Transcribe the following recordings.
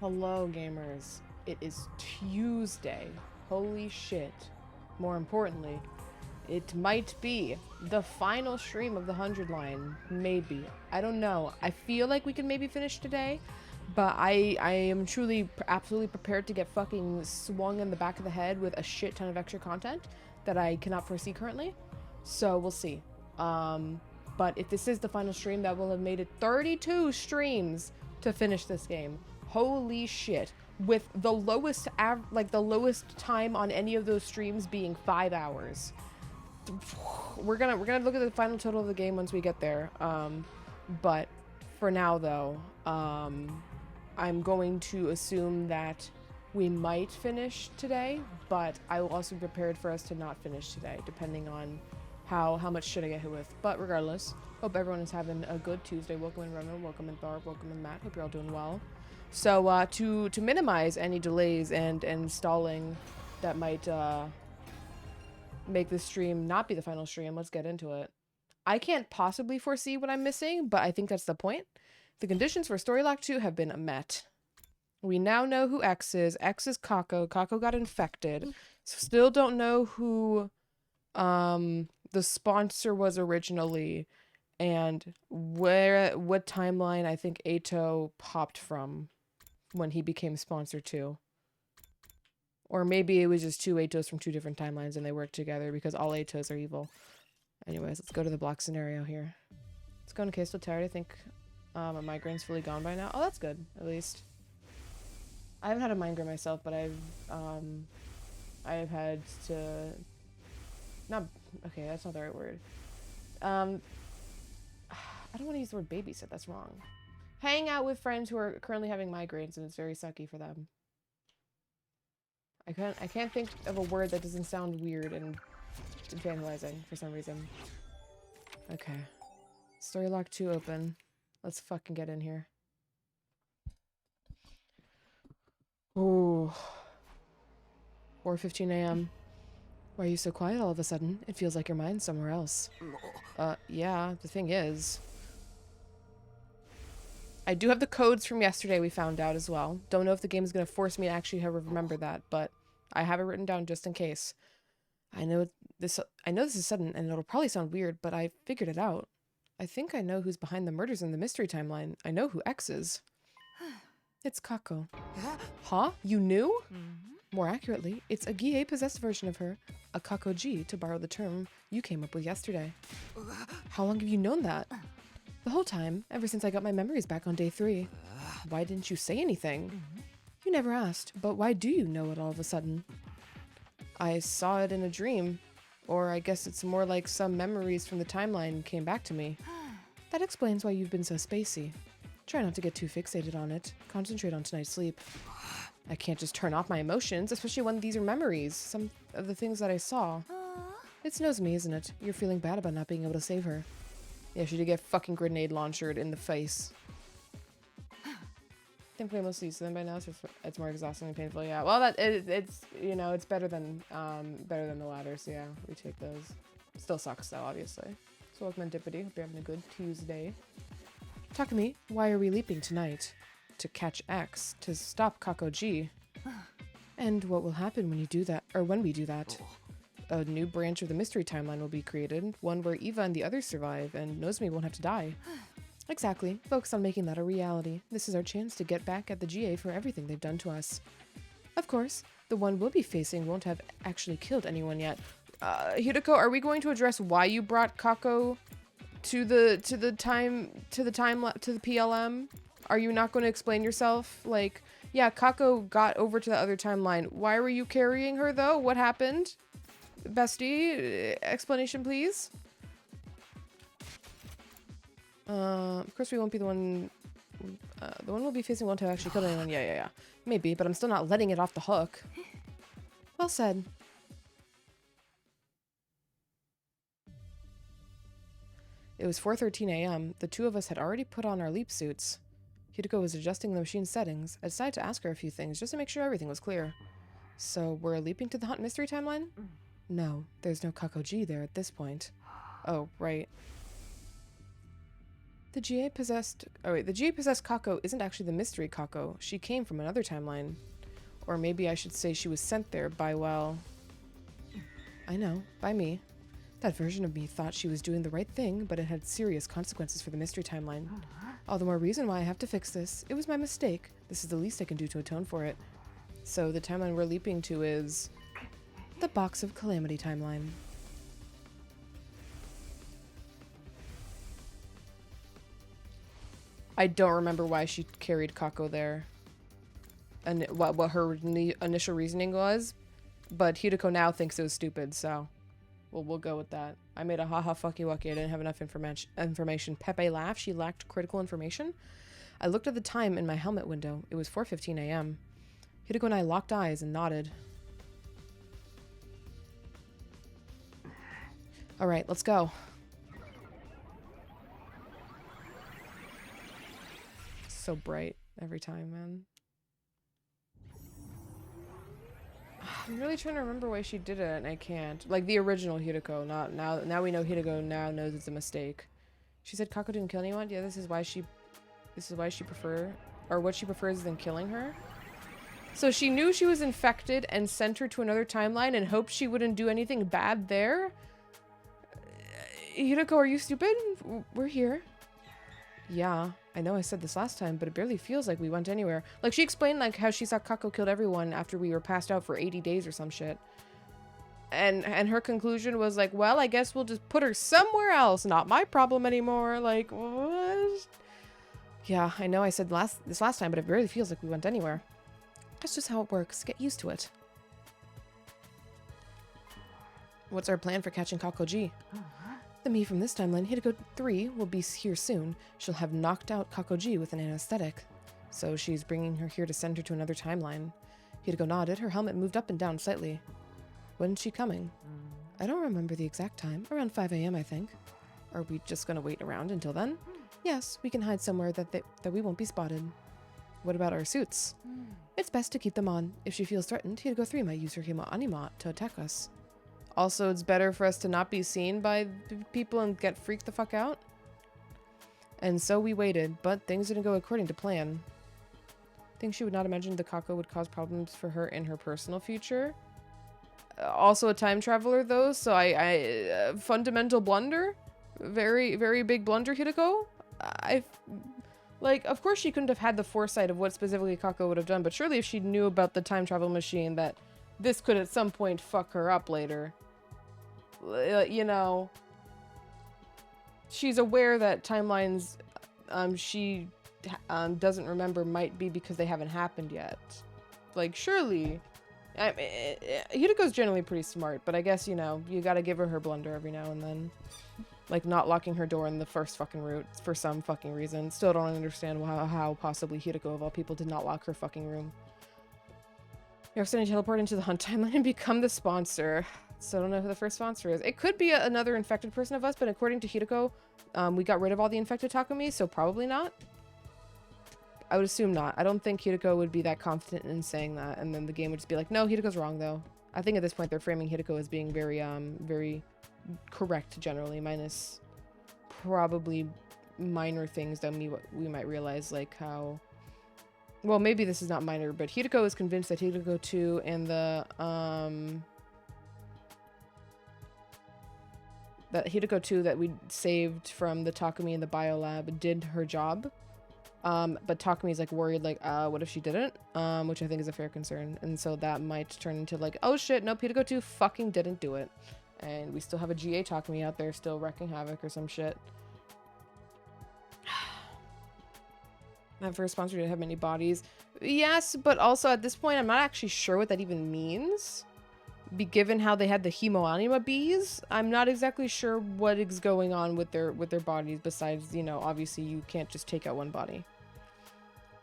Hello, gamers. It is Tuesday. Holy shit. More importantly, it might be the final stream of the 100 line. Maybe. I don't know. I feel like we can maybe finish today, but I am truly absolutely prepared to get fucking swung in the back of the head with a shit ton of extra content that I cannot foresee currently. So we'll see. But if this is the final stream, that will have made it 32 streams to finish this game. Holy shit. With the lowest the lowest time on any of those streams being 5 hours. We're gonna look at the final total of the game once we get there. But for now though, I'm going to assume that we might finish today, but I will also be prepared for us to not finish today, depending on how much shit I get hit with. But regardless, hope everyone is having a good Tuesday. Welcome in Roman, welcome in Barb, welcome in Matt. Hope you're all doing well. So to minimize any delays and stalling that might make this stream not be the final stream, let's get into it. I can't possibly foresee what I'm missing, but I think that's the point. The conditions for Storylock 2 have been met. We now know who X is. X is Kako. Kako got infected. Still don't know who the sponsor was originally and what timeline I think Ato popped from when he became sponsor 2. Or maybe it was just two Atos from two different timelines and they worked together because all Atos are evil. Anyways, let's go to the block scenario here. Let's go in case still tired. I think my migraine's fully gone by now. Oh, that's good, at least. I haven't had a migraine myself, but I've had to not okay, that's not the right word. I don't want to use the word babysit, that's wrong. Hang out with friends who are currently having migraines and it's very sucky for them. I can't think of a word that doesn't sound weird and infantilizing for some reason. Okay. Storylock 2 open. Let's fucking get in here. Ooh. 4:15 a.m. Why are you so quiet all of a sudden? It feels like your mind's somewhere else. Yeah, the thing is, I do have the codes from yesterday we found out as well. Don't know if the game is going to force me to actually remember that, but I have it written down just in case. I know this is sudden and it'll probably sound weird, but I figured it out. I think I know who's behind the murders in the mystery timeline. I know who X is. It's Kako. Huh? You knew? More accurately, it's a Guie-possessed version of her. A Kako-G, to borrow the term you came up with yesterday. How long have you known that? The whole time, ever since I got my memories back on day 3. Why didn't you say anything? You never asked, but why do you know it all of a sudden? I saw it in a dream. Or I guess it's more like some memories from the timeline came back to me. That explains why you've been so spacey. Try not to get too fixated on it. Concentrate on tonight's sleep. I can't just turn off my emotions, especially when these are memories. Some of the things that I saw. It's nose me, isn't it? You're feeling bad about not being able to save her. Yeah, she did get fucking grenade launchered in the face. I think we're mostly used to them by now, so it's more exhausting and painful. Yeah, well, it's you know, it's better than the latter. So yeah, we take those. Still sucks though, obviously. So welcome, Dippity. Hope you're having a good Tuesday. Talk to me. Why are we leaping tonight? To catch X, to stop Kako-G. And what will happen when you do that, or when we do that? A new branch of the mystery timeline will be created, one where Eva and the others survive, and Nozomi won't have to die. Exactly. Focus on making that a reality. This is our chance to get back at the GA for everything they've done to us. Of course, the one we'll be facing won't have actually killed anyone yet. Hideko, are we going to address why you brought Kako to the PLM? Are you not going to explain yourself? Like, yeah, Kako got over to the other timeline. Why were you carrying her though? What happened? Bestie, explanation please. Of course we won't be the one we'll be facing won't have actually killed anyone. Yeah. Maybe, but I'm still not letting it off the hook. Well said. It was 4:13 a.m. The two of us had already put on our leap suits. Hideko was adjusting the machine's settings. I decided to ask her a few things just to make sure everything was clear. So, we're leaping to the Hunt Mystery timeline? No, there's no Kako-G there at this point. Oh, right. The GA possessed... Oh, wait. The GA possessed Kako isn't actually the mystery Kako. She came from another timeline. Or maybe I should say she was sent there by, well... I know. By me. That version of me thought she was doing the right thing, but it had serious consequences for the mystery timeline. All the more reason why I have to fix this. It was my mistake. This is the least I can do to atone for it. So the timeline we're leaping to is... the Box of Calamity timeline. I don't remember why she carried Kako there. And what her initial reasoning was. But Hideko now thinks it was stupid, so... well, we'll go with that. I made a haha fucky wucky. I didn't have enough information. Pepe laughed. She lacked critical information. I looked at the time in my helmet window. It was 4:15 a.m. Hideko and I locked eyes and nodded. Alright, let's go. So bright every time, man. I'm really trying to remember why she did it, and I can't. Like the original Hideko, not now. Now we know Hideko now knows it's a mistake. She said Kako didn't kill anyone. Yeah, this is why she prefer, or what she prefers than killing her. So she knew she was infected and sent her to another timeline and hoped she wouldn't do anything bad there. Hideko, are you stupid? We're here. Yeah, I know I said this last time, but it barely feels like we went anywhere. Like, she explained, like, how she saw Kako killed everyone after we were passed out for 80 days or some shit. And her conclusion was like, well, I guess we'll just put her somewhere else. Not my problem anymore. Like, what? Yeah, I know I said this last time, but it barely feels like we went anywhere. That's just how it works. Get used to it. What's our plan for catching Kakoji? The me from this timeline, Hideko 3, will be here soon. She'll have knocked out Kakoji with an anesthetic. So she's bringing her here to send her to another timeline. Hideko nodded. Her helmet moved up and down slightly. When's she coming? I don't remember the exact time. Around 5 a.m., I think. Are we just gonna wait around until then? Yes, we can hide somewhere that we won't be spotted. What about our suits? It's best to keep them on. If she feels threatened, Hideko 3 might use her Himo Anima to attack us. Also, it's better for us to not be seen by people and get freaked the fuck out. And so we waited, but things didn't go according to plan. Think she would not imagine the Kako would cause problems for her in her personal future. Also a time traveler, though, so I fundamental blunder. Very, very big blunder, Hideko. Like, of course she couldn't have had the foresight of what specifically Kako would have done, but surely if she knew about the time travel machine that this could at some point fuck her up later. You know, she's aware that timelines she doesn't remember might be because they haven't happened yet. Like, surely. I mean, Hideko's generally pretty smart, but I guess, you know, you gotta give her blunder every now and then. Like, not locking her door in the first fucking route for some fucking reason. Still don't understand how possibly Hideko, of all people, did not lock her fucking room. You're suddenly teleport into the hunt timeline and become the sponsor. So I don't know who the first sponsor is. It could be another infected person of us, but according to Hideko, we got rid of all the infected Takumi, so probably not. I would assume not. I don't think Hideko would be that confident in saying that, and then the game would just be like, no, Hideko's wrong, though. I think at this point they're framing Hideko as being very, very correct generally, minus probably minor things that we might realize, like how... Well, maybe this is not minor, but Hideko is convinced that Hideko 2 and the, that Hideko 2 that we saved from the Takumi in the biolab did her job. But Takumi's like worried, like, what if she didn't? Which I think is a fair concern. And so that might turn into like, oh shit, no, Hideko 2 fucking didn't do it. And we still have a GA Takumi out there still wrecking havoc or some shit. That first sponsor didn't have many bodies. Yes, but also at this point, I'm not actually sure what that even means. Given how they had the Himo Anima bees, I'm not exactly sure what is going on with their bodies. Besides, you know, obviously you can't just take out one body.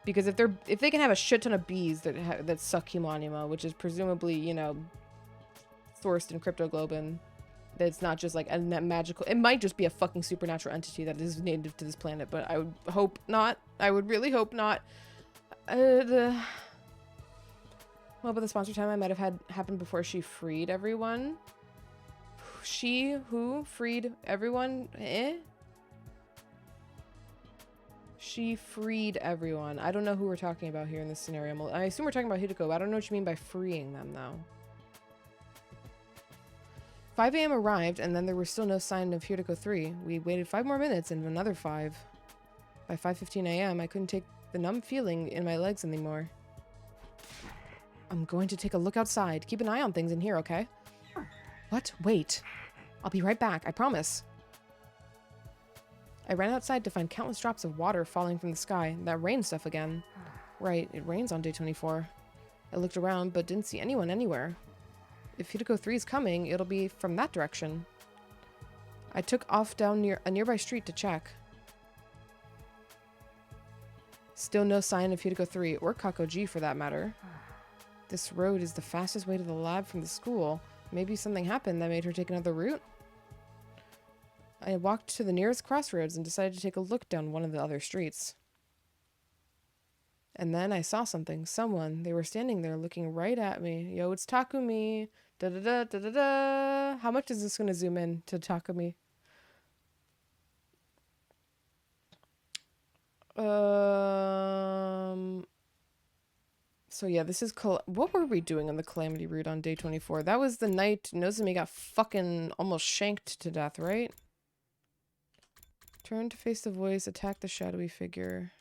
Because if they can have a shit ton of bees that suck Himo Anima, which is presumably, you know, sourced in cryptoglobin, that's not just like a magical. It might just be a fucking supernatural entity that is native to this planet, but I would hope not. I would really hope not. Well, but the sponsor time I might have had happened before she freed everyone. She who freed everyone? She freed everyone. I don't know who we're talking about here in this scenario. I assume we're talking about Hideko, but I don't know what you mean by freeing them, though. 5 a.m. arrived, and then there was still no sign of Hideko 3. We waited 5 more minutes, and another 5. By 5:15 a.m., I couldn't take the numb feeling in my legs anymore. I'm going to take a look outside. Keep an eye on things in here, okay? What? Wait. I'll be right back, I promise. I ran outside to find countless drops of water falling from the sky. That rain stuff again. Right, it rains on day 24. I looked around, but didn't see anyone anywhere. If Hideko 3 is coming, it'll be from that direction. I took off down near a nearby street to check. Still no sign of Hideko 3, or Kakoji for that matter. This road is the fastest way to the lab from the school. Maybe something happened that made her take another route? I walked to the nearest crossroads and decided to take a look down one of the other streets. And then I saw something. Someone. They were standing there looking right at me. Yo, it's Takumi. Da-da-da-da-da-da. How much is this going to zoom in to Takumi? So yeah, this is... What were we doing on the Calamity route on day 24? That was the night Nozomi got fucking almost shanked to death, right? Turn to face the voice, attack the shadowy figure.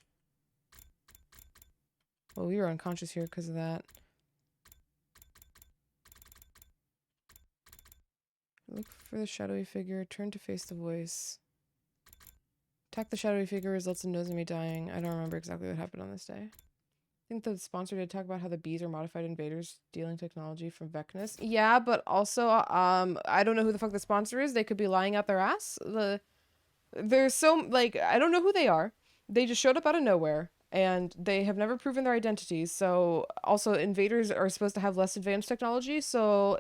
Well, we were unconscious here because of that. Look for the shadowy figure, turn to face the voice. Attack the shadowy figure results in Nozomi dying. I don't remember exactly what happened on this day. I think the sponsor did talk about how the bees are modified invaders stealing technology from Vecnus. Yeah, but also, I don't know who the fuck the sponsor is. They could be lying out their ass. There's so, like, I don't know who they are. They just showed up out of nowhere, and they have never proven their identities. So, also, invaders are supposed to have less advanced technology, so,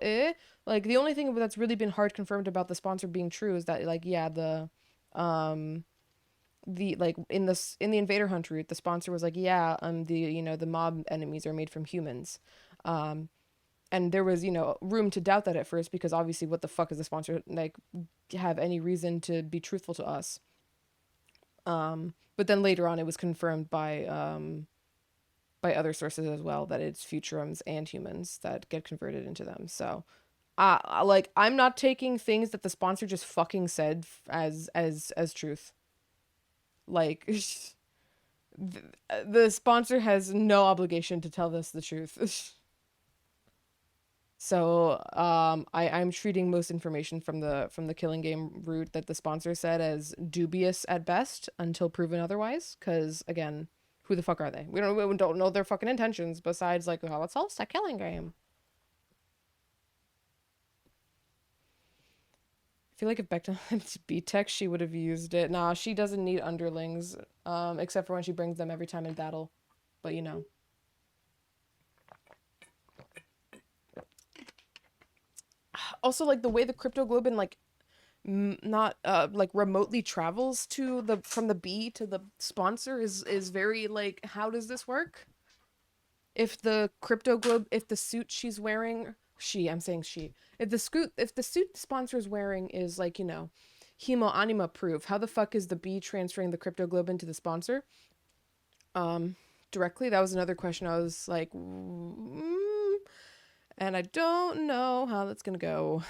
like, the only thing that's really been hard confirmed about the sponsor being true is that, like, yeah, like in the invader hunt route, the sponsor was like, yeah, the mob enemies are made from humans, and there was room to doubt that at first, because obviously what the fuck is the sponsor like have any reason to be truthful to us? But then later on it was confirmed by other sources as well that it's Futurums and humans that get converted into them. So like, I'm not taking things that the sponsor just fucking said as truth. Like, the sponsor has no obligation to tell us the truth. So, I'm treating most information from the Killing Game route that the sponsor said as dubious at best until proven otherwise. Because, again, who the fuck are they? We don't know their fucking intentions besides, like, oh, let's host a Killing Game. I feel like if Becca had B-Tech, she would have used it. Nah, she doesn't need underlings, except for when she brings them every time in battle. But, Also, like, the way the cryptoglobin, like, not, like, remotely travels from the B to the sponsor is very, like, how does this work? If the suit she's wearing... I'm saying she. If the suit the sponsor's wearing is like, hemo anima proof, how the fuck is the bee transferring the cryptoglobin to the sponsor? Directly? That was another question I was like, and I don't know how that's gonna go.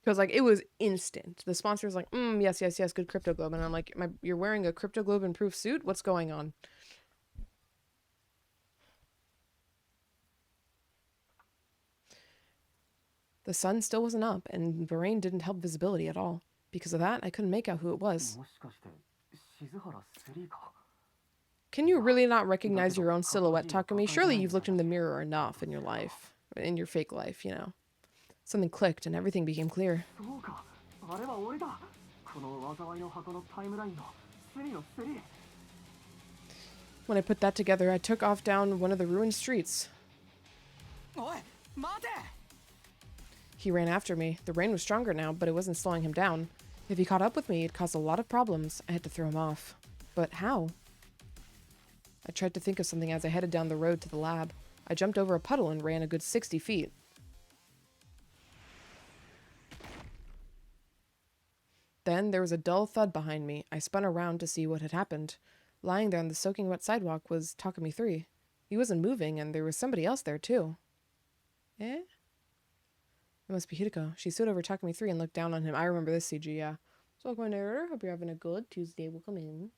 Because, like, it was instant. The sponsor was like, yes, good cryptoglobin. I'm like, you're wearing a cryptoglobin proof suit? What's going on? The sun still wasn't up, and the rain didn't help visibility at all. Because of that, I couldn't make out who it was. Can you really not recognize your own silhouette, Takumi? Surely you've looked in the mirror enough in your life. In your fake life, Something clicked, and everything became clear. When I put that together, I took off down one of the ruined streets. He ran after me. The rain was stronger now, but it wasn't slowing him down. If he caught up with me, it caused a lot of problems. I had to throw him off. But how? I tried to think of something as I headed down the road to the lab. I jumped over a puddle and ran a good 60 feet. Then there was a dull thud behind me. I spun around to see what had happened. Lying there on the soaking wet sidewalk was Takumi 3. He wasn't moving, and there was somebody else there, too. Eh? It must be Hideko. She stood over Takumi 3 and looked down on him. I remember this CG, yeah. So, my neighbor, hope you're having a good Tuesday. Welcome in.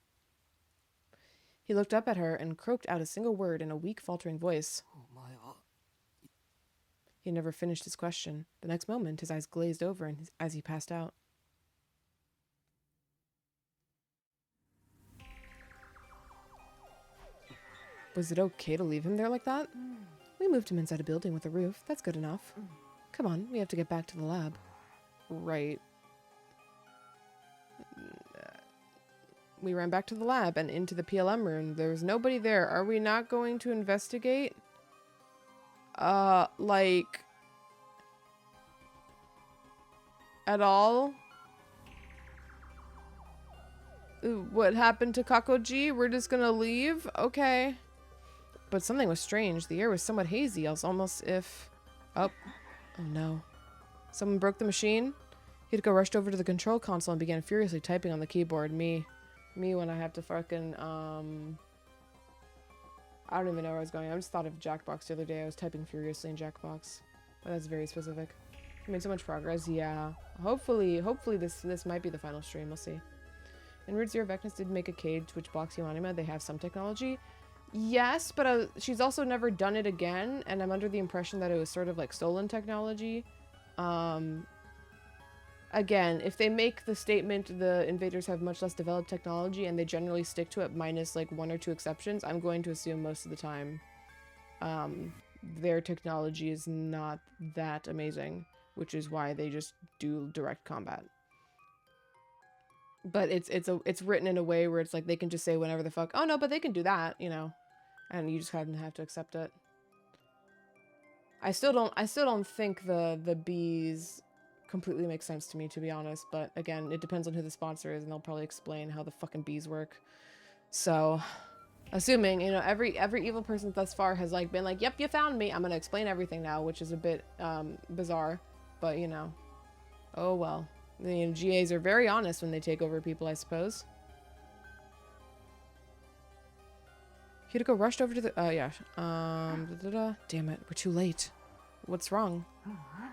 He looked up at her and croaked out a single word in a weak, faltering voice. He never finished his question. The next moment, his eyes glazed over as he passed out. Was it okay to leave him there like that? We moved him inside a building with a roof. That's good enough. Come on, we have to get back to the lab. Right. We ran back to the lab and into the PLM room. There was nobody there. Are we not going to investigate? Like... at all? What happened to Kakoji? We're just gonna leave? Okay. But something was strange. The air was somewhat hazy. I was almost if... Oh no. Someone broke the machine? Hideko rushed over to the control console and began furiously typing on the keyboard. Me when I have to fucking, I don't even know where I was going. I just thought of Jackbox the other day. I was typing furiously in Jackbox. But that's very specific. I made so much progress. Yeah. Hopefully this might be the final stream. We'll see. And Root Zero Vecness did make a cage which blocks you anima. They have some technology. Yes, but she's also never done it again, and I'm under the impression that it was sort of like stolen technology. Again, if they make the statement the invaders have much less developed technology and they generally stick to it minus like 1 or 2 exceptions, I'm going to assume most of the time their technology is not that amazing, which is why they just do direct combat. But it's written in a way where it's like they can just say whenever the fuck, oh no, but they can do that, you know, and you just kind of have to accept it. I still don't think the bees completely make sense to me, to be honest, but again, it depends on who the sponsor is and they'll probably explain how the fucking bees work. So, assuming, you know, every evil person thus far has like been like, yep, you found me, I'm gonna explain everything now, which is a bit bizarre, but you know, oh well. The GAs are very honest when they take over people, I suppose. Hideko rushed over to the... yeah. Damn it, we're too late. What's wrong?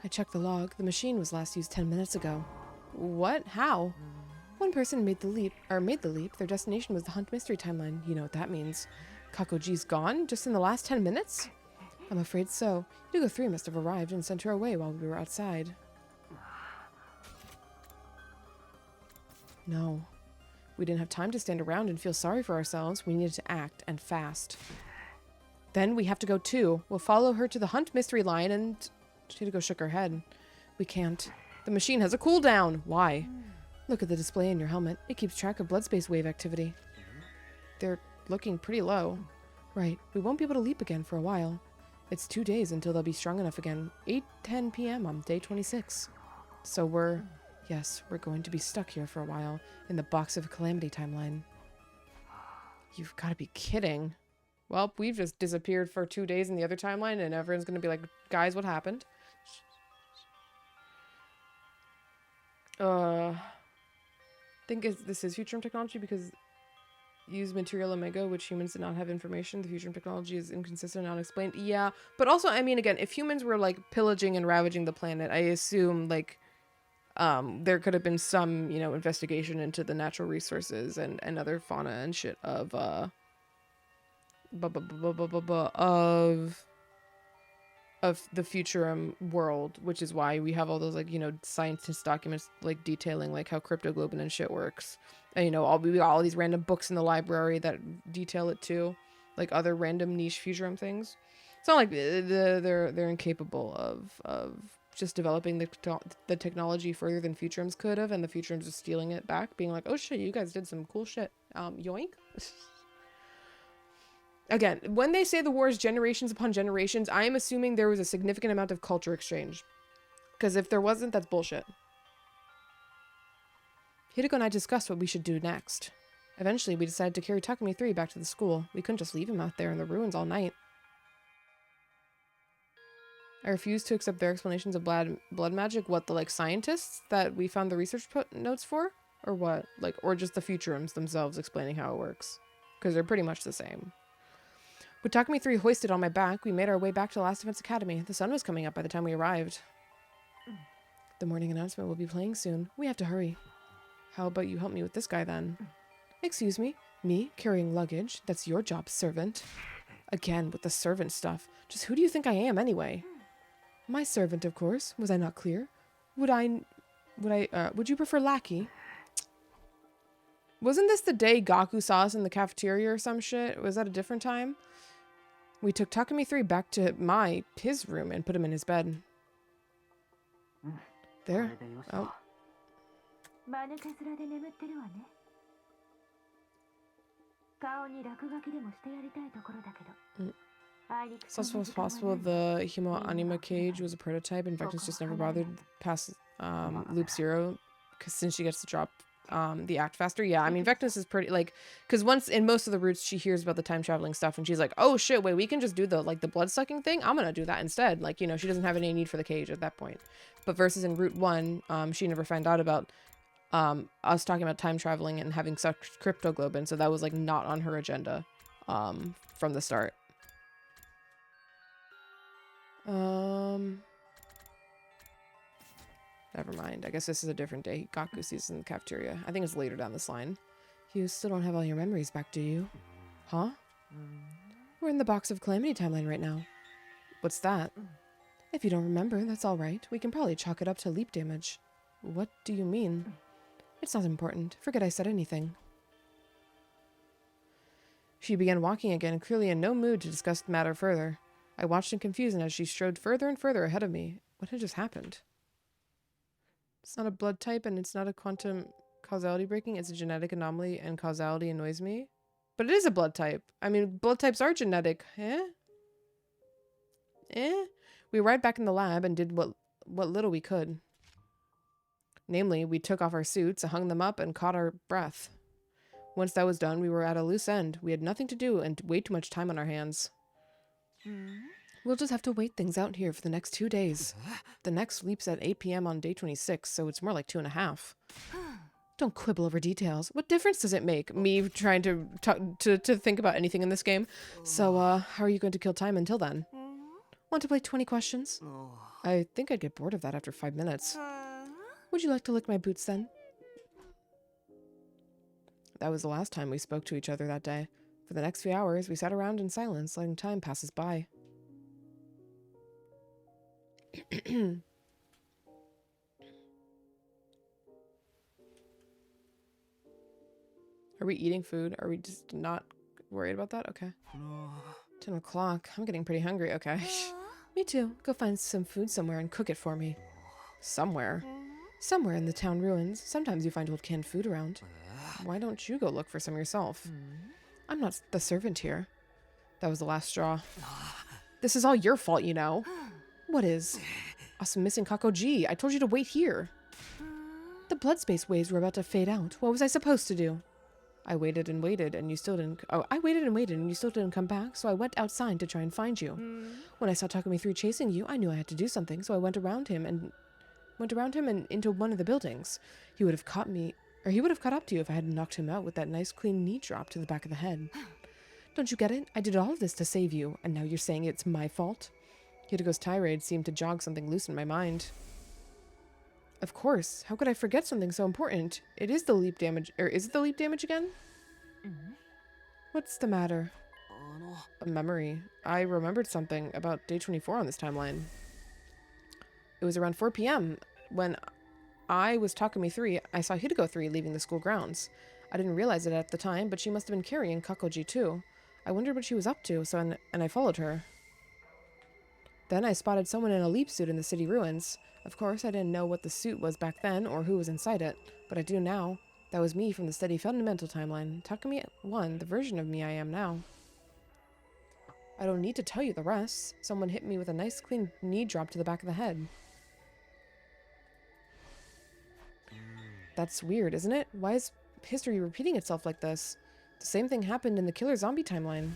I checked the log. The machine was last used 10 minutes ago. What? How? One person made the leap. Their destination was the Hunt Mystery Timeline. You know what that means. Kakoji's gone? Just in the last 10 minutes? I'm afraid so. Hideko 3 must have arrived and sent her away while we were outside. No. We didn't have time to stand around and feel sorry for ourselves. We needed to act, and fast. Then we have to go too. We'll follow her to the Hunt Mystery Line and... Hideko shook her head. We can't. The machine has a cooldown. Why? Look at the display in your helmet. It keeps track of blood space wave activity. They're looking pretty low. Right. We won't be able to leap again for a while. It's 2 days until they'll be strong enough again. 8:10 p.m. on day 26. So yes, we're going to be stuck here for a while, in the Box of Calamity timeline. You've got to be kidding. Well, we've just disappeared for 2 days in the other timeline, and everyone's going to be like, guys, what happened? Think this is Futurum technology because use material omega, which humans did not have information. The Futurum technology is inconsistent and unexplained. Yeah, but also, I mean, again, if humans were, like, pillaging and ravaging the planet, I assume, like... there could have been some, you know, investigation into the natural resources and other fauna and shit of, of the Futurum world, which is why we have all those, like, you know, scientist documents, like, detailing, like, how cryptoglobin and shit works. And, you know, we got all these random books in the library that detail it, too. Like, other random niche Futurum things. It's not like they're incapable of just developing the technology further than Futurums could have, and the Futurums just stealing it back, being like, oh shit, you guys did some cool shit. Yoink. Again, when they say the war is generations upon generations, I am assuming there was a significant amount of culture exchange. Because if there wasn't, that's bullshit. Hideko and I discussed what we should do next. Eventually, we decided to carry Takumi 3 back to the school. We couldn't just leave him out there in the ruins all night. I refuse to accept their explanations of blood magic. What, the, like, scientists that we found the research notes for? Or what? Like, or just the future rooms themselves explaining how it works. Because they're pretty much the same. With Takumi 3 hoisted on my back, we made our way back to Last Defense Academy. The sun was coming up by the time we arrived. The morning announcement will be playing soon. We have to hurry. How about you help me with this guy then? Excuse me? Me? Carrying luggage? That's your job, servant. Again, with the servant stuff. Just who do you think I am, anyway? My servant, of course. Was I not clear? Would you prefer lackey? Wasn't this the day Gaku saw us in the cafeteria or some shit? Was that a different time? We took Takumi 3 back to his room and put him in his bed. There. Oh. It's also possible the Himo Anima cage was a prototype and Vectis just never bothered past Loop 0 since she gets to drop the act faster. Yeah, I mean, Vectis is pretty, like, because once in most of the routes she hears about the time traveling stuff and she's like, oh shit, wait, we can just do the, like, the blood sucking thing? I'm gonna do that instead. Like, you know, she doesn't have any need for the cage at that point. But versus in Route 1, she never found out about us talking about time traveling and having such cryptoglobin, so that was, like, not on her agenda from the start. Never mind. I guess this is a different day. Gaku sees us in the cafeteria. I think it's later down this line. You still don't have all your memories back, do you? Huh? We're in the box of Calamity timeline right now. What's that? If you don't remember, that's all right. We can probably chalk it up to leap damage. What do you mean? It's not important. Forget I said anything. She began walking again, clearly in no mood to discuss the matter further. I watched in confusion as she strode further and further ahead of me. What had just happened? It's not a blood type and it's not a quantum causality breaking. It's a genetic anomaly and causality annoys me. But it is a blood type. I mean, blood types are genetic. We arrived back in the lab and did what little we could. Namely, we took off our suits, hung them up, and caught our breath. Once that was done, we were at a loose end. We had nothing to do and way too much time on our hands. We'll just have to wait things out here for the next 2 days. The next leap's at 8 p.m. on day 26, so it's more like 2.5. Don't quibble over details. What difference does it make? Me trying to think about anything in this game. So, how are you going to kill time until then? Want to play 20 questions? I think I'd get bored of that after 5 minutes. Would you like to lick my boots then? That was the last time we spoke to each other that day. For the next few hours, we sat around in silence, letting time pass us by. Are we eating food? Are we just not worried about that? Okay. 10 o'clock. I'm getting pretty hungry. Okay. Me too. Go find some food somewhere and cook it for me. Somewhere? Somewhere in the town ruins. Sometimes you find old canned food around. Why don't you go look for some yourself? I'm not the servant here. That was the last straw. This is all your fault, you know. What is? Us missing Kakoji. I told you to wait here. The blood space waves were about to fade out. What was I supposed to do? I waited and waited and you still didn't... Oh, I waited and waited and you still didn't come back, so I went outside to try and find you. When I saw Takumi 3 chasing you, I knew I had to do something, so I went around him and into one of the buildings. He would have caught me... Or he would have caught up to you if I hadn't knocked him out with that nice clean knee drop to the back of the head. Don't you get it? I did all of this to save you, and now you're saying it's my fault? Hidiko's tirade seemed to jog something loose in my mind. Of course. How could I forget something so important? It is the leap damage... Or is it the leap damage again? What's the matter? A memory. I remembered something about day 24 on this timeline. It was around 4 p.m. when I was Takumi 3. I saw Hideko 3 leaving the school grounds. I didn't realize it at the time, but she must have been carrying Kakoji too. I wondered what she was up to, and I followed her. Then I spotted someone in a leap suit in the city ruins. Of course, I didn't know what the suit was back then or who was inside it, but I do now. That was me from the steady fundamental timeline. Takumi 1, the version of me I am now. I don't need to tell you the rest. Someone hit me with a nice clean knee drop to the back of the head. That's weird, isn't it? Why is history repeating itself like this? The same thing happened in the killer zombie timeline.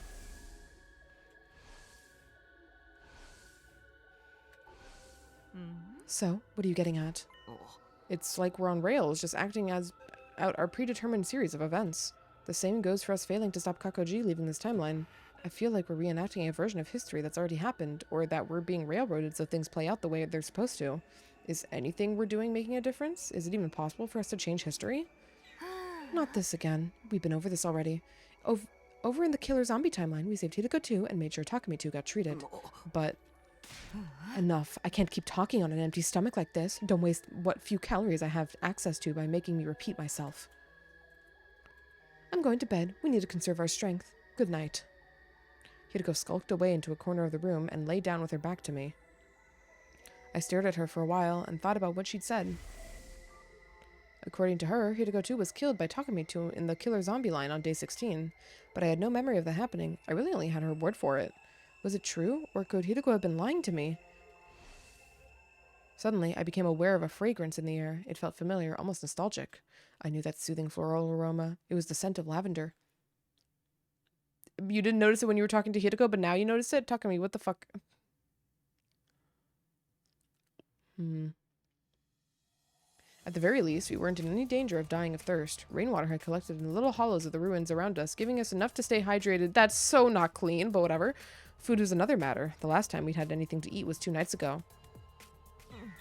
So, what are you getting at? It's like we're on rails, just acting as out our predetermined series of events. The same goes for us failing to stop Kakoji leaving this timeline. I feel like we're reenacting a version of history that's already happened, or that we're being railroaded so things play out the way they're supposed to. Is anything we're doing making a difference? Is it even possible for us to change history? Not this again. We've been over this already. Over in the killer zombie timeline, we saved Hideko 2 and made sure Takumi 2 got treated. But enough. I can't keep talking on an empty stomach like this. Don't waste what few calories I have access to by making me repeat myself. I'm going to bed. We need to conserve our strength. Good night. Hideko skulked away into a corner of the room and lay down with her back to me. I stared at her for a while and thought about what she'd said. According to her, Hideko 2 was killed by Takumi 2 in the killer zombie line on day 16, but I had no memory of that happening. I really only had her word for it. Was it true, or could Hideko have been lying to me? Suddenly, I became aware of a fragrance in the air. It felt familiar, almost nostalgic. I knew that soothing floral aroma. It was the scent of lavender. You didn't notice it when you were talking to Hideko, but now you notice it? Takumi, what the fuck? At the very least, we weren't in any danger of dying of thirst. Rainwater had collected in the little hollows of the ruins around us, giving us enough to stay hydrated. That's so not clean, but whatever. Food was another matter. The last time we'd had anything to eat was 2 nights ago.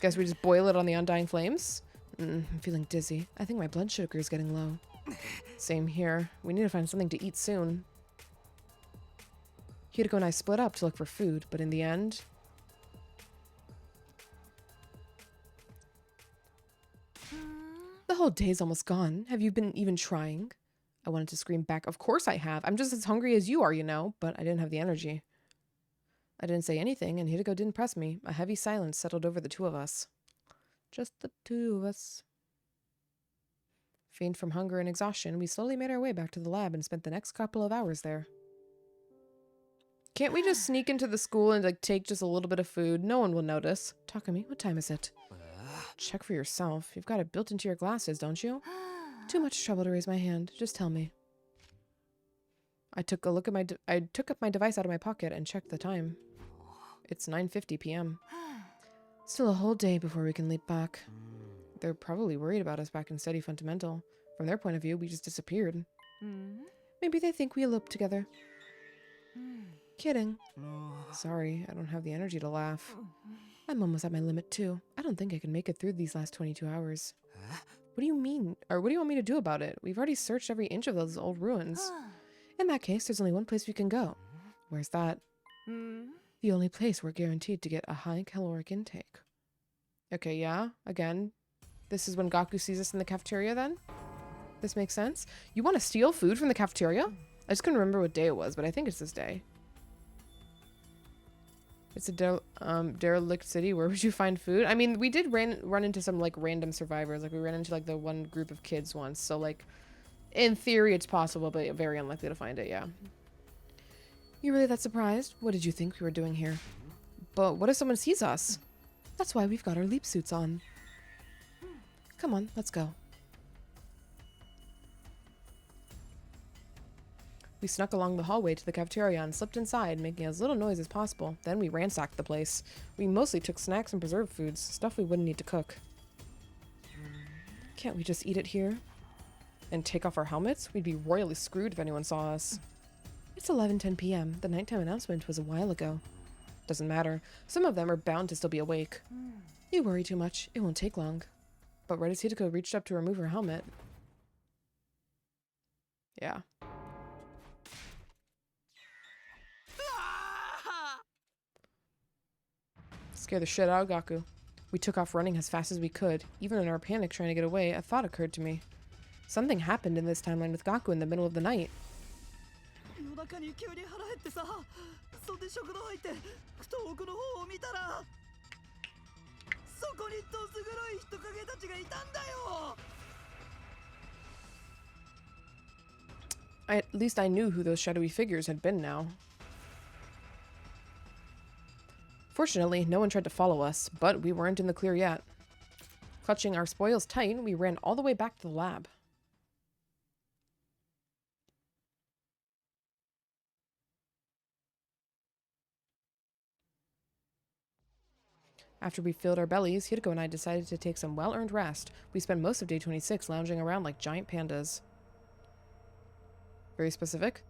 Guess we just boil it on the undying flames? I'm feeling dizzy. I think my blood sugar is getting low. Same here. We need to find something to eat soon. Hideko and I split up to look for food, but in the end... The whole day's almost gone. Have you been even trying? I wanted to scream back, of course I have. I'm just as hungry as you are, you know, but I didn't have the energy. I didn't say anything, and Hideko didn't press me. A heavy silence settled over the two of us. Just the two of us. Faint from hunger and exhaustion, we slowly made our way back to the lab and spent the next couple of hours there. Can't we just sneak into the school and like take just a little bit of food? No one will notice. Takumi, what time is it? Check for yourself. You've got it built into your glasses, don't you? Too much trouble to raise my hand. Just tell me. I took up my device out of my pocket and checked the time. It's 9:50 p.m. Still a whole day before we can leap back. They're probably worried about us back in Study Fundamental. From their point of view, we just disappeared. Maybe they think we eloped together. Kidding. Sorry, I don't have the energy to laugh. I'm almost at my limit too. I don't think I can make it through these last 22 hours. What do you mean? Or what do you want me to do about it? We've already searched every inch of those old ruins. In that case, there's only one place we can go. Where's that? The only place we're guaranteed to get a high caloric intake. Okay, yeah. Again, this is when Gaku sees us in the cafeteria then? This makes sense. You want to steal food from the cafeteria? I just couldn't remember what day it was, but I think it's this day. It's a derelict city. Where would you find food? I mean, we did run into some like random survivors. Like we ran into like the one group of kids once. So like, in theory, it's possible, but very unlikely to find it. Yeah. You really that surprised? What did you think we were doing here? But what if someone sees us? That's why we've got our leap suits on. Come on, let's go. We snuck along the hallway to the cafeteria and slipped inside, making as little noise as possible. Then we ransacked the place. We mostly took snacks and preserved foods, stuff we wouldn't need to cook. Can't we just eat it here? And take off our helmets? We'd be royally screwed if anyone saw us. It's 11:10 p.m. The nighttime announcement was a while ago. Doesn't matter. Some of them are bound to still be awake. You worry too much. It won't take long. But right as Hideko reached up to remove her helmet... Yeah. Scare the shit out of Gaku. We took off running as fast as we could. Even in our panic trying to get away, a thought occurred to me. Something happened in this timeline with Gaku in the middle of the night. At least I knew who those shadowy figures had been now. Fortunately, no one tried to follow us, but we weren't in the clear yet. Clutching our spoils tight, we ran all the way back to the lab. After we filled our bellies, Hideko and I decided to take some well-earned rest. We spent most of day 26 lounging around like giant pandas. Very specific.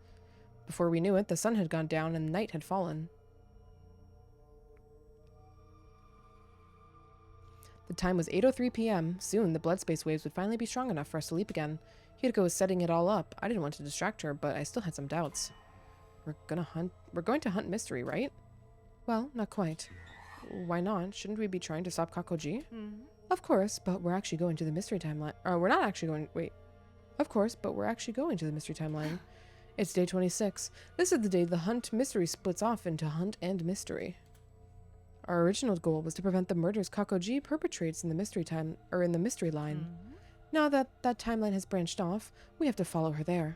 Before we knew it, the sun had gone down and night had fallen. The time was 8:03 p.m. Soon, the blood space waves would finally be strong enough for us to leap again. Hideko was setting it all up. I didn't want to distract her, but I still had some doubts. We're going to hunt mystery, right? Well, not quite. Why not? Shouldn't we be trying to stop Kakoji? Of course, but we're actually going to the mystery timeline. We're not actually going... Wait. Of course, but we're actually going to the mystery timeline. It's day 26. This is the day the hunt mystery splits off into hunt and mystery. Our original goal was to prevent the murders Kakoji perpetrates in the mystery line. Now that that timeline has branched off, we have to follow her there.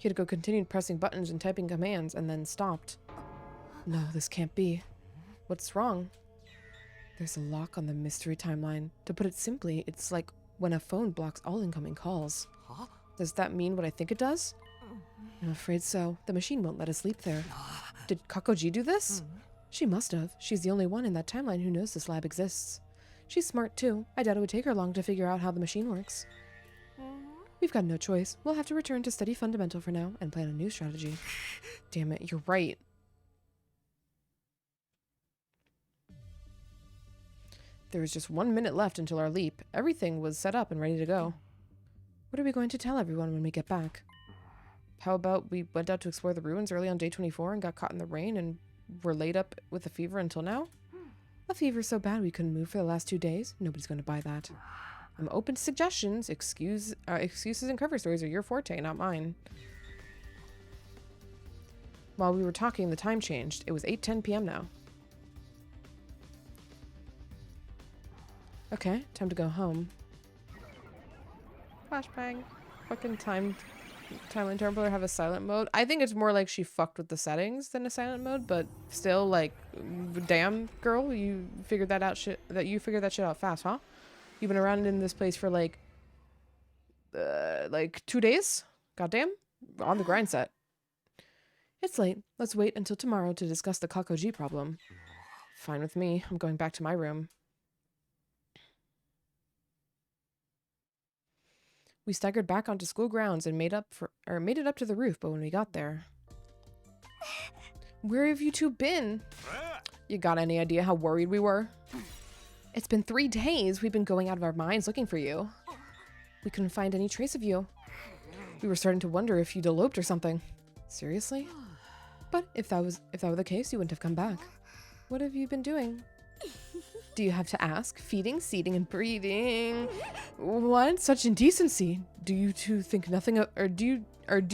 Hideko continued pressing buttons and typing commands, and then stopped. No, this can't be. What's wrong? There's a lock on the mystery timeline. To put it simply, it's like when a phone blocks all incoming calls. Huh? Does that mean what I think it does? I'm afraid so. The machine won't let us leap there. Did Kakoji do this? She must have. She's the only one in that timeline who knows this lab exists. She's smart too. I doubt it would take her long to figure out how the machine works. We've got no choice. We'll have to return to study fundamental for now and plan a new strategy. Damn it, you're right. There was just 1 minute left until our leap. Everything was set up and ready to go. What are we going to tell everyone when we get back? How about we went out to explore the ruins early on day 24 and got caught in the rain and were laid up with a fever until now? A fever so bad we couldn't move for the last 2 days? Nobody's going to buy that. I'm open to suggestions. Excuses and cover stories are your forte, not mine. While we were talking, the time changed. It was 8:10 p.m. now. Okay, time to go home. Flashbang. Fucking timeline turbler have a silent mode. I think it's more like she fucked with the settings than a silent mode, but still, like, damn girl, you figured that out you figured that shit out fast, huh? You've been around in this place for like 2 days? Goddamn. On the grind set. It's late. Let's wait until tomorrow to discuss the Kakoji problem. Fine with me. I'm going back to my room. We staggered back onto school grounds and made it up to the roof, but when we got there... Where have you two been? You got any idea how worried we were? It's been 3 days. We've been going out of our minds looking for you. We couldn't find any trace of you. We were starting to wonder if you'd eloped or something. Seriously? But if that were the case, you wouldn't have come back. What have you been doing? Do you have to ask? Feeding, seating, and breathing. What? Such indecency. Do you two think nothing of, or do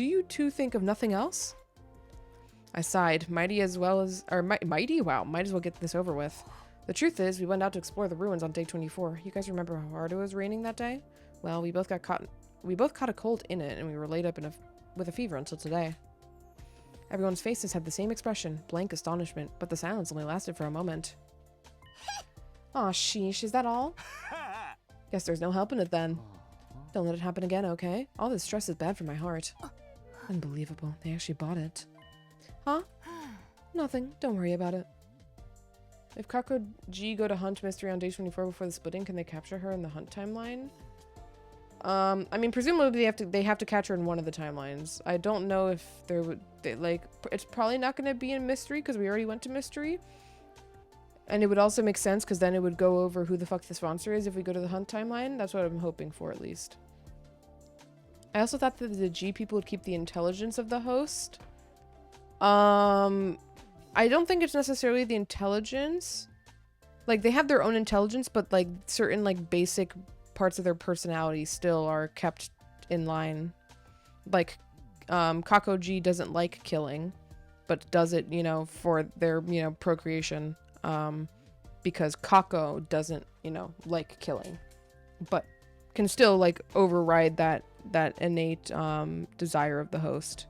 you two think of nothing else? I sighed. Mighty? Wow, might as well get this over with. The truth is, we went out to explore the ruins on day 24. You guys remember how hard it was raining that day? Well, we both caught a cold in it, and we were laid up with a fever until today. Everyone's faces had the same expression, blank astonishment, but the silence only lasted for a moment. Aw, sheesh, is that all? Guess there's no helping it then. Don't let it happen again, okay? All this stress is bad for my heart. Unbelievable, they actually bought it. Huh? Nothing, don't worry about it. If Kakoji go to hunt mystery on day 24 before the splitting, can they capture her in the hunt timeline? I mean, presumably they have to catch her in one of the timelines. I don't know if it's probably not going to be in mystery because we already went to mystery. And it would also make sense because then it would go over who the fuck the sponsor is if we go to the hunt timeline. That's what I'm hoping for, at least. I also thought that the G people would keep the intelligence of the host. I don't think it's necessarily the intelligence. Like, they have their own intelligence, but, like, certain, like, basic parts of their personality still are kept in line. Like, Kakoji doesn't like killing, but does it, you know, for their, you know, procreation. Because Kako doesn't, you know, like killing, but can still, like, override that innate, desire of the host.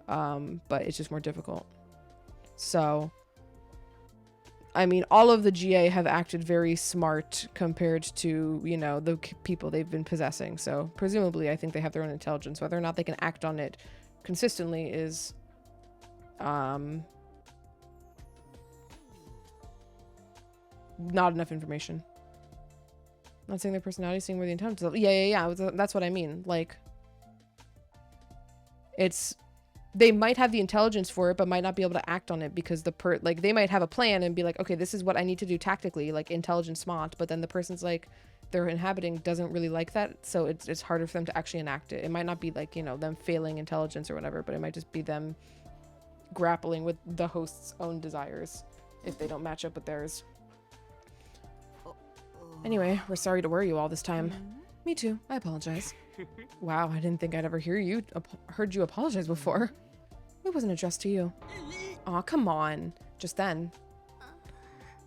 But it's just more difficult. So, I mean, all of the GA have acted very smart compared to, you know, the people they've been possessing. So, presumably, I think they have their own intelligence. Whether or not they can act on it consistently is, not enough information. Not saying their personality, seeing where the intelligence level. Yeah. That's what I mean. Like, they might have the intelligence for it, but might not be able to act on it because like, they might have a plan and be like, okay, this is what I need to do tactically, like intelligence smart. But then the person's like, they're inhabiting doesn't really like that, so it's harder for them to actually enact it. It might not be like, you know, them failing intelligence or whatever, but it might just be them grappling with the host's own desires if they don't match up with theirs. Anyway, we're sorry to worry you all this time. Me too. I apologize. Wow, I didn't think I'd ever heard you apologize before. It wasn't addressed to you. Aw, come on. Just then.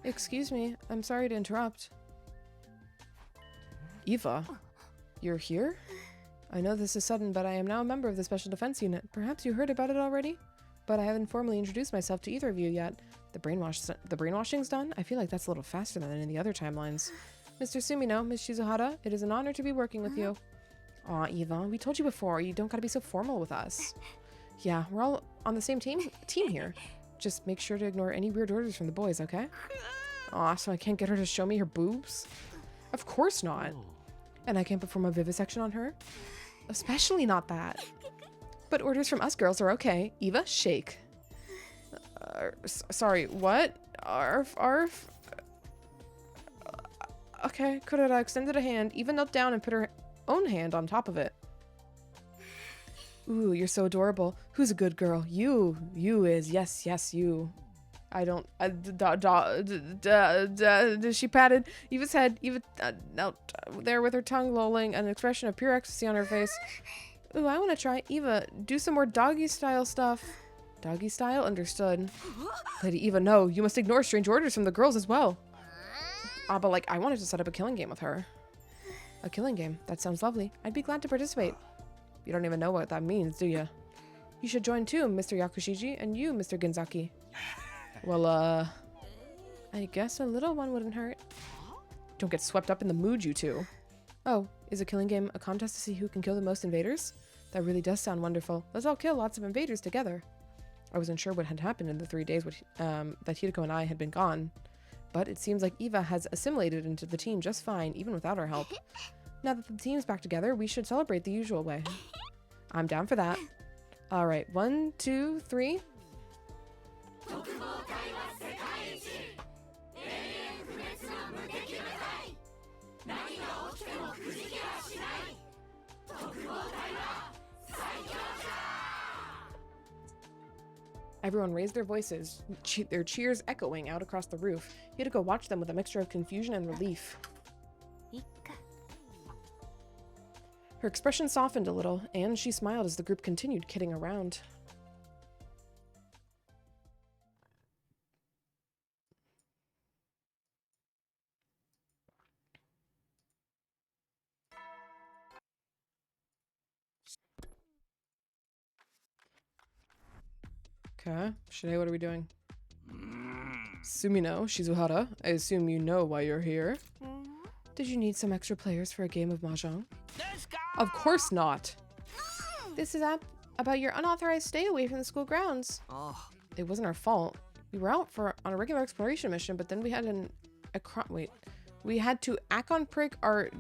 Excuse me. I'm sorry to interrupt. Eva, you're here? I know this is sudden, but I am now a member of the Special Defense Unit. Perhaps you heard about it already? But I haven't formally introduced myself to either of you yet. The brainwashing's done? I feel like that's a little faster than in the other timelines. Mr. Sumino, Ms. Shizuhara, it is an honor to be working with you. Aw, Eva, we told you before, you don't gotta be so formal with us. Yeah, we're all on the same team here. Just make sure to ignore any weird orders from the boys, okay? Aw, so I can't get her to show me her boobs? Of course not. And I can't perform a vivisection on her? Especially not that. But orders from us girls are okay. Eva, shake. Sorry, what? Arf. Okay, Kurara extended a hand, Eva knelt down and put her own hand on top of it. Ooh, you're so adorable. Who's a good girl? You is. Yes, you. I don't, she patted Eva's head. Eva knelt there with her tongue lolling, an expression of pure ecstasy on her face. Ooh, I want to try. Eva, do some more doggy style stuff. Doggy style? Understood. Lady Eva, no, you must ignore strange orders from the girls as well. But like, I wanted to set up a killing game with her. A killing game? That sounds lovely. I'd be glad to participate. You don't even know what that means, do you? You should join too, Mr. Yakushiji, and you, Mr. Ginzaki. Well, I guess a little one wouldn't hurt. Don't get swept up in the mood, you two. Oh, is a killing game a contest to see who can kill the most invaders? That really does sound wonderful. Let's all kill lots of invaders together. I wasn't sure what had happened in the 3 days that Hideko and I had been gone. But it seems like Eva has assimilated into the team just fine, even without our help. Now that the team's back together, we should celebrate the usual way. I'm down for that. Alright, 1, 2, 3. Everyone raised their voices, their cheers echoing out across the roof. Hideko watched them with a mixture of confusion and relief. Her expression softened a little, and she smiled as the group continued kidding around. Okay, Shanae, what are we doing? Sumino, Shizuhara, I assume you know why you're here. Did you need some extra players for a game of mahjong? Of course not. This is about your unauthorized stay away from the school grounds. It wasn't our fault. We were out on a regular exploration mission, but then we had we had to Akon prick our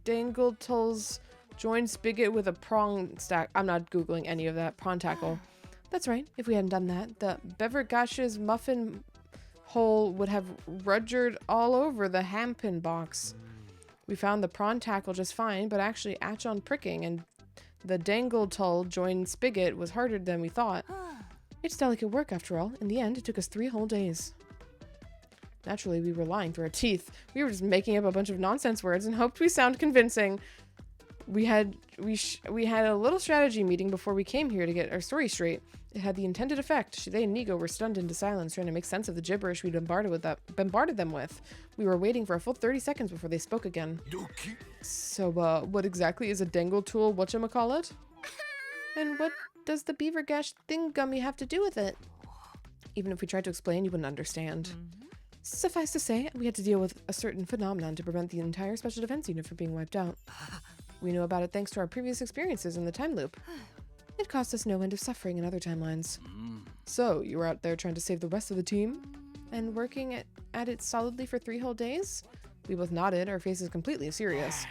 Dangletul's joined spigot with a prong stack. I'm not Googling any of that. Prawn tackle. That's right. If we hadn't done that, the Bevergash's muffin hole would have rudgered all over the hampin box. We found the prawn tackle just fine, but actually Achon pricking and the Dangletul joined spigot was harder than we thought. It's delicate work after all. In the end, it took us 3 whole days. Naturally, we were lying through our teeth. We were just making up a bunch of nonsense words and hoped we sound convincing. We had a little strategy meeting before we came here to get our story straight. It had the intended effect. They and Nigo were stunned into silence, trying to make sense of the gibberish we'd bombarded them with. We were waiting for a full 30 seconds before they spoke again. So, what exactly is a Dangletul whatchamacallit? And what does the beaver gash thinggummy have to do with it? Even if we tried to explain, you wouldn't understand. Suffice to say, we had to deal with a certain phenomenon to prevent the entire Special Defense Unit from being wiped out. We knew about it thanks to our previous experiences in the time loop. It caused us no end of suffering in other timelines. So, you were out there trying to save the rest of the team? And working at it solidly for 3 whole days? We both nodded, our faces completely serious.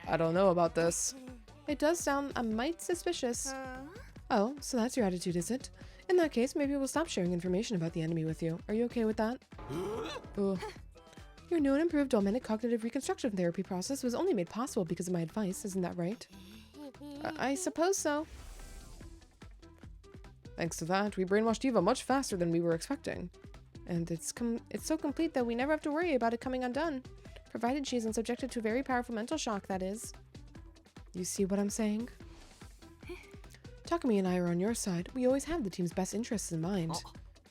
I don't know about this. It does sound a mite suspicious. Oh, so that's your attitude, is it? In that case, maybe we'll stop sharing information about the enemy with you. Are you okay with that? Ugh. Your new and improved Dolmenic cognitive reconstruction therapy process was only made possible because of my advice, isn't that right? I suppose so. Thanks to that, we brainwashed Eva much faster than we were expecting. And it's so complete that we never have to worry about it coming undone. Provided she isn't subjected to a very powerful mental shock, that is. You see what I'm saying? Takumi and I are on your side. We always have the team's best interests in mind.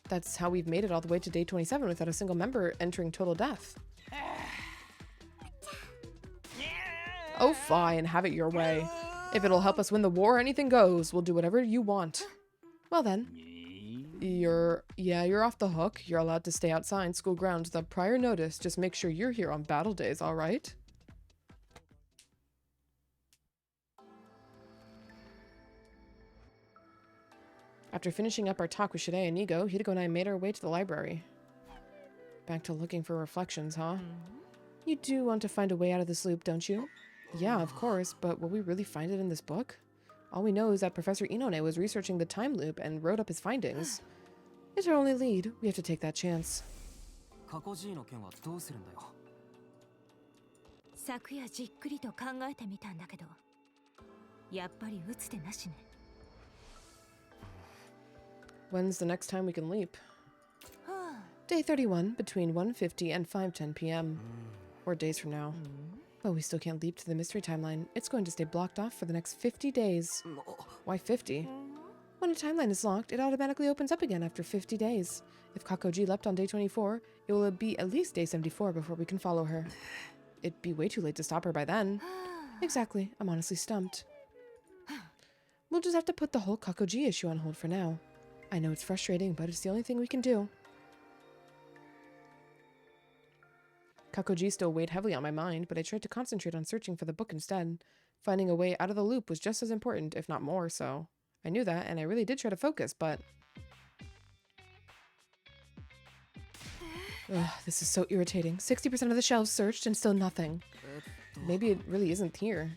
That's how we've made it all the way to day 27 without a single member entering total death. Oh, fine. Have it your way. If it'll help us win the war, anything goes. We'll do whatever you want. Well then. You're off the hook. You're allowed to stay outside school grounds without prior notice. Just make sure you're here on battle days, alright? After finishing up our talk with Shide and Nigo, Hideko and I made our way to the library. Back to looking for reflections, huh? You do want to find a way out of this loop, don't you? Yeah, of course, but will we really find it in this book? All we know is that Professor Inone was researching the time loop and wrote up his findings. It's our only lead. We have to take that chance. 昨夜じっくりと考えてみたんだけど、やっぱり打つ手なしね。When's the next time we can leap? Day 31, between 1:50 and 5:10 p.m. Or days from now. But we still can't leap to the mystery timeline. It's going to stay blocked off for the next 50 days. Why 50? When a timeline is locked, it automatically opens up again after 50 days. If Kakoji leapt on day 24, it will be at least day 74 before we can follow her. It'd be way too late to stop her by then. Exactly. I'm honestly stumped. We'll just have to put the whole Kakoji issue on hold for now. I know it's frustrating, but it's the only thing we can do. Kakoji still weighed heavily on my mind, but I tried to concentrate on searching for the book instead. Finding a way out of the loop was just as important, if not more so. I knew that, and I really did try to focus, but... Ugh, this is so irritating. 60% of the shelves searched and still nothing. Maybe it really isn't here.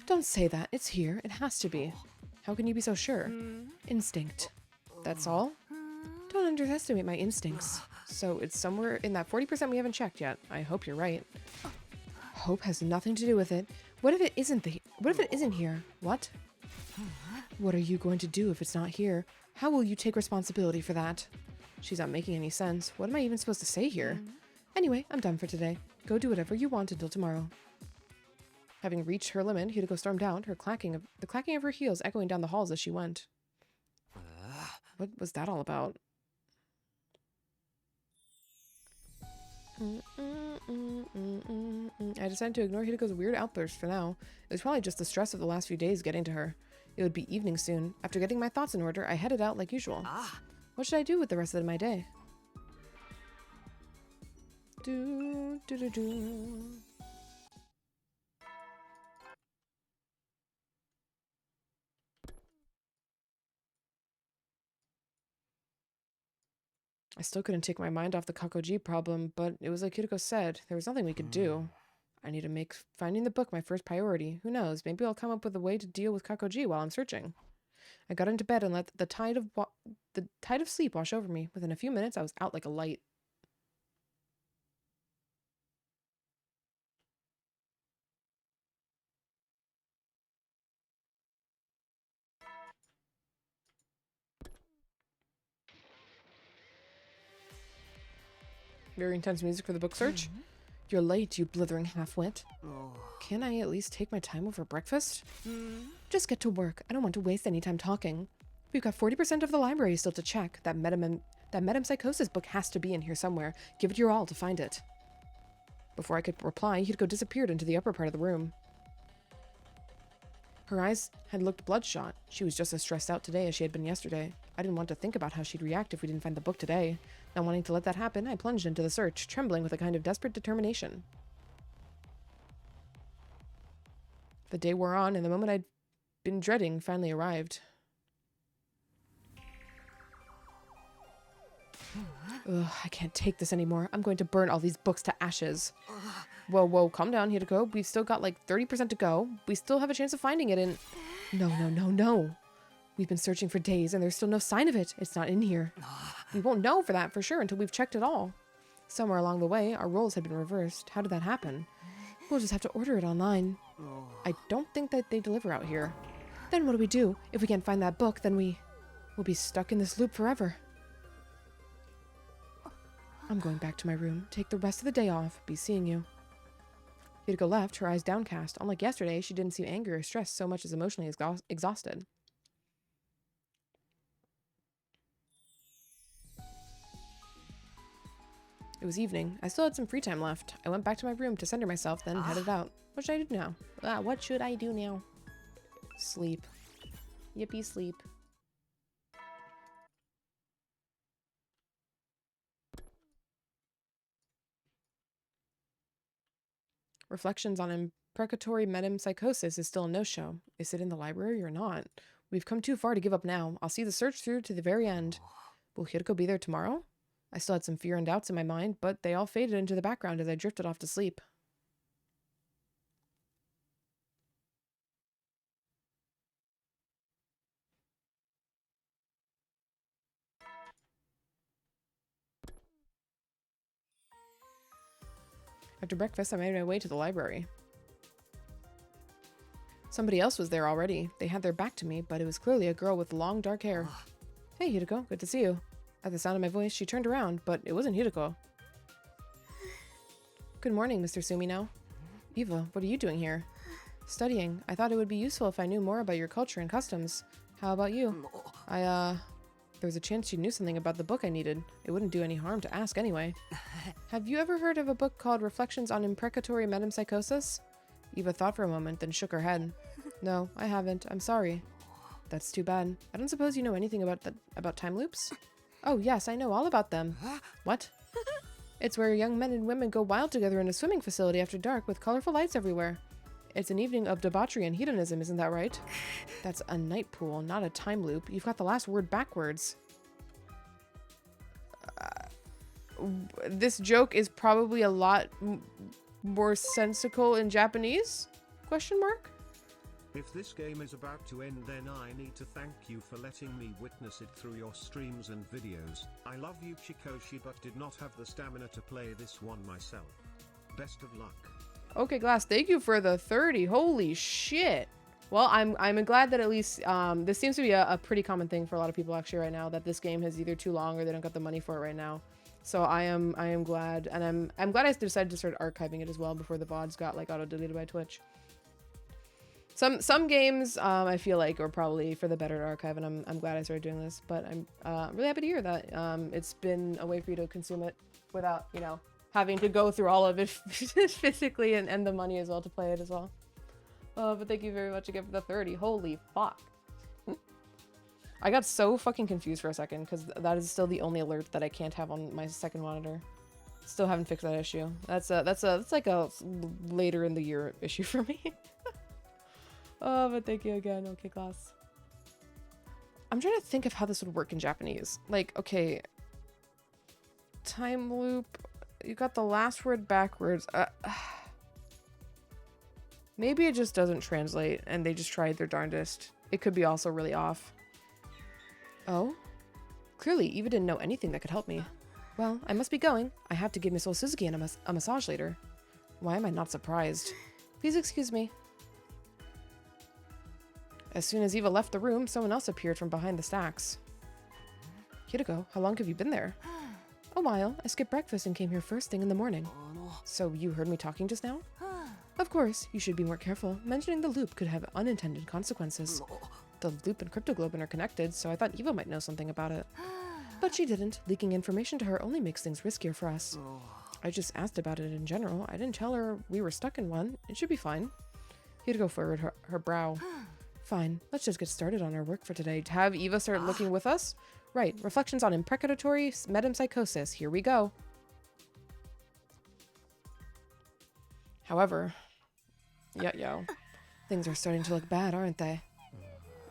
Don't say that. It's here. It has to be. How can you be so sure? Instinct. That's all? Don't underestimate my instincts. So it's somewhere in that 40% we haven't checked yet. I hope you're right. Hope has nothing to do with it. What if it isn't here? What? What are you going to do if it's not here? How will you take responsibility for that? She's not making any sense. What am I even supposed to say here? Anyway, I'm done for today. Go do whatever you want until tomorrow. Having reached her limit, Hideko stormed out, the clacking of her heels echoing down the halls as she went. What was that all about? I decided to ignore Hideko's weird outburst for now. It was probably just the stress of the last few days getting to her. It would be evening soon. After getting my thoughts in order, I headed out like usual. What should I do with the rest of my day? I still couldn't take my mind off the Kakoji problem, but it was like Hideko said, there was nothing we could do. I need to make finding the book my first priority. Who knows, maybe I'll come up with a way to deal with Kakoji while I'm searching. I got into bed and let the tide of sleep wash over me. Within a few minutes, I was out like a light. Very intense music for the book search. You're late, you blithering half-wit. Can I at least take my time over breakfast? Just get to work. I don't want to waste any time talking. We've got 40% of the library still to check. That metempsychosis book has to be in here somewhere. Give it your all to find it. Before I could reply, Hideko disappeared into the upper part of the room. Her eyes had looked bloodshot. She was just as stressed out today as she had been yesterday. I didn't want to think about how she'd react if we didn't find the book today. Not wanting to let that happen, I plunged into the search, trembling with a kind of desperate determination. The day wore on, and the moment I'd been dreading finally arrived. Ugh, I can't take this anymore. I'm going to burn all these books to ashes. Whoa, whoa, calm down, Hideko. We've still got like 30% to go. We still have a chance of finding it and... No, no, no, no. We've been searching for days and there's still no sign of it. It's not in here. We won't know for that for sure until we've checked it all. Somewhere along the way, our roles had been reversed. How did that happen? We'll just have to order it online. I don't think that they deliver out here. Then what do we do? If we can't find that book, then we'll be stuck in this loop forever. I'm going back to my room. Take the rest of the day off. Be seeing you. Hideko left, her eyes downcast. Unlike yesterday, she didn't seem angry or stressed so much as emotionally exhausted. It was evening. I still had some free time left. I went back to my room to center myself, then headed out. What should I do now? What should I do now? Sleep. Yippee, sleep. Reflections on imprecatory metempsychosis is still a no-show. Is it in the library or not? We've come too far to give up now. I'll see the search through to the very end. Will Hideko be there tomorrow? I still had some fear and doubts in my mind, but they all faded into the background as I drifted off to sleep. After breakfast, I made my way to the library. Somebody else was there already. They had their back to me, but it was clearly a girl with long, dark hair. Hey, Hideko. Good to see you. At the sound of my voice, she turned around, but it wasn't Hideko. Good morning, Mr. Sumino. Eva, what are you doing here? Studying. I thought it would be useful if I knew more about your culture and customs. How about you? There was a chance you knew something about the book I needed. It wouldn't do any harm to ask anyway. Have you ever heard of a book called Reflections on Imprecatory Metempsychosis? Eva thought for a moment, then shook her head. No, I haven't. I'm sorry. That's too bad. I don't suppose you know anything about time loops? Oh, yes, I know all about them. What? It's where young men and women go wild together in a swimming facility after dark with colorful lights everywhere. It's an evening of debauchery and hedonism, isn't that right? That's a night pool, not a time loop. You've got the last word backwards. This joke is probably a lot more sensical in Japanese? Question mark? If this game is about to end, then I need to thank you for letting me witness it through your streams and videos. I love you, Chikoshi, but did not have the stamina to play this one myself. Best of luck. Okay, Glass, thank you for the 30. Holy shit. Well, I'm glad that at least this seems to be a pretty common thing for a lot of people actually right now, that this game is either too long or they don't got the money for it right now. So I am glad, and I'm glad I decided to start archiving it as well before the VODs got like auto deleted by Twitch. Some games I feel like are probably for the better to archive, and I'm glad I started doing this. But I'm really happy to hear that it's been a way for you to consume it without, you know, having to go through all of it physically and the money as well to play it as well. But thank you very much again for the 30. Holy fuck. I got so fucking confused for a second because that is still the only alert that I can't have on my second monitor. Still haven't fixed that issue. That's like a later in the year issue for me. Oh, but thank you again. Okay, Class. I'm trying to think of how this would work in Japanese. Like, okay. Time loop. You got the last word backwards. Maybe it just doesn't translate and they just tried their darndest. It could be also really off. Oh? Clearly, Eva didn't know anything that could help me. Well, I must be going. I have to give Miss Suzuki a massage later. Why am I not surprised? Please excuse me. As soon as Eva left the room, someone else appeared from behind the stacks. Hideko, how long have you been there? A while. I skipped breakfast and came here first thing in the morning. So you heard me talking just now? Of course, you should be more careful. Mentioning the loop could have unintended consequences. The loop and cryptoglobin are connected, so I thought Eva might know something about it. But she didn't. Leaking information to her only makes things riskier for us. I just asked about it in general. I didn't tell her we were stuck in one. It should be fine. Hideko furrowed her brow. Fine, let's just get started on our work for today. To have Eva start looking with us? Right, reflections on imprecatory metempsychosis. Here we go. However, yo, things are starting to look bad, aren't they?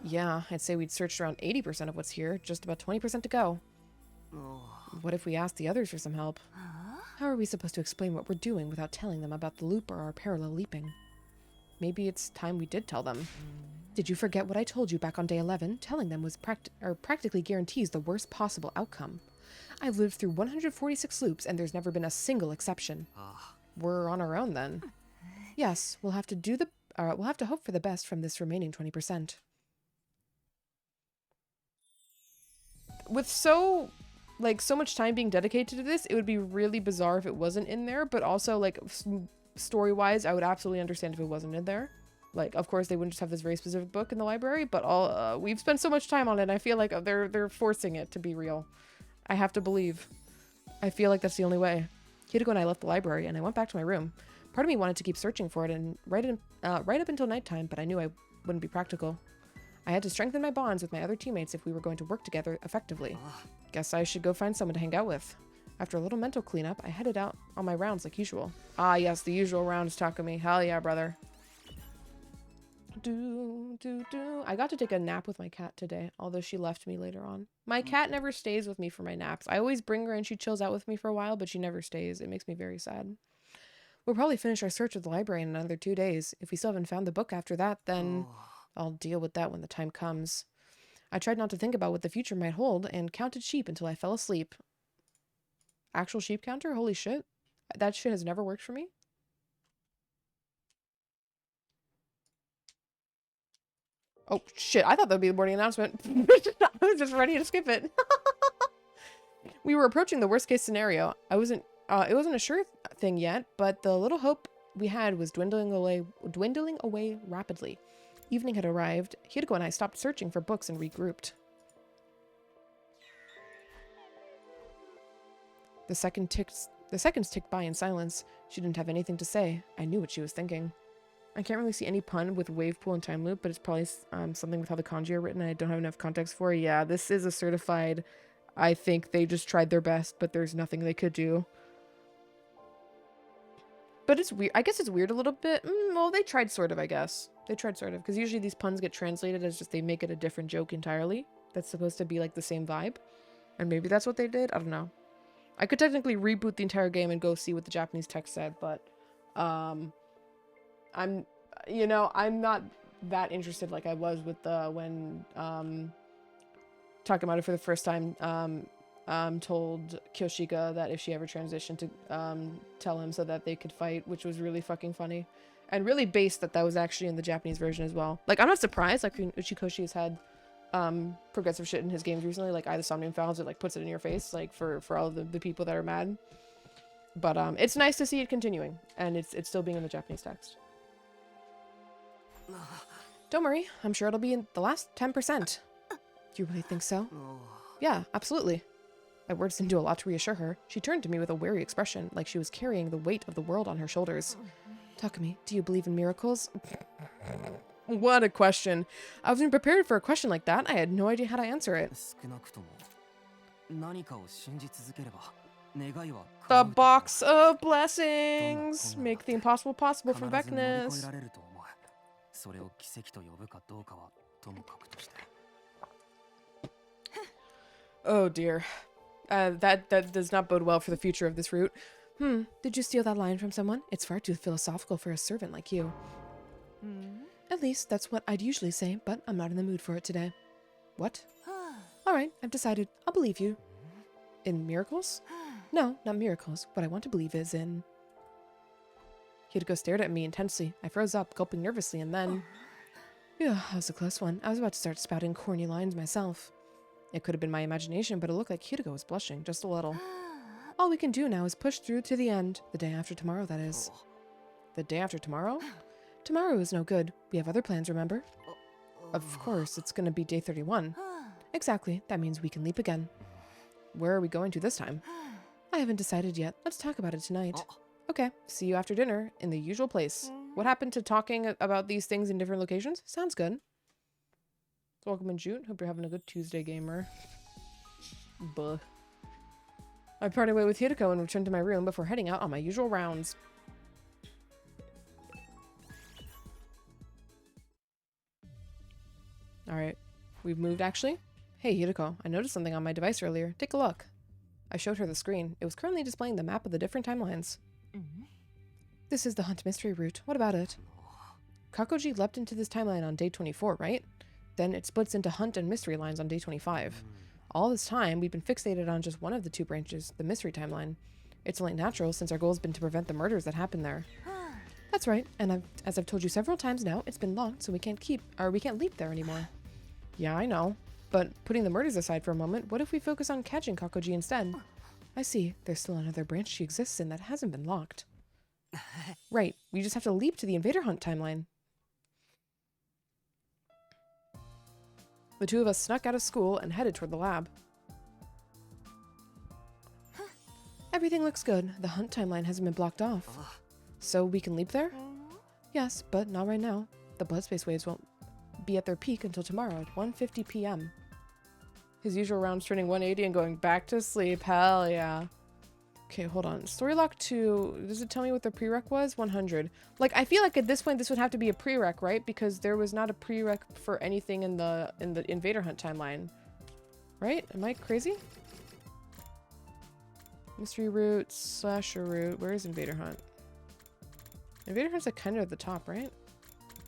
Yeah, I'd say we'd searched around 80% of what's here, just about 20% to go. What if we ask the others for some help? How are we supposed to explain what we're doing without telling them about the loop or our parallel leaping? Maybe it's time we did tell them. Did you forget what I told you back on day 11? Telling them was practically guarantees the worst possible outcome. I've lived through 146 loops and there's never been a single exception. We're on our own then. Yes, we'll have to hope for the best from this remaining 20%. With so much time being dedicated to this, it would be really bizarre if it wasn't in there, but also, like, story-wise, I would absolutely understand if it wasn't in there. Like, of course, they wouldn't just have this very specific book in the library, but we've spent so much time on it, and I feel like they're forcing it to be real. I have to believe. I feel like that's the only way. Hideko and I left the library, and I went back to my room. Part of me wanted to keep searching for it and right up until nighttime, but I knew I wouldn't be practical. I had to strengthen my bonds with my other teammates if we were going to work together effectively. Guess I should go find someone to hang out with. After a little mental cleanup, I headed out on my rounds like usual. Ah, yes, the usual rounds, Takumi. Hell yeah, brother. I got to take a nap with my cat today, although she left me later on. My cat never stays with me for my naps. I always bring her and she chills out with me for a while, but she never stays. It makes me very sad. We'll probably finish our search of the library in another 2 days. If we still haven't found the book after that, then I'll deal with that when the time comes. I tried not to think about what the future might hold and counted sheep until I fell asleep. Actual sheep counter? Holy shit. That shit has never worked for me. Oh, shit. I thought that would be the morning announcement. I was just ready to skip it. We were approaching the worst case scenario. It wasn't a sure thing yet, but the little hope we had was dwindling away rapidly. Evening had arrived. Hideko and I stopped searching for books and regrouped. The seconds ticked by in silence. She didn't have anything to say. I knew what she was thinking. I can't really see any pun with wave pool and time loop, but it's probably something with how the kanji are written and I don't have enough context for it. Yeah, this is a certified, I think they just tried their best, but there's nothing they could do. But it's weird. I guess it's weird a little bit. Well, they tried sort of, I guess. They tried sort of, because usually these puns get translated as just they make it a different joke entirely. That's supposed to be like the same vibe. And maybe that's what they did. I don't know. I could technically reboot the entire game and go see what the Japanese text said, but I'm not that interested like I was with when talking about it for the first time, told Kyoshika that if she ever transitioned to tell him so that they could fight, which was really fucking funny. And really based that was actually in the Japanese version as well. Like, I'm not surprised, like, Uchikoshi has had progressive shit in his games recently, like the Somnium Files, it like puts it in your face, like for all of the people that are mad. But it's nice to see it continuing, and it's still being in the Japanese text. Don't worry, I'm sure it'll be in the last 10%. Do you really think so? Yeah, absolutely. My words didn't do a lot to reassure her. She turned to me with a wary expression, like she was carrying the weight of the world on her shoulders. Takumi, do you believe in miracles? What a question. I wasn't prepared for a question like that. I had no idea how to answer it. The box of blessings! Make the impossible possible for Vecness. Oh dear. That does not bode well for the future of this route. Did you steal that line from someone? It's far too philosophical for a servant like you. At least that's what I'd usually say, but I'm not in the mood for it today. What? Alright, I've decided. I'll believe you. In miracles? No, not miracles. What I want to believe is in... Hideko stared at me intensely. I froze up, gulping nervously, and then... Yeah, that was a close one. I was about to start spouting corny lines myself. It could have been my imagination, but it looked like Hideko was blushing, just a little. All we can do now is push through to the end. The day after tomorrow, that is. The day after tomorrow? Tomorrow is no good. We have other plans, remember? Of course, it's gonna be day 31. Exactly. That means we can leap again. Where are we going to this time? I haven't decided yet. Let's talk about it tonight. Okay, see you after dinner in the usual place. What happened to talking about these things in different locations? Sounds good. Welcome in June. Hope you're having a good Tuesday, gamer. Buh. I parted away with Hideko and returned to my room before heading out on my usual rounds. Alright. We've moved, actually. Hey, Hideko. I noticed something on my device earlier. Take a look. I showed her the screen. It was currently displaying the map of the different timelines. This is the Hunt mystery route. What about it? Kakoji leapt into this timeline on day 24, right? Then it splits into Hunt and mystery lines on day 25. All this time, we've been fixated on just one of the two branches, the mystery timeline. It's only natural since our goal has been to prevent the murders that happened there. That's right, and as I've told you several times now, it's been locked, so we can't leap there anymore. Yeah, I know. But putting the murders aside for a moment, what if we focus on catching Kakoji instead? I see. There's still another branch she exists in that hasn't been locked. Right. We just have to leap to the Invader Hunt timeline. The two of us snuck out of school and headed toward the lab. Everything looks good. The Hunt timeline hasn't been blocked off. So we can leap there? Yes, but not right now. The blood space waves won't be at their peak until tomorrow at 1:50 p.m. His usual rounds turning 180 and going back to sleep. Hell yeah. Okay, hold on. Story lock 2. Does it tell me what the prereq was? 100. Like, I feel like at this point this would have to be a prereq, right? Because there was not a prereq for anything in the Invader Hunt timeline. Right? Am I crazy? Mystery route, slasher route. Where is Invader Hunt? Invader Hunt's like kind of at the top, right?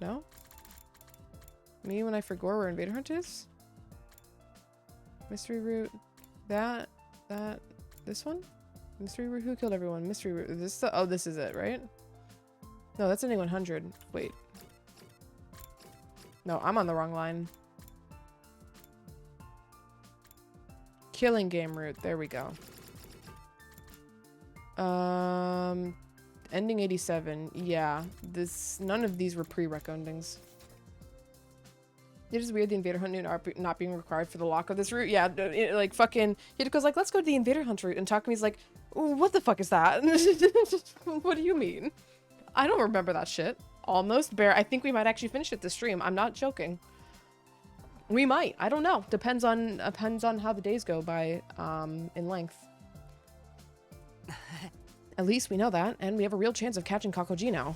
No? Me when I forgot where Invader Hunt is? Mystery route. That. This one? Mystery route. Who killed everyone? Mystery route. Oh, this is it, right? No, that's ending 100. Wait. No, I'm on the wrong line. Killing game route. There we go. Ending 87. Yeah. None of these were prereq endings. It is weird the Invader Hunt not being required for the lock of this route. Yeah, like fucking Hidiko's like, let's go to the Invader Hunt route, and Takumi's like, what the fuck is that? What do you mean? I don't remember that shit. Almost Bear. I think we might actually finish it this stream. I'm not joking. We might. I don't know. Depends on how the days go by in length. At least we know that, and we have a real chance of catching Kakoji now.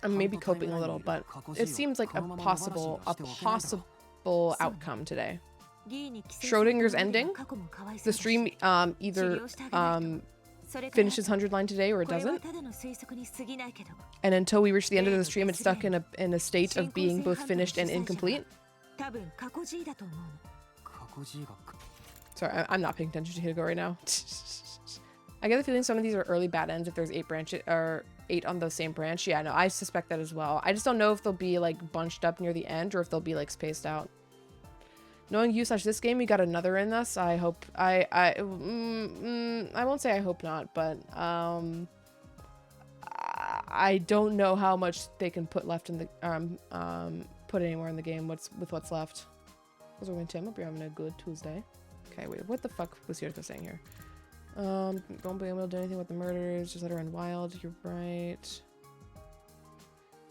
I'm maybe coping a little, but it seems like a possible outcome today. Schrodinger's ending. The stream either finishes 100 line today or it doesn't. And until we reach the end of the stream, it's stuck in a state of being both finished and incomplete. Sorry, I'm not paying attention to Hideko right now. I get the feeling some of these are early bad ends if there's 8 branches or 8 on the same branch. Yeah, no, I suspect that as well. I just don't know if they'll be like bunched up near the end or if they'll be like spaced out. Knowing you / this game, we got another in this. I hope I won't say I hope not, but I don't know how much they can put left in the put anywhere in the game. With what's left. How's it going, Tim? Hope you're having a good Tuesday. Okay, wait, what the fuck was Hideko saying here? Don't be able to do anything with the murders, just let her run wild. You're right.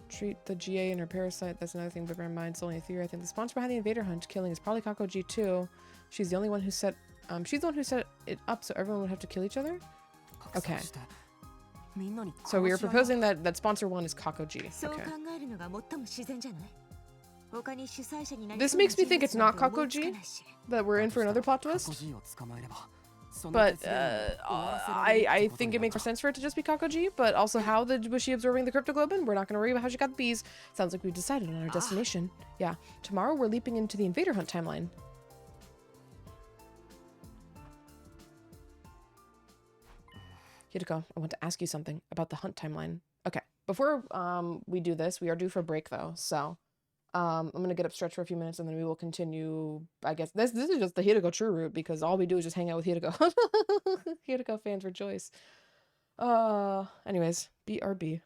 Treat the GA and her parasite. That's another thing, but bear in mind, it's only a theory. I think the sponsor behind the Invader Hunt killing is probably Kakoji too. She's the one who set it up so everyone would have to kill each other. Okay. So we are proposing that sponsor 1 is Kakoji. Okay. This makes me think it's not Kakoji, that we're in for another plot twist. But I think it makes more sense for it to just be Kakoji, but also how was she absorbing the cryptoglobin? We're not going to worry about how she got the bees. Sounds like we've decided on our destination. Yeah, tomorrow we're leaping into the Invader Hunt timeline. Hideko, I want to ask you something about the Hunt timeline. Okay, before we do this, we are due for a break though, so I'm gonna get up stretch for a few minutes and then we will continue. I guess this is just the Hideko true route because all we do is just hang out with Hideko. Hideko fans rejoice. Anyways, BRB.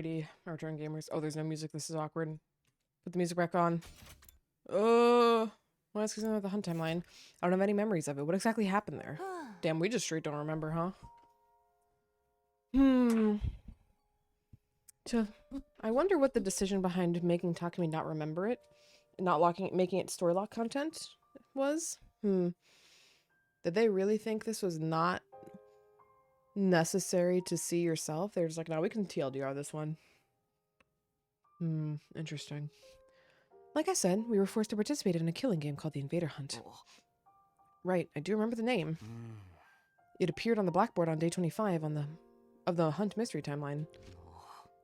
Alrighty, our return gamers. Oh, there's no music. This is awkward. Put the music back on. Well, that's because I'm at the hunt timeline. I don't have any memories of it. What exactly happened there? Damn, we just straight don't remember, huh? So, I wonder what the decision behind making Takumi not remember it, making it story lock content was. Did they really think this was not necessary to see yourself? They're just like, no, we can TLDR this one. Interesting. Like I said, we were forced to participate in a killing game called the Invader Hunt. Right, I do remember the name. It appeared on the blackboard on day 25 of the Hunt mystery timeline.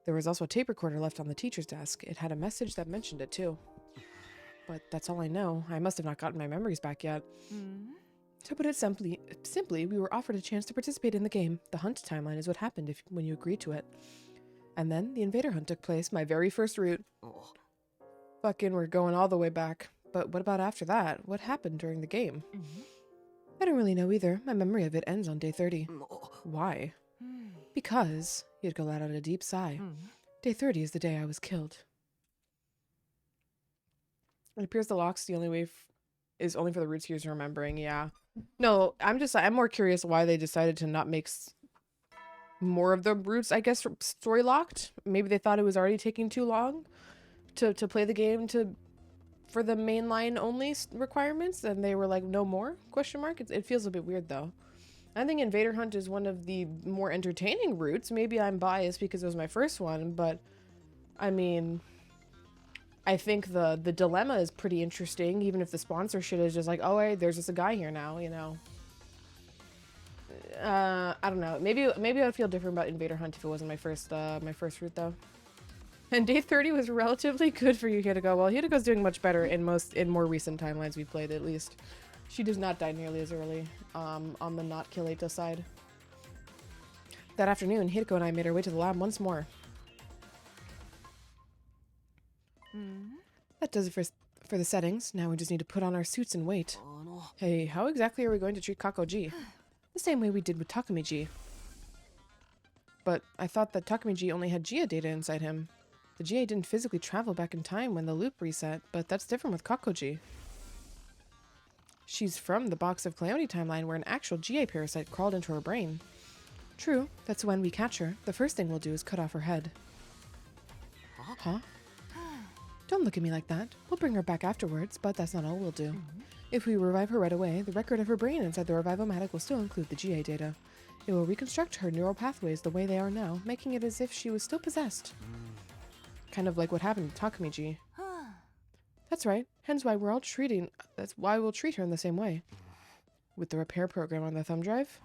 There was also a tape recorder left on the teacher's desk. It had a message that mentioned it too. But that's all I know. I must have not gotten my memories back yet. To put it simply, we were offered a chance to participate in the game. The Hunt timeline is what happened when you agreed to it. And then the Invader Hunt took place, my very first route. Fucking, we're going all the way back. But what about after that? What happened during the game? I don't really know either. My memory of it ends on day 30. Why? Because, Hideko let out a deep sigh. Day 30 is the day I was killed. It appears the lock's the only way is only for the root seers remembering, yeah. No, I'm more curious why they decided to not make more of the roots, I guess, story locked. Maybe they thought it was already taking too long to play the game for the mainline only requirements, and they were like, no more? Question mark. It feels a bit weird though. I think Invader Hunt is one of the more entertaining routes. Maybe I'm biased because it was my first one, but I mean, I think the dilemma is pretty interesting, even if the sponsor shit is just like, oh, hey, there's just a guy here now, you know. I don't know. Maybe I'd feel different about Invader Hunt if it wasn't my first route though. And day 30 was relatively good for you, Hideko. Well, Hideko's doing much better in more recent timelines we've played, at least. She does not die nearly as early, on the not Killata side. That afternoon, Hideko and I made our way to the lab once more. That does it for the settings. Now we just need to put on our suits and wait. Hey, how exactly are we going to treat Kakoji? The same way we did with Takumiji. But I thought that Takumiji only had Gia data inside him. The GA didn't physically travel back in time when the loop reset, but that's different with Kakoji. She's from the Box of Cleone timeline where an actual GA parasite crawled into her brain. True, that's when we catch her. The first thing we'll do is cut off her head. Huh? Don't look at me like that. We'll bring her back afterwards, but that's not all we'll do. If we revive her right away, the record of her brain inside the Revivomatic will still include the GA data. It will reconstruct her neural pathways the way they are now, making it as if she was still possessed. Kind of like what happened to Takumiji. That's right. That's why we'll treat her in the same way. With the repair program on the thumb drive?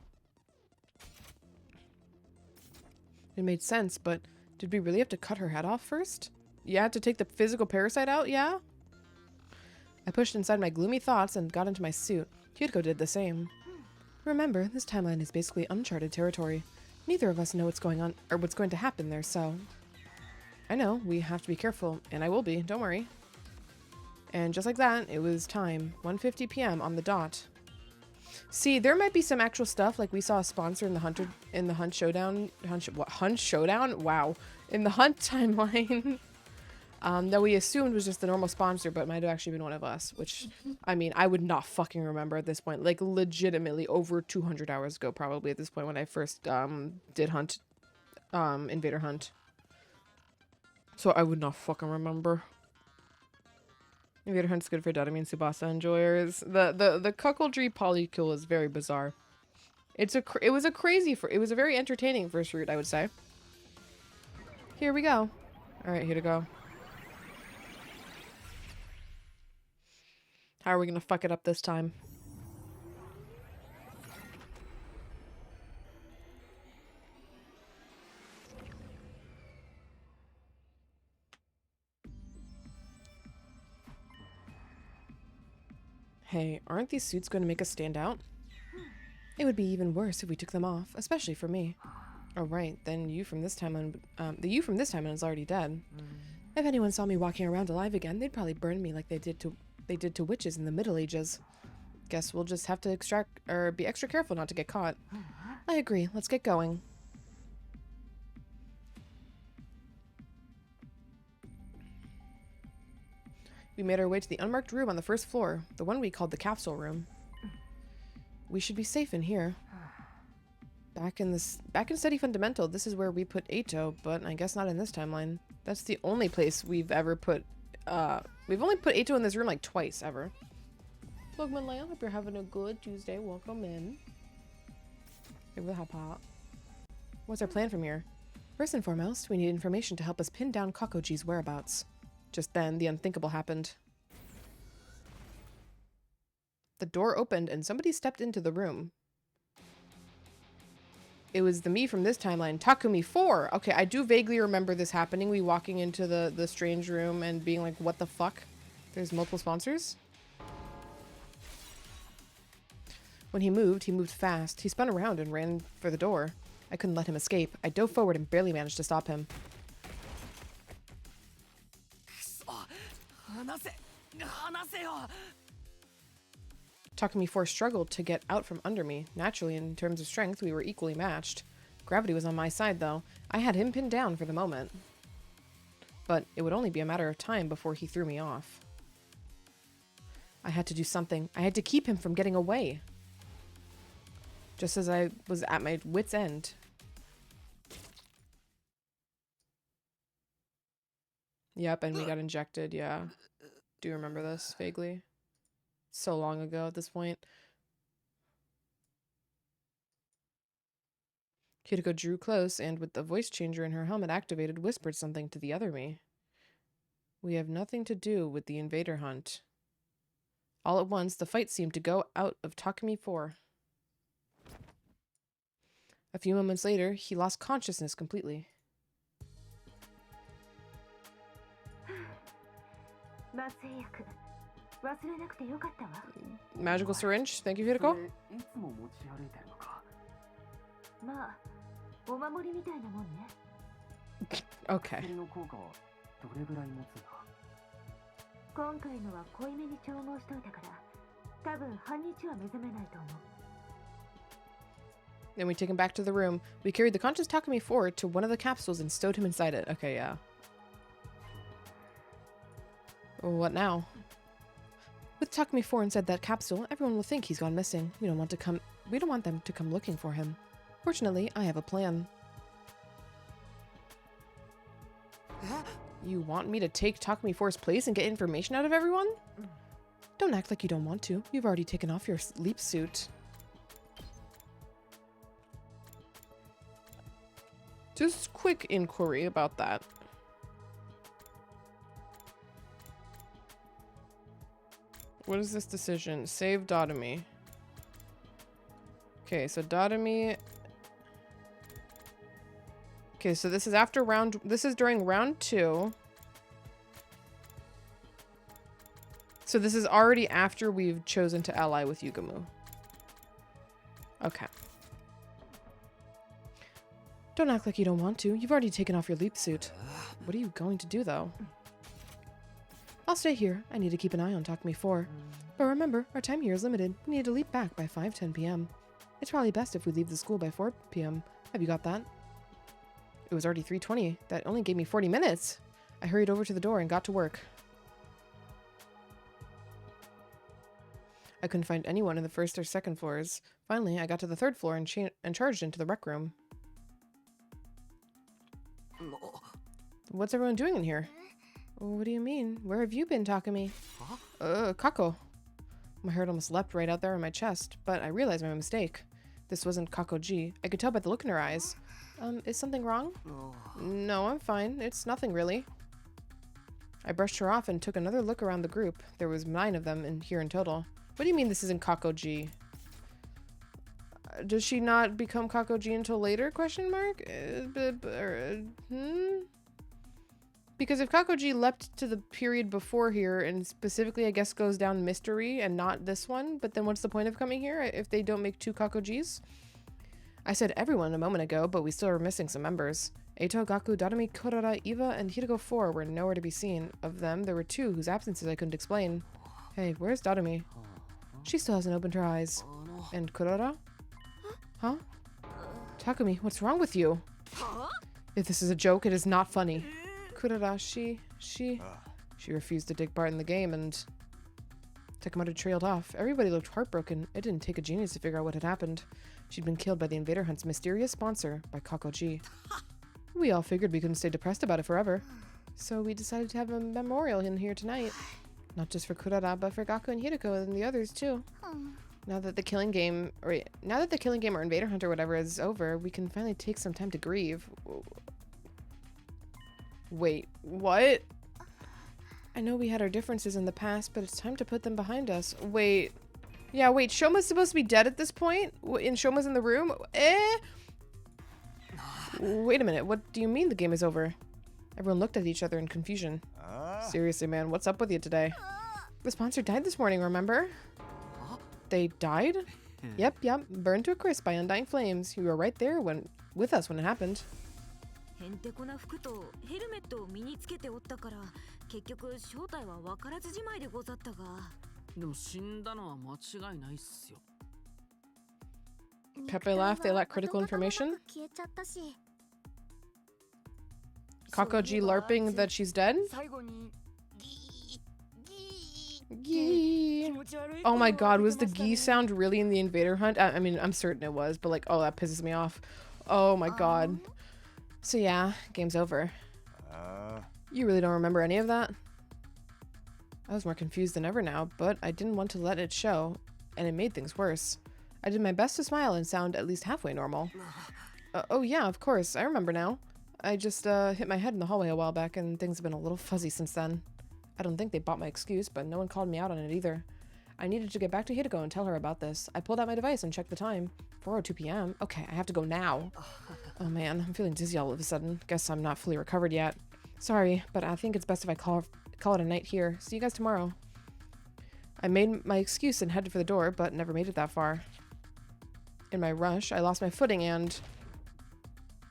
It made sense, but did we really have to cut her head off first? You had to take the physical parasite out, yeah? I pushed inside my gloomy thoughts and got into my suit. Hideko did the same. Remember, this timeline is basically uncharted territory. Neither of us know what's going on or what's going to happen there, so... I know, we have to be careful, and I will be, don't worry. And just like that, it was time. 1:50 p.m. on the dot. See, there might be some actual stuff, like we saw a sponsor in the Hunt Showdown? Hunt Showdown? Wow. In the Hunt timeline. That we assumed was just the normal sponsor, but might have actually been one of us, which, I mean, I would not fucking remember at this point. Like, legitimately over 200 hours ago, probably, at this point, when I first, did Hunt, Invader Hunt. So I would not fucking remember. Invader Hunt's good for Dotami and Tsubasa enjoyers. The cuckoldry polycule is very bizarre. It was a very entertaining first route, I would say. Here we go. Alright, here to go. How are we gonna fuck it up this time? Hey, aren't these suits going to make us stand out? It would be even worse if we took them off, especially for me. Oh right, then the you from this timeline is already dead. If anyone saw me walking around alive again, they'd probably burn me like they did to witches in the Middle Ages. Guess we'll just have to be extra careful not to get caught. I agree. Let's get going. We made our way to the unmarked room on the first floor, the one we called the capsule room. We should be safe in here. Back in Study Fundamental, this is where we put Eito, but I guess not in this timeline. That's the only place we've ever put, we've only put Eito in this room like twice, ever. Logman Leon, hope you're having a good Tuesday. Welcome in. Maybe we'll hop out. What's our plan from here? First and foremost, we need information to help us pin down Kakoji's whereabouts. Just then, the unthinkable happened. The door opened and somebody stepped into the room. It was the me from this timeline, Takumi 4. Okay, I do vaguely remember this happening. We walking into the strange room and being like, what the fuck? There's multiple sponsors? When he moved fast. He spun around and ran for the door. I couldn't let him escape. I dove forward and barely managed to stop him. Takumi 4 struggled to get out from under me. Naturally, in terms of strength, we were equally matched. Gravity was on my side, though. I had him pinned down for the moment. But it would only be a matter of time before he threw me off. I had to do something. I had to keep him from getting away. Just as I was at my wit's end. Yep, and we got injected, yeah. Do you remember this vaguely? So long ago at this point. Kiriko drew close and, with the voice changer in her helmet activated, whispered something to the other me. We have nothing to do with the invader hunt. All at once, the fight seemed to go out of Takumi 4. A few moments later, he lost consciousness completely. Magical syringe. Thank you, Hiriko. Okay. Then we take him back to the room. We carried the conscious Takumi 4 to one of the capsules and stowed him inside it. Okay, yeah. What now? With Takumi 4 inside that capsule, everyone will think he's gone missing. We don't want them to come looking for him. Fortunately, I have a plan. You want me to take Takumi 4's place and get information out of everyone? Don't act like you don't want to. You've already taken off your leap suit. Just quick inquiry about that. What is this decision? Save Dotomi. Okay, so Dotomi... Okay, so this is after round... This is during round 2. So this is already after we've chosen to ally with Yugamu. Okay. Don't act like you don't want to. You've already taken off your leap suit. What are you going to do, though? I'll stay here. I need to keep an eye on Takumi 4. But remember, our time here is limited. We need to leap back by 5:10 p.m. It's probably best if we leave the school by 4 p.m. Have you got that? It was already 3:20. That only gave me 40 minutes. I hurried over to the door and got to work. I couldn't find anyone in the first or second floors. Finally, I got to the third floor and charged into the rec room. What's everyone doing in here? What do you mean? Where have you been, Takumi? Kako. My heart almost leapt right out there in my chest, but I realized my mistake. This wasn't Kakoji. I could tell by the look in her eyes. Is something wrong? No, I'm fine. It's nothing really. I brushed her off and took another look around the group. There was 9 of them here in total. What do you mean this isn't Kakoji? Does she not become Kakoji until later? Question mark? Because if Kakoji leapt to the period before here and specifically, I guess, goes down mystery and not this one, but then what's the point of coming here if they don't make 2 Kakojis? I said everyone a moment ago, but we still are missing some members. Eito, Gaku, Dotomi, Kurara, Eva, and Hiriko 4 were nowhere to be seen. Of them, there were 2 whose absences I couldn't explain. Hey, where's Dotomi? She still hasn't opened her eyes. And Kurara? Huh? Takumi, what's wrong with you? If this is a joke, it is not funny. Kurara, she... She refused to take part in the game and Takemoto trailed off. Everybody looked heartbroken. It didn't take a genius to figure out what had happened. She'd been killed by the Invader Hunt's mysterious sponsor, by Kakoji. We all figured we couldn't stay depressed about it forever. So we decided to have a memorial in here tonight. Not just for Kurara, but for Gaku and Hiriko and the others too. Now that the killing game or Invader Hunt or whatever is over, we can finally take some time to grieve. Wait, what? I know we had our differences in the past, but it's time to put them behind us. Wait. Yeah, wait, Shoma's supposed to be dead at this point? And Shoma's in the room? Wait a minute, what do you mean the game is over? Everyone looked at each other in confusion. Seriously, man, what's up with you today? The sponsor died this morning, remember? They died? Yep, burned to a crisp by undying flames. You were right there with us when it happened. へんてこな服とヘルメットを身につけておったから結局正体は分からずじまいでござったがでも死んだのは間違いないっすよ Pepe laughed. They lack critical information. Kakoji LARPing that she's dead? Gee. Oh my god, was the gee sound really in the Invader Hunt? I mean, I'm certain it was, but like, oh, that pisses me off. Oh my god. So yeah, game's over. You really don't remember any of that? I was more confused than ever now, but I didn't want to let it show, and it made things worse. I did my best to smile and sound at least halfway normal. Oh yeah, of course, I remember now. I just hit my head in the hallway a while back, and things have been a little fuzzy since then. I don't think they bought my excuse, but no one called me out on it either. I needed to get back to Hiriko and tell her about this. I pulled out my device and checked the time. 4:02 p.m. Okay, I have to go now. Oh man, I'm feeling dizzy all of a sudden. Guess I'm not fully recovered yet. Sorry, but I think it's best if I call it a night here. See you guys tomorrow. I made my excuse and headed for the door, but never made it that far. In my rush, I lost my footing and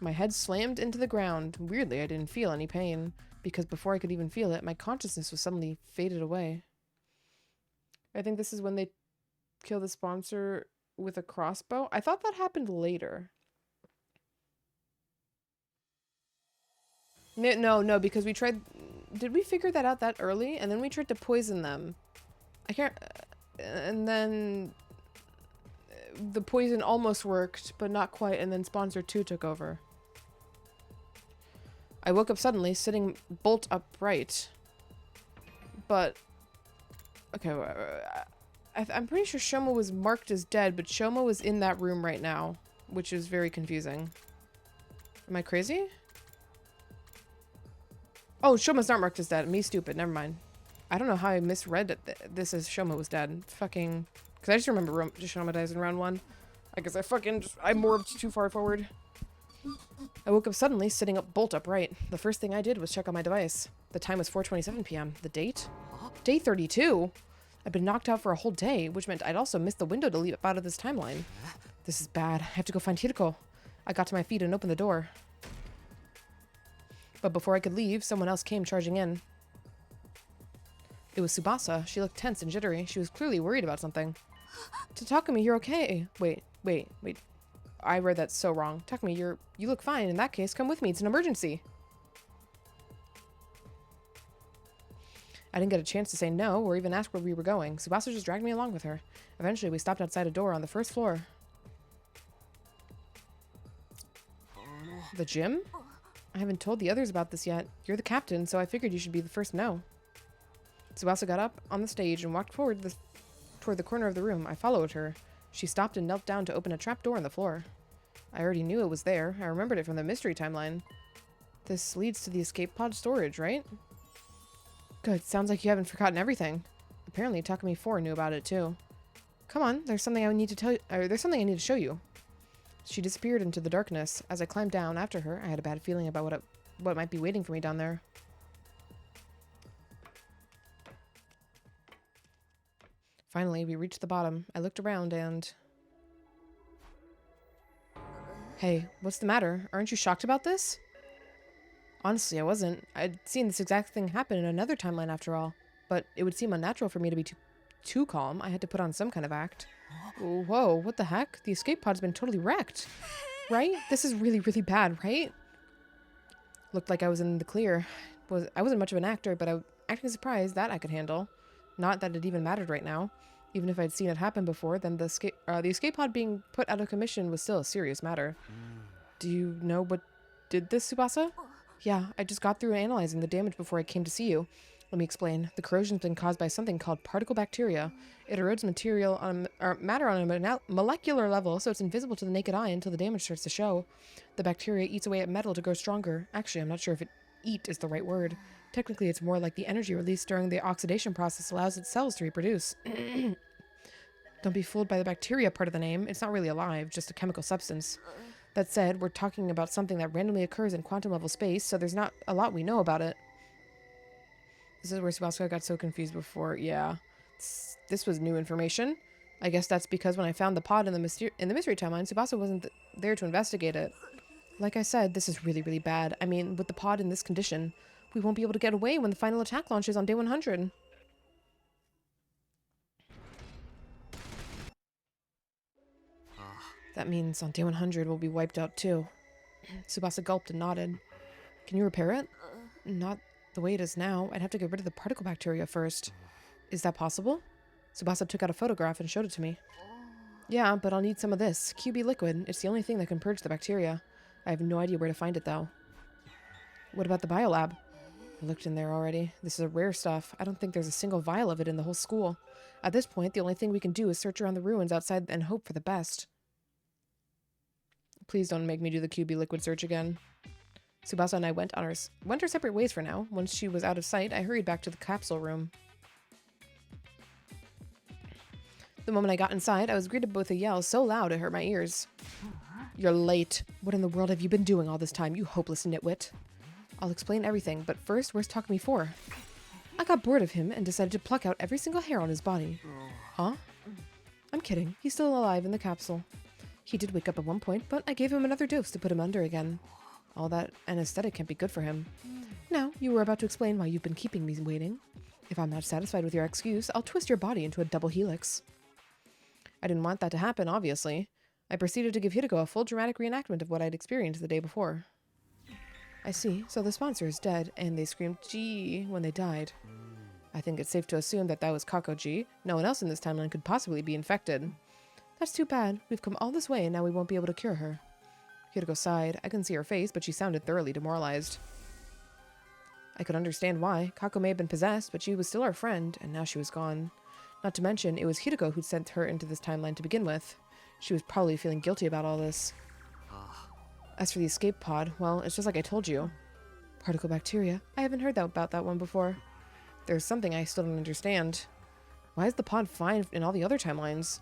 my head slammed into the ground. Weirdly, I didn't feel any pain, because before I could even feel it, my consciousness was suddenly faded away. I think this is when they kill the sponsor with a crossbow. I thought that happened later. No, because we tried... Did we figure that out that early? And then we tried to poison them. I can't... And then... The poison almost worked, but not quite, and then Sponsor 2 took over. I woke up suddenly, sitting bolt upright. But... Okay, I'm pretty sure Shoma was marked as dead, but Shoma was in that room right now, which is very confusing. Am I crazy? Oh, Shoma's not marked as dead. Me stupid. Never mind. I don't know how I misread this as Shoma was dead. Fucking... Because I just remember Shoma dies in round 1. I guess I morbed too far forward. I woke up suddenly, sitting up bolt upright. The first thing I did was check on my device. The time was 4:27 p.m. The date? Day 32? I'd been knocked out for a whole day, which meant I'd also missed the window to leap out of this timeline. This is bad. I have to go find Hiriko. I got to my feet and opened the door. But before I could leave, someone else came charging in. It was Tsubasa. She looked tense and jittery. She was clearly worried about something. Takumi, you're okay. Wait. I read that so wrong. Takumi, you look fine. In that case, come with me. It's an emergency. I didn't get a chance to say no or even ask where we were going. Tsubasa just dragged me along with her. Eventually, we stopped outside a door on the first floor. The gym? I haven't told the others about this yet. You're the captain, so I figured you should be the first to know. Tsubasa got up on the stage and walked forward toward the corner of the room. I followed her. She stopped and knelt down to open a trapdoor in the floor. I already knew it was there. I remembered it from the mystery timeline. This leads to the escape pod storage, right? Good. Sounds like you haven't forgotten everything. Apparently, Takumi 4 knew about it too. Come on, there's something I need to tell you. There's something I need to show you. She disappeared into the darkness. As I climbed down after her, I had a bad feeling about what might be waiting for me down there. Finally, we reached the bottom. I looked around and... Hey, what's the matter? Aren't you shocked about this? Honestly, I wasn't. I'd seen this exact thing happen in another timeline after all. But it would seem unnatural for me to be too calm. I had to put on some kind of act. Whoa, what the heck? The escape pod's been totally wrecked. Right? This is really, really bad, right? Looked like I was in the clear. I wasn't much of an actor, but Acting surprised, that I could handle. Not that it even mattered right now. Even if I'd seen it happen before, then the escape pod being put out of commission was still a serious matter. Do you know what did this, Tsubasa? Yeah, I just got through analyzing the damage before I came to see you. Let me explain. The corrosion's been caused by something called particle bacteria. It erodes material or matter on a molecular level, so it's invisible to the naked eye until the damage starts to show. The bacteria eats away at metal to grow stronger. Actually, I'm not sure if eat is the right word. Technically, it's more like the energy released during the oxidation process allows its cells to reproduce. Don't be fooled by the bacteria part of the name. It's not really alive, just a chemical substance. That said, we're talking about something that randomly occurs in quantum level space, so there's not a lot we know about it. This is where Tsubasa got so confused before. Yeah, this was new information. I guess that's because when I found the pod in the mystery timeline, Tsubasa wasn't there to investigate it. Like I said, this is really, really bad. I mean, with the pod in this condition, we won't be able to get away when the final attack launches on day 100. That means on day 100 we'll be wiped out too. Tsubasa gulped and nodded. Can you repair it? Not the way it is now. I'd have to get rid of the particle bacteria first. Is that possible? Tsubasa took out a photograph and showed it to me. Yeah, but I'll need some of this. QB liquid. It's the only thing that can purge the bacteria. I have no idea where to find it though. What about the biolab? I looked in there already. This is rare stuff. I don't think there's a single vial of it in the whole school. At this point, the only thing we can do is search around the ruins outside and hope for the best. Please don't make me do the QB liquid search again. Tsubasa and I went our separate ways for now. Once she was out of sight, I hurried back to the capsule room. The moment I got inside, I was greeted with a yell so loud it hurt my ears. You're late. What in the world have you been doing all this time, you hopeless nitwit? I'll explain everything, but first, where's Takumi for? I got bored of him and decided to pluck out every single hair on his body. Huh? I'm kidding. He's still alive in the capsule. He did wake up at one point, but I gave him another dose to put him under again. All that anesthetic can't be good for him. Now, you were about to explain why you've been keeping me waiting. If I'm not satisfied with your excuse, I'll twist your body into a double helix. I didn't want that to happen, obviously. I proceeded to give Hideko a full dramatic reenactment of what I'd experienced the day before. I see. So the sponsor is dead, and they screamed G when they died. I think it's safe to assume that was Kako-G. No one else in this timeline could possibly be infected. That's too bad. We've come all this way, and now we won't be able to cure her. Hideko sighed. I couldn't see her face, but she sounded thoroughly demoralized. I could understand why. Kako may have been possessed, but she was still our friend, and now she was gone. Not to mention, it was Hideko who'd sent her into this timeline to begin with. She was probably feeling guilty about all this. As for the escape pod, well, it's just like I told you. Particle bacteria. I haven't heard about that one before. There's something I still don't understand. Why is the pod fine in all the other timelines?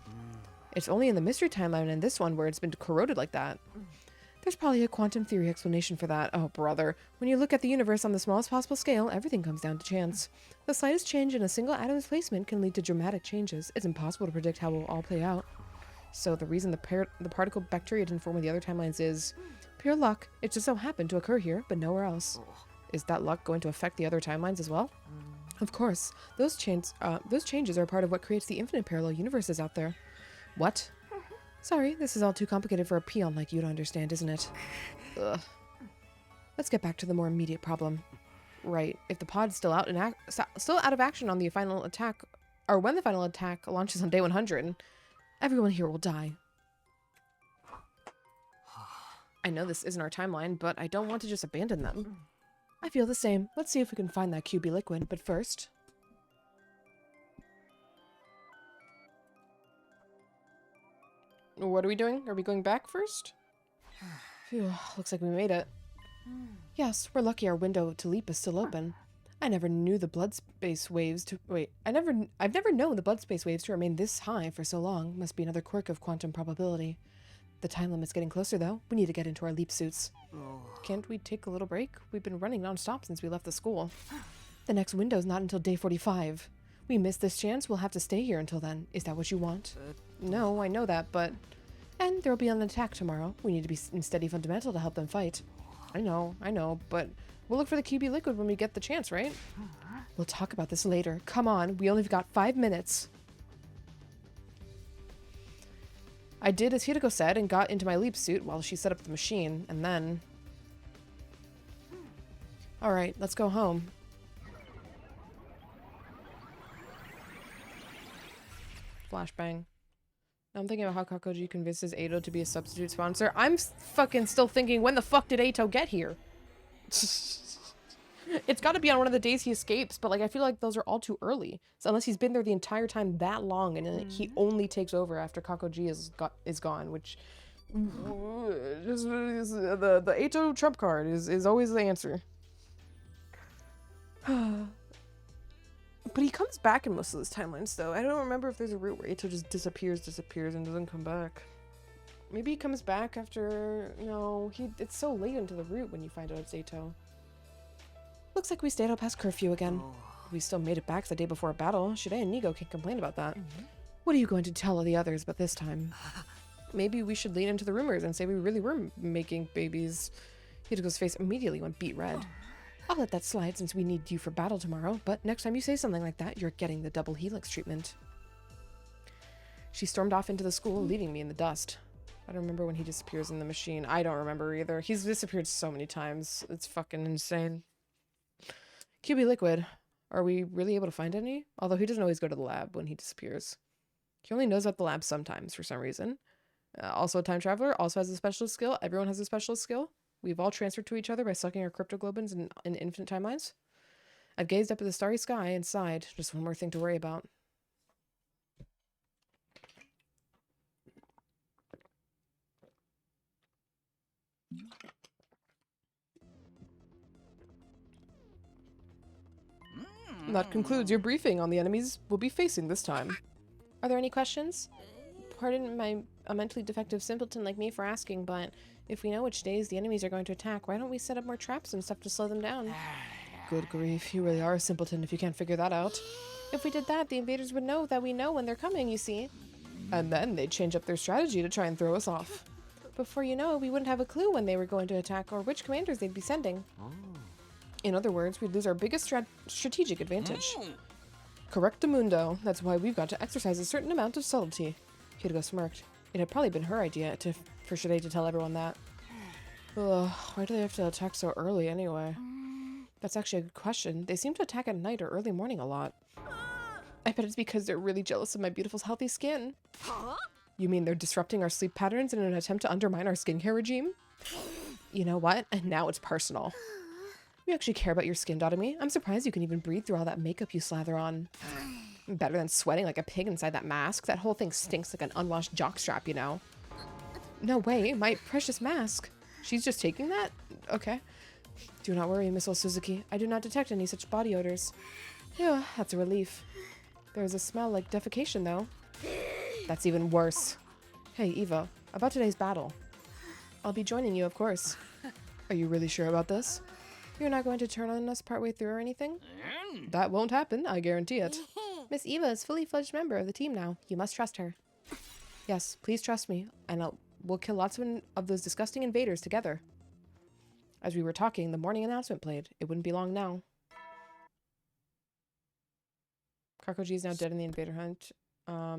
It's only in the mystery timeline and this one where it's been corroded like that. There's probably a quantum theory explanation for that. Oh, brother. When you look at the universe on the smallest possible scale, everything comes down to chance. The slightest change in a single atom's placement can lead to dramatic changes. It's impossible to predict how it will all play out. So the reason the particle bacteria didn't form in the other timelines is pure luck. It just so happened to occur here, but nowhere else. Is that luck going to affect the other timelines as well? Of course. Those changes are part of what creates the infinite parallel universes out there. What? Sorry, this is all too complicated for a peon like you to understand, isn't it? Ugh. Let's get back to the more immediate problem. Right, if the pod's still out of action on the final attack, or when the final attack launches on day 100, everyone here will die. I know this isn't our timeline, but I don't want to just abandon them. I feel the same. Let's see if we can find that QB liquid, but first... What are we doing? Are we going back first? Phew, looks like we made it. Yes, we're lucky our window to leap is still open. I never knew the blood space waves to... Wait, I've never known the blood space waves to remain this high for so long. Must be another quirk of quantum probability. The time limit's getting closer, though. We need to get into our leap suits. Can't we take a little break? We've been running non-stop since we left the school. The next window's not until day 45. We miss this chance, we'll have to stay here until then. Is that what you want? No, I know that, but... And there'll be an attack tomorrow. We need to be in steady fundamental to help them fight. I know, but we'll look for the QB liquid when we get the chance, right? We'll talk about this later. Come on, we only got 5 minutes. I did as Hideko said and got into my leap suit while she set up the machine, and then... Alright, let's go home. Flashbang. Now I'm thinking about how Kakoji convinces Eito to be a substitute sponsor. I'm fucking still thinking, when the fuck did Eito get here? It's got to be on one of the days he escapes, but like I feel like those are all too early. So unless he's been there the entire time that long, and then he only takes over after Kakoji is gone, which the Eito trump card is always the answer. But he comes back in most of those timelines, though. I don't remember if there's a route where Eito just disappears, and doesn't come back. Maybe he comes back after... No, it's so late into the route when you find out it's Eito. Looks like we stayed out past curfew again. We still made it back the day before a battle. Shide and Nigo can't complain about that. What are you going to tell the others about this time? Maybe we should lean into the rumors and say we really were making babies. Hitogo's face immediately went beet red. I'll let that slide since we need you for battle tomorrow, but next time you say something like that, you're getting the double helix treatment. She stormed off into the school, leaving me in the dust. I don't remember when he disappears in the machine. I don't remember either. He's disappeared so many times. It's fucking insane. QB Liquid. Are we really able to find any? Although he doesn't always go to the lab when he disappears. He only knows about the lab sometimes for some reason. Also a time traveler, also has a specialist skill. Everyone has a specialist skill. We've all transferred to each other by sucking our cryptoglobins in infinite timelines. I've gazed up at the starry sky and sighed. Just one more thing to worry about. That concludes your briefing on the enemies we'll be facing this time. Are there any questions? Pardon a mentally defective simpleton like me for asking, but if we know which days the enemies are going to attack, why don't we set up more traps and stuff to slow them down? Good grief, you really are a simpleton if you can't figure that out. If we did that, the invaders would know that we know when they're coming, you see. And then they'd change up their strategy to try and throw us off. Before you know it, we wouldn't have a clue when they were going to attack or which commanders they'd be sending. In other words, we'd lose our biggest strategic advantage. Correctamundo. That's why we've got to exercise a certain amount of subtlety. Hitogo smirked. It had probably been her idea for Shide to tell everyone that. Ugh, why do they have to attack so early anyway? That's actually a good question. They seem to attack at night or early morning a lot. I bet it's because they're really jealous of my beautiful, healthy skin. You mean they're disrupting our sleep patterns in an attempt to undermine our skincare regime? You know what? And now it's personal. You actually care about your skin, Dotami. I'm surprised you can even breathe through all that makeup you slather on. Better than sweating like a pig inside that mask. That whole thing stinks like an unwashed jockstrap, you know. No way, my precious mask. She's just taking that? Okay. Do not worry, Miss Suzuki. I do not detect any such body odors. Yeah, that's a relief. There's a smell like defecation, though. That's even worse. Hey, Eva, about today's battle. I'll be joining you, of course. Are you really sure about this? You're not going to turn on us partway through or anything? That won't happen, I guarantee it. Miss Eva is a fully fledged member of the team now. You must trust her. Yes, please trust me, and we'll kill lots of those disgusting invaders together. As we were talking, the morning announcement played. It wouldn't be long now. Kakoji is now dead in the invader hunt.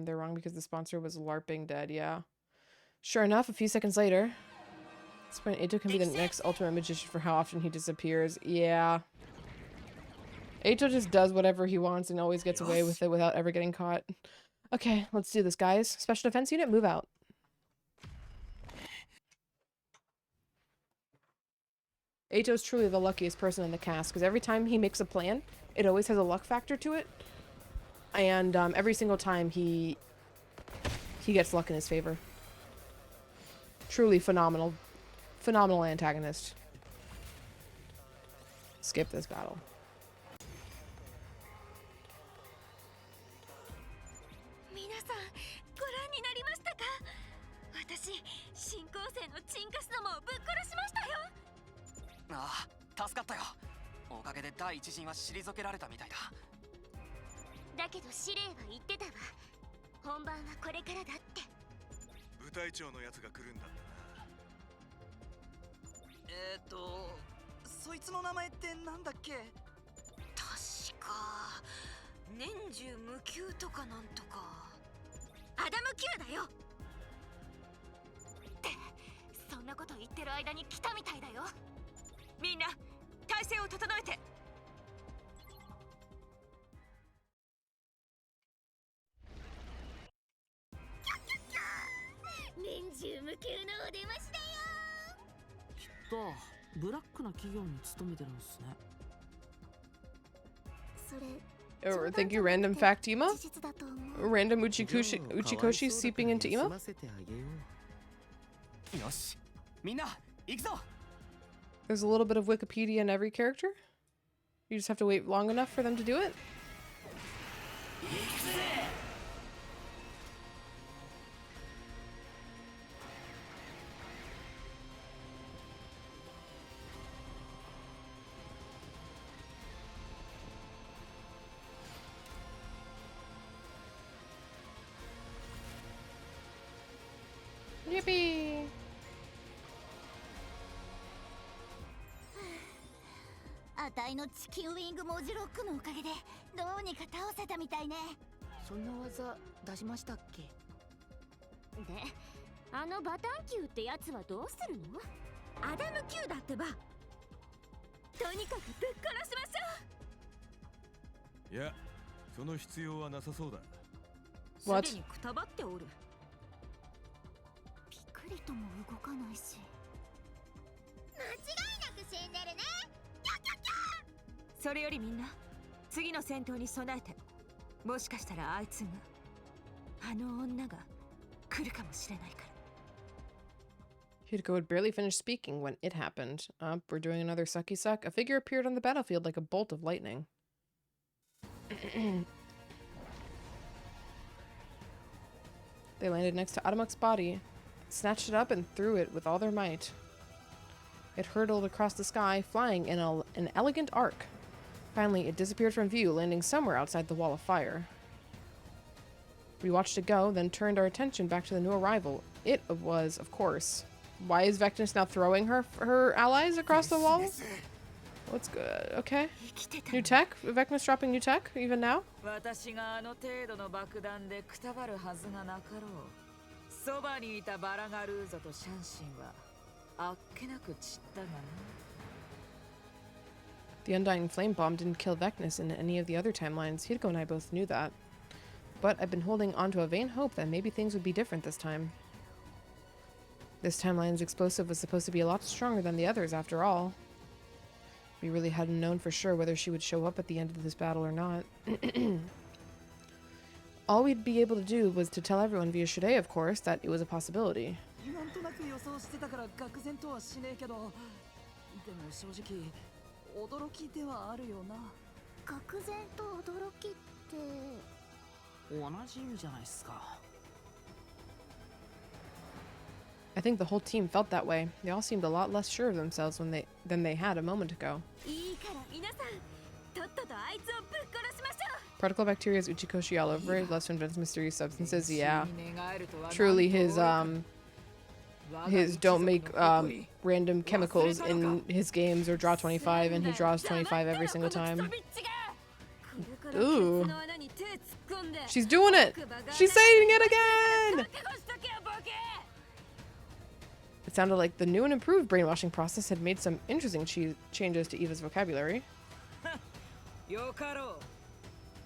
They're wrong because the sponsor was LARPing dead, yeah. Sure enough, a few seconds later... At this point, Eito can be the next ultimate magician for how often he disappears. Yeah. Eito just does whatever he wants and always gets away with it without ever getting caught. Okay, let's do this, guys. Special Defense Unit, move out. Eito's truly the luckiest person in the cast, because every time he makes a plan, it always has a luck factor to it. And every single time he gets luck in his favor. Truly phenomenal. Phenomenal antagonist. Skip this battle. きっとブラックな企業に勤めてるんですね。 Or thank you, random fact Ema? Random Uchikoshi seeping into Ema? よし、みんな行くぞ。 There's a little bit of Wikipedia in every character? You just have to wait long enough for them to do it? Yippee! あたいの地球ウィング文字ロックのおかげでどうにか倒せたみたいね。そんな技出しましたっけ？で、あのバタンキューってやつはどうするの？アダムキューだってば。とにかくぶっ殺しましょう。いや、その必要はなさそうだ。すでにくたばっておる。ピクリとも動かないし。間違いなく死んでるね。それよりみんな次の戦闘に備えて、もしかしたらあいつがあの女が来るかもしれないから。 Hideko had barely finished speaking when it happened. We're doing another sucky suck. A figure appeared on the battlefield like a bolt of lightning. They landed next to Adamuk's body, snatched it up and threw it with all their might. It hurtled across the sky, flying in an elegant arc. Finally, it disappeared from view, landing somewhere outside the wall of fire. We watched it go, then turned our attention back to the new arrival. It was, of course. Why is Vectis now throwing her allies across the wall? What's good? Okay. New tech? Vectis dropping new tech, even now? 私があの程度の爆弾でくたばるはずがなかろう。そばにいたバラガルーゾとシャンシンはあっけなく散ったがな。 The Undying Flame Bomb didn't kill Vectis in any of the other timelines. Hideko and I both knew that. But I've been holding on to a vain hope that maybe things would be different this time. This timeline's explosive was supposed to be a lot stronger than the others, after all. We really hadn't known for sure whether she would show up at the end of this battle or not. All we'd be able to do was to tell everyone via Shide, of course, that it was a possibility. なんとなく予想してたから愕然とはしねえけど、でも正直驚きではあるよな。愕然と驚きって。同じ意味じゃないっすか。 I think the whole team felt that way. They all seemed a lot less sure of themselves than they had a moment ago. いいから皆さん、とっととあいつをぶっ殺しましょう。 Particle bacteria's Uchikoshi all over it, loves to invent mysterious substances. Yeah. Truly his don't make random chemicals in his games or draw 25, and he draws 25 every single time. Ooh. She's doing it! She's saying it again! It sounded like the new and improved brainwashing process had made some interesting changes to Eva's vocabulary. よかろう。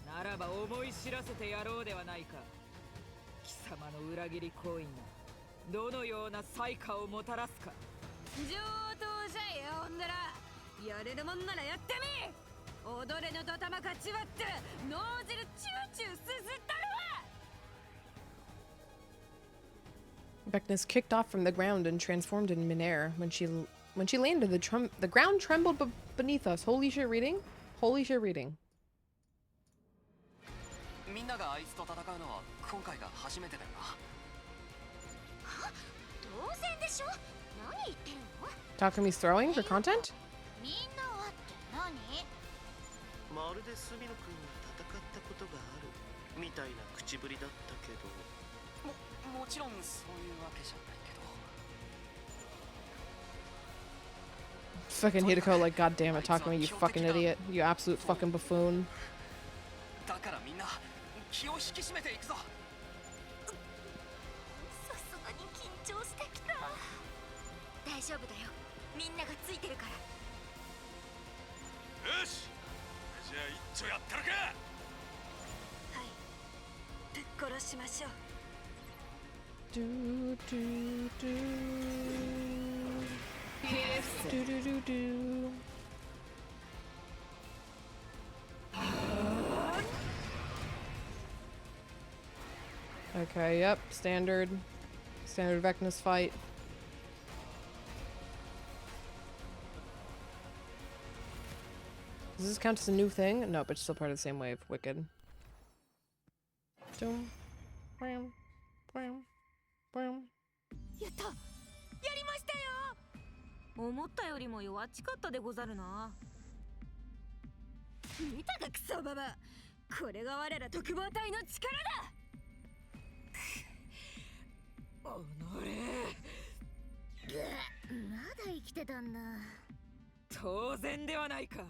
ならば思い知らせてやろうではないか。貴様の裏切り行為がどのような災禍をもたらすか。上等じゃよ、ほんなら。やれるもんならやってみ。踊れのドタマかち割って脳汁チューチューすすったるわ。 Vectis kicked off from the ground and transformed in midair. When she landed, the ground trembled beneath us. Holy shit reading? Holy shit reading. みんながあいつと戦うのは今回が初めてだよな。当然でしょ。何言ってるの？ Takumi's throwing for content? みんなはって何？まるでスミノ君が戦ったことがあるみたいな口ぶりだったけど。もちろんそういうわけじゃないけど。 Fucking Hideko, like, god damn it, Takumi, you fucking idiot. You absolute fucking buffoon. だからみんな気を引き締めていくぞ。さすがに緊張してきた。大丈夫だよ。みんながついてるから。よし、じゃあ一丁やったるか。はい。ぶっ殺しましょう。Do, do, do. Do do do do. Okay, yep, standard Vecnus fight. Does this count as a new thing? Nope, it's still part of the same wave. Wicked. Doom. Bam. Bam. Bam. やったやりましたよ。思ったよりも弱っちかったでござるな。見たかクソババ、これが我ら特防隊の力だ。おのれ、まだ生きてたんだ。当然ではないか。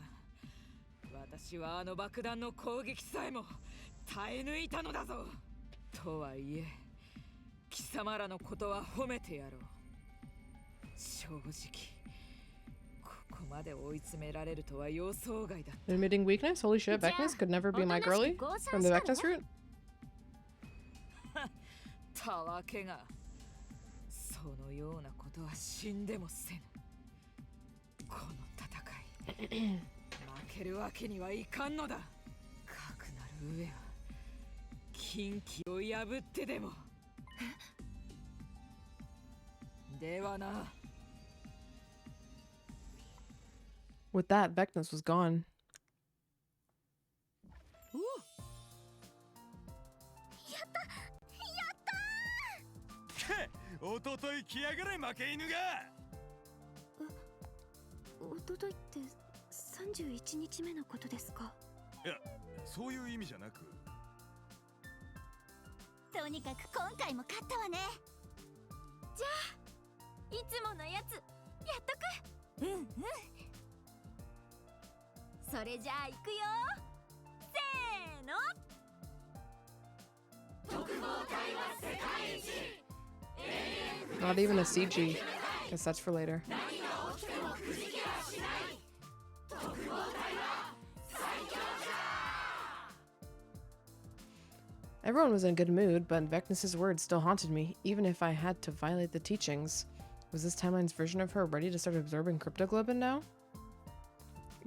私はあの爆弾の攻撃さえも耐え抜いたのだぞ。とはいえ貴様らのことは褒めてやろう。正直ここまで追い詰められるとは予想外だ。 Admitting weakness? Holy shit, Vecnus could never be my girly? From the Vecnus route? たわけが。そのようなことは死んでもせぬ。この戦い負けるわけにはいかんのだ。かくなる上は禁忌を破ってでも。ではな。 With that, Vecnus was gone. おととい来やがれ負け犬が。おとといって31日目のことですか。いや、そういう意味じゃなく、とにかく今回も勝ったわね。じゃあいつものやつやっとく。うんうん。それじゃあ行くよ。せーの。特防隊は世界一。 Not even a CG. Guess that's for later. Everyone was in a good mood, but Vecnus's words still haunted me, even if I had to violate the teachings. Was this timeline's version of her ready to start absorbing cryptoglobin now?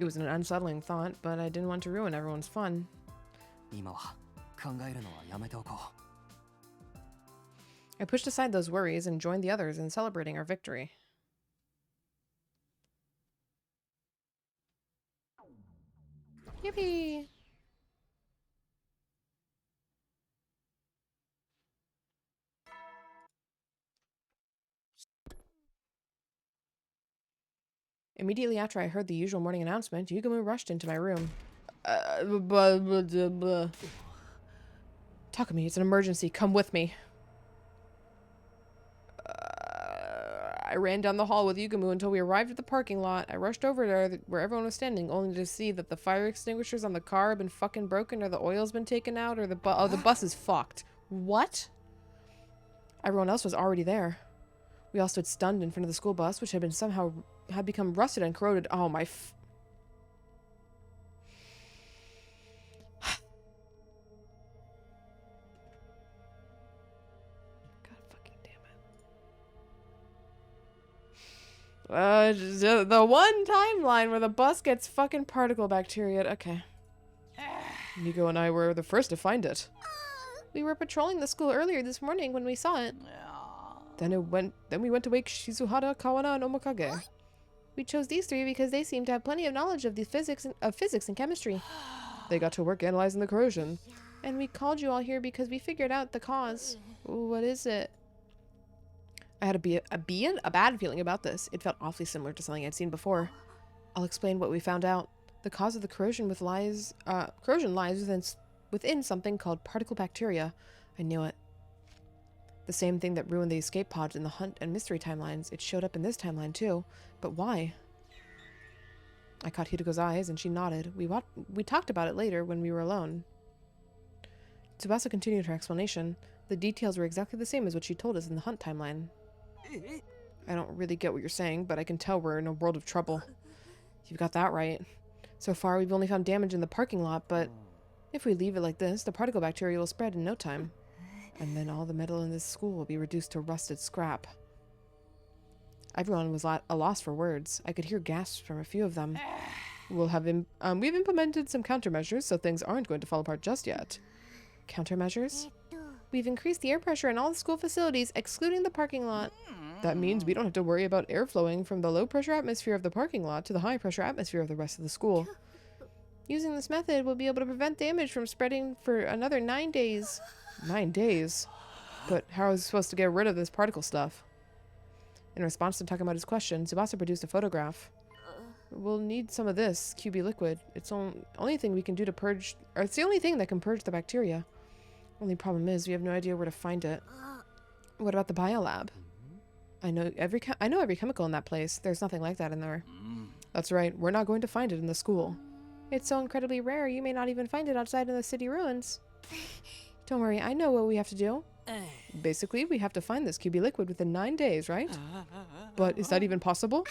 It was an unsettling thought, but I didn't want to ruin everyone's fun. 今は考えるのはやめておこう。 I pushed aside those worries and joined the others in celebrating our victory. Yippee! Immediately after I heard the usual morning announcement, Yugumu rushed into my room. Takumi, it's an emergency. Come with me. I ran down the hall with Yugumu until we arrived at the parking lot. I rushed over to where everyone was standing, only to see that the fire extinguishers on the car have been fucking broken, or the oil's been taken out, or the bus is fucked. What? Everyone else was already there. We all stood stunned in front of the school bus, which had become rusted and corroded. Oh my the one timeline where the bus gets fucking particle bacteria. Okay. Nico and I were the first to find it. We were patrolling the school earlier this morning when we saw it. Then we went to wake Shizuhara, Kawana, and Omokage. We chose these three because they seem to have plenty of knowledge of the physics and chemistry. They got to work analyzing the corrosion. And we called you all here because we figured out the cause. Ooh, what is it? I had a bad feeling about this. It felt awfully similar to something I'd seen before. I'll explain what we found out. The cause of the corrosion lies within something called particle bacteria. I knew it. The same thing that ruined the escape pods in the Hunt and Mystery timelines. It showed up in this timeline too. But why? I caught Hitoko's eyes and she nodded. We talked about it later when we were alone. Tsubasa continued her explanation. The details were exactly the same as what she told us in the Hunt timeline. I don't really get what you're saying, but I can tell we're in a world of trouble. You've got that right. So far, we've only found damage in the parking lot, but if we leave it like this, the particle bacteria will spread in no time. And then all the metal in this school will be reduced to rusted scrap. Everyone was at a loss for words. I could hear gasps from a few of them. We've implemented some countermeasures, so things aren't going to fall apart just yet. Countermeasures? We've increased the air pressure in all the school facilities, excluding the parking lot. That means we don't have to worry about air flowing from the low-pressure atmosphere of the parking lot to the high-pressure atmosphere of the rest of the school. Using this method, we'll be able to prevent damage from spreading for another 9 days. 9 days? But how is supposed to get rid of this particle stuff? In response to Takamatsu's question, Tsubasa produced a photograph. We'll need some of this QB liquid. It's the only thing we can do to purge, or it's the only thing that can purge the bacteria. Only problem is we have no idea where to find it. What about the biolab? I know every chemical in that place. There's nothing like that in there. That's right. We're not going to find it in the school. It's so incredibly rare, you may not even find it outside in the city ruins. Don't worry, I know what we have to do. Basically, we have to find this QB liquid within 9 days, right? But is that even possible?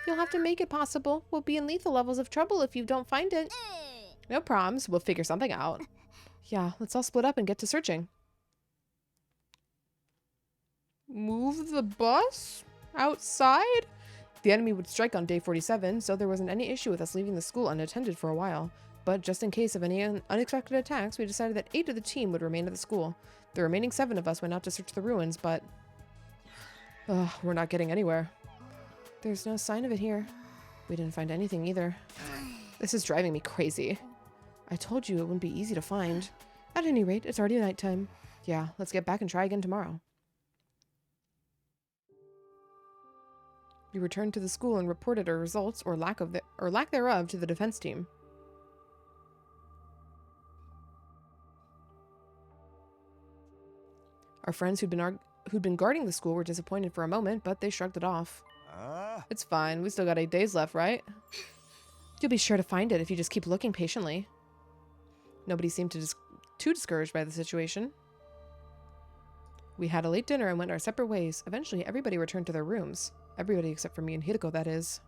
You'll have to make it possible. We'll be in lethal levels of trouble if you don't find it. No problems. We'll figure something out. Yeah, let's all split up and get to searching. Move the bus? Outside? The enemy would strike on day 47, so there wasn't any issue with us leaving the school unattended for a while. But just in case of any unexpected attacks, we decided that 8 of the team would remain at the school. The remaining 7 of us went out to search the ruins, but... we're not getting anywhere. There's no sign of it here. We didn't find anything either. This is driving me crazy. I told you it wouldn't be easy to find. At any rate, it's already nighttime. Yeah, let's get back and try again tomorrow. We returned to the school and reported our results, or lack thereof, to the defense team. Our friends who'd been guarding the school were disappointed for a moment, but they shrugged it off. It's fine. We still got 8 days left, right? You'll be sure to find it if you just keep looking patiently. Nobody seemed too discouraged by the situation. We had a late dinner and went our separate ways. Eventually, everybody returned to their rooms. Everybody except for me and Hideko, that is.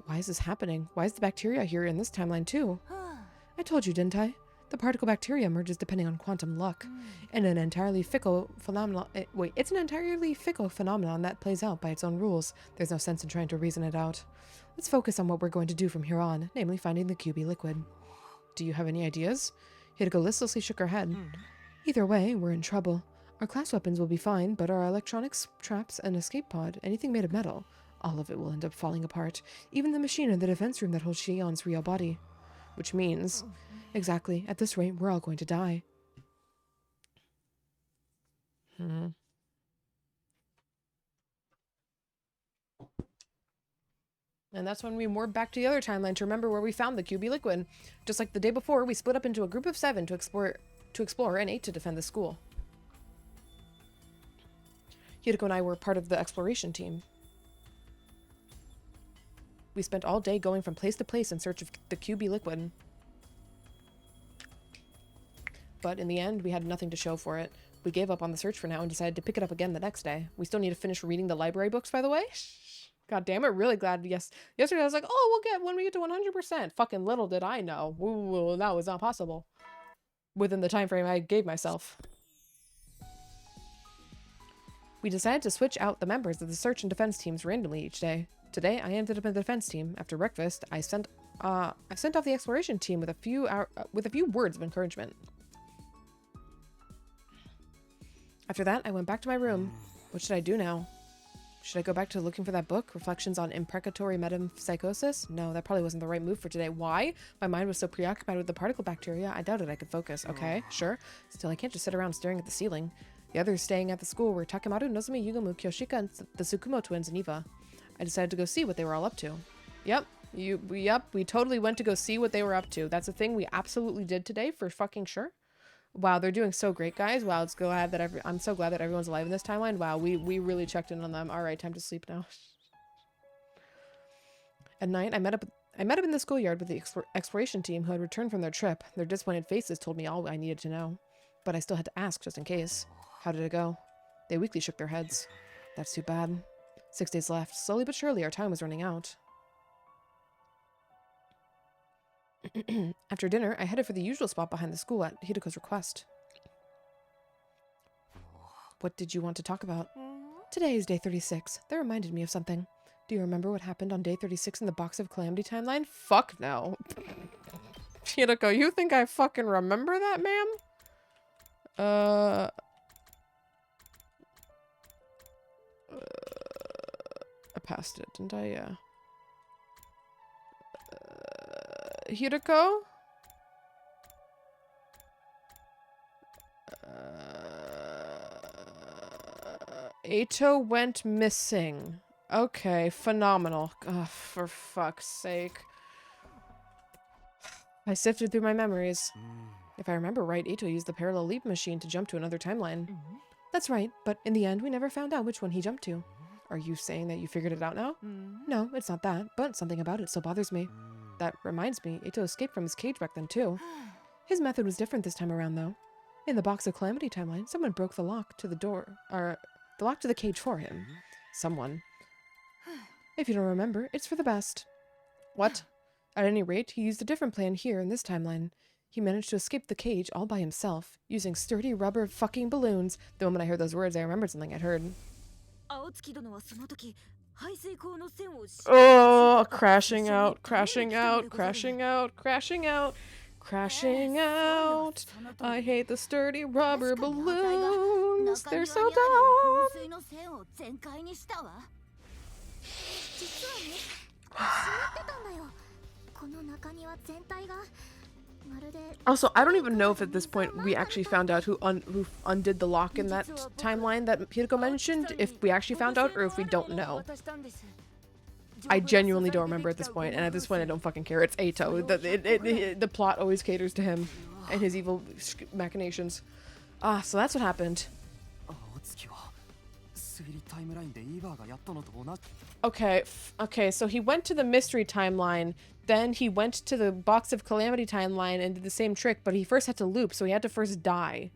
Why is this happening? Why is the bacteria here in this timeline too? I told you, didn't I? The particle bacteria emerges depending on quantum luck. And an entirely fickle phenomenon... it's an entirely fickle phenomenon that plays out by its own rules. There's no sense in trying to reason it out. Let's focus on what we're going to do from here on, namely finding the QB liquid. Do you have any ideas? Hideko listlessly shook her head. Either way, we're in trouble. Our class weapons will be fine, but our electronics, traps, and escape pod, anything made of metal, all of it will end up falling apart. Even the machine in the defense room that holds Shion's real body. Which means... Exactly. At this rate, we're all going to die. And that's when we warped back to the other timeline to remember where we found the QB liquid. Just like the day before, we split up into a group of 7 to explore and 8 to defend the school. Hideko and I were part of the exploration team. We spent all day going from place to place in search of the QB liquid. But in the end, we had nothing to show for it. We gave up on the search for now and decided to pick it up again the next day. We still need to finish reading the library books, by the way. God damn it, really glad. Yesterday I was like, oh, we'll get when we get to 100%. Fucking little did I know. Ooh, that was not possible. Within the time frame I gave myself. We decided to switch out the members of the search and defense teams randomly each day. Today, I ended up in the defense team. After breakfast, I sent off the exploration team with a few words of encouragement. After that, I went back to my room. What should I do now? Should I go back to looking for that book, Reflections on Imprecatory Metempsychosis? No, that probably wasn't the right move for today. Why? My mind was so preoccupied with the particle bacteria, I doubted I could focus. Okay, sure. Still, I can't just sit around staring at the ceiling. The others staying at the school were Takemaru, Nozomi, Yugamu, Kyoshika, and the Tsukumo twins, and Eva. I decided to go see what they were all up to. Yep, we totally went to go see what they were up to. That's a thing we absolutely did today, for fucking sure. Wow, they're doing so great, guys. Wow, I'm so glad that everyone's alive in this timeline. Wow, we really checked in on them. All right, time to sleep now. At night, I met up in the schoolyard with the exploration team who had returned from their trip. Their disappointed faces told me all I needed to know, but I still had to ask just in case. How did it go? They weakly shook their heads. That's too bad. 6 days left. Slowly but surely, our time was running out. After dinner, I headed for the usual spot behind the school at Hideko's request. What did you want to talk about? Today is day 36. That reminded me of something. Do you remember what happened on day 36 in the Box of Calamity timeline? Fuck no. Hirako, you think I fucking remember that, ma'am? I passed it, didn't I? Yeah. Hirako? Eito went missing. Okay, phenomenal. Oh, for fuck's sake. I sifted through my memories. If I remember right, Eito used the parallel leap machine to jump to another timeline. That's right, but in the end, we never found out which one he jumped to. Are you saying that you figured it out now? No, it's not that, but something about it still bothers me. That reminds me, Eito escaped from his cage back then too. His method was different this time around, though. In the Box of Calamity timeline, someone broke the lock to the door, or the lock to the cage for him. Someone. If you don't remember, it's for the best. What? At any rate, he used a different plan here in this timeline. He managed to escape the cage all by himself, using sturdy rubber fucking balloons. The moment I heard those words, I remembered something I'd heard. Oh, crashing out, crashing out, crashing out, crashing out, crashing out. I hate the sturdy rubber balloons. They're so dumb. Also, I don't even know if at this point we actually found out who undid the lock in that timeline that Hirako mentioned, if we actually found out or if we don't know. I genuinely don't remember at this point, and at this point I don't fucking care. It's Eito. The plot always caters to him and his evil machinations. Ah, so that's what happened. Okay, so he went to the mystery timeline, then he went to the Box of Calamity timeline and did the same trick, but he first had to loop, so he had to first die.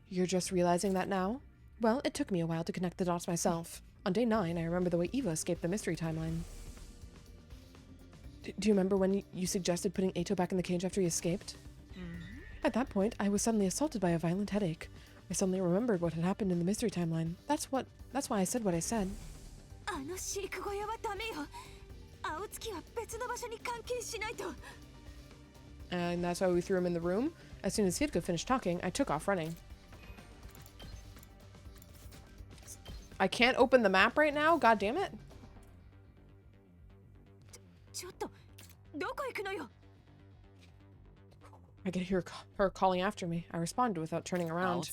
You're just realizing that now? Well, it took me a while to connect the dots myself. On day 9, I remember the way Eva escaped the mystery timeline. Do you remember when you suggested putting Eito back in the cage after he escaped? At that point, I was suddenly assaulted by a violent headache. I suddenly remembered what had happened in the mystery timeline. That's why I said what I said. And that's why we threw him in the room. As soon as Hirako finished talking, I took off running. I can't open the map right now? God damn it. I could hear her calling after me. I responded without turning around.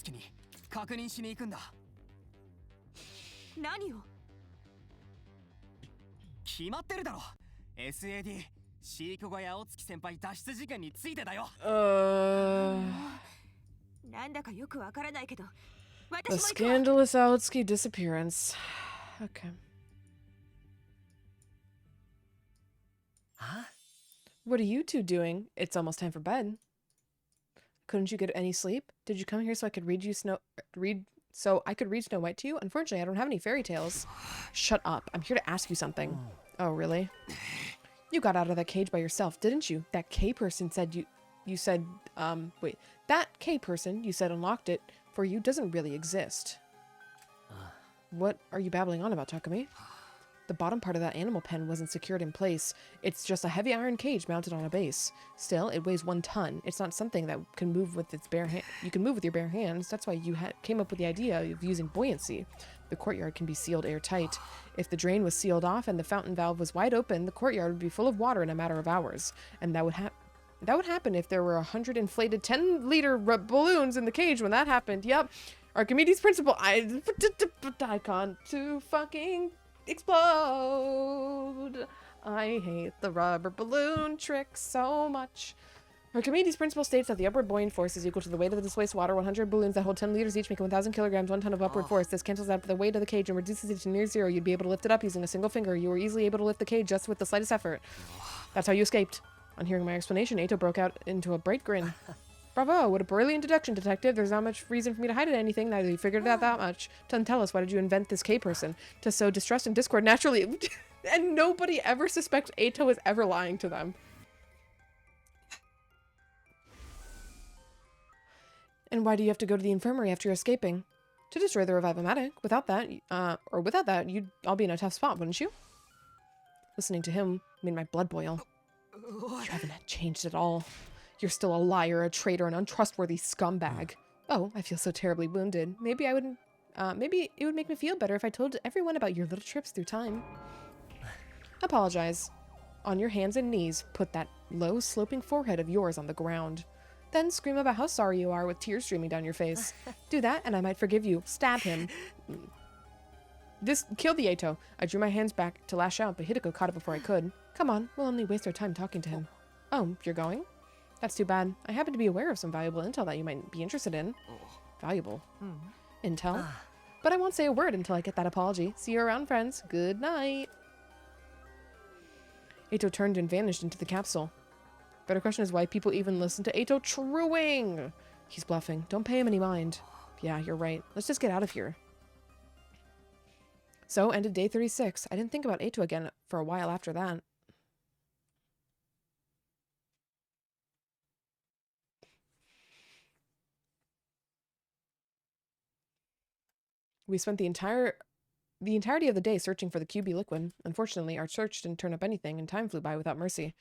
The scandalous Aotsuki disappearance. Okay. Huh? What are you two doing? It's almost time for bed. Couldn't you get any sleep? Did you come here so I could read Snow White to you? Unfortunately, I don't have any fairy tales. Shut up. I'm here to ask you something. Oh, really? You got out of that cage by yourself, didn't you? That K person said that K person you said unlocked it for you doesn't really exist. What are you babbling on about, Takumi? The bottom part of that animal pen wasn't secured in place. It's just a heavy iron cage mounted on a base. Still, it weighs 1 ton. It's not something that can move with its bare hand. You can move with your bare hands. That's why you came up with the idea of using buoyancy. The courtyard can be sealed airtight. If the drain was sealed off and the fountain valve was wide open, the courtyard would be full of water in a matter of hours. And that would happen if there were 100 inflated 10-liter balloons in the cage when that happened. Yep. Archimedes' principle. Icon to fucking explode. I hate the rubber balloon trick so much. Archimedes' principle states that the upward buoyant force is equal to the weight of the displaced water. 100 balloons that hold 10 liters each make 1,000 kilograms, 1 ton of upward force. This cancels out the weight of the cage and reduces it to near zero. You'd be able to lift it up using a single finger. You were easily able to lift the cage just with the slightest effort. That's how you escaped. On hearing my explanation, Eito broke out into a bright grin. Bravo, what a brilliant deduction, detective. There's not much reason for me to hide anything. Neither you figured it out that much. Tell us, why did you invent this K person? To sow distrust and discord naturally. And nobody ever suspects Eito is ever lying to them. And why do you have to go to the infirmary after you're escaping? To destroy the Revivomatic. Without that, you'd all be in a tough spot, wouldn't you? Listening to him made my blood boil. You haven't changed at all. You're still a liar, a traitor, an untrustworthy scumbag. Oh, I feel so terribly wounded. Maybe it would make me feel better if I told everyone about your little trips through time. Apologize. On your hands and knees, put that low, sloping forehead of yours on the ground. Then scream about how sorry you are with tears streaming down your face. Do that, and I might forgive you. Stab him. Kill the Ato. I drew my hands back to lash out, but Hideko caught it before I could. Come on, we'll only waste our time talking to him. Oh, you're going? That's too bad. I happen to be aware of some valuable intel that you might be interested in. Valuable? Intel? But I won't say a word until I get that apology. See you around, friends. Good night. Ato turned and vanished into the capsule. Better question is why people even listen to Ato truing. He's bluffing. Don't pay him any mind. Yeah, you're right. Let's just get out of here. So, ended day 36. I didn't think about Ato again for a while after that. We spent the entirety of the day searching for the QB liquid. Unfortunately, our search didn't turn up anything, and time flew by without mercy.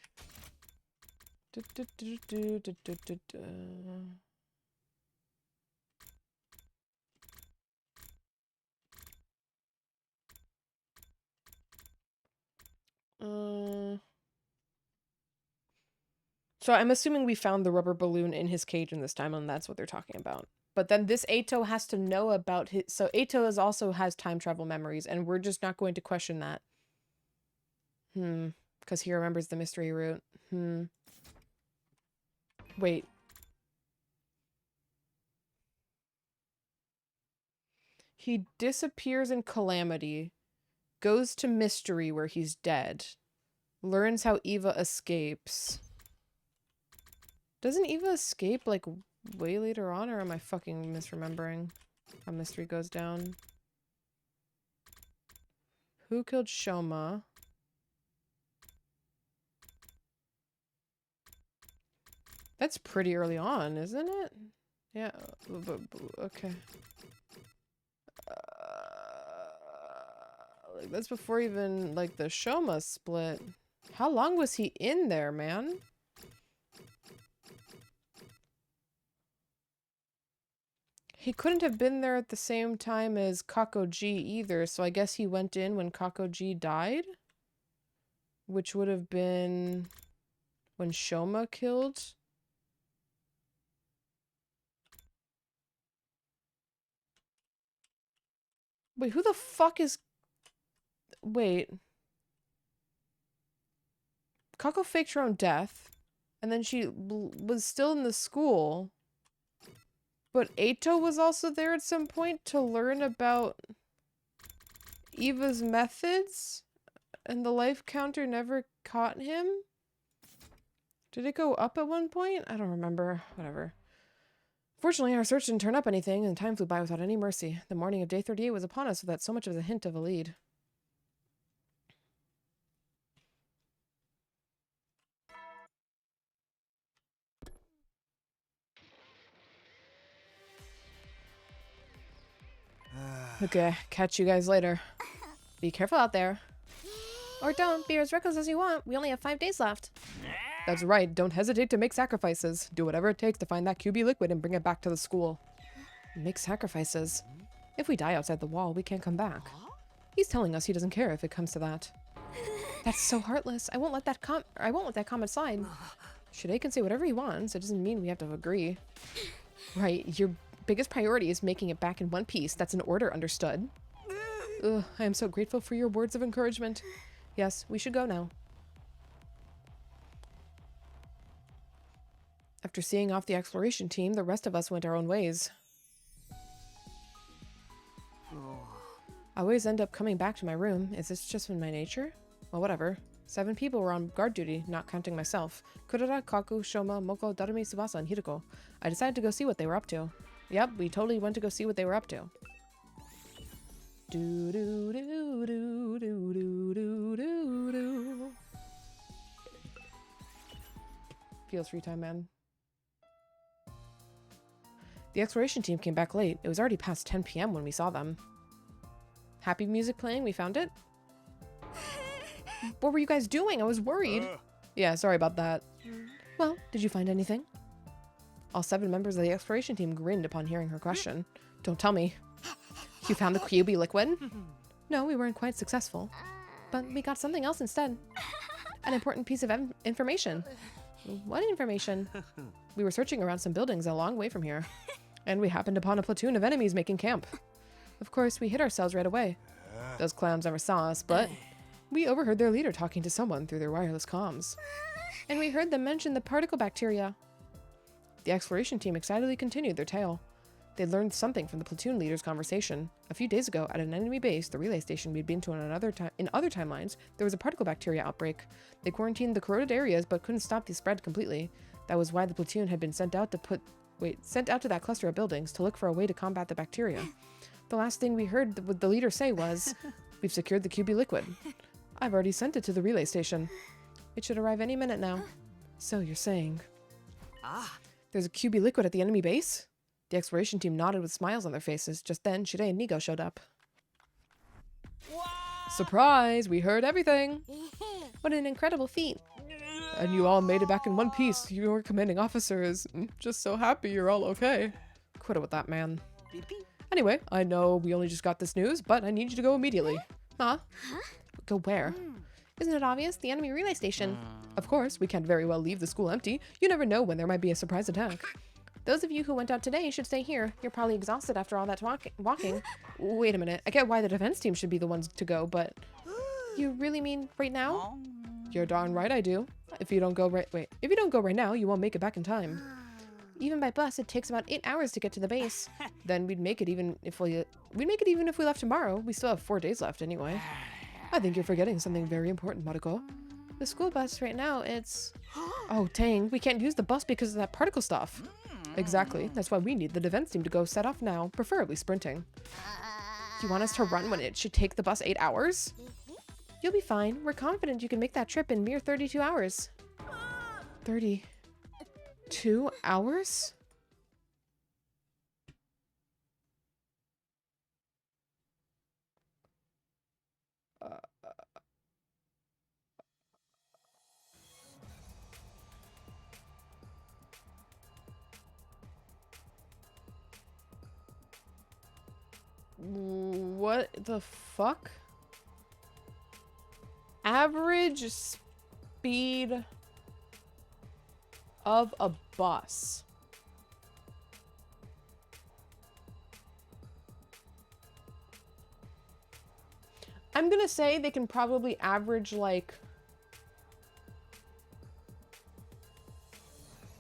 So I'm assuming we found the rubber balloon in his cage in this time, and that's what they're talking about. But then this Ato has to know about his... So Ato also has time travel memories, and we're just not going to question that. Because he remembers the mystery route. Wait. He disappears in Calamity, goes to Mystery where he's dead, learns how Eva escapes. Doesn't Eva escape, like, way later on, or am I fucking misremembering how Mystery goes down? Who killed Shoma? That's pretty early on, isn't it? Yeah, okay. Like, that's before even, like, the Shoma split. How long was he in there, man? He couldn't have been there at the same time as Kakoji either, so I guess he went in when Kakoji died? Which would have been when Shoma killed? Wait, who the fuck is... Wait. Kako faked her own death, and then she was still in the school. But Ato was also there at some point to learn about Eva's methods, and the life counter never caught him? Did it go up at one point? I don't remember. Whatever. Fortunately, our search didn't turn up anything, and time flew by without any mercy. The morning of day 38 was upon us without so much as a hint of a lead. Okay, catch you guys later. Be careful out there. Or don't, be as reckless as you want. We only have 5 days left. That's right, don't hesitate to make sacrifices. Do whatever it takes to find that QB liquid and bring it back to the school. Make sacrifices? If we die outside the wall, we can't come back. He's telling us he doesn't care if it comes to that. That's so heartless. I won't let that comment slide. Shide can say whatever he wants. It doesn't mean we have to agree. Right, your biggest priority is making it back in one piece. That's an order, understood? Ugh, I am so grateful for your words of encouragement. Yes, we should go now. After seeing off the exploration team, the rest of us went our own ways. I always end up coming back to my room. Is this just in my nature? Well, whatever. 7 people were on guard duty, not counting myself. Kurara, Kaku, Shoma, Moko, Darumi, Tsubasa, and Hiroko. I decided to go see what they were up to. Yep, we totally went to go see what they were up to. Do do do do do do do do do. Feels free time, man. The exploration team came back late. It was already past 10 p.m. when we saw them. Happy music playing, we found it. What were you guys doing? I was worried. Yeah, sorry about that. Well, did you find anything? All 7 members of the exploration team grinned upon hearing her question. Don't tell me. You found the QB liquid? No, we weren't quite successful. But we got something else instead. An important piece of information. What information? We were searching around some buildings a long way from here. And we happened upon a platoon of enemies making camp. Of course, we hid ourselves right away. Those clowns never saw us, but we overheard their leader talking to someone through their wireless comms. And we heard them mention the particle bacteria. The exploration team excitedly continued their tale. They learned something from the platoon leader's conversation. A few days ago, at an enemy base, the relay station we'd been to in other timelines, there was a particle bacteria outbreak. They quarantined the corroded areas, but couldn't stop the spread completely. That was why the platoon had been sent out to that cluster of buildings to look for a way to combat the bacteria. The last thing we heard the leader say was, "We've secured the QB liquid. I've already sent it to the relay station. It should arrive any minute now." So you're saying... There's a QB liquid at the enemy base? The exploration team nodded with smiles on their faces. Just then, Shide and Nigo showed up. Wow. Surprise! We heard everything! What an incredible feat! And you all made it back in one piece. Your commanding officer is just so happy you're all okay. Quit it with that, man. Anyway, I know we only just got this news, but I need you to go immediately. Huh? Go where? Isn't it obvious? The enemy relay station. Of course, we can't very well leave the school empty. You never know when there might be a surprise attack. Those of you who went out today should stay here. You're probably exhausted after all that walking. Wait a minute. I get why the defense team should be the ones to go, but... You really mean right now? You're darn right I do. If you don't go right now, you won't make it back in time. Even by bus, it takes about 8 hours to get to the base. Then we'd make it even if we left tomorrow. We still have 4 days left anyway. I think you're forgetting something very important, Maruko. The school bus right now, it's... Oh, dang. We can't use the bus because of that particle stuff. Exactly. That's why we need the defense team to go set off now, preferably sprinting. You want us to run when it should take the bus 8 hours? You'll be fine. We're confident you can make that trip in mere 32 hours. 32 hours? What the fuck? Average speed of a bus. I'm gonna say they can probably average like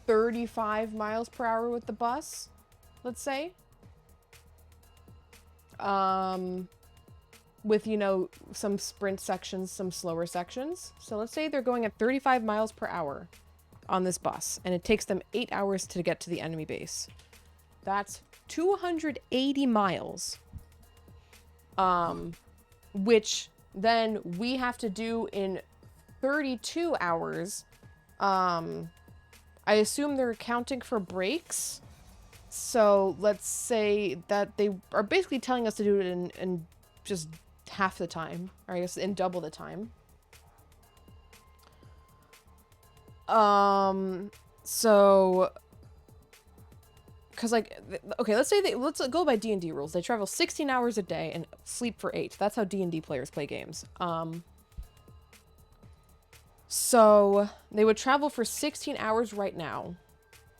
35 miles per hour with the bus, let's say. With, you know, some sprint sections, some slower sections. So let's say they're going at 35 miles per hour on this bus, and it takes them 8 hours to get to the enemy base. That's 280 miles. Which then we have to do in 32 hours. I assume they're accounting for breaks. So let's say that they are basically telling us to do it in just half the time, or I guess in double the time. So, because like, okay, let's go by D&D rules. They travel 16 hours a day and sleep for 8. That's how D&D players play games. So they would travel for 16 hours right now.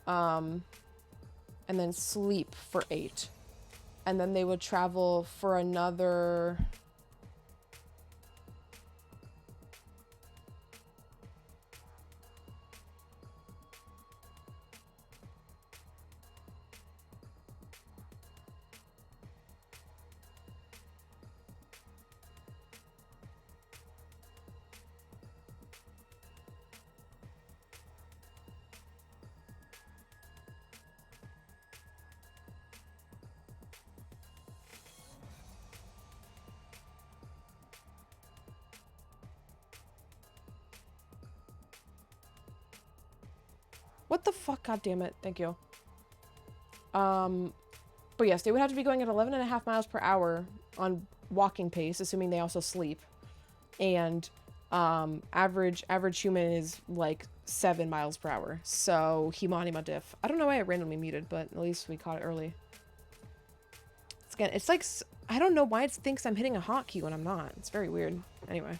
And then sleep for 8. And then they would travel for another... What the fuck? God damn it. Thank you. But yes, they would have to be going at 11.5 miles per hour on walking pace, assuming they also sleep. And average human is like 7 miles per hour. So Himanima diff. I don't know why I randomly muted, but at least we caught it early. It's like, I don't know why it thinks I'm hitting a hotkey when I'm not. It's very weird. Anyway.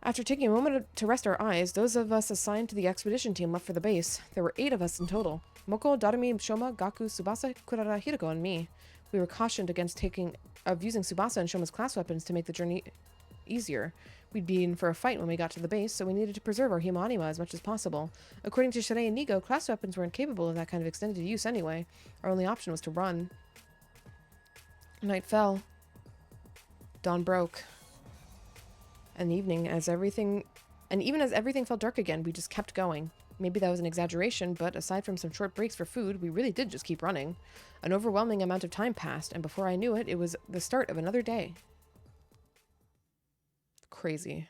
After taking a moment to rest our eyes, those of us assigned to the expedition team left for the base. There were 8 of us in total. Moko, Darumi, Shoma, Gaku, Tsubasa, Kurara, Hiroko, and me. We were cautioned against using Tsubasa and Shoma's class weapons to make the journey easier. We'd be in for a fight when we got to the base, so we needed to preserve our Himanima as much as possible. According to Shirei and Nigo, class weapons were incapable of that kind of extended use anyway. Our only option was to run. Night fell. Dawn broke. And even as everything felt dark again, we just kept going. Maybe that was an exaggeration, but aside from some short breaks for food, we really did just keep running. An overwhelming amount of time passed, and before I knew it, it was the start of another day. Crazy.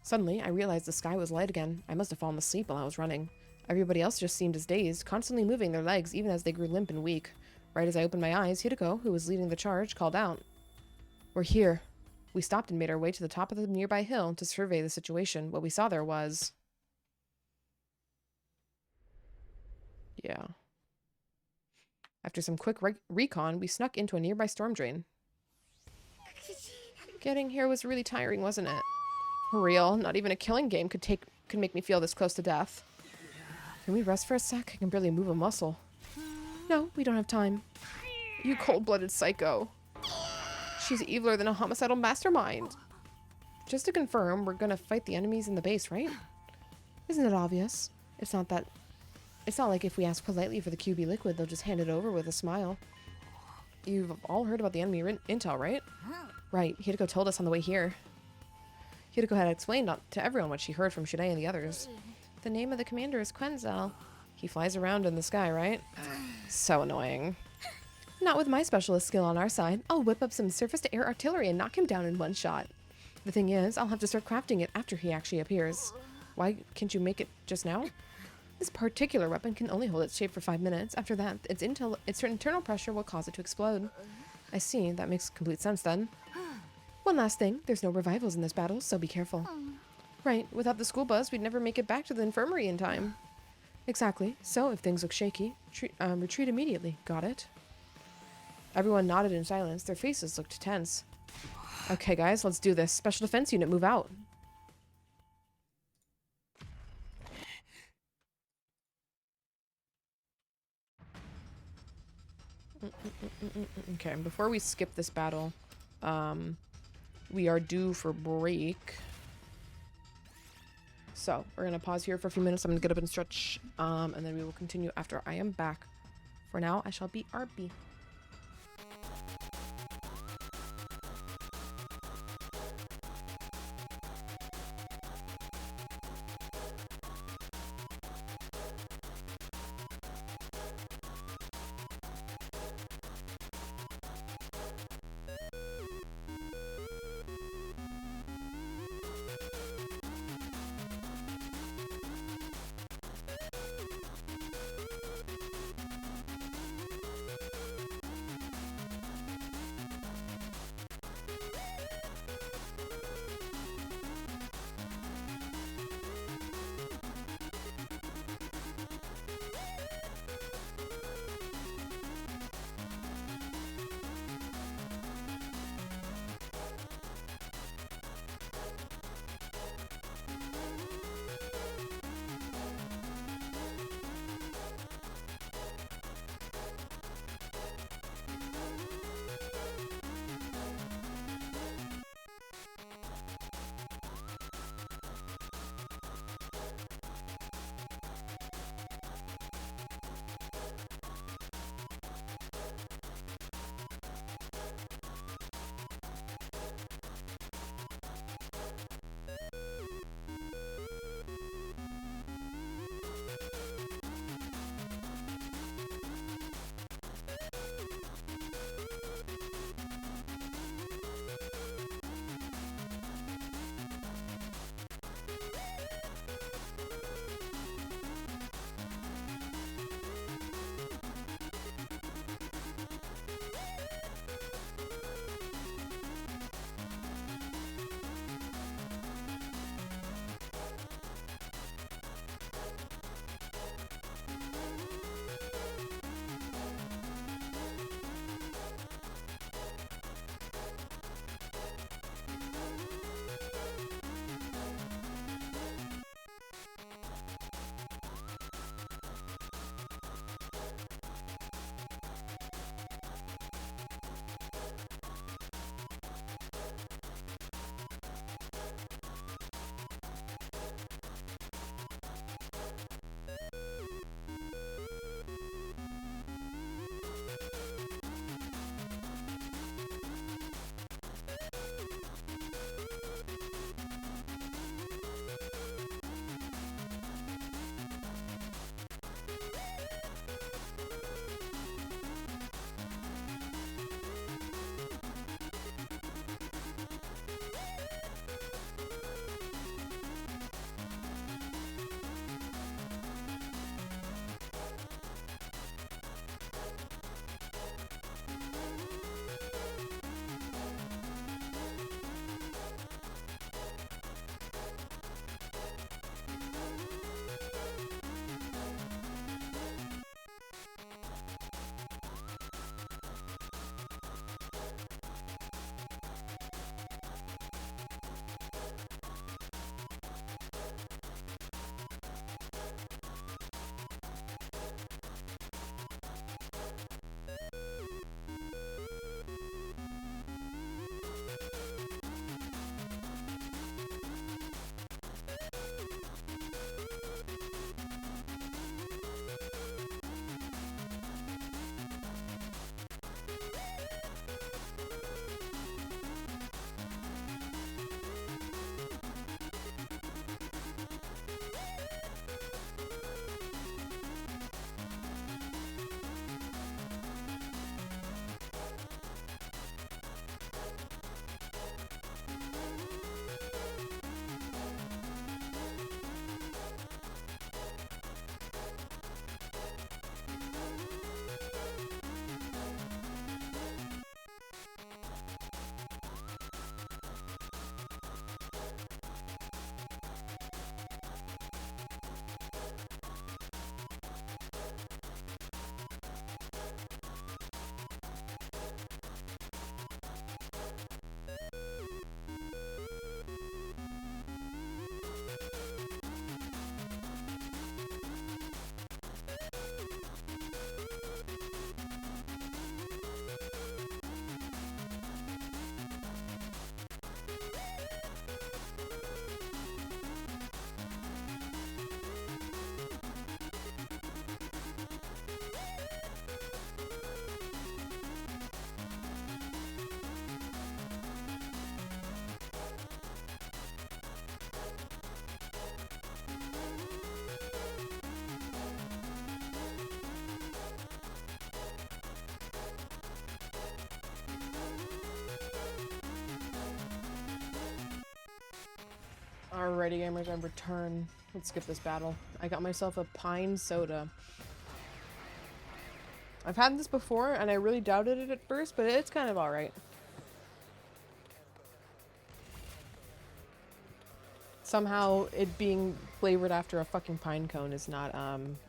Suddenly, I realized the sky was light again. I must have fallen asleep while I was running. Everybody else just seemed as dazed, constantly moving their legs even as they grew limp and weak. Right as I opened my eyes, Hiroko, who was leading the charge, called out. "We're here." We stopped and made our way to the top of the nearby hill to survey the situation. What we saw there was... yeah. After some quick recon, we snuck into a nearby storm drain. Getting here was really tiring, wasn't it? For real, not even a killing game could make me feel this close to death. Can we rest for a sec? I can barely move a muscle. No, we don't have time. You cold-blooded psycho. She's eviler than a homicidal mastermind. Just to confirm, we're gonna fight the enemies in the base, right? Isn't it obvious? It's not like if we ask politely for the QB liquid, they'll just hand it over with a smile. You've all heard about the enemy intel, right? Right, Hiroko told us on the way here. Hiroko had explained to everyone what she heard from Shirei and the others. The name of the commander is Quenzel. He flies around in the sky, right? So annoying. Not with my specialist skill on our side. I'll whip up some surface-to-air artillery and knock him down in one shot. The thing is, I'll have to start crafting it after he actually appears. Why can't you make it just now? This particular weapon can only hold its shape for 5 minutes. After that, its internal pressure will cause it to explode. I see. That makes complete sense then. One last thing. There's no revivals in this battle, so be careful. Right. Without the school bus, we'd never make it back to the infirmary in time. Exactly. So, if things look shaky, retreat immediately. Got it? Everyone nodded in silence. Their faces looked tense. Okay, guys, let's do this. Special Defense Unit, move out. Okay, before we skip this battle, we are due for break. So, we're going to pause here for a few minutes. I'm going to get up and stretch, and then we will continue after I am back. For now, I shall be RB. Alrighty, gamers, I return. Let's skip this battle. I got myself a pine soda. I've had this before, and I really doubted it at first, but it's kind of alright. Somehow, it being flavored after a fucking pine cone is not,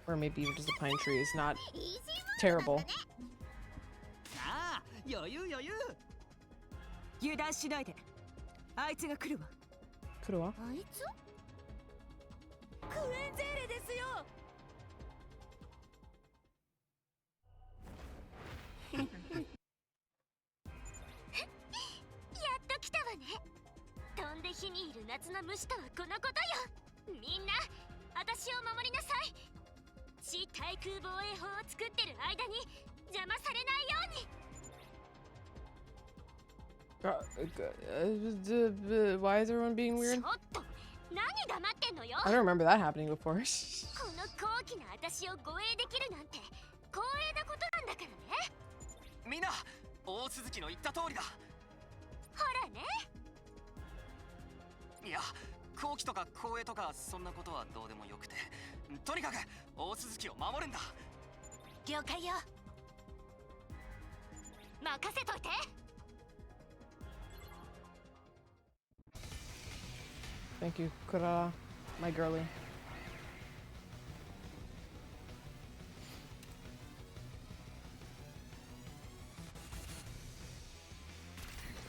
or maybe even just a pine tree is not terrible. さあ余裕余裕。油断しないで。あいつが来るわ。来るわ。あいつクエンゼーレですよ。やっと来たわね。飛んで火にいる夏の虫とはこのことよ。みんな私を守りなさい。地対空防衛法を作ってる間に邪魔されないように。Why is everyone being weird? ちょっと何黙ってんのよ。 I don't remember that happening before. この高貴な私を護衛できるなんて光栄なことなんだからね。みんな大鈴木の言った通りだ。ほらね。いや好機とか光栄とかそんなことはどうでもよくて、とにかく大鈴木を守るんだ。了解よ。任せといて。Thank you, Kura, my girly.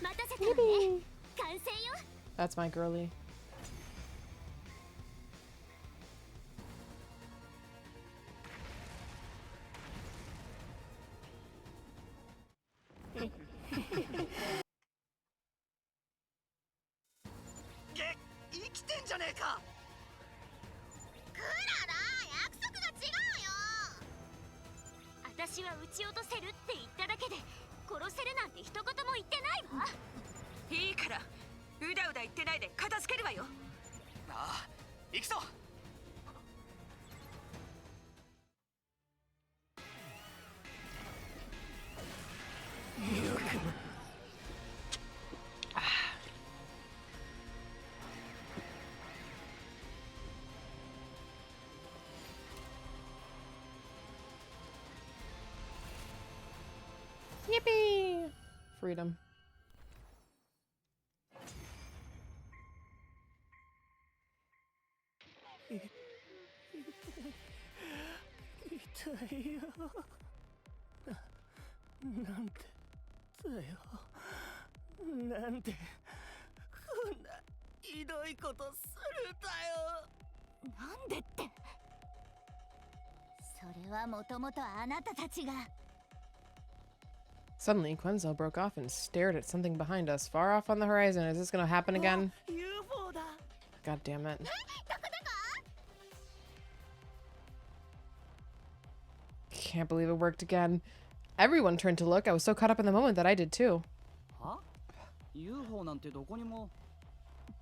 待たせたわね。完成よ。 That's my girly. Get 生きてんじゃねえか。クララ、約束が違うよ。私は撃ち落とせるって言っただけで殺せるなんて一言も言ってないわ。いいからうだうだ言ってないで片付けるわよ。ああ行くぞ。Yippee! Freedom. Nande. なんでって。それはもともとあなたたちが。 Suddenly, Quenzel broke off and stared at something behind us, far off on the horizon. Is this gonna happen again? God damn it. Can't believe it worked again. Everyone turned to look. I was so caught up in the moment that I did too. は UFO なんてどこにも。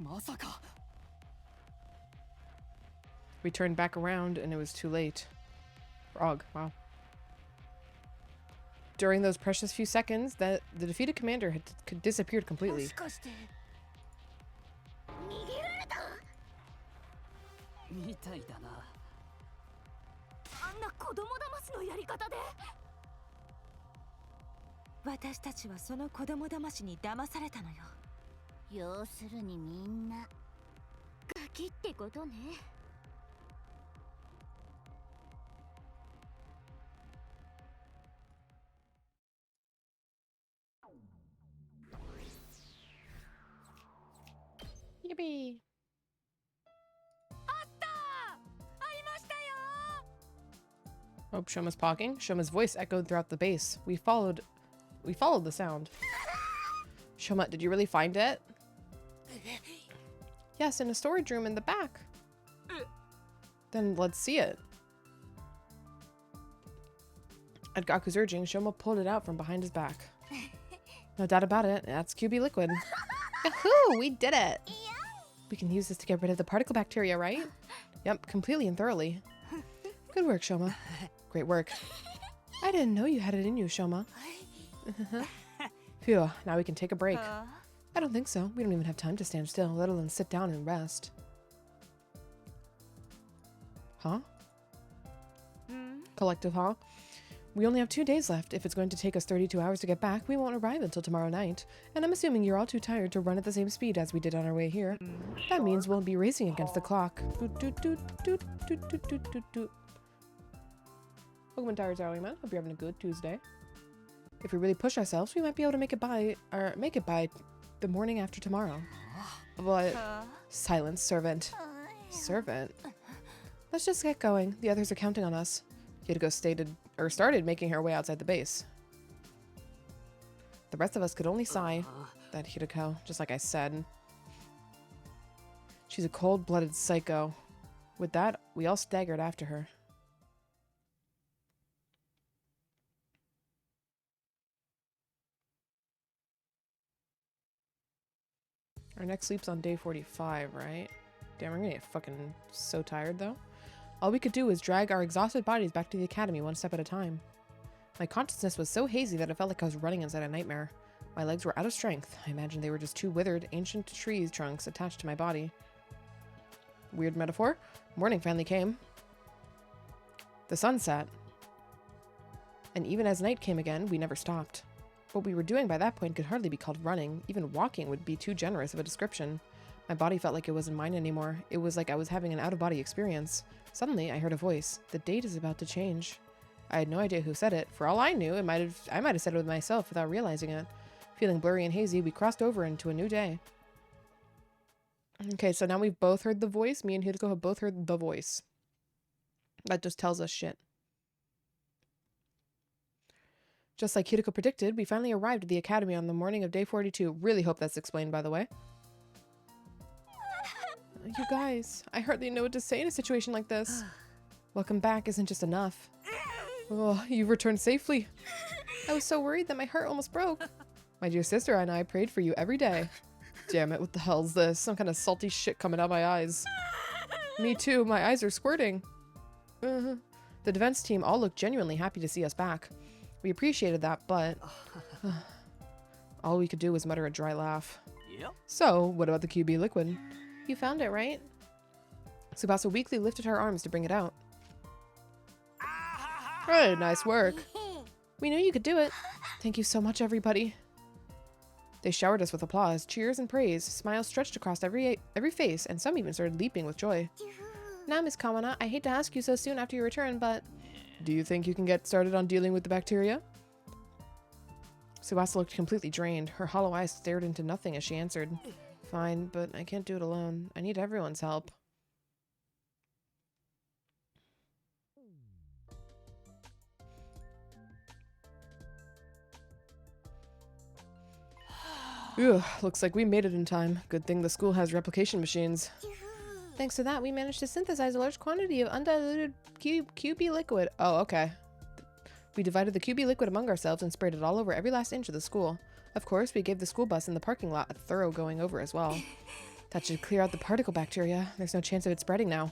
まさか。 We turned back around and it was too late. Frog, wow. During those precious few seconds, the defeated commander had disappeared completely. もしかして。逃げられた。みたいだな。あんな子供騙しのやり方で。私たちはその子供騙しに騙されたのよ。要するにみんなガキってことね。Yippee! あった。会いましたよ。 Oh, Shoma's talking. Shoma's voice echoed throughout the base. We followed the sound. Shoma, did you really find it? Yes, in a storage room in the back. Then let's see it. At Gaku's urging, Shoma pulled it out from behind his back. No doubt about it, that's QB liquid. Yahoo! We did it! We can use this to get rid of the particle bacteria, right? Yep, completely and thoroughly. Good work, Shoma. Great work. I didn't know you had it in you, Shoma. Phew, now we can take a break. I don't think so. We don't even have time to stand still, let alone sit down and rest. Huh? Collective, huh? We only have 2 days left. If it's going to take us 32 hours to get back, we won't arrive until tomorrow night. And I'm assuming you're all too tired to run at the same speed as we did on our way here. That means we'll be racing against the clock. Welcome, Tires Darling Man. Hope you're having a good Tuesday. If we really push ourselves, we might be able to make it by the morning after tomorrow. But silence, servant. Servant? Let's just get going. The others are counting on us. Hideko started making her way outside the base. The rest of us could only sigh. That Hideko, just like I said. She's a cold-blooded psycho. With that, we all staggered after her. Our next sleep's on day 45, right? Damn, we're gonna get fucking so tired, though. All we could do was drag our exhausted bodies back to the academy one step at a time. My consciousness was so hazy that it felt like I was running inside a nightmare. My legs were out of strength. I imagined they were just two withered, ancient tree trunks attached to my body. Weird metaphor? Morning finally came. The sun set. And even as night came again, we never stopped. What we were doing by that point could hardly be called running. Even walking would be too generous of a description. My body felt like it wasn't mine anymore. It was like I was having an out-of-body experience. Suddenly, I heard a voice. The date is about to change. I had no idea who said it. For all I knew, I might have said it with myself without realizing it. Feeling blurry and hazy, we crossed over into a new day. Okay, so now we've both heard the voice. Me and Hideko have both heard the voice. That just tells us shit. Just like Hideko predicted, we finally arrived at the academy on the morning of day 42. Really hope that's explained, by the way. You guys, I hardly know what to say in a situation like this. Welcome back isn't just enough. Oh, you've returned safely. I was so worried that my heart almost broke. My dear sister and I prayed for you every day. Damn it, what the hell's this? Some kind of salty shit coming out my eyes. Me too, my eyes are squirting. The defense team all looked genuinely happy to see us back. We appreciated that, but all we could do was mutter a dry laugh. Yep. So, what about the QB liquid? You found it, right? Tsubasa weakly lifted her arms to bring it out. Hey, nice work. We knew you could do it. Thank you so much, everybody. They showered us with applause, cheers, and praise. Smiles stretched across every face, and some even started leaping with joy. Now, Miss Kawana, I hate to ask you so soon after your return, but... Do you think you can get started on dealing with the bacteria? Tsubasa looked completely drained. Her hollow eyes stared into nothing as she answered. Fine, but I can't do it alone. I need everyone's help. Ugh, looks like we made it in time. Good thing the school has replication machines. Thanks to that, we managed to synthesize a large quantity of undiluted QB liquid. Oh, okay. We divided the QB liquid among ourselves and sprayed it all over every last inch of the school. Of course, we gave the school bus in the parking lot a thorough going over as well. That should clear out the particle bacteria. There's no chance of it spreading now.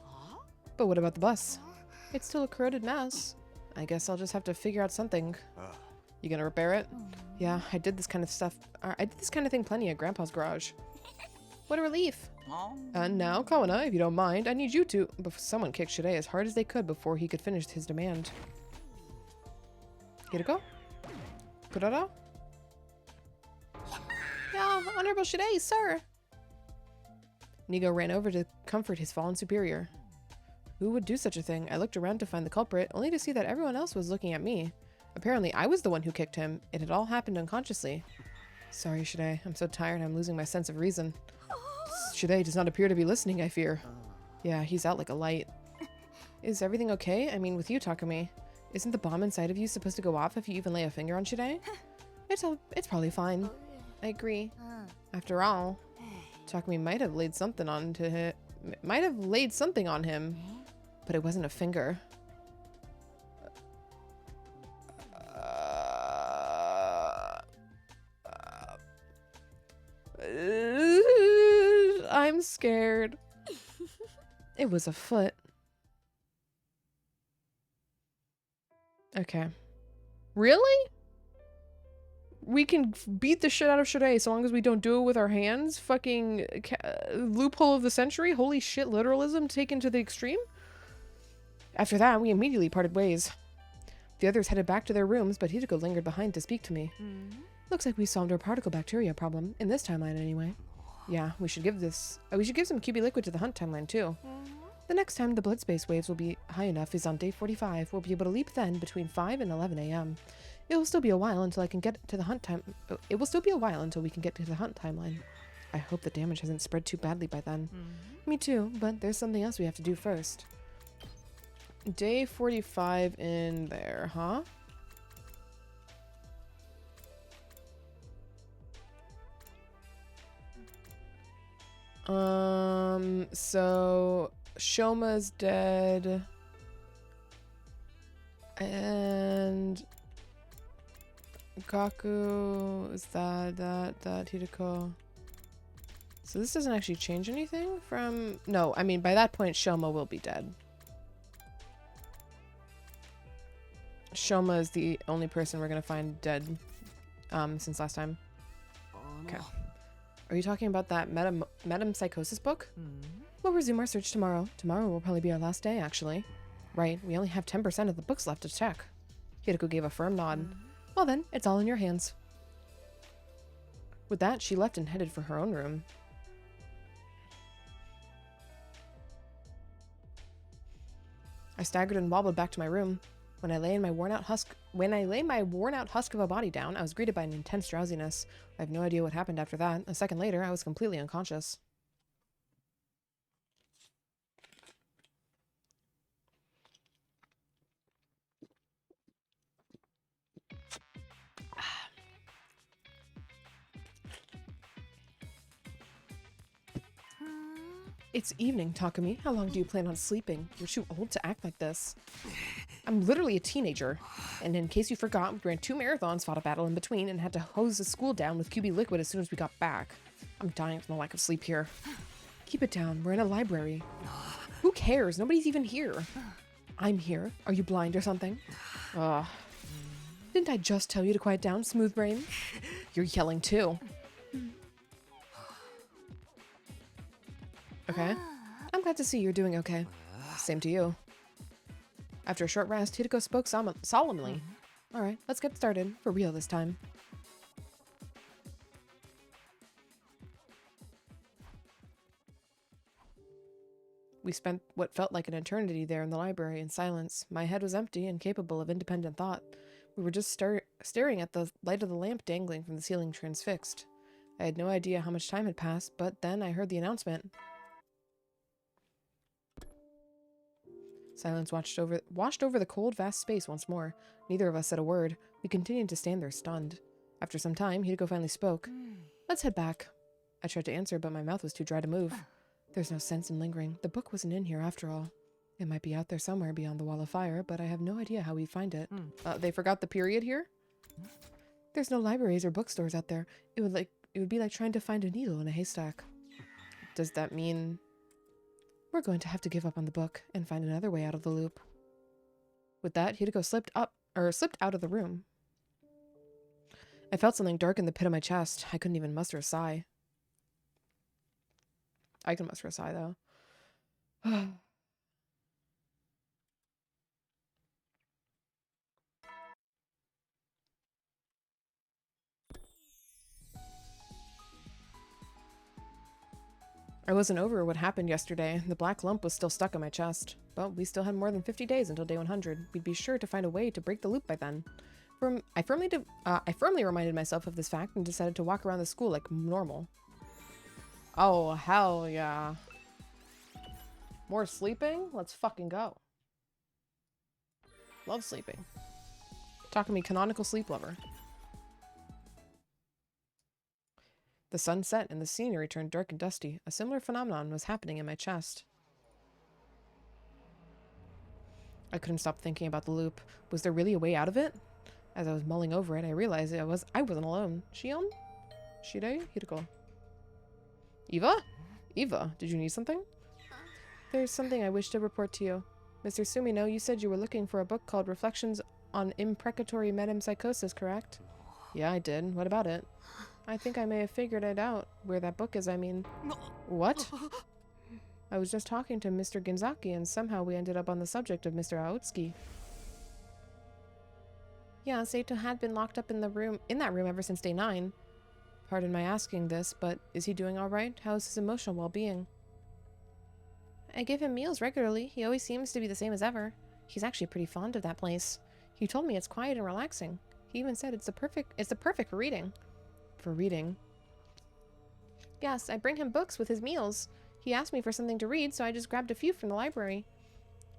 But what about the bus? It's still a corroded mess. I guess I'll just have to figure out something. You gonna repair it? Yeah, I did this kind of thing plenty at Grandpa's garage. What a relief. And now, Kawana, if you don't mind, I need you to... Someone kicked Shirei as hard as they could before he could finish his demand. Hideko? Kurara? Yeah, Honorable Shirei, sir! Nigo ran over to comfort his fallen superior. Who would do such a thing? I looked around to find the culprit, only to see that everyone else was looking at me. Apparently, I was the one who kicked him. It had all happened unconsciously. Sorry, Shirei. I'm so tired I'm losing my sense of reason. Shirei does not appear to be listening, I fear. Yeah, he's out like a light. Is everything okay? I mean, with you, Takumi. Isn't the bomb inside of you supposed to go off if you even lay a finger on Shirei? It's probably fine. I agree. After all, Takumi might have laid something on him, but it wasn't a finger. I'm scared. It was a foot. Okay. Really? We can beat the shit out of Shirei so long as we don't do it with our hands? Fucking loophole of the century? Holy shit, literalism taken to the extreme? After that, we immediately parted ways. The others headed back to their rooms, but Hideko lingered behind to speak to me. Looks like we solved our particle bacteria problem, in this timeline anyway. Yeah, we should give some QB liquid to the hunt timeline too. The next time the blood space waves will be high enough is on day 45. We'll be able to leap then between 5 and 11 a.m. It will still be a while until I can get to the hunt time. It will still be a while until we can get to the hunt timeline. I hope the damage hasn't spread too badly by then. Me too, but there's something else we have to do first. Day 45 in there, huh? So Shoma's dead. And Gaku is that Hideko. So this doesn't actually change anything from... No, I mean, by that point, Shoma will be dead. Shoma is the only person we're going to find dead since last time. Okay. Are you talking about that metempsychosis book? We'll resume our search tomorrow. Tomorrow will probably be our last day, actually. Right, we only have 10% of the books left to check. Hideko gave a firm nod. Well then, it's all in your hands. With that, she left and headed for her own room. I staggered and wobbled back to my room. When I lay my worn out husk of a body down, I was greeted by an intense drowsiness. I have no idea what happened after that. A second later, I was completely unconscious. It's evening, Takumi. How long do you plan on sleeping? You're too old to act like this. I'm literally a teenager. And in case you forgot, we ran 2 marathons, fought a battle in between, and had to hose the school down with QB liquid as soon as we got back. I'm dying from the lack of sleep here. Keep it down. We're in a library. Who cares? Nobody's even here. I'm here. Are you blind or something? Ugh. Didn't I just tell you to quiet down, smooth brain? You're yelling too. Okay. I'm glad to see you're doing okay. Same to you. After a short rest, Hideko spoke solemnly. Alright, let's get started. For real this time. We spent what felt like an eternity there in the library in silence. My head was empty and capable of independent thought. We were just staring at the light of the lamp dangling from the ceiling transfixed. I had no idea how much time had passed, but then I heard the announcement. Silence washed over the cold, vast space once more. Neither of us said a word. We continued to stand there stunned. After some time, Hideko finally spoke. Let's head back. I tried to answer, but my mouth was too dry to move. There's no sense in lingering. The book wasn't in here after all. It might be out there somewhere beyond the wall of fire, but I have no idea how we'd find it. They forgot the period here? There's no libraries or bookstores out there. It would be like trying to find a needle in a haystack. Does that mean... We're going to have to give up on the book and find another way out of the loop. With that, Hideko slipped out of the room. I felt something dark in the pit of my chest. I couldn't even muster a sigh. I can muster a sigh, though. I wasn't over what happened yesterday. The black lump was still stuck in my chest. But we still had more than 50 days until day 100. We'd be sure to find a way to break the loop by then. I firmly reminded myself of this fact and decided to walk around the school like normal. Oh, hell yeah. More sleeping? Let's fucking go. Love sleeping. Takumi, canonical sleep lover. The sun set and the scenery turned dark and dusty. A similar phenomenon was happening in my chest. I couldn't stop thinking about the loop. Was there really a way out of it? As I was mulling over it, I realized I wasn't alone. Shion? Shirei? Hideko. Eva? Eva, did you need something? There's something I wish to report to you. Mr. Sumino, you said you were looking for a book called Reflections on Imprecatory Metempsychosis, correct? Yeah, I did. What about it? I think I may have figured it out. Where that book is, I mean. What? I was just talking to Mr. Ginzaki, and somehow we ended up on the subject of Mr. Aotsuki. Yeah, Sato had been locked up in that room ever since day 9. Pardon my asking this, but is he doing all right? How is his emotional well-being? I give him meals regularly. He always seems to be the same as ever. He's actually pretty fond of that place. He told me it's quiet and relaxing. He even said it's the perfect for reading. For reading. Yes, I bring him books with his meals. He asked me for something to read, so I just grabbed a few from the library.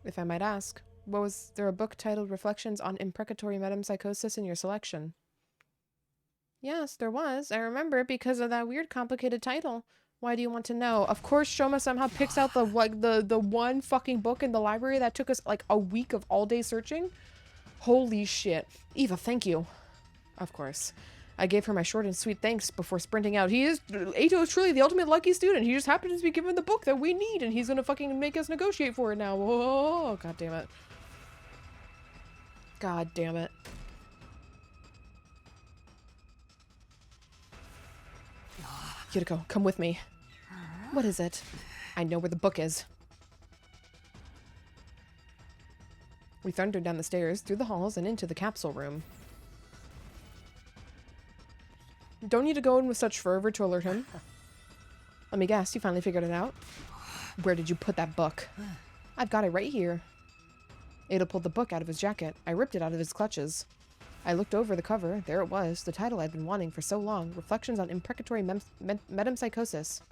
If I might ask, was there a book titled Reflections on Imprecatory Metempsychosis in your selection? Yes, there was. I remember because of that weird complicated title. Why do you want to know? Of course Shoma somehow picks out the one fucking book in the library that took us like a week of all-day searching. Holy shit. Eva, thank you. Of course. I gave her my short and sweet thanks before sprinting out. Eito is truly the ultimate lucky student. He just happens to be given the book that we need, and he's gonna fucking make us negotiate for it now. Whoa, god damn it. God damn it. Yuriko, come with me. What is it? I know where the book is. We thundered down the stairs, through the halls, and into the capsule room. Don't need to go in with such fervor to alert him. Let me guess, you finally figured it out? Where did you put that book? I've got it right here. Ada pulled the book out of his jacket. I ripped it out of his clutches. I looked over the cover. There it was, the title I'd been wanting for so long, Reflections on Imprecatory Metempsychosis.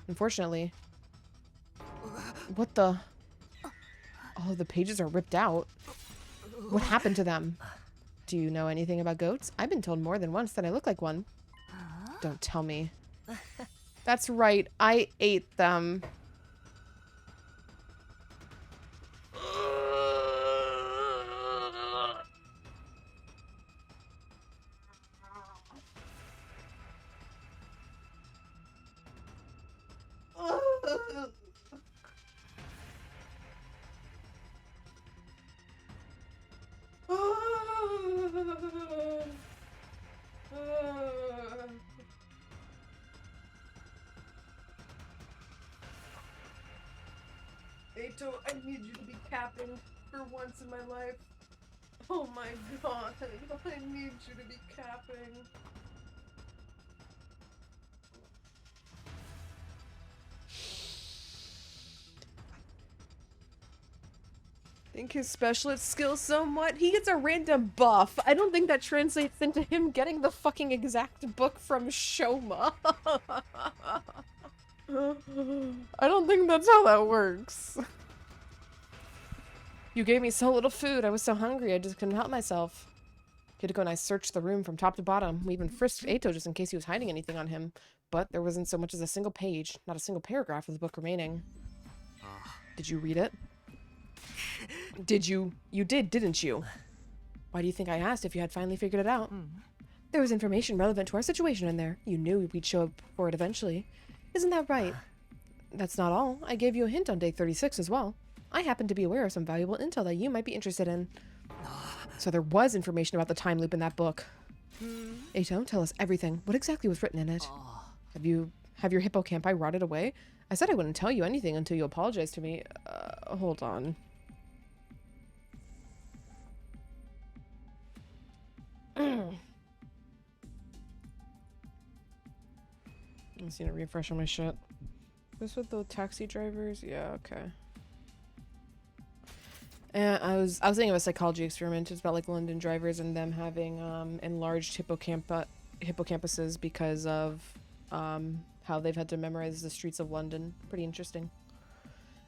Unfortunately... What the... Oh, the pages are ripped out. What happened to them? Do you know anything about goats? I've been told more than once that I look like one. Don't tell me. That's right, I ate them. Eito, I need you to be capping for once in my life. Oh my god, I need you to be capping. I think his specialist skills somewhat. He gets a random buff. I don't think that translates into him getting the fucking exact book from Shoma. I don't think that's how that works. You gave me so little food. I was so hungry. I just couldn't help myself. Hideko and I searched the room from top to bottom. We even frisked Eito just in case he was hiding anything on him. But there wasn't so much as a single page, not a single paragraph of the book remaining. Did you read it? Did you? You did, didn't you? Why do you think I asked if you had finally figured it out? There was information relevant to our situation in there. You knew we'd show up for it eventually. Isn't that right? That's not all. I gave you a hint on day 36 as well. I happen to be aware of some valuable intel that you might be interested in. So there was information about the time loop in that book. Eito, tell us everything. What exactly was written in it? Have your hippocampi rotted away? I said I wouldn't tell you anything until you apologized to me. Hold on. I just need to refresh on my shit. This with the taxi drivers? Yeah, okay. And I was thinking of a psychology experiment. It's about like London drivers and them having enlarged hippocampuses because of how they've had to memorize the streets of London. Pretty interesting.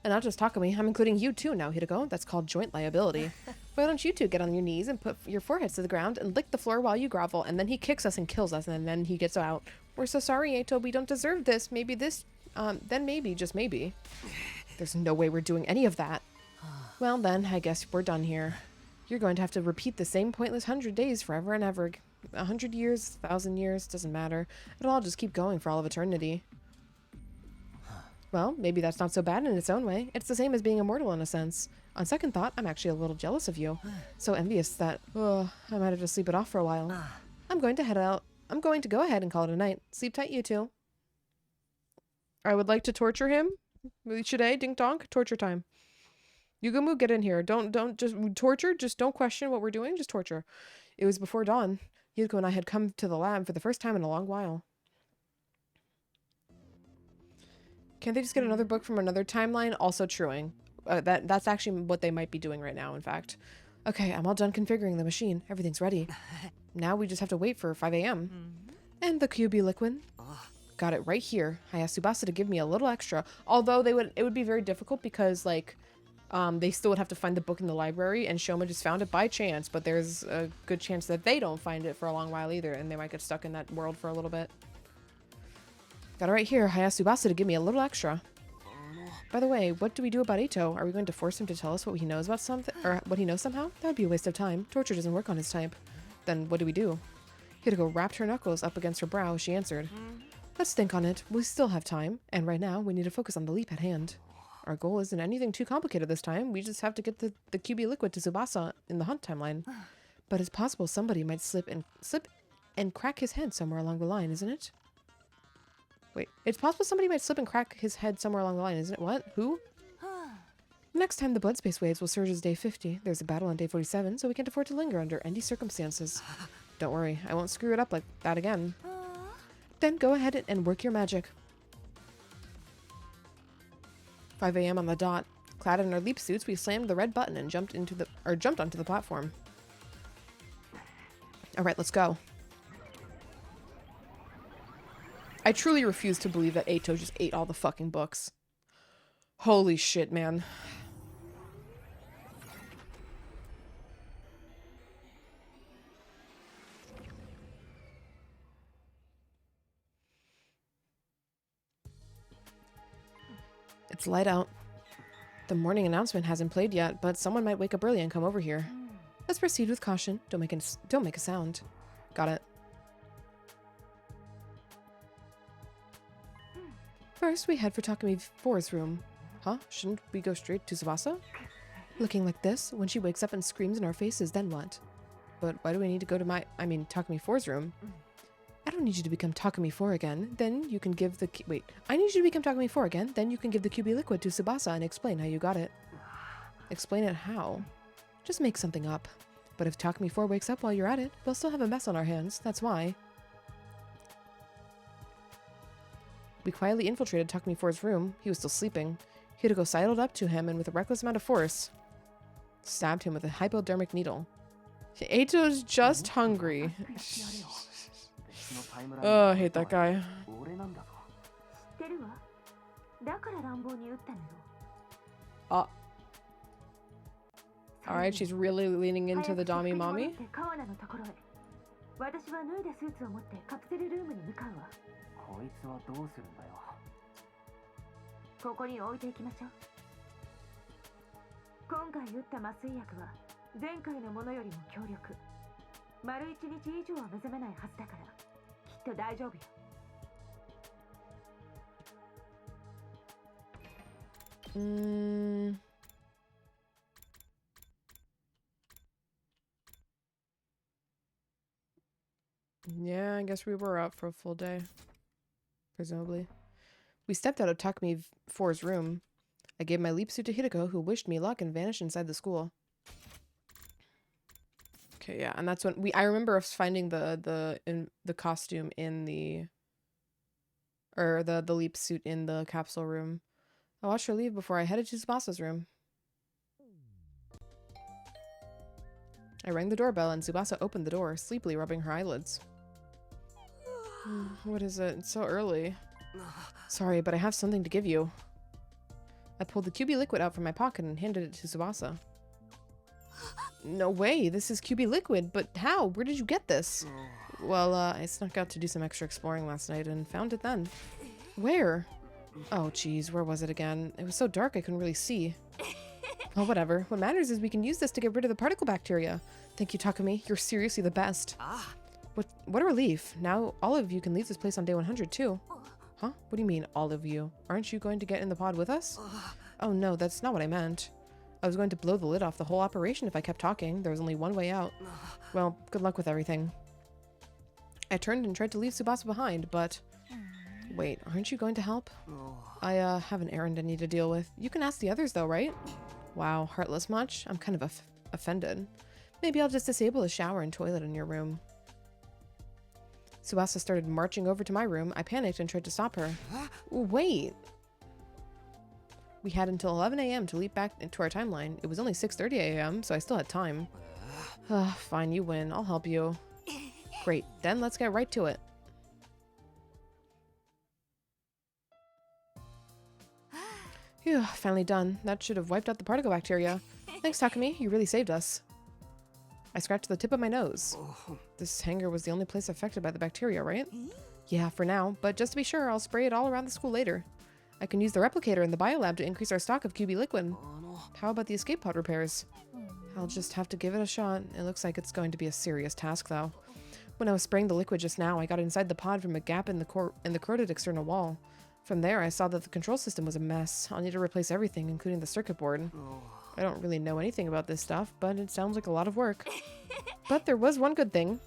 And not just Takumi, I'm including you too now, Hideko. That's called joint liability. Why don't you two get on your knees and put your foreheads to the ground and lick the floor while you grovel, and then he kicks us and kills us, and then he gets out. We're so sorry, Eito, we don't deserve this. Maybe this, then maybe, just maybe. There's no way we're doing any of that. Well then, I guess we're done here. You're going to have to repeat the same pointless 100 days forever and ever. 100 years, 1,000 years, doesn't matter. It'll all just keep going for all of eternity. Well, maybe that's not so bad in its own way. It's the same as being immortal in a sense. On second thought, I'm actually a little jealous of you. So envious that, I might have to sleep it off for a while. I'm going to head out. I'm going to go ahead and call it a night. Sleep tight, you two. I would like to torture him. Today, ding donk, torture time. Yugumu, get in here. Don't just torture. Just don't question what we're doing. Just torture. It was before dawn. Yuko and I had come to the lab for the first time in a long while. Can't they just get another book from another timeline? Also truing. That's actually what they might be doing right now, in fact. Okay, I'm all done configuring the machine. Everything's ready. Now we just have to wait for 5 a.m. And the QB liquid. Got it right here. I asked Tsubasa to give me a little extra. Although it would be very difficult because, like, they still would have to find the book in the library, and Shoma just found it by chance, but there's a good chance that they don't find it for a long while either, and they might get stuck in that world for a little bit. Got it right here. I asked Tsubasa to give me a little extra. By the way, what do we do about Ito? Are we going to force him to tell us what he knows about something, or what he knows somehow? That would be a waste of time. Torture doesn't work on his type. Then what do we do? Hideko wrapped her knuckles up against her brow as she answered. Let's think on it. We still have time, and right now we need to focus on the leap at hand. Our goal isn't anything too complicated this time. We just have to get the QB liquid to Tsubasa in the hunt timeline. But it's possible somebody might slip and crack his head somewhere along the line, isn't it? Wait, it's possible somebody might slip and crack his head somewhere along the line, isn't it? What? Who? Next time the blood space waves will surge is day 50. There's a battle on day 47, so we can't afford to linger under any circumstances. Don't worry, I won't screw it up like that again. Then go ahead and work your magic. 5 a.m. on the dot. Clad in our leap suits, we slammed the red button and jumped onto the platform. Alright, let's go. I truly refuse to believe that Eito just ate all the fucking books. Holy shit, man. It's light out. The morning announcement hasn't played yet, but someone might wake up early and come over here. Let's proceed with caution. Don't make a sound. Got it. First, we head for Takumi 4's room. Huh? Shouldn't we go straight to Tsubasa? Looking like this, when she wakes up and screams in our faces, then what? But why do we need to go to Takumi 4's room? I don't need you to become Takumi 4 again. Then you can give the... Wait. I need you to become Takumi 4 again. Then you can give the QB liquid to Tsubasa and explain how you got it. Explain it how? Just make something up. But if Takumi 4 wakes up while you're at it, we'll still have a mess on our hands. That's why. We quietly infiltrated Takumi 4's room. He was still sleeping. Hideko sidled up to him and with a reckless amount of force, stabbed him with a hypodermic needle. Eito's just hungry. Oh, I hate that guy. Alright, she's really leaning into the Dami mommy. 私は脱いだスーツを持ってカプセルルームに向かうわ。こいつはどうするんだよ。ここに置いていきましょう。今回打った麻酔薬は前回のものよりも強力。丸1日以上は目覚めないはずだから、きっと大丈夫よ。Yeah, I guess we were up for a full day. Presumably. We stepped out of Takumi 4's room. I gave my leap suit to Hideko, who wished me luck and vanished inside the school. Okay, yeah, and that's when I remember us finding the costume in the leap suit in the capsule room. I watched her leave before I headed to Tsubasa's room. I rang the doorbell and Tsubasa opened the door, sleepily rubbing her eyelids. What is it? It's so early. Sorry, but I have something to give you. I pulled the QB liquid out from my pocket and handed it to Tsubasa. No way, this is QB liquid, but how? Where did you get this? Well, I snuck out to do some extra exploring last night and found it then. Where? Oh, geez, where was it again? It was so dark I couldn't really see. Well, whatever. What matters is we can use this to get rid of the particle bacteria. Thank you, Takumi. You're seriously the best. What a relief. Now all of you can leave this place on day 100 too. Huh? What do you mean, all of you? Aren't you going to get in the pod with us? Oh no, that's not what I meant. I was going to blow the lid off the whole operation if I kept talking. There was only one way out. Well, good luck with everything. I turned and tried to leave Tsubasa behind, but... Wait, aren't you going to help? Oh. I have an errand I need to deal with. You can ask the others though, right? Wow, heartless much? I'm kind of offended. Maybe I'll just disable the shower and toilet in your room. Tsubasa started marching over to my room. I panicked and tried to stop her. Wait. We had until 11 a.m. to leap back into our timeline. It was only 6:30 a.m., so I still had time. Fine, you win. I'll help you. Great, then let's get right to it. Phew, finally done. That should have wiped out the particle bacteria. Thanks, Takumi. You really saved us. I scratched the tip of my nose. This hangar was the only place affected by the bacteria, right? Yeah, for now. But just to be sure, I'll spray it all around the school later. I can use the replicator in the biolab to increase our stock of QB liquid. How about the escape pod repairs? I'll just have to give it a shot. It looks like it's going to be a serious task, though. When I was spraying the liquid just now, I got inside the pod from a gap in the corroded external wall. From there, I saw that the control system was a mess. I'll need to replace everything, including the circuit board. I don't really know anything about this stuff, but it sounds like a lot of work. But there was one good thing.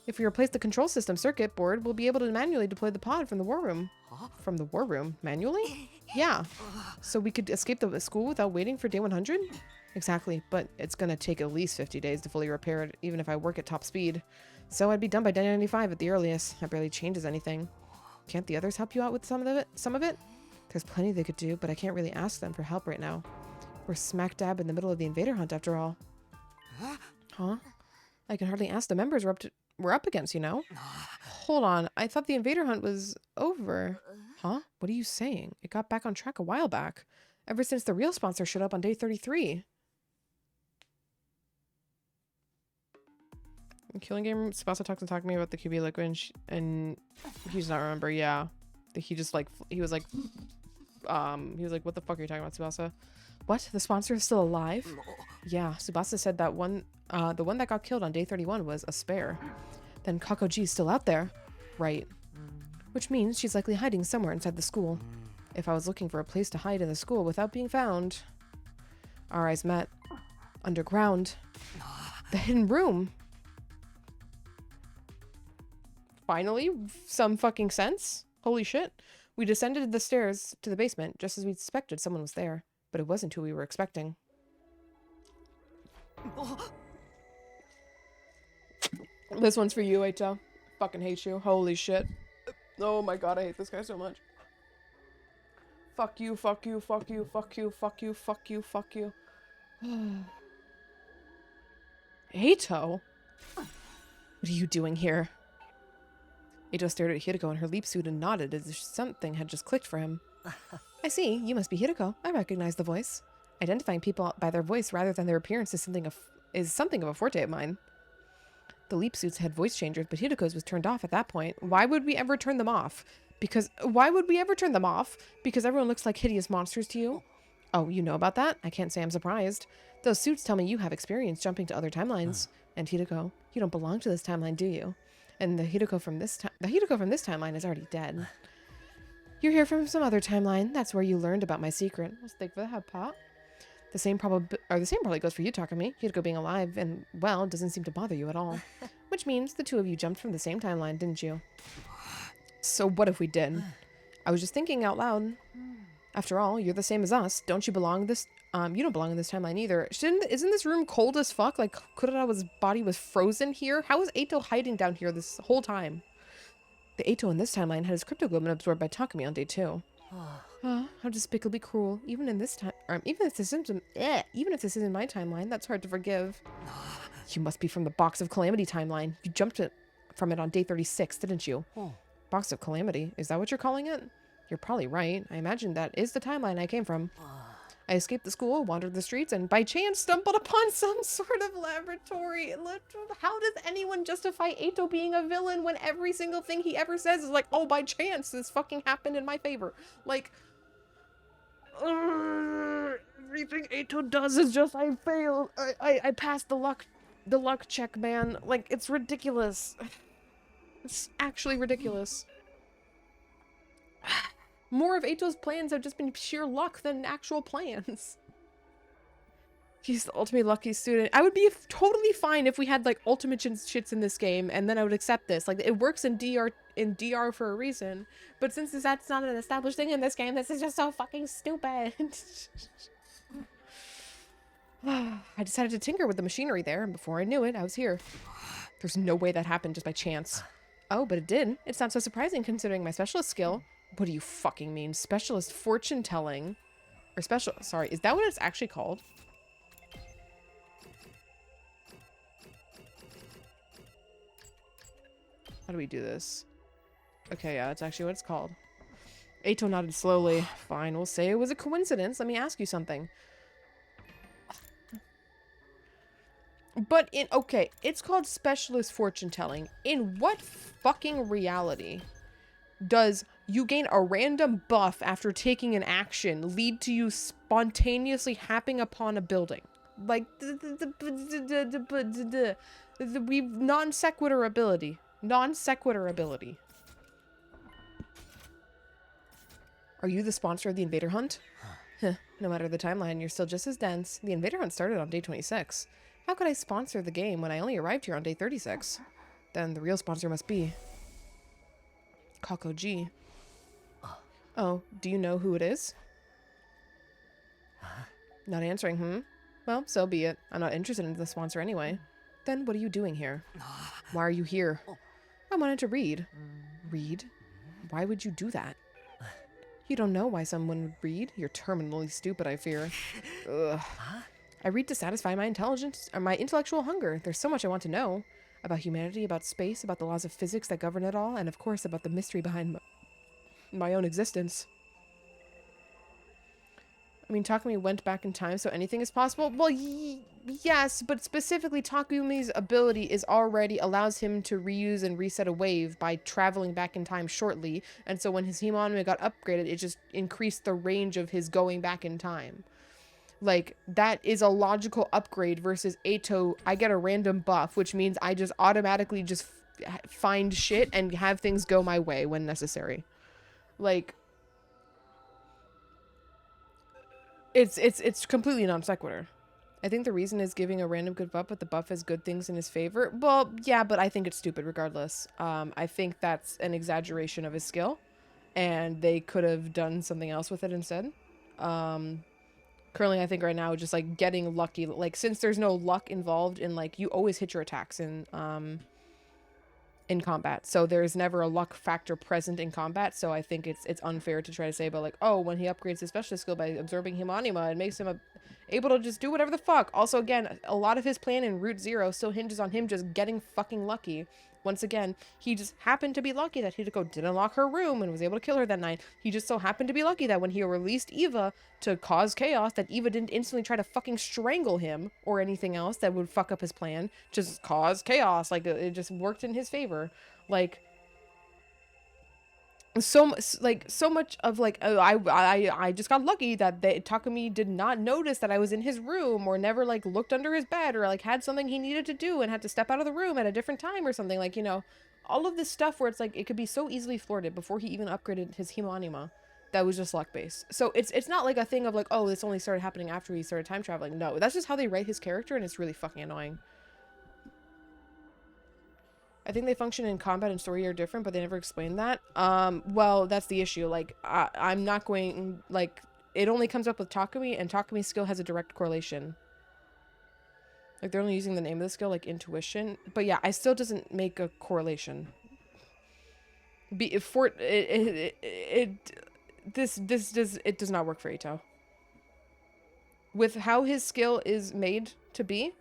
If we replace the control system circuit board, we'll be able to manually deploy the pod from the war room. From the war room? Manually? Yeah. So we could escape the school without waiting for day 100? Exactly, but it's gonna take at least 50 days to fully repair it, even if I work at top speed. So I'd be done by day 95 at the earliest. That barely changes anything. Can't the others help you out with some of it? There's plenty they could do, but I can't really ask them for help right now. We're smack dab in the middle of the invader hunt after all. Huh? I can hardly ask the members we're up against, you know? Hold on, I thought the invader hunt was over. Huh? What are you saying? It got back on track a while back. Ever since the real sponsor showed up on day 33. In Killing Game, Tsubasa talked to me about the QB liquid and he does not remember, yeah. He was like, what the fuck are you talking about, Tsubasa? What? The sponsor is still alive? Yeah, Tsubasa said that the one that got killed on day 31 was a spare. Then Kakoji is still out there. Right. Which means she's likely hiding somewhere inside the school. If I was looking for a place to hide in the school without being found. Our eyes met. Underground. The hidden room. Finally, some fucking sense. Holy shit. We descended the stairs to the basement just as we suspected someone was there. But it wasn't who we were expecting. This one's for you, Eito. Fucking hate you. Holy shit. Oh my god, I hate this guy so much. Fuck you, fuck you, fuck you, fuck you, fuck you, fuck you, fuck you. Eito? What are you doing here? Eito stared at Hideko in her leap suit and nodded as if something had just clicked for him. I see, you must be Hideko. I recognize the voice. Identifying people by their voice rather than their appearance is something of a forte of mine. The leap suits had voice changers, but Hideko's was turned off at that point. Why would we ever turn them off? Why would we ever turn them off? Because everyone looks like hideous monsters to you? Oh, you know about that? I can't say I'm surprised. Those suits tell me you have experience jumping to other timelines. And Hideko, you don't belong to this timeline, do you? And the Hideko from this timeline is already dead. You're here from some other timeline. That's where you learned about my secret. Let's think for the head pop. The same probably goes for you, Takumi. Hideko being alive and, well, doesn't seem to bother you at all. Which means the two of you jumped from the same timeline, didn't you? So what if we did? I was just thinking out loud. After all, you're the same as us. Don't you belong this? You don't belong in this timeline either. Isn't this room cold as fuck? Like Kurodawa's body was frozen here. How was Eito hiding down here this whole time? The Eito in this timeline had his cryptoglobin absorbed by Takumi on day 2. How despicably cruel. Even if this isn't my timeline, that's hard to forgive. You must be from the Box of Calamity timeline. You jumped from it on day 36, didn't you? Box of Calamity? Is that what you're calling it? You're probably right. I imagine that is the timeline I came from. I escaped the school, wandered the streets, and by chance stumbled upon some sort of laboratory. How does anyone justify Eito being a villain when every single thing he ever says is like, oh, by chance, this fucking happened in my favor? Like, everything Eito does is just, I failed. I passed the luck check, man. Like, it's ridiculous. It's actually ridiculous. More of Eito's plans have just been sheer luck than actual plans. He's the ultimate lucky student. I would be totally fine if we had like ultimate shits in this game, and then I would accept this. Like it works in DR for a reason. But since that's not an established thing in this game, this is just so fucking stupid. I decided to tinker with the machinery there, and before I knew it, I was here. There's no way that happened just by chance. Oh, but it did. It's not so surprising considering my specialist skill. What do you fucking mean? Specialist fortune telling? Or special, sorry, is that what it's actually called? How do we do this? Okay, yeah, that's actually what it's called. Ato nodded slowly. Fine, we'll say it was a coincidence. Let me ask you something. But okay, it's called specialist fortune telling. In what fucking reality does you gain a random buff after taking an action lead to you spontaneously happening upon a building? Like, we non sequitur ability. Non sequitur ability. Are you the sponsor of the Invader Hunt? No matter the timeline, you're still just as dense. The Invader Hunt started on day 26. How could I sponsor the game when I only arrived here on day 36? Then the real sponsor must be Kako G. Oh, do you know who it is? Not answering, Well, so be it. I'm not interested in the sponsor anyway. Then what are you doing here? Why are you here? I wanted to read. Read? Why would you do that? You don't know why someone would read? You're terminally stupid, I fear. Ugh. I read to satisfy my intelligence, or my intellectual hunger. There's so much I want to know. About humanity, about space, about the laws of physics that govern it all, and of course about the mystery behind my own existence. I mean, Takumi went back in time, so anything is possible? Well, yes, but specifically Takumi's ability allows him to reuse and reset a wave by traveling back in time shortly, and so when his Himonime got upgraded, it just increased the range of his going back in time. Like, that is a logical upgrade versus Ato, I get a random buff, which means I just automatically just find shit and have things go my way when necessary. Like, it's completely non sequitur. I think the reason is giving a random good buff, but the buff has good things in his favor. Well, yeah, but I think it's stupid regardless. I think that's an exaggeration of his skill, and they could have done something else with it instead. Currently, I think right now, just, like, getting lucky. Like, since there's no luck involved in, like, you always hit your attacks in combat. So there's never a luck factor present in combat. So I think it's unfair to try to say about, like, oh, when he upgrades his specialist skill by absorbing Himonima, it makes him able to just do whatever the fuck. Also, again, a lot of his plan in Route Zero still hinges on him just getting fucking lucky. Once again, he just happened to be lucky that Hideko did unlock her room and was able to kill her that night. He just so happened to be lucky that when he released Eva to cause chaos, that Eva didn't instantly try to fucking strangle him or anything else that would fuck up his plan. Just cause chaos. Like, it just worked in his favor. Like, so much of, like, oh, I just got lucky that Takumi did not notice that I was in his room, or never, like, looked under his bed, or, like, had something he needed to do and had to step out of the room at a different time or something. Like, you know, all of this stuff where it's like it could be so easily thwarted before he even upgraded his Himonima. That was just luck based. So it's not like a thing of, like, oh, this only started happening after he started time traveling. No, that's just how they write his character, and it's really fucking annoying. I think they function in combat and story are different, but they never explain that. Well, that's the issue. Like, I'm not going, like, it only comes up with Takumi, and Takumi's skill has a direct correlation. Like, they're only using the name of the skill, like, intuition. But yeah, it still doesn't make a correlation. It does not work for Ito. With how his skill is made to be,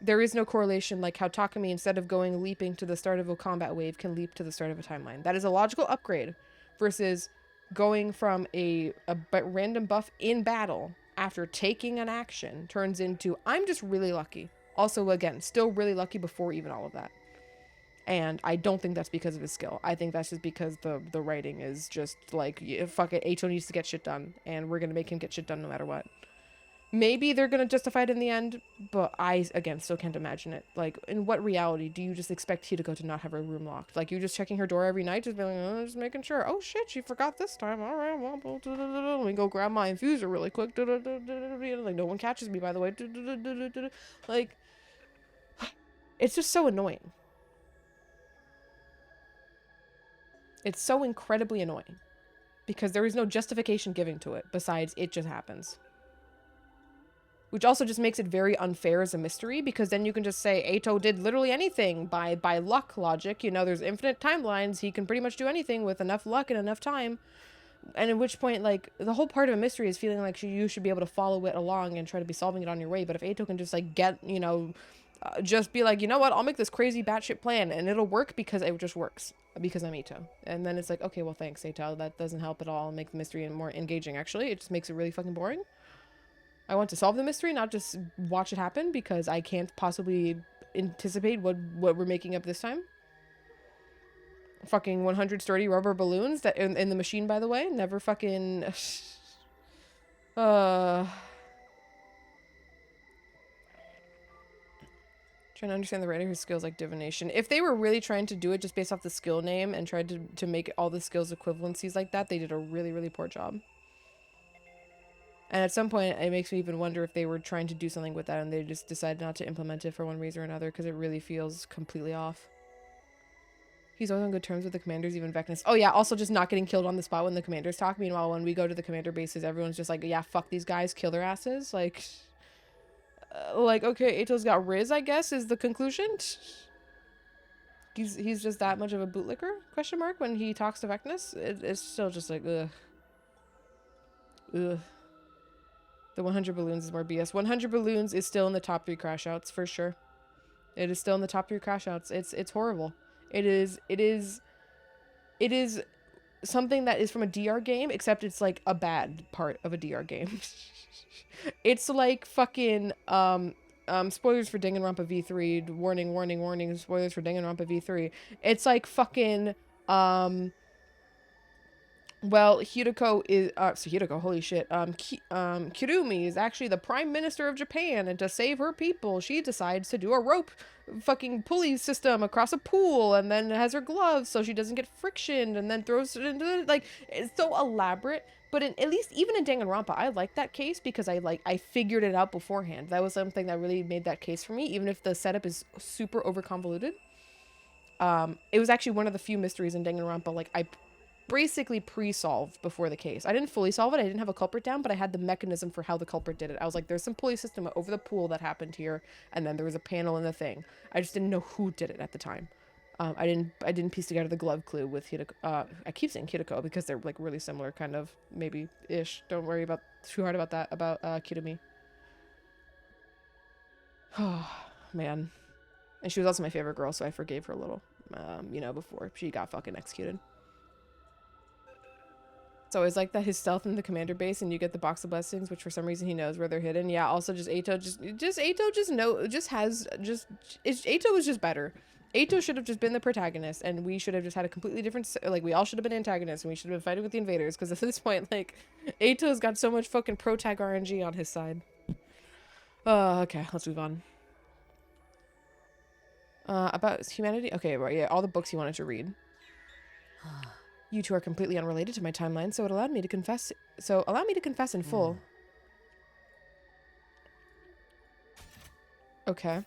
there is no correlation, like how Takumi, instead of leaping to the start of a combat wave, can leap to the start of a timeline. That is a logical upgrade versus going from a random buff in battle after taking an action turns into, I'm just really lucky. Also, again, still really lucky before even all of that. And I don't think that's because of his skill. I think that's just because the writing is just like, fuck it, Ato needs to get shit done, and we're gonna make him get shit done no matter what. Maybe they're gonna justify it in the end, but I, again, still can't imagine it. Like, in what reality do you just expect Hideko to not have her room locked? Like, you're just checking her door every night, just being like, oh, just making sure. Oh shit, she forgot this time. All right, well, let me go grab my infuser really quick. Like, no one catches me, by the way. Like, it's just so annoying. It's so incredibly annoying. Because there is no justification given to it, besides it just happens. Which also just makes it very unfair as a mystery, because then you can just say Eito did literally anything by luck logic. You know, there's infinite timelines. He can pretty much do anything with enough luck and enough time. And at which point, like, the whole part of a mystery is feeling like you should be able to follow it along and try to be solving it on your way. But if Eito can just, like, get, you know, just be like, you know what, I'll make this crazy batshit plan, and it'll work because it just works. Because I'm Eito. And then it's like, okay, well, thanks, Eito. That doesn't help at all make the mystery more engaging, actually. It just makes it really fucking boring. I want to solve the mystery, not just watch it happen, because I can't possibly anticipate what we're making up this time. Fucking 100 sturdy rubber balloons that in the machine, by the way. Never fucking... Trying to understand the writer whose skills like divination. If they were really trying to do it just based off the skill name and tried to make all the skills equivalencies like that, they did a really, really poor job. And at some point, it makes me even wonder if they were trying to do something with that and they just decided not to implement it for one reason or another, because it really feels completely off. He's always on good terms with the commanders, even Vecnus. Oh yeah, also just not getting killed on the spot when the commanders talk. Meanwhile, when we go to the commander bases, everyone's just like, yeah, fuck these guys, kill their asses. Like, okay, Eito's got Riz, I guess, is the conclusion. He's just that much of a bootlicker, question mark, when he talks to Vecnus. It's still just like, ugh. Ugh. The 100 balloons is more BS. 100 balloons is still in the top 3 crash outs, for sure. It is still in the top 3 crash outs. It's horrible. It is something that is from a DR game, except it's like a bad part of a DR game. It's like fucking spoilers for Danganronpa V3. Warning, warning, warning. Spoilers for Danganronpa V3. It's like fucking well, Hideko is, Hideko, holy shit, Kirumi is actually the Prime Minister of Japan, and to save her people, she decides to do a rope fucking pulley system across a pool, and then has her gloves so she doesn't get friction, and then throws it into, like, it's so elaborate, but at least, even in Danganronpa, I like that case, because I figured it out beforehand. That was something that really made that case for me, even if the setup is super over-convoluted. It was actually one of the few mysteries in Danganronpa, like, I basically pre-solved before the case. I didn't fully solve it. I didn't have a culprit down, but I had the mechanism for how the culprit did it. I was like, there's some pulley system over the pool that happened here, and then there was a panel in the thing. I just didn't know who did it at the time. I didn't piece together the glove clue with Hideko. I keep saying Hideko because they're like really similar, kind of, maybe ish. Don't worry about too hard about that, about Kirumi. Oh man. And she was also my favorite girl, so I forgave her a little, you know, before she got fucking executed. It's always like that, his stealth in the commander base, and you get the box of blessings, which for some reason he knows where they're hidden. Yeah, also just Eito Eito is just better. Eito should have just been the protagonist, and we should have just had a completely different, like, we all should have been antagonists, and we should have been fighting with the invaders, because at this point, like, Eito's got so much fucking protag RNG on his side. Okay, let's move on. About humanity? Okay, right, yeah, all the books he wanted to read. You two are completely unrelated to my timeline, so allow me to confess in full. Okay.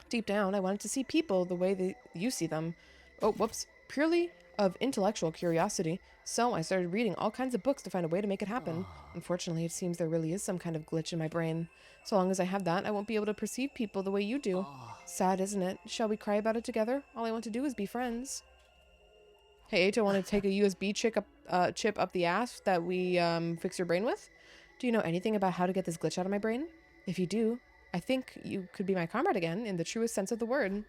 Deep down, I wanted to see people the way that you see them. Oh, whoops. Purely of intellectual curiosity. So I started reading all kinds of books to find a way to make it happen. Unfortunately, it seems there really is some kind of glitch in my brain. So long as I have that, I won't be able to perceive people the way you do. Sad, isn't it? Shall we cry about it together? All I want to do is be friends. Hey, Eito, want to take a USB chip up the ass that we fix your brain with? Do you know anything about how to get this glitch out of my brain? If you do, I think you could be my comrade again, in the truest sense of the word.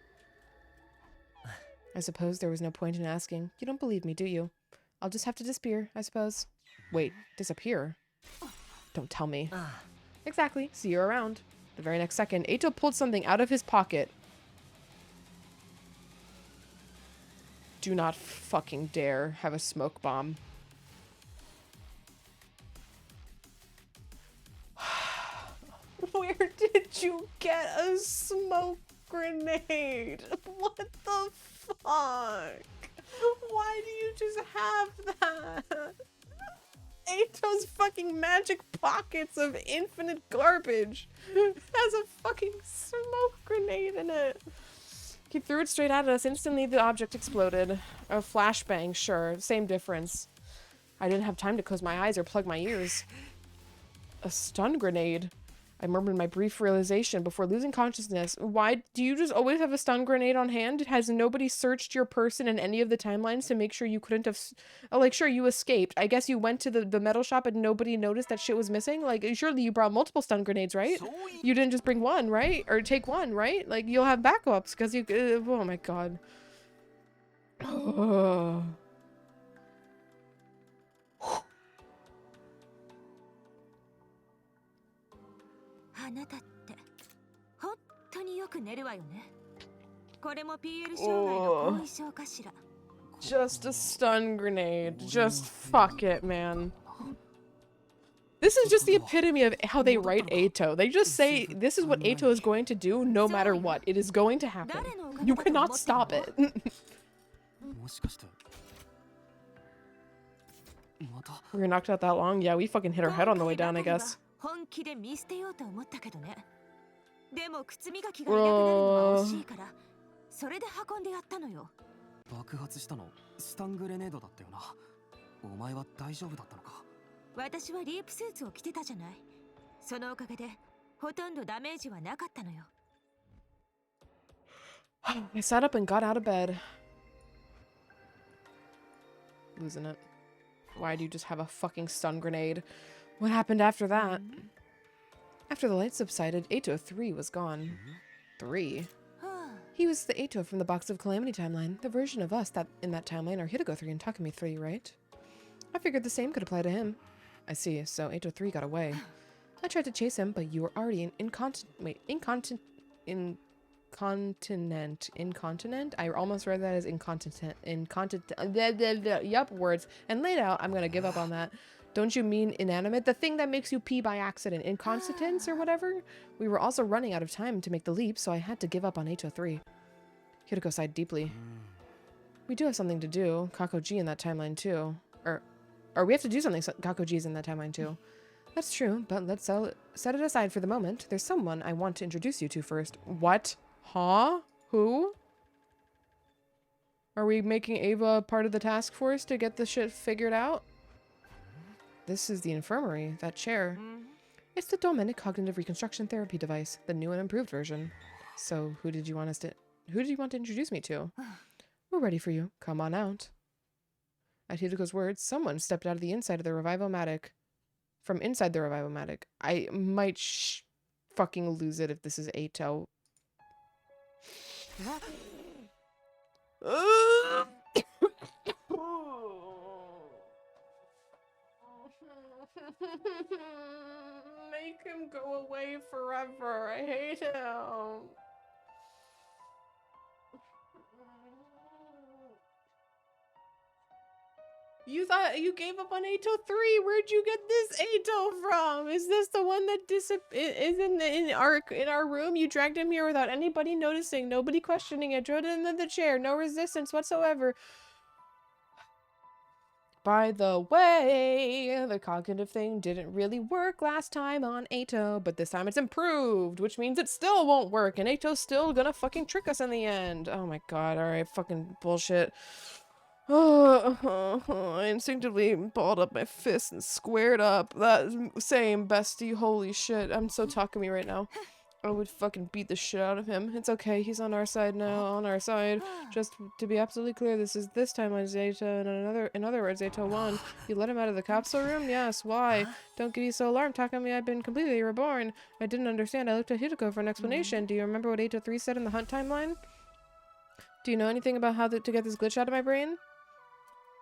I suppose there was no point in asking. You don't believe me, do you? I'll just have to disappear, I suppose. Wait, disappear? Don't tell me. Exactly. See you around. The very next second, Eito pulled something out of his pocket. Do not fucking dare have a smoke bomb. Where did you get a smoke grenade? What the fuck? Why do you just have that? Ato's fucking magic pockets of infinite garbage has a fucking smoke grenade in it. He threw it straight at us. Instantly, the object exploded. A flashbang, sure. Same difference. I didn't have time to close my eyes or plug my ears. A stun grenade. I murmured my brief realization before losing consciousness. Why do you just always have a stun grenade on hand? Has nobody searched your person in any of the timelines to make sure you couldn't have... Oh, like, sure, you escaped. I guess you went to the metal shop and nobody noticed that shit was missing? Like, surely you brought multiple stun grenades, right? You didn't just bring one, right? Or take one, right? Like, you'll have backups because you... oh my god. Oh. あなたって本当によく寝るわよね。これも PL 障害の後遺症かしら。Just a stun grenade. Just fuck it, man. This is just the epitome of how they write Ato. They just say, this is what Ato is going to do no matter what. It is going to happen. You cannot stop it. We were knocked out that long? Yeah, we fucking hit our head on the way down, I guess. 本気で見捨てようと思ったけどね。でも靴磨きがいなくなるのは惜しいから、それで運んでやったのよ。爆発したのスタングレネードだったよな。お前は大丈夫だったのか。私はリープスーツを着てたじゃない。そのおかげでほとんどダメージはなかったのよ。I sat up and got out of bed. Losing it. Why do you just have a fucking stun grenade? What happened after that? After the light subsided, Ato 3 was gone. 3? He was the Ato from the Box of Calamity timeline, the version of us that in that timeline are Hideko 3 and Takumi 3, right? I figured the same could apply to him. I see, so Ato 3 got away. I tried to chase him, but you were already incontinent. I almost read that as incontinent. Yup, words. And laid out, I'm gonna give up on that. Don't you mean inanimate? The thing that makes you pee by accident. Incontinence or whatever? We were also running out of time to make the leap, so I had to give up on Ato 3. Hideko sighed deeply. We do have something to do. Kakoji in that timeline too. Or we have to do something. Kakoji's in that timeline too. That's true, but let's set it aside for the moment. There's someone I want to introduce you to first. What? Huh? Who? Are we making Ava part of the task force to get this shit figured out? This is the infirmary, that chair. It's the Dominic Cognitive Reconstruction Therapy device, the new and improved version. So, who did you want to introduce me to? We're ready for you. Come on out. At Hideko's words, someone stepped out of the inside of the Revivomatic. From inside the Revivomatic. I might fucking lose it if this is Ato. Make him go away forever. I hate him. You thought you gave up on Ato 3. Where'd you get this Ato from? Is this the one that is in our room? You dragged him here without anybody noticing, nobody questioning it, threw it into the chair, no resistance whatsoever. By the way, the cognitive thing didn't really work last time on Ato, but this time it's improved, which means it still won't work, and Ato's still gonna fucking trick us in the end. Oh my god, alright, fucking bullshit. I instinctively balled up my fist and squared up. That same bestie, holy shit. I'm so Takumi right now. I would fucking beat the shit out of him. It's okay, he's on our side now, on our side. Just to be absolutely clear, this time on Zeta, and in other words, Ato 1. You let him out of the capsule room? Yes, why? Don't get so alarmed, Takumi, I've been completely reborn. I didn't understand, I looked at Hideko for an explanation. Do you remember what Ato 3 said in the hunt timeline? Do you know anything about how to get this glitch out of my brain?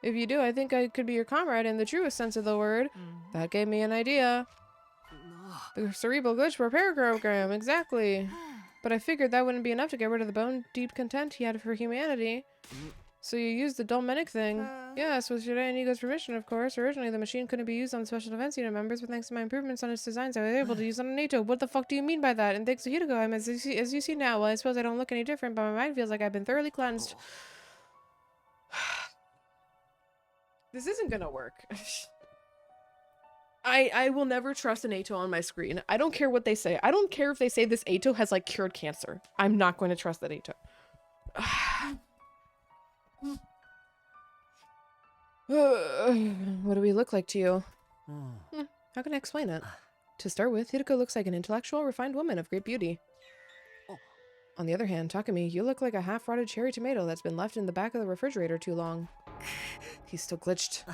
If you do, I think I could be your comrade in the truest sense of the word. That gave me an idea. The cerebral glitch repair program, exactly. But I figured that wouldn't be enough to get rid of the bone-deep contempt he had for humanity. So you used the Dolmenic thing. Yes, with Shirei and Inigo's permission, of course. Originally, the machine couldn't be used on Special Defense Unit members, but thanks to my improvements on its designs, I was able to use it on NATO. What the fuck do you mean by that? And thanks to Hideko, I'm as you see now. Well, I suppose I don't look any different, but my mind feels like I've been thoroughly cleansed. This isn't gonna work. I will never trust an Ato on my screen. I don't care what they say. I don't care if they say this Ato has, like, cured cancer. I'm not going to trust that Ato. What do we look like to you? How can I explain it? To start with, Hideko looks like an intellectual, refined woman of great beauty. On the other hand, Takumi, you look like a half-rotted cherry tomato that's been left in the back of the refrigerator too long. He's still glitched.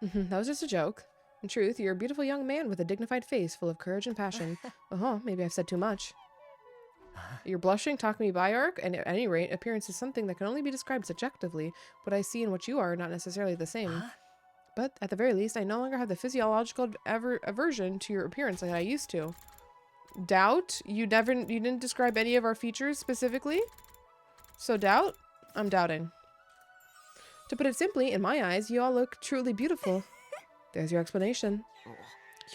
That was just a joke. In truth, you're a beautiful young man with a dignified face full of courage and passion. Maybe I've said too much. You're blushing, Takumi Bayark, and at any rate, appearance is something that can only be described subjectively. What I see and what you are not necessarily the same. But, at the very least, I no longer have the physiological aversion to your appearance like I used to. Doubt? You didn't describe any of our features specifically? So doubt? I'm doubting. To put it simply, in my eyes, you all look truly beautiful. There's your explanation.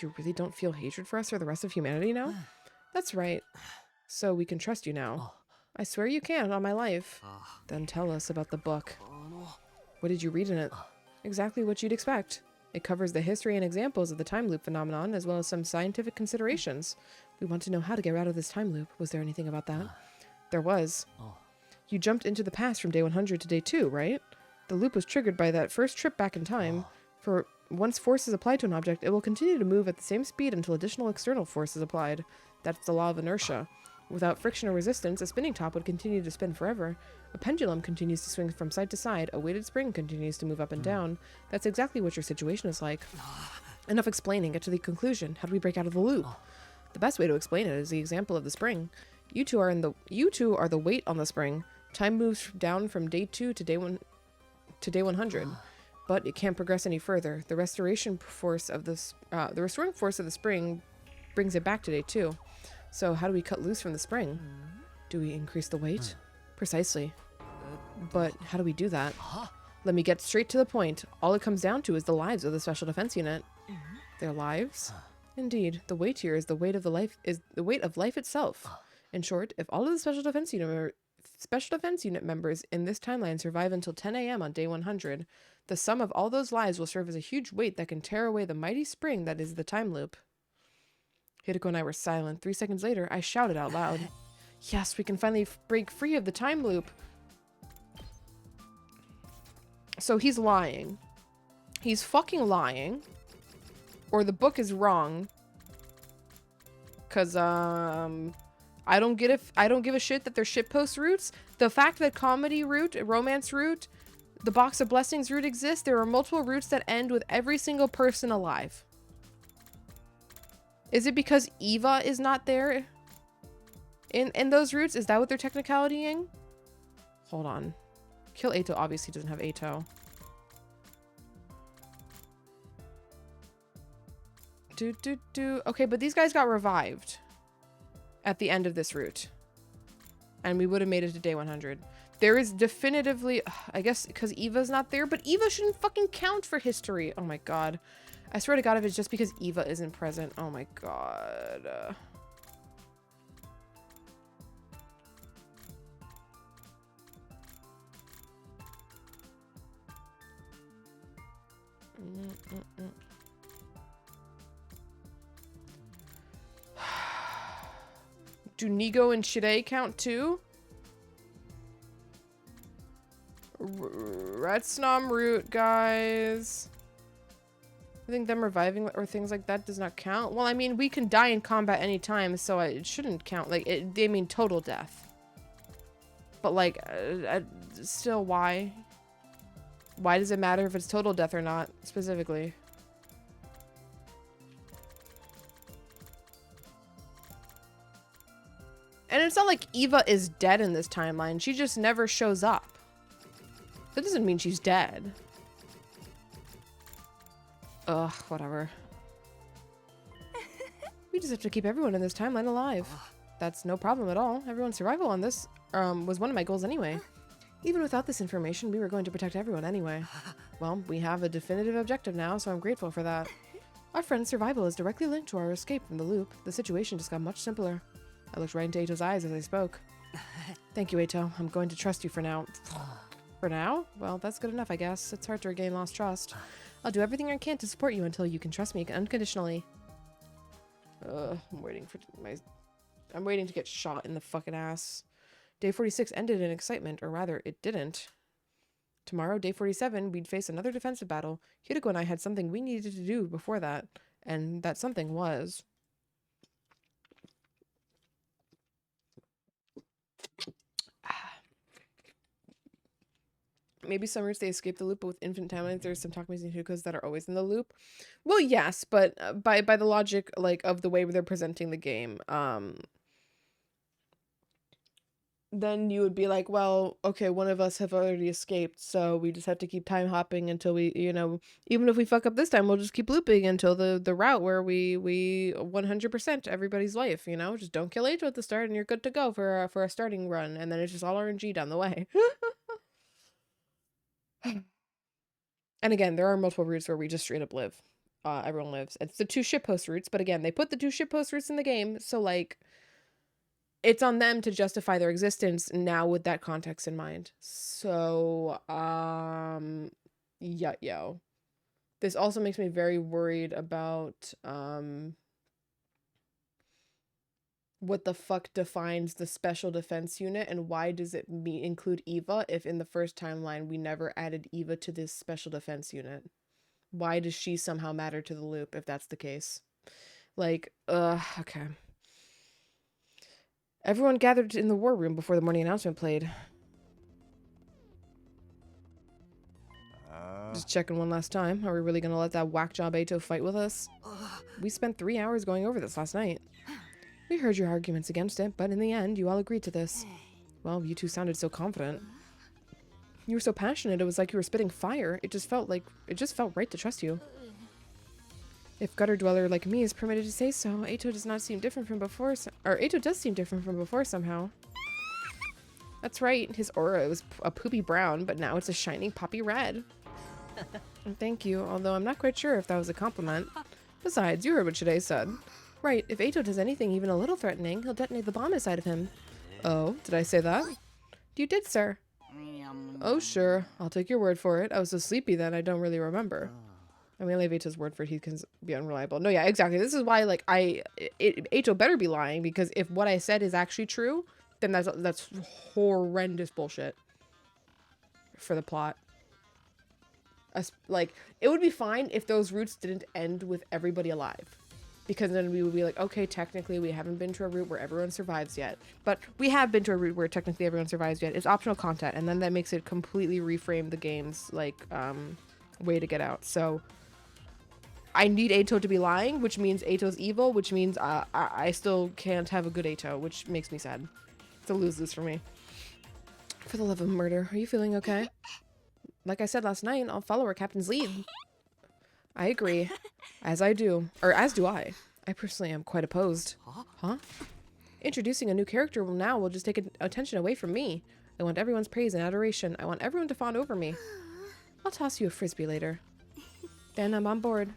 You really don't feel hatred for us or the rest of humanity now? That's right. So we can trust you now. I swear you can, on my life. Then tell us about the book. What did you read in it? Exactly what you'd expect. It covers the history and examples of the time loop phenomenon, as well as some scientific considerations. We want to know how to get out of this time loop. Was there anything about that? There was. You jumped into the past from day 100 to day 2, right? The loop was triggered by that first trip back in time. For once force is applied to an object, it will continue to move at the same speed until additional external force is applied. That's the law of inertia. Without friction or resistance, a spinning top would continue to spin forever. A pendulum continues to swing from side to side. A weighted spring continues to move up and down. That's exactly what your situation is like. Enough explaining. Get to the conclusion. How do we break out of the loop? The best way to explain it is the example of the spring. You two are the weight on the spring. Time moves down from day 2 to day 100, but it can't progress any further. The restoring force of the spring brings it back to day 2. So how do we cut loose from the spring? Do we increase the weight? Precisely. But how do we do that? Let me get straight to the point. All it comes down to is the lives of the Special Defense Unit. Their lives? Indeed, the weight here is the weight of life itself. In short, if all of the Special Defense Unit members in this timeline survive until 10 a.m. on day 100, the sum of all those lives will serve as a huge weight that can tear away the mighty spring that is the time loop. Hideko and I were silent. 3 seconds later, I shouted out loud. Yes, we can finally break free of the time loop. So he's lying. He's fucking lying. Or the book is wrong. Cause, I don't give a shit that they're shitpost routes. The fact that comedy route, romance route, the box of blessings route exists, there are multiple routes that end with every single person alive. Is it because Eva is not there in those routes? Is that what they're technicalitying? Hold on. Kill Ato obviously doesn't have Ato. Okay, but these guys got revived at the end of this route. And we would have made it to day 100. There is definitively, I guess because Eva's not there, but Eva shouldn't fucking count for history. Oh my god. I swear to god if it's just because Eva isn't present. Oh my god. Do Nigo and Shirei count too? Retsnom route, guys. I think them reviving or things like that does not count. Well, I mean, we can die in combat anytime, so it shouldn't count. Like, they mean total death. But, like, still, why? Why does it matter if it's total death or not, specifically? And it's not like Eva is dead in this timeline. She just never shows up. That doesn't mean she's dead. Ugh, whatever. We just have to keep everyone in this timeline alive. That's no problem at all. Everyone's survival on this was one of my goals anyway. Even without this information, we were going to protect everyone anyway. Well, we have a definitive objective now, so I'm grateful for that. Our friend's survival is directly linked to our escape from the loop. The situation just got much simpler. I looked right into Eito's eyes as I spoke. Thank you, Eito. I'm going to trust you for now. For now? Well, that's good enough, I guess. It's hard to regain lost trust. I'll do everything I can to support you until you can trust me unconditionally. I'm waiting to get shot in the fucking ass. Day 46 ended in excitement, or rather, it didn't. Tomorrow, day 47, we'd face another defensive battle. Hiriko and I had something we needed to do before that, and that something was... Maybe some routes they escape the loop, but with infinite timelines, there's some Takamis and Hirikos that are always in the loop. Well, yes, but by the logic, like, of the way they're presenting the game, then you would be like, well, okay, one of us have already escaped, so we just have to keep time hopping until we, you know, even if we fuck up this time, we'll just keep looping until the route where we 100% everybody's life, you know? Just don't kill Eito at the start and you're good to go for a starting run, and then it's just all RNG down the way. And again, there are multiple routes where we just straight up live. Everyone lives. It's the 2 shitpost routes, but again, they put the 2 shitpost routes in the game, so, like, it's on them to justify their existence now with that context in mind. So, yeah, yo. This also makes me very worried about, what the fuck defines the special defense unit, and why does it include Eva if in the first timeline we never added Eva to this special defense unit? Why does she somehow matter to the loop if that's the case? Like, okay. Everyone gathered in the war room before the morning announcement played. Just checking one last time. Are we really gonna let that whack job Eito fight with us? We spent 3 hours going over this last night. We heard your arguments against it, but in the end, you all agreed to this. Well, you two sounded so confident. You were so passionate, it was like you were spitting fire. It just felt right to trust you. If Gutter Dweller like me is permitted to say so, Eito does not seem different from before, Eito does seem different from before somehow. That's right, his aura was a poopy brown, but now it's a shining poppy red. Thank you, although I'm not quite sure if that was a compliment. Besides, you heard what Shide said. Right, if Eito does anything even a little threatening, he'll detonate the bomb inside of him. Oh, did I say that? You did, sir. Oh, sure. I'll take your word for it. I was so sleepy then I don't really remember. I mean, I leave Eito's word for it. He can be unreliable. No, yeah, exactly. This is why, like, Eito better be lying, because if what I said is actually true, then that's horrendous bullshit for the plot. Like, it would be fine if those routes didn't end with everybody alive. Because then we would be like, okay, technically we haven't been to a route where everyone survives yet. But we have been to a route where technically everyone survives yet. It's optional content, and then that makes it completely reframe the game's, like, way to get out. So, I need Eito to be lying, which means Eito's evil, which means I still can't have a good Eito, which makes me sad. It's a lose-lose for me. For the love of murder, are you feeling okay? Like I said last night, I'll follow our captain's lead. I agree. As do I. I personally am quite opposed. Huh? Introducing a new character will just take attention away from me. I want everyone's praise and adoration. I want everyone to fawn over me. I'll toss you a frisbee later. Then I'm on board.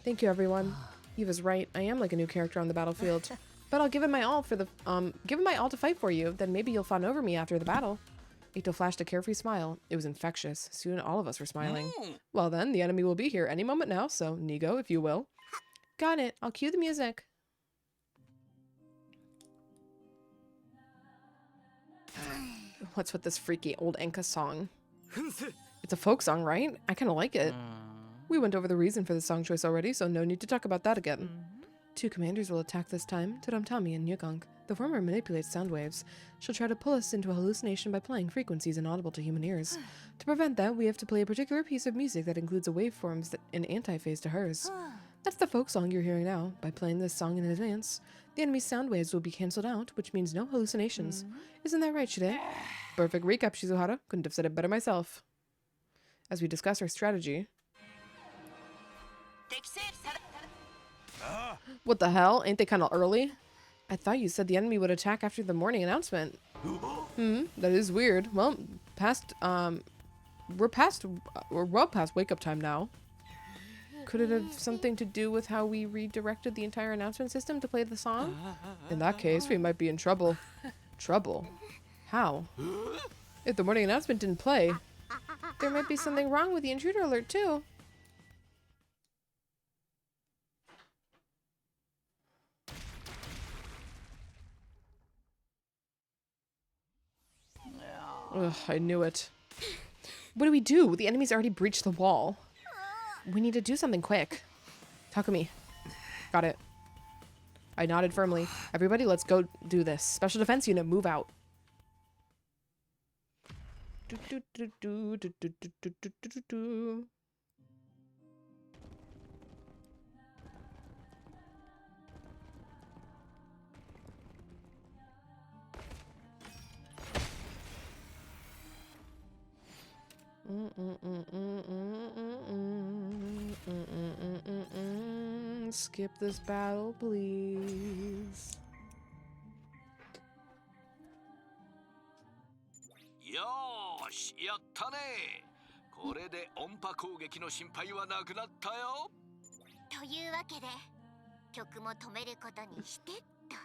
Thank you, everyone. Eva's right. I am like a new character on the battlefield. But I'll give it my all to fight for you. Then maybe you'll fawn over me after the battle. Eito flashed a carefree smile. It was infectious. Soon all of us were smiling. Well then, the enemy will be here any moment now, so Nigo, if you will. Got it. I'll cue the music. What's with this freaky old Enka song? It's a folk song, right? I kind of like it. We went over the reason for the song choice already, so no need to talk about that again. 2 commanders will attack this time, Taramtami and Yugong. The former manipulates sound waves. She'll try to pull us into a hallucination by playing frequencies inaudible to human ears. To prevent that, we have to play a particular piece of music that includes a waveforms in anti-phase to hers. That's the folk song you're hearing now. By playing this song in advance, the enemy's sound waves will be cancelled out, which means no hallucinations. Isn't that right, Shide? Perfect recap, Shizuhara. Couldn't have said it better myself. As we discuss our strategy... What the hell? Ain't they kind of early? I thought you said the enemy would attack after the morning announcement. That is weird. Well, we're well past wake-up time now. Could it have something to do with how we redirected the entire announcement system to play the song? In that case, we might be in trouble. Trouble? How? If the morning announcement didn't play, there might be something wrong with the intruder alert too. Ugh, I knew it. What do? The enemy's already breached the wall. We need to do something quick. Takumi. Got it. I nodded firmly. Everybody, let's go do this. Special Defense Unit, move out. Skip this battle, please. よーし、やったね。これで音波攻撃の心配はなくなったよ。というわけで曲も止めることにしてっと。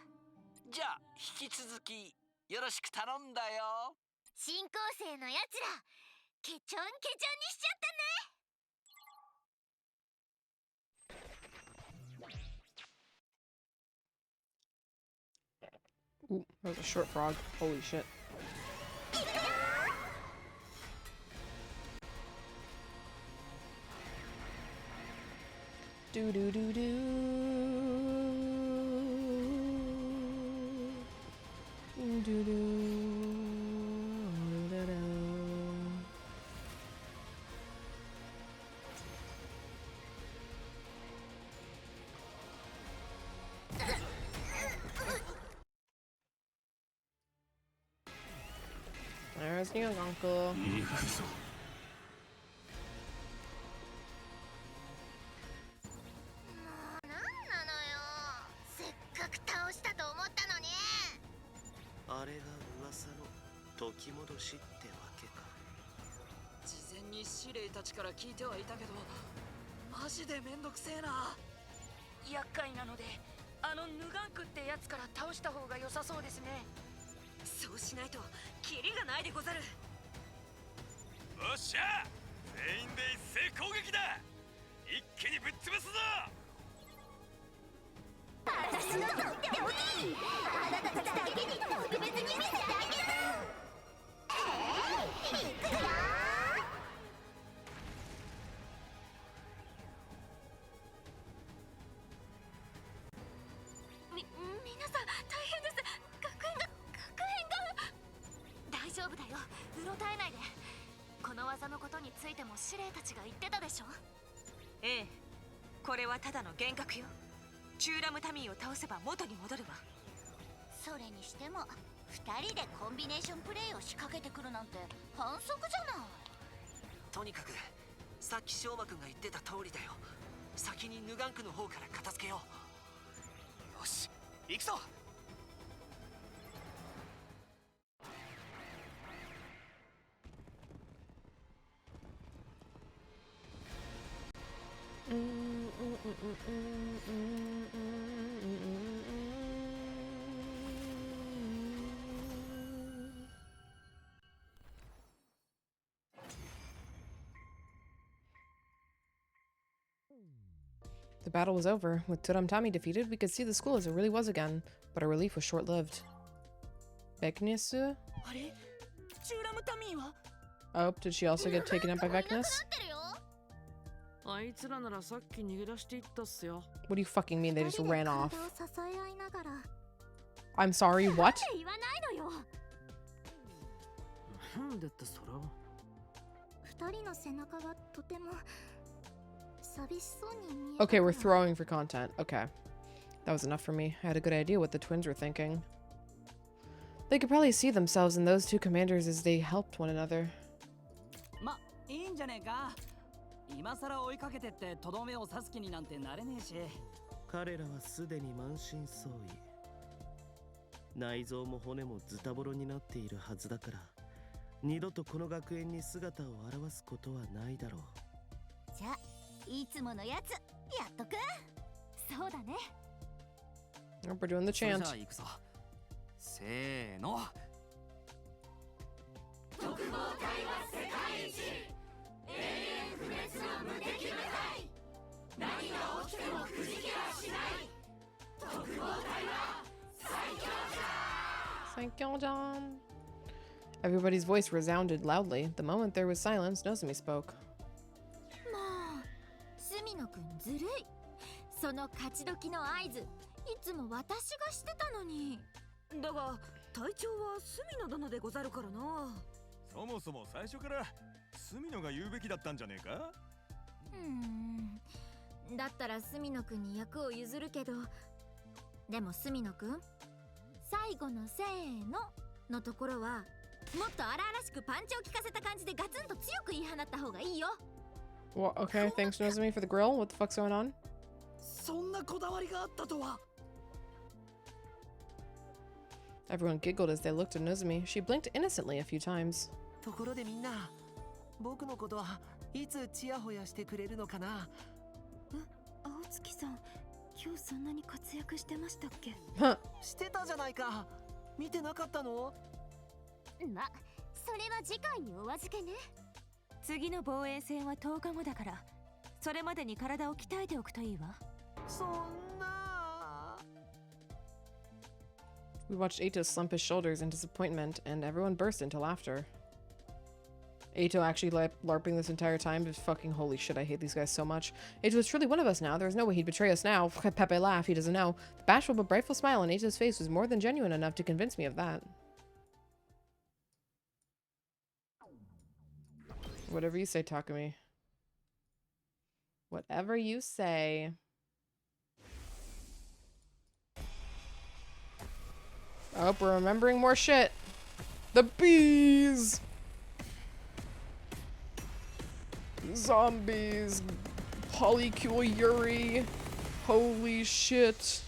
じゃあ引き続きよろしく頼んだよ。新構成のやつらケチョンケチョンにしちゃったね。 Ooh, that was a short frog. Holy shit. Do do do do. Do do. Da da. There's your uncle. なんなのよ。せっかく倒したと思ったのに。あれが噂の時戻しってわけか。事前に司令たちから聞いてはいたけど、マジでめんどくせえな。厄介なので、あのヌガンクってやつから倒した方が良さそうですね。そうしないとキリがないでござる。おっしゃ、全員で一斉攻撃だ。一気にぶっ潰すぞ。私のとっておき、あなたたちだけに特別に見せてあげる。いくよ。皆さん大変です。学園が大丈夫だよ。うろたえないで。この技のことについても司令たちが言ってたでしょ。ええ、これはただの幻覚よ。チューラムタミーを倒せば元に戻るわ。それにしても2人でコンビネーションプレイを仕掛けてくるなんて反則じゃない。とにかくさっき翔馬くんが言ってた通りだよ。先にヌガンクの方から片付けよう。よし、行くぞ。The battle was over. With Turamtami defeated, we could see the school as it really was again, but our relief was short-lived. Veknesu? あれ、チューラムタミーは？ Oh, did she also get taken up by Veknes? あいつらならさっき逃げ出していったっすよ。 What do you fucking mean they just ran off? 支え合いながら。 I'm sorry, what? 言わないのよ。なんでってそれは。2人の背中がとても寂しそうに見える。 Okay, we're throwing for content. Okay. That was enough for me. I had a good idea what the twins were thinking. They could probably see themselves in those two commanders as they helped one another. ま、いいんじゃねえか。今さら追いかけてってとどめを刺す気になんてなれねえし。彼らはすでに満身創痍。内臓も骨もズタボロになっているはずだから、二度とこの学園に姿を現すことはないだろう。じゃあいつものやつやっとく。そうだね。We're doing the それ chant. じゃあ行くぞ。せーの。特攻隊は世界一、永遠不滅の無敵部隊。何が起きてもくじけはしない。特攻隊は最強じゃ。 Everybody's voice resounded loudly. The moment there was silence, Nozomi spoke. もう隅野くんずるい。その勝ち時の合図いつも私がしてたのに。だが隊長は隅野殿でござるからな。そもそも最初から隅野が言うべきだったんじゃねえか。だったら隅野くんに役を譲るけど、でも隅野くん、最後のせーののところはもっと荒々しくパンチを効かせた感じでガツンと強く言い放った方がいいよ。Well, okay, thanks Nozomi for the grill. What the fuck's going on? そんなこだわりがあったとは。Everyone giggled as they looked at Nozomi. She blinked innocently a few times. ところでみんな、僕のことはいつチヤホヤしてくれるのかな。青月さん、今日そんなに活躍してましたっけ？してたじゃないか。見てなかったの？ま、それは次回にお預けね。次の防衛戦は10日後だから、それまでに体を鍛えておくといいわ。そんな。We watched Eito slump his shoulders in disappointment, and everyone burst into laughter. Eito actually LARPing this entire time is fucking holy shit, I hate these guys so much. Eito is truly one of us now. There's no way he'd betray us now. Pepe laughed, he doesn't know. The bashful but brightful smile on Eito's face was more than genuine enough to convince me of that. Whatever you say, Takumi. Whatever you say. Oh, we're remembering more shit. The bees! Zombies. Polycule Yuri. Holy shit.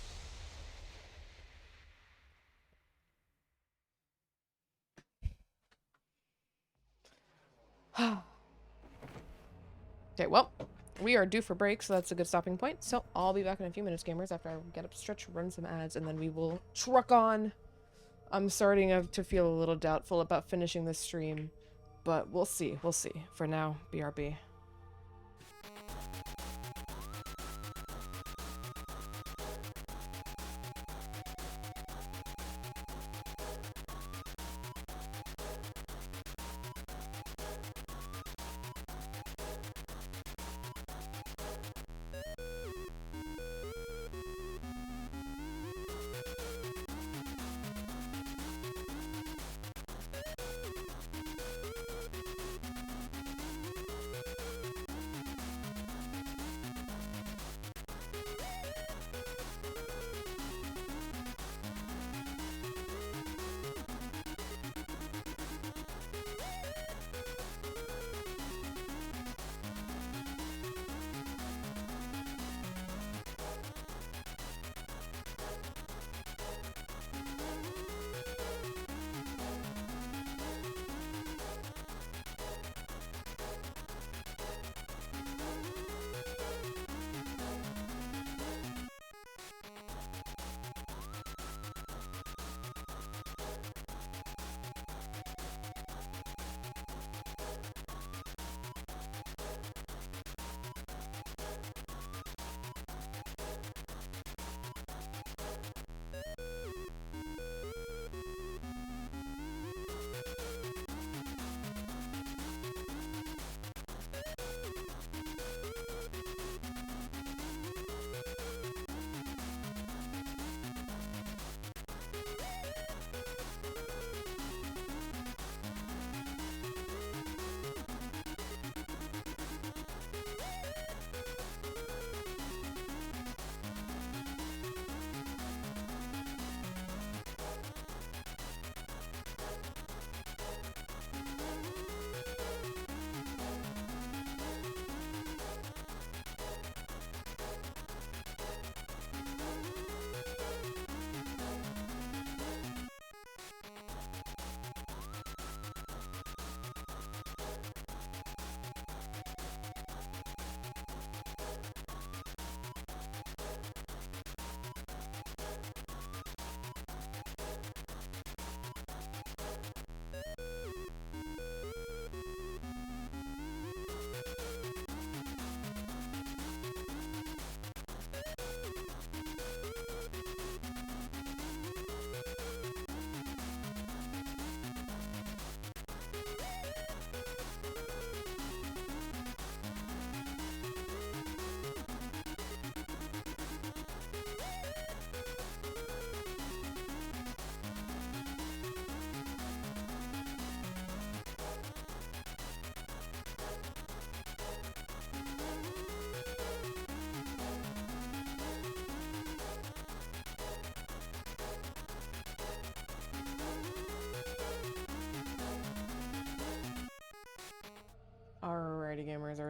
Okay, well, we are due for break, so that's a good stopping point. So I'll be back in a few minutes, gamers, after I get up, stretch, run some ads, and then we will truck on. I'm starting to feel a little doubtful about finishing this stream, but we'll see. We'll see. For now, BRB.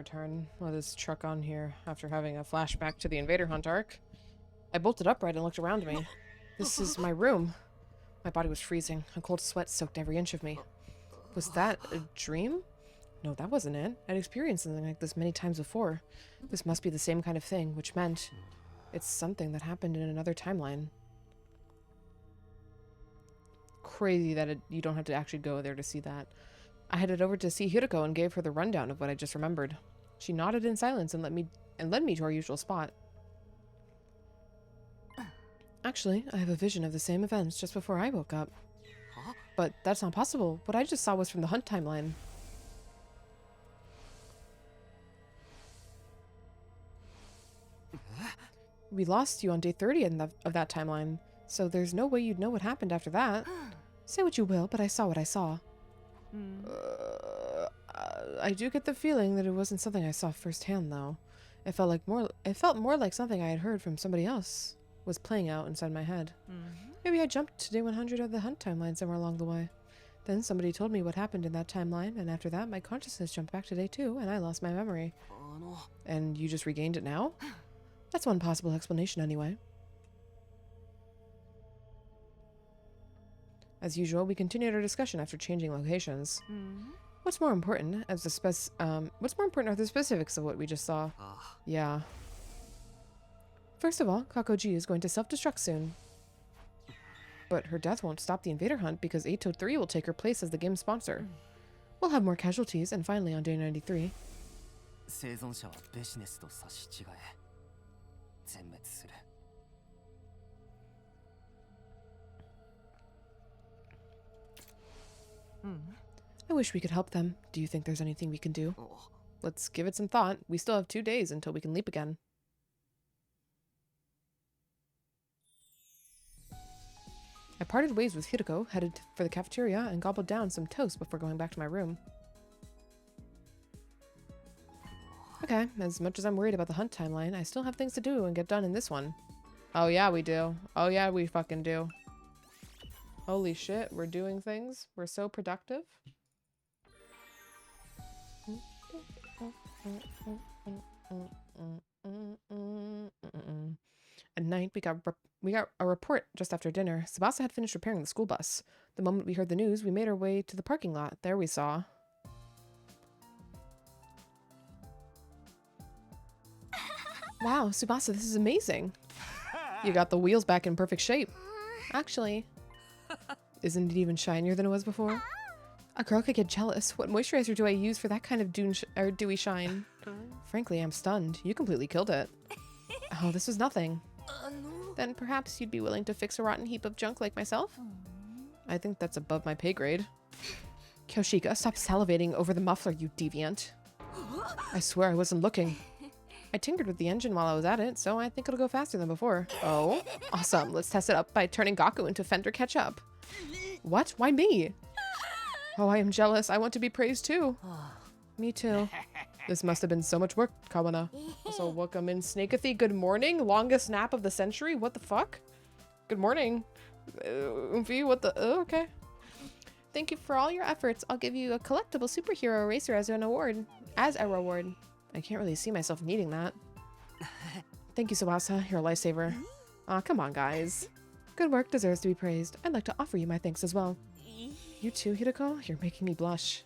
return with his truck on here after having a flashback to the Invader Hunt arc. I bolted upright and looked around me. This is my room. My body was freezing. A cold sweat soaked every inch of me. Was that a dream? No, that wasn't it. I'd experienced something like this many times before. This must be the same kind of thing, which meant it's something that happened in another timeline. Crazy that you don't have to actually go there to see that. I headed over to see Hiroko and gave her the rundown of what I just remembered. She nodded in silence and led me to our usual spot. Actually, I have a vision of the same events just before I woke up. Huh? But that's not possible. What I just saw was from the Hunt timeline. We lost you on day 30 of that timeline, so there's no way you'd know what happened after that. Say what you will, but I saw what I saw. I do get the feeling that it wasn't something I saw firsthand, though. It felt more like something I had heard from somebody else was playing out inside my head. Maybe I jumped to day 100 of the Hunt timeline somewhere along the way. Then somebody told me what happened in that timeline, and after that, my consciousness jumped back to day 2, and I lost my memory. And you just regained it now? That's one possible explanation, anyway. As usual, we continued our discussion after changing locations. What's more important are the specifics of what we just saw. Yeah. First of all, Kakoji is going to self-destruct soon. But her death won't stop the Invader Hunt because 803 will take her place as the game's sponsor. We'll have more casualties, and finally on day 93. I wish we could help them. Do you think there's anything we can do? Let's give it some thought. We still have 2 days until we can leap again. I parted ways with Hiroko, headed for the cafeteria, and gobbled down some toast before going back to my room. Okay, as much as I'm worried about the Hunt timeline, I still have things to do and get done in this one. Oh yeah, we do. Oh yeah, we fucking do. Holy shit, we're doing things. We're so productive. At night, we got a report just after dinner. Tsubasa had finished repairing the school bus. The moment we heard the news, we made our way to the parking lot. There we saw. Wow, Tsubasa, this is amazing. You got the wheels back in perfect shape. Actually, isn't it even shinier than it was before? A girl could get jealous. What moisturizer do I use for that kind of dewy shine? Frankly, I'm stunned. You completely killed it. Oh, this was nothing. Then perhaps you'd be willing to fix a rotten heap of junk like myself? I think that's above my pay grade. Kyoshika, stop salivating over the muffler, you deviant. I swear I wasn't looking. I tinkered with the engine while I was at it, so I think it'll go faster than before. Oh, awesome. Let's test it up by turning Gaku into Fender Ketchup. What? Why me? Oh, I am jealous. I want to be praised too. Me too. This must have been so much work, Kawana. Also, welcome in Snakeathy. Good morning. Longest nap of the century. What the fuck? Good morning. Umfi, what the... Oh, okay. Thank you for all your efforts. I'll give you a collectible superhero eraser as an award. As a reward. I can't really see myself needing that. Thank you, Tsubasa. You're a lifesaver. Aw, come on, guys. Good work deserves to be praised. I'd like to offer you my thanks as well. You too, Hiroko? You're making me blush.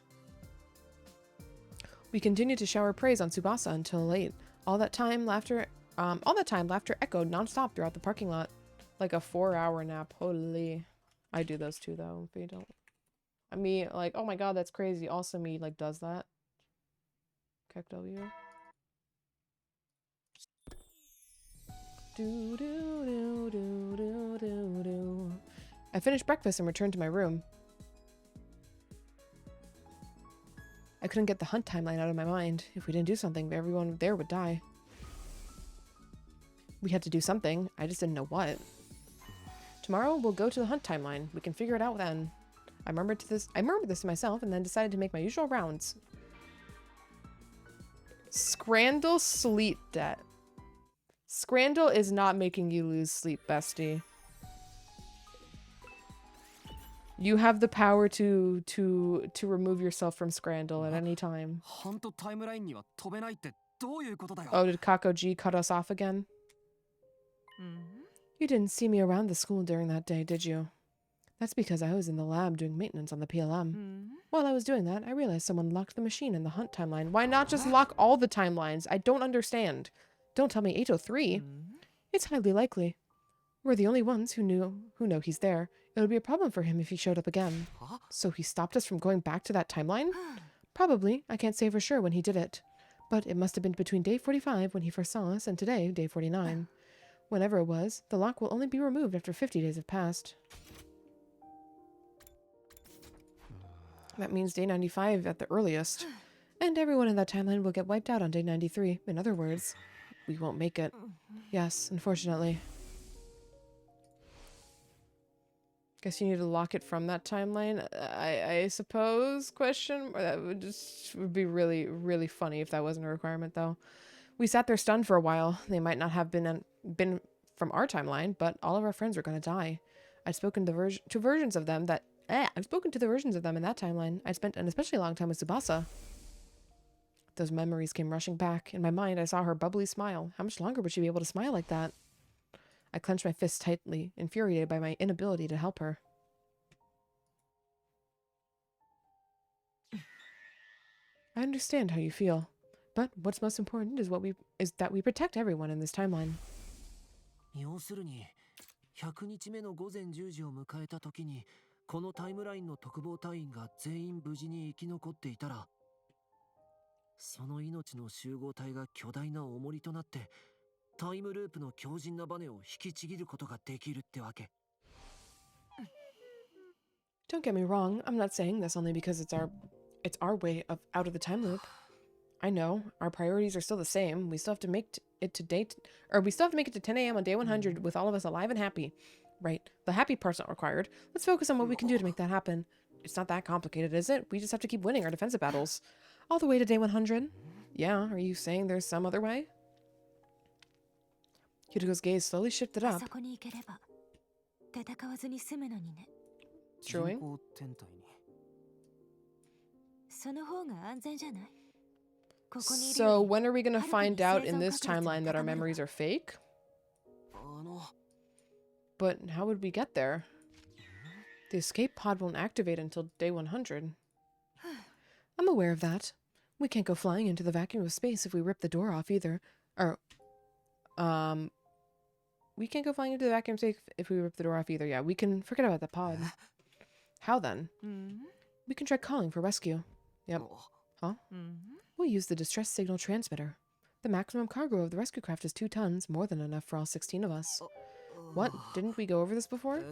We continued to shower praise on Tsubasa until late. All that time, laughter echoed nonstop throughout the parking lot. Like a 4-hour nap. Holy. I do those too, though. If you don't. I mean, like, oh my god, that's crazy. Also, me, like, does that. Correct W. Do, do, do, do, do, do, do. I finished breakfast and returned to my room. I couldn't get the Hunt timeline out of my mind. If we didn't do something, everyone there would die. We had to do something. I just didn't know what. Tomorrow, we'll go to the Hunt timeline. We can figure it out then. I remembered this to myself and then decided to make my usual rounds. Scrandal sleep debt. Scrandal is not making you lose sleep, bestie. You have the power to remove yourself from Scrandle at any time. 本当タイムラインには飛べないってどういうことだよ。 Oh, did Kako G cut us off again? You didn't see me around the school during that day, did you? That's because I was in the lab doing maintenance on the PLM. While I was doing that, I realized someone locked the machine in the hunt timeline. Why not just lock all the timelines? I don't understand. Don't tell me 803. It's highly likely. We're the only ones who know he's there. It would be a problem for him if he showed up again. So he stopped us from going back to that timeline? Probably. I can't say for sure when he did it. But it must have been between day 45 when he first saw us and today, day 49. Whenever it was, the lock will only be removed after 50 days have passed. That means day 95 at the earliest. And everyone in that timeline will get wiped out on day 93. In other words, we won't make it. Yes, unfortunately. Guess you need to lock it from that timeline, I suppose, question? Or that would be really, really funny if that wasn't a requirement, though. We sat there stunned for a while. They might not have been from our timeline, but all of our friends were going to die. I'd spoken to versions of them that... I've spoken to the versions of them in that timeline. I spent an especially long time with Tsubasa. Those memories came rushing back. In my mind, I saw her bubbly smile. How much longer would she be able to smile like that? I clenched my fists tightly, infuriated by my inability to help her. I understand how you feel, but what's most important is that we protect everyone in this timeline. 要するに100日目の午前10時を迎えた時にこのタイムラインの特防隊員が全員無事に生き残っていたら、その命の集合体が巨大な重りとなってタイムループの強靭なバネを引きちぎることができるってわけ。 Don't get me wrong, I'm not saying this only because it's our way of out of the time loop. I know, our priorities are still the same. We still have to make it to 10 a.m. on day 100 with all of us alive and happy. Right, the happy part's not required. Let's focus on what we can do to make that happen. It's not that complicated, is it? We just have to keep winning our defensive battles. All the way to day 100? Yeah, are you saying there's some other way? Kiriko's gaze slowly shifted up. Chewing? So when are we gonna find out in this timeline that our memories are fake? But how would we get there? The escape pod won't activate until day 100. I'm aware of that. We can't go flying into the vacuum of space if we rip the door off either. We can't go flying into the vacuum of space if we rip the door off either. Yeah, we can forget about the pod. How then? We can try calling for rescue. Yep. Huh? We'll use the distress signal transmitter. The maximum cargo of the rescue craft is 2 tons, more than enough for all 16 of us. What? Didn't we go over this before?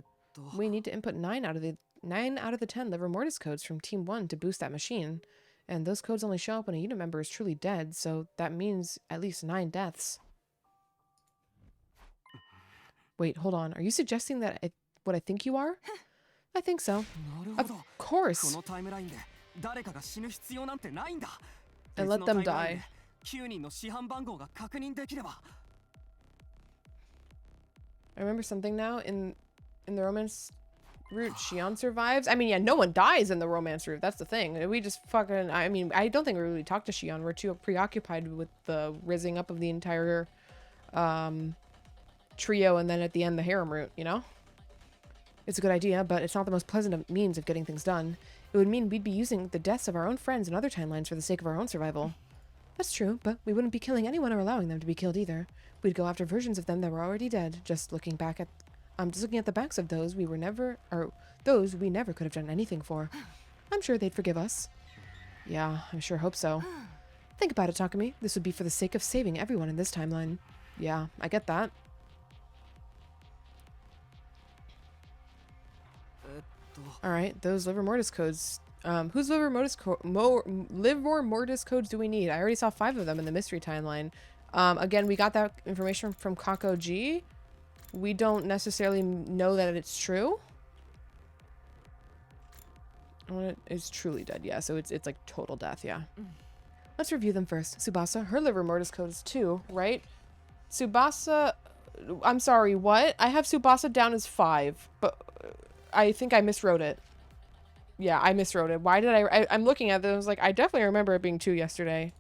We need to input 9 out of the 10 liver mortis codes from Team 1 to boost that machine. And those codes only show up when a unit member is truly dead, so that means at least 9 deaths. Wait, hold on. Are you suggesting that what I think you are? I think so. Of course. And let them die. I remember something now. In the romance route, Shion survives. I mean, yeah, no one dies in the romance route. That's the thing. We just fucking... I mean, I don't think we really talked to Shion. We're too preoccupied with the rizzing up of the entire trio, and then at the end, the harem route, you know? It's a good idea, but it's not the most pleasant means of getting things done. It would mean we'd be using the deaths of our own friends and other timelines for the sake of our own survival. That's true, but we wouldn't be killing anyone or allowing them to be killed either. We'd go after versions of them that were already dead, just looking at the backs of those we never could have done anything for. I'm sure they'd forgive us. Yeah, I sure hope so. Think about it, Takumi. This would be for the sake of saving everyone in this timeline. Yeah, I get that. Alright, those liver mortis codes. Whose liver mortis codes do we need? I already saw 5 of them in the mystery timeline. Again, we got that information from Kako G. We don't necessarily know that it's true. It's truly dead, yeah. So it's like total death, yeah. Let's review them first. Tsubasa, her liver mortis code is 2, right? Tsubasa, I'm sorry, what? I have Tsubasa down as 5, but I think I miswrote it. Yeah, I miswrote it. Why did I'm looking at this. I was like, I definitely remember it being 2 yesterday.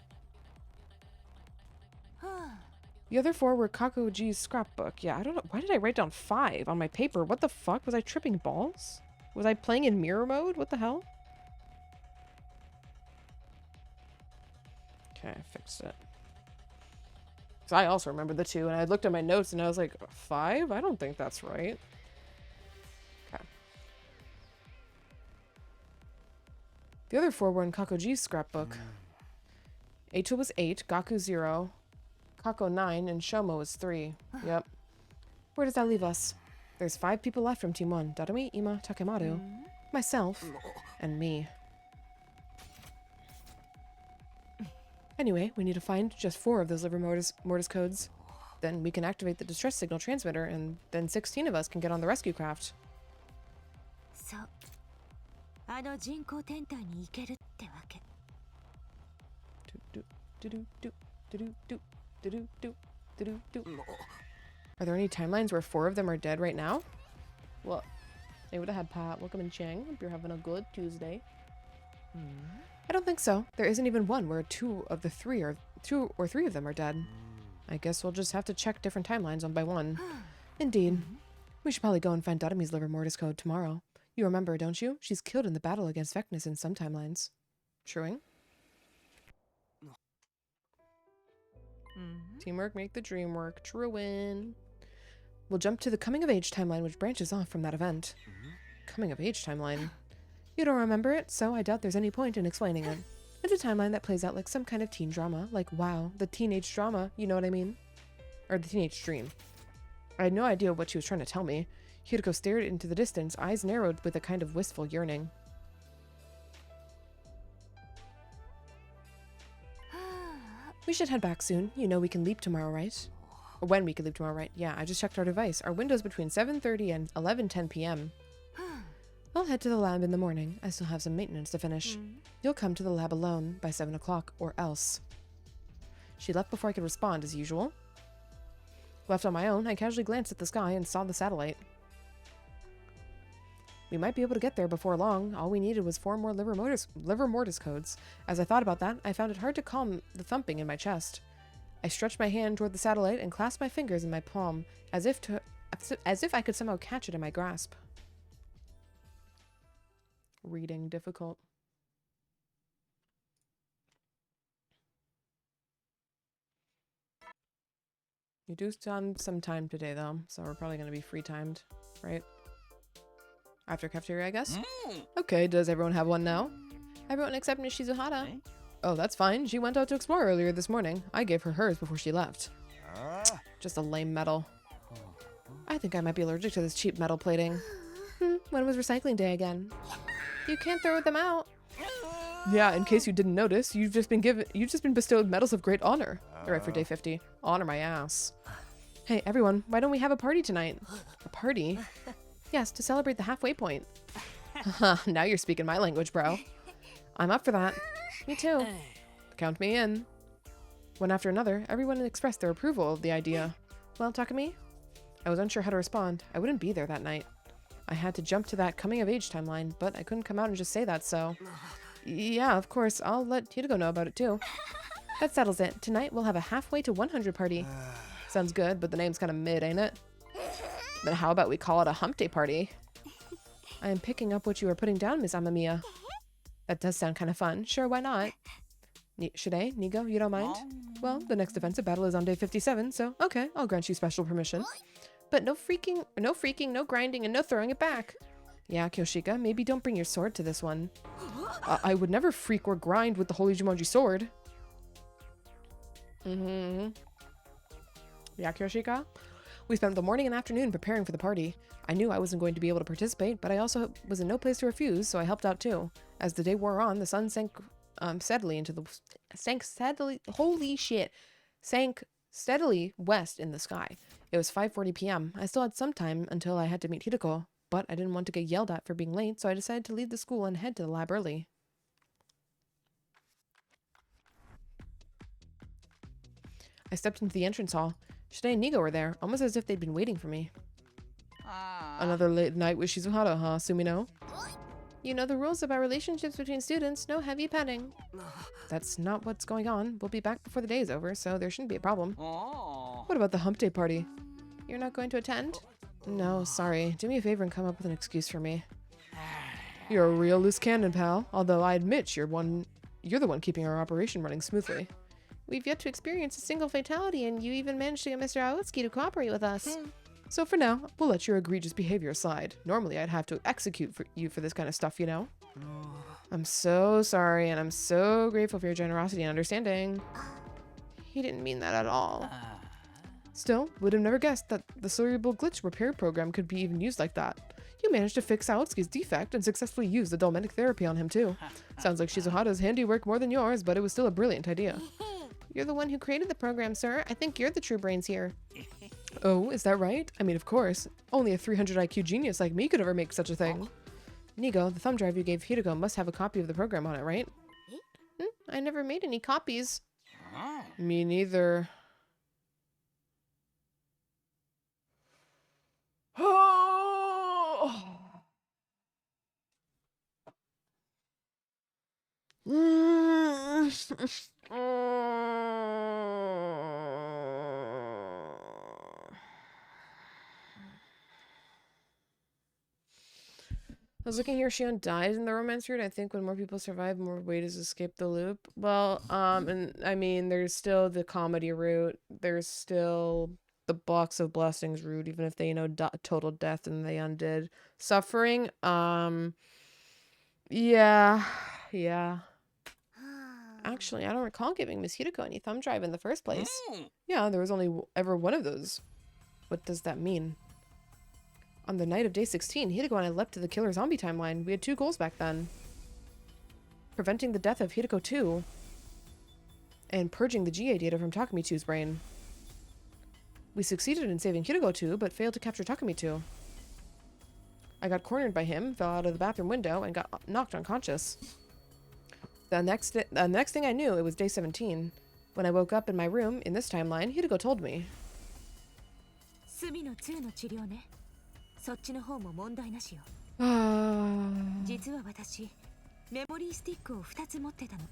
The other 4 were Kakoji's scrapbook. Yeah, I don't know. Why did I write down 5 on my paper? What the fuck? Was I tripping balls? Was I playing in mirror mode? What the hell? Okay, I fixed it. Because I also remember the 2, and I looked at my notes and I was like, 5? I don't think that's right. Okay. The other 4 were in Kakoji's scrapbook. Eito was 8, Gaku 0, Kako 9, and Shomo was 3. Yep. Where does that leave us? There's 5 people left from Team 1. Darumi, Ima, Takemaru, myself, and me. Anyway, we need to find just 4 of those liver mortis codes. Then we can activate the distress signal transmitter, and then 16 of us can get on the rescue craft. So, あの人工天体に行けるってわけ。Are there any timelines where 4 of them are dead right now? Well, they would have had Pat. Welcome in, Chang. Hope you're having a good Tuesday. I don't think so. There isn't even one where 2 or 3 of them are dead. I guess we'll just have to check different timelines one by one. Indeed. We should probably go and find Darumi's liver mortis code tomorrow. You remember, don't you? She's killed in the battle against Vecnus in some timelines. Truing? Teamwork make the dream work. Truing. We'll jump to the coming of age timeline, which branches off from that event. Coming of age timeline? You don't remember it, so I doubt there's any point in explaining it. It's a timeline that plays out like some kind of teen drama. Like, wow, the teenage drama, you know what I mean? Or the teenage dream. I had no idea what she was trying to tell me. Hiriko stared into the distance, eyes narrowed with a kind of wistful yearning. We should head back soon. You know we can leap tomorrow, right? Or when we can leap tomorrow, right? Yeah, I just checked our device. Our window's between 7:30 and 11:10 p.m. I'll head to the lab in the morning. I still have some maintenance to finish. You'll come to the lab alone by 7 o'clock, or else. She left before I could respond, as usual. Left on my own, I casually glanced at the sky and saw the satellite. We might be able to get there before long. All we needed was 4 more liver mortis codes. As I thought about that, I found it hard to calm the thumping in my chest. I stretched my hand toward the satellite and clasped my fingers in my palm, as if I could somehow catch it in my grasp. Reading difficult. You do spend some time today, though, so we're probably going to be free-timed, right? After cafeteria, I guess? Okay, does everyone have one now? Everyone except Miss Shizuhara. Oh, that's fine. She went out to explore earlier this morning. I gave her hers before she left. Just a lame medal. I think I might be allergic to this cheap metal plating. When was recycling day again? You can't throw them out. Yeah, in case you didn't notice, you've just been bestowed medals of great honor. Alright, for day 50. Honor my ass. Hey, everyone, why don't we have a party tonight? A party? Yes, to celebrate the halfway point. Haha, now you're speaking my language, bro. I'm up for that. Me too. Count me in. One after another, everyone expressed their approval of the idea. Well, Takumi? I was unsure how to respond. I wouldn't be there that night. I had to jump to that coming-of-age timeline, but I couldn't come out and just say that, so... Yeah, of course, I'll let Hiriko know about it too. That settles it. Tonight, we'll have a halfway to 100 party. Sounds good, but the name's kind of mid, ain't it? Then how about we call it a hump day party? I am picking up what you are putting down, Miss Amamiya. That does sound kind of fun. Sure, why not? Shide, Nigo, you don't mind? Well, the next defensive battle is on day 57, so okay, I'll grant you special permission. But no freaking, no grinding, and no throwing it back. Yeah, Kyoshika, maybe don't bring your sword to this one. I would never freak or grind with the Holy Jumonji sword. Yeah, Kyoshika? We spent the morning and afternoon preparing for the party. I knew I wasn't going to be able to participate, but I also was in no place to refuse, so I helped out too. As the day wore on, the sun sank steadily west in the sky. It was 5:40 p.m. I still had some time until I had to meet Hiriko, but I didn't want to get yelled at for being late, so I decided to leave the school and head to the lab early. I stepped into the entrance hall. Shide and Nigo were there, almost as if they'd been waiting for me. Another late night with Shizuhara, huh, Sumino? You know the rules about relationships between students. No heavy petting. That's not what's going on. We'll be back before the day is over, so there shouldn't be a problem. What about the hump day party? You're not going to attend? No, sorry. Do me a favor and come up with an excuse for me. You're a real loose cannon, pal. Although I admit you're the one keeping our operation running smoothly. We've yet to experience a single fatality, and you even managed to get Mr. Aoutsuki to cooperate with us. So for now, we'll let your egregious behavior aside. Normally, I'd have to execute you for this kind of stuff, you know? I'm so sorry, and I'm so grateful for your generosity and understanding. He didn't mean that at all. Still, would have never guessed that the cerebral glitch repair program could be even used like that. You managed to fix Aotsuki's defect and successfully use the Dolmetic therapy on him too. Sounds like Shizuhata's handiwork more than yours, but it was still a brilliant idea. You're the one who created the program, sir. I think you're the true brains here. Oh, is that right? I mean, of course. Only a 300 IQ genius like me could ever make such a thing. Nigo, the thumb drive you gave Hideko must have a copy of the program on it, right? I never made any copies. Me neither. I was looking here, Shion died in the romance route. I think when more people survive, more ways to escape the loop. Well, and I mean, there's still the comedy route. There's still the box of blessings route, even if they, you know, total death and they undid suffering. Yeah. Actually, I don't recall giving Miss Hideko any thumb drive in the first place. Yeah, there was only ever one of those. What does that mean? On the night of day 16, Hideko and I leapt to the killer zombie timeline. We had 2 goals back then. Preventing the death of Hideko 2 and purging the GA data from Takumi 2's brain. We succeeded in saving Hideko 2, but failed to capture Takumi 2. I got cornered by him, fell out of the bathroom window, and got knocked unconscious. The next thing I knew, it was day 17. When I woke up in my room, in this timeline, Hideko told me. そっちの方も問題なしよ。実は私、メモリースティックを2つ持ってたの。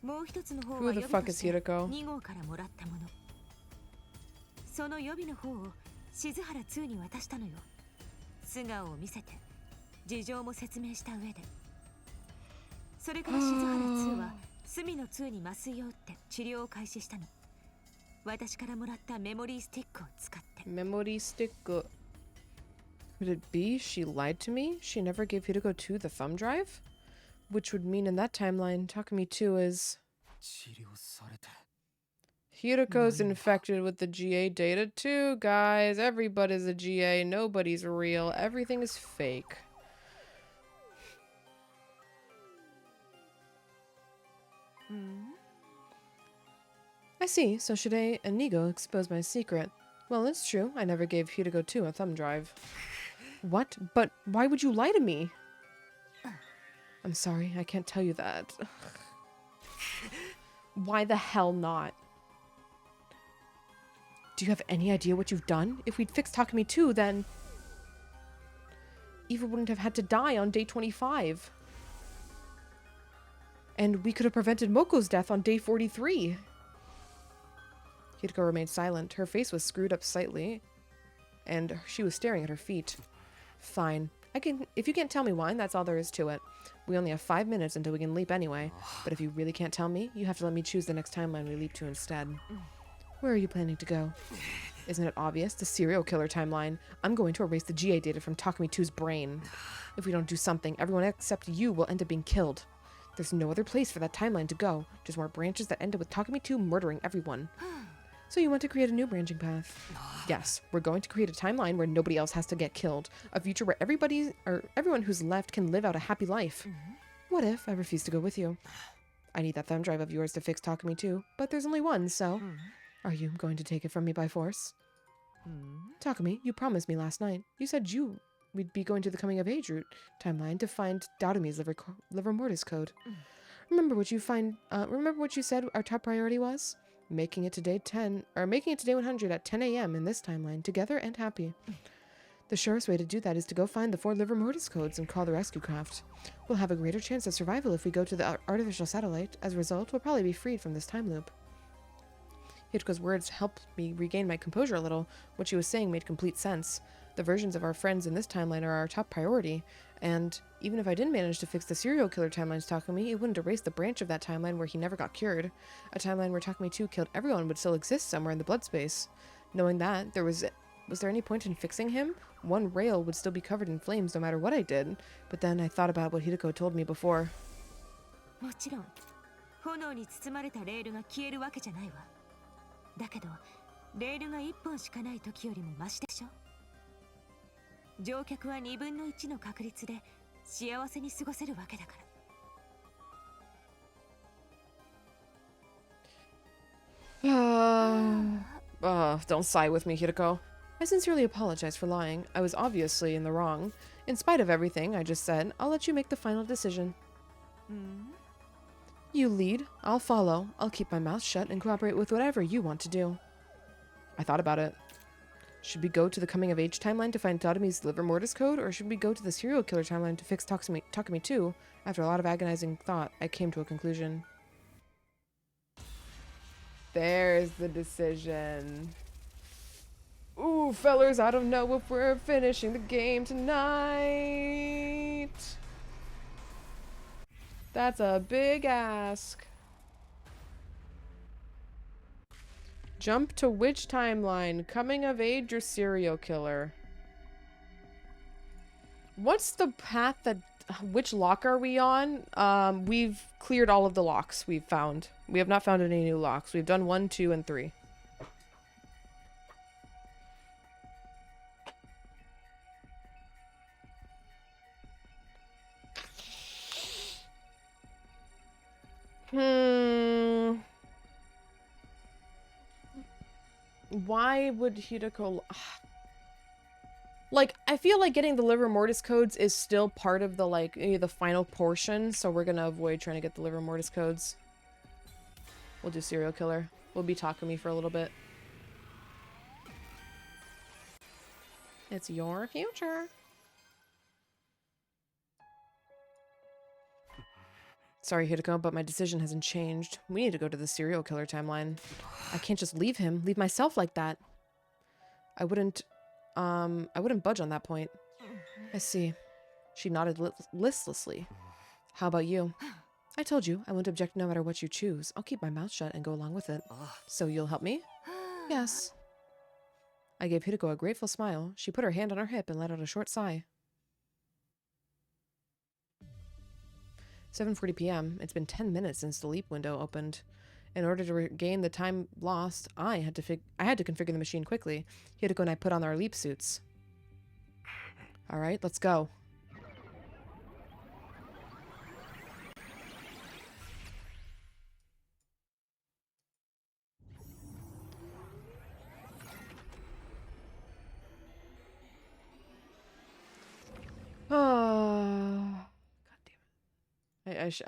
もう一つの方は予備として2号からもらったもの。その予備の方を静原2に渡したのよ。素顔を見せて、事情も説明した上で。それから静原2は隅の2に麻酔を打って治療を開始したの。私からもらったメモリースティックを使って。メモリースティック。Could it be she lied to me? She never gave Hideko 2 the thumb drive? Which would mean in that timeline, Takumi 2 is... Hideko's infected with the GA data too, guys. Everybody's a GA. Nobody's real. Everything is fake. I see. So Shide and Nigo exposed my secret. Well, it's true. I never gave Hideko 2 a thumb drive. What? But why would you lie to me? I'm sorry, I can't tell you that. Why the hell not? Do you have any idea what you've done? If we'd fixed Takumi 2, then... Eva wouldn't have had to die on day 25. And we could have prevented Moko's death on day 43. Hideko remained silent. Her face was screwed up slightly, and she was staring at her feet. Fine. If you can't tell me why, that's all there is to it. We only have 5 minutes until we can leap anyway. But if you really can't tell me, you have to let me choose the next timeline we leap to instead. Where are you planning to go? Isn't it obvious? The serial killer timeline. I'm going to erase the GA data from Takumi 2's brain. If we don't do something, everyone except you will end up being killed. There's no other place for that timeline to go. Just more branches that end up with Takumi 2 murdering everyone. So you want to create a new branching path? Yes, we're going to create a timeline where nobody else has to get killed. A future where everyone who's left can live out a happy life. What if I refuse to go with you? I need that thumb drive of yours to fix Takumi 2, but there's only one, so... Are you going to take it from me by force? Takumi, you promised me last night. You said we'd be going to the coming of age route timeline to find Darumi's liver mortis code. Remember what you said our top priority was? Making it to day 100 at 10 a.m. in this timeline, together and happy. The surest way to do that is to go find the 4 liver mortis codes and call the rescue craft. We'll have a greater chance of survival if we go to the artificial satellite. As a result, we'll probably be freed from this time loop. Hitoko's words helped me regain my composure a little. What she was saying made complete sense. The versions of our friends in this timeline are our top priority, and even if I didn't manage to fix the serial killer timeline's Takumi, it wouldn't erase the branch of that timeline where he never got cured. A timeline where Takumi 2 killed everyone would still exist somewhere in the blood space. Knowing that, was there any point in fixing him? One rail would still be covered in flames no matter what I did. But then I thought about what Hitoko told me before. もちろん、炎に包まれたレールが消えるわけじゃないわ。だけど、レールが1本しかない時よりもマシでしょ。乗客は2分の1の確率で幸せに過ごせるわけだから。Don't sigh with me, Hitoko. I sincerely apologize for lying. I was obviously in the wrong. In spite of everything I just said, I'll let you make the final decision. You lead, I'll follow. I'll keep my mouth shut and cooperate with whatever you want to do. I thought about it. Should we go to the coming of age timeline to find Takumi's liver mortis code, or should we go to the serial killer timeline to fix Takumi 2? After a lot of agonizing thought, I came to a conclusion. There's the decision. Ooh, fellers, I don't know if we're finishing the game tonight. That's a big ask. Jump to which timeline? Coming of age or serial killer? What's the path that... Which lock are we on? We've cleared all of the locks we've found. We have not found any new locks. We've done 1, 2, and 3. Why would Hitoko... Like, I feel like getting the liver mortis codes is still part of the, like, the final portion, so we're gonna avoid trying to get the liver mortis codes. We'll do serial killer. We'll be Takumi for a little bit. It's your future. Sorry, Hitoko, but my decision hasn't changed. We need to go to the serial killer timeline. I can't just leave myself like that. I wouldn't budge on that point. I see. She nodded listlessly. How about you? I told you, I won't object no matter what you choose. I'll keep my mouth shut and go along with it. So you'll help me? Yes. I gave Hitoko a grateful smile. She put her hand on her hip and let out a short sigh. 7:40 p.m. It's been 10 minutes since the leap window opened. In order to regain the time lost, I had to configure the machine quickly. Hitoko and I put on our leap suits. All right, let's go.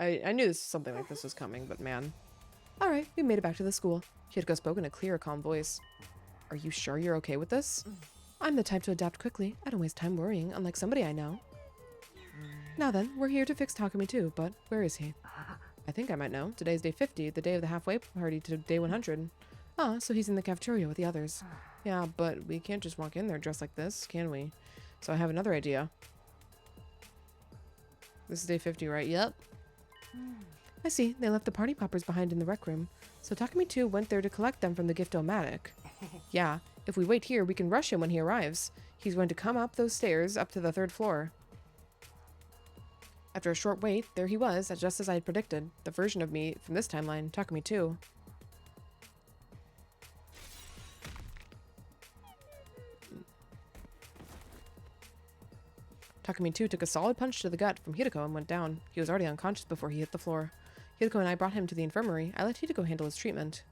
I knew something like this was coming, but man. Alright, we made it back to the school. Hitoko spoke in a clear, calm voice. Are you sure you're okay with this? I'm the type to adapt quickly. I don't waste time worrying, unlike somebody I know. Now then, we're here to fix Takumi too, but where is he? I think I might know. Today's day 50, the day of the halfway party to day 100. Ah, so he's in the cafeteria with the others. Yeah, but we can't just walk in there dressed like this, can we? So I have another idea. This is day 50, right? Yep. I see. They left the party poppers behind in the rec room. So Takumi 2 went there to collect them from the gift-o-matic. Yeah, if we wait here, we can rush him when he arrives. He's going to come up those stairs up to the 3rd floor. After a short wait, there he was, just as I had predicted. The version of me from this timeline, Takumi 2. Takumi 2 took a solid punch to the gut from Hitoko and went down. He was already unconscious before he hit the floor. Hitoko and I brought him to the infirmary. I let Hitoko handle his treatment.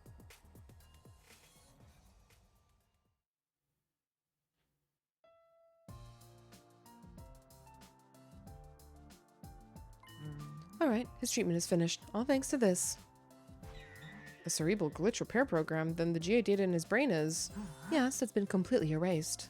Alright, his treatment is finished. All thanks to this. A cerebral glitch repair program, then the GA data in his brain is... Yes, it's been completely erased.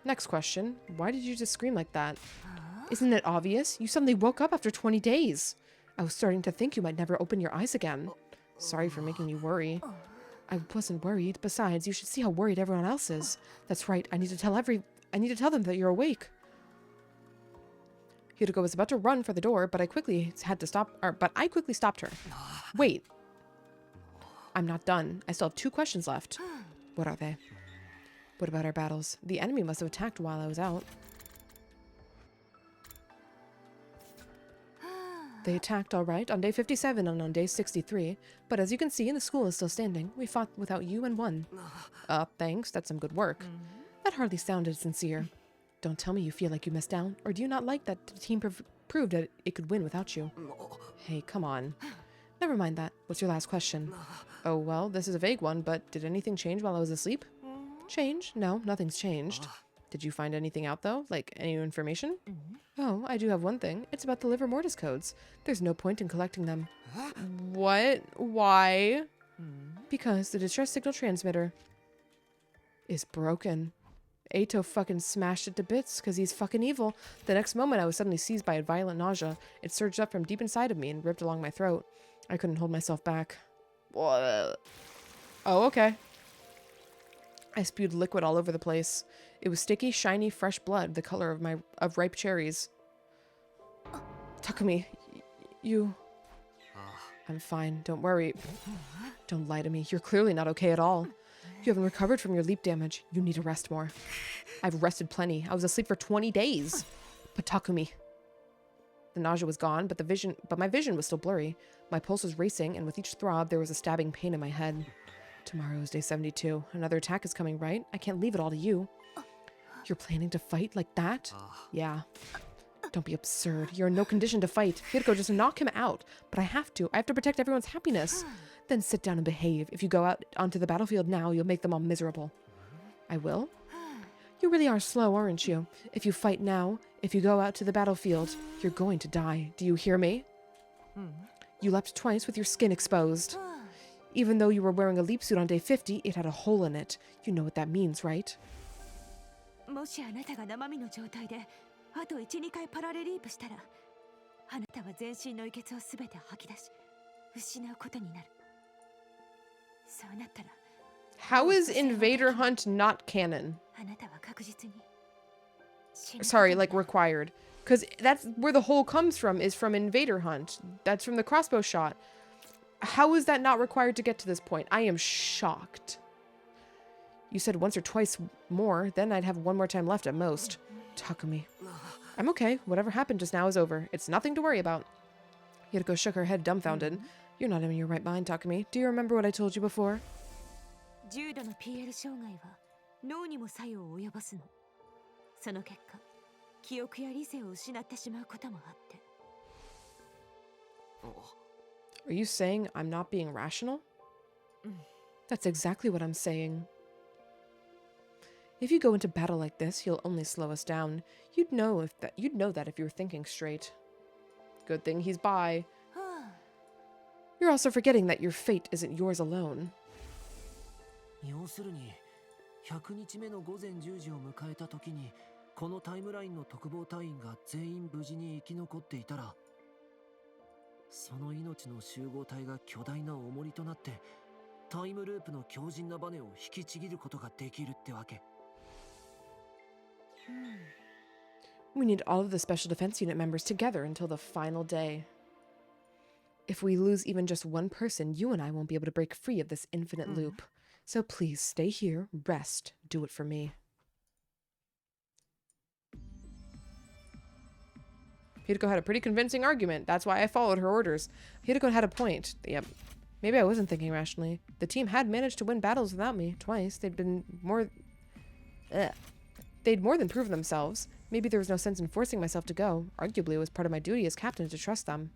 Next question. Why did you just scream like that? Isn't it obvious? You suddenly woke up after 20 days. I was starting to think you might never open your eyes again. Sorry for making you worry. I wasn't worried. Besides, you should see how worried everyone else is. That's right. I need to tell them that you're awake. Hideko was about to run for the door, but I quickly stopped her. Wait. I'm not done. I still have 2 questions left. What are they? What about our battles? The enemy must have attacked while I was out. They attacked all right on day 57 and on day 63, but as you can see, the school is still standing. We fought without you and won. Thanks. That's some good work. That hardly sounded sincere. Don't tell me you feel like you missed out, or do you not like that the team proved that it could win without you? Hey, come on. Never mind that. What's your last question? Oh, well, this is a vague one, but did anything change while I was asleep? Change? No, nothing's changed. Did you find anything out, though? Like, any new information? Oh, I do have one thing. It's about the Liver Mortis codes. There's no point in collecting them. What? Why? Because the distress signal transmitter is broken. Eito fucking smashed it to bits because he's fucking evil. The next moment, I was suddenly seized by a violent nausea. It surged up from deep inside of me and ripped along my throat. I couldn't hold myself back. What? Oh, okay. I spewed liquid all over the place. It was sticky, shiny, fresh blood, the color of ripe cherries. Takumi, you... I'm fine. Don't worry. Don't lie to me. You're clearly not okay at all. You haven't recovered from your leap damage. You need to rest more. I've rested plenty. I was asleep for 20 days. But Takumi... The nausea was gone, but my vision was still blurry. My pulse was racing, and with each throb, there was a stabbing pain in my head. Tomorrow is day 72. Another attack is coming, right? I can't leave it all to you. You're planning to fight like that? Yeah. Don't be absurd. You're in no condition to fight. Hideko, just knock him out. But I have to. I have to protect everyone's happiness. Then sit down and behave. If you go out onto the battlefield now, you'll make them all miserable. I will? You really are slow, aren't you? If you fight now, if you go out to the battlefield, you're going to die. Do you hear me? You leapt twice with your skin exposed. Even though you were wearing a leap suit on day 50, it had a hole in it. You know what that means, right? もしあなたが生身の状態であと 1,2 回パラレリープしたらあなたは全身の遺血をすべて吐き出し失うことになる。そうなったら How is Invader Hunt not canon? Sorry, like required. Because that's where the hole comes from, is from Invader Hunt. That's from the crossbow shot. How is that not required to get to this point? I am shocked. You said once or twice more, then I'd have one more time left at most. Takumi. I'm okay. Whatever happened just now is over. It's nothing to worry about. Hideko shook her head dumbfounded. You're not in your right mind, Takumi. Do you remember what I told you before? 重度の PL 障害は脳にも作用を及ぼすの。その結果、記憶や理性を失ってしまうこともあって。Are you saying I'm not being rational? That's exactly what I'm saying. If you go into battle like this, you'll only slow us down. You'd know that if you were thinking straight. Good thing he's by. You're also forgetting that your fate isn't yours alone. 要するに100日目の午前10時を迎えた時にこのタイムラインの特防隊員が全員無事に生き残っていたらその命の集合体が巨大な重りとなってタイムループの強靭なバネを引きちぎることができるってわけ。We need all of the Special Defense Unit members together until the final day. If we lose even just one person, you and I won't be able to break free of this infinite loop. So please stay here, rest, do it for me. Hideko had a pretty convincing argument. That's why I followed her orders. Hideko had a point. Yep. Maybe I wasn't thinking rationally. The team had managed to win battles without me twice. They'd more than proved themselves. Maybe there was no sense in forcing myself to go. Arguably, it was part of my duty as captain to trust them.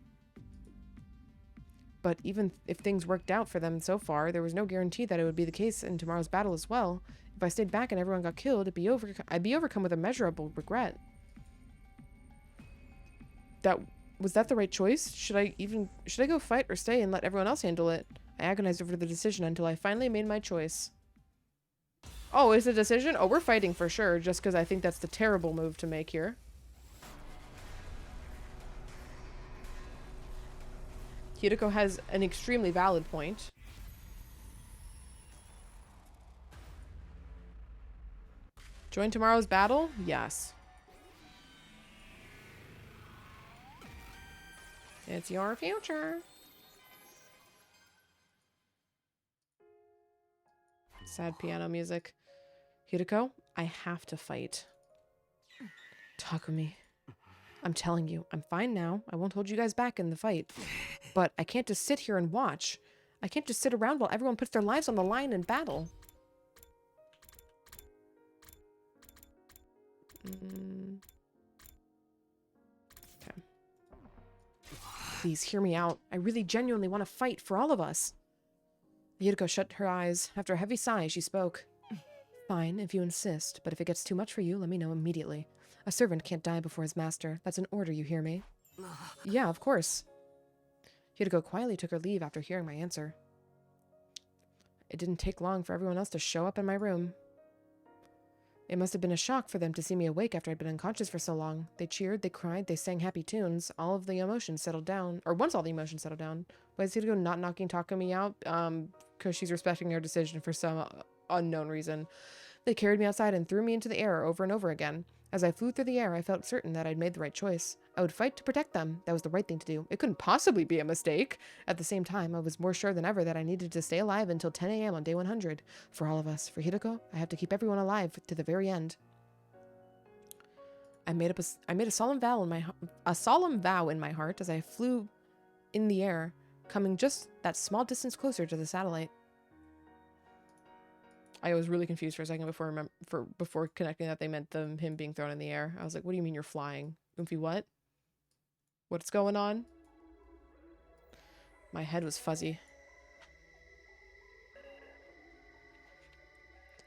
But even if things worked out for them so far, there was no guarantee that it would be the case in tomorrow's battle as well. If I stayed back and everyone got killed, I'd be overcome with immeasurable regret. Was that the right choice? Should I go fight or stay and let everyone else handle it? I agonized over the decision until I finally made my choice. Oh, is it a decision? Oh, we're fighting for sure, just because I think that's the terrible move to make here. Hideko has an extremely valid point. Join tomorrow's battle? Yes. It's your future. Sad piano music. Hideko, I have to fight. Takumi. I'm telling you, I'm fine now. I won't hold you guys back in the fight. But I can't just sit here and watch. I can't just sit around while everyone puts their lives on the line in battle. Okay. Please hear me out. I really genuinely want to fight for all of us. Hideko shut her eyes. After a heavy sigh, she spoke. Fine, if you insist, but if it gets too much for you, let me know immediately. A servant can't die before his master. That's an order, you hear me? Yeah, of course. Hideko quietly took her leave after hearing my answer. It didn't take long for everyone else to show up in my room. It must have been a shock for them to see me awake after I'd been unconscious for so long. They cheered, they cried, they sang happy tunes. All of the emotions settled down. Or once all the emotions settled down. Why is Hideko not knocking Takumi out? Because she's respecting her decision for some unknown reason. They carried me outside and threw me into the air over and over again. As I flew through the air, I felt certain that I'd made the right choice. I would fight to protect them. That was the right thing to do. It couldn't possibly be a mistake. At the same time, I was more sure than ever that I needed to stay alive until 10 a.m. on day 100. For all of us. For Hideko, I have to keep everyone alive to the very end. I made a solemn vow in my heart as I flew in the air, coming just that small distance closer to the satellite. I was really confused for a second before connecting that they meant him being thrown in the air. I was like, what do you mean you're flying? Oomfy what? What's going on? My head was fuzzy.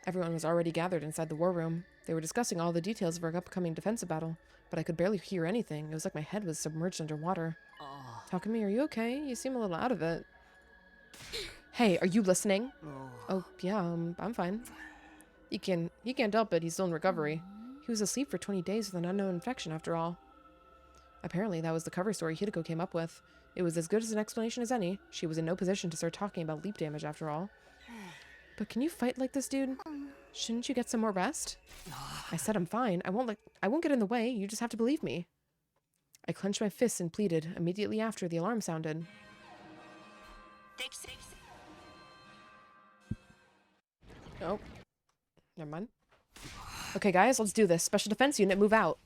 Everyone was already gathered inside the war room. They were discussing all the details of our upcoming defensive battle, but I could barely hear anything. It was like my head was submerged underwater. Takumi, are you okay? You seem a little out of it. Hey, are you listening? Oh, yeah, I'm fine. He can't help it. He's still in recovery. He was asleep for 20 days with an unknown infection, after all. Apparently, that was the cover story Hideko came up with. It was as good as an explanation as any. She was in no position to start talking about leap damage, after all. But can you fight like this, dude? Shouldn't you get some more rest? I said I'm fine. I won't get in the way. You just have to believe me. I clenched my fists and pleaded immediately after the alarm sounded. Oh. Never mind. Okay, guys, let's do this. Special Defense Unit, move out.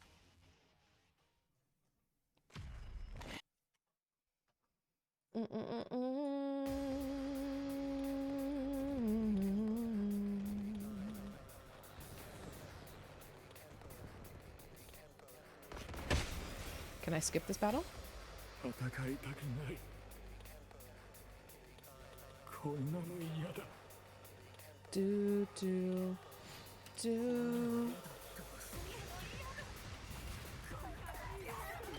Can I skip this battle? Do.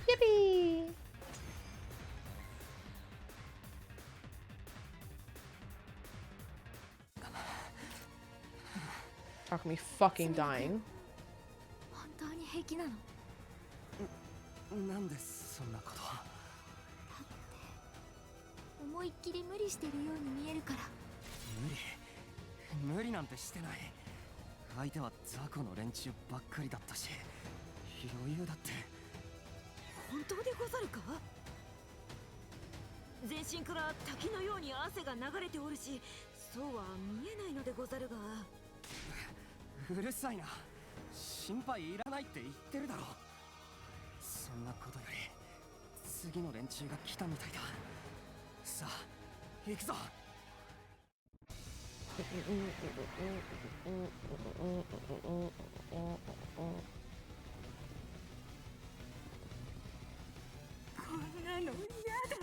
Yippee! Takumi fucking dying. 本当に平気なの? なんでそんなことは。思いっきり無理してるように見えるから。無理なんてしてない。相手は雑魚の連中ばっかりだったし、余裕だって。本当でござるか？全身から滝のように汗が流れておるし、そうは見えないのでござるが。うるさいな。心配いらないって言ってるだろ。そんなことより次の連中が来たみたいだ。さあ行くぞ。こんなの嫌だ。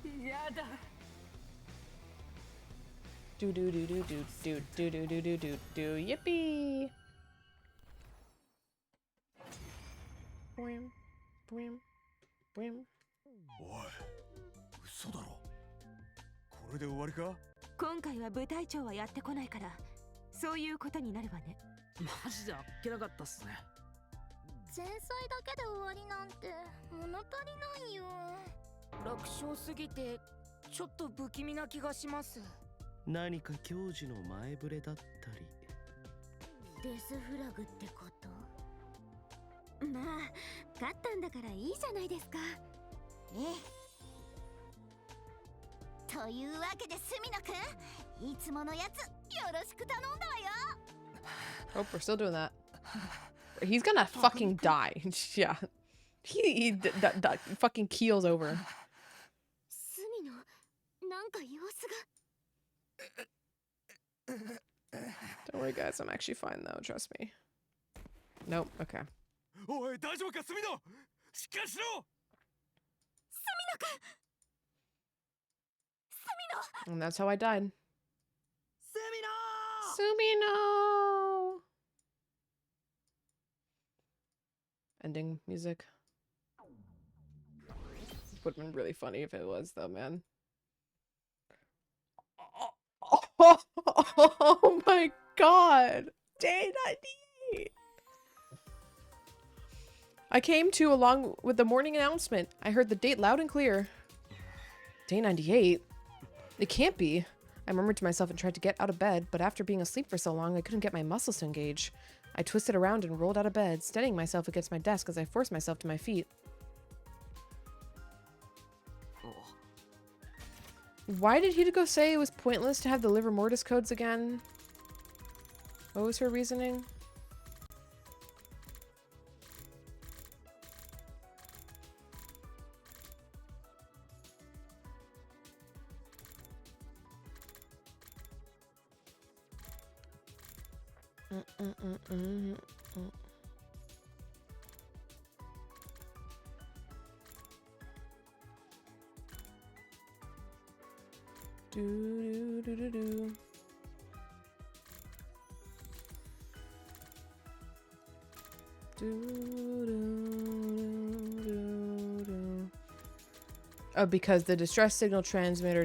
嫌だ。Do. Yippee! Boing, boing, boing. おい、嘘だろ。これで終わりか？今回は部隊長はやってこないから、そういうことになるわね。マジであっけなかったっすね。前菜だけで終わりなんて物足りないよ。楽勝すぎてちょっと不気味な気がします。何か教授の前触れだったり。デスフラグってこと？まあ勝ったんだからいいじゃないですか。というわけで隅野くん、いつものやつよろしく頼んだわよ。Oh, we're still doing that. He's gonna fucking die. Yeah. He fucking keels over. 隅野、なんか様子が。Don't worry, guys. I'm actually fine, though. Trust me. Nope. Okay. おい、大丈夫か、スミノ。しっかりしろ。隅野くん。隅野。 And that's how I died. セミナー。 Sumino! Ending music. Would have been really funny if it was, though, man. Oh my god! Day 98! I came to along with the morning announcement. I heard the date loud and clear. Day 98? It can't be. I murmured to myself and tried to get out of bed, but after being asleep for so long, I couldn't get my muscles to engage. I twisted around and rolled out of bed, steadying myself against my desk as I forced myself to my feet. Why did Hideko say it was pointless to have the liver mortis codes again? What was her reasoning? Do do do do do. Oh, because the distress signal transmitter ...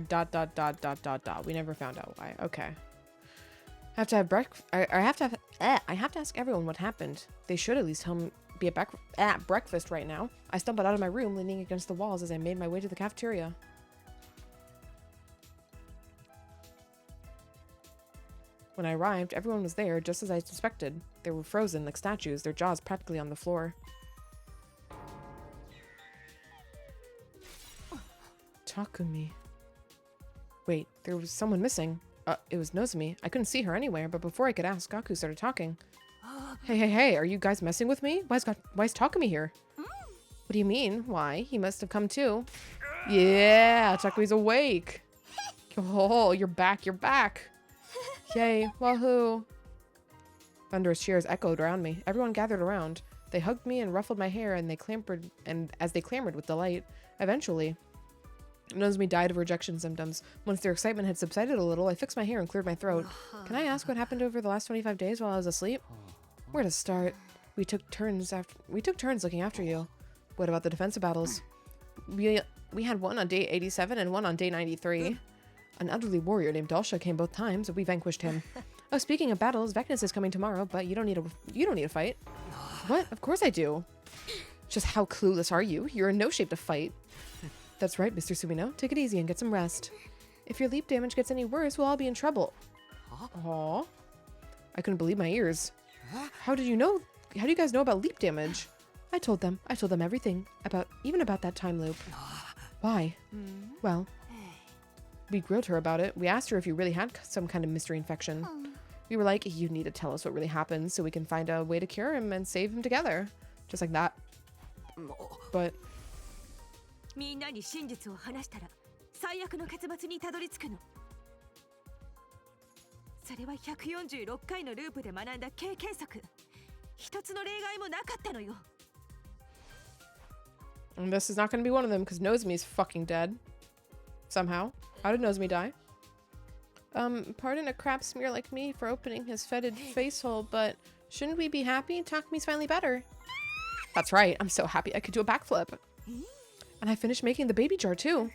We never found out why. Okay. I have to have I have to ask everyone what happened. They should at least be at breakfast right now. I stumbled out of my room, leaning against the walls as I made my way to the cafeteria. When I arrived, everyone was there, just as I suspected. They were frozen like statues, their jaws practically on the floor. Takumi. Wait, there was someone missing. It was Nozomi. I couldn't see her anywhere, but before I could ask, Gaku started talking. Hey, are you guys messing with me? Why is Takumi here? What do you mean? Why? He must have come too. Yeah, Takumi's awake. Oh, you're back. Yay, wahoo. Thunderous cheers echoed around me. Everyone gathered around. They hugged me and ruffled my hair, and as they clamored with delight. Eventually, Nozomi died of rejection symptoms. Once their excitement had subsided a little, I fixed my hair and cleared my throat. Can I ask what happened over the last 25 days while I was asleep? Where to start? We took turns looking after you. What about the defensive battles? We had one on day 87 and one on day 93. An elderly warrior named Dalsha came both times, but we vanquished him. Oh, speaking of battles, Vecnus is coming tomorrow, but you don't need a fight. What? Of course I do. Just how clueless are you? You're in no shape to fight. That's right, Mr. Sumino. Take it easy and get some rest. If your leap damage gets any worse, we'll all be in trouble. Aww. I couldn't believe my ears. How do you guys know about leap damage? I told them everything, even about that time loop. Why? Well, we grilled her about it. We asked her if you really had some kind of mystery infection. We were like, you need to tell us what really happened so we can find a way to cure him and save him together. Just like that. But... みんなに真実を話したら最悪の結末にたどり着くの。それは146回のループで学んだ経験則。一つの例外もなかったのよ。And this is not going to be one of them because Nozomi's fucking dead. Somehow. How did Nozomi die? Pardon a crap smear like me for opening his fetid face hole, but shouldn't we be happy? Takumi's finally better. That's right. I'm so happy I could do a backflip. And I finished making the baby jar too.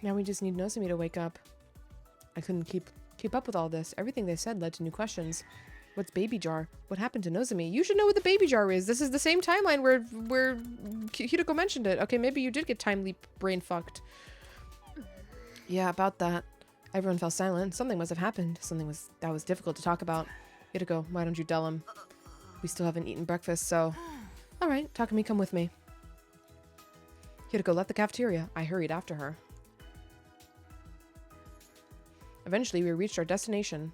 Now we just need Nozomi to wake up. I couldn't keep up with all this. Everything they said led to new questions. What's baby jar? What happened to Nozomi? You should know what the baby jar is. This is the same timeline where Hideko mentioned it. Okay, maybe you did get time leap brain fucked. Yeah, about that. Everyone fell silent. Something must have happened. Something that was difficult to talk about. Hideko, why don't you tell him? We still haven't eaten breakfast, so... Alright, Takumi, come with me. Hideko left the cafeteria. I hurried after her. Eventually, we reached our destination.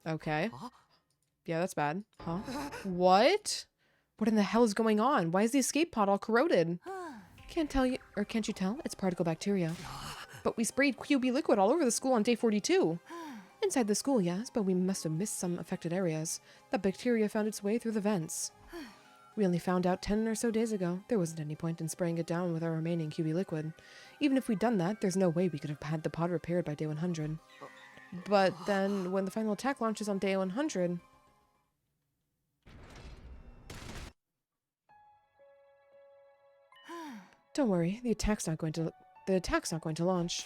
Okay. Yeah, that's bad. Huh? What? What in the hell is going on? Why is the escape pod all corroded? Can't tell you, or can't you tell? It's particle bacteria. But we sprayed QB liquid all over the school on day 42. Inside the school, yes, but we must have missed some affected areas. The bacteria found its way through the vents. We only found out 10 or so days ago. There wasn't any point in spraying it down with our remaining QB liquid. Even if we'd done that, there's no way we could have had the pod repaired by day 100. But then, when the final attack launches on day 100... Don't worry, the attack's not going to launch.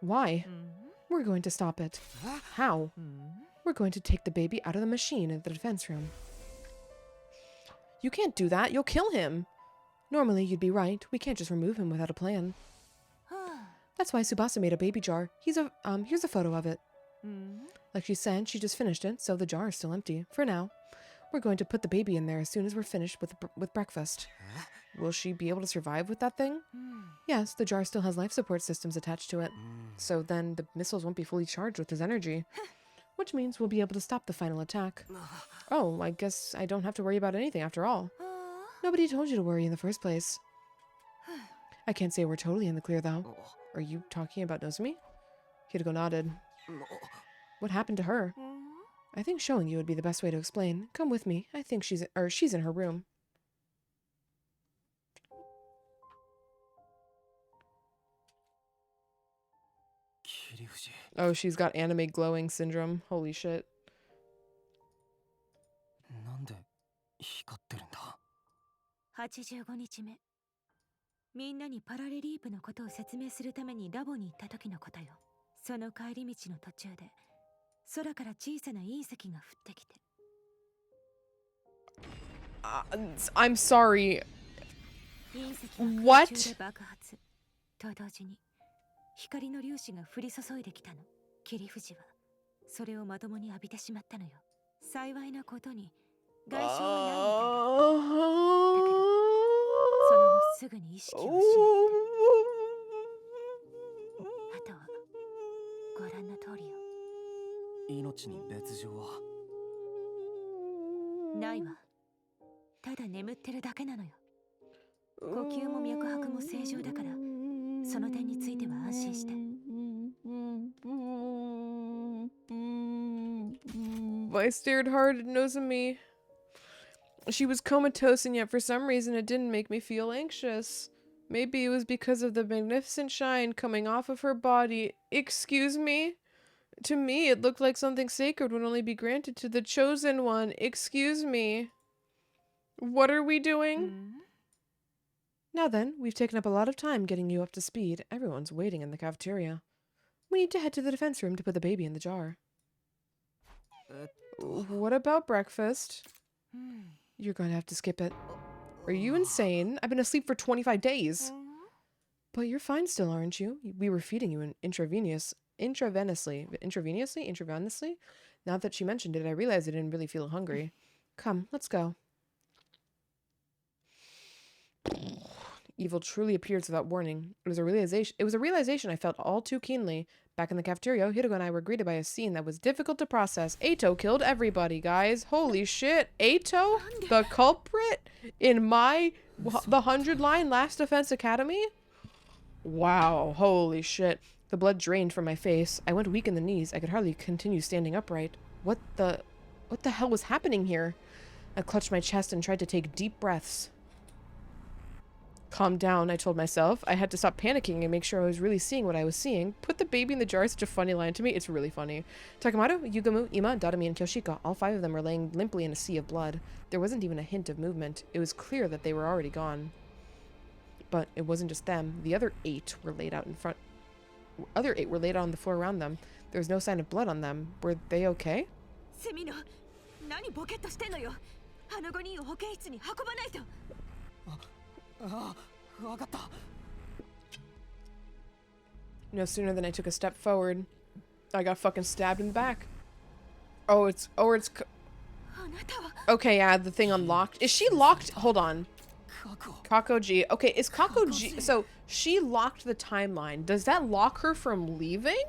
Why? We're going to stop it. How? We're going to take the baby out of the machine in the defense room. You can't do that. You'll kill him. Normally, you'd be right. We can't just remove him without a plan. That's why Tsubasa made a baby jar. Here's a photo of it. Like she said, she just finished it, so the jar is still empty. For now. We're going to put the baby in there as soon as we're finished with breakfast. Will she be able to survive with that thing? Yes, the jar still has life support systems attached to it. So then the missiles won't be fully charged with his energy. Which means we'll be able to stop the final attack. Oh, I guess I don't have to worry about anything after all. Nobody told you to worry in the first place. I can't say we're totally in the clear, though. Are you talking about Nozomi? Hideko nodded. What happened to her? I think showing you would be the best way to explain. Come with me. I think she's in her room. Oh, she's got anime glowing syndrome. Holy shit. 85日目。みんなにパラレリープのことを説明するためにラボに行った時のことよ。その帰り道の途中で空から小さな隕石が降ってきて。I'm sorry. What? 爆発と同時に光の粒子が降り注いできたの。霧富士はそれをまともに浴びてしまったのよ。幸いなことに外傷はないみたいだ。だけどその後すぐに意識を失って、あとはご覧の通りよ。命に別状はないわ。ただ眠ってるだけなのよ。呼吸も脈拍も正常だから、その点については安心して。I stared hard at Nozomi. She was comatose, and yet for some reason it didn't make me feel anxious. Maybe it was because of the magnificent shine coming off of her body. Excuse me? To me, it looked like something sacred would only be granted to the chosen one. Excuse me. What are we doing? Now then, we've taken up a lot of time getting you up to speed. Everyone's waiting in the cafeteria. We need to head to the defense room to put the baby in the jar. What about breakfast? You're going to have to skip it. Are you insane? I've been asleep for 25 days. But you're fine still, aren't you? We were feeding you intravenously. Now that she mentioned it, I realized I didn't really feel hungry. Come, let's go. Evil truly appears without warning. It was a realization I felt all too keenly. Back in the cafeteria, Hideko and I were greeted by a scene that was difficult to process. Eito killed everybody, guys. Holy shit. Eito? The culprit? In the 100 line Last Defense Academy? Wow. Holy shit. The blood drained from my face. I went weak in the knees. I could hardly continue standing upright. What the hell was happening here? I clutched my chest and tried to take deep breaths. Calm down, I told myself. I had to stop panicking and make sure I was really seeing what I was seeing. Put the baby in the jar is such a funny line to me. It's really funny. Takamaru, Yugamu, Ima, Dadami, and Kyoshika, all 5 of them were laying limply in a sea of blood. There wasn't even a hint of movement. It was clear that they were already gone. But it wasn't just them. The other 8 were laid out in front. other 8 were laid on the floor around them. There was no sign of blood on them. Were they okay? セミノ、何ボケっとしてんのよ。あの5人を保健室に運ばないと。わかった。 No sooner than I took a step forward, I got fucking stabbed in the back. Oh, it's okay, yeah, the thing unlocked. Is she locked? Hold on. Kakoji. Okay, is Kakoji... So, she locked the timeline. Does that lock her from leaving?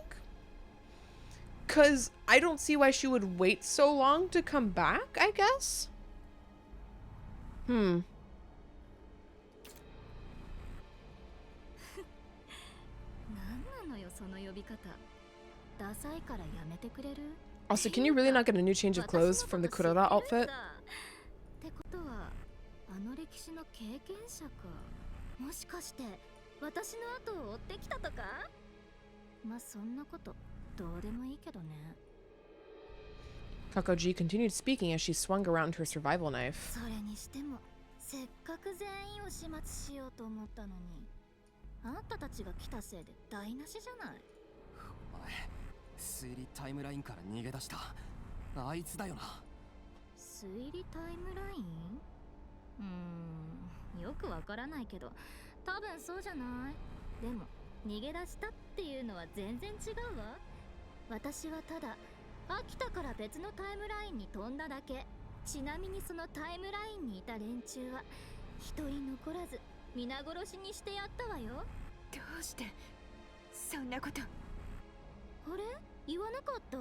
Because I don't see why she would wait so long to come back, I guess? Also, can you really not get a new change of clothes from the Kurara outfit? ってことはあの歴史の経験者か。もしかして私の後を追ってきたとか？まあそんなことどうでもいいけどね。Kakoji continued speaking as she swung around her survival knife. それにしてもせっかく全員を始末しようと思ったのに、あんたたちが来たせいで台無しじゃない。お前、推理タイムラインから逃げ出したあいつだよな。推理タイムライン？よくわからないけど、多分そうじゃない。でも逃げ出したっていうのは全然違うわ。私はただ飽きたから別のタイムラインに飛んだだけ。ちなみにそのタイムラインにいた連中は一人残らず皆殺しにしてやったわよ。どうしてそんなこと。あれ？言わなかった？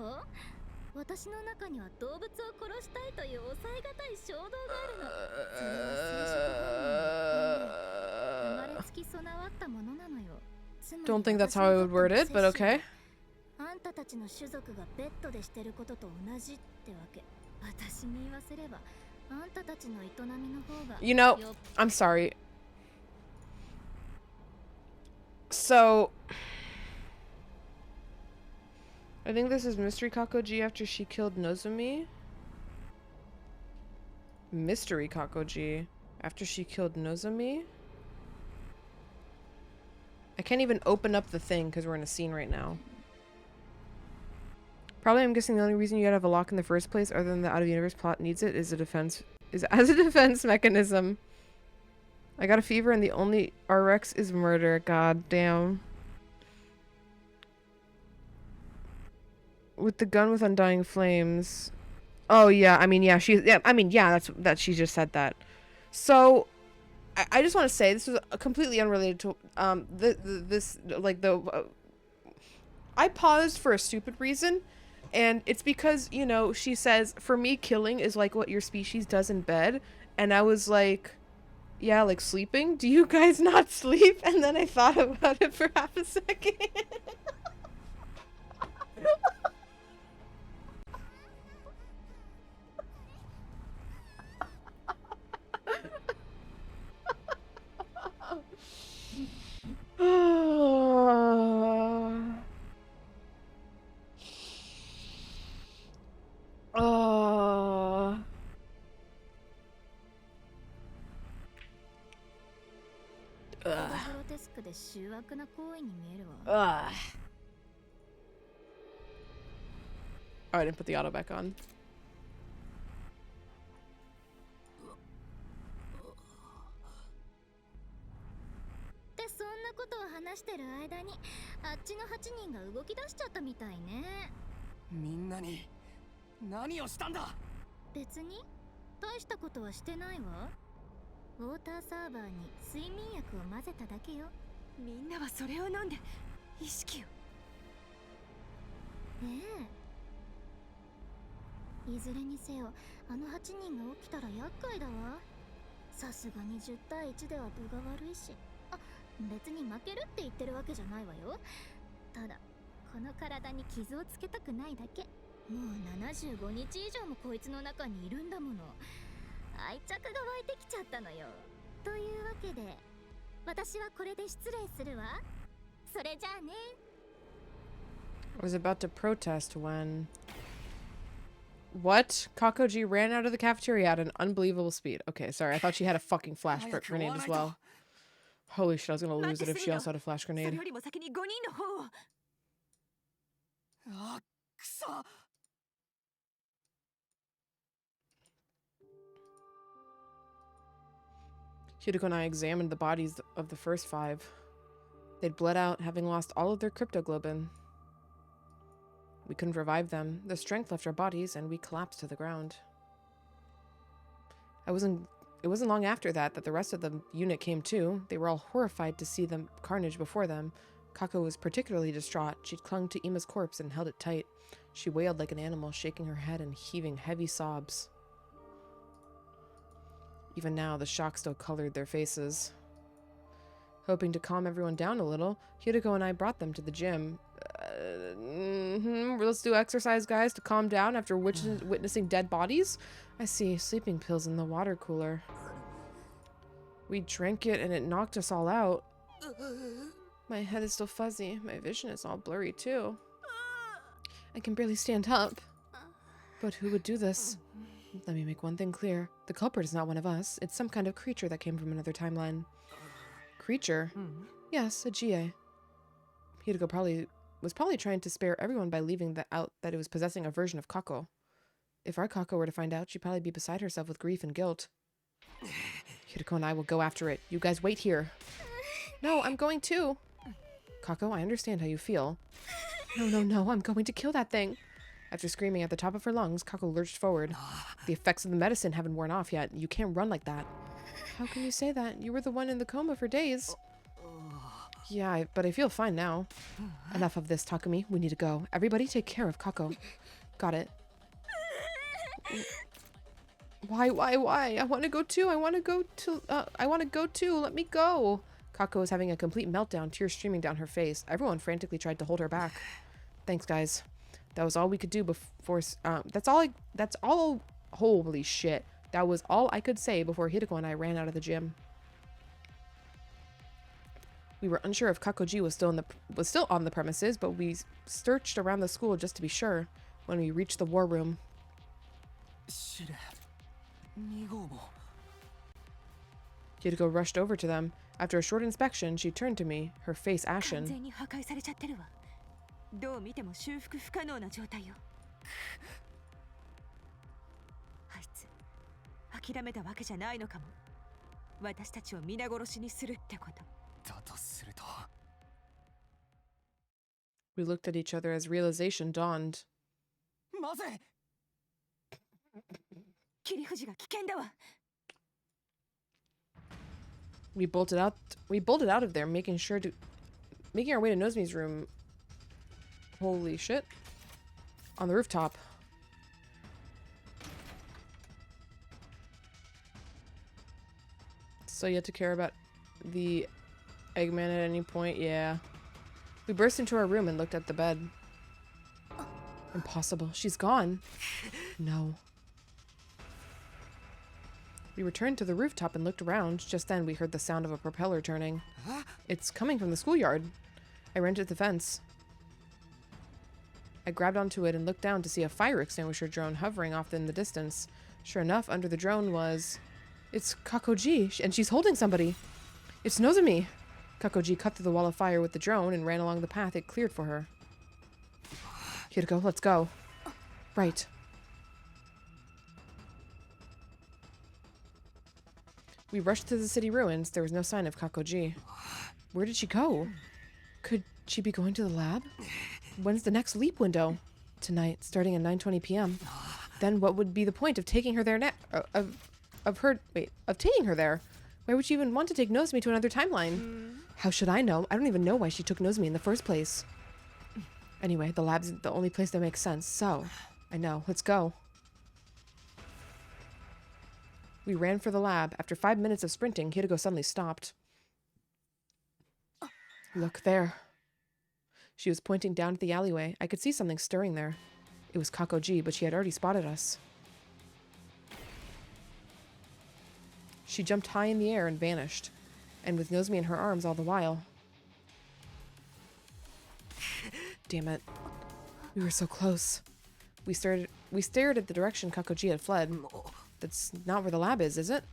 私の中には動物を殺したいという抑えがたい衝動があるの。それは生殖本能。生まれつき備わったものなのよ。 Don't think that's how I would word it, but okay. あんたたちの種族がベッドでしてることと同じってわけ。私に言わせればあんたたちの営みの方が。 You know, I'm sorry. So I think this is Mystery Kakoji after she killed Nozomi. Mystery Kakoji after she killed Nozomi. I can't even open up the thing because we're in a scene right now. Probably, I'm guessing the only reason you gotta have a lock in the first place, other than the out-of-universe plot needs it, is as a defense mechanism. I got a fever and the only RX is murder. God damn. With the gun with undying flames. Oh yeah, I mean yeah, she just said that. So I just want to say this was completely unrelated to I paused for a stupid reason, and it's because, you know, she says for me killing is like what your species does in bed, and I was like, yeah, like sleeping. Do you guys not sleep? And then I thought about it for half a second. Oh, I didn't put the auto back on. I was about to protest when... What? Kakoji ran out of the cafeteria at an unbelievable speed. Okay, sorry. I thought she had a fucking flash grenade as well. Holy shit, I was gonna lose it if she also had a flash grenade. Hideko and I examined the bodies of the first 5. They'd bled out, having lost all of their cryptoglobin. We couldn't revive them. The strength left our bodies, and we collapsed to the ground. It wasn't long after that the rest of the unit came to. They were all horrified to see the carnage before them. Kako was particularly distraught. She'd clung to Ima's corpse and held it tight. She wailed like an animal, shaking her head and heaving heavy sobs. Even now, the shock still colored their faces. Hoping to calm everyone down a little, Hideko and I brought them to the gym. Let's do exercise, guys, to calm down after witnessing dead bodies? I see. Sleeping pills in the water cooler. We drank it and it knocked us all out. My head is still fuzzy. My vision is all blurry, too. I can barely stand up. But who would do this? Let me make one thing clear. The culprit is not one of us. It's some kind of creature that came from another timeline. Creature? Yes, a GA. Hideko was probably trying to spare everyone by leaving out that it was possessing a version of Kako. If our Kako were to find out, she'd probably be beside herself with grief and guilt. Hideko and I will go after it. You guys wait here. No, I'm going too. Kako, I understand how you feel. No, I'm going to kill that thing. After screaming at the top of her lungs, Kako lurched forward. The effects of the medicine haven't worn off yet. You can't run like that. How can you say that? You were the one in the coma for days. Yeah, but I feel fine now. Enough of this, Takumi. We need to go. Everybody take care of Kako. Got it. Why? I want to go too. I want to go too. Let me go. Kako was having a complete meltdown, tears streaming down her face. Everyone frantically tried to hold her back. Thanks, guys. That was all we could do before, holy shit. That was all I could say before Hideko and I ran out of the gym. We were unsure if Kakoji was still on the premises, but we searched around the school just to be sure. When we reached the war room, Hideko rushed over to them. After a short inspection, she turned to me, her face ashen. どう見ても修復不可能な状態よ。あいつ諦めたわけじゃないのかも。私たちを皆殺しにするってこと。だとすると。We looked at each other as realization dawned. まずい。切り藤が危険だわ。We bolted out of there, making our way to Nozomi's room. Holy shit. On the rooftop. So you have to care about the Eggman at any point? Yeah. We burst into our room and looked at the bed. Impossible. She's gone. No. We returned to the rooftop and looked around. Just then we heard the sound of a propeller turning. It's coming from the schoolyard. I ran to the fence. I grabbed onto it and looked down to see a fire extinguisher drone hovering off in the distance. Sure enough, under the drone was... It's Kakoji, and she's holding somebody. It's Nozomi. Kakoji cut through the wall of fire with the drone and ran along the path it cleared for her. Hideko, let's go. Right. We rushed to the city ruins. There was no sign of Kakoji. Where did she go? Could she be going to the lab? When's the next leap window? Tonight, starting at 9:20 p.m. Then what would be the point of taking her there taking her there? Why would she even want to take Nozomi to another timeline? How should I know? I don't even know why she took Nozomi in the first place. Anyway, the lab's the only place that makes sense, so... I know. Let's go. We ran for the lab. After 5 minutes of sprinting, Hideko suddenly stopped. Look there. She was pointing down at the alleyway. I could see something stirring there. It was Kakoji, but she had already spotted us. She jumped high in the air and vanished, and with Nozomi in her arms all the while. Damn it. We were so close. We stared at the direction Kakoji had fled. That's not where the lab is it?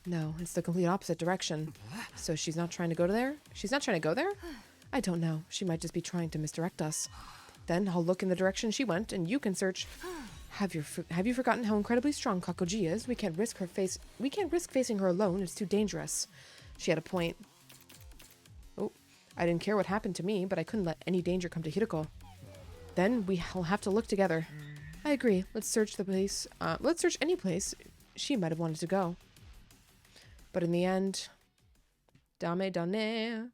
No, it's the complete opposite direction. So she's not trying to go there? She's not trying to go there? I don't know. She might just be trying to misdirect us. Then I'll look in the direction she went, and you can search. Have you forgotten how incredibly strong Kakoji is? We can't risk facing her alone. It's too dangerous. She had a point. Oh, I didn't care what happened to me, but I couldn't let any danger come to Hiroko. Then we'll have to look together. I agree. Let's search the place. Let's search any place she might have wanted to go. But in the end, dame dane,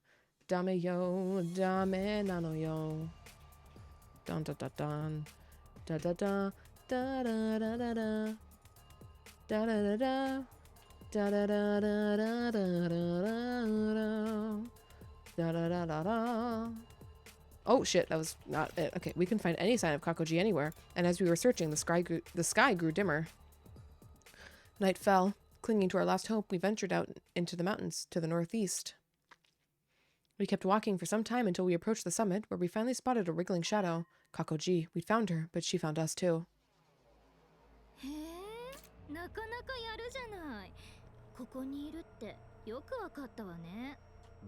dame yo, dame nano yo. Dun dun dun dun. Da da da. Da da da da da. Da da da da. Da da da da da da da da da da da. Oh shit, that was not it. Okay, we can find any sign of Kakoji anywhere, and as we were searching, the sky grew dimmer. Night fell. Clinging to our last hope, we ventured out into the mountains to the northeast. We kept walking for some time until we approached the summit, where we finally spotted a wriggling shadow. Kakoji. We'd found her, but she found us too. へえ、なかなかやるじゃない。ここにいるってよくわかったわね。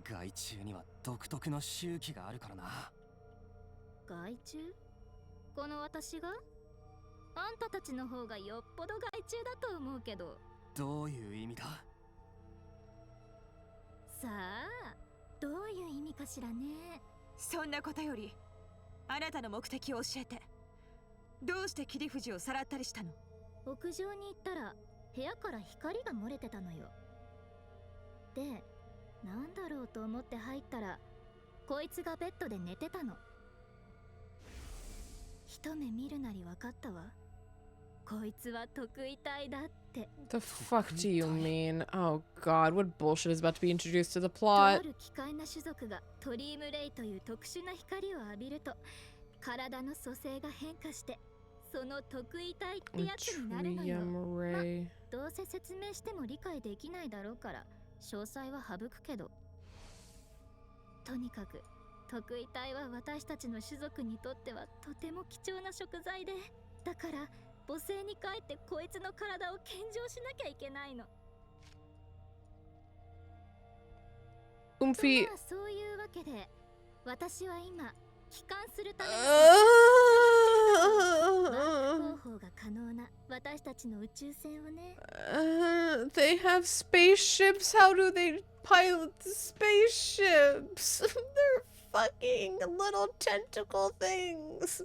害虫には独特の周期があるからな。害虫？この私が？あんたたちの方がよっぽど害虫だと思うけど。どういう意味だ？さあ、どういう意味かしらね。そんなことより、あなたの目的を教えて。どうして切り藤をさらったりしたの？屋上に行ったら部屋から光が漏れてたのよ。で、なんだろうと思って入ったら、こいつがベッドで寝てたの。一目見るなり分かったわ。こいつは特異体だって。The fuck do you mean? Oh god, what bullshit is about to be introduced to the と plot? ある奇怪な種族がトリームレイという特殊な光を浴びると、体の組成が変化して、その特異体ってやつになるのよ。ま、どうせ説明しても理解できないだろうから、詳細は省くけど。とにかく、特異体は私たちの種族にとってはとても貴重な食材で、だから、母性に帰ってこいつの体を献上しなきゃいけないの。まあそういうわけで、私は今、帰還するためのワープ方法が可能な私たちの宇宙船をね。They have spaceships. How do they pilot the spaceships? They're fucking little tentacle things.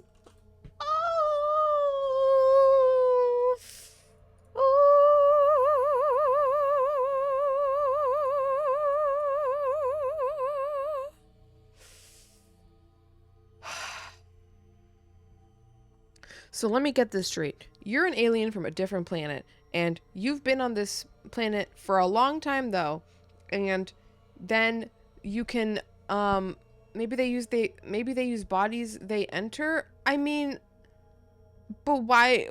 So let me get this straight. You're an alien from a different planet, and you've been on this planet for a long time though, and then you can maybe they use bodies they enter. I mean, but why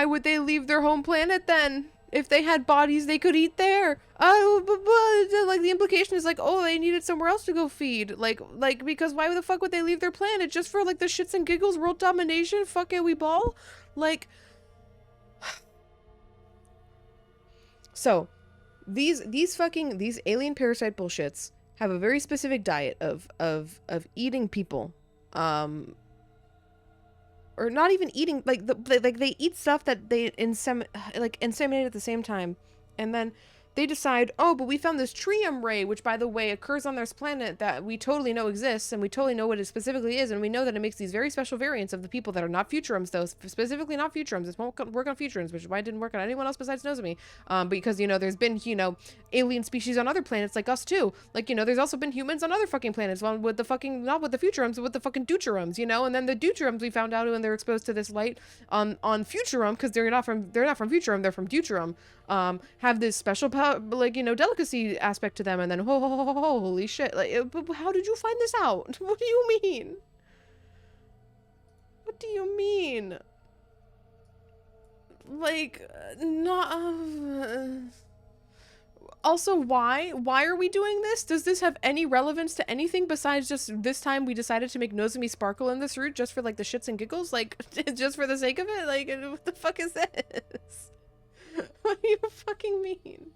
would they leave their home planet then? If they had bodies they could eat there. Like the implication is like, oh, they needed somewhere else to go feed. Like because why the fuck would they leave their planet just for like the shits and giggles, world domination? Fuck it, we ball. Like, so these alien parasite bullshits have a very specific diet of eating people. Or not even eating, like they eat stuff that they inseminate at the same time, and then they decide, oh, but we found this trium ray, which by the way occurs on this planet that we totally know exists, and we totally know what it specifically is, and we know that it makes these very special variants of the people that are not Futurums, though, specifically not Futurums. It won't work on Futurums, which is why it didn't work on anyone else besides Nozomi. Because, you know, there's been, you know, alien species on other planets like us too. Like, you know, there's also been humans on other fucking planets, one with the fucking, not with the Futurums, but with the fucking Deuterums, you know, and then the Deuterums we found out when they're exposed to this light on Futurum, because they're not from Futurum, they're from Deuterum, have this special power, like, you know, delicacy aspect to them, and then holy shit, like, how did you find this out? What do you mean? What do you mean? Like, not also, why are we doing this? Does this have any relevance to anything besides just this time we decided to make Nozomi sparkle in this route just for like the shits and giggles, like just for the sake of it? Like, what the fuck is this? What do you fucking mean?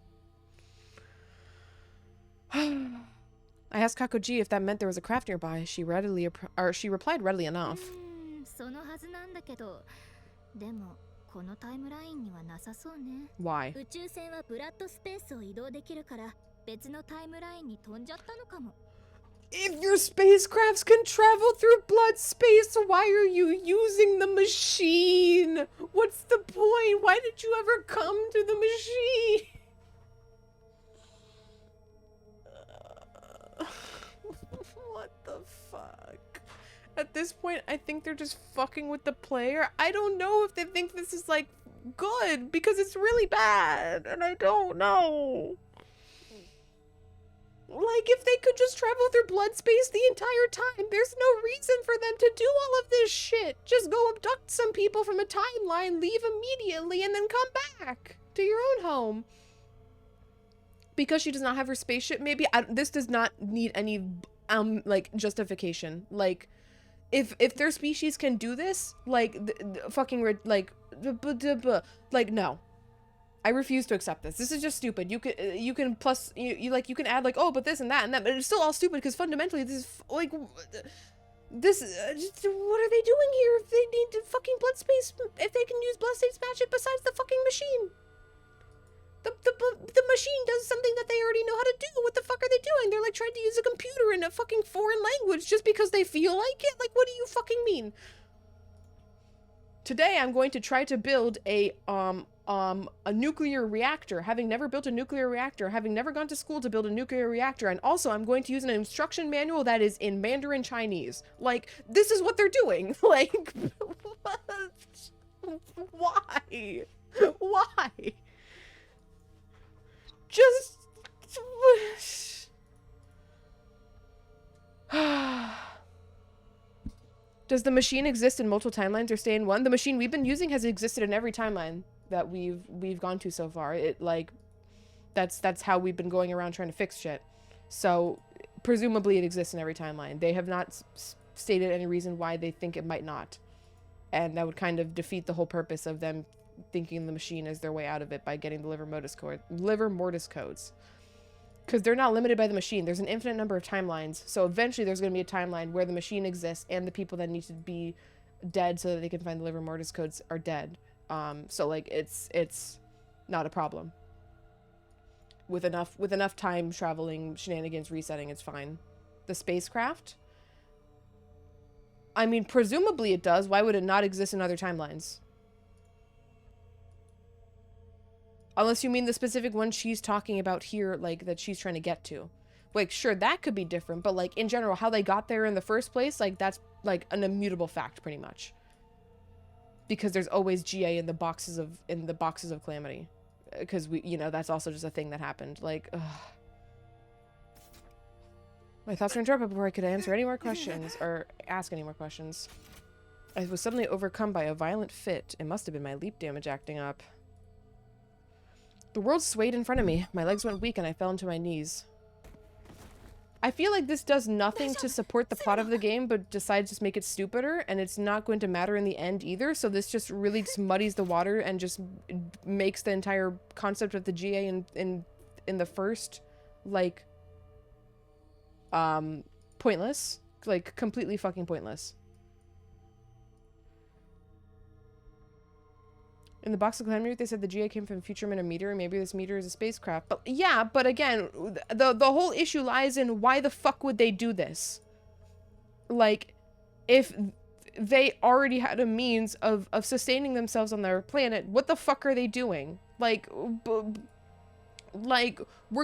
I asked Kakoji if that meant there was a craft nearby. She replied readily enough. そのはずなんだけど、でもこのタイムラインにはなさそうね。Why? 宇宙船はブラッドスペースを移動できるから別のタイムラインに飛んじゃったのかも。If your spacecrafts can travel through blood space, why are you using the machine? What's the point? Why did you ever come to the machine? What the fuck? At this point, I think they're just fucking with the player. I don't know if they think this is, like, good, because it's really bad, and I don't know. Like, if they could just travel through blood space the entire time, there's no reason for them to do all of this shit. Just go abduct some people from a timeline, leave immediately, and then come back to your own home. Because she does not have her spaceship, maybe? This does not need any, like, justification. Like, if their species can do this, like, no. I refuse to accept this. This is just stupid. You can plus you can add like, oh, but this and that, but it's still all stupid because fundamentally this is like this. What are they doing here? If they need fucking blood space, if they can use blood space magic besides the fucking machine, the machine does something that they already know how to do. What the fuck are they doing? They're like trying to use a computer in a fucking foreign language just because they feel like it. Like, what do you fucking mean? Today I'm going to try to build a nuclear reactor, having never built a nuclear reactor, having never gone to school to build a nuclear reactor, and also I'm going to use an instruction manual that is in Mandarin Chinese. Like, this is what they're doing. Like, why? Why? Just... Does the machine exist in multiple timelines or stay in one? The machine we've been using has existed in every timeline that we've gone to so far. It, like, that's how we've been going around trying to fix shit. So presumably it exists in every timeline. They have not stated any reason why they think it might not, and that would kind of defeat the whole purpose of them thinking the machine is their way out of it by getting the liver mortis codes, because they're not limited by the machine. There's an infinite number of timelines, so eventually there's going to be a timeline where the machine exists and the people that need to be dead so that they can find the liver mortis codes are dead. So like it's not a problem. With enough time traveling, shenanigans, resetting, it's fine. The spacecraft? I mean, presumably it does. Why would it not exist in other timelines? Unless you mean the specific one she's talking about here, like, that she's trying to get to. Like, sure, that could be different, but, like, in general, how they got there in the first place, like, that's, like, an immutable fact, pretty much. Because there's always GA in the boxes of Calamity. Because that's also just a thing that happened. Like, ugh. My thoughts were interrupted before I could answer any more questions, or ask any more questions. I was suddenly overcome by a violent fit. It must have been my leap damage acting up. The world swayed in front of me. My legs went weak and I fell into my knees. I feel like this does nothing to support the plot of the game, but decides to make it stupider, and it's not going to matter in the end either, so this just really just muddies the water and just makes the entire concept of the GA in the first, like, pointless. Like, completely fucking pointless. In the box of Calamity, they said the GA came from future a meteor. Maybe this meteor is a spacecraft. But yeah, but again, the whole issue lies in why the fuck would they do this? Like, if they already had a means of sustaining themselves on their planet, what the fuck are they doing? Like, we're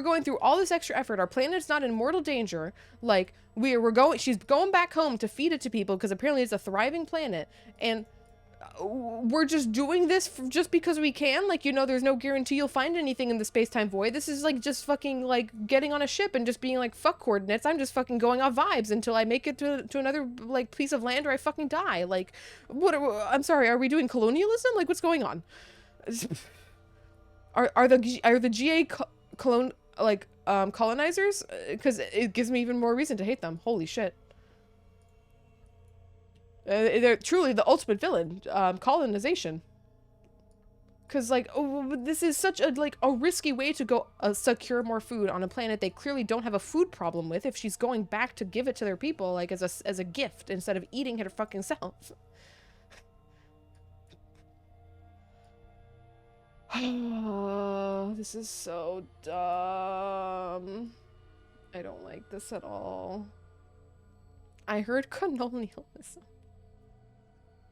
going through all this extra effort. Our planet's not in mortal danger. Like, she's going back home to feed it to people because apparently it's a thriving planet. And we're just doing this just because we can. Like, there's no guarantee you'll find anything in the space-time void. This is like just fucking like getting on a ship and just being like, fuck coordinates. I'm just fucking going off vibes until I make it to another like piece of land or I fucking die. Like, I'm sorry, are we doing colonialism? Like, what's going on? Are the GA colonizers? Because it gives me even more reason to hate them. Holy shit. They're truly the ultimate villain. Colonization. Because, like, oh, this is such a, like, a risky way to go secure more food on a planet they clearly don't have a food problem with if she's going back to give it to their people, like, as a gift instead of eating it her fucking self. Oh, this is so dumb. I don't like this at all. I heard colonialism.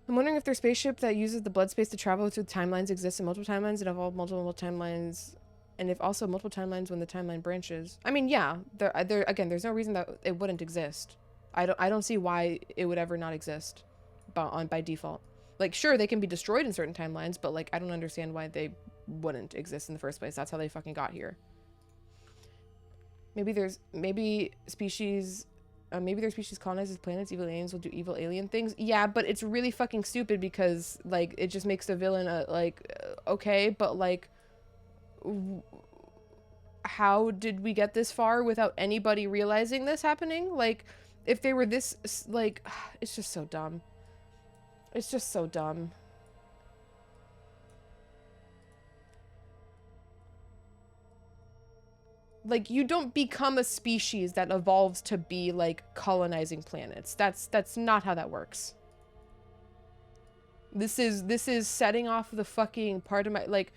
I'm wondering if their spaceship that uses the blood space to travel through timelines exists in multiple timelines and evolve multiple timelines, and if also multiple timelines when the timeline branches. I mean, yeah, again, there's no reason that it wouldn't exist. I don't see why it would ever not exist, by default. Like, sure, they can be destroyed in certain timelines, but like, I don't understand why they wouldn't exist in the first place. That's how they fucking got here. Maybe their species colonizes planets, evil aliens will do evil alien things. Yeah, but it's really fucking stupid because, like, it just makes the villain, okay, but, like, how did we get this far without anybody realizing this happening? Like, if they were this, like, it's just so dumb. It's just so dumb. Like, you don't become a species that evolves to be, like, colonizing planets. That's not how that works. This is setting off the fucking part of my, like,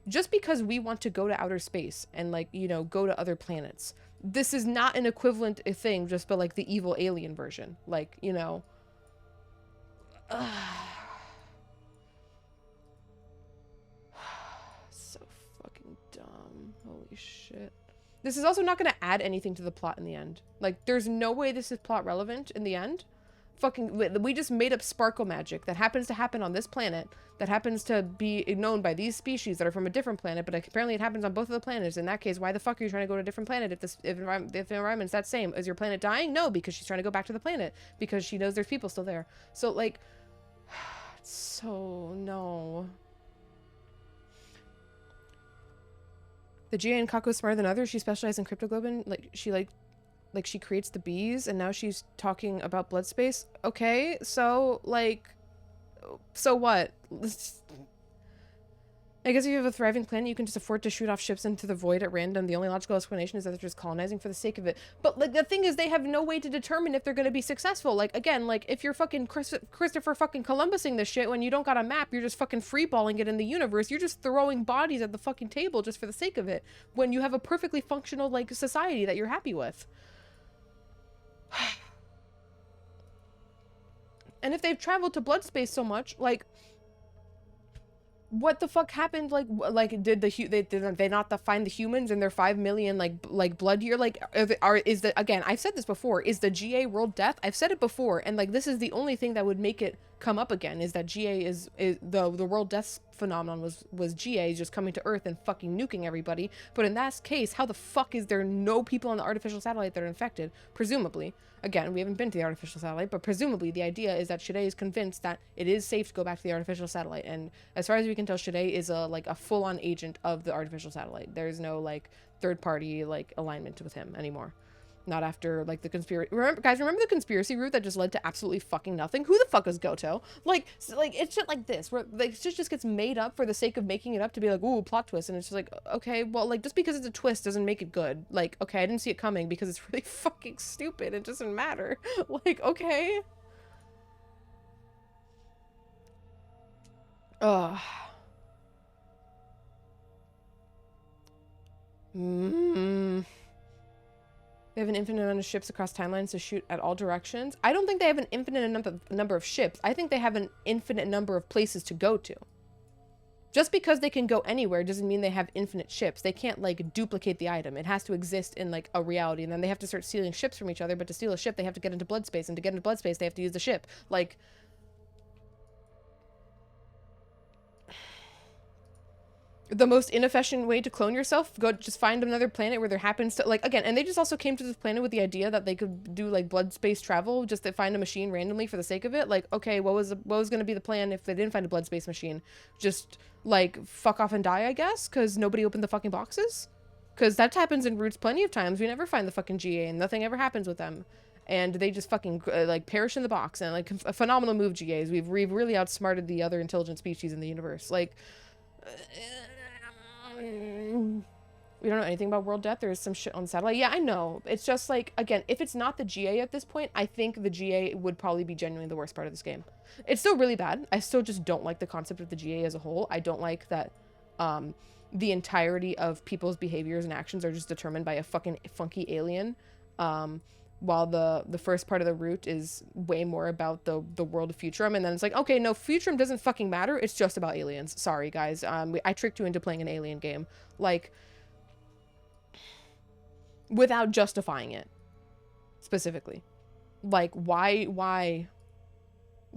just because we want to go to outer space and, like, you know, go to other planets, this is not an equivalent thing, just but, like, the evil alien version. Like, you know. So fucking dumb. Holy shit. This is also not going to add anything to the plot in the end. Like, there's no way this is plot relevant in the end. Fucking, we just made up sparkle magic that happens to happen on this planet, that happens to be known by these species that are from a different planet, but apparently it happens on both of the planets. In that case, why the fuck are you trying to go to a different planet if the environment's that same? Is your planet dying? No, because she's trying to go back to the planet, because she knows there's people still there. So, like, so, no. The GA and Kako's smarter than others. She specialized in cryptoglobin. Like, she creates the bees, and now she's talking about blood space. Okay, so, like, so what? I guess if you have a thriving planet, you can just afford to shoot off ships into the void at random. The only logical explanation is that they're just colonizing for the sake of it. But, like, the thing is, they have no way to determine if they're going to be successful. Like, again, like, if you're fucking Christopher fucking Columbusing this shit when you don't got a map, you're just fucking freeballing it in the universe. You're just throwing bodies at the fucking table just for the sake of it. When you have a perfectly functional, like, society that you're happy with. And if they've traveled to blood space so much, like, what the fuck happened? Like did they not find the humans in their 5 million like blood year? Like, again, I've said this before, is the GA world death? I've said it before, and like, this is the only thing that would make it come up again, is that GA is the world death phenomenon was GA just coming to Earth and fucking nuking everybody. But in that case, how the fuck is there no people on the artificial satellite that are infected? Presumably. Again, we haven't been to the artificial satellite, but presumably the idea is that Shide is convinced that it is safe to go back to the artificial satellite. And as far as we can tell, Shide is a full-on agent of the artificial satellite. There's no, like, third-party, like, alignment with him anymore. Not after, like, the conspiracy. Remember the conspiracy route that just led to absolutely fucking nothing? Who the fuck is Goto? Like, it's shit like this, where, like, shit just gets made up for the sake of making it up to be like, ooh, plot twist. And it's just like, okay, well, like, just because it's a twist doesn't make it good. Like, okay, I didn't see it coming because it's really fucking stupid. It doesn't matter. Like, okay. Ugh. They have an infinite amount of ships across timelines to shoot at all directions. I don't think they have an infinite number of ships. I think they have an infinite number of places to go to. Just because they can go anywhere doesn't mean they have infinite ships. They can't, like, duplicate the item. It has to exist in, like, a reality, and then they have to start stealing ships from each other, but to steal a ship, they have to get into blood space, and to get into blood space, they have to use the ship. Like, the most inefficient way to clone yourself, go just find another planet where there happens to, like, again, and they just also came to this planet with the idea that they could do, like, blood space travel, just to find a machine randomly for the sake of it. Like, okay, what was going to be the plan if they didn't find a blood space machine? Just, like, fuck off and die, I guess, because nobody opened the fucking boxes? Because that happens in Roots plenty of times. We never find the fucking GA, and nothing ever happens with them. And they just fucking, like, perish in the box. And, like, a phenomenal move, GAs. We've really outsmarted the other intelligent species in the universe. Like, We don't know anything about world death. There is some shit on the satellite. Yeah, I know. It's just like, again, if it's not the GA at this point, I think the GA would probably be genuinely the worst part of this game. It's still really bad. I still just don't like the concept of the GA as a whole. I don't like that the entirety of people's behaviors and actions are just determined by a fucking funky alien. While the first part of the route is way more about the world of Futurum, and then it's like, okay, no, Futurum doesn't fucking matter. It's just about aliens. Sorry, guys. I tricked you into playing an alien game. Like, without justifying it specifically. Like, why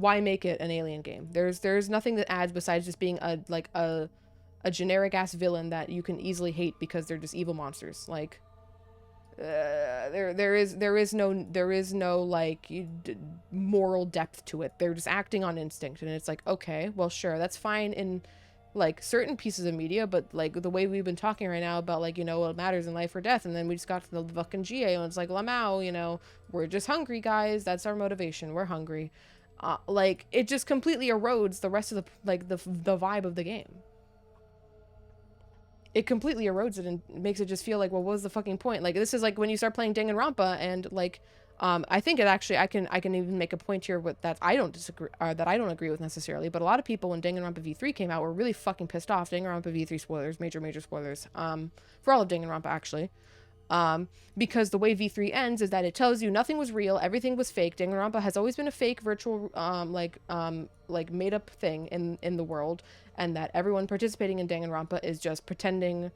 make it an alien game? There's nothing that adds besides just being a generic ass villain that you can easily hate because they're just evil monsters. Like, there is no like moral depth to it. They're just acting on instinct, and it's like, okay, well, sure, that's fine in like certain pieces of media, but like the way we've been talking right now about, like, you know, what matters in life or death, and then we just got to the fucking GA and it's like, Lamau, you know, we're just hungry, guys. That's our motivation. We're hungry. Like, it just completely erodes the rest of the like the vibe of the game. It completely erodes it and makes it just feel like, well, what was the fucking point? Like, this is like when you start playing Danganronpa, and like, I think it actually, I can even make a point here with that I don't disagree, that I don't agree with necessarily, but a lot of people when Danganronpa V3 came out were really fucking pissed off. Danganronpa V3 spoilers, major spoilers, for all of Danganronpa actually. Because the way V3 ends is that it tells you nothing was real, everything was fake. Danganronpa has always been a fake virtual, like made up thing in the world, and that everyone participating in Danganronpa is just pretending,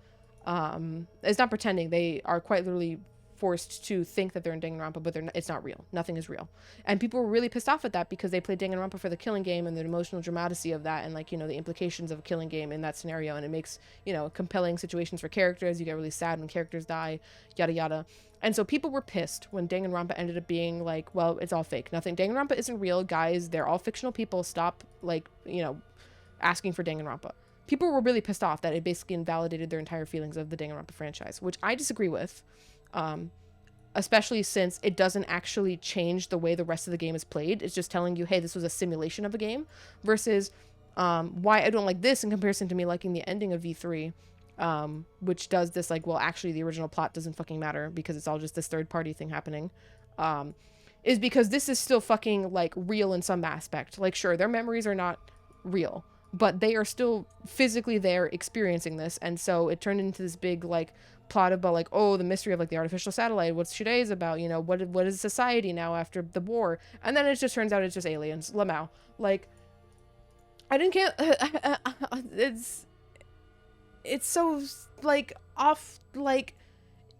it's not pretending, they are quite literally forced to think that they're in Danganronpa, but it's not real. Nothing is real. And people were really pissed off at that because they played Danganronpa for the killing game and the emotional dramaticity of that, and, like, you know, the implications of a killing game in that scenario, and it makes, you know, compelling situations for characters. You get really sad when characters die, yada yada. And so people were pissed when Danganronpa ended up being like, well, it's all fake. Nothing. Danganronpa isn't real, guys. They're all fictional people. Stop, like, you know, asking for Danganronpa. People were really pissed off that it basically invalidated their entire feelings of the Danganronpa franchise, which I disagree with. Especially since it doesn't actually change the way the rest of the game is played. It's just telling you, hey, this was a simulation of a game, versus why I don't like this in comparison to me liking the ending of V3, which does this, like, well, actually the original plot doesn't fucking matter because it's all just this third party thing happening, is because this is still fucking, like, real in some aspect. Like, sure, their memories are not real, but they are still physically there experiencing this, and so it turned into this big, like, plot about, like, oh, the mystery of, like, the artificial satellite, what's today's about, you know, what is society now after the war, and then it just turns out it's just aliens. Lamau. Like, I didn't get it's so, like, off, like,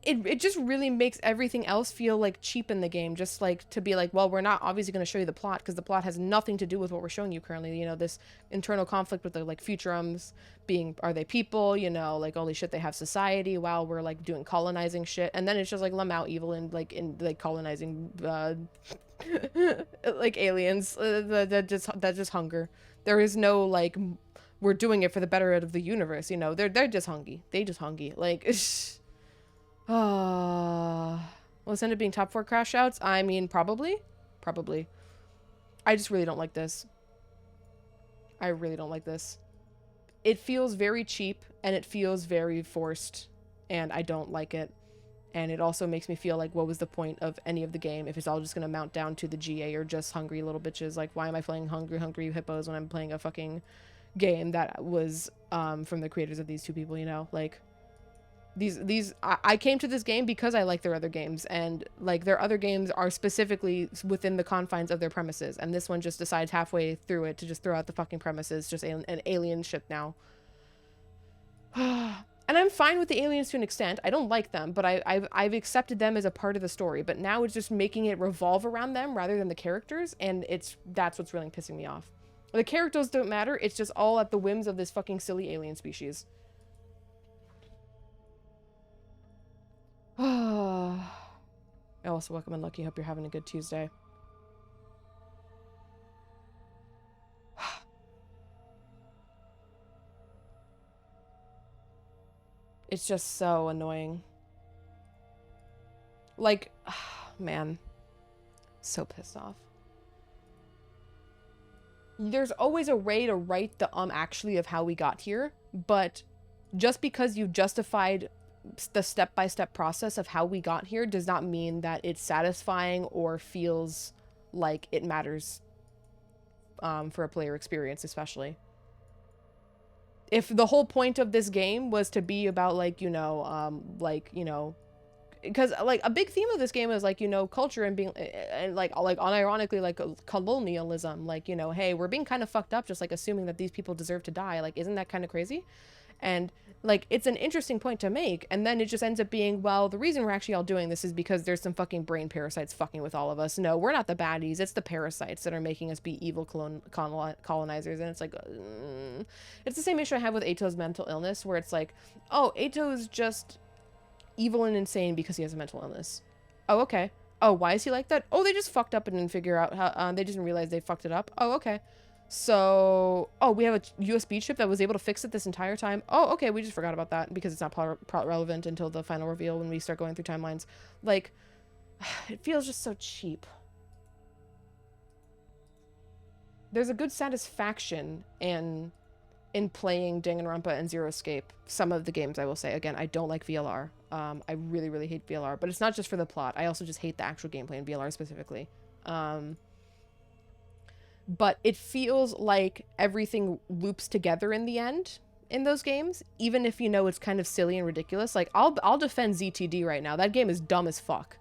it just really makes everything else feel, like, cheap in the game, just, like, to be like, well, we're not obviously going to show you the plot because the plot has nothing to do with what we're showing you currently. You know, this internal conflict with the, like, Futurums being, are they people, you know, like, holy shit, they have society while we're, like, doing colonizing shit, and then it's just, like, Lamau evil and, like, colonizing like, aliens that just hunger. There is no, like, we're doing it for the betterment of the universe, you know. They're just hungry. They just hungry. Like, will this end up being top 4 crash outs? I mean, probably. I just really don't like this. I really don't like this. It feels very cheap, and it feels very forced, and I don't like it. And it also makes me feel like, what was the point of any of the game if it's all just gonna mount down to the GA or just hungry little bitches? Like, why am I playing hungry hippos when I'm playing a fucking game that was from the creators of these two people, you know? Like, I came to this game because I like their other games, and, like, their other games are specifically within the confines of their premises, and this one just decides halfway through it to just throw out the fucking premises, just an alien ship now. And I'm fine with the aliens to an extent. I don't like them, but I've accepted them as a part of the story, but now it's just making it revolve around them rather than the characters, and that's what's really pissing me off. The characters don't matter, it's just all at the whims of this fucking silly alien species. Also, welcome and Lucky. Hope you're having a good Tuesday. It's just so annoying. Like, man. So pissed off. There's always a way to write the actually of how we got here, but just because you justified the step-by-step process of how we got here does not mean that it's satisfying or feels like it matters for a player experience, especially. If the whole point of this game was to be about, like, you know, because, like, a big theme of this game is, like, you know, culture and being, and, like, unironically, like, colonialism. Like, you know, hey, we're being kind of fucked up, just, like, assuming that these people deserve to die. Like, isn't that kind of crazy? And, like, it's an interesting point to make, and then it just ends up being, well, the reason we're actually all doing this is because there's some fucking brain parasites fucking with all of us. No, we're not the baddies, it's the parasites that are making us be evil colonizers, and it's like, it's the same issue I have with Ato's mental illness, where it's like, oh, Ato's just evil and insane because he has a mental illness. Oh, okay. Oh, why is he like that? Oh, they just fucked up and didn't figure out how, they didn't realize they fucked it up. Oh, okay. So, oh, we have a USB chip that was able to fix it this entire time. Oh, okay, we just forgot about that because it's not relevant until the final reveal when we start going through timelines. Like, it feels just so cheap. There's a good satisfaction in playing Danganronpa and Zero Escape. Some of the games, I will say. Again, I don't like VLR. I really, really hate VLR. But it's not just for the plot. I also just hate the actual gameplay in VLR specifically. But it feels like everything loops together in the end in those games, even if you know it's kind of silly and ridiculous. Like, I'll defend ZTD right now. That game is dumb as fuck,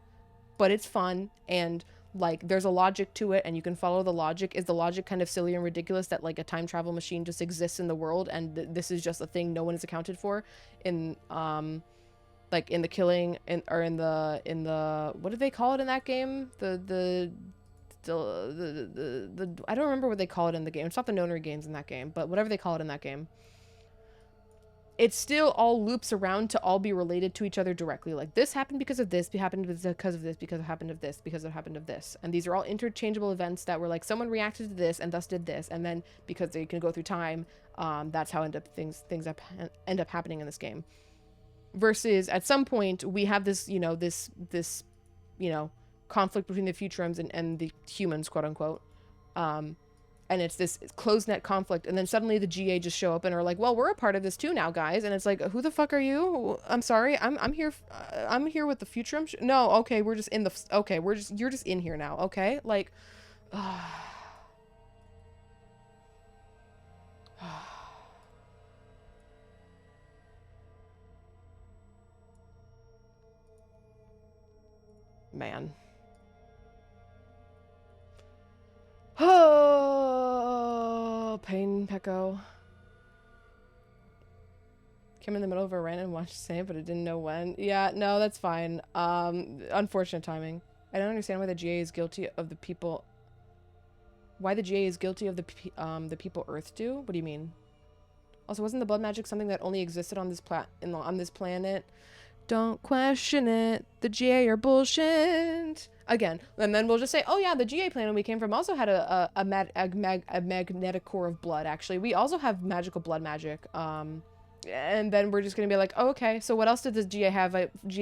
but it's fun, and, like, there's a logic to it, and you can follow the logic. Is the logic kind of silly and ridiculous that, like, a time travel machine just exists in the world, and this is just a thing no one is accounted for in, like, in the killing, or in the what do they call it in that game? The I don't remember what they call it in the game. It's not the nonary games in that game, but whatever they call it in that game. It still all loops around to all be related to each other directly. Like, this happened because of this, happened because of this, because it happened of this, because it happened of this. And these are all interchangeable events that were like, someone reacted to this and thus did this. And then because they can go through time, that's how things end up happening in this game. Versus at some point we have this, you know, this, you know, conflict between the Futurums and the humans, quote unquote, and it's this closed net conflict, and then suddenly the GA just show up and are like, well, we're a part of this too now, guys. And it's like, who the fuck are you? I'm sorry, I'm here with the Futurum. No, okay, we're just in the, okay, you're just in here now, okay, like, man. Oh, pain, Pecco. Came in the middle of a rant and watched same, but I didn't know when. Yeah, no, that's fine. Unfortunate timing. I don't understand why the GA is guilty of the people. Why the GA is guilty of the people Earth do? What do you mean? Also, wasn't the blood magic something that only existed on this on this planet? Don't question it. The GA are bullshit. Again, and then we'll just say, oh yeah, the GA planet we came from also had a magnetic core of blood, actually. We also have magical blood magic. And then we're just gonna be like, oh, okay, so what else did this GA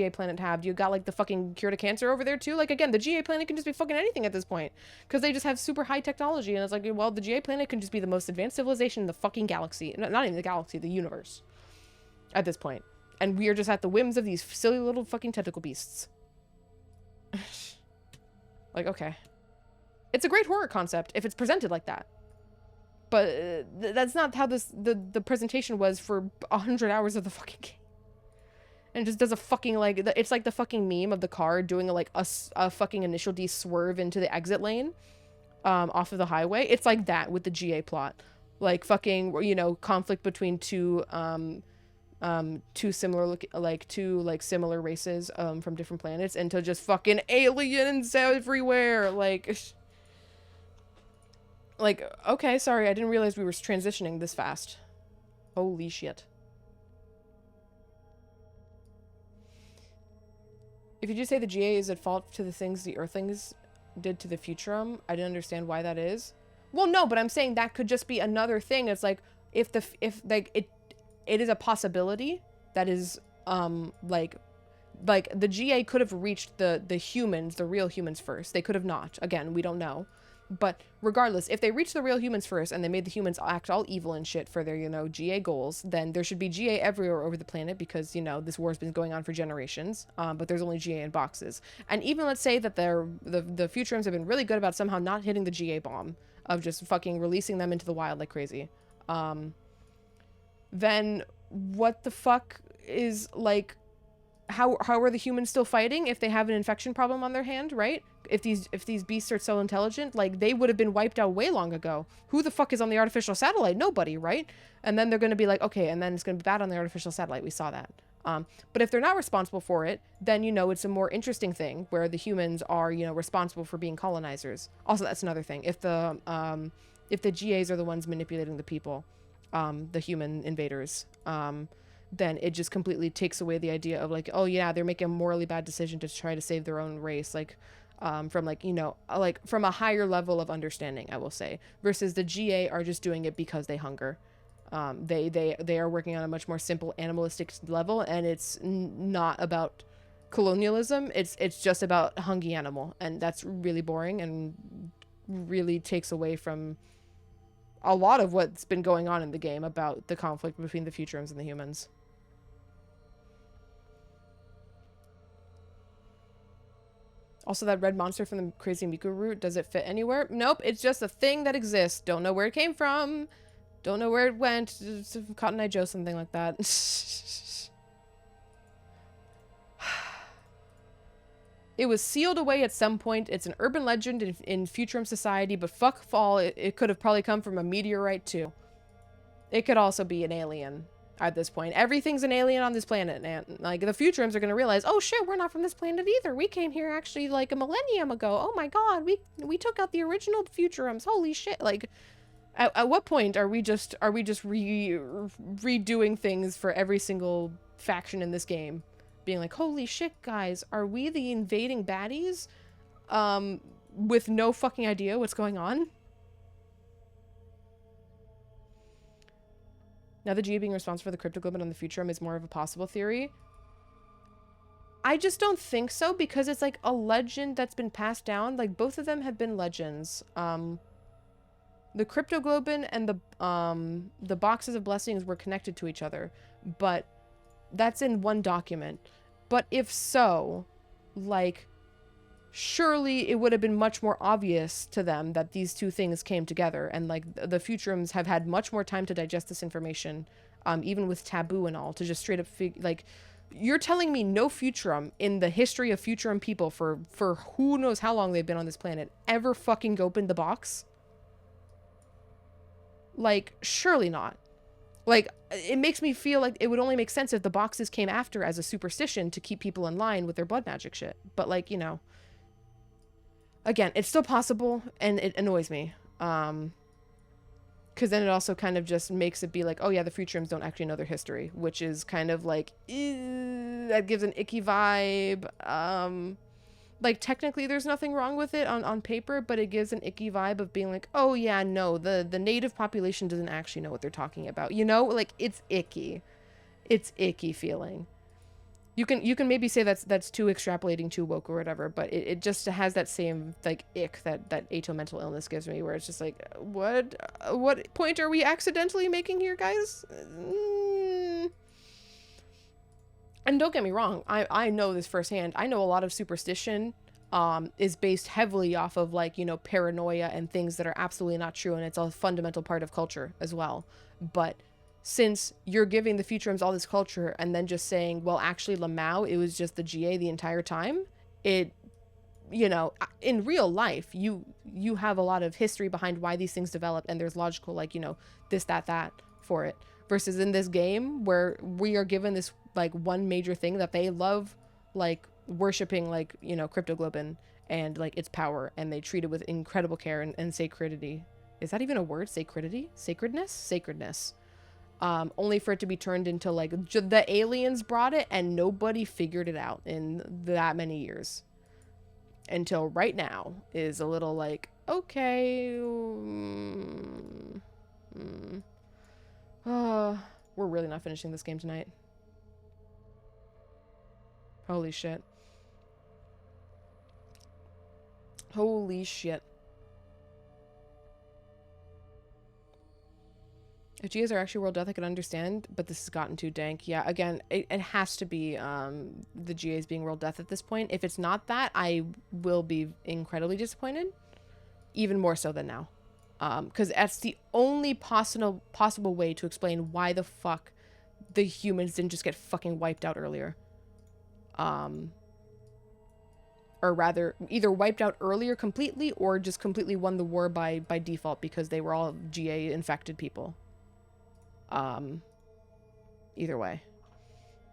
planet have? You got, like, the fucking cure to cancer over there, too? Like, again, the GA planet can just be fucking anything at this point. Because they just have super high technology, and it's like, well, the GA planet can just be the most advanced civilization in the fucking galaxy. Not even the galaxy, the universe. At this point. And we are just at the whims of these silly little fucking tentacle beasts. Like, okay. It's a great horror concept if it's presented like that. But that's not how the presentation was for 100 hours of the fucking game. And it just does a fucking, like, it's like the fucking meme of the car doing, like, a fucking initial D swerve into the exit lane off of the highway. It's like that with the GA plot. Like, fucking, you know, conflict between two similar similar races from different planets, into just fucking aliens everywhere. Like, okay, sorry, I didn't realize we were transitioning this fast. Holy shit. If you just say the GA is at fault to the things the Earthlings did to the Futurum, I didn't understand why that is. Well, no, but I'm saying that could just be another thing. It's like, if it is a possibility that is, like the GA could have reached the humans, the real humans first. They could have not. Again, we don't know. But regardless, if they reach the real humans first and they made the humans act all evil and shit for their, you know, GA goals, then there should be GA everywhere over the planet because, you know, this war's been going on for generations, but there's only GA in boxes. And even let's say that the Futurums have been really good about somehow not hitting the GA bomb of just fucking releasing them into the wild like crazy. Then what the fuck is, like, how are the humans still fighting if they have an infection problem on their hand, right? If these beasts are so intelligent, like, they would have been wiped out way long ago. Who the fuck is on the artificial satellite? Nobody, right? And then they're going to be like, okay, and then it's going to be bad on the artificial satellite. We saw that. But if they're not responsible for it, then, you know, it's a more interesting thing where the humans are, you know, responsible for being colonizers. Also, that's another thing. If the GAs are the ones manipulating the people, the human invaders, then it just completely takes away the idea of, like, oh yeah, they're making a morally bad decision to try to save their own race, like, from, like, you know, like, from a higher level of understanding, I will say, versus the GA are just doing it because they hunger. They are working on a much more simple animalistic level, and it's not about colonialism. It's just about hungry animal, and that's really boring and really takes away from a lot of what's been going on in the game about the conflict between the Futurums and the humans. Also, that red monster from the Crazy Miku route, does it fit anywhere? Nope, it's just a thing that exists. Don't know where it came from. Don't know where it went. It's Cotton Eye Joe, something like that. It was sealed away at some point. It's an urban legend in Futurum society, but fuck fall, it could have probably come from a meteorite too. It could also be an alien at this point. Everything's an alien on this planet, and like, the Futurums are gonna realize, oh shit, we're not from this planet either. We came here actually like a millennium ago. Oh my god, we took out the original Futurums. Holy shit. Like, at what point are we just redoing things for every single faction in this game? Being like, holy shit, guys, are we the invading baddies? With no fucking idea what's going on? Now the GA being responsible for the cryptoglobin on the Futurum is more of a possible theory. I just don't think so, because it's like a legend that's been passed down. Like, both of them have been legends. The cryptoglobin and the boxes of blessings were connected to each other, but that's in one document. But if so, like, surely it would have been much more obvious to them that these two things came together, and like, the Futurums have had much more time to digest this information, even with taboo and all, to just straight up like, you're telling me no Futurum in the history of Futurum people for who knows how long they've been on this planet ever fucking opened the box? Like, surely not. Like, it makes me feel like it would only make sense if the boxes came after as a superstition to keep people in line with their blood magic shit. But, like, you know, again, it's still possible, and it annoys me. Because then it also kind of just makes it be like, oh yeah, the Futurums don't actually know their history, which is kind of like, that gives an icky vibe. Like, technically there's nothing wrong with it on paper, but it gives an icky vibe of being like, oh yeah, no, the native population doesn't actually know what they're talking about. You know, like, it's icky. It's icky feeling. You can maybe say that's too extrapolating, too woke or whatever, but it just has that same, like, ick that ato mental illness gives me, where it's just like, what point are we accidentally making here, guys? And don't get me wrong, I know this firsthand. I know a lot of superstition is based heavily off of, like, you know, paranoia and things that are absolutely not true, and it's a fundamental part of culture as well. But since you're giving the Futurums all this culture and then just saying, well, actually, Lamau, it was just the GA the entire time, it, you know, in real life, you have a lot of history behind why these things developed, and there's logical, like, you know, this, that for it. Versus in this game, where we are given this, like, one major thing that they love, like, worshipping, like, you know, cryptoglobin and, like, its power, and they treat it with incredible care and sacredity. Is that even a word? Sacredity? Sacredness. Only for it to be turned into, like, the aliens brought it and nobody figured it out in that many years. Until right now is a little like, okay, we're really not finishing this game tonight. Holy shit. Holy shit. If GAs are actually world death, I can understand, but this has gotten too dank. Yeah, again, it has to be the GAs being world death at this point. If it's not that, I will be incredibly disappointed, even more so than now. Because that's the only possible way to explain why the fuck the humans didn't just get fucking wiped out earlier. Or rather, either wiped out earlier completely, or just completely won the war by default because they were all GA infected people. Either way.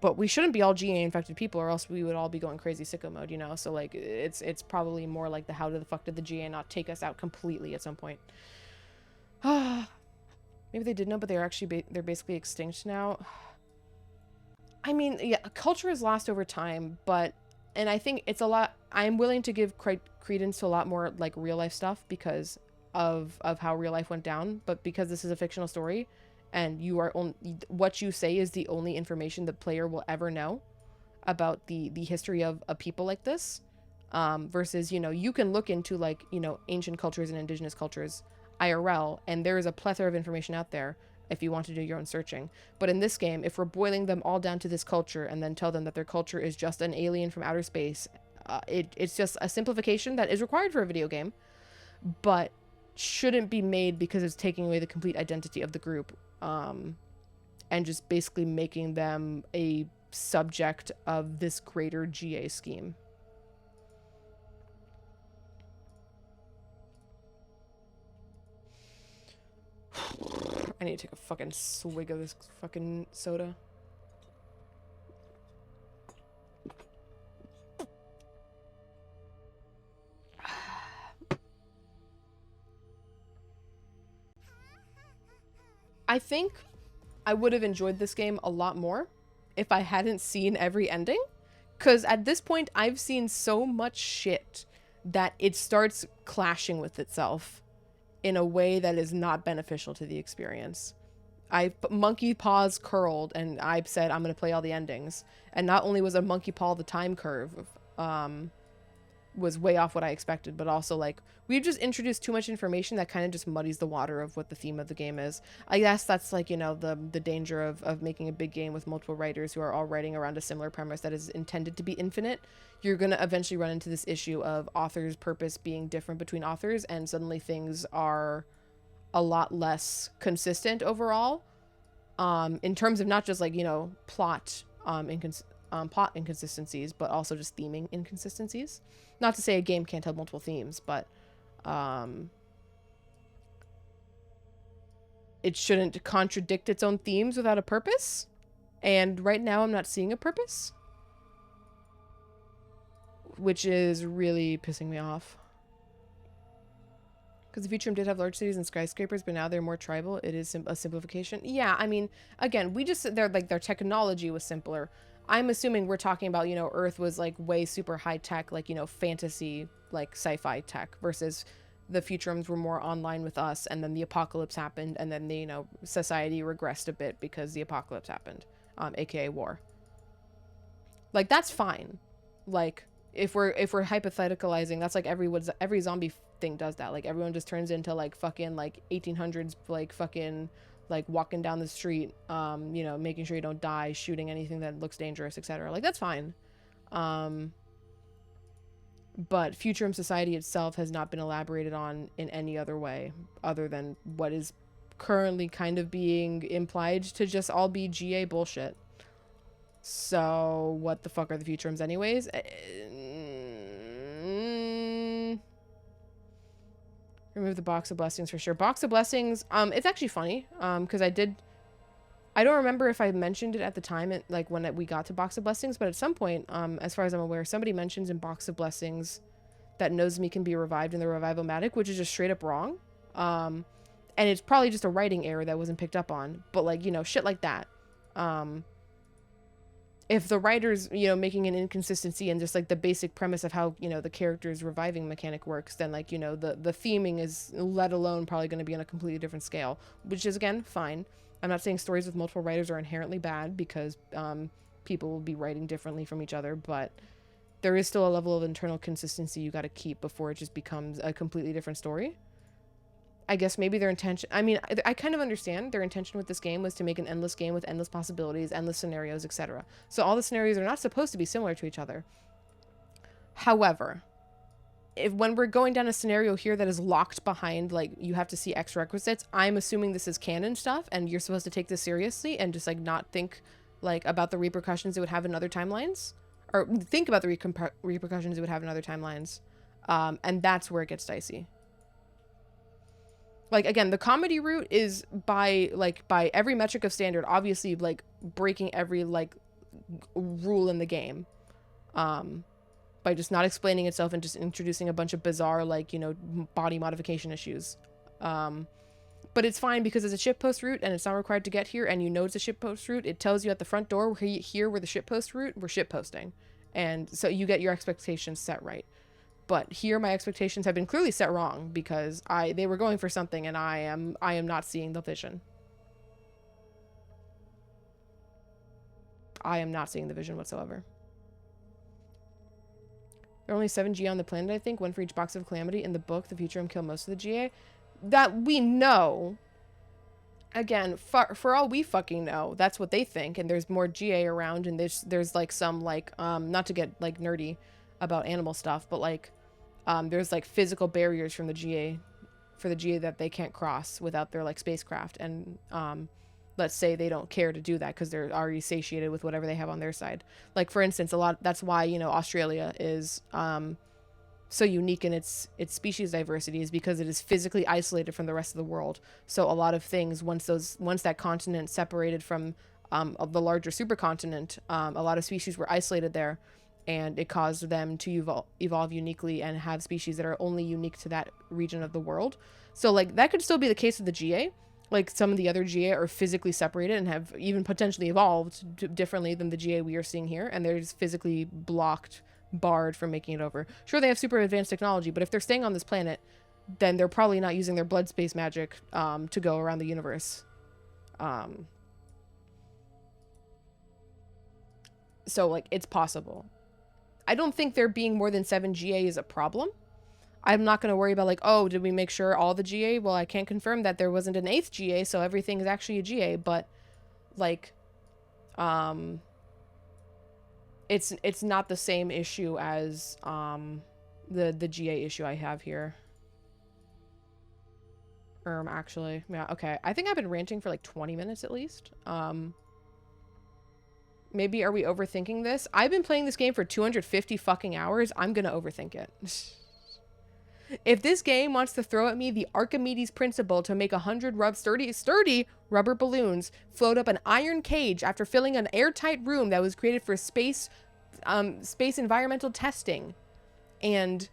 But we shouldn't be all GA infected people, or else we would all be going crazy sicko mode, you know? So, like, it's probably more like the how the fuck did the GA not take us out completely at some point. Maybe they did know, but they're actually they're basically extinct now. I mean, yeah, culture is lost over time, but... And I think it's a lot... I'm willing to give credence to a lot more, like, real-life stuff because of how real life went down. But because this is a fictional story, and you are what you say is the only information the player will ever know about the history of a people like this, versus, you know, you can look into, like, you know, ancient cultures and indigenous cultures IRL, and there is a plethora of information out there if you want to do your own searching. But in this game, if we're boiling them all down to this culture and then tell them that their culture is just an alien from outer space, it's just a simplification that is required for a video game, but shouldn't be made because it's taking away the complete identity of the group, and just basically making them a subject of this greater GA scheme. I need to take a fucking swig of this fucking soda. I think I would have enjoyed this game a lot more if I hadn't seen every ending. Because at this point, I've seen so much shit that it starts clashing with itself in a way that is not beneficial to the experience. Monkey paws curled and I said I'm going to play all the endings. And not only was a monkey paw the time curve was way off what I expected, but also, like, we've just introduced too much information that kind of just muddies the water of what the theme of the game is. I guess that's, like, you know, the danger of making a big game with multiple writers who are all writing around a similar premise that is intended to be infinite. You're going to eventually run into this issue of authors' purpose being different between authors, and suddenly things are a lot less consistent overall, in terms of not just, like, you know, plot inconsistencies, but also just theming inconsistencies. Not to say a game can't have multiple themes, but it shouldn't contradict its own themes without a purpose. And right now I'm not seeing a purpose, which is really pissing me off. Because the Vtuber did have large cities and skyscrapers, but now they're more tribal. It is a simplification. Yeah, I mean, again, their technology was simpler. I'm assuming we're talking about, you know, Earth was, like, way super high tech, like, you know, fantasy, like, sci-fi tech, versus the Futurums were more online with us, and then the apocalypse happened, and then the, you know, society regressed a bit because the apocalypse happened, aka war. Like, that's fine. Like, if we're hypotheticalizing, that's like every zombie thing does that. Like, everyone just turns into, like, fucking, like, 1800s, like, fucking, like, walking down the street, you know, making sure you don't die, shooting anything that looks dangerous, etc. Like, that's fine. But Futurum society itself has not been elaborated on in any other way other than what is currently kind of being implied to just all be GA bullshit. So what the fuck are the Futurums anyways? Remove the box of blessings for sure. Box of blessings, it's actually funny, because I don't remember if I mentioned it at the time, like, when we got to box of blessings, but at some point, as far as I'm aware, somebody mentions in box of blessings that Nozomi can be revived in the revival-matic, which is just straight up wrong. And it's probably just a writing error that wasn't picked up on, but, like, you know, shit like that. If the writer's, you know, making an inconsistency in just, like, the basic premise of how, you know, the character's reviving mechanic works, then, like, you know, the theming is, let alone, probably going to be on a completely different scale, which is, again, fine. I'm not saying stories with multiple writers are inherently bad, because people will be writing differently from each other, but there is still a level of internal consistency you got to keep before it just becomes a completely different story. I guess maybe their intention, I mean, I kind of understand their intention with this game was to make an endless game with endless possibilities, endless scenarios, etc. So all the scenarios are not supposed to be similar to each other. However, when we're going down a scenario here that is locked behind, like, you have to see X requisites, I'm assuming this is canon stuff, and you're supposed to take this seriously and just, like, not think, like, about the repercussions it would have in other timelines. Or think about the repercussions it would have in other timelines. And that's where it gets dicey. Like, again, the comedy route is by every metric of standard, obviously, like, breaking every, like, rule in the game. By just not explaining itself and just introducing a bunch of bizarre, like, you know, body modification issues. But it's fine because it's a shippost route and it's not required to get here, and you know it's a shippost route. It tells you at the front door, here where the shippost route, we're shipposting. And so you get your expectations set right. But here my expectations have been clearly set wrong because they were going for something and I am not seeing the vision. I am not seeing the vision whatsoever. There are only 7 GA on the planet, I think, 1 for each box of Calamity. In the book, the Futurum kill most of the GA. That we know. Again, for all we fucking know, that's what they think, and there's more GA around, and there's like some, like, not to get, like, nerdy about animal stuff, but, like, there's, like, physical barriers from the GA, for the GA that they can't cross without their, like, spacecraft, and, let's say they don't care to do that because they're already satiated with whatever they have on their side. Like, for instance, that's why, you know, Australia is, so unique in its species diversity, is because it is physically isolated from the rest of the world. So a lot of things, once that continent separated from the larger supercontinent, a lot of species were isolated there, and it caused them to evolve uniquely and have species that are only unique to that region of the world. So, like, that could still be the case with the GA. Like, some of the other GA are physically separated and have even potentially evolved differently than the GA we are seeing here, and they're just physically barred from making it over. Sure, they have super advanced technology, but if they're staying on this planet, then they're probably not using their blood space magic to go around the universe. So, like, it's possible. I don't think there being more than 7 GA is a problem. I'm not going to worry about, like, oh, did we make sure all the GA? Well, I can't confirm that there wasn't an 8th GA, so everything is actually a GA, but, like, it's not the same issue as the GA issue I have here. Actually, yeah, okay. I think I've been ranting for like 20 minutes at least. Maybe are we overthinking this? I've been playing this game for 250 fucking hours. I'm gonna overthink it. If this game wants to throw at me the Archimedes principle to make 100 sturdy rubber balloons float up an iron cage after filling an airtight room that was created for space environmental testing, and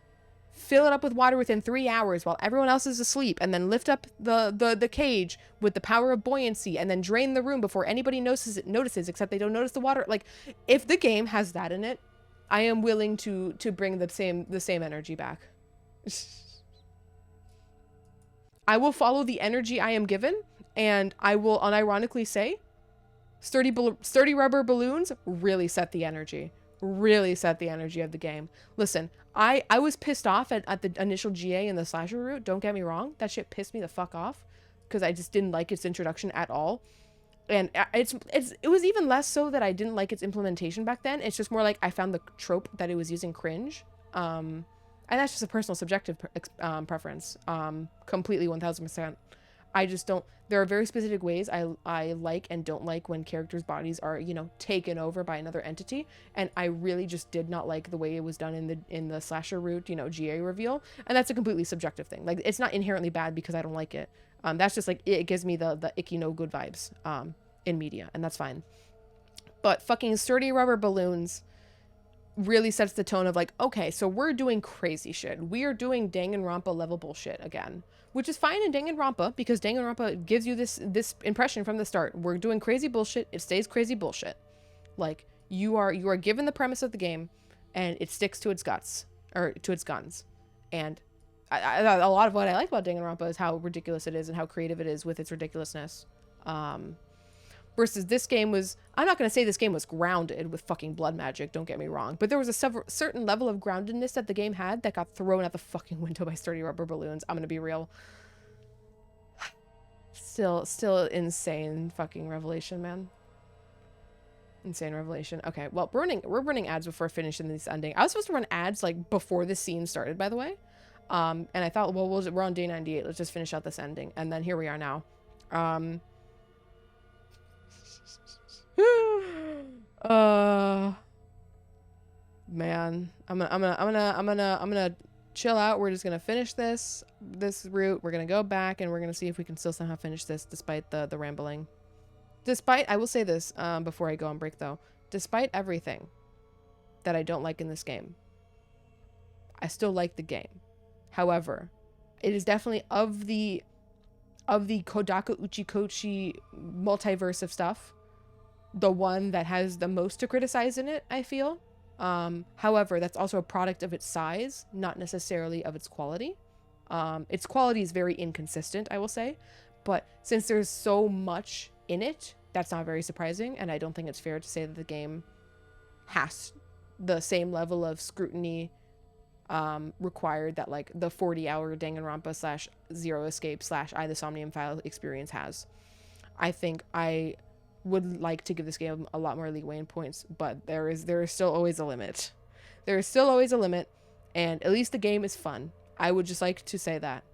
fill it up with water within 3 hours while everyone else is asleep, and then lift up the cage with the power of buoyancy, and then drain the room before anybody notices except they don't notice the water. Like, if the game has that in it, I am willing to bring the same energy back. I will follow the energy I am given, and I will unironically say sturdy rubber balloons really set the energy. Really set the energy of the game. Listen, I was pissed off at the initial GA and the slasher route. Don't get me wrong. That shit pissed me the fuck off because I just didn't like its introduction at all. And it was even less so that I didn't like its implementation back then. It's just more like I found the trope that it was using cringe. And that's just a personal subjective preference. Completely 1000%. I just don't. There are very specific ways I like and don't like when characters' bodies are, you know, taken over by another entity, and I really just did not like the way it was done in the slasher route, you know, GA reveal, and that's a completely subjective thing. Like, it's not inherently bad because I don't like it. That's just like it gives me the icky no good vibes in media, and that's fine. But fucking sturdy rubber balloons really sets the tone of like, okay, so we're doing crazy shit. We are doing Danganronpa level bullshit again, which is fine in Danganronpa because Danganronpa gives you this impression from the start. We're doing crazy bullshit. It stays crazy bullshit. Like, you are given the premise of the game, and it sticks to its guts or to its guns. And a lot of what I like about Danganronpa is how ridiculous it is and how creative it is with its ridiculousness. Versus this game was, I'm not going to say this game was grounded with fucking blood magic, don't get me wrong, but there was a certain level of groundedness that the game had that got thrown out the fucking window by sturdy rubber balloons. I'm going to be real. Still insane fucking revelation, man. Insane revelation. Okay, well, we're running ads before finishing this ending. I was supposed to run ads like before the scene started, by the way. And I thought, well, we're on day 98. Let's just finish out this ending. And then here we are now. Man, I'm gonna chill out. We're just gonna finish this route. We're gonna go back and we're gonna see if we can still somehow finish this despite the rambling. Despite, I will say this before I go on break though, despite everything that I don't like in this game, I still like the game. However, it is definitely of the Kodaku Uchikochi multiverse of stuff, the one that has the most to criticize in it, I feel. However, that's also a product of its size, not necessarily of its quality. Its quality is very inconsistent, I will say, but since there's so much in it, that's not very surprising, and I don't think it's fair to say that the game has the same level of scrutiny required that like the 40-hour Danganronpa / Zero Escape / I the Somnium File experience has. I think I would like to give this game a lot more leeway in points, but there is still always a limit. There is still always a limit, and at least the game is fun. I would just like to say that.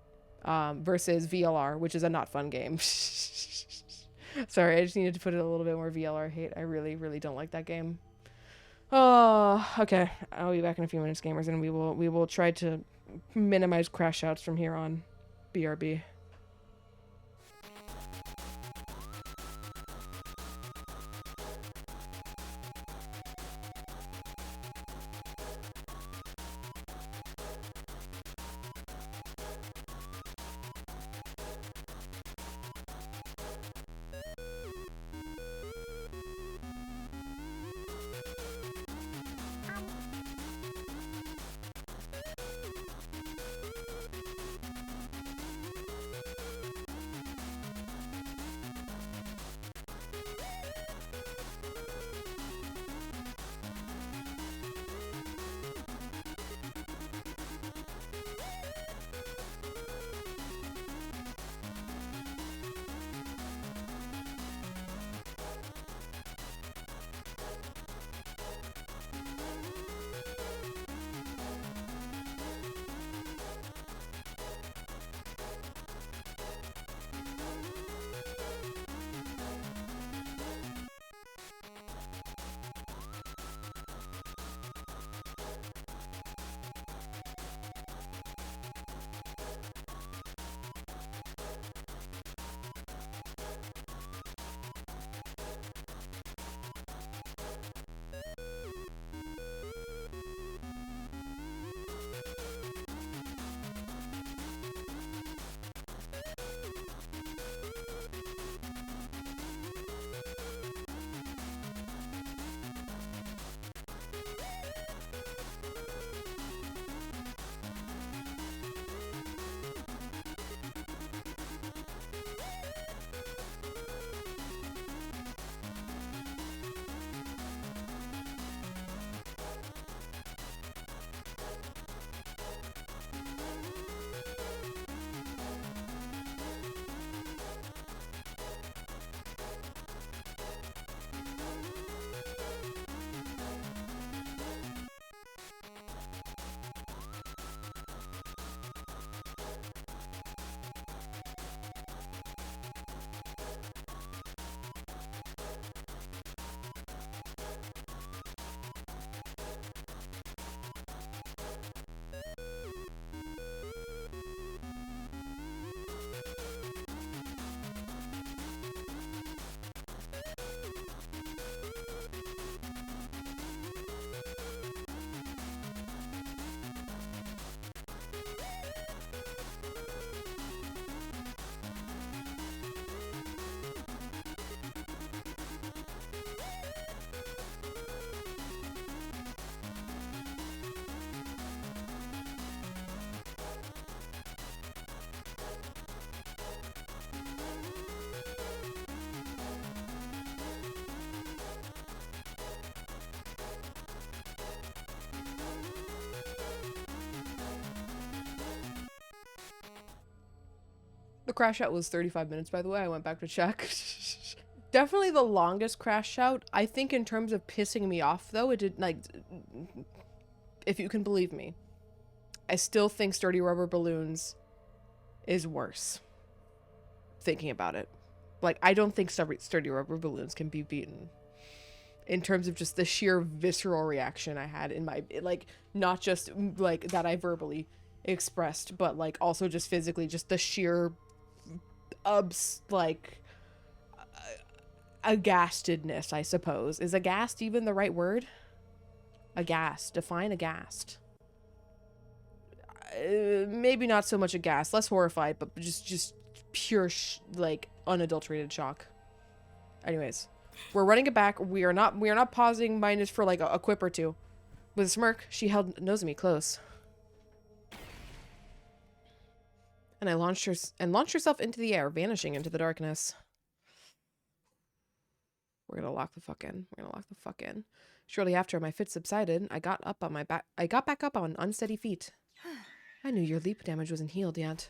Versus VLR, which is a not fun game. Sorry, I just needed to put it a little bit more VLR hate. I really, really don't like that game. Oh, okay. I'll be back in a few minutes, gamers, and we will try to minimize crash outs from here on. BRB. The crash out was 35 minutes, by the way. I went back to check. Definitely the longest crash out. I think in terms of pissing me off, though, it did, like, if you can believe me, I still think Sturdy Rubber Balloons is worse. Thinking about it. Like, I don't think Sturdy Rubber Balloons can be beaten. In terms of just the sheer visceral reaction I had in my, like, not just, like, that I verbally expressed, but, like, also just physically, just the sheer, like, aghastedness, I suppose. Is aghast even the right word? Aghast. Define aghast. Maybe not so much aghast, less horrified, but just pure, like, unadulterated shock. Anyways, we're running it back. We are not pausing minus for like a quip or two. With a smirk, she held Nozomi close. And launched herself into the air, vanishing into the darkness. We're gonna lock the fuck in. We're gonna lock the fuck in. Shortly after my fit subsided, I got back up on unsteady feet. I knew your leap damage wasn't healed yet.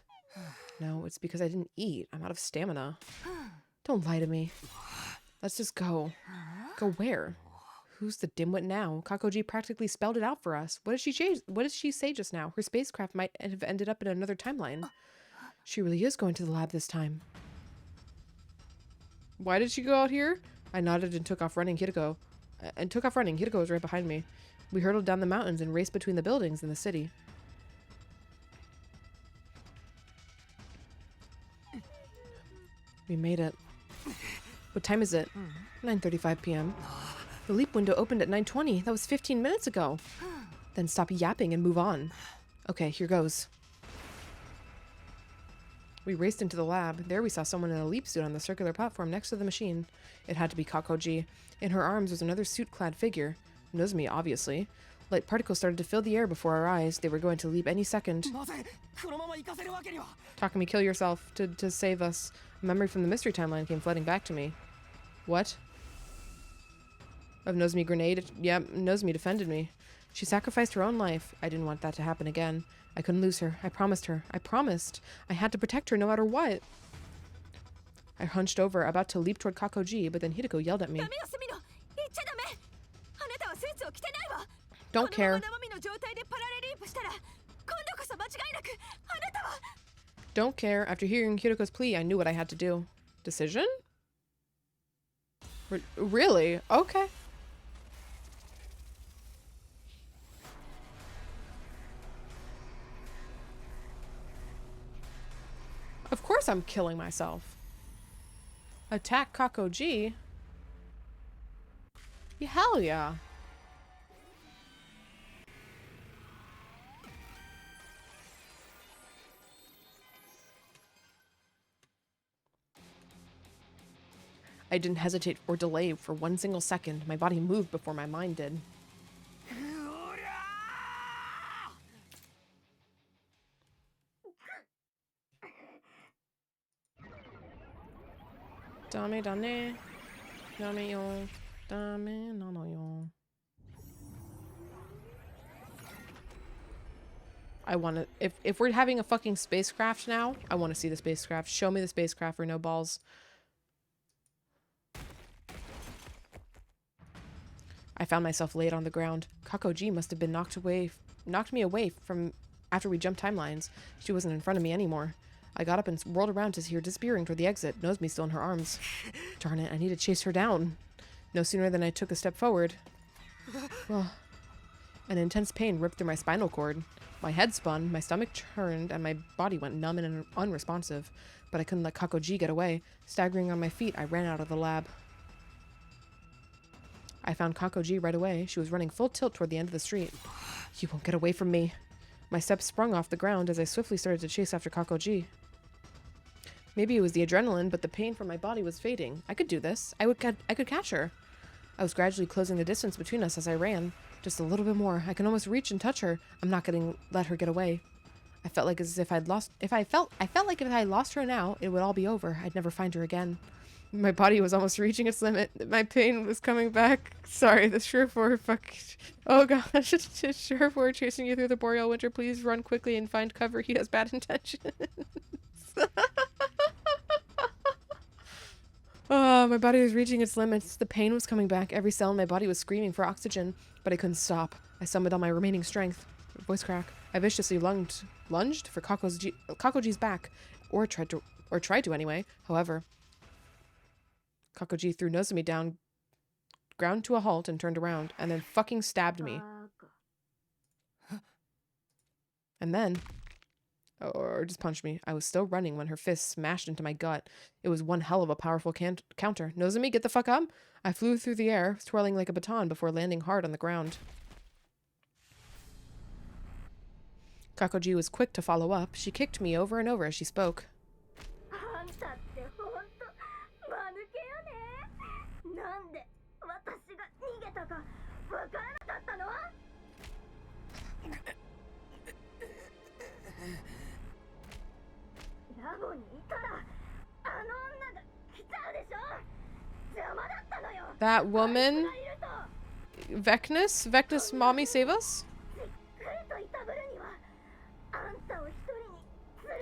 No, it's because I didn't eat. I'm out of stamina. Don't lie to me. Let's just go. Go where? Who's the dimwit now? Kakoji practically spelled it out for us. What did she say just now? Her spacecraft might have ended up in another timeline. She really is going to the lab this time. Why did she go out here? I nodded and took off running. Hideko was right behind me. We hurtled down the mountains and raced between the buildings in the city. We made it. What time is it? 9:35 p.m. The leap window opened at 9:20. That was 15 minutes ago. Then stop yapping and move on. Okay, here goes. We raced into the lab. There we saw someone in a leap suit on the circular platform next to the machine. It had to be Kakoji. In her arms was another suit-clad figure. Nozomi, obviously. Light particles started to fill the air before our eyes. They were going to leap any second. Takumi, kill yourself to save us. A memory from the mystery timeline came flooding back to me. What? Of Nozomi grenade? Yep, Nozomi defended me. She sacrificed her own life. I didn't want that to happen again. I couldn't lose her. I promised her. I promised. I had to protect her no matter what. I hunched over, about to leap toward Kakoji, but then Hideko yelled at me. Don't care. Don't care. After hearing Hideko's plea, I knew what I had to do. Decision? Really? Okay. Of course I'm killing myself. Attack Kakoji? Yeah, hell yeah. I didn't hesitate or delay for one single second. My body moved before my mind did. Dame dame. Dame yo. Dame no no yo. I want to... If we're having a fucking spacecraft now, I want to see the spacecraft. Show me the spacecraft or no balls. I found myself laid on the ground. Kakoji must have been knocked me away from after we jumped timelines. She wasn't in front of me anymore. I got up and whirled around to see her disappearing toward the exit, Nozomi still in her arms. Darn it, I need to chase her down. No sooner than I took a step forward. Well, an intense pain ripped through my spinal cord. My head spun, my stomach turned, and my body went numb and unresponsive. But I couldn't let Kakoji get away. Staggering on my feet, I ran out of the lab. I found Kakoji right away. She was running full tilt toward the end of the street. You won't get away from me. My steps sprung off the ground as I swiftly started to chase after Kakoji. Maybe it was the adrenaline, but the pain from my body was fading. I could do this. I could catch her. I was gradually closing the distance between us as I ran. Just a little bit more. I can almost reach and touch her. I'm not going to let her get away. I felt like as if I felt like if I lost her now, it would all be over. I'd never find her again. My body was almost reaching its limit. My pain was coming back. Sorry, the Surefour Oh gosh, Surefour chasing you through the boreal winter. Please run quickly and find cover. He has bad intentions. My body was reaching its limits. The pain was coming back. Every cell in my body was screaming for oxygen, but I couldn't stop. I summoned all my remaining strength. Voice crack. I viciously lunged for Kakoji's back, or tried to anyway. However, Kakoji threw Nozomi down, ground to a halt, and turned around, and then fucking stabbed me. And then, or just punched me. I was still running when her fist smashed into my gut. It was one hell of a powerful counter. Nozomi, get the fuck up! I flew through the air, twirling like a baton before landing hard on the ground. Kakoji was quick to follow up. She kicked me over and over as she spoke. That woman? Vecnus, mommy, save us?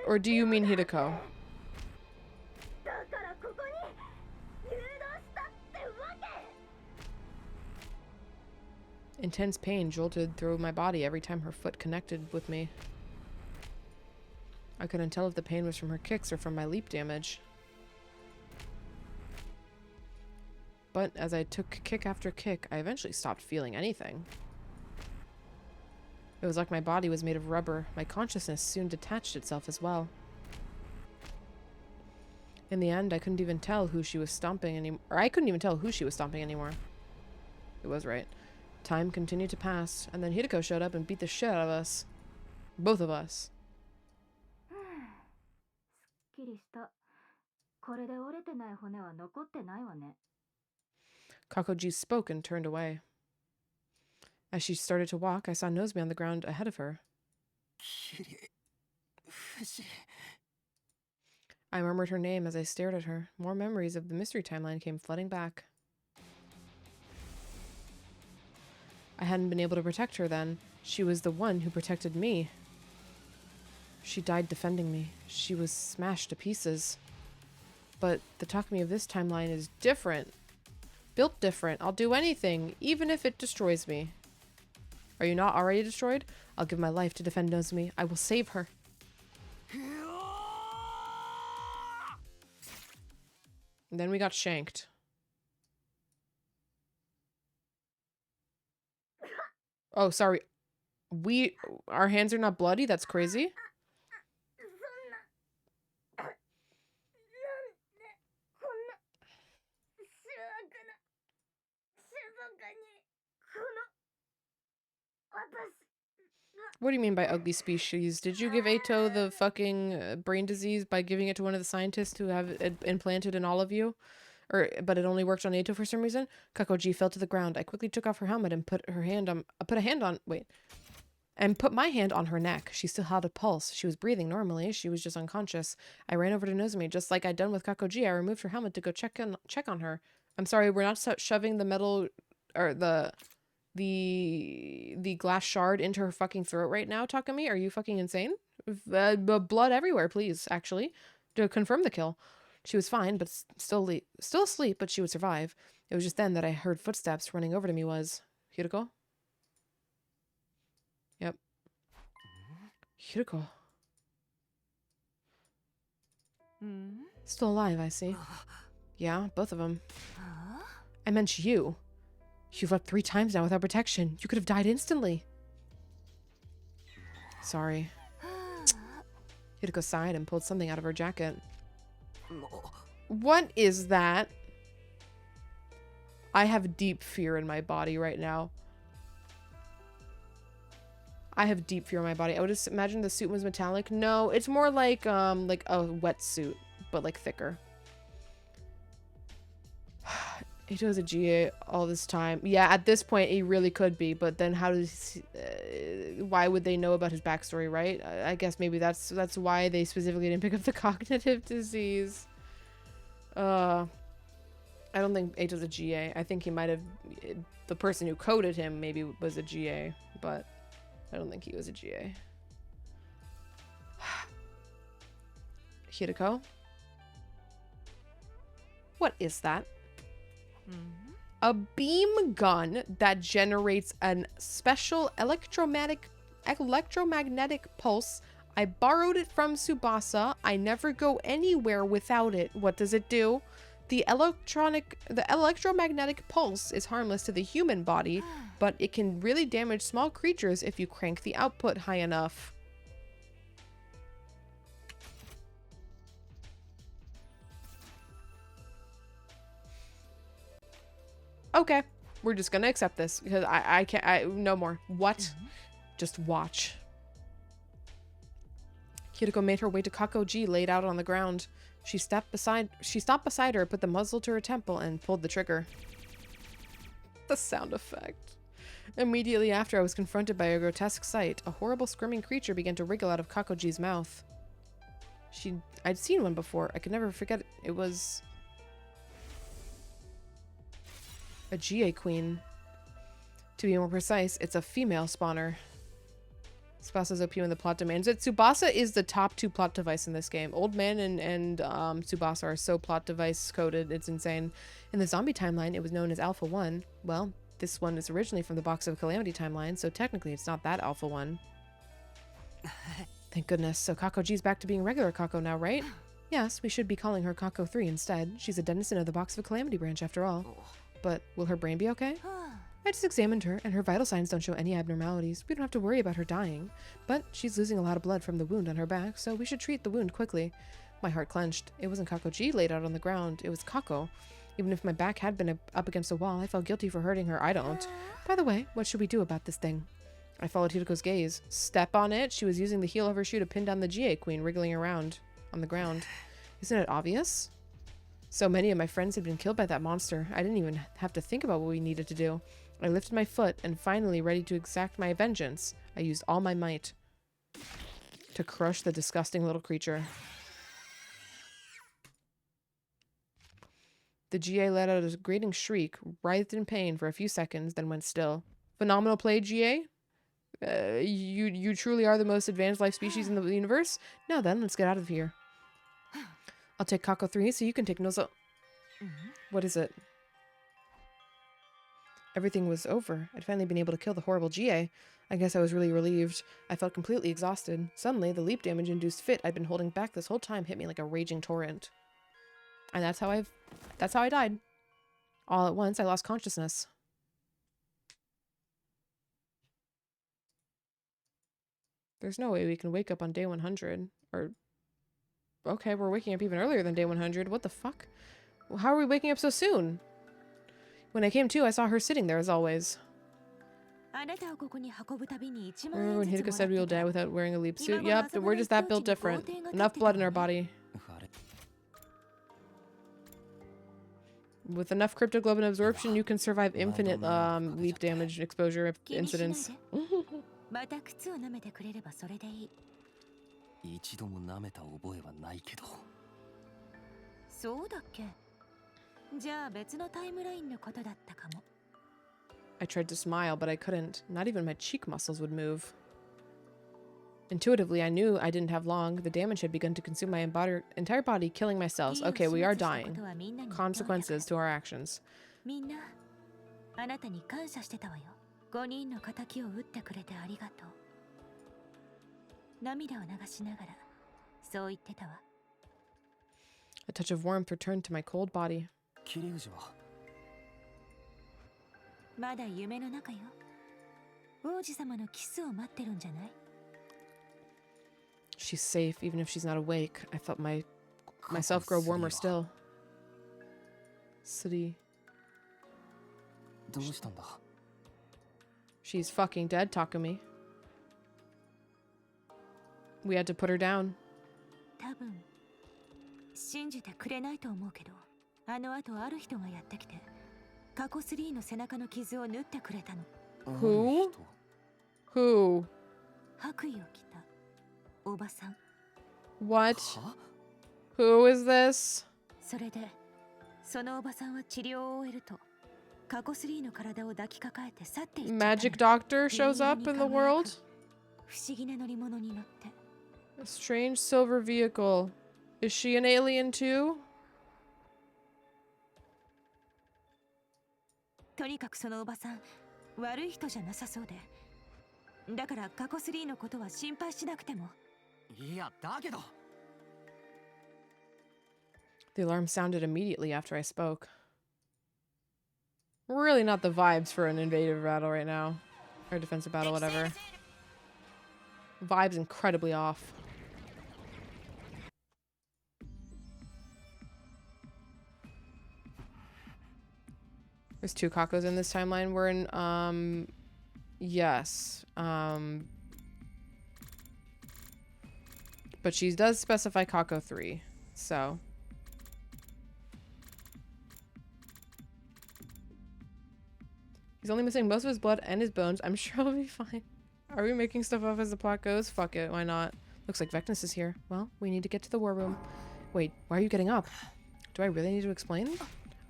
Or do you mean Hideko? Intense pain jolted through my body every time her foot connected with me. I couldn't tell if the pain was from her kicks or from my leap damage. But as I took kick after kick, I eventually stopped feeling anything. It was like my body was made of rubber. My consciousness soon detached itself as well. In the end, I couldn't even tell who she was stomping anymore. I couldn't even tell who she was stomping anymore. It was right. Time continued to pass, and then Hideko showed up and beat the shit out of us. Both of us. Kakoji spoke and turned away. As she started to walk, I saw Nozomi on the ground ahead of her. I murmured her name as I stared at her. More memories of the mystery timeline came flooding back. I hadn't been able to protect her then. She was the one who protected me. She died defending me. She was smashed to pieces. But the Takumi of this timeline is different. Built different. I'll do anything, even if it destroys me. Are you not already destroyed? I'll give my life to defend Nozomi. I will save her. And then we got shanked. Oh, sorry. Our hands are not bloody? That's crazy. What do you mean by ugly species? Did you give Eito the fucking brain disease by giving it to one of the scientists who have it implanted in all of you? But it only worked on Eito for some reason? Kakoji fell to the ground. I quickly took off her helmet and put my hand on her neck. She still had a pulse. She was breathing normally. She was just unconscious. I ran over to Nozomi. Just like I'd done with Kakoji, I removed her helmet to go check on her. I'm sorry, we're not shoving the metal or the glass shard into her fucking throat right now, Takumi. Are you fucking insane? Blood everywhere, please, actually, to confirm the kill. She was fine, but still asleep, but she would survive. It was just then that I heard footsteps. Running over to me was Hideko. Yep. Hideko. Still alive, I see. Yeah, both of them. I meant you. You've leapt 3 times now without protection. You could have died instantly. Sorry. Hideko sighed and pulled something out of her jacket. What is that? I have deep fear in my body right now. I have deep fear in my body. I would just imagine the suit was metallic. No, it's more like a wetsuit, but like thicker. Eito's a GA all this time. Yeah, at this point, he really could be. But then how does... why would they know about his backstory, right? I guess maybe that's why they specifically didn't pick up the cognitive disease. I don't think Eito's a GA. I think he might have... The person who coded him maybe was a GA. But I don't think he was a GA. Hideko? What is that? A beam gun that generates a special electromagnetic pulse. I borrowed it from Tsubasa. I never go anywhere without it. What does it do? The electromagnetic pulse is harmless to the human body, but it can really damage small creatures if you crank the output high enough. Okay, we're just gonna accept this because I can't, no more. What? Just watch. Kiriko made her way to Kakoji laid out on the ground. She stopped beside her, put the muzzle to her temple, and pulled the trigger. The sound effect. Immediately after, I was confronted by a grotesque sight. A horrible screaming creature began to wriggle out of Kakoji's mouth. I'd seen one before. I could never forget it. It was a GA queen. To be more precise, it's a female spawner. Tsubasa's OP when the plot demands it. Tsubasa is the top 2 plot device in this game. Old Man and Tsubasa are so plot device coded, it's insane. In the zombie timeline, it was known as Alpha 1. Well, this one is originally from the Box of Calamity timeline, so technically it's not that Alpha 1. Thank goodness. So Kakoji's back to being regular Kako now, right? Yes, we should be calling her Kako 3 instead. She's a denizen of the Box of Calamity branch after all. But will her brain be okay? I just examined her, and her vital signs don't show any abnormalities. We don't have to worry about her dying. But she's losing a lot of blood from the wound on her back, so we should treat the wound quickly. My heart clenched. It wasn't Kakoji laid out on the ground. It was Kako. Even if my back had been up against a wall, I felt guilty for hurting her. I don't. By the way, what should we do about this thing? I followed Hiriko's gaze. Step on it? She was using the heel of her shoe to pin down the GA queen, wriggling around on the ground. Isn't it obvious? So many of my friends had been killed by that monster. I didn't even have to think about what we needed to do. I lifted my foot, and finally, ready to exact my vengeance, I used all my might to crush the disgusting little creature. The GA let out a grating shriek, writhed in pain for a few seconds, then went still. Phenomenal play, GA? You truly are the most advanced life species in the universe? Now then, let's get out of here. I'll take Kako 3 so you can take Nozo. What is it? Everything was over. I'd finally been able to kill the horrible GA. I guess I was really relieved. I felt completely exhausted. Suddenly, the leap damage-induced fit I'd been holding back this whole time hit me like a raging torrent. And that's how I died. All at once, I lost consciousness. There's no way we can wake up on day 100. Or... Okay, we're waking up even earlier than day 100. What the fuck? How are we waking up so soon? When I came to, I saw her sitting there as always. Remember when Hideko said we will die without wearing a leap suit? Yep, we're just that built different. Enough blood in our body. With enough cryptoglobin absorption, you can survive infinite leap damage exposure incidents. I tried to smile, but I couldn't. Not even my cheek muscles would move. Intuitively, I knew I didn't have long. The damage had begun to consume my entire body, killing my cells. Okay, we are dying. Consequences to our actions. A touch of warmth returned to my cold body. She's safe, even if she's not awake. I felt myself grow warmer still. Suri. She's fucking dead, Takumi. We had to put her down. Who? Who? What? Who is this? Magic doctor shows up in the world? A strange silver vehicle. Is she an alien too? とにかくそのおばさん悪い人じゃなさそうで、だから過去3のことは心配しなくても。いやだけど。 The alarm sounded immediately after I spoke. Really not the vibes for an invasive battle right now. Or defensive battle, whatever. Vibes incredibly off. There's 2 Kakos in this timeline. We're in, yes. But she does specify Kako 3, so. He's only missing most of his blood and his bones. I'm sure he'll be fine. Are we making stuff up as the plot goes? Fuck it, why not? Looks like Vecnus is here. Well, we need to get to the war room. Wait, why are you getting up? Do I really need to explain?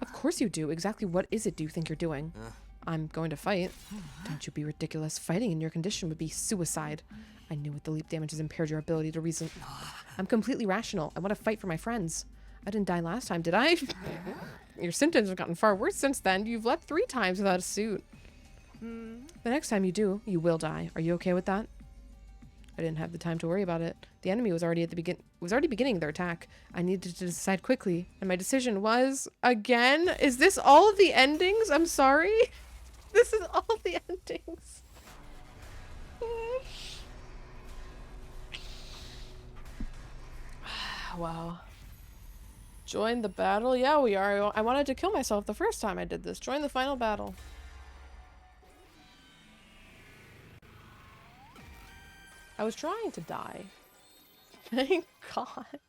Of course you do. Exactly what is it do you think you're doing? I'm going to fight. Don't you be ridiculous. Fighting in your condition would be suicide. I knew it. The leap damage has impaired your ability to reason. I'm completely rational. I want to fight for my friends. I didn't die last time, did I? Your symptoms have gotten far worse since then. You've left 3 times without a suit. The next time you do, you will die. Are you okay with that? I didn't have the time to worry about it. The enemy was already beginning their attack. I needed to decide quickly, and my decision was again. Is this all of the endings? I'm sorry. This is all of the endings. Wow. Join the battle? Yeah, we are. I wanted to kill myself the first time I did this. Join the final battle. I was trying to die. Thank God.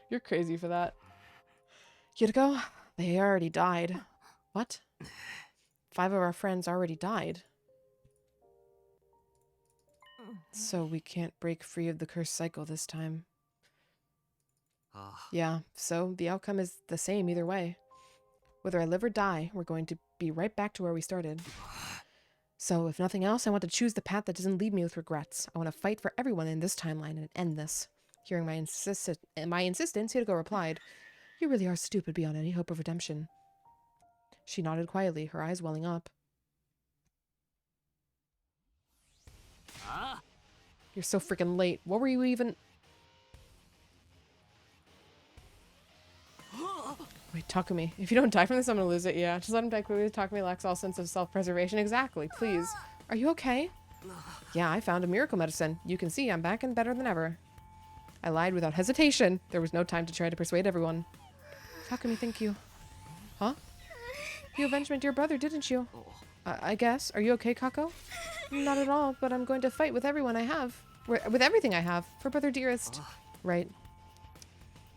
You're crazy for that. Yuriko, they already died. What? 5 of our friends already died. So we can't break free of the cursed cycle this time. Yeah, so the outcome is the same either way. Whether I live or die, we're going to be right back to where we started. So, if nothing else, I want to choose the path that doesn't leave me with regrets. I want to fight for everyone in this timeline and end this. Hearing my insistence, Hiriko replied, "You really are stupid beyond any hope of redemption." She nodded quietly, her eyes welling up. You're so freaking late. What were you even... Wait, Takumi. If you don't die from this, I'm gonna lose it. Yeah, just let him die quickly. Takumi lacks all sense of self-preservation. Exactly. Please. Are you okay? Yeah, I found a miracle medicine. You can see I'm back and better than ever. I lied without hesitation. There was no time to try to persuade everyone. Takumi, thank you. Huh? You avenged my dear brother, didn't you? I guess. Are you okay, Kako? Not at all, but I'm going to fight with everyone I have. With everything I have. For brother dearest. Right.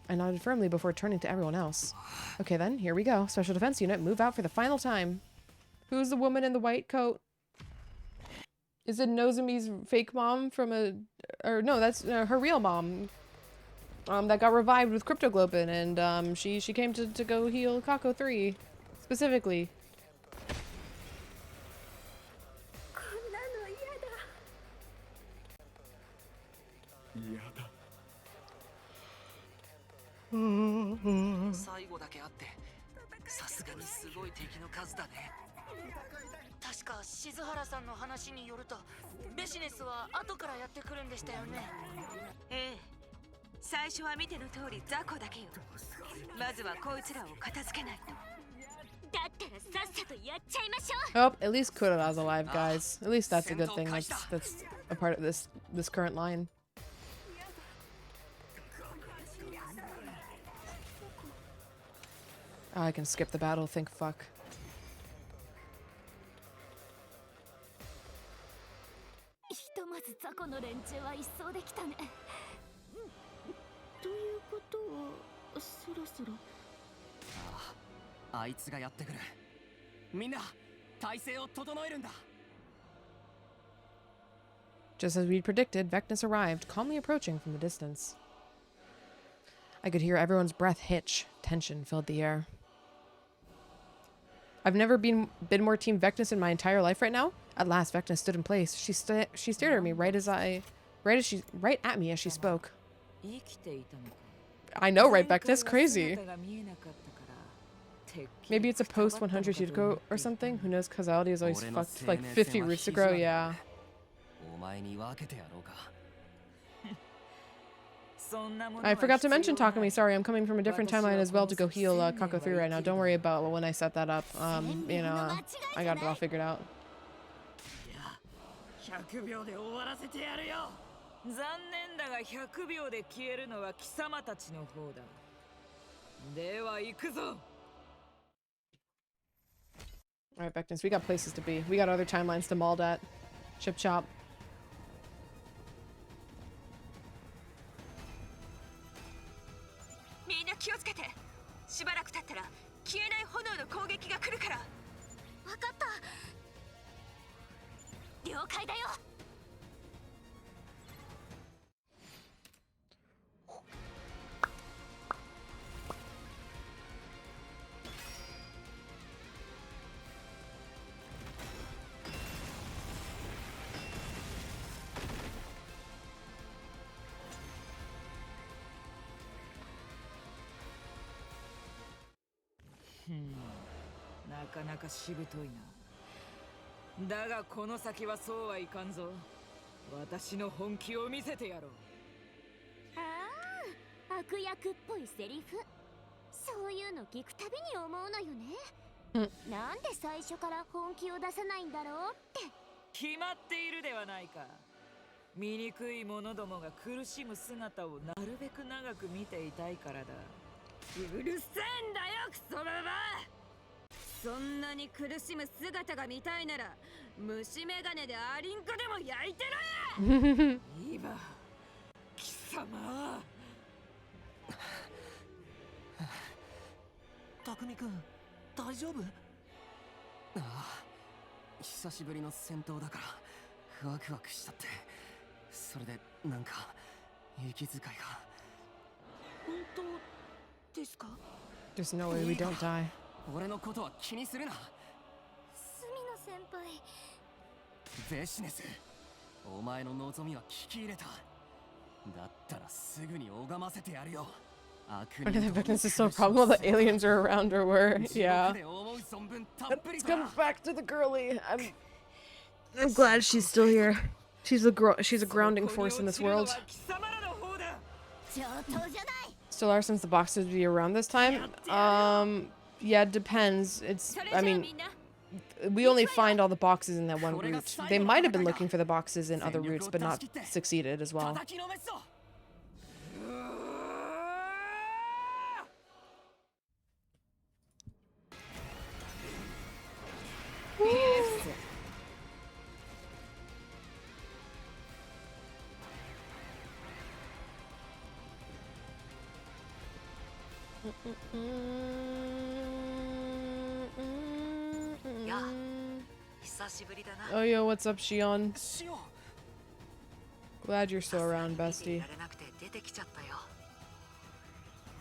I nodded firmly before turning to everyone else. Okay then, here we go. Special Defense Unit, move out for the final time. Who's the woman in the white coat? Is it Nozomi's fake mom from a... Or no, that's her real mom. That got revived with cryptoglobin, and she came to go heal Kako 3. Specifically. Oh, at least Kurara's alive, guys. At least that's a good thing. That's a part of this current line. Oh, I can skip the battle, think fuck. Just as we'd predicted, Vecnus arrived, calmly approaching from the distance. I could hear everyone's breath hitch. Tension filled the air. I've never been more Team Vecnus in my entire life right now. At last, Vecnus stood in place. She stared at me right at me as she spoke. I know, right, Vecnus? Crazy. Maybe it's a post 100 Yuko or something. Who knows? Causality is always fucked. Like 50 roots to grow. Yeah. I forgot to mention Takumi. Sorry, I'm coming from a different timeline as well to go heal Kako 3 right now. Don't worry about when I set that up. You know, I got it all figured out. 100秒で終わらせてやるよ。残念だが100秒で消えるのは貴様たちの方だ。では行くぞ。Alright, Vectins, we got places to be. We got other timelines to maul at. Chip chop. みんな気をつけて。しばらく経ったら消えない炎の攻撃が来るから。分かった。了解だよ。なかなかしぶといな。だがこの先はそうはいかんぞ。私の本気を見せてやろう。ああ、悪役っぽいセリフ。そういうの聞くたびに思うのよね。なんで最初から本気を出さないんだろうって。決まっているではないか。醜い者どもが苦しむ姿をなるべく長く見ていたいからだ。うるせえんだよクソババア。そんなに苦しむ姿が見たいなら虫眼鏡でアリンコでも焼いてろや。今貴様。匠君大丈夫？ああ、久しぶりの戦闘だからワクワクしちゃって。それでなんか息遣いが。本当ですか？ There's no way we don't die. 俺のことは気にするな。隅野先輩。ベシネス、お前の望みは聞き入れた。だったらすぐに拝ませてやるよ。Okay, the Vectins is so probable that aliens are around or were. Yeah. Let's come back to the girly. I'm glad she's still here. She's a grounding force in this world. Still are since the boxes would be around this time. Yeah, it depends. I mean, we only find all the boxes in that one route. They might have been looking for the boxes in other routes, but not succeeded as well. Oh yo, what's up, Shion? Glad you're still around, bestie.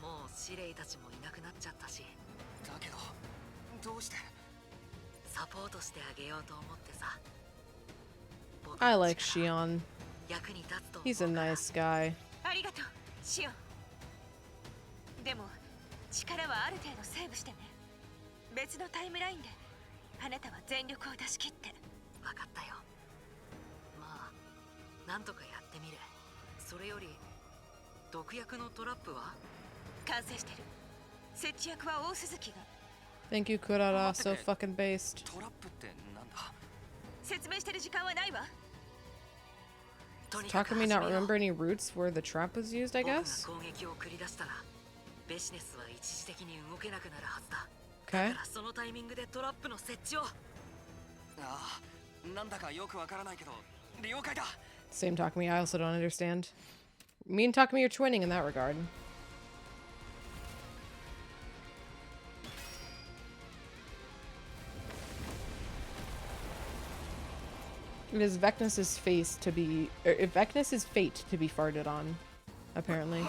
もうシレイたちもいなくなっちゃったし。だけどどうして？サポートしてあげようと思ってさ。I like Shion. He's a nice guy. ありがとう、シオン。でも力はある程度セーブしてね。別のタイムラインであなたは全力を出し切って。分かったよ。まあなんとかやってみる。それより毒薬のトラップは完成してる。設置役は大鈴木が。Thank you, Kurara. So fucking based. トラップってなんだ？説明してる時間はないわ。Takumi not remember any routes where the trap was used, I guess? Okay. Same Takumi, I also don't understand. Me and Takumi are twinning in that regard. It is Vecnus's face to be, Vecnus's fate to be farted on, apparently.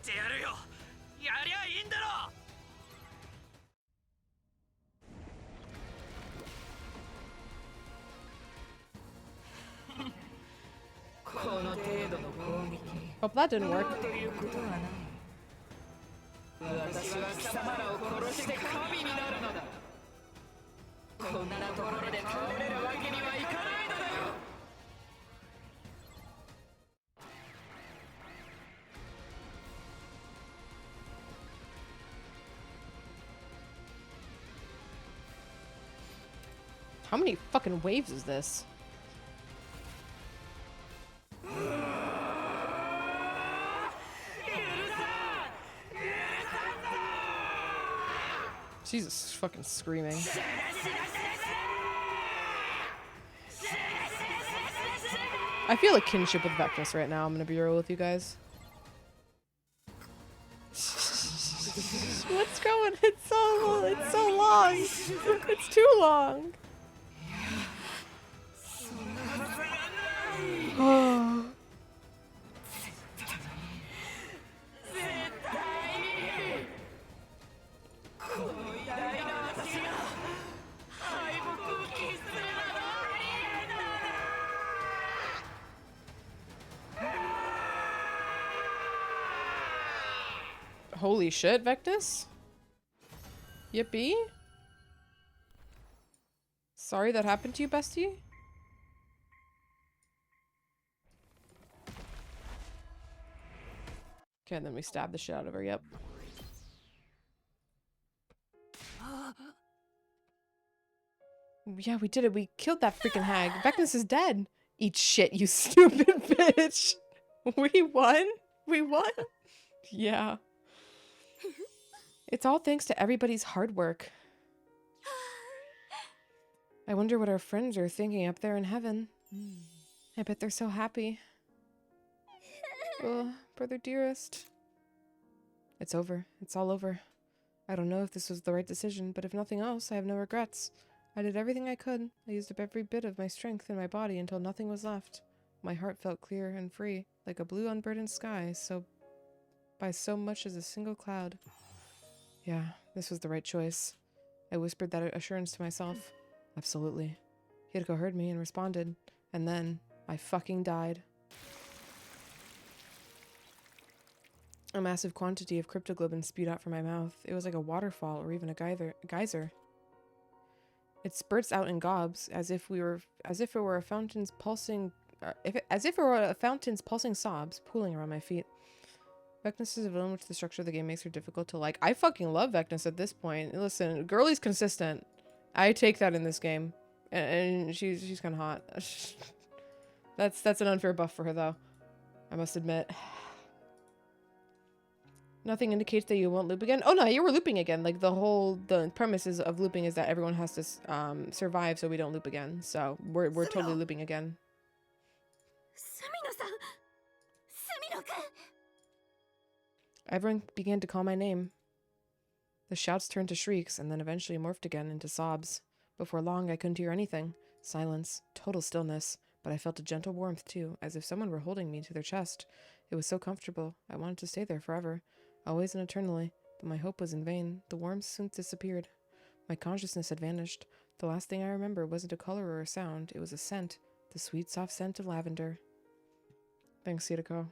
てやるよ。やりゃいいんだろ。この程度の攻撃 Hope that didn't work. ということはない。私は貴様らを殺して神になるのだ。こんなところで倒れるわけにはいかないのだよ。How many fucking waves is this? Jesus, fucking screaming. I feel a kinship with Vectus right now, I'm gonna be real with you guys. What's going? It's so long. It's too long. Oh. Holy shit, Vectus? Yippee? Sorry that happened to you, bestie? Okay, then we stab the shit out of her, yep. Yeah, we did it. We killed that freaking hag. Vectus is dead. Eat shit, you stupid bitch. We won? We won? Yeah. It's all thanks to everybody's hard work. I wonder what our friends are thinking up there in heaven. I bet they're so happy. Oh, brother dearest. It's over. It's all over. I don't know if this was the right decision, but if nothing else, I have no regrets. I did everything I could. I used up every bit of my strength in my body until nothing was left. My heart felt clear and free, like a blue unburdened sky, by so much as a single cloud. Yeah, this was the right choice. I whispered that assurance to myself. Absolutely. Hiriko heard me and responded, and then I fucking died. A massive quantity of cryptoglobin spewed out from my mouth. It was like a waterfall or even a geyser. It spurts out in gobs, as if it were a fountain's pulsing sobs pooling around my feet. Vectus is a villain, which the structure of the game makes her difficult to like. I fucking love Vectus at this point. Listen, girlie's consistent. I take that in this game, and she's kind of hot. That's an unfair buff for her, though. I must admit. Nothing indicates that you won't loop again. Oh no, you were looping again. Like the premises of looping is that everyone has to survive, so we don't loop again. So we're totally looping again. Everyone began to call my name. The shouts turned to shrieks and then eventually morphed again into sobs. Before long, I couldn't hear anything. Silence, total stillness, but I felt a gentle warmth too, as if someone were holding me to their chest. It was so comfortable. I wanted to stay there forever, always and eternally, but my hope was in vain. The warmth soon disappeared. My consciousness had vanished. The last thing I remember wasn't a color or a sound. It was a scent, the sweet, soft scent of lavender. Thanks, Hiriko.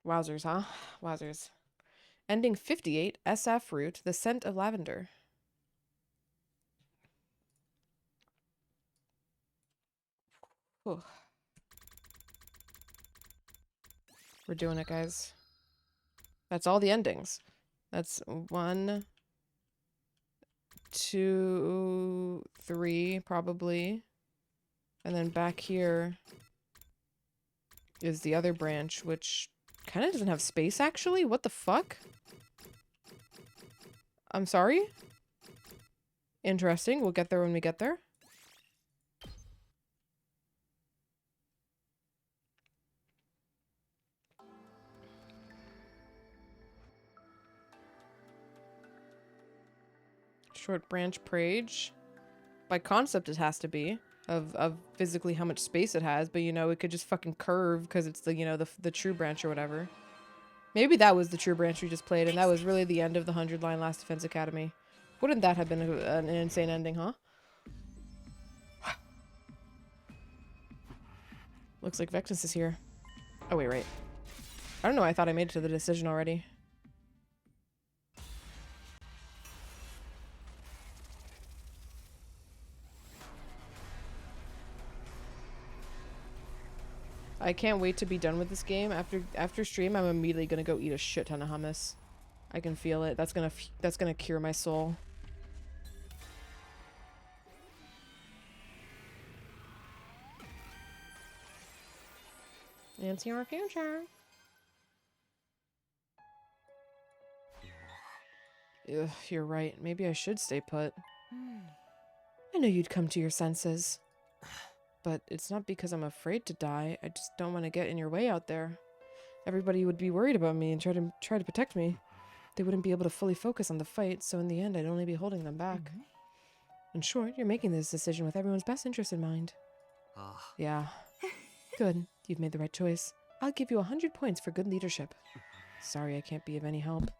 Wowzers, huh? Wowzers. Ending 58, SF route, the scent of lavender. Whew. We're doing it, guys. That's all the endings. That's 1, 2, 3, probably. And then back here is the other branch, which kind of doesn't have space, actually. What the fuck? I'm sorry? Interesting. We'll get there when we get there. Short branch page. By concept, it has to be. of physically how much space it has, but you know, it could just fucking curve because it's the, you know, the true branch or whatever. Maybe that was the true branch we just played, and that was really the end of the 100-line Last Defense Academy. Wouldn't that have been an insane ending, huh? Looks like Vectus is here. Oh, wait, right. I don't know, I thought I made it to the decision already. I can't wait to be done with this game. After stream, I'm immediately gonna go eat a shit ton of hummus. I can feel it. That's gonna cure my soul. It's your future. Ugh, you're right. Maybe I should stay put. I know you'd come to your senses. But it's not because I'm afraid to die. I just don't want to get in your way out there. Everybody would be worried about me and try to protect me. They wouldn't be able to fully focus on the fight, so in the end I'd only be holding them back. In short, you're making this decision with everyone's best interest in mind. Yeah. Good. You've made the right choice. I'll give you 100 points for good leadership. Sorry I can't be of any help.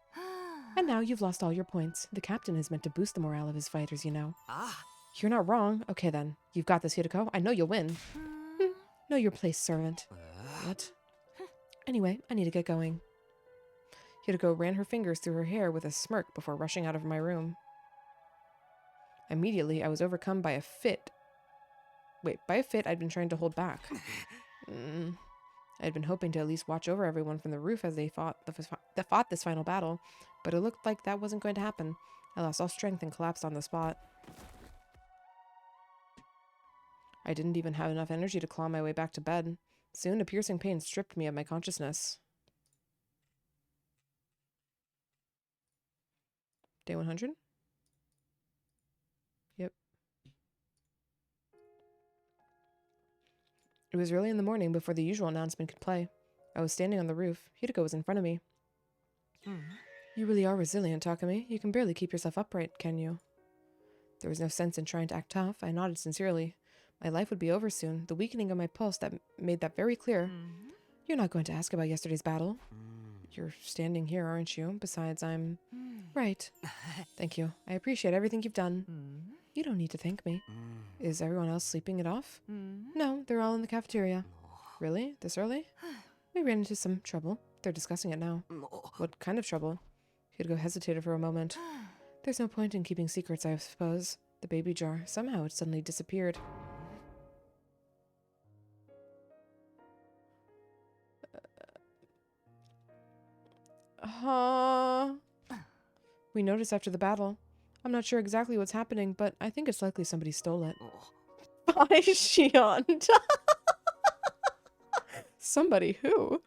And now you've lost all your points. The captain is meant to boost the morale of his fighters, you know. You're not wrong. Okay then. You've got this, Hideko. I know you'll win. Know your place, servant. What? Anyway, I need to get going. Hideko ran her fingers through her hair with a smirk before rushing out of my room. Immediately, I was overcome by a fit. Wait, by a fit I'd been trying to hold back. I'd been hoping to at least watch over everyone from the roof as they fought this final battle, but it looked like that wasn't going to happen. I lost all strength and collapsed on the spot. I didn't even have enough energy to claw my way back to bed. Soon, a piercing pain stripped me of my consciousness. Day 100? Yep. It was early in the morning before the usual announcement could play. I was standing on the roof. Hideko was in front of me. You really are resilient, Takumi. You can barely keep yourself upright, can you? There was no sense in trying to act tough. I nodded sincerely. My life would be over soon. The weakening of my pulse that made that very clear. You're not going to ask about yesterday's battle. You're standing here, aren't you? Besides, I'm... Right. Thank you. I appreciate everything you've done. You don't need to thank me. Is everyone else sleeping it off? No, they're all in the cafeteria. Really? This early? We ran into some trouble. They're discussing it now. What kind of trouble? Hideko hesitated for a moment. There's no point in keeping secrets, I suppose. The baby jar. Somehow it suddenly disappeared. We noticed after the battle. I'm not sure exactly what's happening, but I think it's likely somebody stole it. Bye, Shion. Somebody who?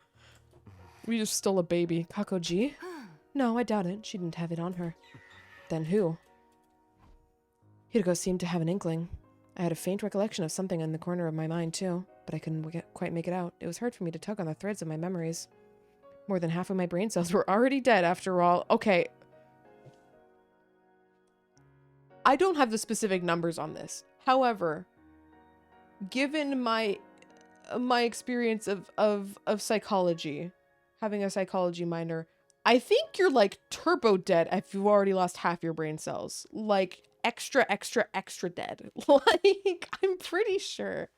We just stole a baby. Kakoji? No, I doubt it. She didn't have it on her. Then who? Hideko seemed to have an inkling. I had a faint recollection of something in the corner of my mind, too, but I couldn't quite make it out. It was hard for me to tug on the threads of my memories. More than half of my brain cells were already dead, after all. Okay. I don't have the specific numbers on this. However, given my experience of psychology, having a psychology minor, I think you're like turbo dead if you've already lost half your brain cells. Like extra dead. Like, I'm pretty sure.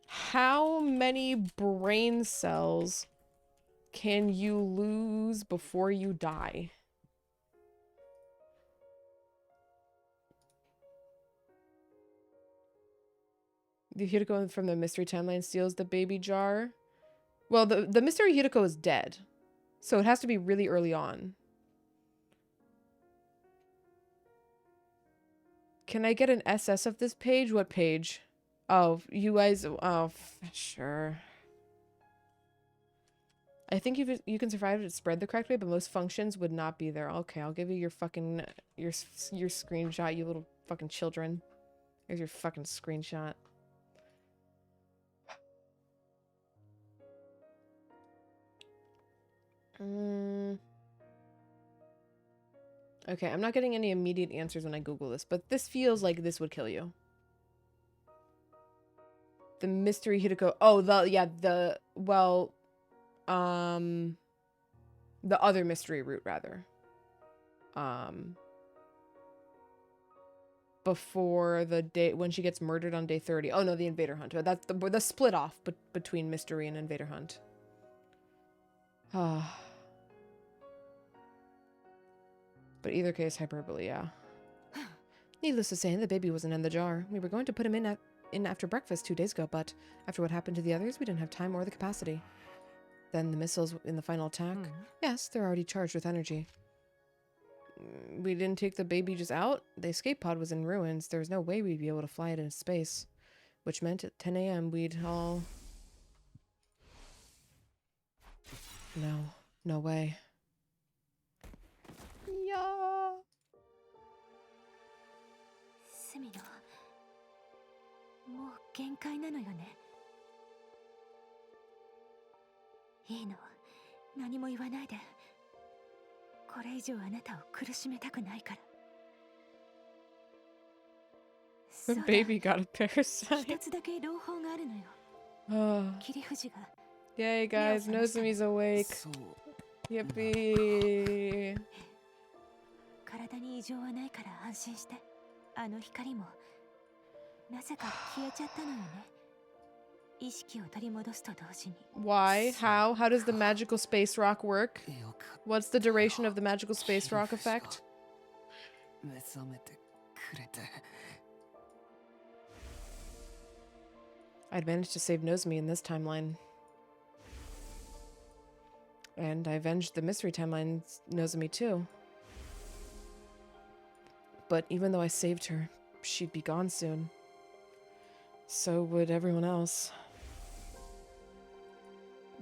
How many brain cells can you lose before you die? The Hideko from the Mystery Timeline steals the baby jar. Well, the Mystery Hideko is dead. So it has to be really early on. Can I get an SS of this page? What page? Oh, you guys... Oh, sure. I think you can survive it spread the correct way, but most functions would not be there. Okay, I'll give you your fucking... Your screenshot, you little fucking children. Here's your fucking screenshot. Okay, I'm not getting any immediate answers when I Google this, but this feels like this would kill you. The mystery Hideko. Oh, the other mystery route, rather. Before the day when she gets murdered on day 30. Oh no, the Invader Hunt. That's the split off between Mystery and Invader Hunt. But either case, hyperbole, yeah. Needless to say, the baby wasn't in the jar. We were going to put him in after breakfast 2 days ago, but after what happened to the others, we didn't have time or the capacity. Then the missiles in the final attack. Yes, they're already charged with energy. We didn't take the baby just out. The escape pod was in ruins. There was no way we'd be able to fly it into space. Which meant at 10 a.m. we'd all... No way. Yeah. スミノ、もう限界なのよね。いいの、何も言わないで。これ以上あなたを苦しめたくないから。The baby got a parasite. 一つだけ朗報があるのよ。切り藤が。Yay, guys, Nozumi's awake. Yippee. 体に異常はないから安心して。あの光もなぜか消えちゃったのよね。意識を取り戻すと同時に。Why? How? How does the magical space rock work? What's the duration of the magical space rock effect? I'd managed to save Nozumi in this timeline. And I avenged the mystery timeline's Nozumi too. But even though I saved her, she'd be gone soon. So would everyone else.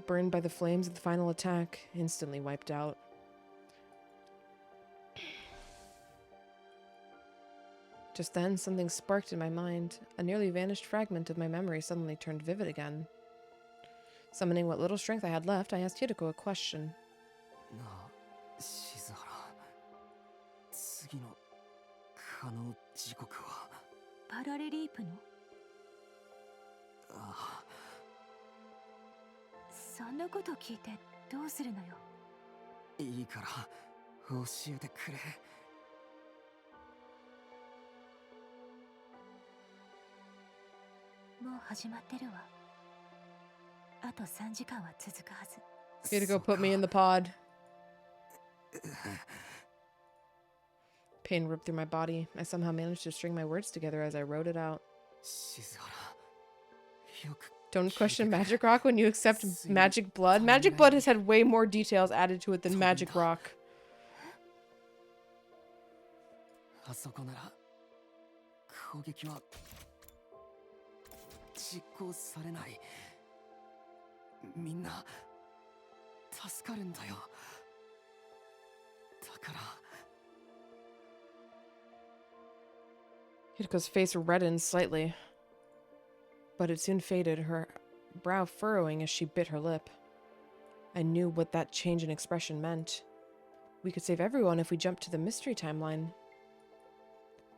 Burned by the flames of the final attack, instantly wiped out. Just then, something sparked in my mind. A nearly vanished fragment of my memory suddenly turned vivid again. Summoning what little strength I had left, I asked Hideko a question. Paralleloop? そんなこと聞いてどうするのよ。いいから教えてくれ。もう始まってるわ。あと3時間は続くはず。Hideko put me in the pod. Pain ripped through my body. I somehow managed to string my words together as I wrote it out. Don't question magic rock when you accept magic blood. Magic blood has had way more details added to it than magic rock. あそこなら攻撃は実行されない。みんな助かるんだよ。だから。Hidiko's face reddened slightly, but it soon faded, her brow furrowing as she bit her lip. I knew what that change in expression meant. We could save everyone if we jumped to the mystery timeline.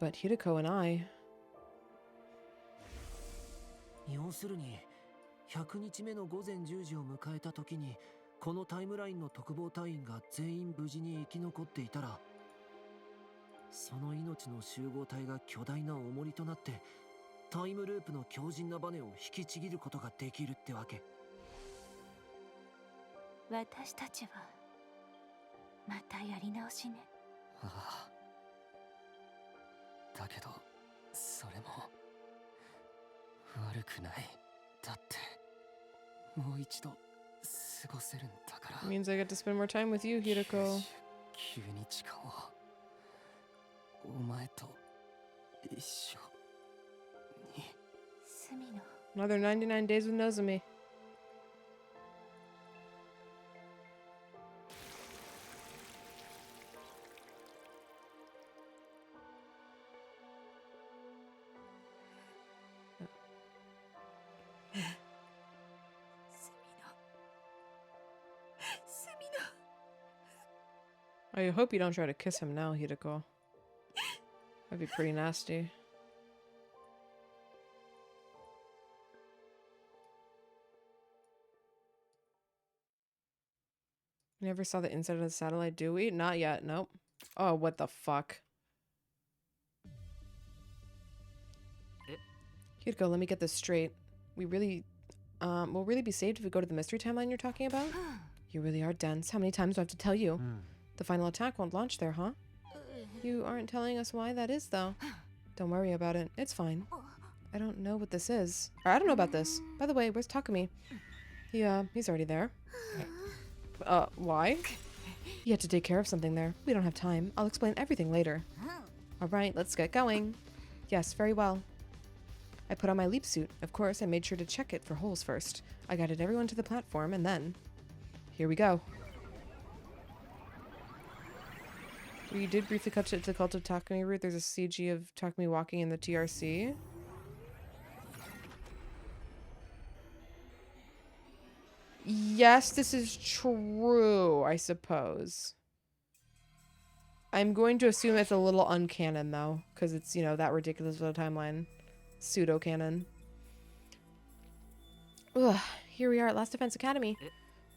But Hideko and I... 要するに100日目の午前10時を迎えた時にこのタイムラインの特防隊員が全員無事に生き残っていたら、その命の集合体が巨大な重りとなってタイムループの強靭なバネを引きちぎることができるってわけ。私たちはまたやり直しね。ああ。だけどそれも悪くない。だってもう一度過ごせるんだから。Means I get to spend more time with you, Hideko. 9日間をお前と一緒に。スミノ。 Another 99 days with Nozumi. I hope you don't try to kiss him now, Hideko. That'd be pretty nasty. You never saw the inside of the satellite, do we? Not yet, nope. Oh, what the fuck? Hideko, let me get this straight. We'll really be saved if we go to the mystery timeline you're talking about? You really are dense. How many times do I have to tell you? The final attack won't launch there, huh? You aren't telling us why that is, though. Don't worry about it. It's fine. I don't know what this is. Or I don't know about this. By the way, where's Takumi? He's already there. Why? He had to take care of something there. We don't have time. I'll explain everything later. Alright, let's get going. Yes, very well. I put on my leap suit. Of course, I made sure to check it for holes first. I guided everyone to the platform, and then... Here we go. We did briefly cut to the Cult of Takumi route. There's a CG of Takumi walking in the TRC. Yes, this is true, I suppose. I'm going to assume it's a little uncanon, though, because it's, you know, that ridiculous of a timeline. Pseudo-canon. Ugh, here we are at Last Defense Academy.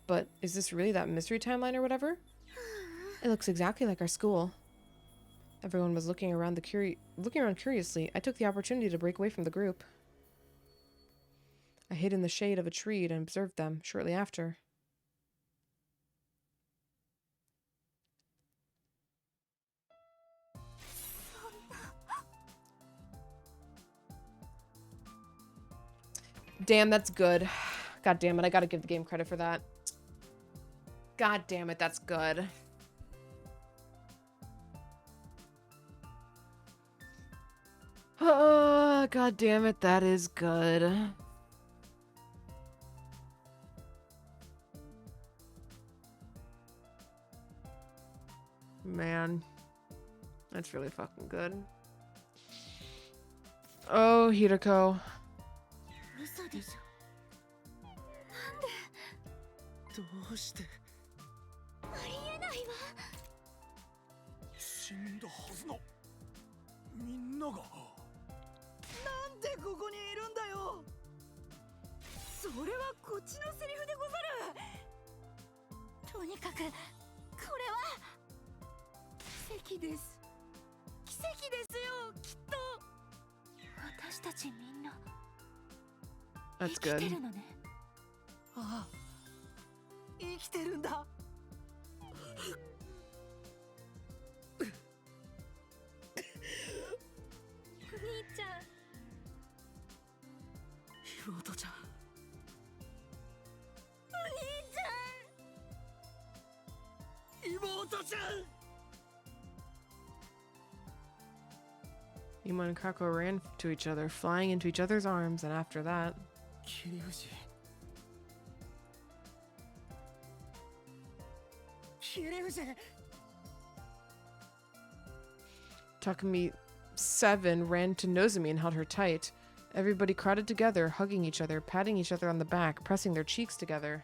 But is this really that mystery timeline or whatever? It looks exactly like our school. Everyone was looking around curiously. I took the opportunity to break away from the group. I hid in the shade of a tree and observed them shortly after. Damn, that's good. God damn it, I gotta give the game credit for that. God damn it, that's good. Oh, god damn it, that is good. Man, that's really fucking good. Oh, Hideko. どうしてありえないわ。死んだはずのみんながなんでここにいるんだよ。それはこっちのセリフでござる。とにかくこれは奇跡です。奇跡ですよ、きっと。私たちみんな That's 生 good. きてるのね。ああ、生きてるんだ。お兄ちゃん。妹ちゃん。お兄ちゃん。妹ちゃん。Imo and Kako ran to each other, flying into each other's arms, and after that... 桐生。桐生。 Takumi 7 ran to Nozomi and held her tight. Everybody crowded together, hugging each other, patting each other on the back, pressing their cheeks together.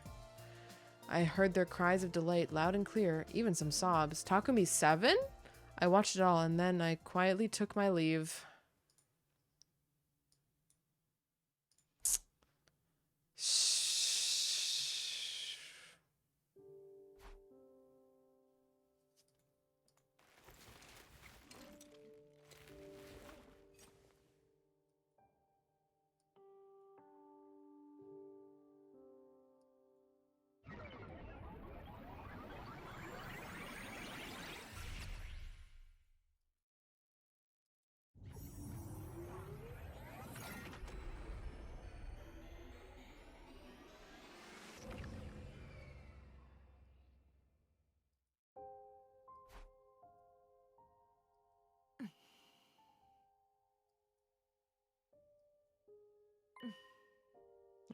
I heard their cries of delight loud and clear, even some sobs. Takumi 7? I watched it all, and then I quietly took my leave.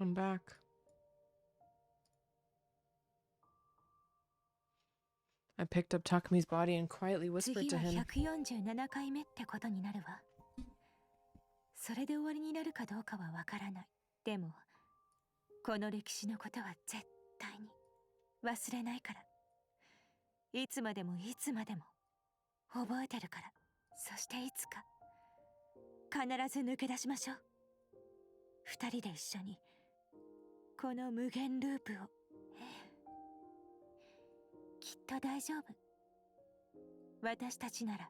I'm back. I picked up Takumi's body and quietly whispered to him. 次は147回目ってことになるわ。それで終わりになるかどうかはわからない。でも、この歴史のことは絶対に忘れないから。いつまでもいつまでも覚えてるから。そしていつか必ず抜け出しましょう。二人で一緒にこの無限ループを。きっと大丈夫。私たちなら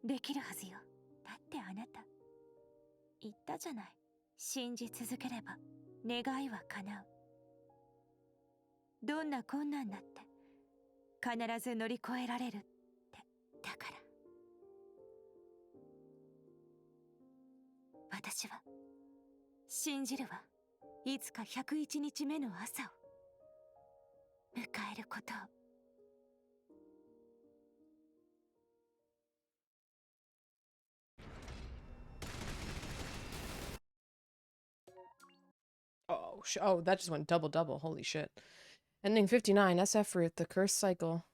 できるはずよ。だってあなた言ったじゃない。信じ続ければ願いは叶う。どんな困難だって必ず乗り越えられるって。だから私は信じるわ。いつか101日目の朝を迎えることを。Oh, that just went double. Holy shit. Ending 59, SF Root, the Curse Cycle.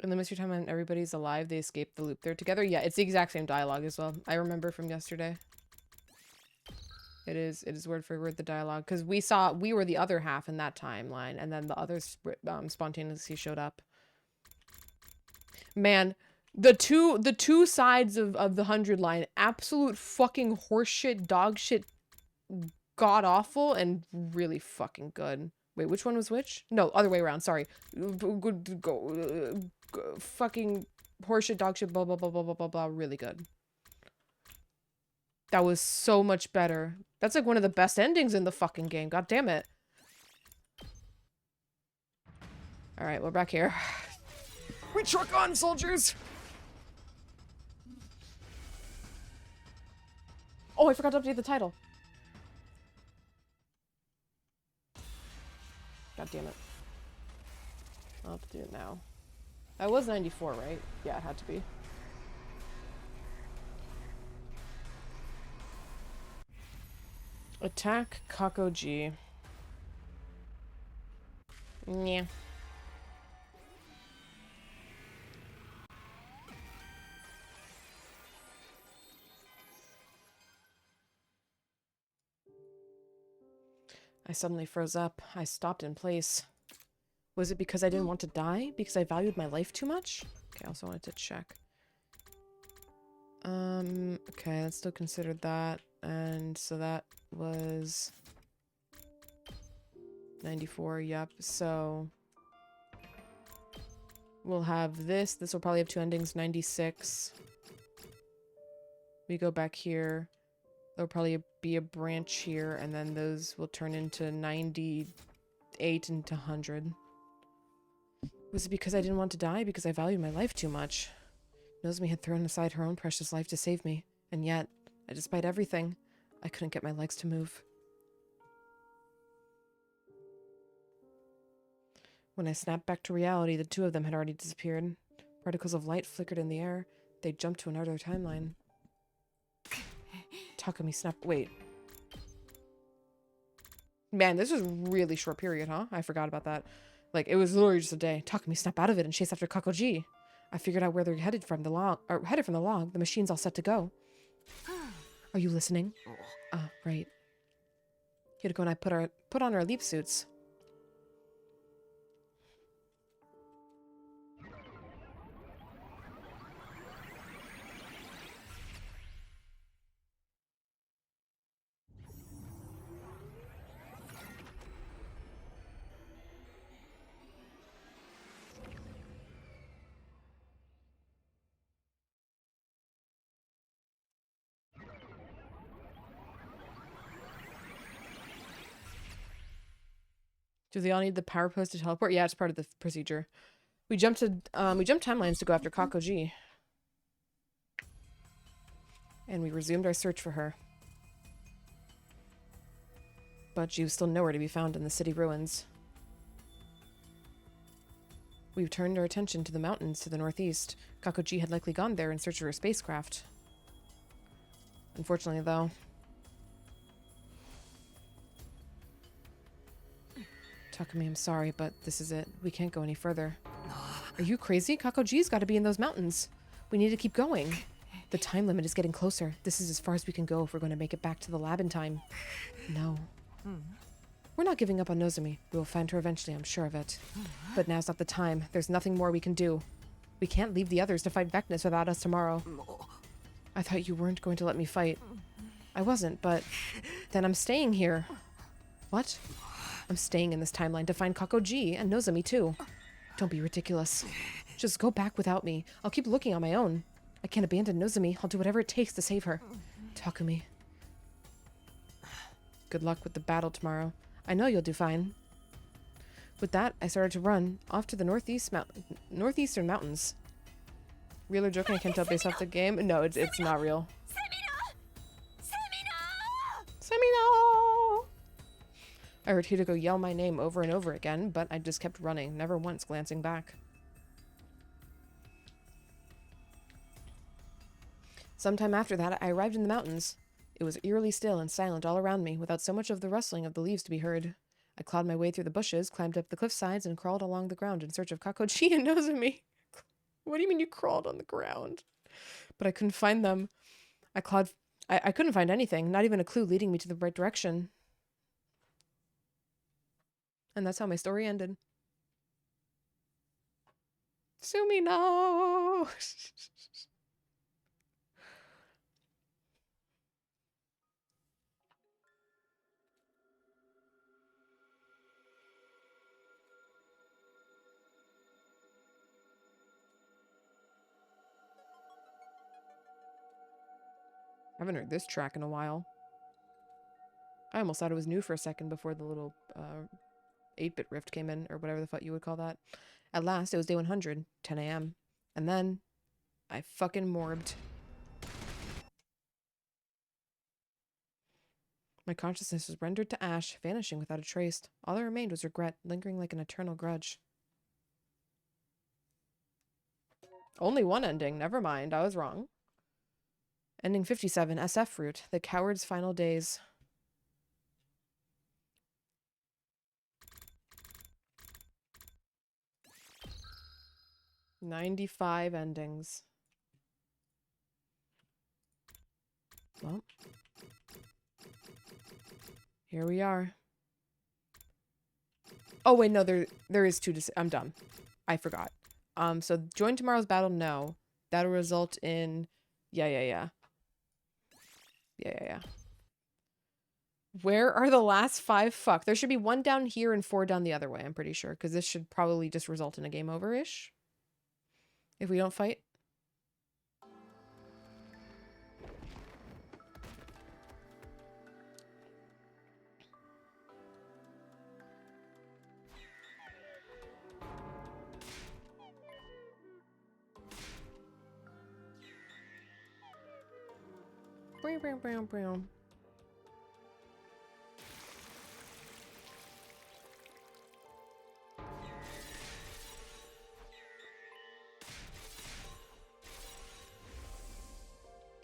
In the mystery time when everybody's alive, they escape the loop. They're together? Yeah, it's the exact same dialogue as well. I remember from yesterday. It is word for word the dialogue. Because we were the other half in that timeline, and then the others spontaneously showed up. Man, the two sides of the 100 line, absolute fucking horseshit, dogshit, god-awful, and really fucking good. Wait, which one was which? No, other way around, sorry. Fucking horseshit, dogshit, blah, blah, blah, blah, blah, blah, blah, really good. That was so much better. That's like one of the best endings in the fucking game, god damn it. Alright, we're back here. We truck on, soldiers! Oh, I forgot to update the title. God damn it. I'll have to do it now. That was 94, right? Yeah, it had to be. Attack Kakoji. Yeah. I suddenly froze up. I stopped in place. Was it because I didn't want to die? Because I valued my life too much? Okay, I also wanted to check. Okay, let's still consider that. And so that was 94, yep. So we'll have this. This will probably have two endings, 96. We go back here. There'll probably be a branch here, and then those will turn into 98 into 100. Was it because I didn't want to die? Because I valued my life too much? Nozomi had thrown aside her own precious life to save me, and yet, despite everything, I couldn't get my legs to move. When I snapped back to reality, the two of them had already disappeared. Particles of light flickered in the air. They jumped to another timeline. Takumi snapped. Wait. Man, this was a really short period, huh? I forgot about that. Like, it was literally just a day. Takumi snapped out of it and chased after Kakoji. I figured out where they're headed from the log. The machine's all set to go. Are you listening? Right. Hideko and I put on our leap suits. Do they all need the power post to teleport? Yeah, it's part of the procedure. We jumped timelines to go after Kakoji. And we resumed our search for her. But she was still nowhere to be found in the city ruins. We've turned our attention to the mountains to the northeast. Kakoji had likely gone there in search of her spacecraft. Unfortunately, though, Takumi, I'm sorry, but this is it. We can't go any further. Are you crazy? Kakoji's got to be in those mountains. We need to keep going. The time limit is getting closer. This is as far as we can go if we're going to make it back to the lab in time. No. not giving up on Nozomi. We will find her eventually, I'm sure of it. But now's not the time. There's nothing more we can do. We can't leave the others to fight Vecnus without us tomorrow. I thought you weren't going to let me fight. I wasn't, but then I'm staying here. What? I'm staying in this timeline to find Kakoji and Nozomi too. Don't be ridiculous. Just go back without me. I'll keep looking on my own. I can't abandon Nozomi. I'll do whatever it takes to save her. Takumi. Good luck with the battle tomorrow. I know you'll do fine. With that, I started to run off to the northeastern mountains. Real or joking, I can't tell based off the game. No, it's not real. Semino! I heard Hideko yell my name over and over again, but I just kept running, never once glancing back. Sometime after that, I arrived in the mountains. It was eerily still and silent all around me, without so much of the rustling of the leaves to be heard. I clawed my way through the bushes, climbed up the cliff sides, and crawled along the ground in search of Kakoji and Nozomi. What do you mean you crawled on the ground? But I couldn't find them. I couldn't find anything, not even a clue leading me to the right direction. And that's how my story ended. Sumi, no! I haven't heard this track in a while. I almost thought it was new for a second before the little 8-bit rift came in, or whatever the fuck you would call that. At last, it was day 100, 10 a.m. And then, I fucking morbed. My consciousness was rendered to ash, vanishing without a trace. All that remained was regret, lingering like an eternal grudge. Only one ending, never mind, I was wrong. Ending 57, SF Fruit, The Coward's Final Days. "95 endings. Well, here we are. Oh wait, no, there is two. I'm dumb. I forgot. So join tomorrow's battle. No, that'll result in, yeah. Where are the last 5? Fuck, there should be 1 down here and 4 down the other way. I'm pretty sure, because this should probably just result in a game over-ish. If we don't fight.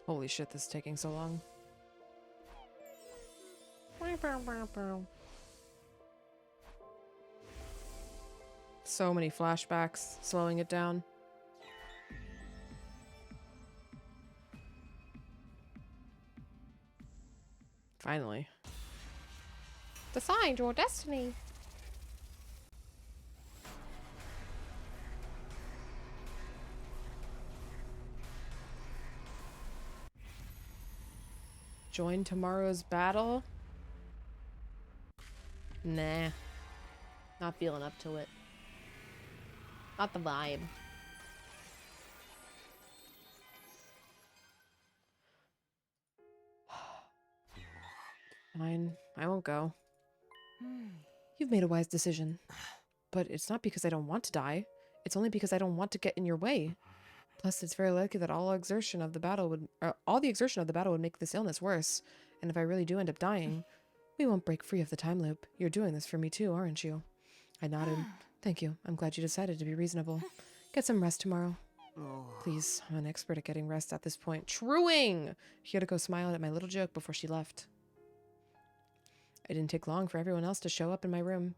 Holy shit, this is taking so long. So many flashbacks, slowing it down. Finally. Decide your destiny. Join tomorrow's battle? Nah. Not feeling up to it. Not the vibe. Fine. I won't go. You've made a wise decision. But it's not because I don't want to die. It's only because I don't want to get in your way. Plus, it's very likely that all the exertion of the battle would make this illness worse. And if I really do end up dying, we won't break free of the time loop. You're doing this for me too, aren't you? I nodded. Thank you. I'm glad you decided to be reasonable. Get some rest tomorrow. Please, I'm an expert at getting rest at this point. Truing! Hideko smiled at my little joke before she left. It didn't take long for everyone else to show up in my room.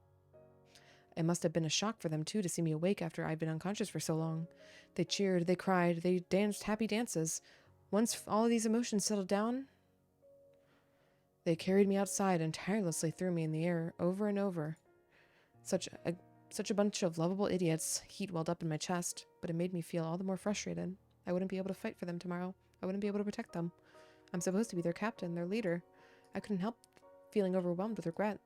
It must have been a shock for them too to see me awake after I'd been unconscious for so long. They cheered, they cried, they danced happy dances. Once all of these emotions settled down, They carried me outside and tirelessly threw me in the air over and over. Such a bunch of lovable idiots. Heat welled up in my chest, but it made me feel all the more frustrated. I wouldn't be able to fight for them tomorrow. I wouldn't be able to protect them. I'm supposed to be their captain, their leader. I couldn't help feeling overwhelmed with regret.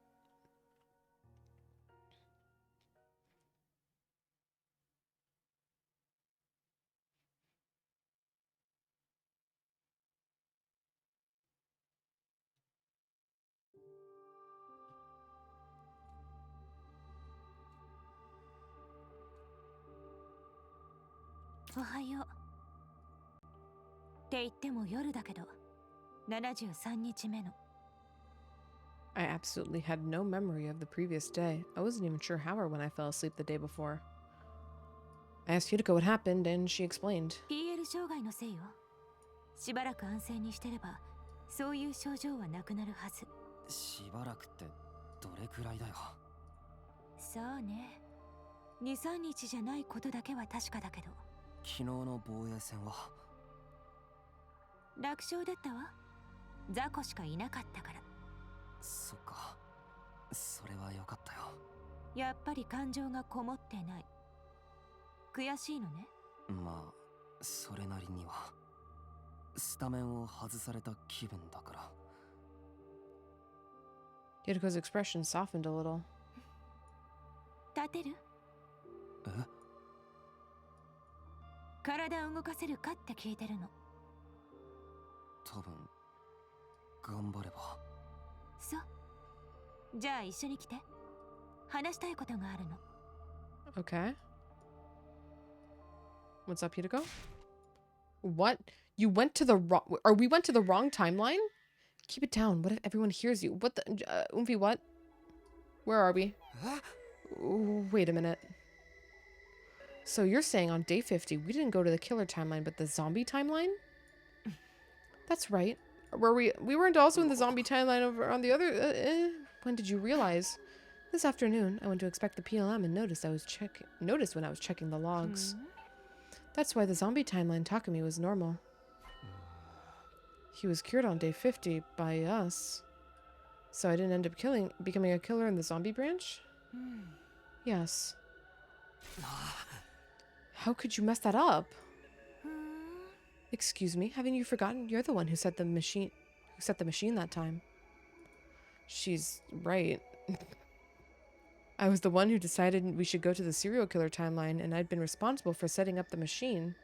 Ohayo. って言っても夜だけど、73日目の。I absolutely had no memory of the previous day. I wasn't even sure how or when I fell asleep the day before. I asked Yuriko what happened, and she explained. PL 障害のせいよ。しばらく安静にしてれば、そういう症状はなくなるはず。しばらくってどれくらいだよ。そうね。2、3日じゃないことだけは確かだけど。昨日の防衛戦は楽勝だったわ。雑魚しかいなかったから。そっか。それはよかったよ。やっぱり感情がこもってない。悔しいのね。まあ、それなりには。スタメンを外された気分だから。Yuriko's expression softened a little. 立てる？え？体を動かせるかって聞いてるの。多分頑張れば。そう。じゃあ一緒に来て。話したいことがあるの。Okay. What's up, Yuriko? What? You went to the wrong... Or we went to the wrong timeline? Keep it down. What if everyone hears you? What the... Umfi, what? Where are we? Wait a minute. So you're saying on day 50, we didn't go to the killer timeline, but the zombie timeline? That's right. We weren't also in the zombie timeline over on the other... When did you realize? This afternoon, I went to inspect the PLM and noticed when I was checking the logs. That's why the zombie timeline Takumi was normal. He was cured on day 50 by us. So I didn't end up becoming a killer in the zombie branch? Yes. How could you mess that up? Excuse me, haven't you forgotten? You're the one who set the machine that time. She's right. I was the one who decided we should go to the serial killer timeline, and I'd been responsible for setting up the machine.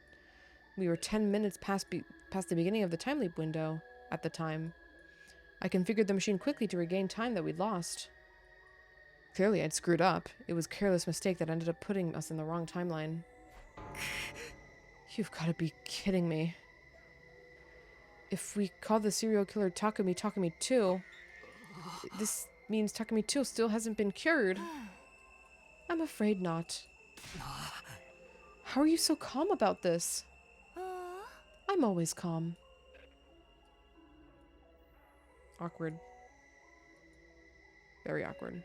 We were 10 minutes past the beginning of the time leap window at the time. I configured the machine quickly to regain time that we'd lost. Clearly, I'd screwed up. It was a careless mistake that ended up putting us in the wrong timeline. You've got to be kidding me. If we call the serial killer Takumi 2, this means Takumi 2 still hasn't been cured. I'm afraid not. How are you so calm about this? I'm always calm. Awkward. Very awkward.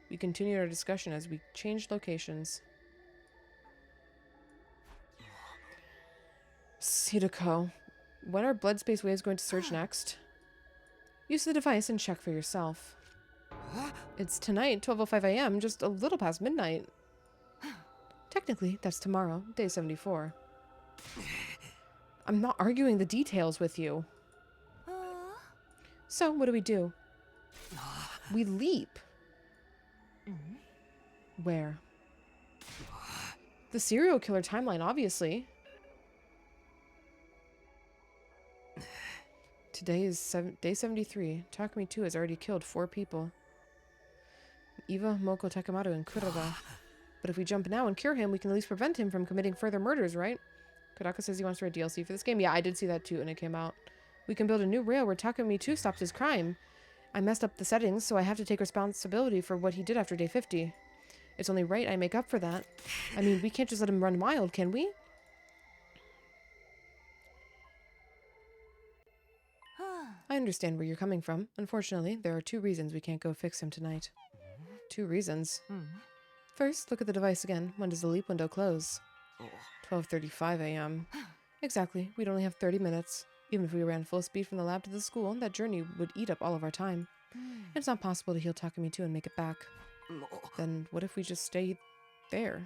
We continued our discussion as we changed locations. Sidako, when are blood space waves going to surge next? Use the device and check for yourself. It's tonight, 12:05 a.m., just a little past midnight. Technically, that's tomorrow, day 74. I'm not arguing the details with you. So, what do? We leap. Where? The serial killer timeline, obviously. Today is day 73. Takumi 2 has already killed 4 people. Iva, Moko, Takamaru, and Kuraba. But if we jump now and cure him, we can at least prevent him from committing further murders, right? Kodaka says he wants to write DLC for this game. Yeah, I did see that too when it came out. We can build a new rail where Takumi 2 stops his crime. I messed up the settings, so I have to take responsibility for what he did after day 50. It's only right I make up for that. I mean, we can't just let him run wild, can we? I understand where you're coming from. Unfortunately, there are 2 reasons we can't go fix him tonight. 2 reasons. First, look at the device again. When does the leap window close? 12:35 a.m. Exactly. We'd only have 30 minutes. Even if we ran full speed from the lab to the school, that journey would eat up all of our time. It's not possible to heal Takumi-2 and make it back. Then what if we just stay there?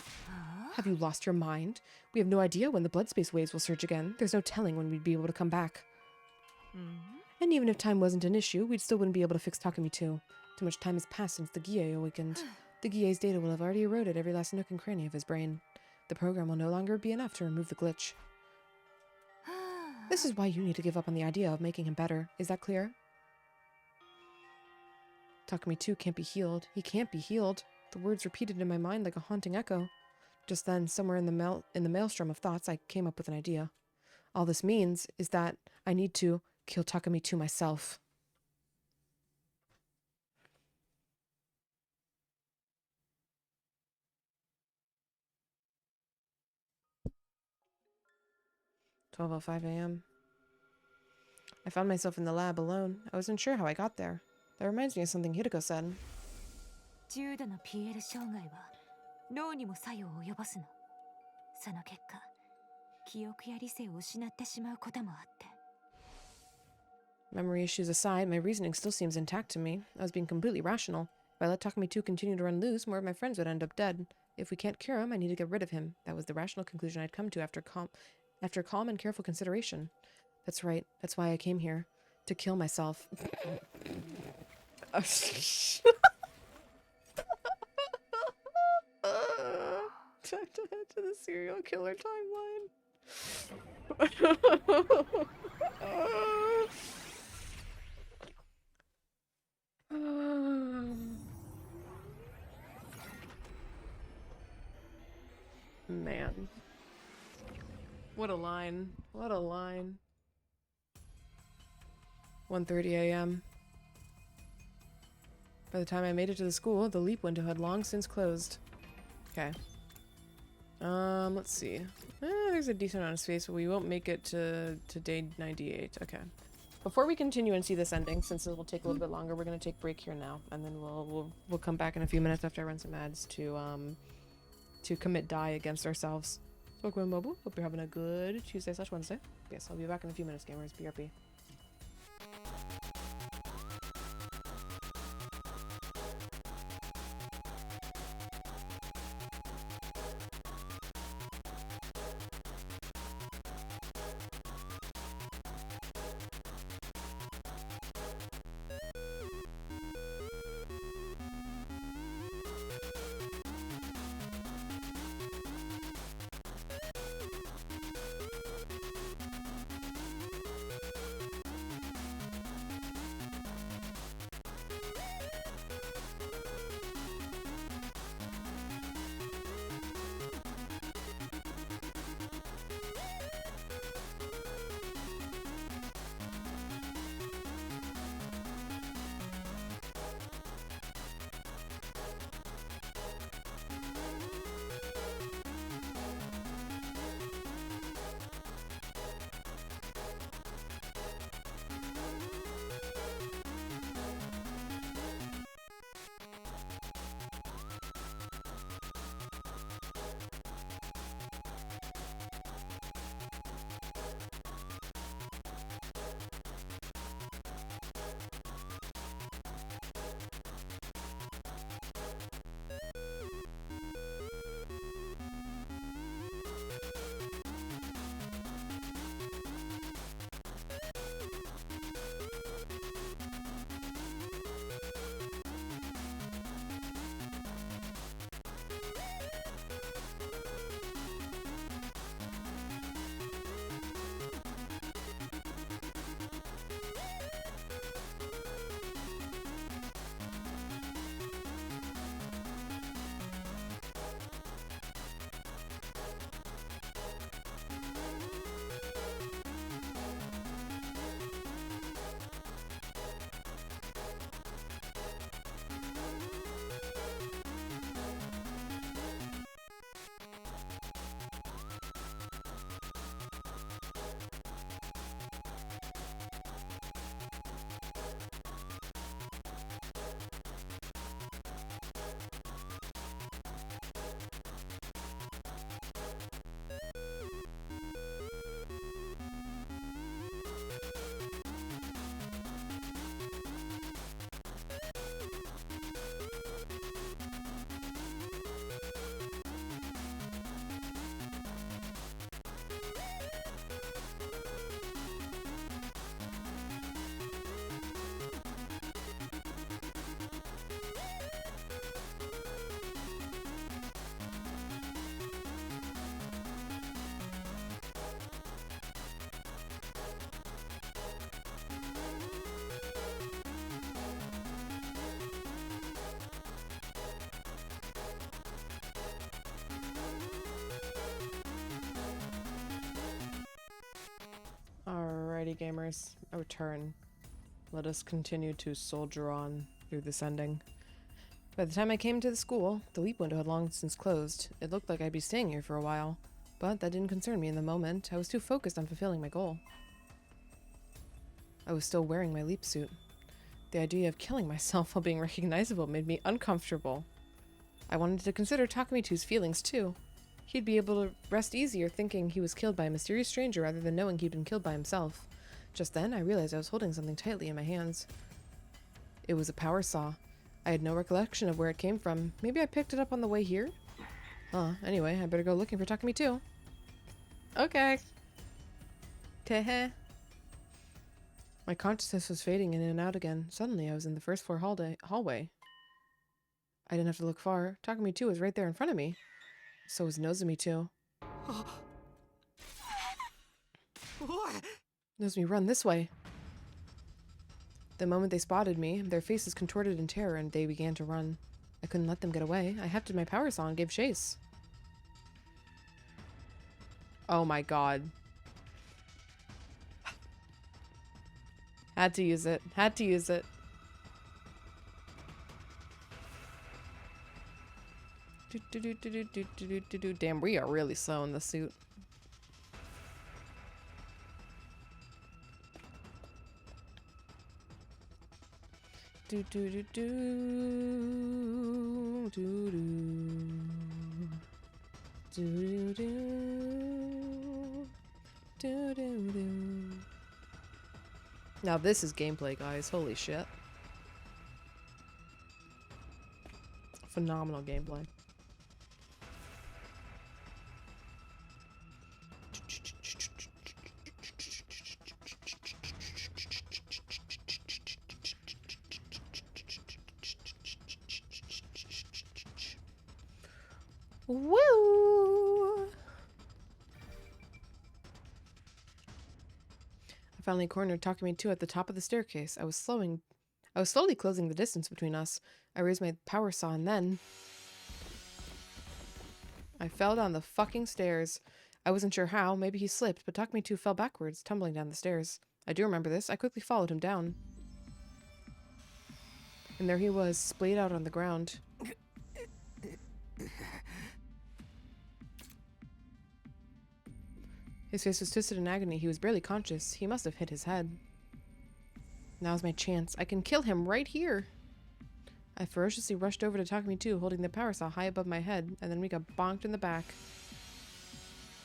Have you lost your mind? We have no idea when the blood space waves will surge again. There's no telling when we'd be able to come back. And even if time wasn't an issue, we'd still wouldn't be able to fix Takumi-2. Too much time has passed since the Gie awakened. The Gie's data will have already eroded every last nook and cranny of his brain. The program will no longer be enough to remove the glitch. This is why you need to give up on the idea of making him better. Is that clear? Takumi-2 can't be healed. He can't be healed. The words repeated in my mind like a haunting echo. Just then, somewhere in the maelstrom of thoughts, I came up with an idea. All this means is that I need to kill Takumi-2 myself. "12:05 a.m. I found myself in the lab alone. I wasn't sure how I got there. That reminds me of something Hideko said. 重度の PL 障害は脳にも作用を及ぼすの。その結果、記憶や理性を失ってしまうこともあって。Memory issues aside, my reasoning still seems intact to me. I was being completely rational. If I let Takumi-2 continue to run loose, more of my friends would end up dead. If we can't cure him, I need to get rid of him. That was the rational conclusion I'd come to after calm and careful consideration. That's right. That's why I came here. To kill myself. Time to head to the serial killer timeline. Man. What a line. What a line. 1:30 a.m. By the time I made it to the school, the leap window had long since closed. Okay. Let's see. There's a decent amount of space, but we won't make it to day 98. Okay. Before we continue and see this ending, since it will take a little bit longer, we're gonna take a break here now, and then we'll come back in a few minutes after I run some ads to commit die against ourselves. So, Mobile, hope you're having a good Tuesday/Wednesday. Yes, I'll be back in a few minutes, gamers. BRB. Alrighty, gamers, a return. Let us continue to soldier on through this ending. By the time I came to the school, the leap window had long since closed. It looked like I'd be staying here for a while, but that didn't concern me in the moment. I was too focused on fulfilling my goal. I was still wearing my leap suit. The idea of killing myself while being recognizable made me uncomfortable. I wanted to consider Takumi 2's feelings too. He'd be able to rest easier thinking he was killed by a mysterious stranger rather than knowing he'd been killed by himself. Just then, I realized I was holding something tightly in my hands. It was a power saw. I had no recollection of where it came from. Maybe I picked it up on the way here? Anyway, I better go looking for Takumi 2. Okay. Tehe. My consciousness was fading in and out again. Suddenly, I was in the first floor hallway. I didn't have to look far. Takumi 2 was right there in front of me. So was Nozomi too. Nozomi, run this way. The moment they spotted me, their faces contorted in terror and they began to run. I couldn't let them get away. I hefted my power saw and gave chase. Oh my god. Had to use it. Had to use it. Damn, we are really slow in the suit. Do do do do do do do do do do. Now this is gameplay, guys. Holy shit. Phenomenal gameplay. Woo! I finally cornered Takumi 2 at the top of the staircase. I was slowly closing the distance between us. I raised my power saw and then I fell down the fucking stairs. I wasn't sure how. Maybe he slipped, but Takumi 2 fell backwards, tumbling down the stairs. I do remember this. I quickly followed him down. And there he was, splayed out on the ground. His face was twisted in agony. He was barely conscious. He must have hit his head. Now's my chance. I can kill him right here. I ferociously rushed over to Takumi 2, holding the power saw high above my head, and then we got bonked in the back.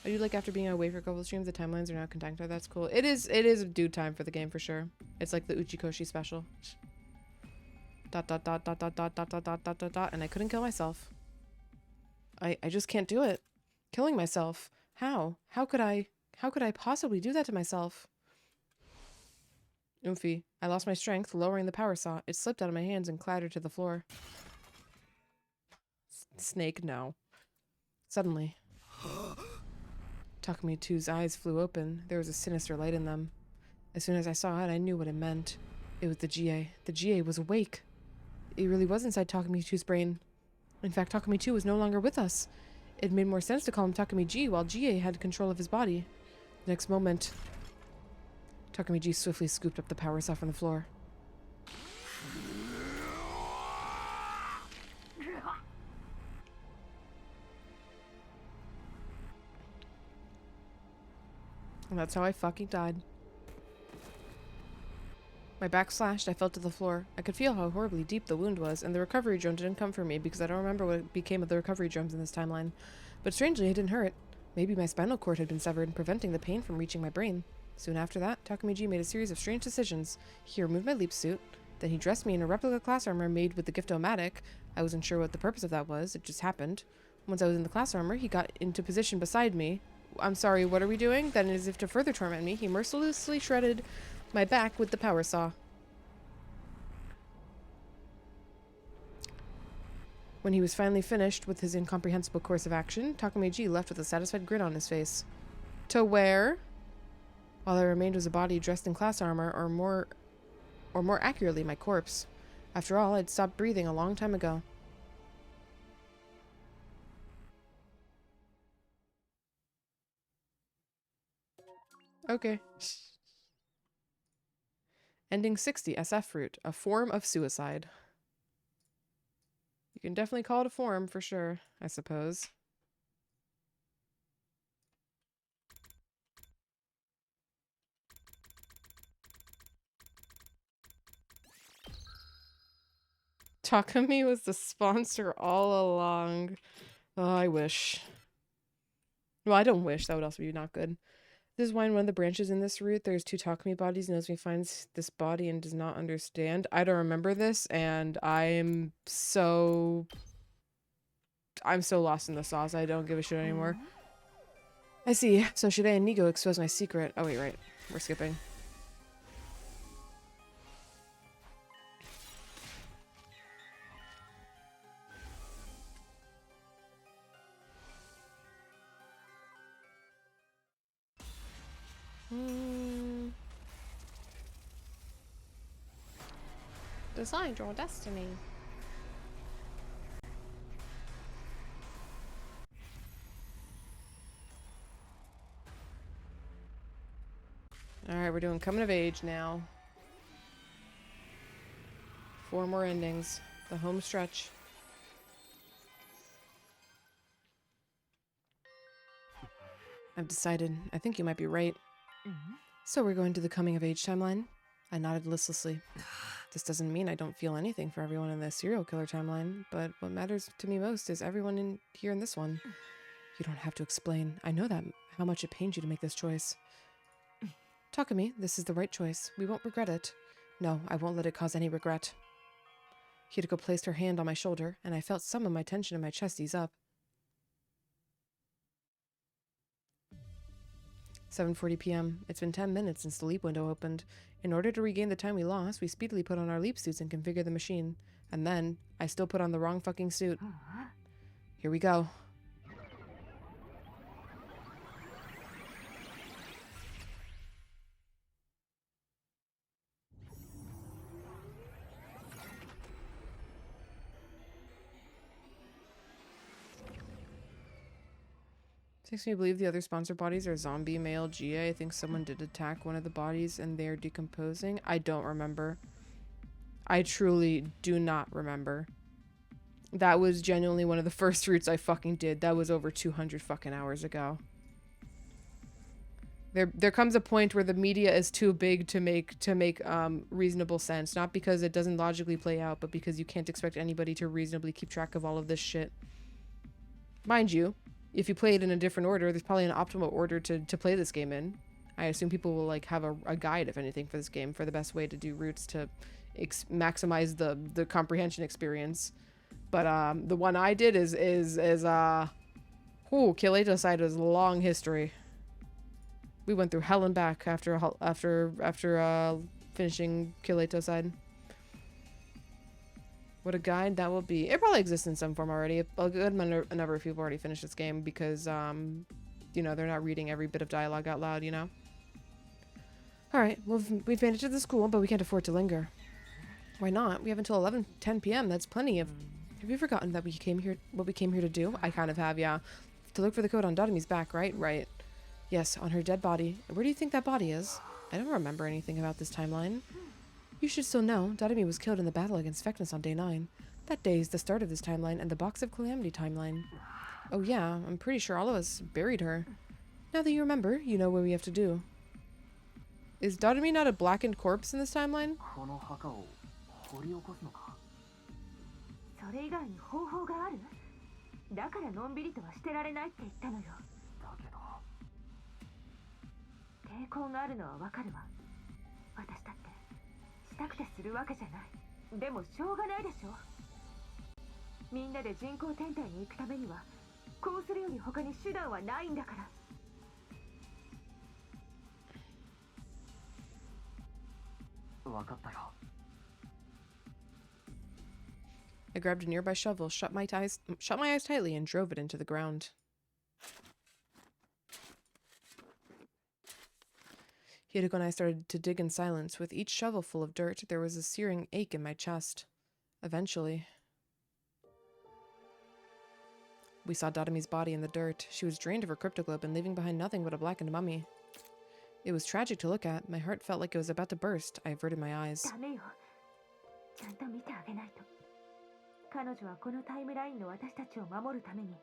I do like after being away for a couple of streams, the timelines are now connected. That's cool. It is due time for the game for sure. It's like the Uchikoshi special. ... and I couldn't kill myself. I just can't do it. Killing myself. How? How could I possibly do that to myself? Oomphy. I lost my strength, lowering the power saw. It slipped out of my hands and clattered to the floor. Snake, no. Suddenly, Takumi 2's eyes flew open. There was a sinister light in them. As soon as I saw it, I knew what it meant. It was the GA. The GA was awake. It really was inside Takumi 2's brain. In fact, Takumi 2 was no longer with us. It made more sense to call him Takumi G while GA had control of his body. The next moment, Takumi G swiftly scooped up the power saw from the floor. And that's how I fucking died. My back slashed, I fell to the floor. I could feel how horribly deep the wound was, and the recovery drone didn't come for me because I don't remember what became of the recovery drones in this timeline. But strangely, it didn't hurt. Maybe my spinal cord had been severed, preventing the pain from reaching my brain. Soon after that, Takamiji made a series of strange decisions. He removed my leap suit, then he dressed me in a replica class armor made with the Gift-O-Matic. I wasn't sure what the purpose of that was, it just happened. Once I was in the class armor, he got into position beside me. I'm sorry, what are we doing? Then, as if to further torment me, he mercilessly shredded my back with the power saw. When he was finally finished with his incomprehensible course of action, Takamiji left with a satisfied grin on his face. To where? All that remained was a body dressed in class armor, or more accurately, my corpse. After all, I'd stopped breathing a long time ago. Okay. Ending 60, SF fruit, a form of suicide. You can definitely call it a form for sure, I suppose. Takumi was the sponsor all along. Oh, I wish. Well, I don't wish. That would also be not good. This is why in one of the branches in this route, there's 2 Takumi bodies. He finds this body and does not understand. I don't remember this, and I'm so lost in the sauce. I don't give a shit anymore. I see. So Shide and Nigo expose my secret. Oh, wait, right. We're skipping. Decide your destiny. Alright, we're doing coming of age now. 4 more endings. The home stretch. I've decided. I think you might be right. So we're going to the coming of age timeline? I nodded listlessly. This doesn't mean I don't feel anything for everyone in the serial killer timeline, but what matters to me most is everyone here in this one. You don't have to explain. I know that how much it pains you to make this choice. Takumi, this is the right choice. We won't regret it. No, I won't let it cause any regret. Hideko placed her hand on my shoulder, and I felt some of my tension in my chest ease up. 7:40 p.m. It's been 10 minutes since the leap window opened. In order to regain the time we lost, we speedily put on our leap suits and configured the machine. And then, I still put on the wrong fucking suit. Here we go. Makes me believe the other sponsor bodies are zombie male GA. I think someone did attack one of the bodies and they're decomposing. I don't remember. I truly do not remember. That was genuinely one of the first routes I fucking did. That was over 200 fucking hours ago. There comes a point where the media is too big to make reasonable sense. Not because it doesn't logically play out, but because you can't expect anybody to reasonably keep track of all of this shit. Mind you, if you play it in a different order, there's probably an optimal order to play this game in. I assume people will like have a guide, if anything, for this game for the best way to do routes to maximize the comprehension experience. But the one I did is Kyoto side is long history. We went through hell and back after finishing Kyoto side. What a guide that will be. It probably exists in some form already. A good number of people already finished this game because, you know, they're not reading every bit of dialogue out loud, you know? Alright, well, we've made it to the school, but we can't afford to linger. Why not? We have until 11:10 p.m. That's plenty of... Have you forgotten that what we came here to do? I kind of have, yeah. To look for the code on Dotami's back, right? Right. Yes, on her dead body. Where do you think that body is? I don't remember anything about this timeline. You should still know, Dotami was killed in the battle against Vecnus on day 9. That day is the start of this timeline and the Box of Calamity timeline. Oh yeah, I'm pretty sure all of us buried her. Now that you remember, you know what we have to do. Is Dotami not a blackened corpse in this timeline? 抵抗があるのはわかるわ。私だってしたくてするわけじゃない。でもしょうがないでしょ。みんなで人工天体に行くためにはこうするより他に手段はないんだから。分かったよ。I grabbed a nearby shovel, shut my eyes tightly, and drove it into the ground. Hideko and I started to dig in silence. With each shovel full of dirt, there was a searing ache in my chest. Eventually, we saw Dotami's body in the dirt. She was drained of her cryptoglobe and leaving behind nothing but a blackened mummy. It was tragic to look at. My heart felt like it was about to burst. I averted my eyes. ちゃんと見てあげないと。彼女はこのタイムラインの私たちを守るために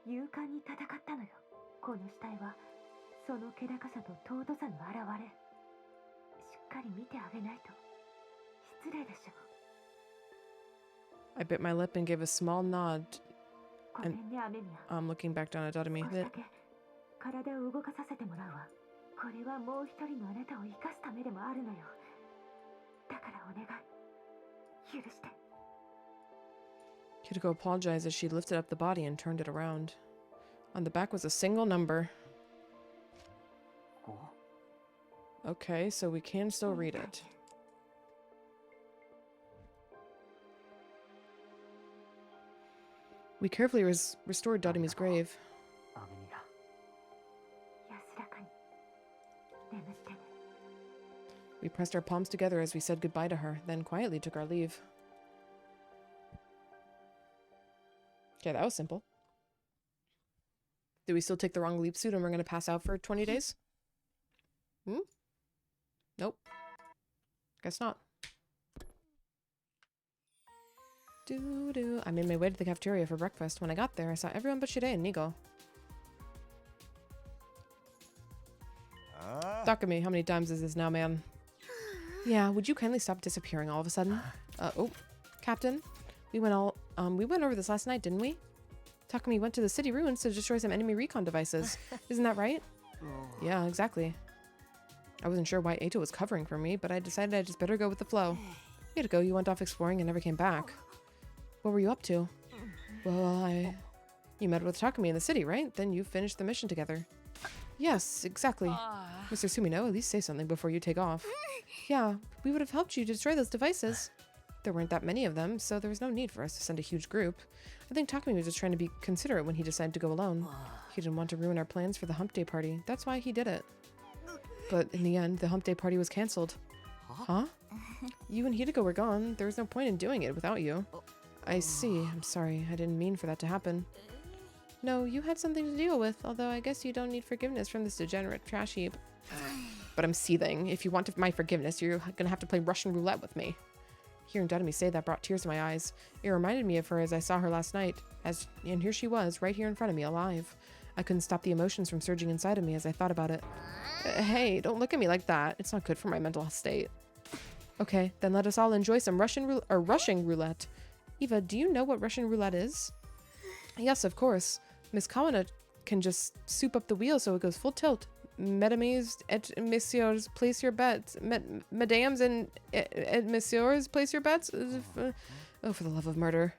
勇敢に戦ったのよ。この死体はその気高さと尊さの表れ。しっかり見てあげないと失礼でしょ。I bit my lip and gave a small nod. And looking back down at Dotami. 体を動かさせてもらうわ。これはもう一人のあなたを生かすためでもあるのよ。だからお願い。許して。Hideko apologized as she lifted up the body and turned it around. On the back was a single number. Okay, so we can still read it. We carefully restored Dotami's grave. We pressed our palms together as we said goodbye to her, then quietly took our leave. Okay, that was simple. Did we still take the wrong leap suit and we're going to pass out for 20 days? Nope. Guess not. I made my way to the cafeteria for breakfast. When I got there, I saw everyone but Shide and Nigo. Takumi, how many times is this now, man? Yeah, would you kindly stop disappearing all of a sudden? Oh, Captain. We went over this last night, didn't we? Takumi went to the city ruins to destroy some enemy recon devices. Isn't that right? Yeah, exactly. I wasn't sure why Eito was covering for me, but I decided I just better go with the flow. Hideko, you went off exploring and never came back. What were you up to? Well, You met with Takumi in the city, right? Then you finished the mission together. Yes, exactly. Mr. Sumino, at least say something before you take off. Yeah, we would have helped you destroy those devices. There weren't that many of them, so there was no need for us to send a huge group. I think Takumi was just trying to be considerate when he decided to go alone. He didn't want to ruin our plans for the Hump Day party. That's why he did it. But in the end, the Hump Day party was cancelled. Huh? You and Hideko were gone. There was no point in doing it without you. I see. I'm sorry. I didn't mean for that to happen. No, you had something to deal with, although I guess you don't need forgiveness from this degenerate trash heap. But I'm seething. If you want my forgiveness, you're gonna have to play Russian roulette with me. Hearing Dotami say that brought tears to my eyes. It reminded me of her as I saw her last night, and here she was, right here in front of me, alive. I couldn't stop the emotions from surging inside of me as I thought about it. Hey, don't look at me like that. It's not good for my mental state. Okay, then let us all enjoy some Russian roulette. Eva, do you know what Russian roulette is? Yes, of course. Miss Kawana can just soup up the wheel so it goes full tilt. Mesdames et messieurs, place your bets. Mesdames and messieurs, place your bets. Oh, for the love of murder.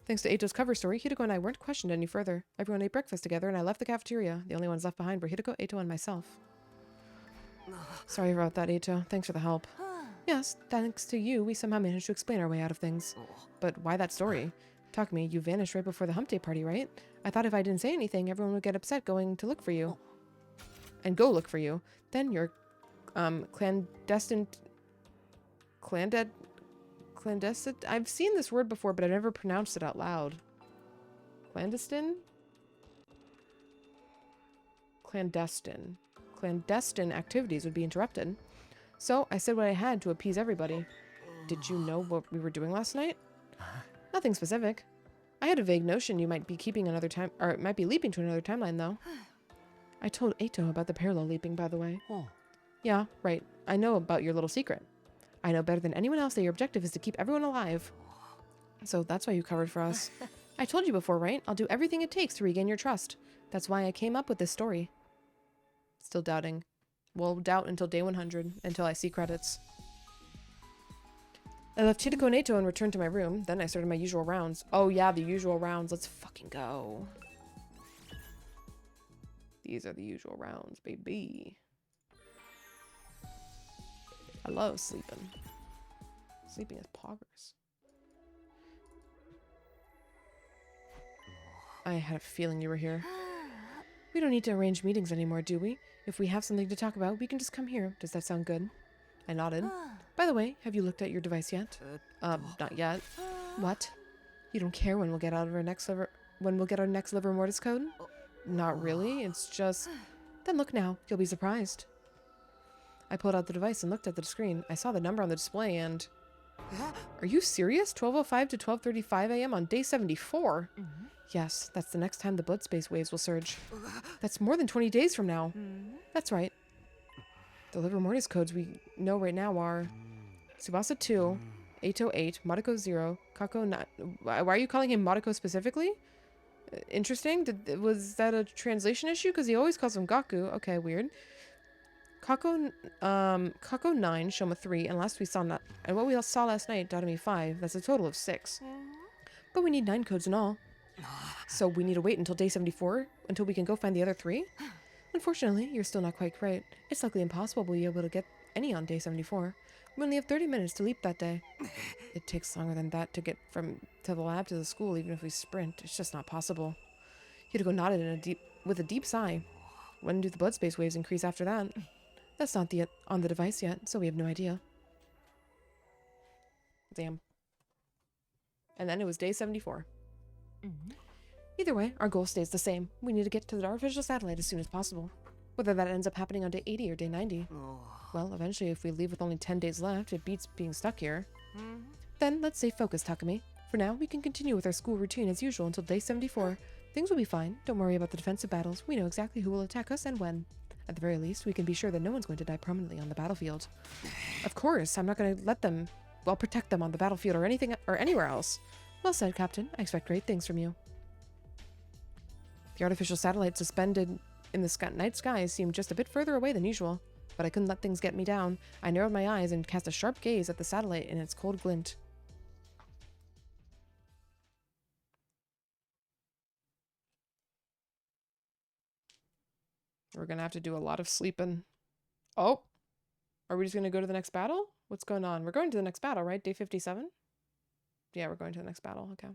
Thanks to Eito's cover story, Hideko and I weren't questioned any further. Everyone ate breakfast together and I left the cafeteria. The only ones left behind were Hideko, Eito, and myself. Sorry about that, Eito. Thanks for the help. Yes, thanks to you, we somehow managed to explain our way out of things. But why that story? Takumi, you vanished right before the Hump Day party, right? I thought if I didn't say anything, everyone would get upset going to look for you. And go look for you. Then your clandestine... I've seen this word before, but I've never pronounced it out loud. Clandestine? Clandestine. Clandestine activities would be interrupted. So I said what I had to appease everybody. Did you know what we were doing last night? Nothing specific. I had a vague notion you might be keeping another time, or it might be leaping to another timeline, though. I told Eito about the parallel leaping, by the way. Yeah, right. I know about your little secret. I know better than anyone else that your objective is to keep everyone alive. So that's why you covered for us. I told you before, right? I'll do everything it takes to regain your trust. That's why I came up with this story. Still doubting. We'll doubt until day 100, until I see credits. I left Chidako Neto and returned to my room. Then I started my usual rounds. Oh yeah, the usual rounds. Let's fucking go. These are the usual rounds, baby. I love sleeping. Sleeping is poggers. I had a feeling you were here. We don't need to arrange meetings anymore, do we? If we have something to talk about, we can just come here. Does that sound good? I nodded. By the way, have you looked at your device yet? Not yet. What? You don't care when we'll get out of our next liver mortis code? Not really. It's just... Then look now. You'll be surprised. I pulled out the device and looked at the screen. I saw the number on the display and... Are you serious? 12:05 to 12:35 a.m. on day 74? Yes, that's the next time the blood space waves will surge. That's more than 20 days from now. That's right. The liver mortis codes we know right now are Tsubasa 2, Eito 8, Mariko 0, Kako 9. Why are you calling him Mariko specifically? Interesting. Was that a translation issue? Because he always calls him Gaku. Okay, weird. Kako 9, Shoma 3, and what we saw last night, Datami 5. That's a total of 6. But we need 9 codes in all. So we need to wait until day 74 until we can go find the other 3? Unfortunately, you're still not quite right. It's likely impossible we'll be able to get any on day 74. We only have 30 minutes to leap that day. It takes longer than that to get from the lab to the school, even if we sprint. It's just not possible. Hideko nodded with a deep sigh. When do the blood space waves increase after that? That's not on the device yet, so we have no idea. Damn. And then it was day 74. Either way, our goal stays the same. We need to get to the artificial satellite as soon as possible. Whether that ends up happening on day 80 or day 90. Well, eventually, if we leave with only 10 days left, it beats being stuck here. Then, let's stay focused, Takumi. For now, we can continue with our school routine as usual until day 74. Things will be fine. Don't worry about the defensive battles. We know exactly who will attack us and when. At the very least, we can be sure that no one's going to die permanently on the battlefield. Of course, I'm not going to let them, protect them on the battlefield or anywhere else. Well said, Captain. I expect great things from you. The artificial satellite suspended in the night sky seemed just a bit further away than usual, but I couldn't let things get me down. I narrowed my eyes and cast a sharp gaze at the satellite in its cold glint. We're gonna have to do a lot of sleeping. Oh! Are we just gonna go to the next battle? What's going on? We're going to the next battle, right? Day 57? Yeah, we're going to the next battle. Okay.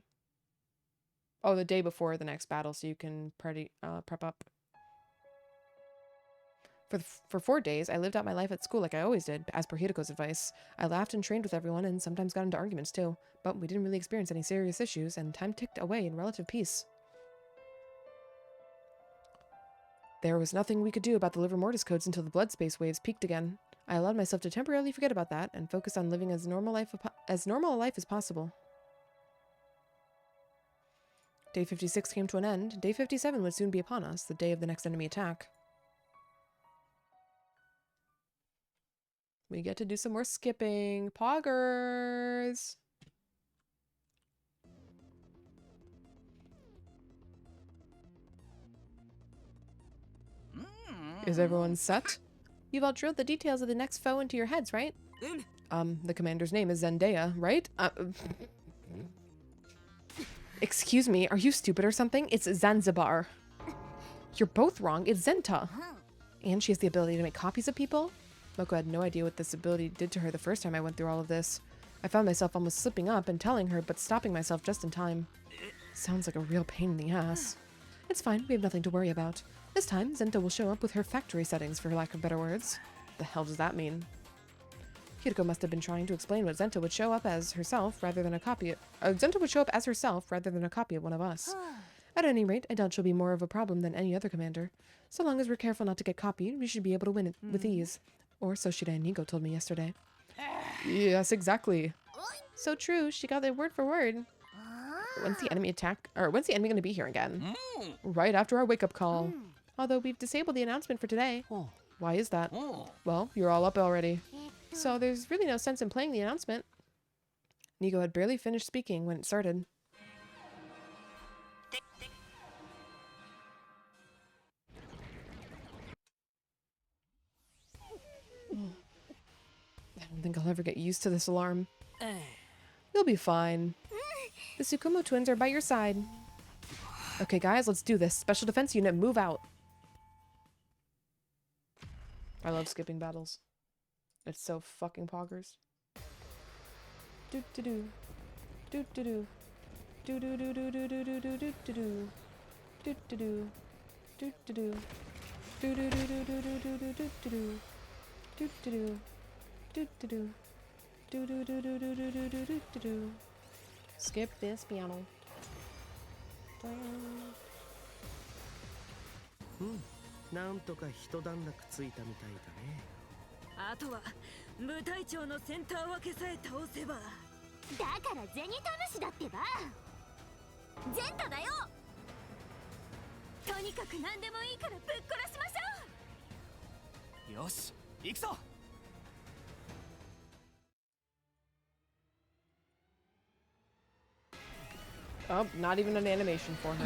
Oh, the day before the next battle, so you can prep up. For 4 days, I lived out my life at school like I always did, as per Hideko's advice. I laughed and trained with everyone and sometimes got into arguments too, but we didn't really experience any serious issues, and time ticked away in relative peace. There was nothing we could do about the liver mortis codes until the blood space waves peaked again. I allowed myself to temporarily forget about that and focus on living as normal a life as possible. Day 56 came to an end. Day 57 would soon be upon us, the day of the next enemy attack. We get to do some more skipping. Poggers! Is everyone set? You've all drilled the details of the next foe into your heads, right? The commander's name is Zendaya, right? Excuse me, are you stupid or something? It's Zanzibar. You're both wrong. It's Zenta. And she has the ability to make copies of people? Moko had no idea what this ability did to her the first time I went through all of this. I found myself almost slipping up and telling her, but stopping myself just in time. Sounds like a real pain in the ass. It's fine, we have nothing to worry about. This time, Zenta will show up with her factory settings, for lack of better words. The hell does that mean? Hideko must have been trying to explain what Zenta would show up as herself rather than a copy Zenta would show up as herself rather than a copy of one of us. At any rate, I doubt she'll be more of a problem than any other commander. So long as we're careful not to get copied, we should be able to win it with ease. Or so Shida and Nigo told me yesterday. Yes, exactly. So true, she got it word for word. When's the enemy going to be here again? Right after our wake-up call. Although we've disabled the announcement for today. Why is that? Well, you're all up already. So there's really no sense in playing the announcement. Nigo had barely finished speaking when it started. I don't think I'll ever get used to this alarm. You'll be fine. The Tsukumo twins are by your side. Okay, guys, let's do this. Special Defense Unit, move out. I love skipping battles. It's so fucking poggers. Do-do-do. Do-do-do. Do-do-do-do-do-do-do-do-do-do. Do-do-do. Do-do-do. Do-do-do-do-do-do-do-do-do. Do-do-do. Do-do-do. Do-do-do-do-do-do-do-do-do. Skip this piano. なんとか一段落ついたみたいだね。あとは部隊長のセンター分けさえ倒せば。だから銭試しだってば。ゼンタだよ。とにかく何でもいいからぶっ殺しましょう。よし、行くぞ。Oh, not even an animation for her.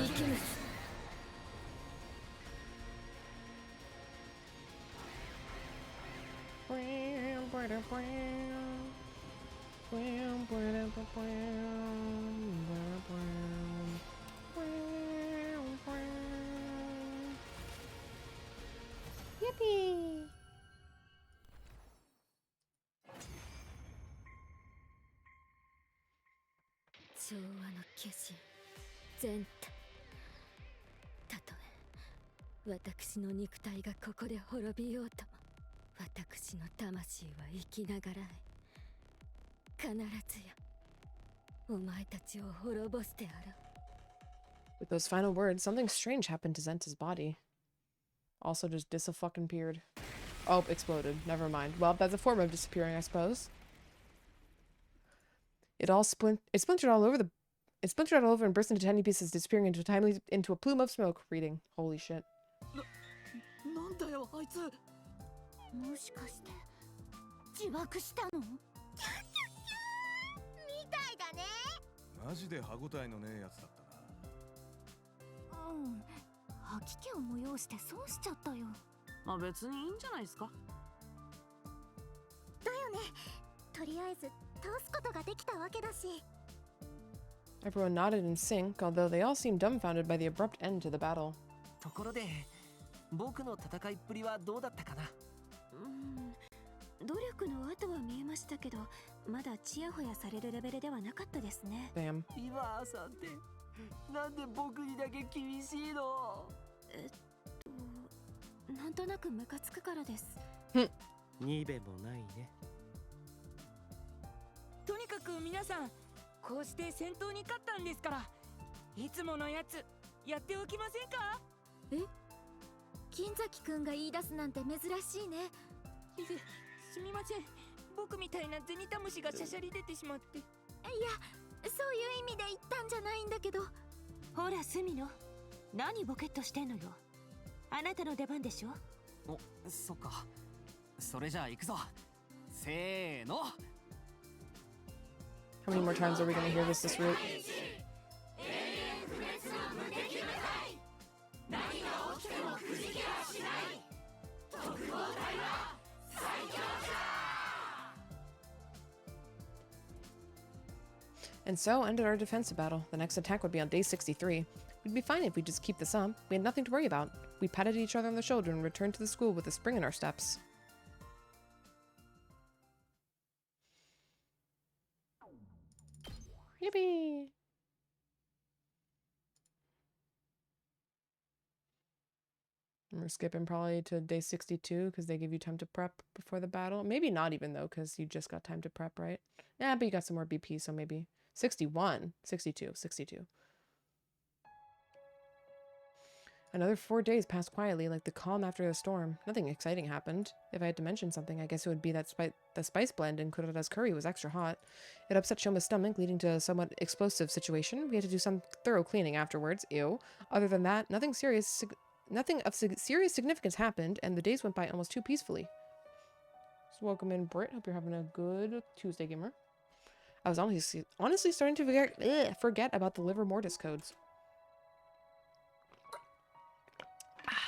Yippee! With those final words, something strange happened to Zenta's body. Also just dis-a-fucking-peared. Oh, exploded. Never mind. Well, that's a form of disappearing, I suppose. It splintered all over and burst into tiny pieces, disappearing into a plume of smoke. Reading. Holy shit. なんだよあいつ。もしかして自爆したの？みたいだね。マジで歯ごたえのねえやつだったな。うん。吐き気を催して損しちゃったよ。まあ別にいいんじゃないですか。だよね。とりあえず倒すことができたわけだし。Everyone nodded in sync, although they all seemed dumbfounded by the abrupt end to the battle. ところで、僕の戦いっぷりはどうだったかな？努力の後は見えましたけど、まだチヤホヤされるレベルではなかったですね。Damn. 岩さんってなんで僕にだけ厳しいの？なんとなくムカつくからです。ニベもないね。とにかく皆さん、こうして戦闘に勝ったんですから、いつものやつやっておきませんか？え？金崎くんが言い出すなんて珍しいね。すみません、僕みたいなゼニタムシがしゃしゃり出てしまって。いや、そういう意味で言ったんじゃないんだけど。ほらスミノ、何ボケっとしてんのよ。あなたの出番でしょ。お、そっか。それじゃあ行くぞ。せーの。How many more times are we gonna hear this route? And so ended our defensive battle. The next attack would be on day 63. We'd be fine if we just keep this up. We had nothing to worry about. We patted each other on the shoulder and returned to the school with a spring in our steps. Yippee! And we're skipping probably to day 62 because they give you time to prep before the battle. Maybe not even though, because you just got time to prep, right? Yeah, but you got some more BP, so maybe 61, 62, 62. Another 4 days passed quietly, like the calm after a storm. Nothing exciting happened. If I had to mention something, I guess it would be that the spice blend in Kurata's curry was extra hot. It upset Shoma's stomach, leading to a somewhat explosive situation. We had to do some thorough cleaning afterwards. Ew. Other than that, nothing of serious significance happened, and the days went by almost too peacefully. So welcome in, Britt. Hope you're having a good Tuesday, gamer. I was honestly starting to forget about the livor mortis codes.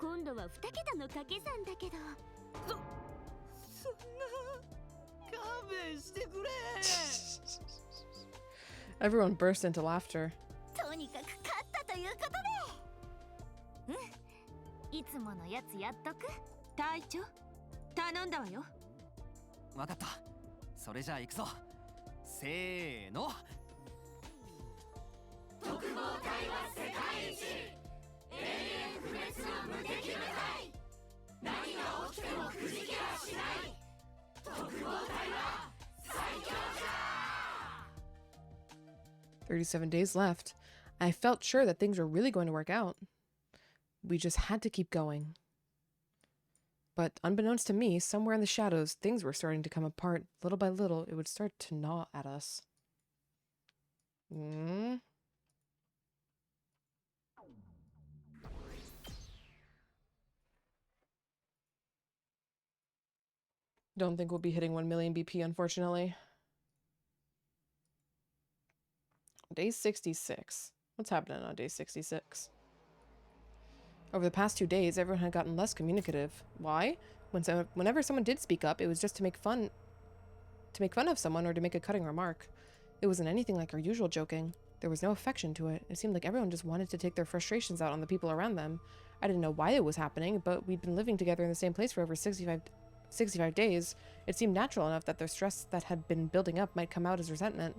今度は2桁の掛け算だけど。そんな勘弁してくれ。Everyone burst into laughter. とにかく勝ったということで。いつものやつやっとく。隊長、頼んだわよ。わかった。それじゃあ行くぞ。せーの。特防隊は世界一。永遠不滅の無敵部隊。何が起きてもくじけはしない。特防隊は最強じゃ。 37 days left. I felt sure that things were really going to work out. We just had to keep going. But unbeknownst to me, somewhere in the shadows, things were starting to come apart. Little by little, it would start to gnaw at us. Don't think we'll be hitting 1 million BP, unfortunately. Day 66. What's happening on day 66? Over the past 2 days, everyone had gotten less communicative. Why? Whenever someone did speak up, it was just to make fun of someone or to make a cutting remark. It wasn't anything like our usual joking. There was no affection to it. It seemed like everyone just wanted to take their frustrations out on the people around them. I didn't know why it was happening, but we'd been living together in the same place for over 65 days. It seemed natural enough that the stress that had been building up might come out as resentment.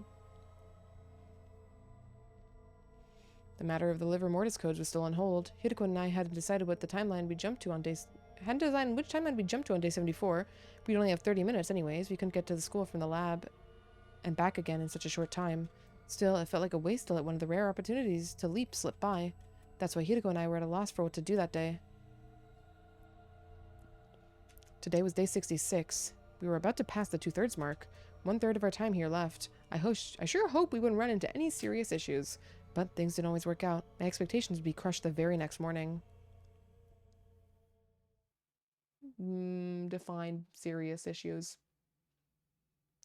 The matter of the liver mortis codes was still on hold. Hideko and I hadn't decided what the timeline we jumped to on day... hadn't decided which timeline we jumped to on day 74. We'd only have 30 minutes anyways. We couldn't get to the school from the lab and back again in such a short time. Still, it felt like a waste to let one of the rare opportunities to leap slip by. That's why Hideko and I were at a loss for what to do that day. Today was day 66. We were about to pass the 2/3 mark. 1/3 of our time here left. I sure hope we wouldn't run into any serious issues. But things didn't always work out. My expectations would be crushed the very next morning. Define serious issues.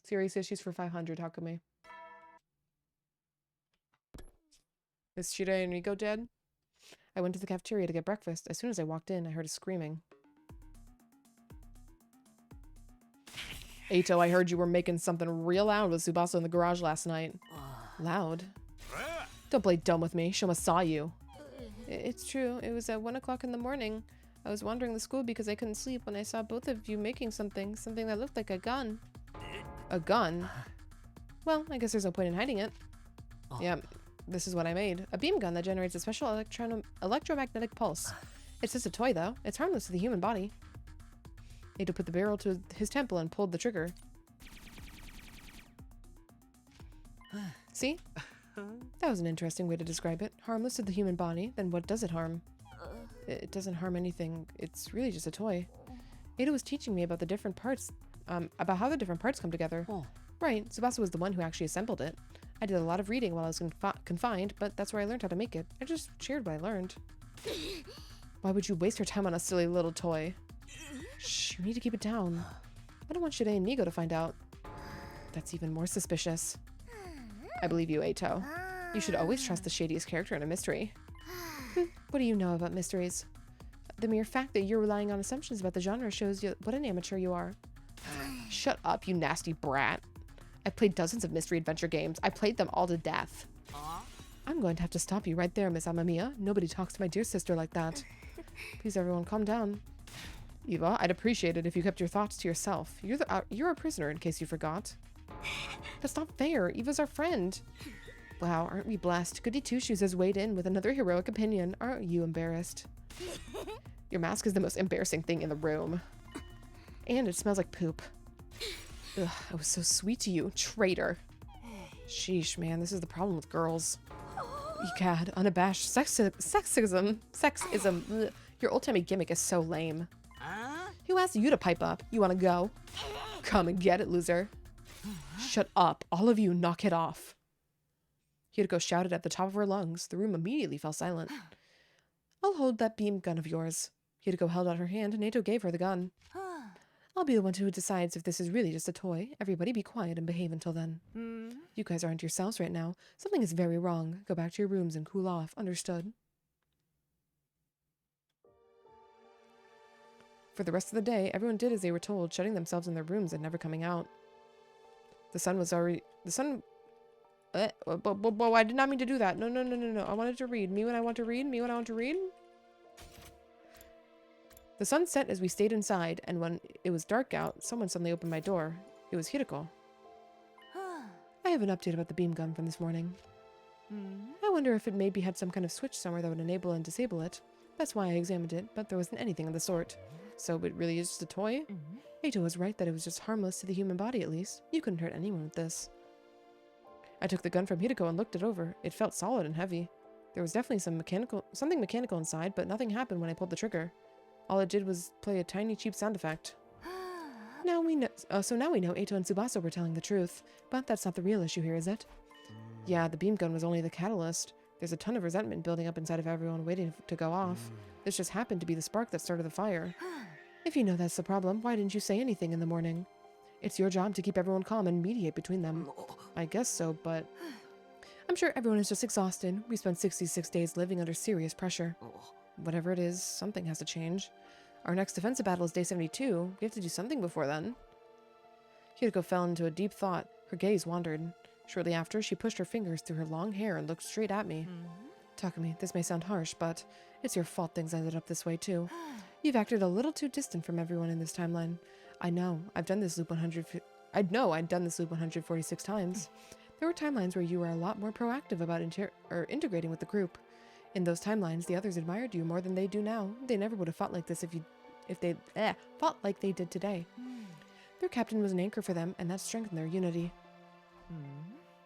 Serious issues for 500, how come? Is Shire and Rico dead? I went to the cafeteria to get breakfast. As soon as I walked in, I heard a screaming. Eito, I heard you were making something real loud with Tsubasa in the garage last night. Loud? Don't play dumb with me. Shoma saw you. It's true. It was at 1 o'clock in the morning. I was wandering the school because I couldn't sleep when I saw both of you making something that looked like a gun. A gun? Well, I guess there's no point in hiding it. Yeah, this is what I made. A beam gun that generates a special electromagnetic pulse. It's just a toy, though. It's harmless to the human body. Eito put the barrel to his temple and pulled the trigger. See? That was an interesting way to describe it. Harmless to the human body, then what does it harm? It doesn't harm anything. It's really just a toy. Eito was teaching me about the different parts, about how the different parts come together. Right, Tsubasa was the one who actually assembled it. I did a lot of reading while I was confined, but that's where I learned how to make it. I just shared what I learned. Why would you waste your time on a silly little toy? Shh, you need to keep it down. I don't want Shide and Nigo to find out. That's even more suspicious. I believe you, Eito. You should always trust the shadiest character in a mystery. What do you know about mysteries? The mere fact that you're relying on assumptions about the genre shows you what an amateur you are. Shut up, you nasty brat. I've played dozens of mystery adventure games. I played them all to death. I'm going to have to stop you right there, Miss Amamiya. Nobody talks to my dear sister like that. Please, everyone, calm down. Eva, I'd appreciate it if you kept your thoughts to yourself. You're a prisoner, in case you forgot. That's not fair. Eva's our friend. Wow, aren't we blessed? Goody Two-Shoes has weighed in with another heroic opinion. Aren't you embarrassed? Your mask is the most embarrassing thing in the room. And it smells like poop. Ugh, I was so sweet to you, traitor. Sheesh, man, this is the problem with girls. Egad, unabashed sexism. Ugh. Your old-timey gimmick is so lame. Who asked you to pipe up? You want to go? Come and get it, loser. Shut up. All of you, knock it off. Hideko shouted at the top of her lungs. The room immediately fell silent. I'll hold that beam gun of yours. Hideko held out her hand, and Eito gave her the gun. I'll be the one who decides if this is really just a toy. Everybody be quiet and behave until then. You guys aren't yourselves right now. Something is very wrong. Go back to your rooms and cool off. Understood? For the rest of the day, everyone did as they were told, shutting themselves in their rooms and never coming out. The sun was already... The sun... Whoa, I did not mean to do that. No. I wanted to read. Me when I want to read. Me when I want to read. The sun set as we stayed inside, and when it was dark out, someone suddenly opened my door. It was Hiroko. I have an update about the beam gun from this morning. I wonder if it maybe had some kind of switch somewhere that would enable and disable it. That's why I examined it, but there wasn't anything of the sort. So it really is just a toy? Eito was right that it was just harmless to the human body, at least. You couldn't hurt anyone with this. I took the gun from Hiroko and looked it over. It felt solid and heavy. There was definitely something mechanical inside, but nothing happened when I pulled the trigger. All it did was play a tiny cheap sound effect. Now we know. So now we know Eito and Tsubasa were telling the truth. But that's not the real issue here, is it? Yeah, the beam gun was only the catalyst. There's a ton of resentment building up inside of everyone waiting to go off. This just happened to be the spark that started the fire. If you know that's the problem, why didn't you say anything in the morning? It's your job to keep everyone calm and mediate between them. I guess so, but... I'm sure everyone is just exhausted. We spent 66 days living under serious pressure. Whatever it is, something has to change. Our next defensive battle is day 72. We have to do something before then. Hiroko fell into a deep thought. Her gaze wandered. Shortly after, she pushed her fingers through her long hair and looked straight at me. Takumi, this may sound harsh, but it's your fault things ended up this way too. You've acted a little too distant from everyone in this timeline. I know. I've done this loop 146 times. There were timelines where you were a lot more proactive about integrating with the group. In those timelines, the others admired you more than they do now. They never would have fought like this if they fought like they did today. Their captain was an anchor for them, and that strengthened their unity.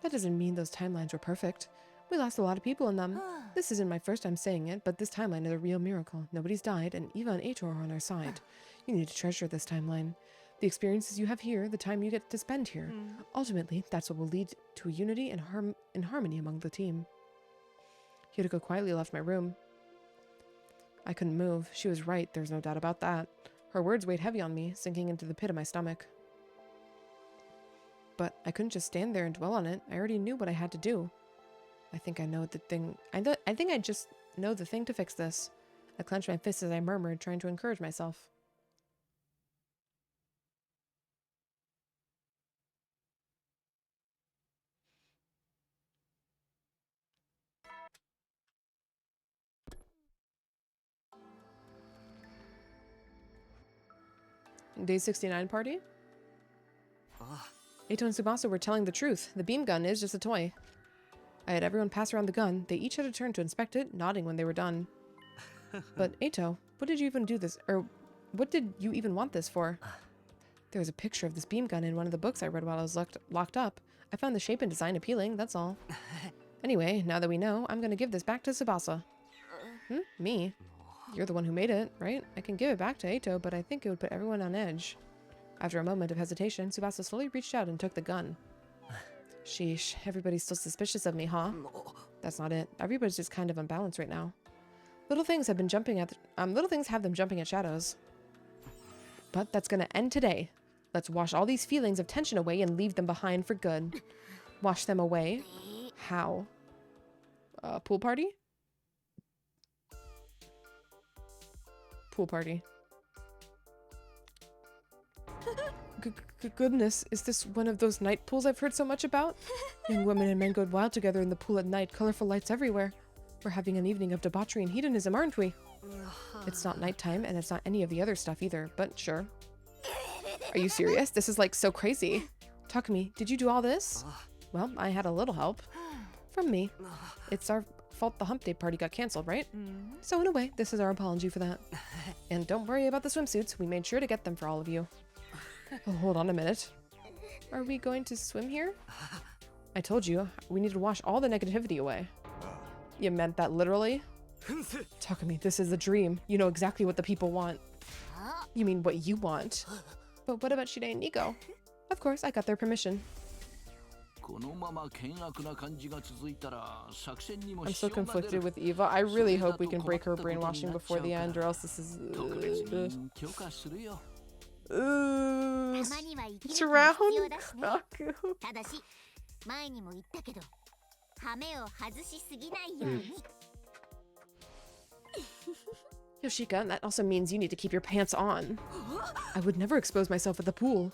That doesn't mean those timelines were perfect. We lost a lot of people in them. This isn't my first time saying it, but this timeline is a real miracle. Nobody's died, and Eva and Eito are on our side. You need to treasure this timeline. The experiences you have here, the time you get to spend here. Ultimately, that's what will lead to a unity and harmony among the team. Hiroko quietly left my room. I couldn't move. She was right, there's no doubt about that. Her words weighed heavy on me, sinking into the pit of my stomach. But I couldn't just stand there and dwell on it. I already knew what I had to do. I think I know the thing. I think I just know the thing to fix this. I clenched my fists as I murmured, trying to encourage myself. Day 69 party? Eito and Tsubasa were telling the truth. The beam gun is just a toy. I had everyone pass around the gun. They each had a turn to inspect it, nodding when they were done. But Eito, what did you even do this? Or what did you even want this for? There was a picture of this beam gun in one of the books I read while I was locked up. I found the shape and design appealing, that's all. Anyway, now that we know, I'm gonna give this back to Tsubasa. Me? You're the one who made it, right? I can give it back to Eito, but I think it would put everyone on edge. After a moment of hesitation, Tsubasa slowly reached out and took the gun. Sheesh, everybody's still suspicious of me, huh? That's not it. Everybody's just kind of unbalanced right now. Little things have them jumping at shadows. But that's gonna end today. Let's wash all these feelings of tension away and leave them behind for good. Wash them away? How? Pool party? Pool party. Goodness, is this one of those night pools I've heard so much about? Young women and men go wild together in the pool at night, colorful lights everywhere. We're having an evening of debauchery and hedonism, aren't we? It's not nighttime, and it's not any of the other stuff either, but sure. Are you serious? This is like so crazy. Takumi, did you do all this? Well, I had a little help. From me. It's our fault the hump day party got canceled, right? So in a way, this is our apology for that. And don't worry about the swimsuits. We made sure to get them for all of you. Oh, hold on a minute. Are we going to swim here? I told you, we need to wash all the negativity away. You meant that literally? Takumi, this is a dream. You know exactly what the people want. You mean what you want. But what about Shide and Nico? Of course, I got their permission. I'm so conflicted with Eva. I really hope we can break her brainwashing before the end, or else this is... drown Kraku. Yoshika, that also means you need to keep your pants on. I would never expose myself at the pool.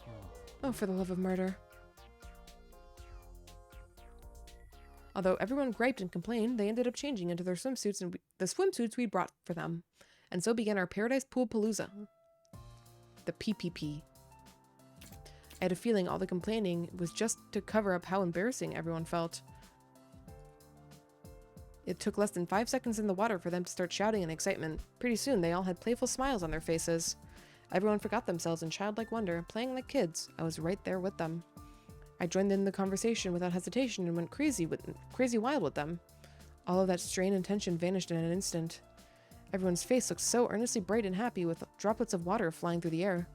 Oh, for the love of murder. Although everyone griped and complained, they ended up changing into their swimsuits and the swimsuits we brought for them. And so began our Paradise Pool Palooza. The PPP. I had a feeling all the complaining was just to cover up how embarrassing everyone felt. It took less than 5 seconds in the water for them to start shouting in excitement. Pretty soon, they all had playful smiles on their faces. Everyone forgot themselves in childlike wonder, playing like kids. I was right there with them. I joined in the conversation without hesitation and went crazy wild with them. All of that strain and tension vanished in an instant. Everyone's face looked so earnestly bright and happy with droplets of water flying through the air.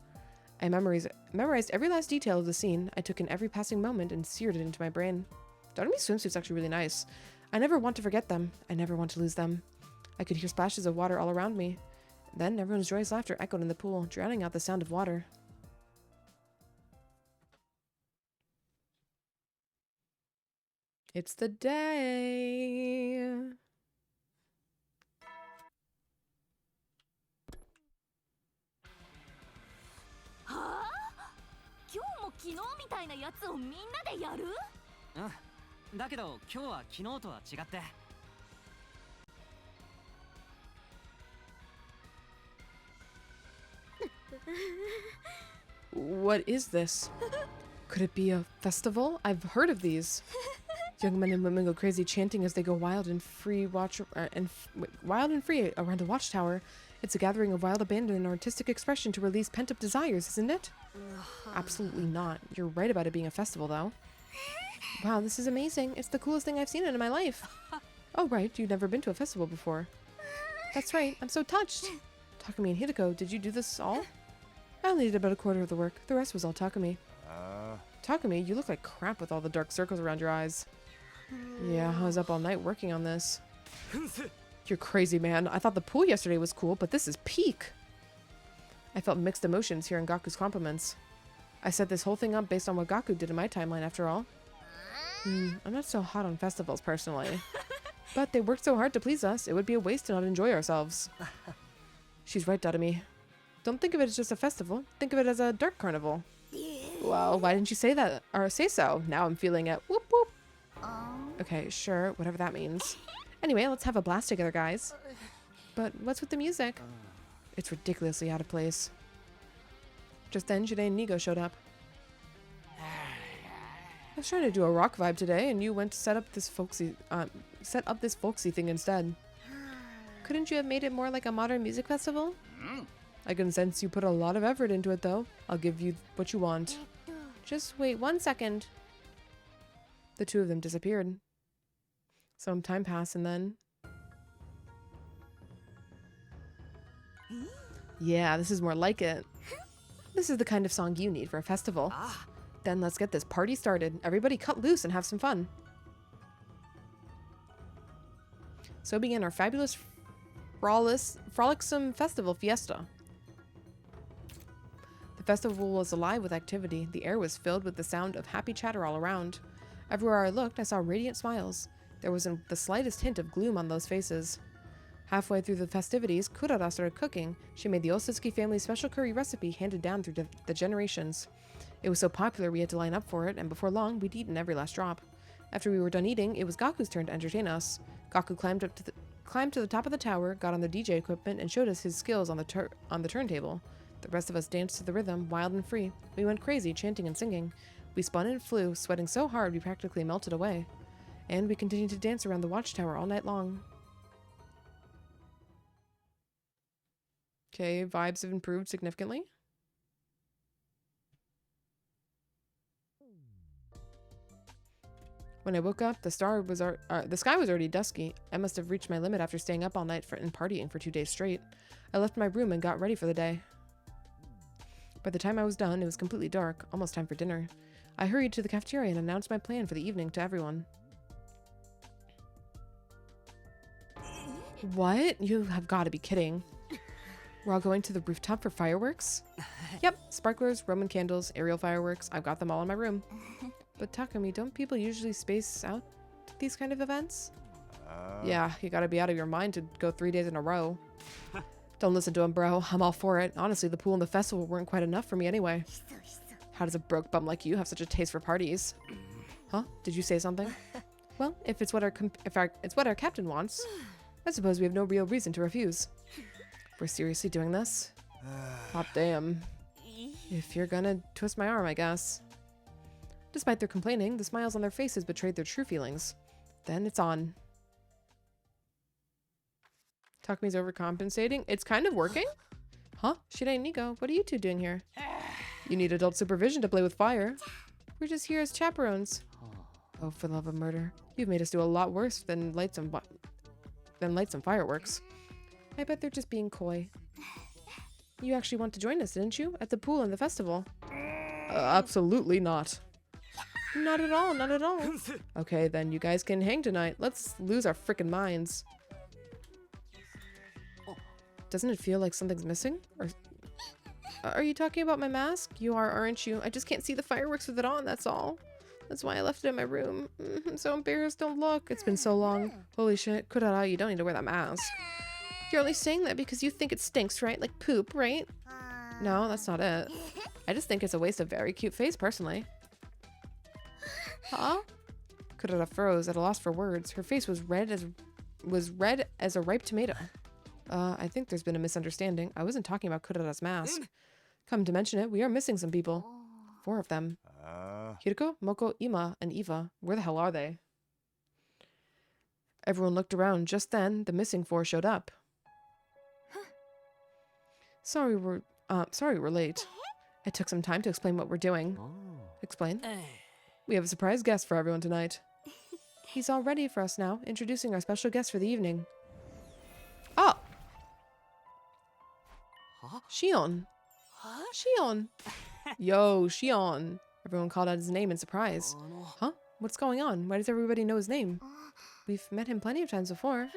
I memorized every last detail of the scene. I took in every passing moment and seared it into my brain. Dotomi's swimsuit's actually really nice. I never want to forget them. I never want to lose them. I could hear splashes of water all around me. Then everyone's joyous laughter echoed in the pool, drowning out the sound of water. It's the day. Huh? 今日も昨日みたいなやつをみんなでやる？うん。だけど今日は昨日とは違って。What is this? Could it be a festival? I've heard of these. Young men and women go crazy chanting as they go wild and free around a watchtower. It's a gathering of wild abandon and artistic expression to release pent-up desires, isn't it? Absolutely not. You're right about it being a festival, though. Wow, this is amazing. It's the coolest thing I've seen in my life. Oh, right. You've never been to a festival before. That's right. I'm so touched. Takumi and Hideko, did you do this all? I only did about a quarter of the work. The rest was all Takumi. Takumi, you look like crap with all the dark circles around your eyes. Yeah, I was up all night working on this. You're crazy, man. I thought the pool yesterday was cool, but this is peak. I felt mixed emotions hearing Gaku's compliments. I set this whole thing up based on what Gaku did in my timeline, after all. I'm not so hot on festivals, personally. But they worked so hard to please us, it would be a waste to not enjoy ourselves. She's right, Datami. Don't think of it as just a festival. Think of it as a dark carnival. Well, why didn't you say that? Or say so? Now I'm feeling it. Whoop whoop. Okay, sure. Whatever that means. Anyway, let's have a blast together, guys. But what's with the music? It's ridiculously out of place. Just then, Jide and Nigo showed up. I was trying to do a rock vibe today, and you went to set up this folksy thing instead. Couldn't you have made it more like a modern music festival? I can sense you put a lot of effort into it, though. I'll give you what you want. Just wait 1 second. The two of them disappeared. Some time passed, and then... Yeah, this is more like it. This is the kind of song you need for a festival. Then let's get this party started. Everybody cut loose and have some fun. So began our fabulous, frolicsome festival fiesta. The festival was alive with activity. The air was filled with the sound of happy chatter all around. Everywhere I looked, I saw radiant smiles. There wasn't the slightest hint of gloom on those faces. Halfway through the festivities, Kurara started cooking. She made the Osutsuki family's special curry recipe handed down through the generations. It was so popular we had to line up for it, and before long, we'd eaten every last drop. After we were done eating, it was Gaku's turn to entertain us. Gaku climbed to the top of the tower, got on the DJ equipment, and showed us his skills on the turntable. The rest of us danced to the rhythm, wild and free. We went crazy, chanting and singing. We spun and flew, sweating so hard we practically melted away. And we continued to dance around the watchtower all night long. Okay, vibes have improved significantly. When I woke up, the sky was already dusky. I must have reached my limit after staying up all night and partying for 2 days straight. I left my room and got ready for the day. By the time I was done, it was completely dark, almost time for dinner. I hurried to the cafeteria and announced my plan for the evening to everyone. What? You have got to be kidding. We're all going to the rooftop for fireworks? Yep, sparklers, Roman candles, aerial fireworks. I've got them all in my room. But Takumi, don't people usually space out these kind of events? Yeah, you gotta be out of your mind to go 3 days in a row. Don't listen to him, bro. I'm all for it. Honestly, the pool and the festival weren't quite enough for me anyway. How does a broke bum like you have such a taste for parties? Huh? Did you say something? Well, if it's what our captain wants, I suppose we have no real reason to refuse. We're seriously doing this? Hot damn. If you're gonna twist my arm, I guess. Despite their complaining, the smiles on their faces betrayed their true feelings. Then it's on. Takumi's overcompensating. It's kind of working. Huh? Shirei and Nico, what are you two doing here? You need adult supervision to play with fire. We're just here as chaperones. Oh, for the love of murder. You've made us do a lot worse than light some fireworks. I bet they're just being coy. You actually want to join us, didn't you? At the pool and the festival? Absolutely not. Not at all, not at all. Okay, then you guys can hang tonight. Let's lose our freaking minds. Doesn't it feel like something's missing? Or are you talking about my mask? You are, aren't you? I just can't see the fireworks with it on, that's all. That's why I left it in my room. I'm so embarrassed, don't look. It's been so long. Holy shit, Kurara, you don't need to wear that mask. You're only saying that because you think it stinks, right? Like poop, right? No, that's not it. I just think it's a waste of very cute face, personally. Huh? Kurara froze, at a loss for words. Her face was red as a ripe tomato. I think there's been a misunderstanding. I wasn't talking about Kurara's mask. Come to mention it, we are missing some people. 4 of them. Hiriko, Moko, Ima, and Eva. Where the hell are they? Everyone looked around. Just then, the missing 4 showed up. Sorry we're late. It took some time to explain what we're doing. Explain? We have a surprise guest for everyone tonight. He's all ready for us now, introducing our special guest for the evening. Oh! Shion! Shion! Yo, Shion! Everyone called out his name in surprise. Huh? What's going on? Why does everybody know his name? We've met him plenty of times before.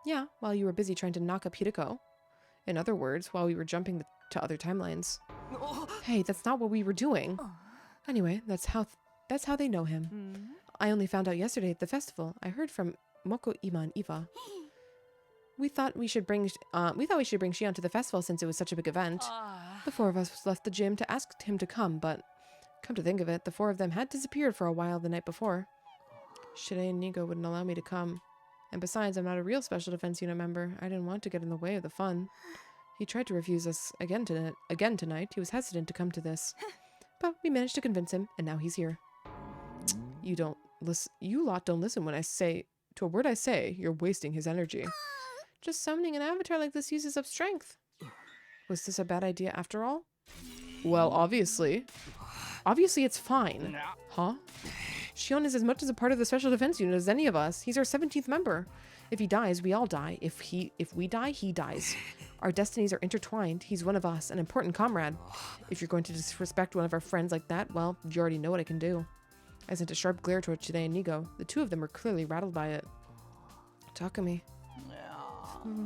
Yeah, while you were busy trying to knock up Hiriko. In other words, while we were jumping to other timelines. Hey, that's not what we were doing. Anyway, that's how they know him. I only found out yesterday at the festival. I heard from Moko, Ima, and Eva. We thought we should bring Shion to the festival since it was such a big event. The 4 of us left the gym to ask him to come, but come to think of it, the 4 of them had disappeared for a while the night before. Shirei and Nigo wouldn't allow me to come. And besides, I'm not a real Special Defense Unit member. I didn't want to get in the way of the fun. He tried to refuse us again tonight. He was hesitant to come to this. But we managed to convince him, and now he's here. You lot don't listen when I say, to a word I say, you're wasting his energy. Just summoning an avatar like this uses up strength. Was this a bad idea after all? Well, obviously. Obviously it's fine. Huh? Shion is as much as a part of the Special Defense Unit as any of us. He's our 17th member. If he dies, we all die. If we die, he dies. Our destinies are intertwined. He's one of us, an important comrade. If you're going to disrespect one of our friends like that, well, you already know what I can do. I sent a sharp glare towards Shirei and Nigo. The 2 of them were clearly rattled by it. Takumi.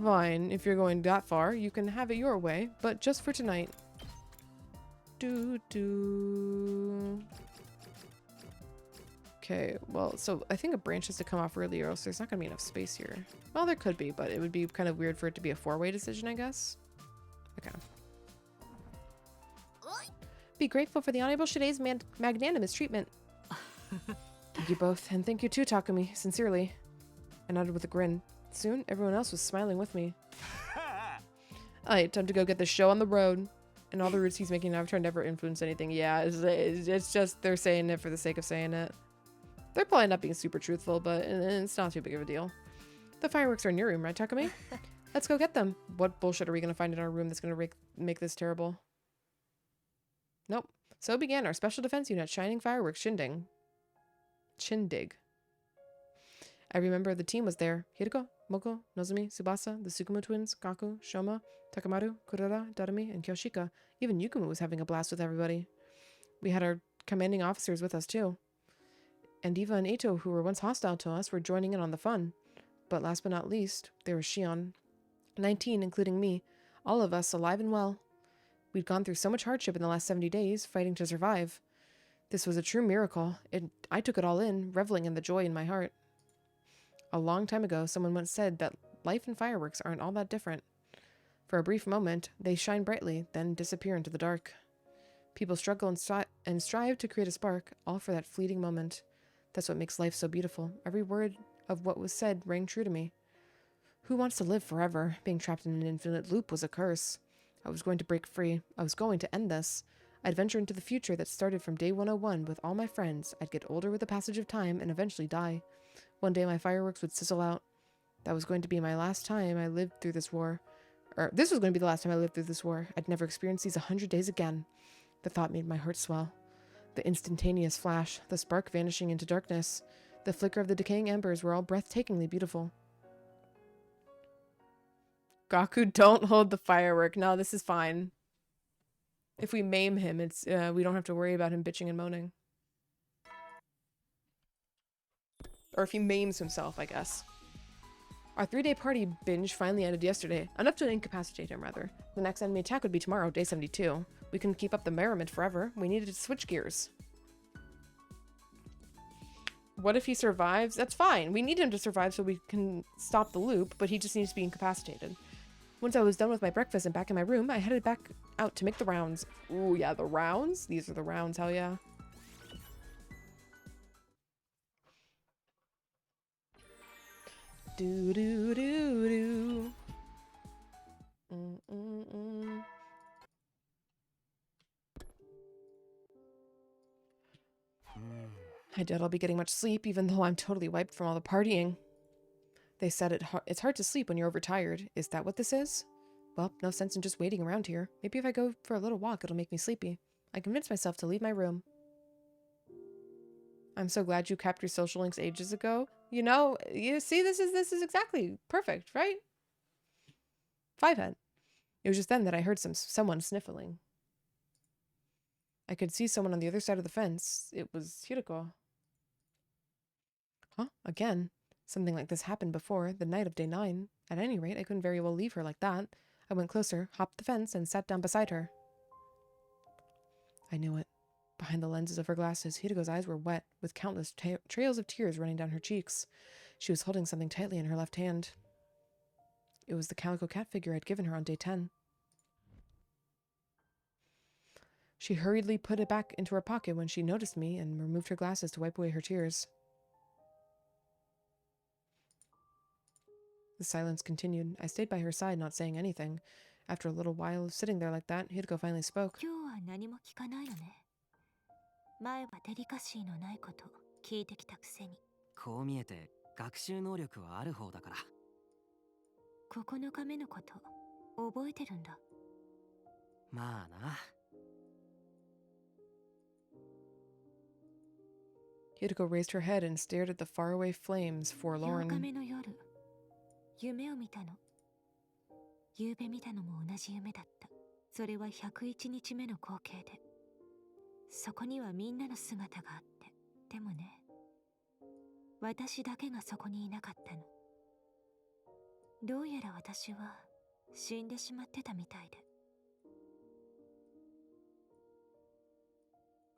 Fine, if you're going that far, you can have it your way, but just for tonight. Okay, well, so I think a branch has to come off earlier, or else there's not going to be enough space here. Well, there could be, but it would be kind of weird for it to be a 4-way decision, I guess. Okay. Be grateful for the Honorable Shirei's magnanimous treatment. Thank you both, and thank you too, Takumi, sincerely. I nodded with a grin. Soon, everyone else was smiling with me. Alright, time to go get the show on the road. And all the routes he's making now, I've tried to never influence anything. Yeah, it's just they're saying it for the sake of saying it. They're probably not being super truthful, but it's not too big of a deal. The fireworks are in your room, right, Takumi? Let's go get them. What bullshit are we going to find in our room that's going to make this terrible? Nope. So began our Special Defense Unit Shining Fireworks Shindig. Every member of the team was there. Hiriko, Moko, Nozomi, Tsubasa, the Tsukumo twins, Gaku, Shoma, Takamaru, Kurara, Darumi, and Kyoshika. Even Yukumo was having a blast with everybody. We had our commanding officers with us too. And Eva and Eito, who were once hostile to us, were joining in on the fun. But last but not least, there was Shion. 19, including me. All of us alive and well. We'd gone through so much hardship in the last 70 days, fighting to survive. This was a true miracle. I took it all in, reveling in the joy in my heart. A long time ago, someone once said that life and fireworks aren't all that different. For a brief moment, they shine brightly, then disappear into the dark. People struggle and strive to create a spark, all for that fleeting moment. That's what makes life so beautiful. Every word of what was said rang true to me. Who wants to live forever? Being trapped in an infinite loop was a curse. I was going to break free. I was going to end this. I'd venture into the future that started from day 101 with all my friends. I'd get older with the passage of time and eventually die. One day my fireworks would sizzle out. That was going to be my last time I lived through this war. Or this was going to be the last time I lived through this war. I'd never experience these 100 days again. The thought made my heart swell. The instantaneous flash, the spark vanishing into darkness, the flicker of the decaying embers were all breathtakingly beautiful. Gaku, don't hold the firework. No, this is fine. If we maim him, it's we don't have to worry about him bitching and moaning. Or if he maims himself, I guess. Our 3-day party binge finally ended yesterday. Enough to incapacitate him, rather. The next enemy attack would be tomorrow, day 72. We couldn't keep up the merriment forever. We needed to switch gears. What if he survives? That's fine. We need him to survive so we can stop the loop, but he just needs to be incapacitated. Once I was done with my breakfast and back in my room, I headed back out to make the rounds. Ooh, yeah, the rounds? These are the rounds, hell yeah. Do do do do. I doubt I'll be getting much sleep, even though I'm totally wiped from all the partying. They said it's hard to sleep when you're overtired. Is that what this is? Well, no sense in just waiting around here. Maybe if I go for a little walk, it'll make me sleepy. I convinced myself to leave my room. I'm so glad you kept your social links ages ago. You know, you see, this is exactly perfect, right? Fivehead. It was just then that I heard someone sniffling. I could see someone on the other side of the fence. It was Hiroko. Huh? Again? Something like this happened before, the night of day 9. At any rate, I couldn't very well leave her like that. I went closer, hopped the fence, and sat down beside her. I knew it. Behind the lenses of her glasses, Hiroko's eyes were wet, with countless trails of tears running down her cheeks. She was holding something tightly in her left hand. It was the calico cat figure I'd given her on day 10. She hurriedly put it back into her pocket when she noticed me and removed her glasses to wipe away her tears. The silence continued. I stayed by her side, not saying anything. After a little while of sitting there like that, Hiroko finally spoke. 前はデリカシーのないこと聞いてきたくせに。こう見えて学習能力はある方だから。9日目のこと覚えてるんだ。まあな。Hiroko raised her head and stared at the faraway flames, forlorn. 8日目の夜、夢を見たの。夕べ見たのも同じ夢だった。それは101日目の光景で。そこにはみんなの姿があって、でもね、私だけがそこにいなかったの。どうやら私は死んでしまってたみたいで。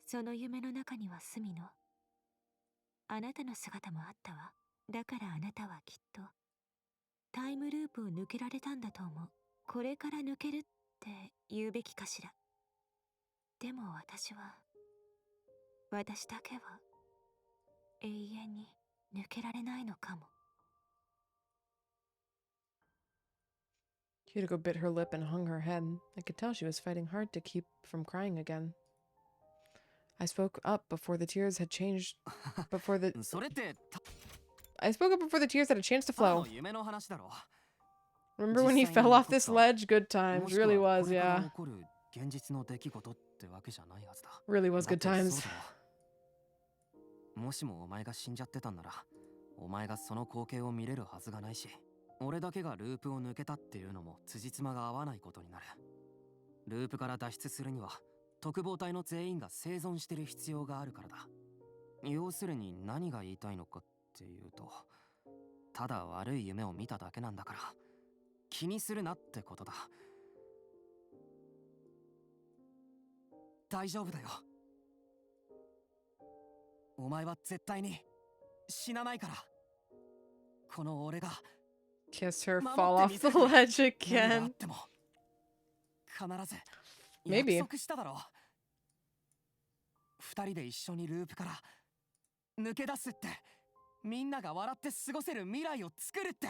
その夢の中にはスミの、あなたの姿もあったわ。だからあなたはきっと、タイムループを抜けられたんだと思う。これから抜けるって言うべきかしら。でも私だけは永遠に抜けられないのかも。Hiroko bit her lip and hung her head. I could tell she was fighting hard to keep from crying again. I spoke up before the tears had changed. I spoke up before the tears had a chance to flow. Remember when he fell off this ledge? Good times. Really was, yeah. Really was good times. もしもお前が死んじゃってたんなら、お前がその光景を見れるはずがないし、俺だけがループを抜けたっていうのも辻褄が合わないことになる。ループから脱出するには、特防隊の全員が生存してる必要があるからだ。要するに何が言いたいのかっていうと、ただ悪い夢を見ただけなんだから、気にするなってことだ。大丈夫だよ。お前は絶対に死なないから。この俺が Kiss her, fall off the ledge again. ず Maybe. 約束しただろ。二人で一緒にループから抜け出すって、みんなが笑って過ごせる未来を作るって。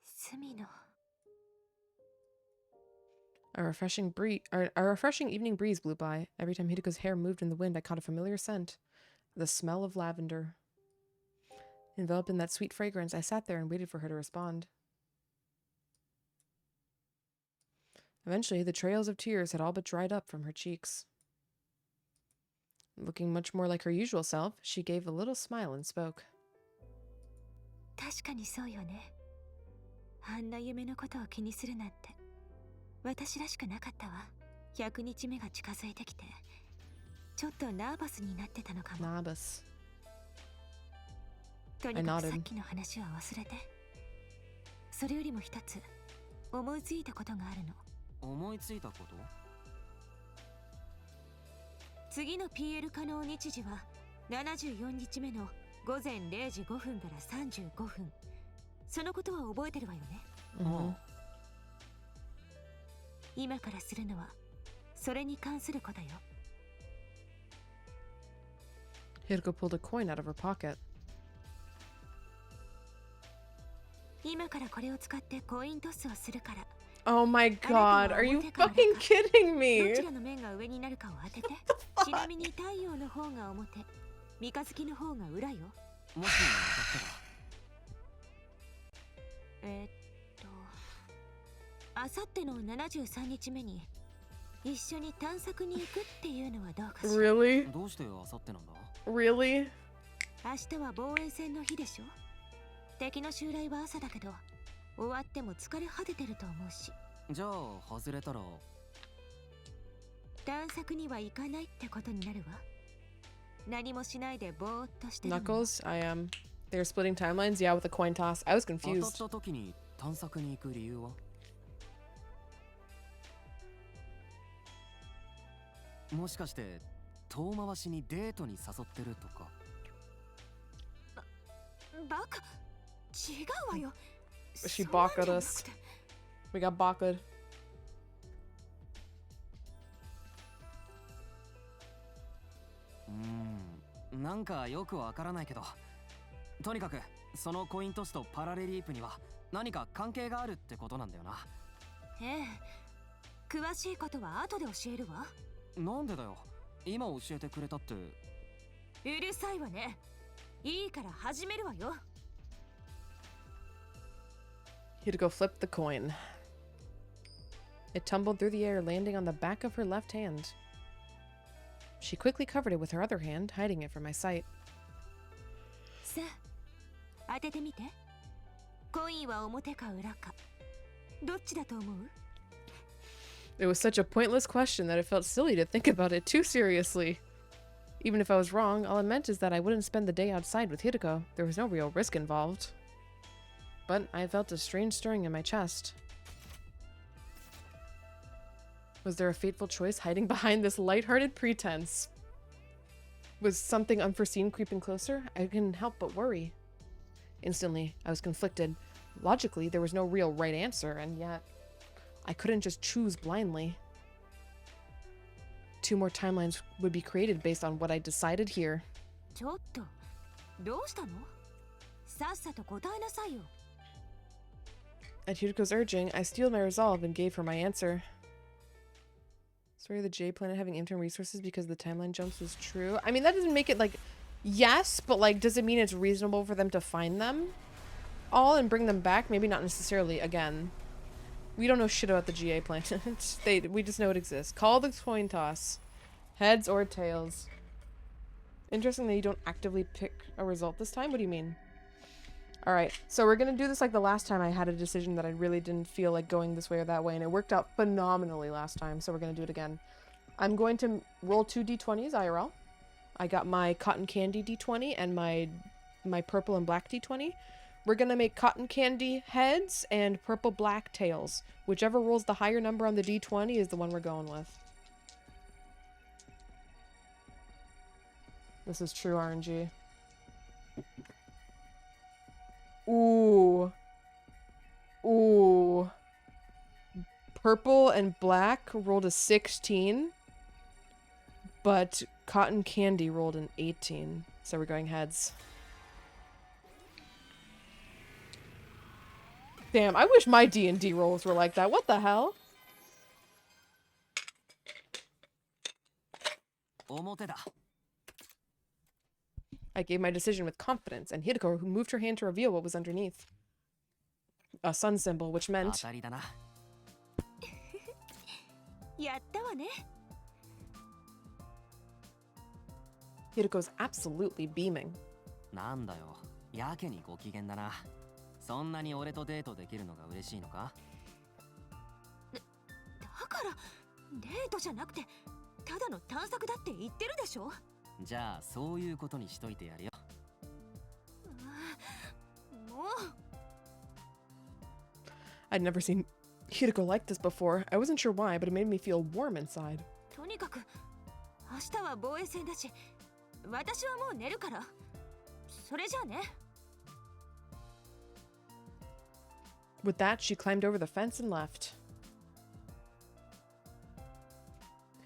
隅野。A refreshing evening breeze blew by. Every time Hidiko's hair moved in the wind, I caught a familiar scent. The smell of lavender. Enveloped in that sweet fragrance, I sat there and waited for her to respond. Eventually, the trails of tears had all but dried up from her cheeks. Looking much more like her usual self, she gave a little smile and spoke. 確かにそうよね。あんな夢のことを気にするなんて。私らしくなかったわ。100日目が近づいてきて、ちょっとナーバスになってたのかも。ナーバス。とにかくさっきの話は忘れて。それよりも一つ思いついたことがあるの。思いついたこと？次の PL 可能日時は74日目の午前0時5分から35分。そのことは覚えてるわよね。今からするのはそれに関することよ。Hideko pulled a coin out of her pocket. 今からこれを使ってコイントスをするから。Oh my god, are you fucking kidding me? どちらの面が上になるかを当てて。ちなみに太陽の方が表、三日月の方が裏よ。もし当たったら。あさっての73日目に一緒に探索に行くっていうのはどうかしら。 Really? どうしてあさってなんだ？ Really? 明日は防衛戦の日でしょ。敵の襲来は朝だけど、終わっても疲れ果ててると思うし。じゃあ外れたら探索には行かないってことになるわ。何もしないでぼーっとしてる。 Knuckles, I am. They're splitting timelines? Yeah, with a coin toss. I was confused. 当たった時に探索に行く理由は？もしかして遠回しにデートに誘ってるとか？バカ、違うわよ。 She balked us. We got balked. なんかよくわからないけど、とにかくそのコイントスとパラレリープには何か関係があるってことなんだよな。ええ、詳しいことは後で教えるわ。なんでだよ、今教えてくれたって。うるさいわね。いいから始めるわよ。Hideko flipped the coin. It tumbled through the air, landing on the back of her left hand. She quickly covered it with her other hand, hiding it from my sight. さあ、当ててみて。コインは表か裏か。どっちだと思う？ It was such a pointless question that it felt silly to think about it too seriously. Even if I was wrong, all it meant is that I wouldn't spend the day outside with Hideko. There was no real risk involved. But I felt a strange stirring in my chest. Was there a fateful choice hiding behind this light-hearted pretense? Was something unforeseen creeping closer? I couldn't help but worry. Instantly, I was conflicted. Logically, there was no real right answer, and yet I couldn't just choose blindly. 2 more timelines would be created based on what I decided here. ちょっと、どうしたの？さっさと答えなさいよ。 At Hideko's urging, I steeled my resolve and gave her my answer. Story of the J planet having infinite resources because the timeline jumps was true. I mean, that doesn't make it like, yes, but like, does it mean it's reasonable for them to find them all and bring them back? Maybe not necessarily. Again, we don't know shit about the GA planet. We just know it exists. Call the coin toss. Heads or tails. Interesting that you don't actively pick a result this time. What do you mean? Alright, so we're gonna do this like the last time I had a decision that I really didn't feel like going this way or that way, and it worked out phenomenally last time, so we're gonna do it again. I'm going to roll 2 d20s IRL. I got my cotton candy d20 and my purple and black d20. We're gonna make cotton candy heads and purple black tails. Whichever rolls the higher number on the d20 is the one we're going with. This is true RNG. Ooh. Ooh. Purple and black rolled a 16, but cotton candy rolled an 18. So we're going heads. Damn, I wish my D&D rolls were like that. What the hell? I gave my decision with confidence, and Hideko who moved her hand to reveal what was underneath. A sun symbol, which meant... Hideko's absolutely beaming. なんだよ、やけにご機嫌だな。そんなに俺とデートできるのが嬉しいのか？だからデートじゃなくてただの探索だって言ってるでしょ。じゃあそういうことにしといてやるよ。もう。I'd never seen Hideko like this before. I wasn't sure why, but it made me feel warm inside. とにかく明日は防衛戦だし、私はもう寝るから。それじゃあね。With that, she climbed over the fence and left.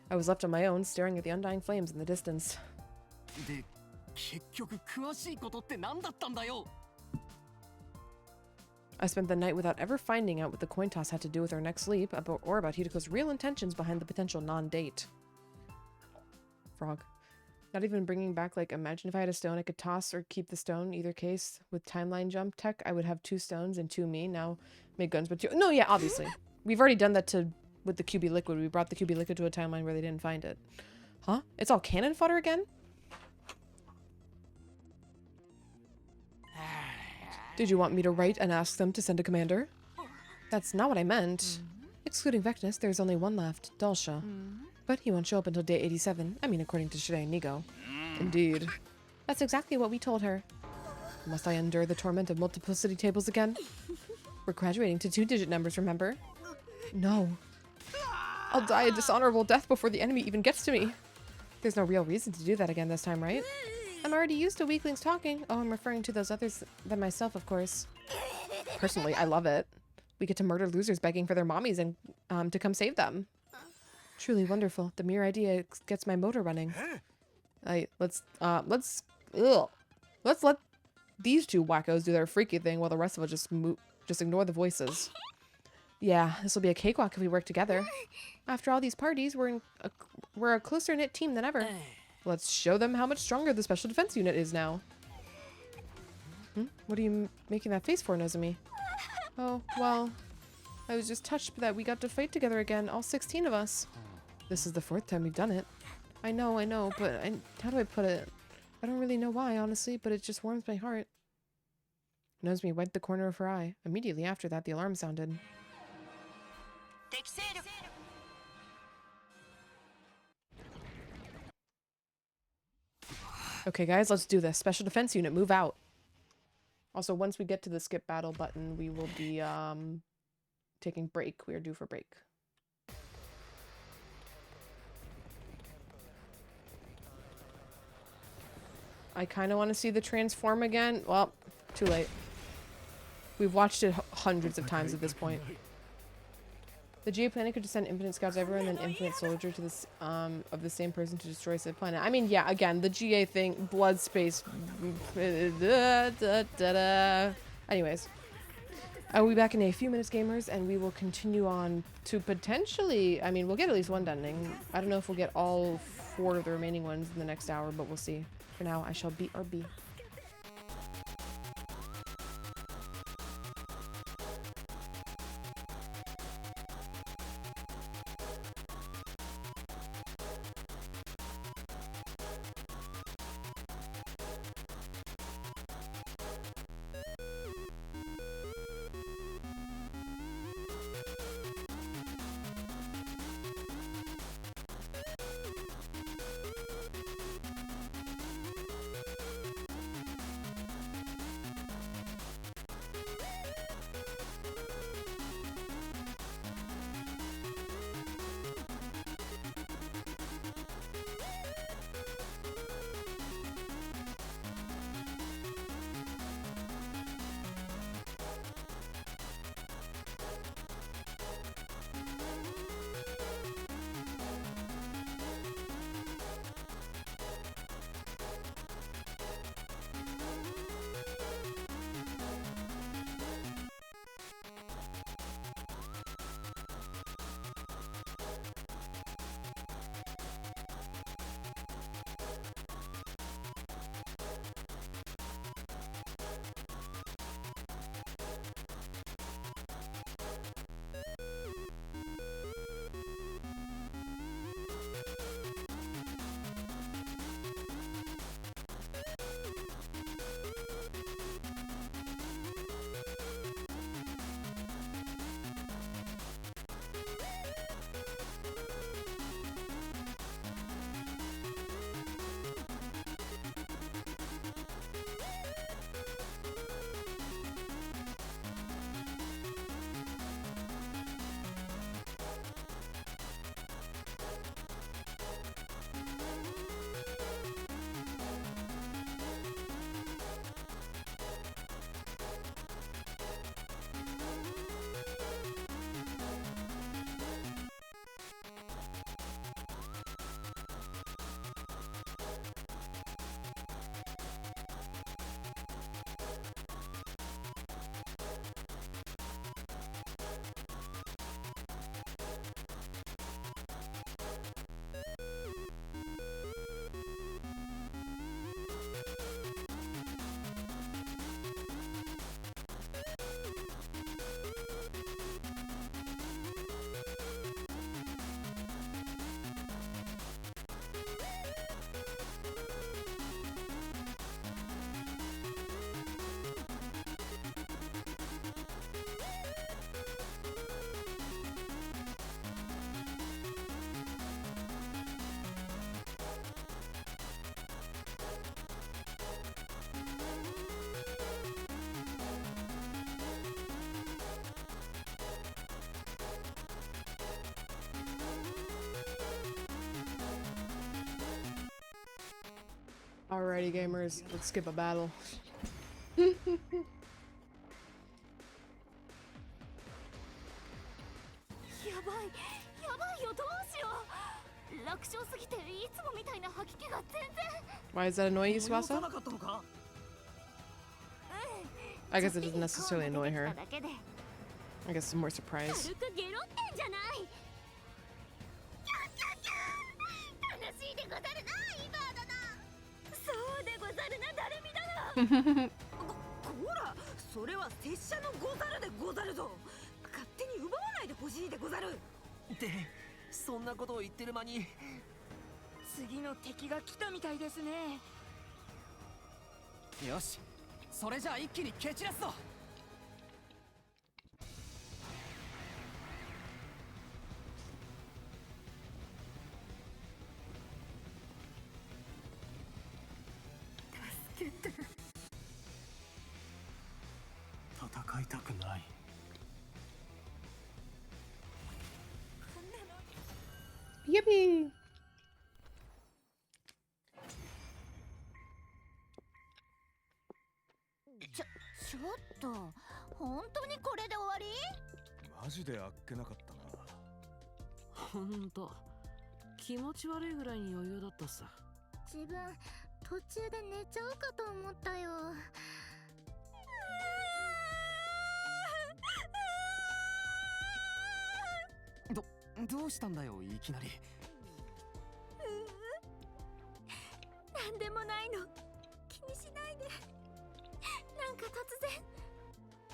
I was left on my own, staring at the undying flames in the distance. で、結局詳しいことって何だったんだよ。I spent the night without ever finding out what the coin toss had to do with our next leap, or about Hideko's real intentions behind the potential non-date. Frog. Not even bringing back, like, imagine if I had a stone I could toss or keep the stone. Either case, with timeline jump tech, I would have 2 stones and 2 me. Now, make guns, but 2... No, yeah, obviously. We've already done that with the QB liquid. We brought the QB liquid to a timeline where they didn't find it. Huh? It's all cannon fodder again? Did you want me to write and ask them to send a commander? That's not what I meant. Excluding Vectus, there's only one left, Dalsha. But he won't show up until day 87. I mean, according to Shirei and Nigo. Indeed. That's exactly what we told her. Must I endure the torment of multiplicity tables again? We're graduating to 2-digit numbers, remember? No. I'll die a dishonorable death before the enemy even gets to me. There's no real reason to do that again this time, right? I'm already used to weaklings talking. Oh, I'm referring to those others than myself, of course. Personally, I love it. We get to murder losers begging for their mommies and to come save them. Truly wonderful. The mere idea gets my motor running. Let's let these 2 wackos do their freaky thing while the rest of us just ignore the voices. Yeah, this will be a cakewalk if we work together. After all these parties, we're a closer-knit team than ever. Let's show them how much stronger the Special Defense Unit is now. What are you making that face for, Nozomi? Oh, well, I was just touched that we got to fight together again, all 16 of us. This is the 4th time we've done it. I know, but how do I put it? I don't really know why, honestly, but it just warms my heart. Nozomi wiped the corner of her eye. Immediately after that, the alarm sounded. Okay, guys, let's do this. Special Defense Unit, move out. Also, once we get to the skip battle button, we will be taking break. We are due for break. I kind of want to see the transform again. Well, too late. We've watched it hundreds of times at this point. The GA planet could just send infinite scouts everywhere and then infinite soldier to this of the same person to destroy said planet. I mean, yeah, again, the GA thing, blood space. Anyways, I will be back in a few minutes, gamers, and we will continue on to potentially, I mean, we'll get at least one ending. I don't know if we'll get all 4 of the remaining ones in the next hour, but we'll see. For now, I shall BRB. Alrighty, gamers, let's skip a battle. やばいよどうしよう楽勝すぎていつもみたいな吐き気が全然 Why does that annoy you, Swasa? I guess it doesn't necessarily annoy her. I guess I'm more surprised. 軽くゲロってんじゃない楽しいでござるなイバーだなそうでござるなダルミだなこらそれは拙者のござるでござるぞ勝手に奪わないでほしいでござるでそんなことを言ってる間に次の敵が来たみたいですねよしそれじゃあ一気に蹴散らすぞ助けて戦いたくない Yippee! ちょっと本当にこれで終わりマジであっけなかったなほんと気持ち悪いぐらいに余裕だったさ自分途中で寝ちゃうかと思ったよどうしたんだよいきなりなんでもないの気にしないでなんか突然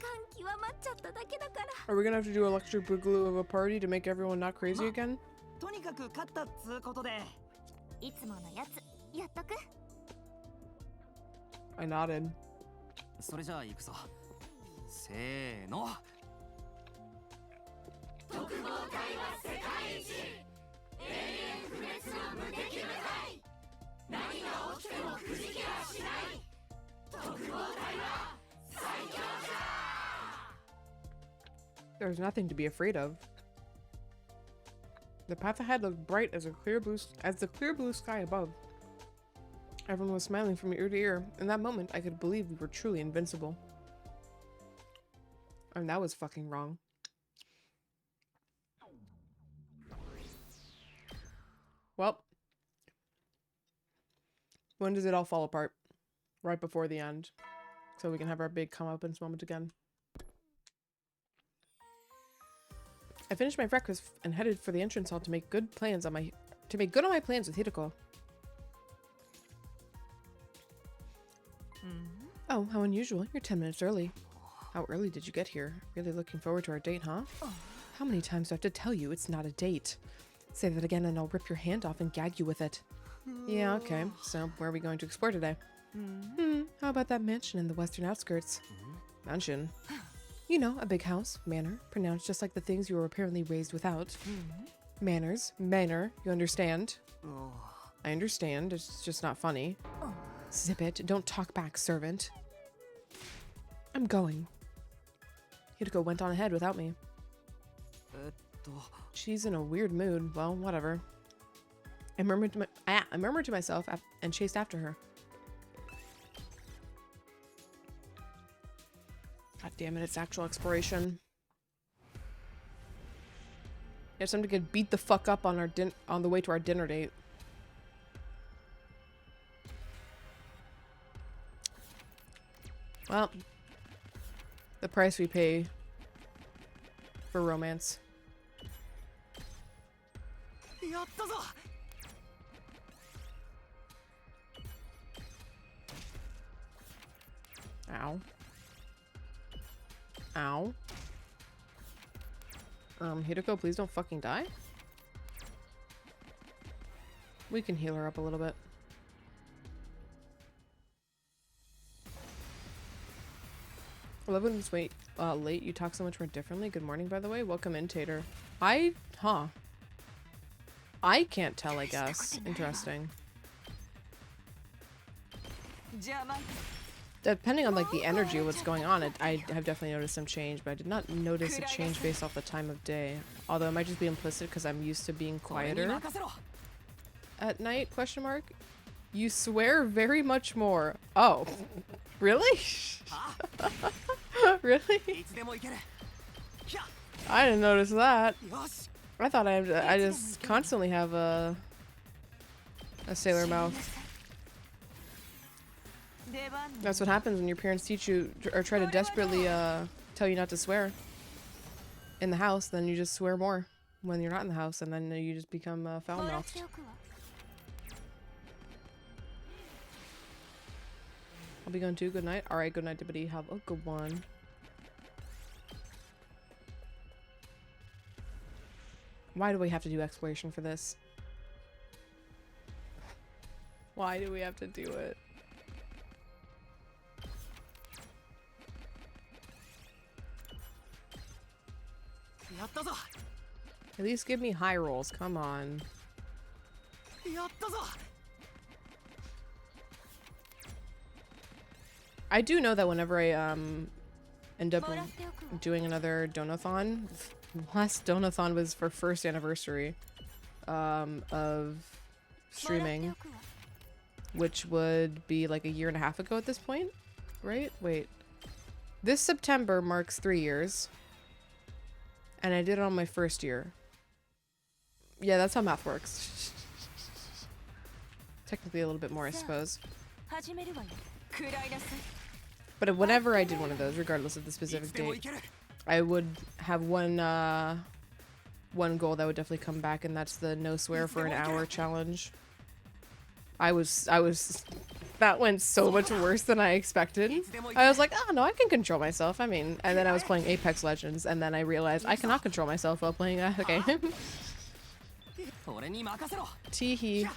感極まっちゃっただけだから Are we gonna have to do electric boogaloo of a party to make everyone not crazy again? とにかく勝ったっつうことでいつものやつやっとく I nodded. それじゃあ行くぞせーの特防隊は世界一永遠不滅の無敵部隊何が起きてもくじけはしない特防隊は最強じゃ There's nothing to be afraid of. The path ahead looked bright as the clear blue sky above. Everyone was smiling from ear to ear. In that moment, I could believe we were truly invincible. And that was fucking wrong. Well, when does it all fall apart? Right before the end. So we can have our big comeuppance moment again. I finished my breakfast and headed for the entrance hall to make good on my plans with Hideko. Oh, how unusual. You're 10 minutes early. How early did you get here? Really looking forward to our date, huh? How many times do I have to tell you it's not a date? Say that again and I'll rip your hand off and gag you with it. Yeah, okay. So, where are we going to explore today? How about that mansion in the western outskirts? Mansion? You know, a big house, manor, pronounced just like the things you were apparently raised without. Manners, manor, you understand? I understand, it's just not funny. Zip it, don't talk back, servant. I'm going. Hideko went on ahead without me. She's in a weird mood. Well, whatever. I murmured to myself and chased after her. God damn it, it's actual exploration. Yeah, something to get beat the fuck up on the way to our dinner date. Well, the price we pay for romance. Ow. Ow. Hideko, please don't fucking die. We can heal her up a little bit. I love when it's late. You talk so much more differently. Good morning, by the way. Welcome in, Tater. I can't tell, I guess. Interesting. Depending on, like, the energy of what's going on, I have definitely noticed some change, but I did not notice a change based off the time of day. Although it might just be implicit because I'm used to being quieter at night, question mark. You swear very much more. Oh. Really? Really? I didn't notice that. I thought I just constantly have a sailor mouth. That's what happens when your parents teach you or try to desperately tell you not to swear in the house. Then you just swear more when you're not in the house, and then you just become foul-mouthed. I'll be going too. Good night. All right, good night, Dibbity. Have a good one. Why do we have to do exploration for this? Why do we have to do it? At least give me high rolls. Come on. I do know that whenever I end up doing another donathon, last donathon was for first anniversary of streaming, which would be like a year and a half ago at this point, right? Wait, this September marks 3 years, and I did it on my first year. Yeah, that's how math works. Technically a little bit more, I suppose. But whenever I did one of those, regardless of the specific date, I would have one goal that would definitely come back, and that's the no swear for an hour challenge. That went so much worse than I expected. I was like, oh no, I can control myself. I mean, and then I was playing Apex Legends, and then I realized I cannot control myself while playing a game. Teehee.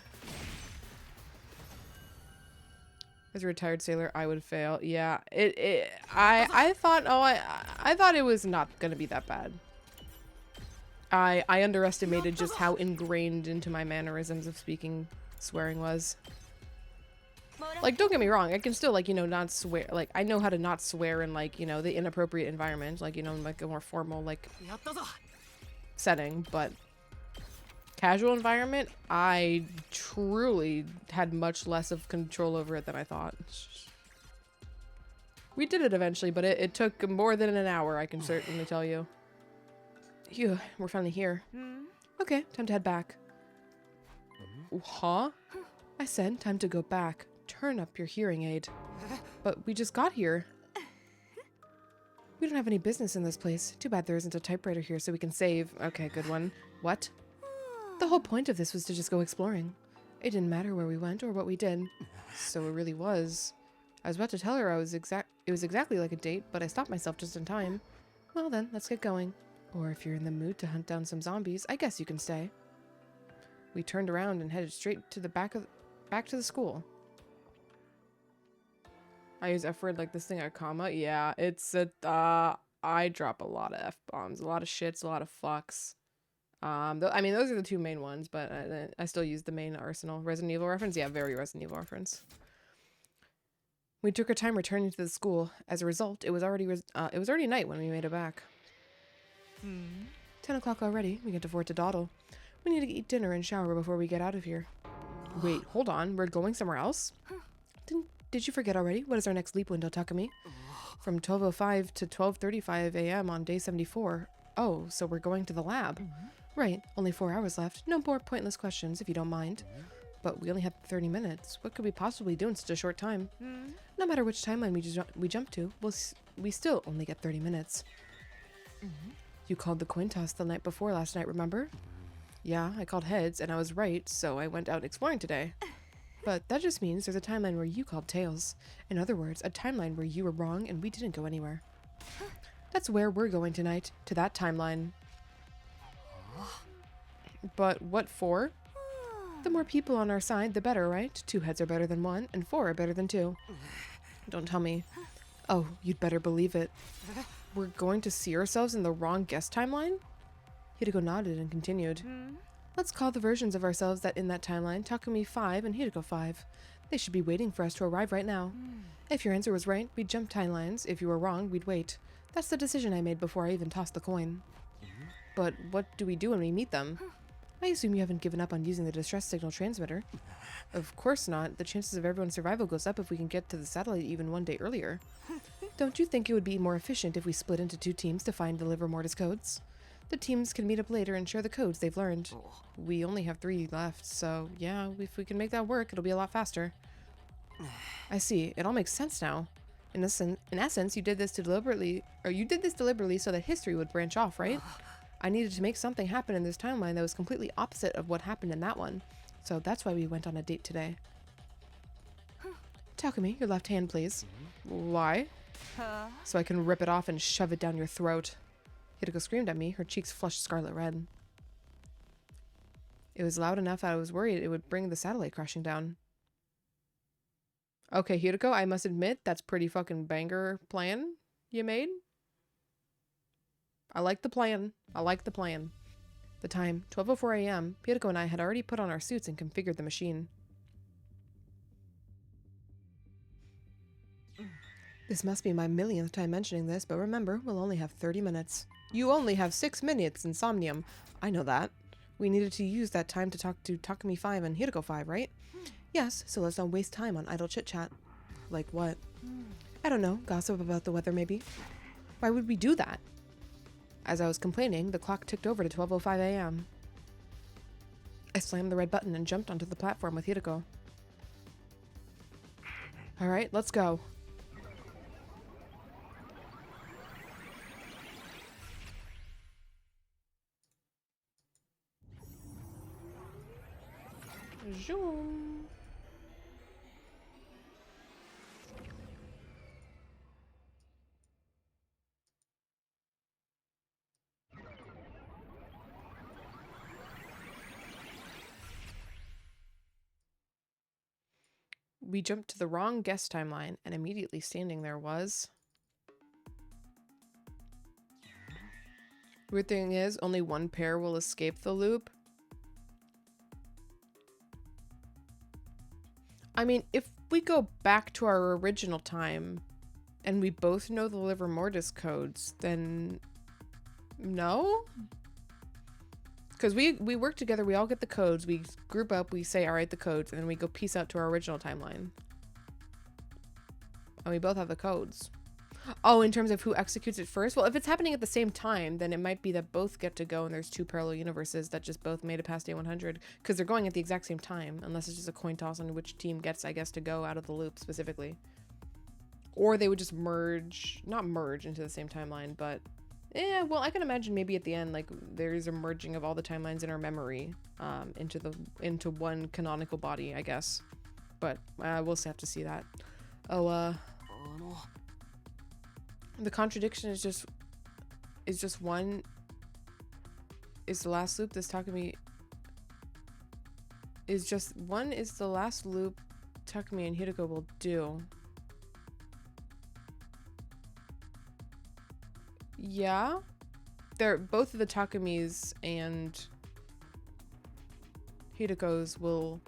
As a retired sailor, I would fail. Yeah, I thought it was not gonna be that bad. I underestimated just how ingrained into my mannerisms of speaking swearing was. Like, don't get me wrong, I can still, like, you know, not swear. Like, I know how to not swear in, like, you know, the inappropriate environment, like, you know, in, like, a more formal, like, setting, but casual environment, I truly had much less of control over it than I thought. We did it eventually, but it took more than an hour, I can certainly tell you. Phew, we're finally here. Okay, time to head back. Huh? I said time to go back. Turn up your hearing aid. But we just got here. We don't have any business in this place. Too bad there isn't a typewriter here so we can save. Okay, good one. What? The whole point of this was to just go exploring. It didn't matter where we went or what we did. So it really was. I was about to tell her it was exactly like a date, but I stopped myself just in time. Well then, let's get going. Or if you're in the mood to hunt down some zombies, I guess you can stay. We turned around and headed straight to the back to the school. I use F word like this thing a comma. Yeah, it's a I drop a lot of F-bombs, a lot of shits, a lot of fucks. I mean, those are the two main ones, but I still use the main arsenal. Resident Evil reference? Yeah, very Resident Evil reference. We took our time returning to the school. As a result, it was already night when we made it back. 10 o'clock already. We can't afford to dawdle. We need to eat dinner and shower before we get out of here. Wait, hold on. We're going somewhere else? Did you forget already? What is our next leap window, Takumi? From 12:05 to 12:35 a.m. on day 74. Oh, so we're going to the lab. Right, only 4 hours left. No more pointless questions, if you don't mind. But we only have 30 minutes. What could we possibly do in such a short time? No matter which timeline we jump to, we still only get 30 minutes. You called the coin toss the night before last night, remember? Yeah, I called heads, and I was right, so I went out exploring today. But that just means there's a timeline where you called tails. In other words, a timeline where you were wrong and we didn't go anywhere. That's where we're going tonight, to that timeline. But what for? The more people on our side, the better, right? 2 heads are better than 1, and 4 are better than 2. Don't tell me. Oh, you'd better believe it. We're going to see ourselves in the wrong guest timeline? Hideko nodded and continued. Let's call the versions of ourselves that in that timeline, Takumi 5 and Hideko 5. They should be waiting for us to arrive right now. If your answer was right, we'd jump timelines. If you were wrong, we'd wait. That's the decision I made before I even tossed the coin. But what do we do when we meet them? I assume you haven't given up on using the distress signal transmitter. Of course not. The chances of everyone's survival goes up if we can get to the satellite even one day earlier. Don't you think it would be more efficient if we split into 2 teams to find and deliver Mortis codes? The teams can meet up later and share the codes they've learned. We only have 3 left, so yeah, if we can make that work, it'll be a lot faster. I see. It all makes sense now. In essence, you did this deliberately so that history would branch off, right? I needed to make something happen in this timeline that was completely opposite of what happened in that one. So that's why we went on a date today. Takumi, your left hand, please. Why? So I can rip it off and shove it down your throat. Hideko screamed at me, her cheeks flushed scarlet red. It was loud enough that I was worried it would bring the satellite crashing down. Okay, Hideko, I must admit, that's pretty fucking banger plan you made. I like the plan. I like the plan. The time, 12:04 a.m., Hideko and I had already put on our suits and configured the machine. This must be my millionth time mentioning this, but remember, we'll only have 30 minutes. You only have 6 minutes, Insomnium. I know that. We needed to use that time to talk to Takumi 5 and Hideko 5, right? Yes, so let's not waste time on idle chit-chat. Like what? I don't know, gossip about the weather maybe? Why would we do that? As I was complaining, the clock ticked over to 12:05 a.m. I slammed the red button and jumped onto the platform with Hideko. Alright, let's go. Zoom. We jumped to the wrong guest timeline, and immediately standing there was... Weird thing is, only one pair will escape the loop. I mean, if we go back to our original time, and we both know the Liver Mortis codes, then... No? Because we work together, we all get the codes, we group up, we say, alright, the codes, and then we go peace out to our original timeline. And we both have the codes. Oh, in terms of who executes it first? Well, if it's happening at the same time, then it might be that both get to go and there's 2 parallel universes that just both made it past day 100. Because they're going at the exact same time, unless it's just a coin toss on which team gets, I guess, to go out of the loop specifically. Or they would just merge, not merge into the same timeline, but... Yeah, well, I can imagine maybe at the end, like, there's a merging of all the timelines in our memory into one canonical body, I guess. But we'll have to see that. Oh, the contradiction is just one is the last loop this Takumi is just one is the last loop Takumi and Hideko will do. Yeah, they're both of the Takumis and Hideko's will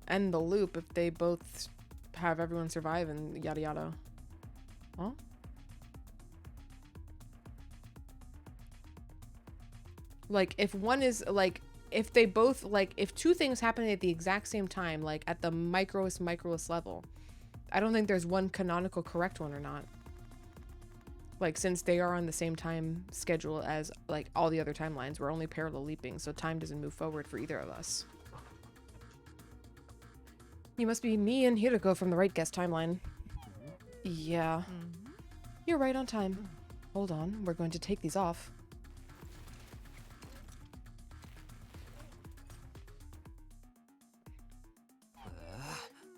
end the loop if they both have everyone survive and yada yada. Huh? Like if one is like if they both like if 2 things happen at the exact same time, like at the microest level, I don't think there's one canonical correct one or not. Like, since they are on the same time schedule as, like, all the other timelines, we're only parallel leaping, so time doesn't move forward for either of us. You must be me and Hideko from the right guest timeline. Yeah. You're right on time. Hold on, we're going to take these off.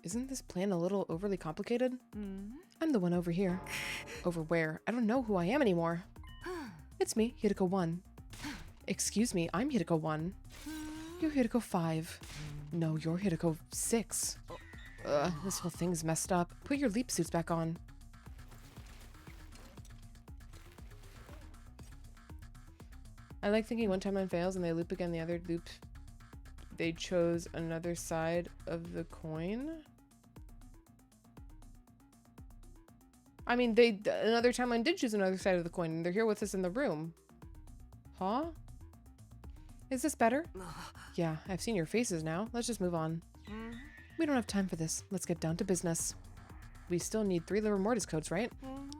Isn't this plan a little overly complicated? I'm the one over here. Over where? I don't know who I am anymore. It's me, Hideko 1. Excuse me, I'm Hideko 1. You're Hideko 5. No, you're Hideko 6. This whole thing's messed up. Put your leap suits back on. I like thinking one timeline fails and they loop again, the other loop. They chose another side of the coin. I mean, another timeline did choose another side of the coin, and they're here with us in the room. Huh? Is this better? Yeah, I've seen your faces now. Let's just move on. We don't have time for this. Let's get down to business. We still need 3 liver mortis codes, right?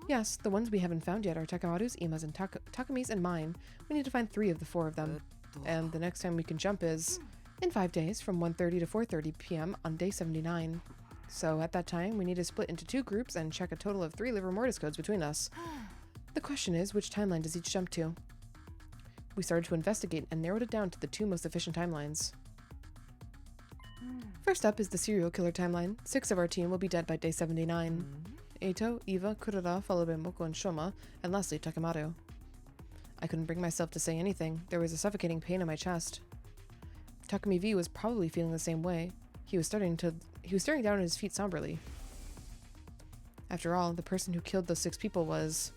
Yes, the ones we haven't found yet are Takamaru's, Ima's, and Takami's, and mine. We need to find 3 of the 4 of them. And the next time we can jump is in 5 days from 1:30 to 4:30 p.m. on day 79. So at that time, we need to split into 2 groups and check a total of 3 liver mortis codes between us. The question is, which timeline does each jump to? We started to investigate and narrowed it down to the 2 most efficient timelines. First up is the serial killer timeline. 6 of our team will be dead by day 79. Eito, Eva, Kurara, followed by Moko and Shoma, and lastly Takamaru. I couldn't bring myself to say anything. There was a suffocating pain in my chest. Takami V was probably feeling the same way. He was staring down at his feet somberly. After all, the person who killed those 6 people was...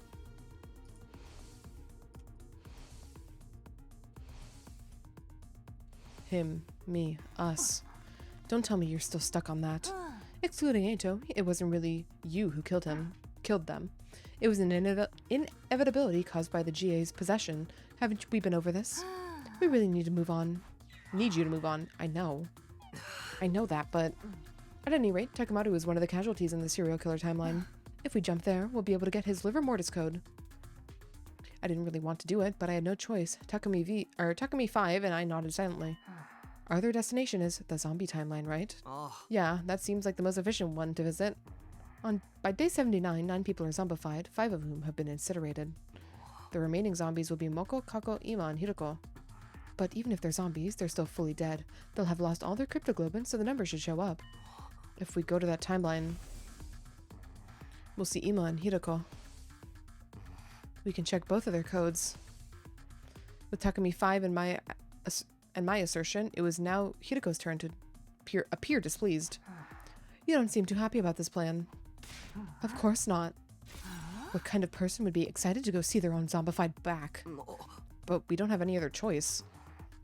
him, me, us. Don't tell me you're still stuck on that. Excluding Eito, it wasn't really you who killed them. It was an inevitability caused by the GA's possession. Haven't we been over this? We really need to move on. Need you to move on. I know that, but at any rate, Takamaru is one of the casualties in the serial killer timeline. If we jump there, we'll be able to get his liver mortis code. I didn't really want to do it, but I had no choice. Takami 5 and I nodded silently. Our other destination is the zombie timeline, right? Yeah, that seems like the most efficient one to visit. By day 79, 9 people are zombified, 5 of whom have been incinerated. The remaining zombies will be Moko, Kako, Ima, and Hiroko. But even if they're zombies, they're still fully dead. They'll have lost all their cryptoglobin, so the numbers should show up. If we go to that timeline, we'll see Ima and Hiroko. We can check both of their codes. With Takami 5 and my assertion, it was now Hiroko's turn to appear displeased. You don't seem too happy about this plan. Of course not. What kind of person would be excited to go see their own zombified back? But we don't have any other choice.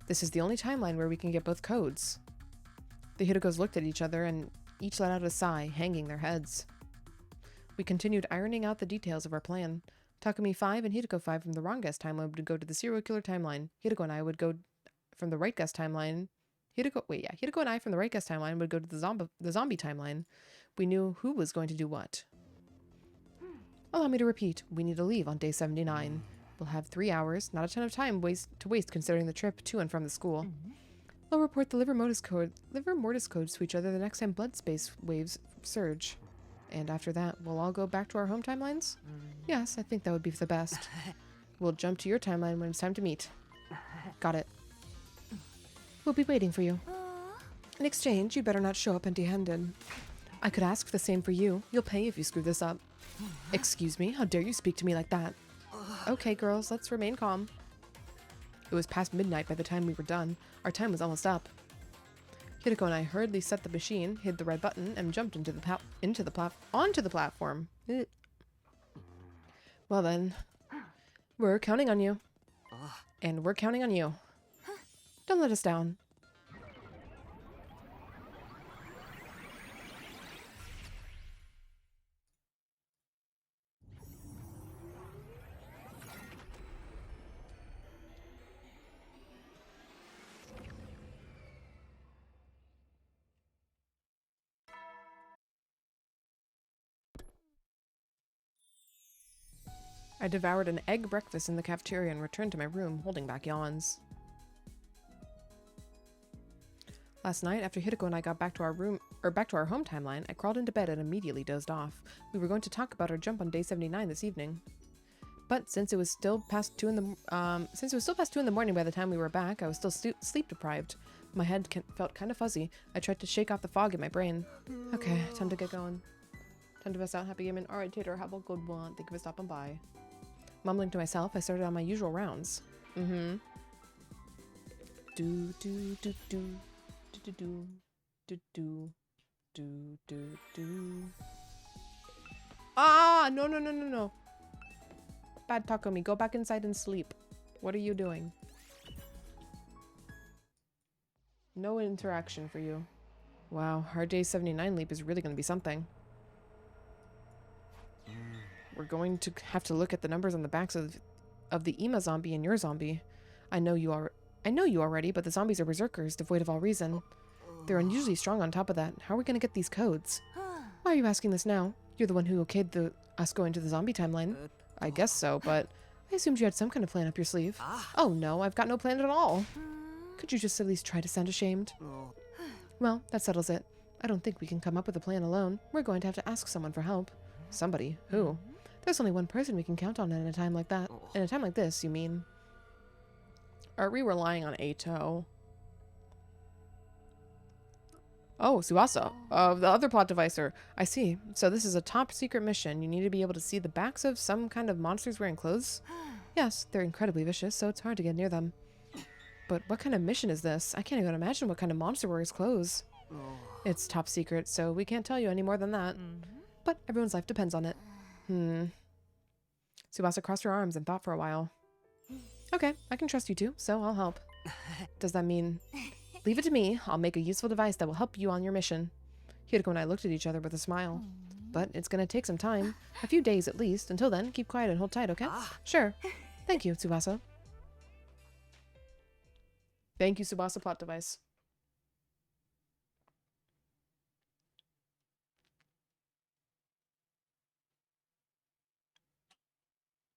This is the only timeline where we can get both codes. The Hirokos looked at each other and each let out a sigh, hanging their heads. We continued ironing out the details of our plan. Takami 5 and Hiroko 5 from the wrong guest timeline would go to the serial killer timeline. Hiroko and I would go from the right guest timeline. Hiroko and I from the right guest timeline would go to the zombie timeline. We knew who was going to do what. Allow me to repeat. We need to leave on day 79. We'll have 3 hours, not a ton of time to waste considering the trip to and from the school. We'll report the liver mortis codes to each other the next time blood space waves surge. And after that, we'll all go back to our home timelines? Yes, I think that would be the best. We'll jump to your timeline when it's time to meet. Got it. We'll be waiting for you. In exchange, you'd better not show up empty-handed. I could ask the same for you. You'll pay if you screw this up. Excuse me? How dare you speak to me like that? Okay, girls, let's remain calm. It was past midnight by the time we were done. Our time was almost up. Hiroko and I hurriedly set the machine, hid the red button, and jumped onto the platform. Well then, we're counting on you. And we're counting on you. Don't let us down. I devoured an egg breakfast in the cafeteria and returned to my room, holding back yawns. Last night, after Hiroko and I got back to our home timeline, I crawled into bed and immediately dozed off. We were going to talk about our jump on day 79 this evening. But since it was still past 2 in the morning by the time we were back, I was still sleep deprived. My head felt kind of fuzzy. I tried to shake off the fog in my brain. Okay, time to get going. Time to bust out. Happy gaming. Alright, Tater, have a good one. Thank you for stopping by. Mumbling to myself, I started on my usual rounds. Do do do do do do do do do do do do. Ah! No. Bad Takumi, go back inside and sleep. What are you doing? No interaction for you. Wow, our day 79 leap is really going to be something. We're going to have to look at the numbers on the backs of the Ima zombie and your zombie. I know I know you already, but the zombies are berserkers, devoid of all reason. They're unusually strong on top of that. How are we going to get these codes? Why are you asking this now? You're the one who okayed us going to the zombie timeline. I guess so, but I assumed you had some kind of plan up your sleeve. Oh no, I've got no plan at all. Could you just at least try to sound ashamed? Well, that settles it. I don't think we can come up with a plan alone. We're going to have to ask someone for help. Somebody? Who? There's only one person we can count on in a time like that. In a time like this, you mean? Are we relying on Ato? Oh, Tsubasa. The other plot devicer. I see. So this is a top secret mission. You need to be able to see the backs of some kind of monsters wearing clothes? Yes, they're incredibly vicious, so it's hard to get near them. But what kind of mission is this? I can't even imagine what kind of monster wears clothes. It's top secret, so we can't tell you any more than that. But everyone's life depends on it. Tsubasa crossed her arms and thought for a while. Okay, I can trust you two, so I'll help. Does that mean... Leave it to me. I'll make a useful device that will help you on your mission. Hiriko and I looked at each other with a smile. But it's going to take some time. A few days at least. Until then, keep quiet and hold tight, okay? Sure. Thank you, Tsubasa. Thank you, Tsubasa plot device.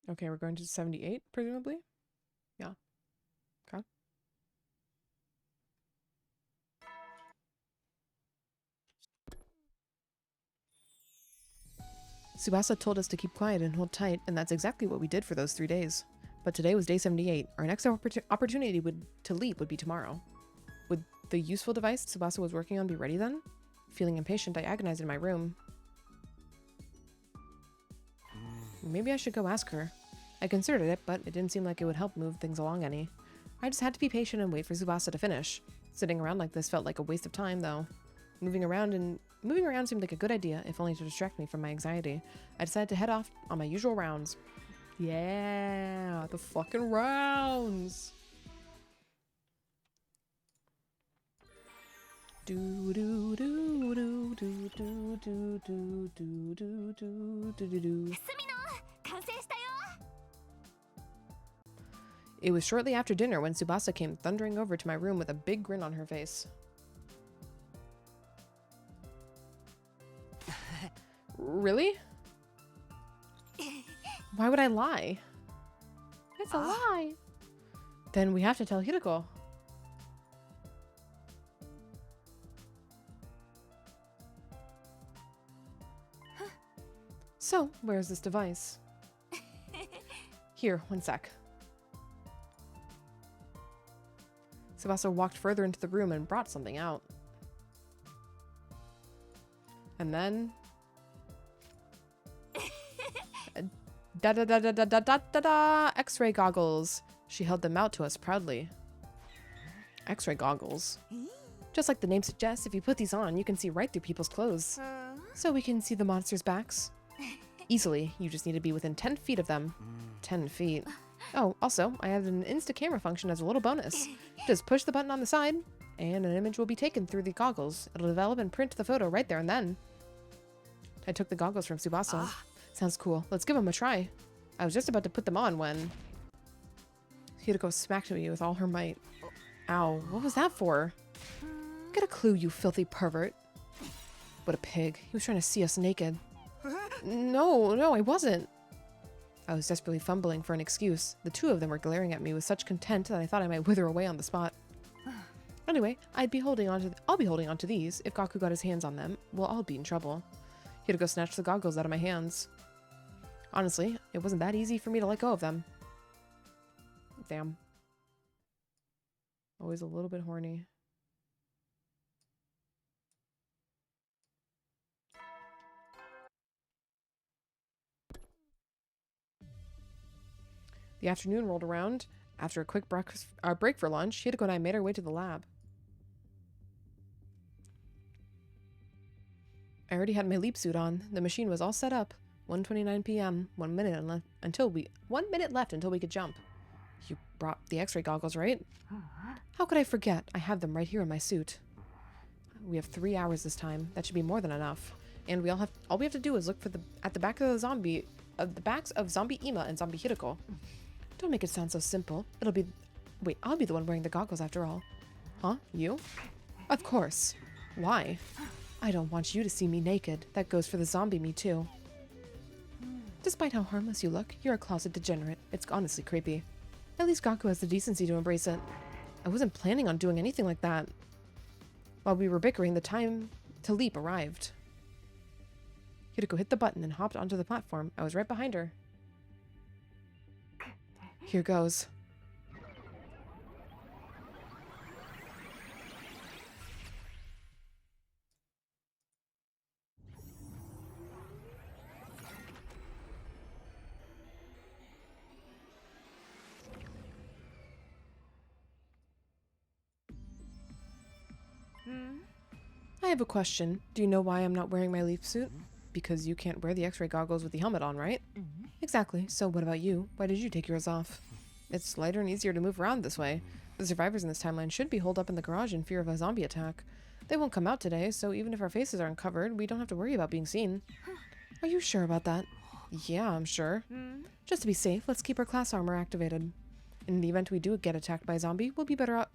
Okay, we're going to 78, presumably? Yeah. Okay. Tsubasa told us to keep quiet and hold tight, and that's exactly what we did for those 3 days. But today was day 78. Our next opportunity to leap would be tomorrow. Would the useful device Tsubasa was working on be ready then? Feeling impatient, I agonized in my room. Maybe I should go ask her. I considered it, but it didn't seem like it would help move things along any. I just had to be patient and wait for Tsubasa to finish. Sitting around like this felt like a waste of time, though. Moving around seemed like a good idea, if only to distract me from my anxiety. I decided to head off on my usual rounds. Yeah, the fucking rounds! Do do do do do do do do do do do do do. It was shortly after dinner when Tsubasa came thundering over to my room with a big grin on her face. Really? Why would I lie? It's a lie. Then we have to tell Hiriko. So, where's this device? Here, one sec. Tsubasa walked further into the room and brought something out. And then... Da-da-da-da-da-da-da-da! X-ray goggles. She held them out to us proudly. X-ray goggles. Just like the name suggests, if you put these on, you can see right through people's clothes. So we can see the monsters' backs. Easily. You just need to be within 10 feet of them. 10 feet. Oh, also, I added an Insta-camera function as a little bonus. Just push the button on the side, and an image will be taken through the goggles. It'll develop and print the photo right there and then. I took the goggles from Tsubasa. Sounds cool. Let's give them a try. I was just about to put them on when... Hiriko smacked me with all her might. Ow, what was that for? Get a clue, you filthy pervert. What a pig. He was trying to see us naked. No, I wasn't. I was desperately fumbling for an excuse. The two of them were glaring at me with such contempt that I thought I might wither away on the spot. Anyway, I'll be holding on to these. If Gaku got his hands on them, we'll all be in trouble. Hiriko snatched the goggles out of my hands. Honestly, it wasn't that easy for me to let go of them. Damn. Always a little bit horny. The afternoon rolled around. After a quick break for lunch, Hiriko and I made our way to the lab. I already had my leap suit on. The machine was all set up. 1:29 p.m. 1 minute left until we could jump. You brought the X-ray goggles, right? How could I forget? I have them right here in my suit. We have 3 hours this time. That should be more than enough. And all we have to do is look for at the back of the backs of Zombie Ima and Zombie Hiriko. Don't make it sound so simple. It'll be Wait, I'll be the one wearing the goggles after all. Huh? You? Of course. Why? I don't want you to see me naked. That goes for the zombie me too. Despite how harmless you look, you're a closet degenerate. It's honestly creepy. At least Gaku has the decency to embrace it. I wasn't planning on doing anything like that. While we were bickering, the time to leap arrived. Hideko hit the button and hopped onto the platform. I was right behind her. Here goes. I have a question. Do you know why I'm not wearing my leaf suit? Because you can't wear the x-ray goggles with the helmet on, right? Exactly. So what about you? Why did you take yours off? It's lighter and easier to move around this way. The survivors in this timeline should be holed up in the garage in fear of a zombie attack. They won't come out today, so even if our faces aren't covered, we don't have to worry about being seen. Are you sure about that? Yeah, I'm sure. Just to be safe, let's keep our class armor activated. In the event we do get attacked by a zombie, we'll be better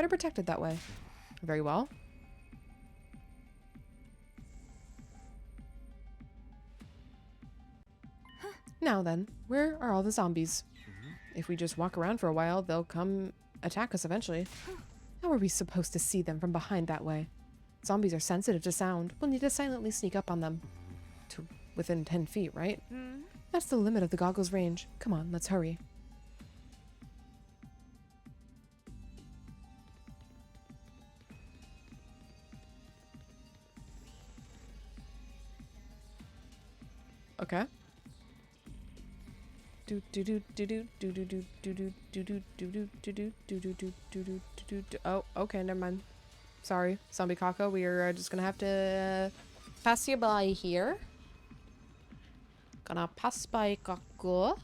protected that way. Very well. Now then, where are all the zombies? If we just walk around for a while, they'll come attack us eventually. How are we supposed to see them from behind that way? Zombies are sensitive to sound. We'll need to silently sneak up on them. To within 10 feet, right? That's the limit of the goggles' range. Come on, let's hurry. Okay. Oh, okay, never mind. Sorry, Zombie Kako. We are just gonna have to pass you by here. Gonna pass by Kako.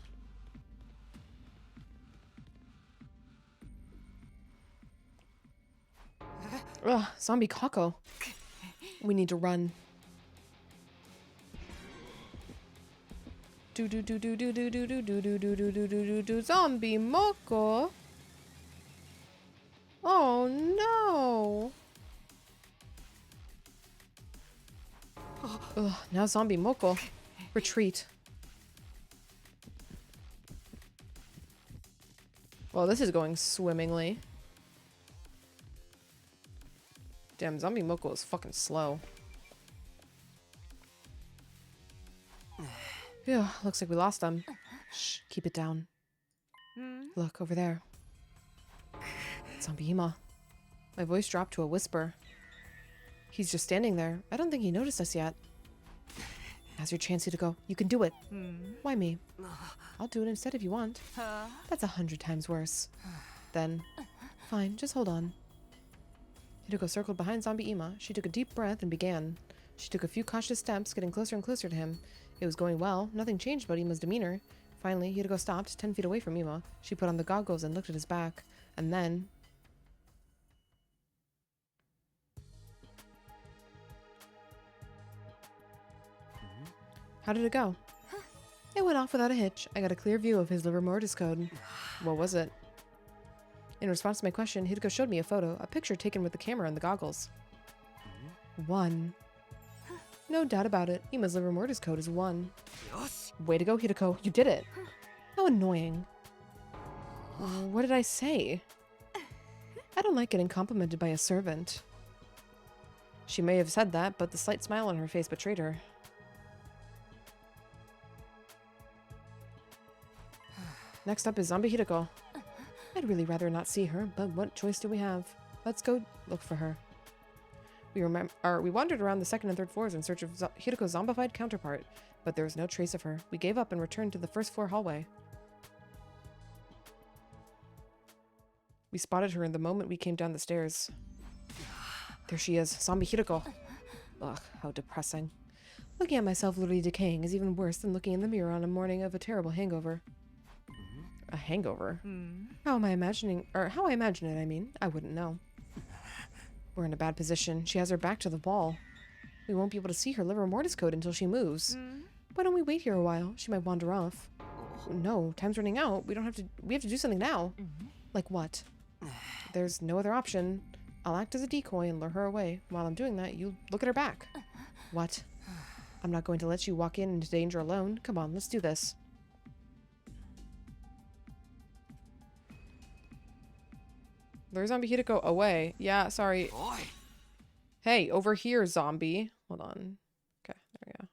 Ugh, Zombie Kako. We need to run. Zombie Moko. Oh no. Ugh, now Zombie Moko. Retreat. Well, this is going swimmingly. Damn, Zombie Moko is fucking slow. Phew, looks like we lost them. Shh, keep it down. Look, over there. Zombie Ima. My voice dropped to a whisper. He's just standing there. I don't think he noticed us yet. Now's your chance to go. You can do it. Why me? I'll do it instead if you want. That's 100 times worse. Then, fine, just hold on. Hideko circled behind Zombie Ima. She took a deep breath and began. She took a few cautious steps, getting closer and closer to him. It was going well. Nothing changed about Ima's demeanor. Finally, Hideko stopped, 10 feet away from Ima. She put on the goggles and looked at his back. And then... How did it go? It went off without a hitch. I got a clear view of his liver mortis code. What was it? In response to my question, Hideko showed me a photo, a picture taken with the camera and the goggles. 1. No doubt about it. Ima's liver mortis code is 1. Way to go, Hideko. You did it. How annoying. What did I say? I don't like getting complimented by a servant. She may have said that, but the slight smile on her face betrayed her. Next up is Zombie Hideko. I'd really rather not see her, but what choice do we have? Let's go look for her. We wandered around the second and third floors in search of Hideko's zombified counterpart, but there was no trace of her. We gave up and returned to the first floor hallway. We spotted her in the moment we came down the stairs. There she is, Zombie Hideko. Ugh, how depressing. Looking at myself literally decaying is even worse than looking in the mirror on a morning of a terrible hangover. A hangover? How I imagine it, I mean. I wouldn't know. We're in a bad position. She has her back to the wall. We won't be able to see her liver mortis code until she moves. Why don't we wait here a while? She might wander off. No, time's running out. We have to do something now. Like what? There's no other option. I'll act as a decoy and lure her away. While I'm doing that, you look at her back. What? I'm not going to let you walk into danger alone. Come on, let's do this. Lure zombie Hideko away. Yeah, sorry. Boy. Hey, over here, zombie. Hold on. Okay, there we go.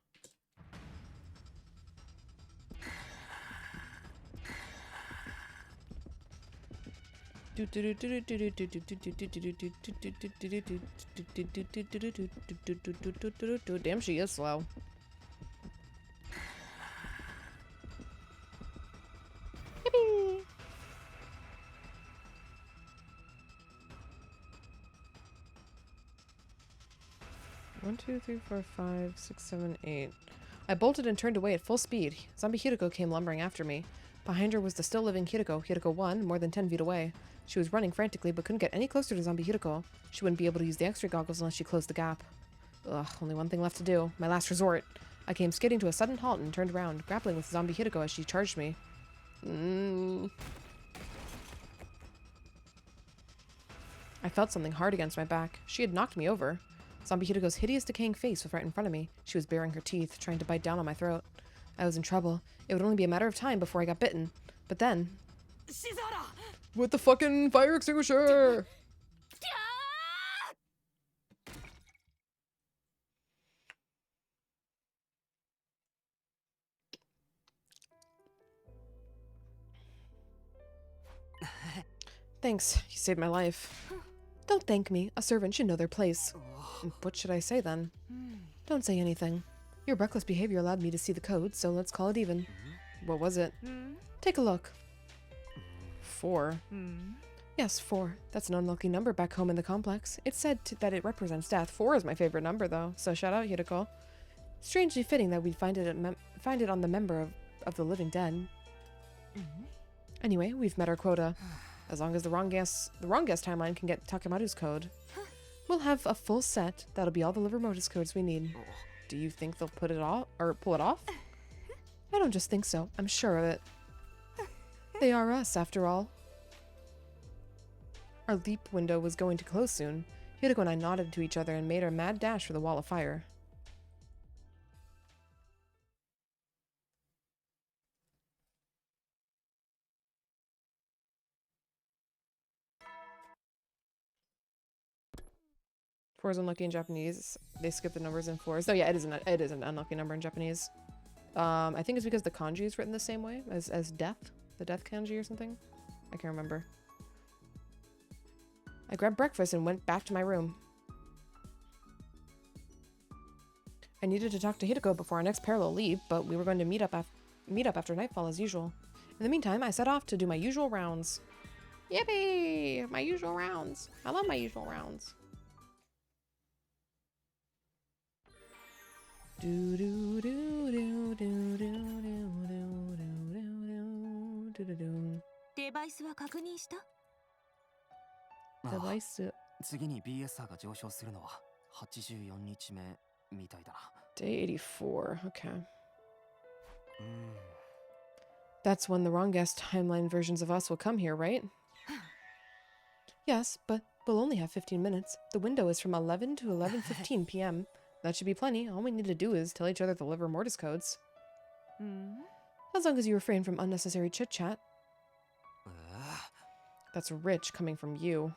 Damn, she is slow. Yippee! One, two, three, four, five, six, seven, eight. I bolted and turned away at full speed. Zombie Hideko came lumbering after me. Behind her was the still-living Hideko, Hideko 1, more than 10 feet away. She was running frantically, but couldn't get any closer to Zombie Hideko. She wouldn't be able to use the X-ray goggles unless she closed the gap. Ugh, only one thing left to do. My last resort. I came skidding to a sudden halt and turned around, grappling with Zombie Hideko as she charged me. I felt something hard against my back. She had knocked me over. Zombie Hideko's hideous decaying face was right in front of me. She was baring her teeth, trying to bite down on my throat. I was in trouble. It would only be a matter of time before I got bitten. But then... Shizara! With the fucking fire extinguisher! Thanks, you saved my life. Don't thank me. A servant should know their place. What should I say then? Don't say anything. Your reckless behavior allowed me to see the code, so let's call it even. What was it? Take a look. 4. Yes, 4. That's an unlucky number back home in the complex. It's said that it represents death. 4 is my favorite number, though, so shout out Hideko. Strangely fitting that we'd find it on the member of the living dead. Anyway, we've met our quota. As long as the wrong guess timeline can get Takemaru's code. We'll have a full set. That'll be all the liver motus codes we need. Do you think they'll pull it off? I don't just think so. I'm sure of it. They are us, after all. Our leap window was going to close soon. Hideko and I nodded to each other and made our mad dash for the wall of fire. Four is unlucky in Japanese. They skip the numbers in 4s. Oh yeah, it is an unlucky number in Japanese. I think it's because the kanji is written the same way as death. The death kanji or something. I can't remember. I grabbed breakfast and went back to my room. I needed to talk to Hideko before our next parallel leap, but we were going to meet up after nightfall as usual. In the meantime, I set off to do my usual rounds. Yippee! My usual rounds. I love my usual rounds. Device は確認した？デバイス。次に BS 差が上昇するのは84日目みたいだな。Day 84. Okay. That's when the wrong guess timeline versions of us will come here, right? Yes, but we'll only have 15 minutes. The window is from 11 to 11:15 p.m. That should be plenty. All we need to do is tell each other the liver mortis codes. As long as you refrain from unnecessary chit-chat. That's rich coming from you.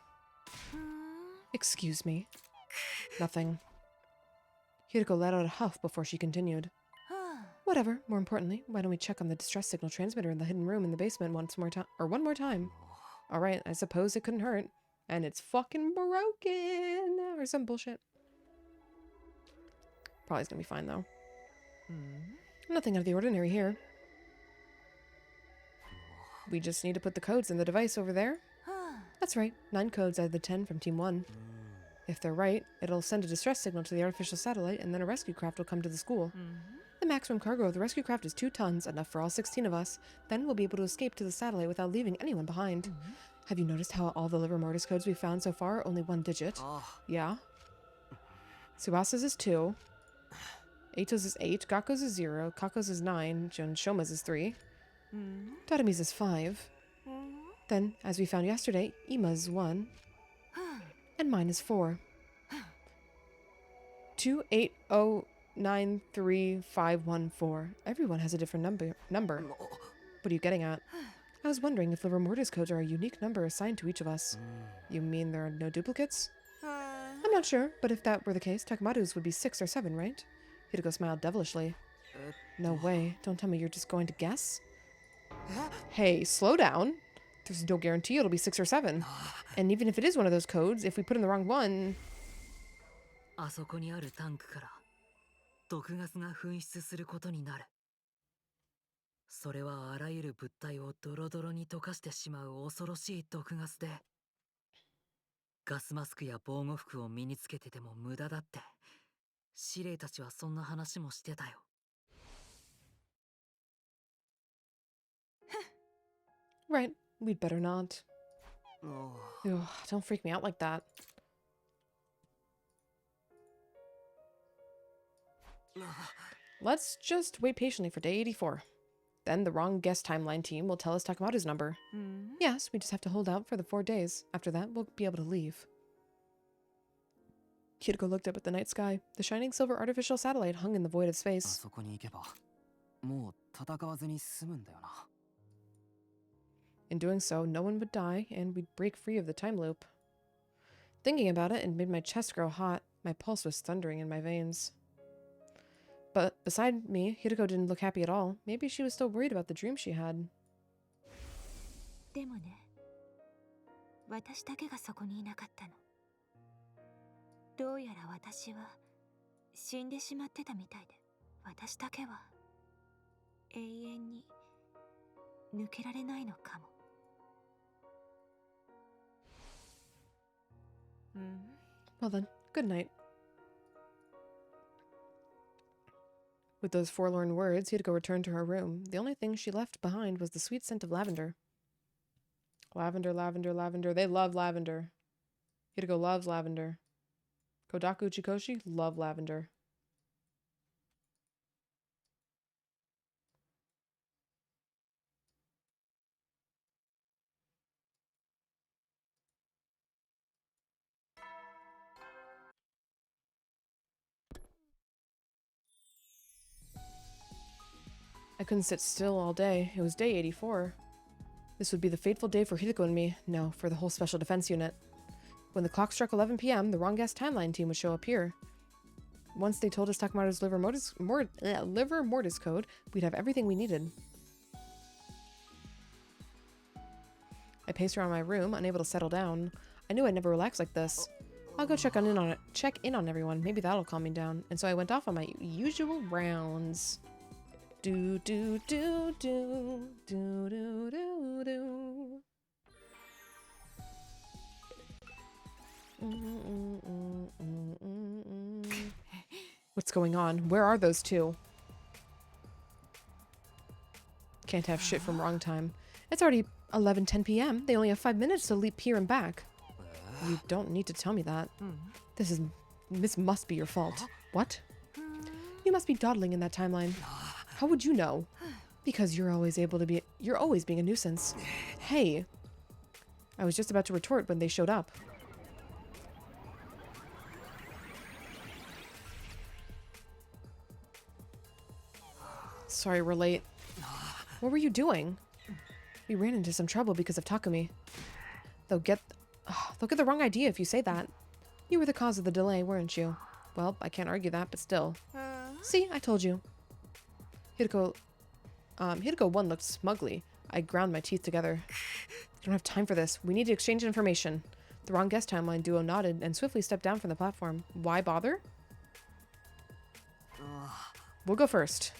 Excuse me. Nothing. Hideko let out a huff before she continued. Whatever. More importantly, why don't we check on the distress signal transmitter in the hidden room in the basement one more time? Alright, I suppose it couldn't hurt. And it's fucking broken! Or some bullshit. Probably is gonna be fine, though. Nothing out of the ordinary here. We just need to put the codes in the device over there. That's right. 9 codes out of the 10 from Team 1. If they're right, it'll send a distress signal to the artificial satellite, and then a rescue craft will come to the school. The maximum cargo of the rescue craft is 2 tons, enough for all 16 of us. Then we'll be able to escape to the satellite without leaving anyone behind. Have you noticed how all the liver mortis codes we've found so far are only 1 digit? Yeah? Subasa's is 2. Eito's is 8. Gakko's is 0. Kako's is 9. Shoma's is 3. Tadami's is 5. Then, as we found yesterday, Ima's 1, and mine is 4. 2809314. Everyone has a different number. What are you getting at? I was wondering if liver mortis codes are a unique number assigned to each of us. You mean there are no duplicates? I'm not sure, but if that were the case, Takamaru's would be 6 or 7, right? Hideko smiled devilishly. No way. Don't tell me you're just going to guess? Hey, slow down. There's no guarantee it'll be 6 or 7. And even if it is one of those codes, if we put in the wrong one... あそこにあるタンクから毒ガスが噴出することになる。それはあらゆる物体をドロドロに溶かしてしまう恐ろしい毒ガスで、ガスマスクや防護服を身につけてても無駄だって、司令たちはそんな話もしてたよ。Right, we'd better not. Ugh, don't freak me out like that. Let's just wait patiently for day 84. Then the wrong guess timeline team will tell us Takamaru's number. Yes, we just have to hold out for the 4 days. After that, we'll be able to leave. Hideko looked up at the night sky. The shining silver artificial satellite hung in the void of space. In doing so, no one would die, and we'd break free of the time loop. Thinking about it, it made my chest grow hot. My pulse was thundering in my veins. But beside me, Hideko didn't look happy at all. Maybe she was still worried about the dream she had. でもね、私だけがそこにいなかったの。どうやら私は死んでしまってたみたいで、私だけは永遠に抜けられないのかも。Well then, good night. With those forlorn words, Hideko returned to her room. The only thing she left behind was the sweet scent of lavender. Lavender, lavender, lavender. They love lavender. Hideko loves lavender. Kodaku Chikoshi love lavender. I couldn't sit still all day. It was day 84. This would be the fateful day for Hideko and me. No, for the whole Special Defense Unit. When the clock struck 11 p.m., the wrong guess timeline team would show up here. Once they told us Takamaru's liver mortis code, we'd have everything we needed. I paced around my room, unable to settle down. I knew I'd never relax like this. I'll go check in on everyone. Maybe that'll calm me down. And so I went off on my usual rounds. Do do do do do do do do. What's going on? Where are those two? Can't have shit from wrong time. It's already 11:10 p.m. They only have 5 minutes to leap here and back. You don't need to tell me that. This must be your fault. What? You must be dawdling in that timeline. How would you know? Because you're always being a nuisance. Hey. I was just about to retort when they showed up. Sorry we're late. What were you doing? We ran into some trouble because of Takumi. They'll get the wrong idea if you say that. You were the cause of the delay, weren't you? Well, I can't argue that, but still. See, I told you. Hideko 1 looked smugly. I ground my teeth together. I don't have time for this. We need to exchange information. The wrong guest timeline duo nodded and swiftly stepped down from the platform. Why bother? We'll go first.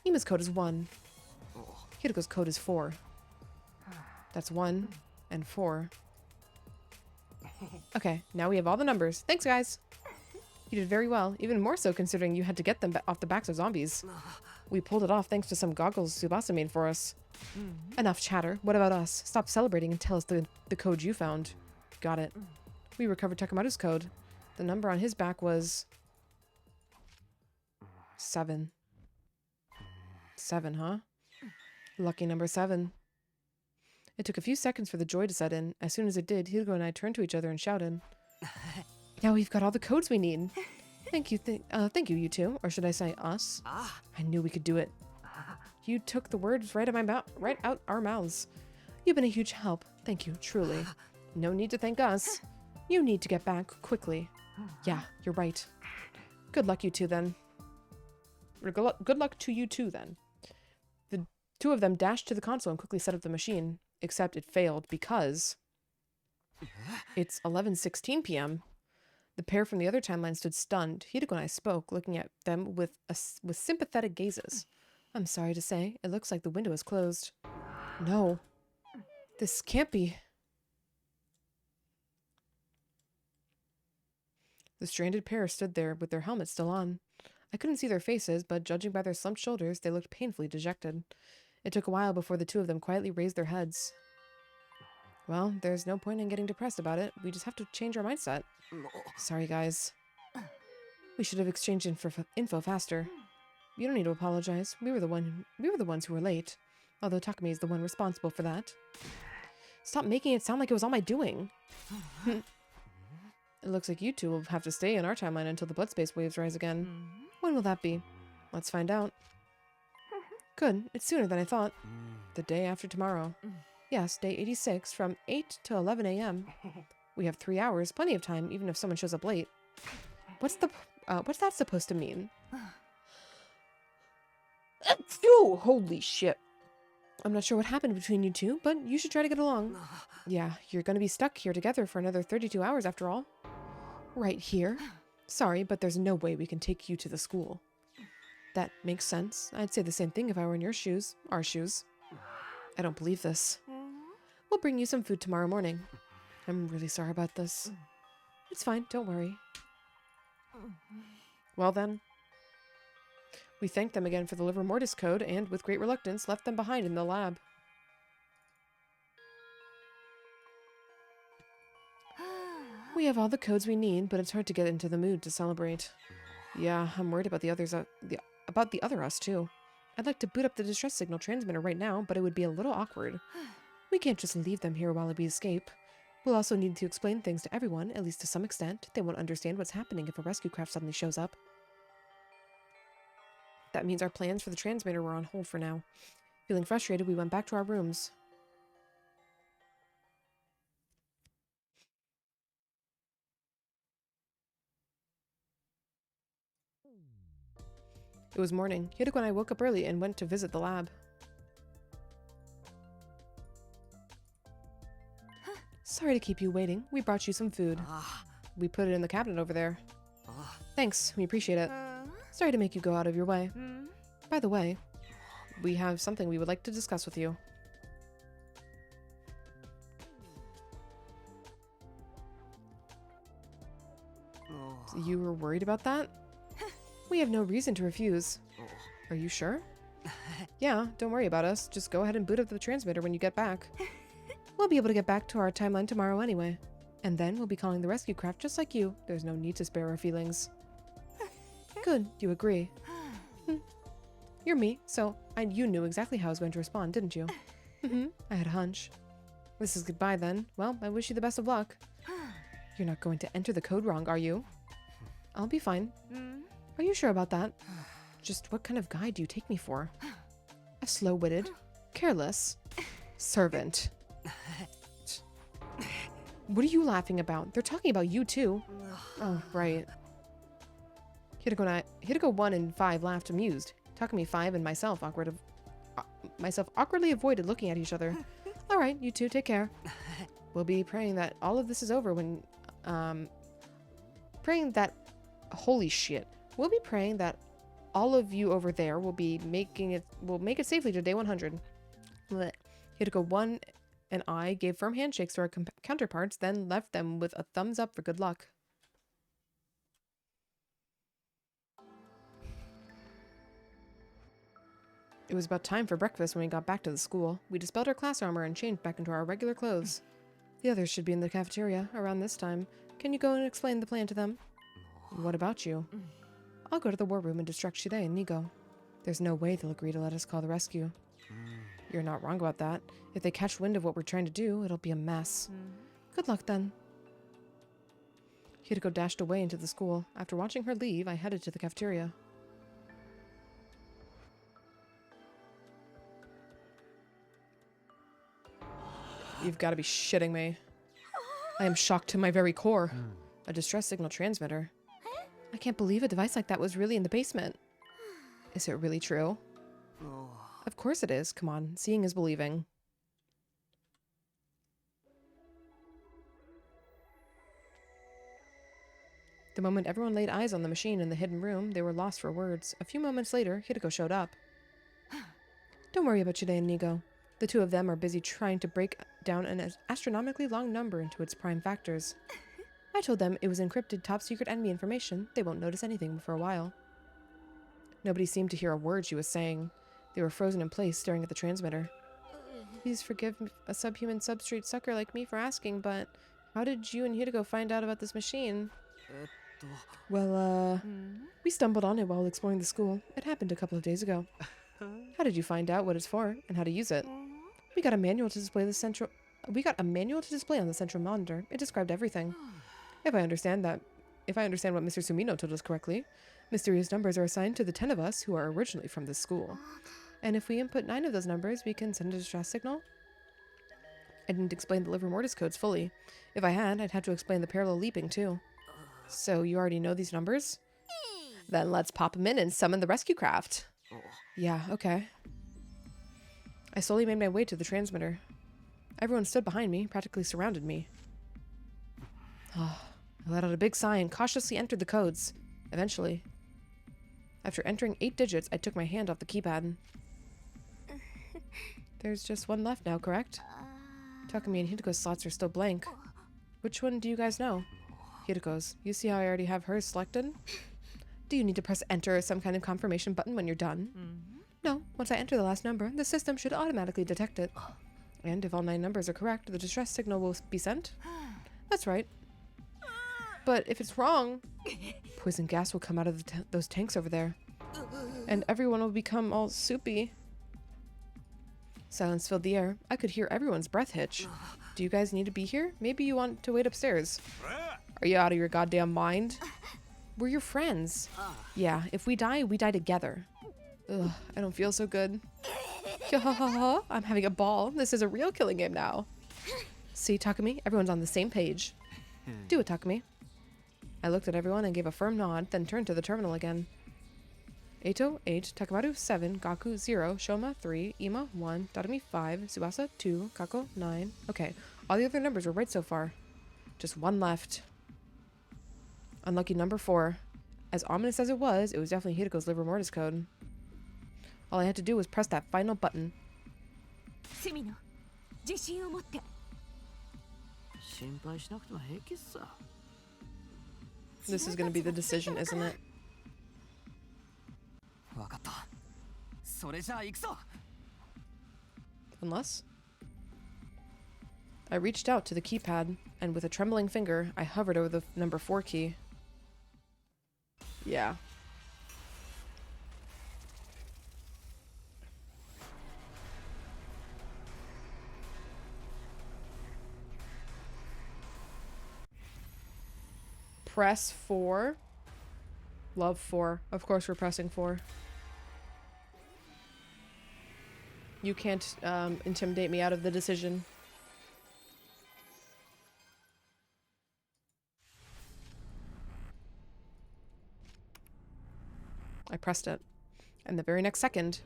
Ima's code is 1. Hideko's code is 4. That's 1 and 4. Okay, now we have all the numbers. Thanks, guys. You did very well, even more so considering you had to get them off the backs of zombies. We pulled it off thanks to some goggles Tsubasa made for us. Enough chatter. What about us? Stop celebrating and tell us the code you found. Got it. We recovered Takamaru's code. The number on his back was 7. 7, huh? Lucky number 7. It took a few seconds for the joy to set in. As soon as it did, Hideko and I turned to each other and shouted. Now we've got all the codes we need. Thank you, you two. Or should I say us? I knew we could do it. You took the words right out our mouths. You've been a huge help. Thank you, truly. No need to thank us. You need to get back quickly. Yeah, you're right. Good luck, you two, then. Good luck to you two, then. The two of them dashed to the console and quickly set up the machine, except it failed because it's 11:16 p.m. The pair from the other timeline stood stunned. Hideko and I spoke, looking at them with sympathetic gazes. I'm sorry to say, it looks like the window is closed. No. This can't be. The stranded pair stood there with their helmets still on. I couldn't see their faces, but judging by their slumped shoulders, they looked painfully dejected. It took a while before the two of them quietly raised their heads. Well, there's no point in getting depressed about it. We just have to change our mindset. Sorry, guys. We should have exchanged info faster. You don't need to apologize. We were the ones who were late. Although Takumi is the one responsible for that. Stop making it sound like it was all my doing. It looks like you two will have to stay in our timeline until the blood space waves rise again. When will that be? Let's find out. Good. It's sooner than I thought. The day after tomorrow. Yes, day 86 from 8 to 11 a.m. We have 3 hours, plenty of time, even if someone shows up late. What's that supposed to mean? Phew! Holy shit. I'm not sure what happened between you two, but you should try to get along. Yeah, you're gonna be stuck here together for another 32 hours after all. Right here? Sorry, but there's no way we can take you to the school. That makes sense. I'd say the same thing if I were in your shoes. Our shoes. I don't believe this. We'll bring you some food tomorrow morning. I'm really sorry about this. It's fine, don't worry. Well then. We thanked them again for the livor mortis code and, with great reluctance, left them behind in the lab. We have all the codes we need, but it's hard to get into the mood to celebrate. Yeah, I'm worried about the other us too. I'd like to boot up the distress signal transmitter right now, but it would be a little awkward. We can't just leave them here while we escape. We'll also need to explain things to everyone, at least to some extent. They won't understand what's happening if a rescue craft suddenly shows up. That means our plans for the transmitter were on hold for now. Feeling frustrated, we went back to our rooms. It was morning. Hideko and I woke up early and went to visit the lab. Sorry to keep you waiting. We brought you some food. We put it in the cabinet over there. Thanks, we appreciate it. Sorry to make you go out of your way. By the way, we have something we would like to discuss with you. You were worried about that? We have no reason to refuse. Are you sure? Yeah, don't worry about us. Just go ahead and boot up the transmitter when you get back. We'll be able to get back to our timeline tomorrow anyway. And then we'll be calling the rescue craft just like you. There's no need to spare our feelings. Good, you agree. You're me, so you knew exactly how I was going to respond, didn't you? I had a hunch. This is goodbye then. Well, I wish you the best of luck. You're not going to enter the code wrong, are you? I'll be fine. Are you sure about that? Just what kind of guy do you take me for? A slow-witted, careless servant. What are you laughing about? They're talking about you too. Oh, right. Hideko 1 and 5 laughed amused. Takumi 5 and myself awkwardly avoided looking at each other. All right, you two take care. We'll be praying that all of this is over when holy shit. We'll be praying that all of you over there will make it safely to day 100. Hideko 1 and I gave firm handshakes to our counterparts, then left them with a thumbs up for good luck. It was about time for breakfast when we got back to the school. We dispelled our class armor and changed back into our regular clothes. The others should be in the cafeteria around this time. Can you go and explain the plan to them? What about you? I'll go to the war room and distract Shide and Nigo. There's no way they'll agree to let us call the rescue. You're not wrong about that. If they catch wind of what we're trying to do, it'll be a mess. Good luck then. Hideko dashed away into the school. After watching her leave, I headed to the cafeteria. You've got to be shitting me. I am shocked to my very core. A distress signal transmitter. I can't believe a device like that was really in the basement. Is it really true? Of course it is. Come on, seeing is believing. The moment everyone laid eyes on the machine in the hidden room, they were lost for words. A few moments later, Hideko showed up. Don't worry about Chide and Nigo. The two of them are busy trying to break down an astronomically long number into its prime factors. I told them it was encrypted top-secret enemy information. They won't notice anything for a while. Nobody seemed to hear a word she was saying. They were frozen in place, staring at the transmitter. Please forgive a subhuman substrate sucker like me for asking, but how did you and Hideko find out about this machine? Well, we stumbled on it while exploring the school. It happened a couple of days ago. How did you find out what it's for and how to use it? We got a manual to display on the central monitor. It described everything. If I understand what Mr. Sumino told us correctly, mysterious numbers are assigned to the 10 of us who are originally from this school. And if we input 9 of those numbers, we can send a distress signal? I didn't explain the livor mortis codes fully. If I had, I'd have to explain the parallel leaping too. So you already know these numbers? Then let's pop them in and summon the rescue craft. Yeah, okay. I slowly made my way to the transmitter. Everyone stood behind me, practically surrounded me. I let out a big sigh and cautiously entered the codes. Eventually. After entering 8 digits, I took my hand off the keypad. There's just one left now, correct? Takumi and Hideko's slots are still blank. Which one do you guys know? Hideko's. You see how I already have hers selected? Do you need to press enter or some kind of confirmation button when you're done? No. Once I enter the last number, the system should automatically detect it. And if all 9 numbers are correct, the distress signal will be sent? That's right. But if it's wrong, poison gas will come out of those tanks over there. And everyone will become all soupy. Silence filled the air. I could hear everyone's breath hitch. Do you guys need to be here? Maybe you want to wait upstairs. Are you out of your goddamn mind? We're your friends. Yeah, if we die together. Ugh, I don't feel so good. I'm having a ball. This is a real killing game now. See, Takumi? Everyone's on the same page. Do it, Takumi. I looked at everyone and gave a firm nod, then turned to the terminal again. Eito, 8, Takamaru, 7, Gaku, 0, Shoma, 3, Ima, 1, Tatami, 5, Tsubasa, 2, Kako, 9. Okay, all the other numbers were right so far. Just one left. Unlucky number 4. As ominous as it was definitely Hideko's livor mortis code. All I had to do was press that final button. This is gonna be the decision, isn't it? Unless? I reached out to the keypad, and with a trembling finger, I hovered over the number 4 key. Yeah. Press 4. Love 4. Of course we're pressing 4. You can't intimidate me out of the decision. I pressed it. And the very next second...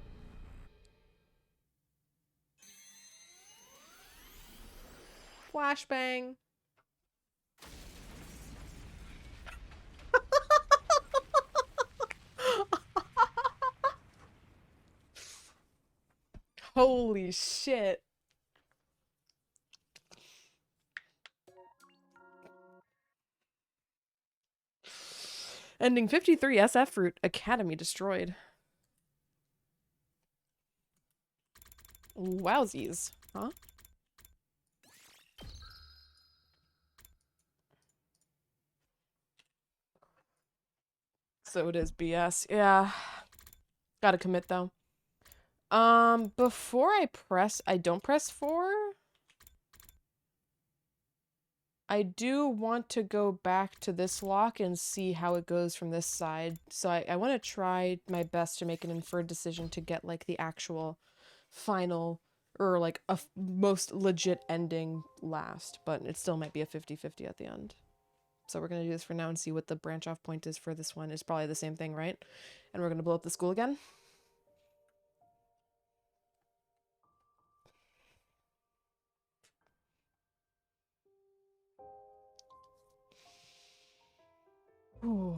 Flashbang! Holy shit. Ending 53 SF Fruit Academy destroyed. Wowsies. Huh? So it is BS. Yeah. Gotta commit though. Before I don't press 4. I do want to go back to this lock and see how it goes from this side. So I want to try my best to make an inferred decision to get, like, the actual final, or, like, a most legit ending last. But it still might be a 50-50 at the end. So we're going to do this for now and see what the branch off point is for this one. It's probably the same thing, right? And we're going to blow up the school again. Ooh.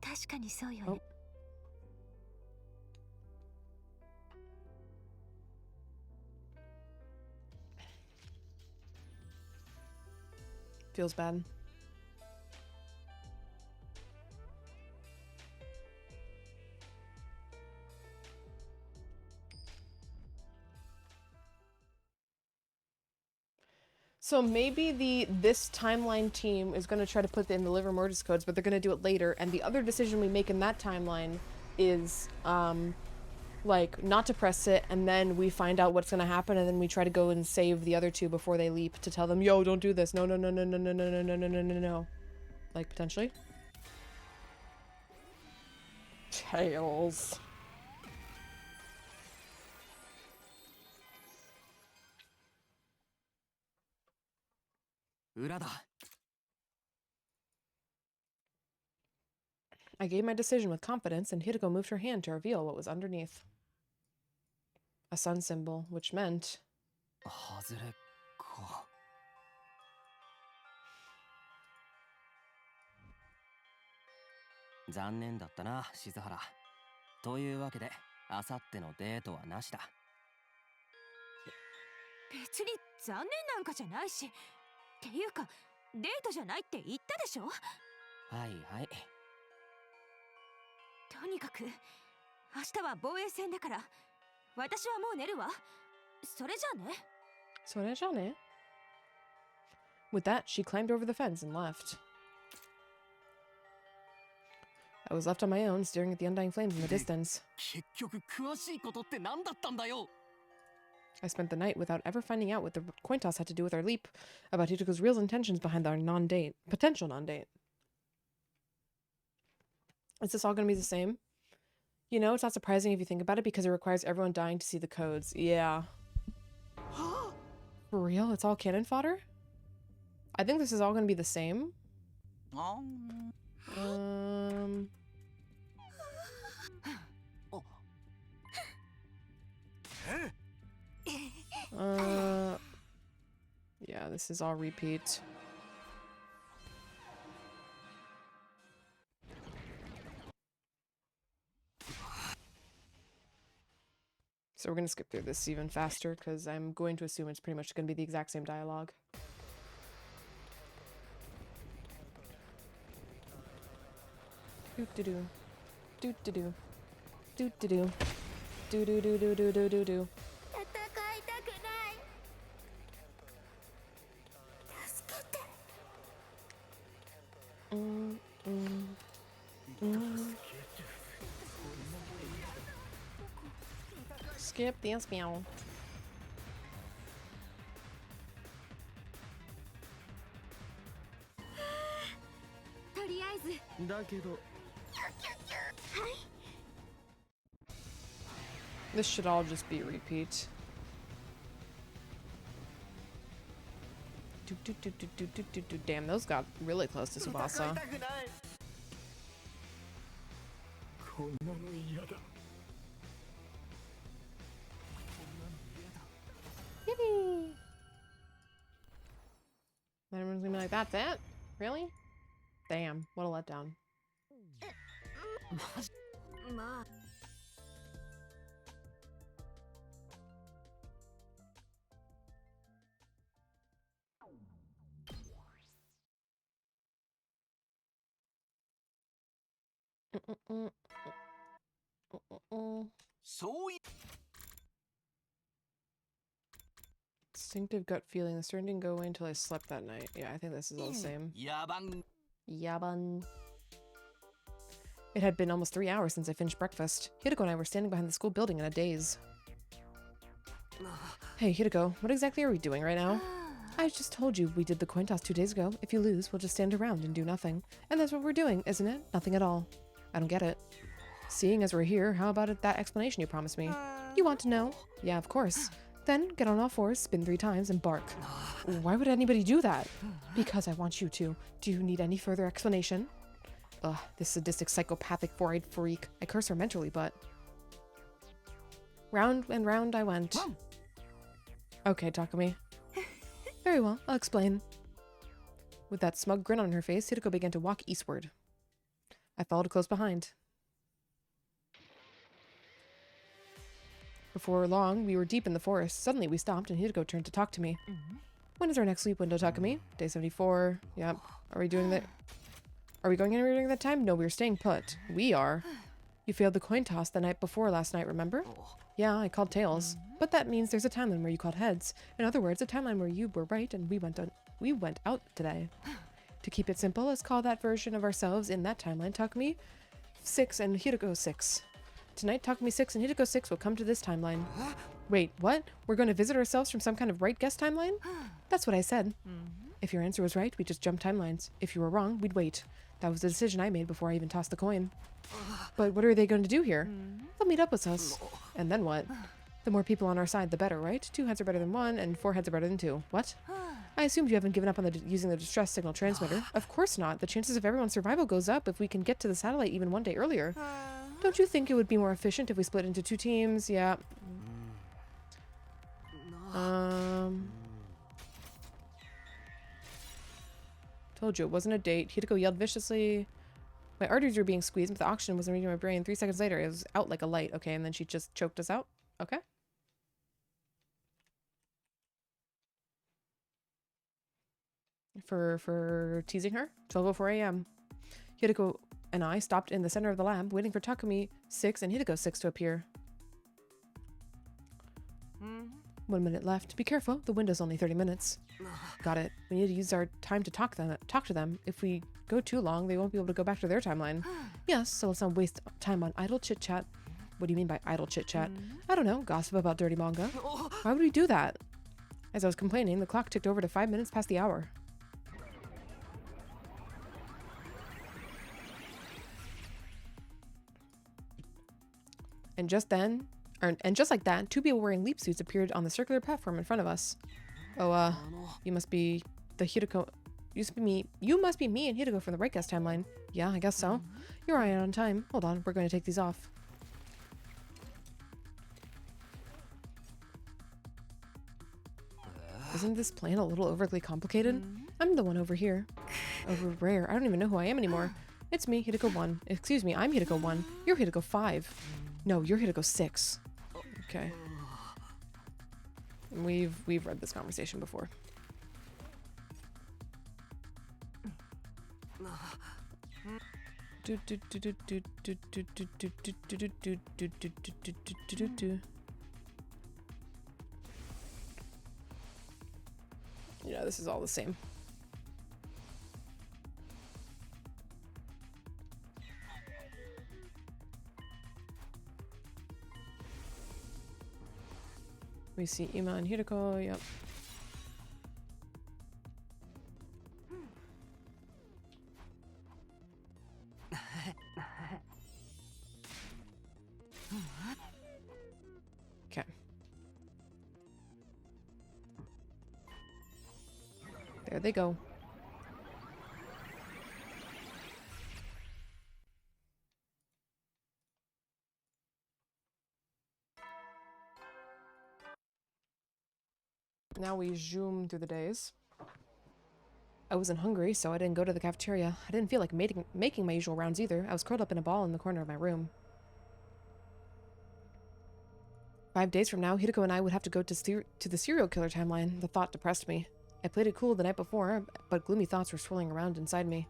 確かにそうよね。Oh. Feels bad. So maybe this timeline team is going to try to put in the liver mortis codes, but they're going to do it later. And the other decision we make in that timeline is, like, not to press it, and then we find out what's going to happen, and then we try to go and save the other two before they leap to tell them, yo, don't do this. No, no, no, no, no, no, no, no, no, no, no, no, no. Like, potentially. Tails. I gave my decision with confidence, and Hideko moved her hand to reveal what was underneath. A sun symbol, which meant... 外れか。残念だったな、静原。というわけで、あさってのデートはなしだ。別に残念なんかじゃないし、っていうかデートじゃないって言ったでしょ。はいはい。とにかく明日は防衛戦だから、私はもう寝るわ。それじゃあね。それじゃあね。With that, she climbed over the fence and left. I was left on my own, staring at the undying flames in the distance. 結局詳しいことって何だったんだよ。I spent the night without ever finding out what the coin toss had to do with our leap, about Hitoko's real intentions behind our potential non-date. Is this all going to be the same? You know, it's not surprising if you think about it because it requires everyone dying to see the codes. Yeah. For real? It's all cannon fodder? I think this is all going to be the same. Yeah, this is all repeat. So we're going to skip through this even faster because I'm going to assume it's pretty much going to be the exact same dialogue. Doot-doo-doo. Doot-doo-doo. Doot-doo-doo. Do-do-do-do-do-do-do-do. Skip the meow. とりあえずだけど This should all just be a repeat. Damn, those got really close to Tsubasa. Yippee! Then everyone's gonna be like, that's it? Really? Damn, what a letdown. Instinctive gut feeling. The stern didn't go away until I slept that night. Yeah, I think this is all the same. Yaban. It had been almost 3 hours since I finished breakfast. Hideko and I were standing behind the school building in a daze. Hey, Hideko, what exactly are we doing right now? I just told you we did the coin toss 2 days ago. If you lose, we'll just stand around and do nothing. And that's what we're doing, isn't it? Nothing at all. I don't get it. Seeing as we're here, how about that explanation you promised me? You want to know? Yeah, of course. Then get on all fours, spin 3 times, and bark. Why would anybody do that? Because I want you to. Do you need any further explanation? Ugh, this sadistic, psychopathic, four-eyed freak. I curse her mentally, but... Round and round I went. Okay, Takumi. Very well, I'll explain. With that smug grin on her face, Hideko began to walk eastward. I followed close behind. Before long, we were deep in the forest. Suddenly, we stopped, and Hideko turned to talk to me. When is our next sleep window, Takumi? Day 74. Yep. Are we doing that? Are we going anywhere during that time? No, we're staying put. We are. You failed the coin toss the night before last night, remember? Yeah, I called tails. But that means there's a timeline where you called heads. In other words, a timeline where you were right and we went out today. To keep it simple, let's call that version of ourselves in that timeline Takumi 6 and Hideko 6. Tonight, Takumi 6 and Hideko 6 will come to this timeline. Wait, what? We're going to visit ourselves from some kind of right guess timeline? That's what I said. If your answer was right, we'd just jump timelines. If you were wrong, we'd wait. That was the decision I made before I even tossed the coin. But what are they going to do here? They'll meet up with us. And then what? The more people on our side, the better, right? 2 heads are better than 1, and 4 heads are better than 2. What? I assumed you haven't given up on using the distress signal transmitter. Of course not. The chances of everyone's survival goes up if we can get to the satellite even 1 day earlier. Don't you think it would be more efficient if we split into 2 teams? Yeah. Told you it wasn't a date. Hideko yelled viciously. My arteries were being squeezed, but the oxygen wasn't reaching my brain. 3 seconds later, it was out like a light. Okay, and then she just choked us out. Okay. For teasing her. 12:04 a.m. Hideko and I stopped in the center of the lab, waiting for Takumi 6 and Hideko 6 to appear. 1 minute left. Be careful, the window's only 30 minutes. Got it. We need to use our time to talk to them. If we go too long, they won't be able to go back to their timeline. Yes, so let's not waste time on idle chit-chat. What do you mean by idle chit-chat? I don't know, gossip about dirty manga. Why would we do that? As I was complaining, the clock ticked over to 5 minutes past the hour. And just like that, 2 people wearing leap suits appeared on the circular platform in front of us. Oh, you must be the Hideko. You must be me and Hideko from the right guess timeline. Yeah, I guess so. You're right on time. Hold on, we're going to take these off. Isn't this plan a little overly complicated? I'm the one over here. Over where? I don't even know who I am anymore. It's me, Hideko 1. Excuse me, I'm Hideko 1. You're Hideko 5. No, you're Hideko 6. Okay. We've read this conversation before. Yeah, this is all the same. We see Ima and Hideko, yep. Okay. There they go. Now we zoom through the days. I wasn't hungry, so I didn't go to the cafeteria. I didn't feel like making my usual rounds either. I was curled up in a ball in the corner of my room. 5 days from now, Hideko and I would have to go to the serial killer timeline. The thought depressed me. I played it cool the night before, but gloomy thoughts were swirling around inside me.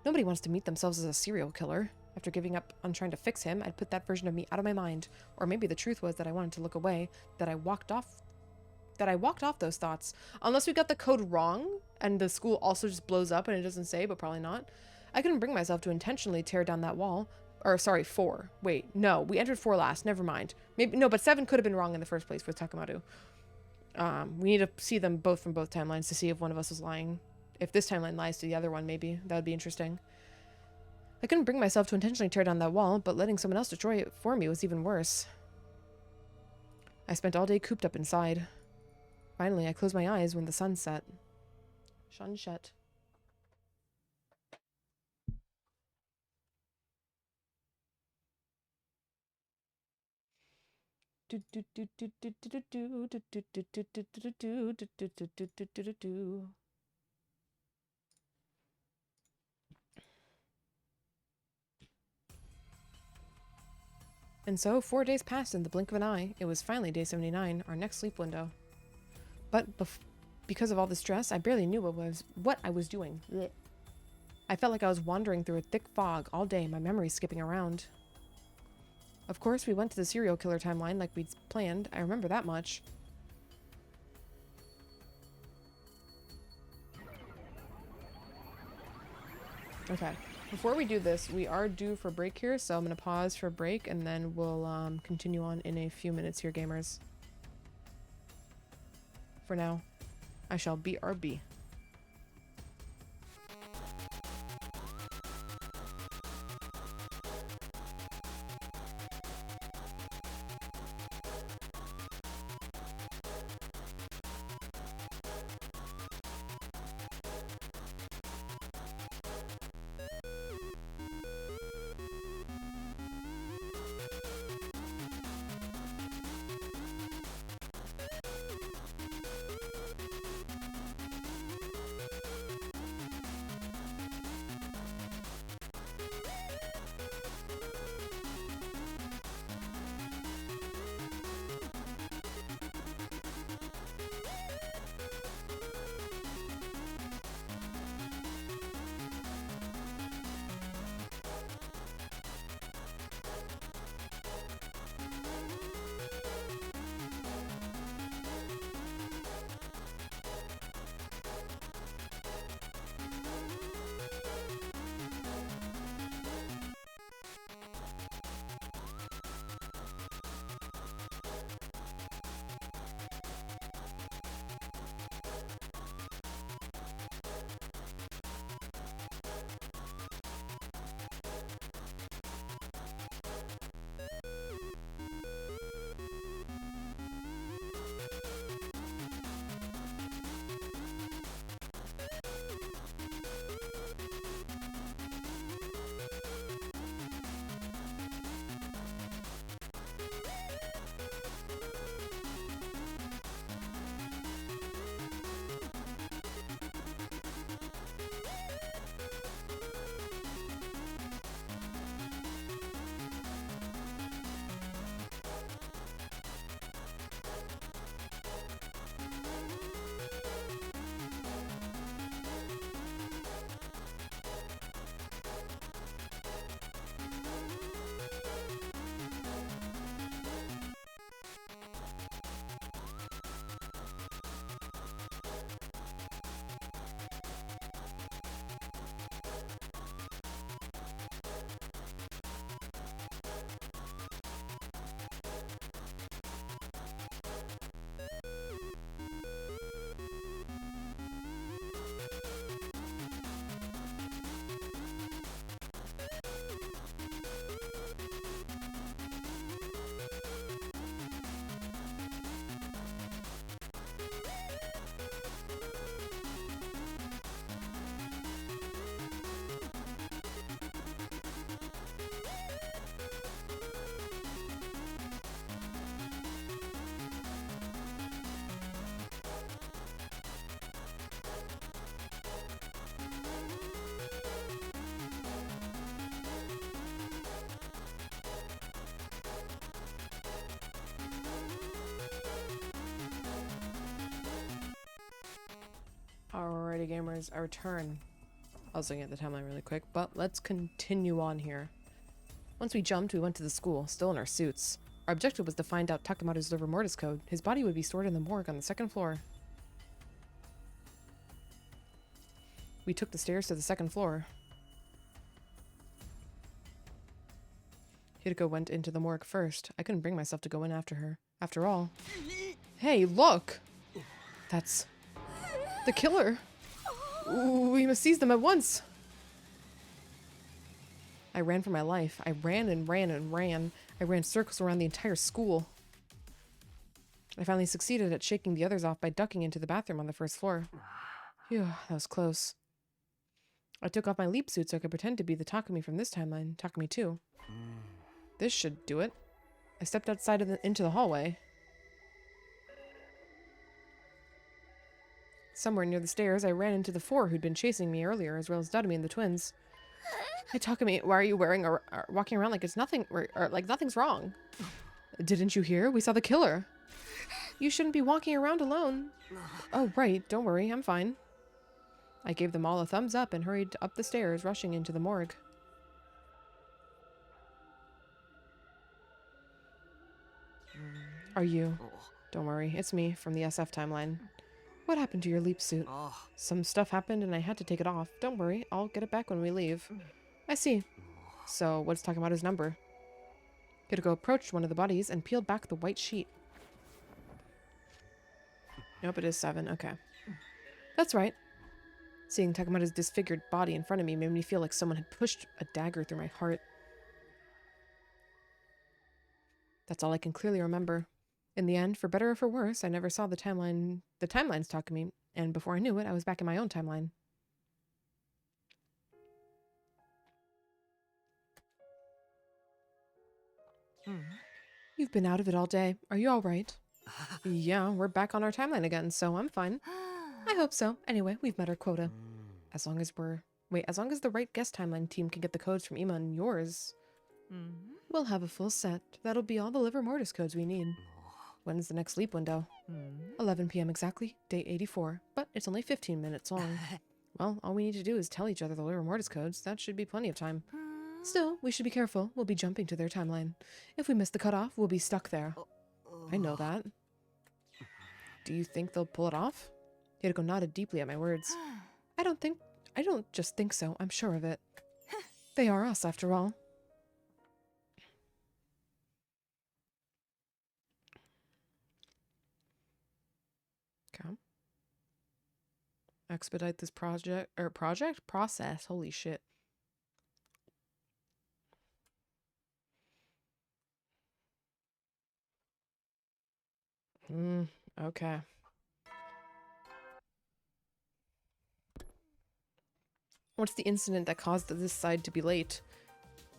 Nobody wants to meet themselves as a serial killer. After giving up on trying to fix him, I'd put that version of me out of my mind. Or maybe the truth was that I wanted to look away, that I walked off those thoughts. Unless we got the code wrong, and the school also just blows up and it doesn't say, but probably not. I couldn't bring myself to intentionally tear down that wall, Or, sorry, 4. Wait, no. We entered 4 last. Never mind. Maybe no, but 7 could have been wrong in the first place with Takamaru. We need to see them both from both timelines to see if one of us is lying. If this timeline lies to the other one, maybe. That would be interesting. I couldn't bring myself to intentionally tear down that wall, but letting someone else destroy it for me was even worse. I spent all day cooped up inside. Finally, I closed my eyes when the sun set. Sunset. And so, 4 days passed in the blink of an eye. It was finally day 79, our next sleep window. But because of all the stress, I barely knew what I was doing. Blech. I felt like I was wandering through a thick fog all day, my memory skipping around. Of course, we went to the serial killer timeline like we'd planned. I remember that much. Okay. Before we do this, we are due for break here, so I'm going to pause for a break, and then we'll continue on in a few minutes here, gamers. For now, I shall BRB. Alrighty, gamers, our return. I was looking at the timeline really quick, but let's continue on here. Once we jumped, we went to the school, still in our suits. Our objective was to find out Takamaru's liver mortis code. His body would be stored in the morgue on the 2nd floor. We took the stairs to the 2nd floor. Hideko went into the morgue first. I couldn't bring myself to go in after her. After all. Hey, look! That's the killer. Ooh, we must seize them at once. I ran for my life. I ran and ran and ran. I ran circles around the entire school. I finally succeeded at shaking the others off by ducking into the bathroom on the first floor. Phew, that was close. I took off my leap suit so I could pretend to be the Takumi from this timeline. Takumi 2. This should do it. I stepped outside into the hallway. Somewhere near the stairs, I ran into the 4 who'd been chasing me earlier, as well as Dadami and the twins. Hey, Takumi, why are you wearing or walking around like it's nothing, or like nothing's wrong? Didn't you hear? We saw the killer. You shouldn't be walking around alone. Oh, right. Don't worry. I'm fine. I gave them all a thumbs up and hurried up the stairs, rushing into the morgue. Are you? Don't worry. It's me from the SF timeline. What happened to your leap suit? Some stuff happened and I had to take it off. Don't worry. I'll get it back when we leave. I see. So, what's Takemura's number? Hideko approached one of the bodies and peeled back the white sheet. Nope, it is 7. Okay. That's right. Seeing Takemura's disfigured body in front of me made me feel like someone had pushed a dagger through my heart. That's all I can clearly remember. In the end, for better or for worse, I never saw the timelines Takumi, and before I knew it, I was back in my own timeline. You've been out of it all day. Are you all right? Yeah, we're back on our timeline again, so I'm fine. I hope so. Anyway, we've met our quota. As long as the right guest timeline team can get the codes from Ima and yours, we'll have a full set. That'll be all the liver mortis codes we need. When's the next sleep window? 11 p.m. exactly, day 84, but it's only 15 minutes long. Well, all we need to do is tell each other the liver mortis codes. That should be plenty of time. Still, we should be careful. We'll be jumping to their timeline. If we miss the cutoff, we'll be stuck there. I know that. Do you think they'll pull it off? Hideko nodded deeply at my words. I don't just think so. I'm sure of it. They are us, after all. Okay. Expedite this process. Holy shit. Okay. What's the incident that caused this side to be late?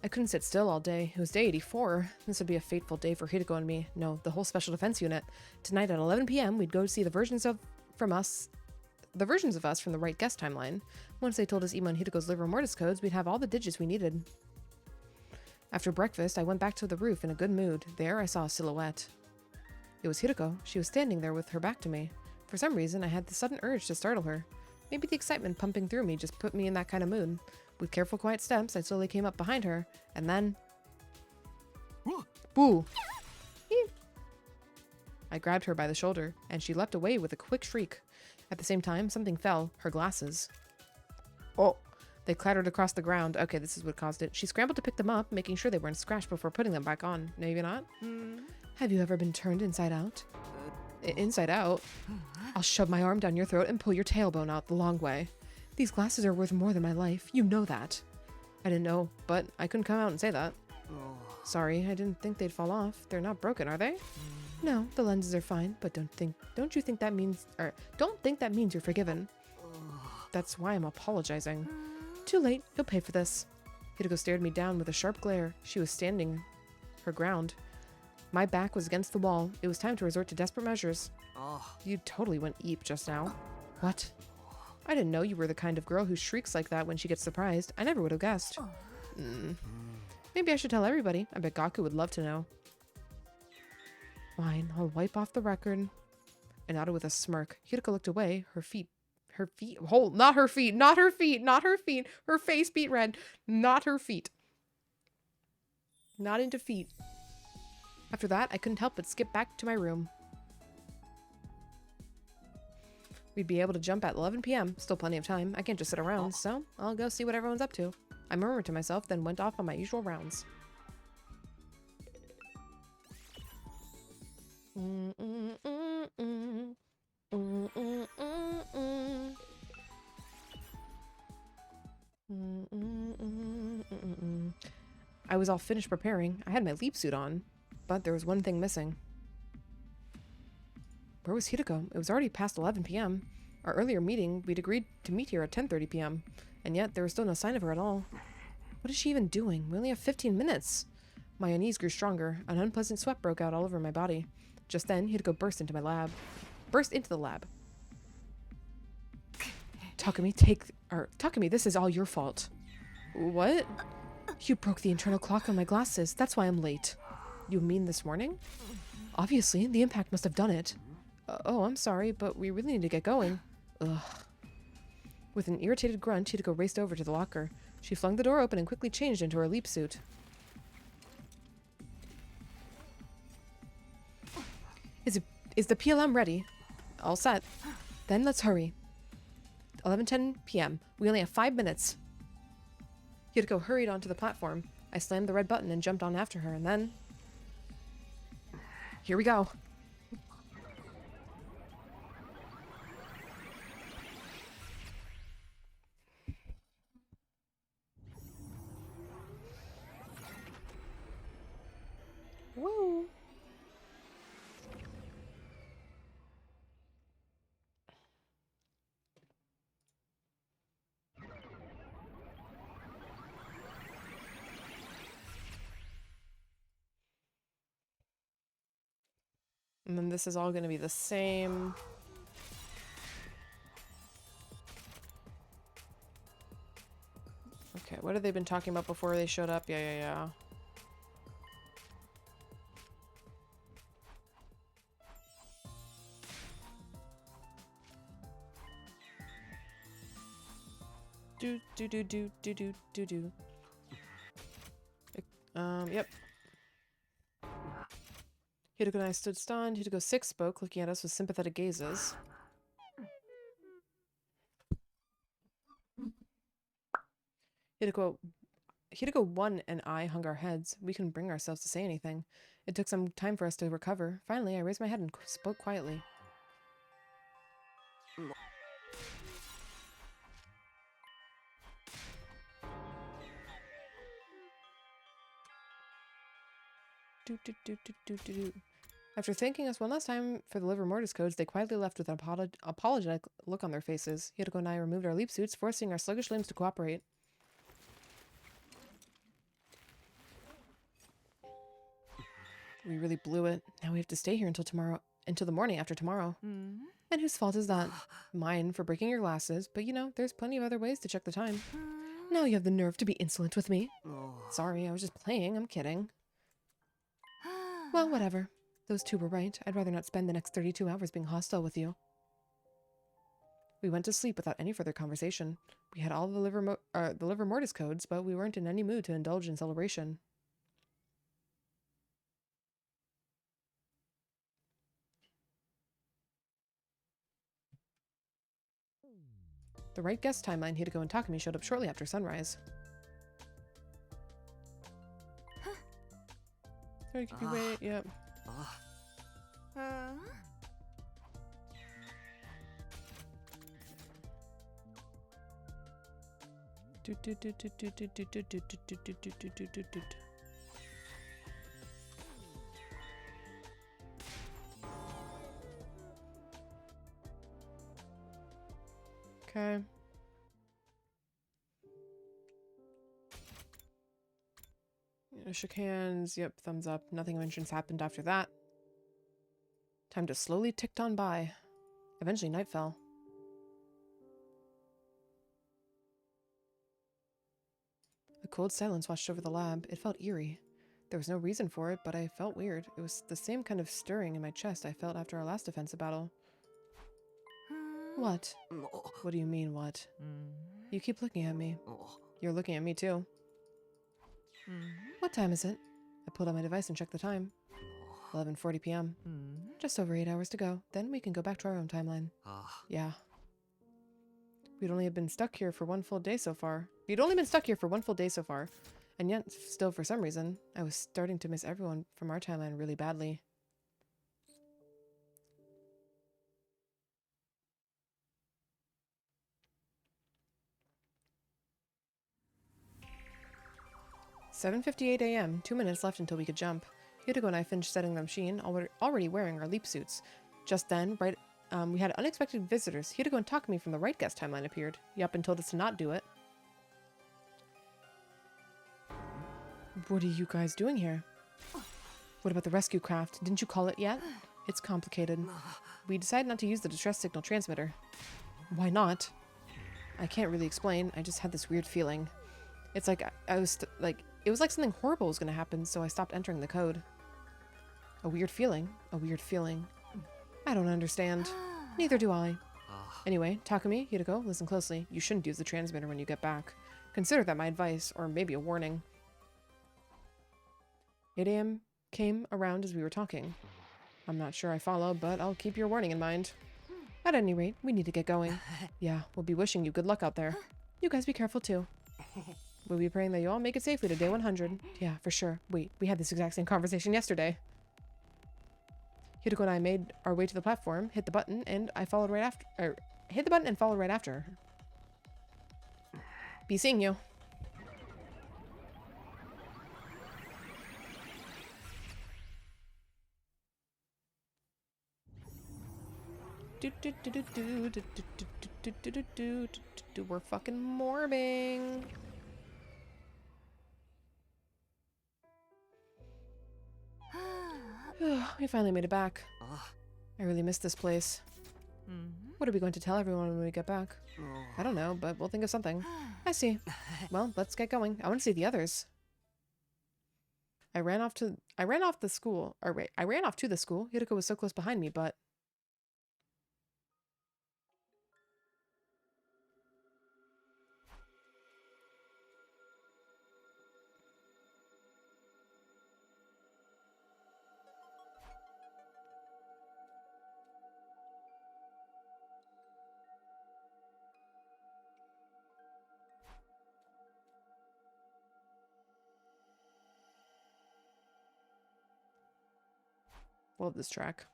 I couldn't sit still all day. It was day 84. This would be a fateful day for Hideko and me. No, the whole special defense unit. Tonight at 11 p.m. we'd go see the versions of us from the right guest timeline. Once they told us Ima and Hideko's liver mortis codes, we'd have all the digits we needed. After breakfast, I went back to the roof in a good mood. There, I saw a silhouette. It was Hideko. She was standing there with her back to me. For some reason, I had the sudden urge to startle her. Maybe the excitement pumping through me just put me in that kind of mood. With careful, quiet steps, I slowly came up behind her, and then... Boo! I grabbed her by the shoulder, and she leapt away with a quick shriek. At the same time, something fell. Her glasses. Oh! They clattered across the ground. Okay, this is what caused it. She scrambled to pick them up, making sure they weren't scratched before putting them back on. Maybe not? Have you ever been turned inside out? Inside out? I'll shove my arm down your throat and pull your tailbone out the long way. These glasses are worth more than my life. You know that. I didn't know, but I couldn't come out and say that. Sorry, I didn't think they'd fall off. They're not broken, are they? No, the lenses are fine, but don't think that means you're forgiven. That's why I'm apologizing. Too late. You'll pay for this. Hideko stared me down with a sharp glare. She was standing her ground. My back was against the wall. It was time to resort to desperate measures. You totally went eep just now. What? I didn't know you were the kind of girl who shrieks like that when she gets surprised. I never would have guessed. Maybe I should tell everybody. I bet Gaku would love to know. Fine, I'll wipe off the record. I nodded with a smirk. Hideko looked away. Her face beat red. Not her feet. Not into feet. After that, I couldn't help but skip back to my room. We'd be able to jump at 11 p.m. Still plenty of time. I can't just sit around, so I'll go see what everyone's up to. I murmured to myself, then went off on my usual rounds. I was all finished preparing. I had my leap suit on, but there was one thing missing. Where was Hideko? It was already past 11 p.m. Our earlier meeting, we'd agreed to meet here at 10:30 p.m. And yet, there was still no sign of her at all. What is she even doing? We only have 15 minutes. My unease grew stronger. An unpleasant sweat broke out all over my body. Just then, Hideko burst into the lab. Takumi, this is all your fault. What? You broke the internal clock on my glasses. That's why I'm late. You mean this morning? Obviously, the impact must have done it. Oh, I'm sorry, but we really need to get going. Ugh. With an irritated grunt, Hideko raced over to the locker. She flung the door open and quickly changed into her leap suit. Is the PLM ready? All set. Then let's hurry. 11:10 p.m. We only have 5 minutes. Hideko hurried onto the platform. I slammed the red button and jumped on after her, and then... Here we go. Woo! And then this is all going to be the same. Okay, what have they been talking about before they showed up? Yeah. Do. Yep. Hideko and I stood stunned. Hideko 6 spoke, looking at us with sympathetic gazes. Hideko 1 and I hung our heads. We couldn't bring ourselves to say anything. It took some time for us to recover. Finally, I raised my head and spoke quietly. After thanking us one last time for the liver mortis codes, they quietly left with an apologetic look on their faces. Hideko and I removed our leap suits, forcing our sluggish limbs to cooperate. We really blew it. Now we have to stay here until the morning after tomorrow. And whose fault is that? Mine for breaking your glasses, but you know, there's plenty of other ways to check the time. Now you have the nerve to be insolent with me. Sorry, I was just playing. I'm kidding. Well, whatever. Those two were right. I'd rather not spend the next 32 hours being hostile with you. We went to sleep without any further conversation. We had all the liver mortis codes, but we weren't in any mood to indulge in celebration. The right guest timeline, Hideko and Takumi showed up shortly after sunrise. Sorry, keep you wait. Yep. Okay. Shook hands. Yep, thumbs up. Nothing of interest happened after that. Time just slowly ticked on by. Eventually night fell. A cold silence washed over the lab. It felt eerie. There was no reason for it, but I felt weird. It was the same kind of stirring in my chest I felt after our last defensive battle. What? What do you mean, what? You keep looking at me. You're looking at me, too. What time is it? I pulled out my device and checked the time. 11:40 p.m. Just over 8 hours to go. Then we can go back to our own timeline. Yeah. We'd only been stuck here for one full day so far. And yet, still for some reason, I was starting to miss everyone from our timeline really badly. 7:58 a.m. 2 minutes left until we could jump. Hideko and I finished setting the machine, already wearing our leap suits. Just then, we had unexpected visitors. Hideko and Takumi from the right guest timeline appeared. Yup, and told us to not do it. What are you guys doing here? What about the rescue craft? Didn't you call it yet? It's complicated. We decided not to use the distress signal transmitter. Why not? I can't really explain. I just had this weird feeling. It's like it was like something horrible was going to happen, so I stopped entering the code. A weird feeling? A weird feeling. I don't understand. Neither do I. Anyway, Takumi, Hideko, listen closely. You shouldn't use the transmitter when you get back. Consider that my advice, or maybe a warning. 8 a.m. came around as we were talking. I'm not sure I follow, but I'll keep your warning in mind. At any rate, we need to get going. Yeah, we'll be wishing you good luck out there. You guys be careful too. We'll be praying that you all make it safely to day 100. Yeah, for sure. Wait, we had this exact same conversation yesterday. Hideko and I made our way to the platform, hit the button, and I followed right after. Hit the button and followed right after. Be seeing you. We're fucking morbing. We finally made it back. I really missed this place. What are we going to tell everyone when we get back? I don't know, but we'll think of something. I see. Well, let's get going. I want to see the others. I ran off to the school. Hideko was so close behind me, but love this track.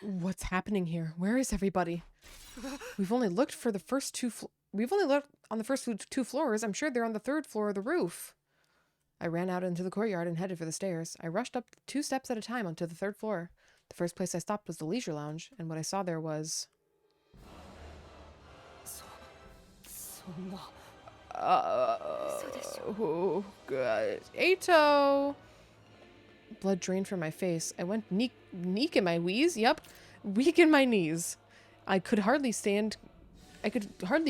What's happening here? Where is everybody? We've only looked for the first two We've only looked on the first two floors. I'm sure they're on the third floor of the roof. I ran out into the courtyard and headed for the stairs. I rushed up 2 steps at a time onto the 3rd floor. The first place I stopped was the leisure lounge, and what I saw there was... Oh, God. Eito! Blood drained from my face. I went neek in my wheeze. Yep. Weak in my knees. I could hardly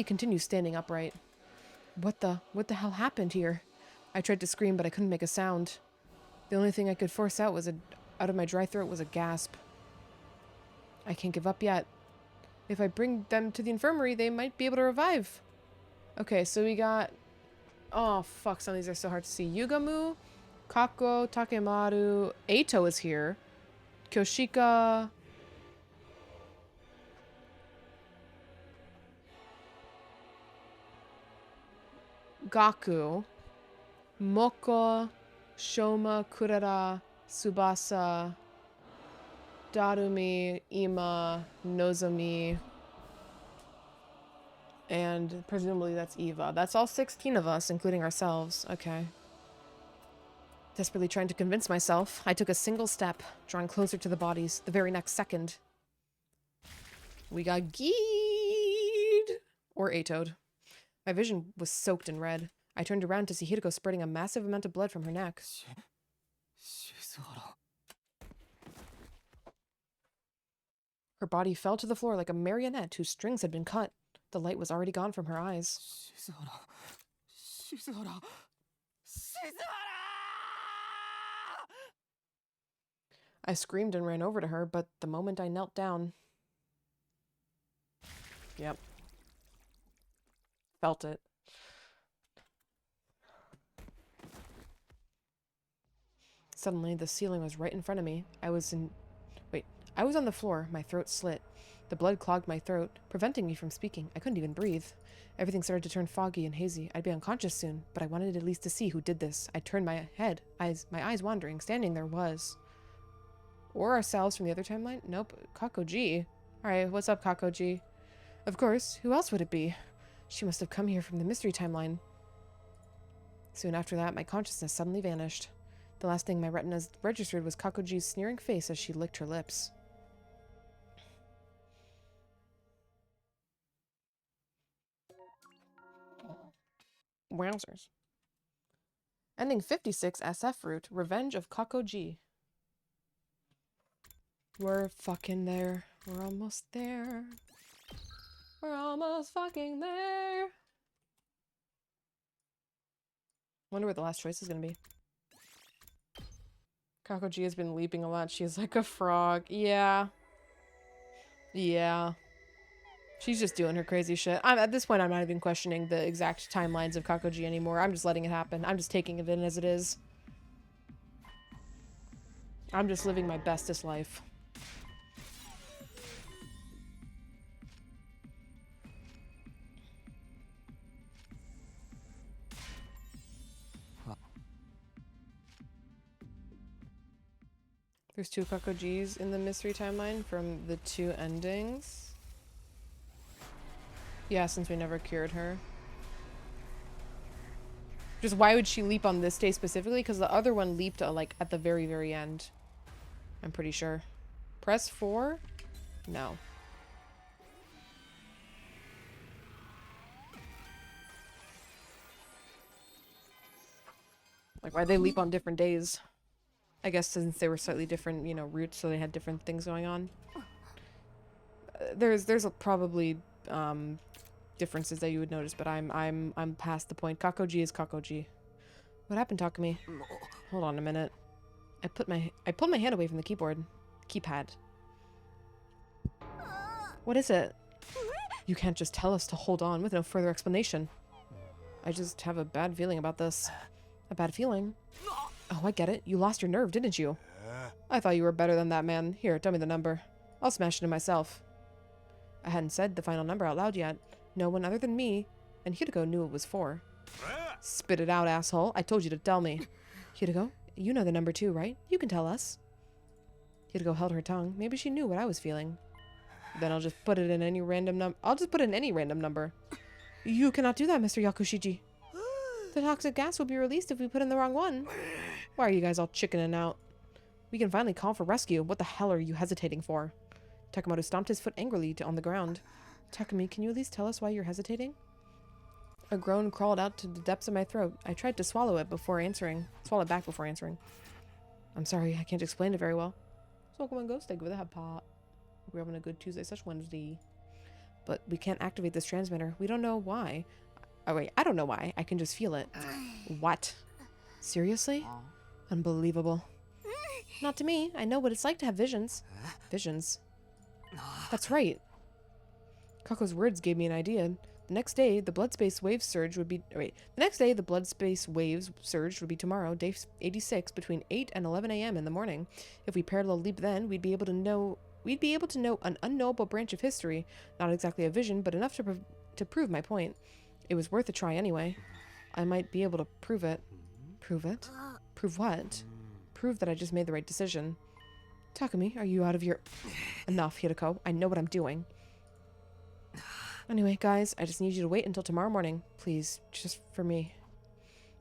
continue standing upright. What the hell happened here? I tried to scream, but I couldn't make a sound. The only thing I could force out of my dry throat was a gasp. I can't give up yet. If I bring them to the infirmary, they might be able to revive. Okay, so we got... Oh, fuck, some of these are so hard to see. Yugamu, Kako, Takemaru, Eito is here. Kyoshika... Gaku, Moko, Shoma, Kurara, Tsubasa, Darumi, Ima, Nozomi, and presumably that's Eva. That's all 16 of us, including ourselves. Okay. Desperately trying to convince myself, I took a single step, drawing closer to the bodies. The very next second, we got Geed! Or Atoed. My vision was soaked in red. I turned around to see Hideko spreading a massive amount of blood from her neck. Her body fell to the floor like a marionette whose strings had been cut. The light was already gone from her eyes. I screamed and ran over to her, but the moment I knelt down... Yep. Felt it. Suddenly, the ceiling was right in front of me. I was on the floor, my throat slit. The blood clogged my throat, preventing me from speaking. I couldn't even breathe. Everything started to turn foggy and hazy. I'd be unconscious soon, but I wanted at least to see who did this. I turned my head, my eyes wandering. Standing there was... Or ourselves from the other timeline? Nope. Kakoji. Alright, what's up, Kakoji? Of course, who else would it be? She must have come here from the mystery timeline. Soon after that, my consciousness suddenly vanished. The last thing my retinas registered was Kakoji's sneering face as she licked her lips. Wowzers. Ending 56 SF route, Revenge of Kakoji. We're fucking there. We're almost there. We're almost fucking there. Wonder what the last choice is gonna be. Kakoji has been leaping a lot. She's like a frog. Yeah. Yeah. She's just doing her crazy shit. At this point, I'm not even questioning the exact timelines of Kakoji anymore. I'm just letting it happen. I'm just taking it in as it is. I'm just living my bestest life. There's 2 Kakojis in the mystery timeline from the 2 endings. Yeah, since we never cured her. Just why would she leap on this day specifically? Because the other one leaped like at the very, very end. I'm pretty sure. Press 4? No. Like, why'd they leap on different days? I guess since they were slightly different, you know, routes, so they had different things going on. There's probably differences that you would notice, but I'm past the point. Kakoji is Kakoji. What happened, Takumi? Hold on a minute. I pulled my hand away from the keypad. What is it? You can't just tell us to hold on with no further explanation. I just have a bad feeling about this. A bad feeling? Oh, I get it. You lost your nerve, didn't you? I thought you were better than that, man. Here, tell me the number. I'll smash it in myself. I hadn't said the final number out loud yet. No one other than me and Hideko knew it was 4. Spit it out, asshole. I told you to tell me. Hideko, you know the number too, right? You can tell us. Hideko held her tongue. Maybe she knew what I was feeling. Then I'll just put it in any random number. I'll just put in any random number. You cannot do that, Mr. Yakushiji. The toxic gas will be released if we put in the wrong one. Why are you guys all chickening out? We can finally call for rescue. What the hell are you hesitating for? Takamoto stomped his foot angrily on the ground. Takumi, can you at least tell us why you're hesitating? A groan crawled out to the depths of my throat. I tried to swallow it back before answering. I'm sorry, I can't explain it very well. So come on, go steak with a pot. We're having a good Tuesday/Wednesday. But we can't activate this transmitter. We don't know why. Oh wait, I don't know why. I can just feel it. What? Seriously? Unbelievable. Not to me. I know what it's like to have visions. Visions? That's right. Kako's words gave me an idea. The next day, the blood space wave surge would be... The next day, the blood space waves surge would be tomorrow, day 86, between 8 and 11 a.m. in the morning. If we parallel leap then, we'd be able to know an unknowable branch of history. Not exactly a vision, but enough to prove my point. It was worth a try anyway. I might be able to prove it. Prove it? Prove what? Prove that I just made the right decision. Takumi, are you out of your... Enough, Hideko. I know what I'm doing. Anyway, guys, I just need you to wait until tomorrow morning. Please, just for me.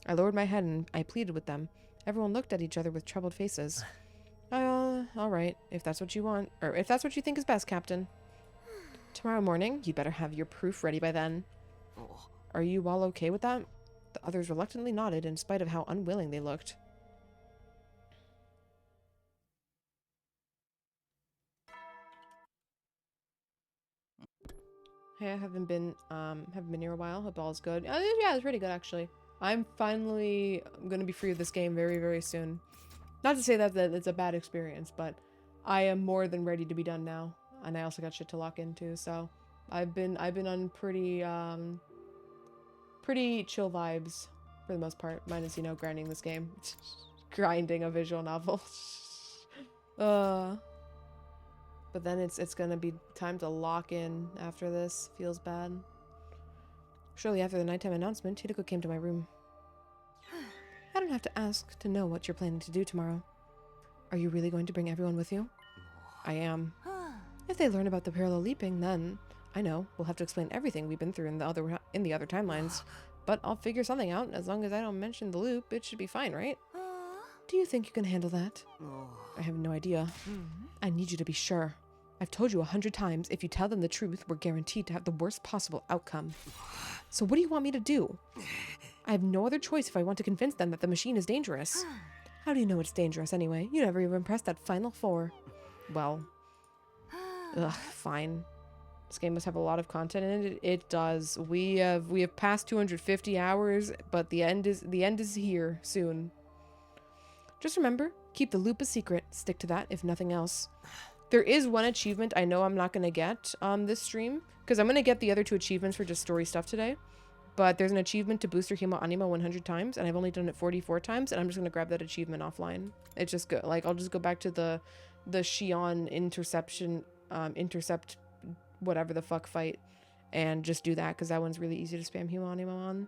I lowered my head and I pleaded with them. Everyone looked at each other with troubled faces. Alright, if that's what you want. Or if that's what you think is best, Captain. Tomorrow morning, you better have your proof ready by then. Are you all okay with that? The others reluctantly nodded in spite of how unwilling they looked. Hey, I haven't been here a while. Hope all's good. Yeah, it's pretty good actually. I'm gonna be free of this game very, very soon. Not to say that it's a bad experience, but I am more than ready to be done now. And I also got shit to lock into, so I've been on pretty chill vibes for the most part, minus, you know, grinding this game. Grinding a visual novel. But then it's gonna be time to lock in after this. Feels bad. Shortly after the nighttime announcement, Hideko came to my room. I don't have to ask to know what you're planning to do tomorrow. Are you really going to bring everyone with you? I am. If they learn about the parallel leaping, then I know we'll have to explain everything we've been through in the other timelines. But I'll figure something out. As long as I don't mention the loop, it should be fine, right? Do you think you can handle that? I have no idea. I need you to be sure. I've told you 100 times, if you tell them the truth, we're guaranteed to have the worst possible outcome. So what do you want me to do? I have no other choice if I want to convince them that the machine is dangerous. How do you know it's dangerous anyway? You never even pressed that final 4. Well, fine. This game must have a lot of content in it. It does. We have passed 250 hours, but the end is here soon. Just remember, keep the loop a secret. Stick to that, if nothing else. There is one achievement I know I'm not going to get on this stream, because I'm going to get the other 2 achievements for just story stuff today. But there's an achievement to boost your Himo Anima 100 times, and I've only done it 44 times, and I'm just going to grab that achievement offline. It's just good. Like, I'll just go back to the Shion intercept whatever the fuck fight, and just do that, because that one's really easy to spam Himo Anima on.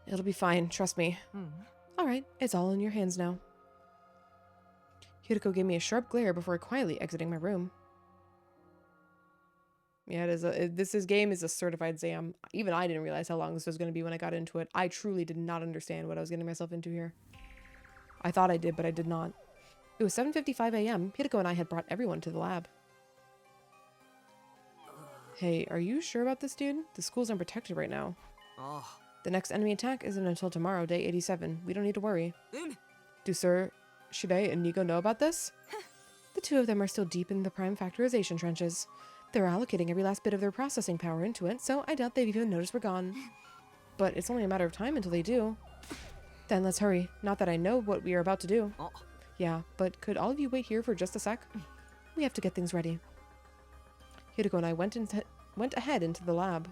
It'll be fine, trust me. Alright, it's all in your hands now. Hideko gave me a sharp glare before quietly exiting my room. Yeah, this game is a certified Zam. Even I didn't realize how long this was going to be when I got into it. I truly did not understand what I was getting myself into here. I thought I did, but I did not. It was 7:55 a.m. Hideko and I had brought everyone to the lab. Hey, are you sure about this, dude? The school's unprotected right now. The next enemy attack isn't until tomorrow, day 87. We don't need to worry. Do Sir Shibe and Nigo know about this? The 2 of them are still deep in the prime factorization trenches. They're allocating every last bit of their processing power into it, so I doubt they've even noticed we're gone. But it's only a matter of time until they do. Then let's hurry. Not that I know what we are about to do. Yeah, but could all of you wait here for just a sec? We have to get things ready. Hideko and I went ahead into the lab.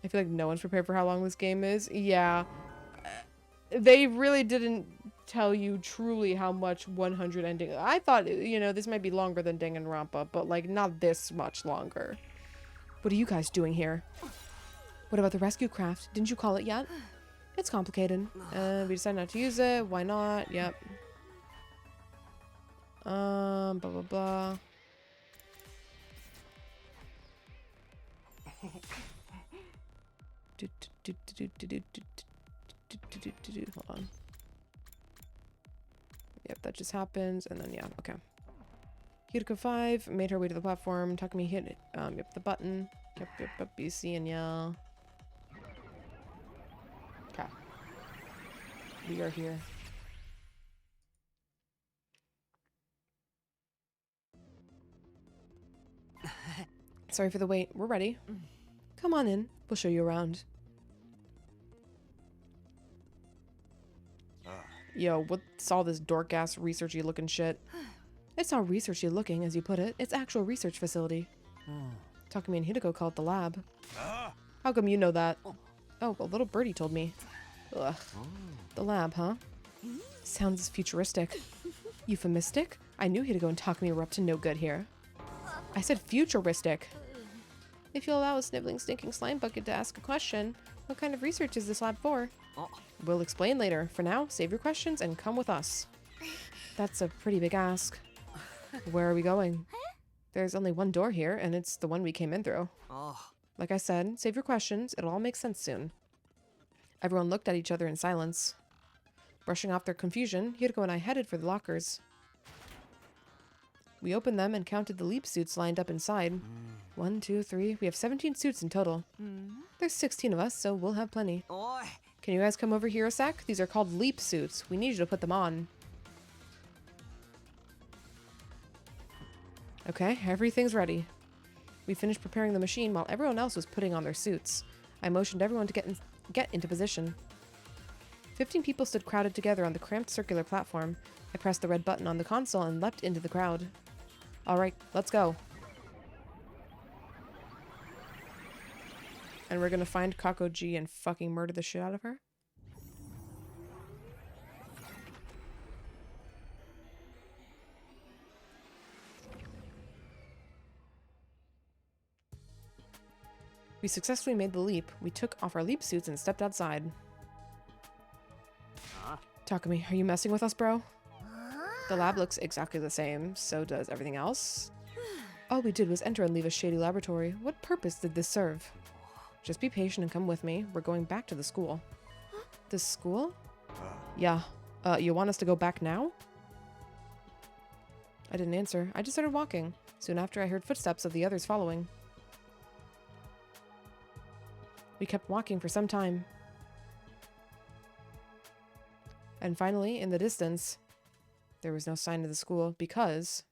I feel like no one's prepared for how long this game is. Yeah. They really didn't tell you truly how much 100 ending. I thought, you know, this might be longer than Danganronpa, but like not this much longer. What are you guys doing here? What about the rescue craft? Didn't you call it yet? It's complicated. We decided not to use it. Why not? Yep. Blah blah blah. Hold on. Yep, that just happens, and then yeah, okay. Hideko 5 made her way to the platform. Takumi hit it. Yep, the button. Yep, you see and yell. Okay. We are here. Sorry for the wait. We're ready. Come on in. We'll show you around. Yo, what's all this dork-ass researchy looking shit? It's not researchy looking, as you put it. It's actual research facility. Takumi and Hideko call it the lab. How come you know that? Oh, a little birdie told me. Ugh. The lab, huh? Sounds futuristic. Euphemistic? I knew Hideko and Takumi were up to no good here. I said futuristic. If you'll allow a sniveling, stinking slime bucket to ask a question, what kind of research is this lab for? We'll explain later. For now, save your questions and come with us. That's a pretty big ask. Where are we going? There's only one door here, and it's the one we came in through. Like I said, save your questions. It'll all make sense soon. Everyone looked at each other in silence. Brushing off their confusion, Hideko and I headed for the lockers. We opened them and counted the leap suits lined up inside. 1, 2, 3. We have 17 suits in total. There's 16 of us, so we'll have plenty. Can you guys come over here a sec? These are called leap suits. We need you to put them on. Okay, everything's ready. We finished preparing the machine while everyone else was putting on their suits. I motioned everyone to get into position. 15 people stood crowded together on the cramped circular platform. I pressed the red button on the console and leapt into the crowd. Alright, let's go. And we're gonna find Kakoji and fucking murder the shit out of her? We successfully made the leap. We took off our leap suits and stepped outside. Takumi, are you messing with us, bro? The lab looks exactly the same, so does everything else. All we did was enter and leave a shady laboratory. What purpose did this serve? Just be patient and come with me. We're going back to the school. The school? Yeah. You want us to go back now? I didn't answer. I just started walking. Soon after, I heard footsteps of the others following. We kept walking for some time. And finally, in the distance, there was no sign of the school because...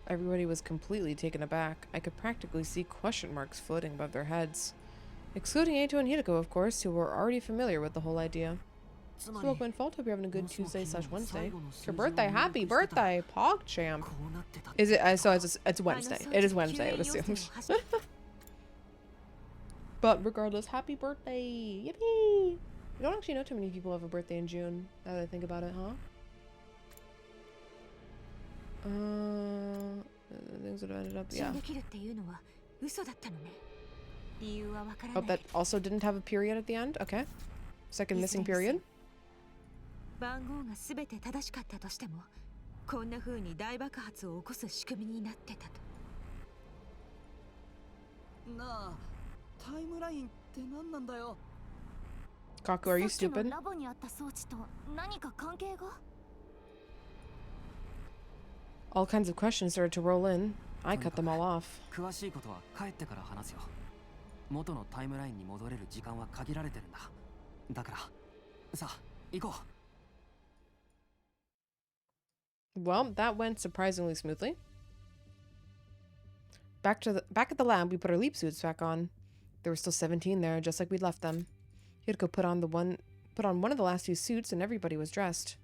Everybody was completely taken aback. I could practically see question marks floating above their heads. Excluding Eito and Hideko, of course, who were already familiar with the whole idea. So welcome in fault. Hope you're having a good Tuesday/Wednesday. It's your birthday. Happy birthday, PogChamp. Is it? So it's Wednesday. It is Wednesday, I would assume. But regardless, happy birthday. Yippee! I don't actually know too many people have a birthday in June, now that I think about it, huh? Things would have ended up, yeah. Oh, that also didn't have a period at the end? Okay. Second missing period. Kaku, are you stupid? All kinds of questions started to roll in. I cut them all off. Well, that went surprisingly smoothly. Back at the lab, we put our leap suits back on. There were still 17 there, just like we'd left them. Hideko put on one of the last 2 suits, and everybody was dressed.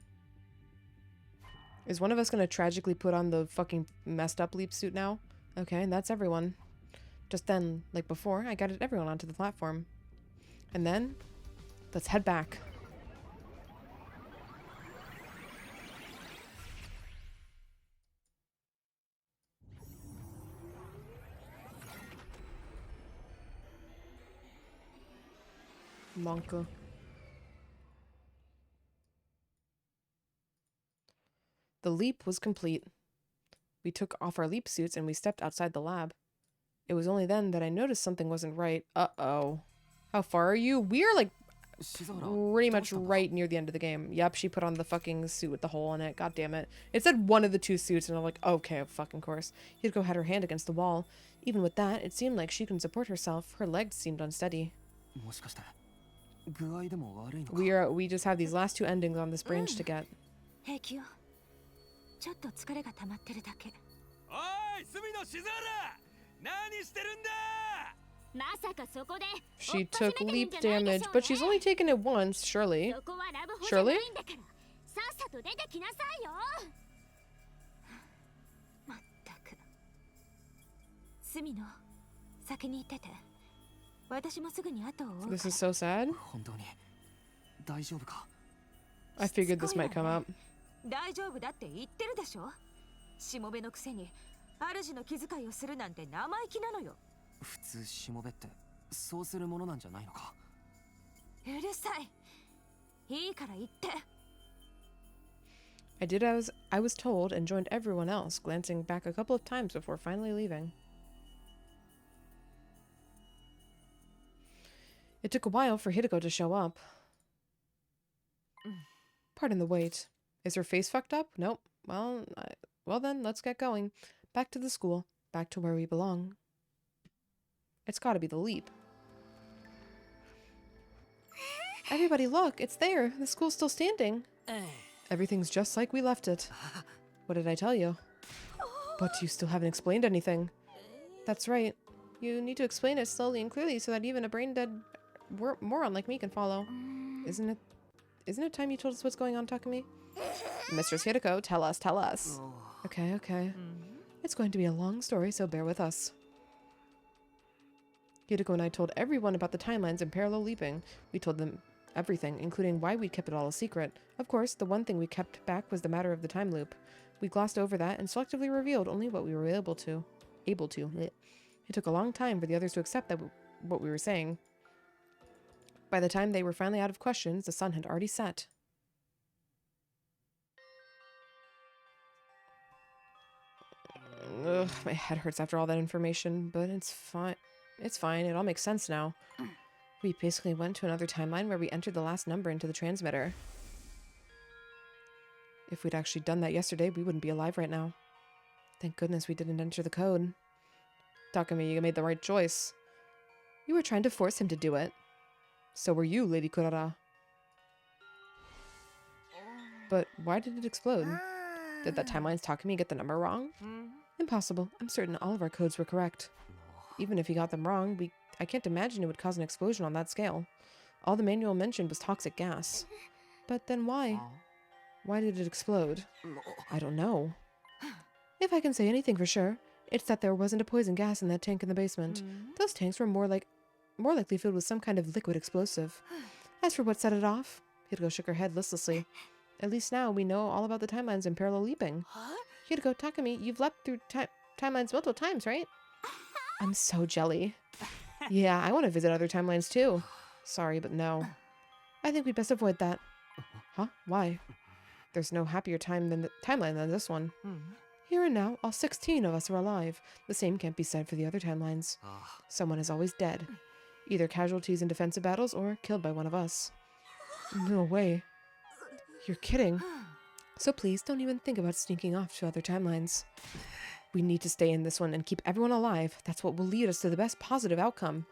Is one of us gonna tragically put on the fucking messed up leap suit now? Okay, that's everyone. Just then, like before, I guided everyone onto the platform. And then, let's head back. Monka. The leap was complete. We took off our leap suits and we stepped outside the lab. It was only then that I noticed something wasn't right. Uh-oh. How far are you? We are like pretty much right near the end of the game. Yep, she put on the fucking suit with the hole in it. God damn it. It said one of the 2 suits and I'm like, okay, of fucking course. Hideko had her hand against the wall. Even with that, it seemed like she couldn't support herself. Her legs seemed unsteady. We just have these last 2 endings on this branch to get. She took leap damage, but she's only taken it once, surely. Surely? This is so sad. 大丈夫か? I figured this might come up. 大丈夫だって言ってるでしょ。しもべのくせに主の気遣いをするなんて生意気なのよ。普通しもべってそうするものなんじゃないのか。うるさい。いいから言って。I did as I was told and joined everyone else, glancing back a couple of times before finally leaving. It took a while for Hideko to show up. Pardon the wait. Is her face fucked up? Nope. Well then, let's get going. Back to the school. Back to where we belong. It's gotta be the leap. Everybody look, it's there. The school's still standing. Everything's just like we left it. What did I tell you? But you still haven't explained anything. That's right. You need to explain it slowly and clearly so that even a brain-dead moron like me can follow. Isn't it time you told us what's going on, Takumi? Mistress Hideko, tell us. Okay. It's going to be a long story, so bear with us. Hideko and I told everyone about the timelines and parallel leaping. We told them everything, including why we kept it all a secret. Of course, the one thing we kept back was the matter of the time loop. We glossed over that and selectively revealed only what we were able to. It took a long time for the others to accept what we were saying. By the time they were finally out of questions, the sun had already set. Ugh, my head hurts after all that information, but it's fine. It's fine, it all makes sense now. We basically went to another timeline where we entered the last number into the transmitter. If we'd actually done that yesterday, we wouldn't be alive right now. Thank goodness we didn't enter the code. Takumi, you made the right choice. You were trying to force him to do it. So were you, Lady Kurara. But why did it explode? Did that timeline's Takumi get the number wrong? Impossible. I'm certain all of our codes were correct. Even if he got them wrong, I can't imagine it would cause an explosion on that scale. All the manual mentioned was toxic gas. But then why? Why did it explode? I don't know. If I can say anything for sure, it's that there wasn't a poison gas in that tank in the basement. Those tanks were more likely filled with some kind of liquid explosive. As for what set it off, Hideko shook her head listlessly. At least now we know all about the timelines and parallel leaping. Hideko, Takumi, you've leapt through timelines multiple times, right? I'm so jelly. Yeah, I want to visit other timelines too. Sorry, but no. I think we'd best avoid that. Huh? Why? There's no happier timeline than this one. Here and now, all 16 of us are alive. The same can't be said for the other timelines. Someone is always dead. Either casualties in defensive battles or killed by one of us. No way. You're kidding. So please don't even think about sneaking off to other timelines. We need to stay in this one and keep everyone alive. That's what will lead us to the best possible outcome.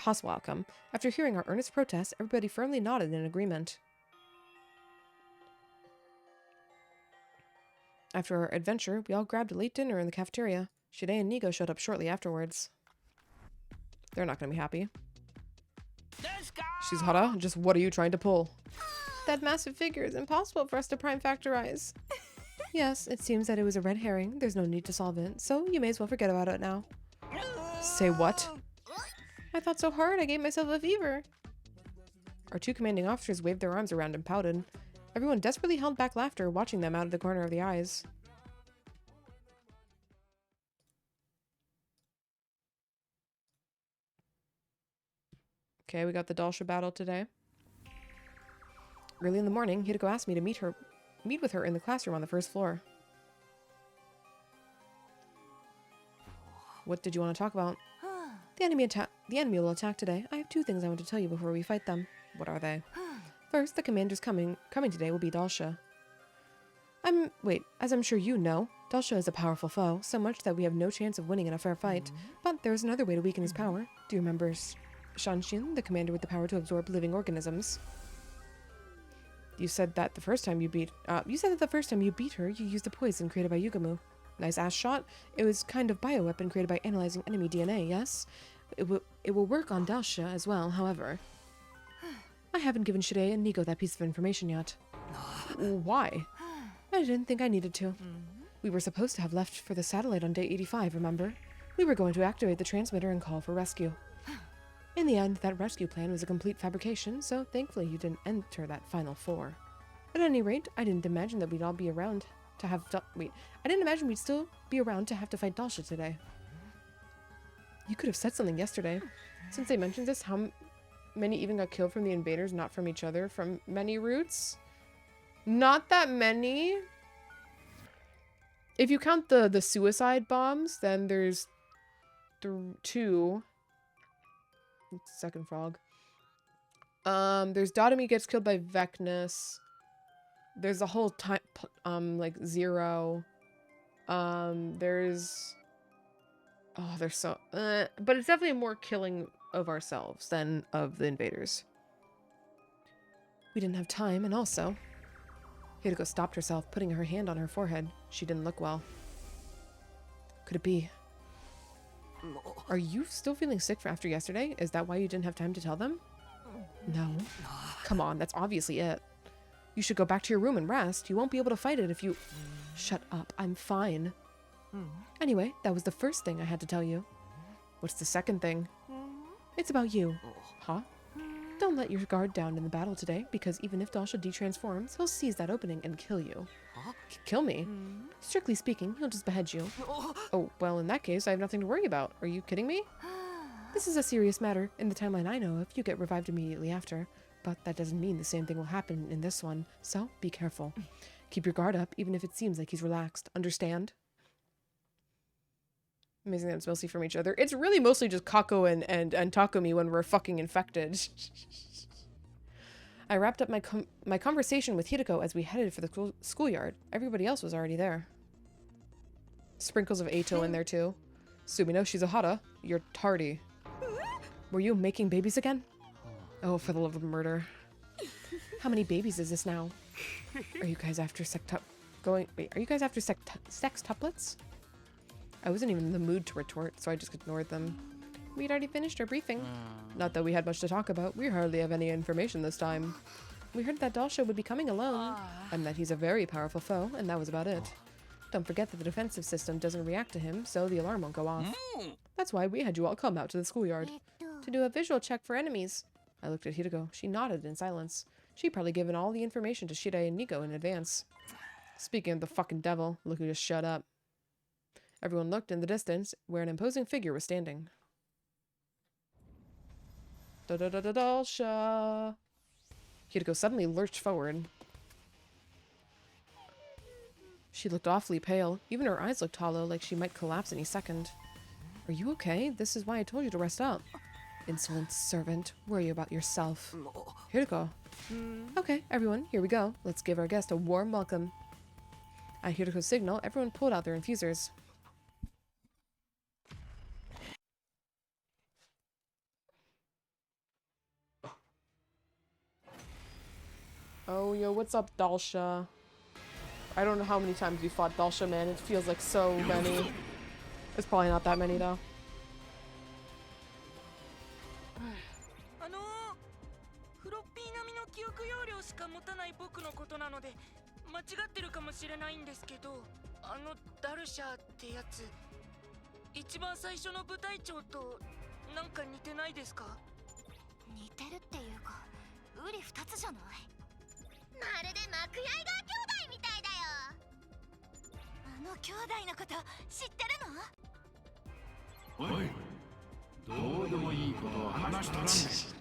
After hearing our earnest protests, everybody firmly nodded in agreement. After our adventure, we all grabbed a late dinner in the cafeteria. Shide and Nigo showed up shortly afterwards. They're not going to be happy. Shizahara, just what are you trying to pull? That massive figure is impossible for us to prime factorize. Yes, it seems that it was a red herring. There's no need to solve it, so you may as well forget about it now. Say what? I thought so hard I gave myself a fever. Our two commanding officers waved their arms around and pouted. Everyone desperately held back laughter, watching them out of the corner of the eyes. Okay, we got the Dalsha battle today. Early in the morning, Hideko asked me to meet with her in the classroom on the first floor. What did you want to talk about? The enemy will attack today. I have two things I want to tell you before we fight them. What are they? First, the commander's coming today will be Dalsha. As I'm sure you know, Dalsha is a powerful foe, so much that we have no chance of winning in a fair fight. But there is another way to weaken his power. Do you remember Shanshin, the commander with the power to absorb living organisms? You said that the first time you beat her, you used a poison created by Yugamu. Nice ass shot. It was kind of bioweapon created by analyzing enemy DNA, yes? It will work on Dalsha as well, however. I haven't given Shide and Nigo that piece of information yet. Why? I didn't think I needed to. We were supposed to have left for the satellite on day 85, remember? We were going to activate the transmitter and call for rescue. In the end, that rescue plan was a complete fabrication, so thankfully you didn't enter that final four. At any rate, I didn't imagine that we'd all be around to have I didn't imagine we'd still be around to have to fight Dalsha today. You could have said something yesterday. Since they mentioned this, how many even got killed from the invaders, not from each other, from many routes? Not that many. If you count the suicide bombs, then there's two. Second frog. There's Dotomi gets killed by Vecnus. There's a whole time, like Zero. There's so, but it's definitely more killing of ourselves than of the invaders. We didn't have time, and also, Hideko stopped herself, putting her hand on her forehead. She didn't look well. Could it be? Are you still feeling sick from after yesterday? Is that why you didn't have time to tell them? No. Come on, that's obviously it. You should go back to your room and rest. You won't be able to fight it if you... Shut up. I'm fine. Anyway, that was the first thing I had to tell you. What's the second thing? It's about you. Huh? Don't let your guard down in the battle today, because even if Dalsha detransforms, he'll seize that opening and kill you. Kill me? Strictly speaking, he'll just behead you. Oh, well, in that case, I have nothing to worry about. Are you kidding me? This is a serious matter. In the timeline I know of, you get revived immediately after. But that doesn't mean the same thing will happen in this one, so be careful. Keep your guard up, even if it seems like he's relaxed. Understand? Amazing that it's mostly from each other. It's really mostly just Kako and Takumi when we're fucking infected. I wrapped up my conversation with Hideko as we headed for the schoolyard. Everybody else was already there. Sprinkles of Eito in there too. Sumino Shizuhara, you're tardy. Were you making babies again? Oh, for the love of murder. How many babies is this now? Are you guys after are you guys after sextuplets? I wasn't even in the mood to retort, so I just ignored them. We'd already finished our briefing. Not that we had much to talk about. We hardly have any information this time. We heard that Dalsha would be coming alone, and that he's a very powerful foe, and that was about it. Don't forget that the defensive system doesn't react to him, so the alarm won't go off. That's why we had you all come out to the schoolyard. To do a visual check for enemies. I looked at Hideko. She nodded in silence. She'd probably given all the information to Shirei and Nico in advance. Speaking of the fucking devil, look who just shut up. Everyone looked in the distance, where an imposing figure was standing. Dalsha. Hideko suddenly lurched forward. She looked awfully pale. Even her eyes looked hollow, like she might collapse any second. Are you okay? This is why I told you to rest up. Insolent servant. Worry about yourself. Hideko. Okay, everyone, here we go. Let's give our guest a warm welcome. At Hideko's signal, everyone pulled out their infusers. Oh, yo, what's up, Dalsha? I don't know how many times we fought Dalsha, man. It feels like so many. It's probably not that many, though.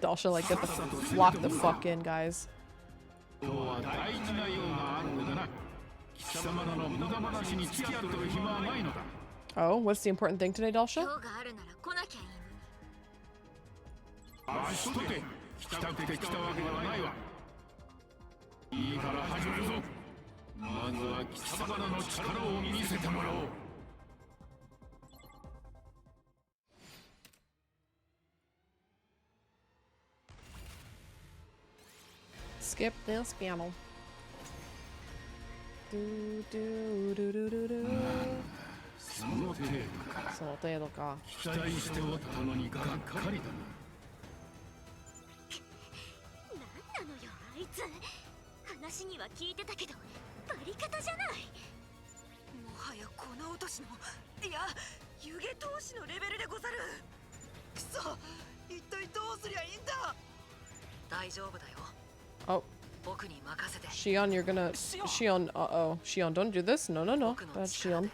Dalsha, like, lock the fuck in, guys. Oh, what's the important thing today, Dalsha? Skip this panel. Do do do do do do. その程度か。期待しておったのにがっかりだな。なんなのよあいつ。話には聞いてたけど、バリ方じゃない。もはやこの落としの、いや、湯気投資のレベルでござる。くそ、一体どうすりゃいいんだ。大丈夫だよ。 Oh. 僕に任せて。 Shion, you're gonna... Shion, uh-oh. Shion, don't do this. No, no, no. That's Shion.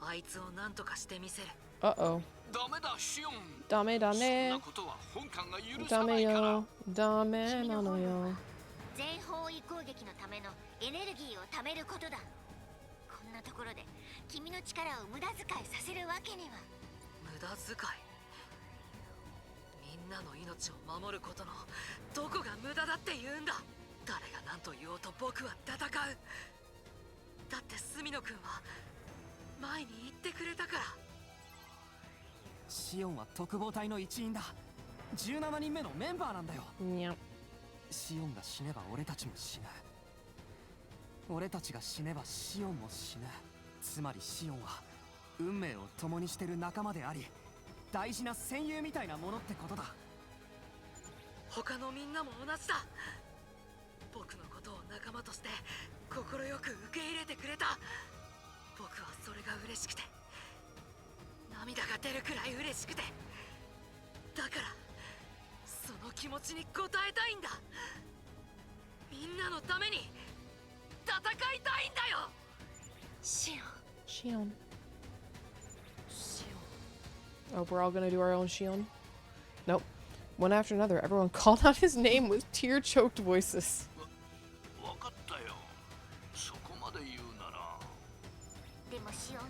あいつを何とかしてみせる。 Uh-oh. ダメだシオン。ダメだね。そんなことは本館が許ダメさないから。よ。ダメなのよ。全方位攻撃のためのエネルギーを貯めることだ。こんなところで君の力を無駄遣いさせるわけには。無駄遣い。みんなの命を守ることのどこが無駄だって言うんだ。誰が何と言おうと僕は戦う。だって隅野君は前に言ってくれたから。シオンは特防隊の一員だ。17人目のメンバーなんだよ。シオンが死ねば俺たちも死ぬ。俺たちが死ねばシオンも死ぬ。つまりシオンは運命を共にしてる仲間であり、大事な戦友みたいなものってことだ。他のみんなも同じだ。僕のことを仲間として快く受け入れてくれた。僕はそれが嬉しくて涙が出るくらい嬉しくて、だからその気持ちに応えたいんだ。みんなのために戦いたいんだよ。シオン。 Shion. Oh, we're all gonna do our own Shion? Nope. One after another, everyone called out his name with tear-choked voices. わかったよ。そこまで言うなら。でもシオン、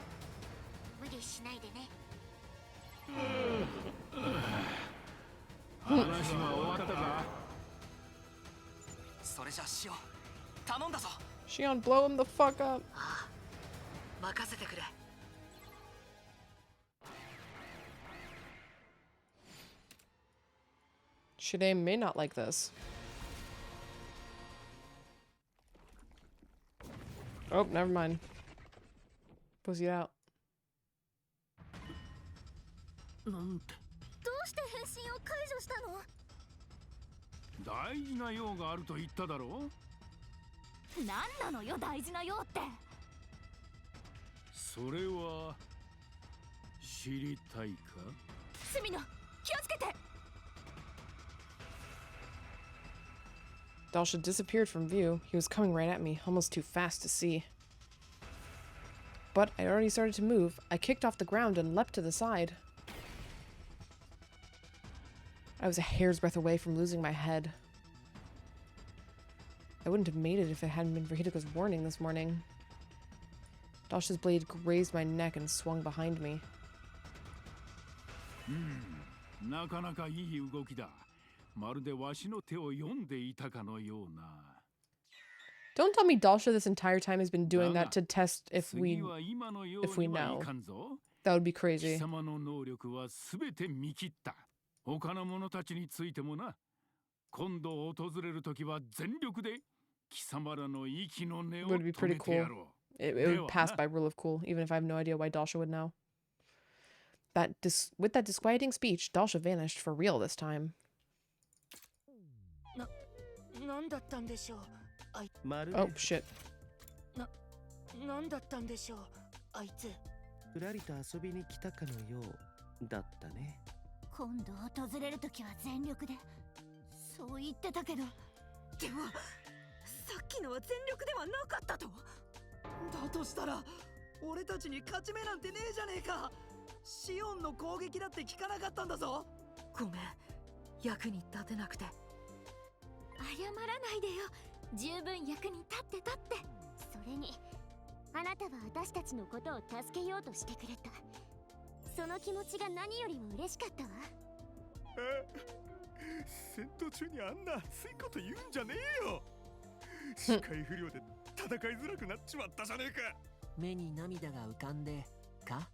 無理しないでね。話は終わったか。それじゃシオン、頼んだぞ。 Shion, blow him the fuck up. ああ、任せてくれ。Shide may not like this. Oh, never mind. Pussy it out. なんて。どうして変身を解除したの？大事な用があると言っただろう。何なのよ大事な用って。それは知りたいか？隅野、気をつけて。 Dalsha disappeared from view. He was coming right at me, almost too fast to see. But I'd already started to move. I kicked off the ground and leapt to the side. I was a hair's breadth away from losing my head. I wouldn't have made it if it hadn't been for Hideka's warning this morning. Dalsha's blade grazed my neck and swung behind me. なかなかいい動きだ。まるでわしの手を読んでいたかのような。 Don't tell me Dalsha this entire time has been doing that to test if we know. That would be crazy. 貴様の能力はすべて見切った。他の者たちについてもな。今度訪れる時は全力で貴様らの息の根を Would be 止め pretty てや cool. ろう。 It would pass by rule of cool, even if I have no idea why Dalsha would know. With that disquieting speech, Dalsha vanished for real this time. なんだったんでしょう。Oh shit. なんだったんでしょう。あいつ。ふらりと遊びに来たかのようだったね。今度訪れるときは全力で。そう言ってたけど。でも、さっきのは全力ではなかったと。だとしたら、俺たちに勝ち目なんてねえじゃねえか。シオンの攻撃だって効かなかったんだぞ。ごめん、役に立てなくて。謝らないでよ。十分役に立ってたって。それにあなたは私たちのことを助けようとしてくれた。その気持ちが何よりも嬉しかったわ。戦闘中にあんな熱いこと言うんじゃねえよ。視界不良で戦いづらくなっちまったじゃねえか。目に涙が浮かんでか？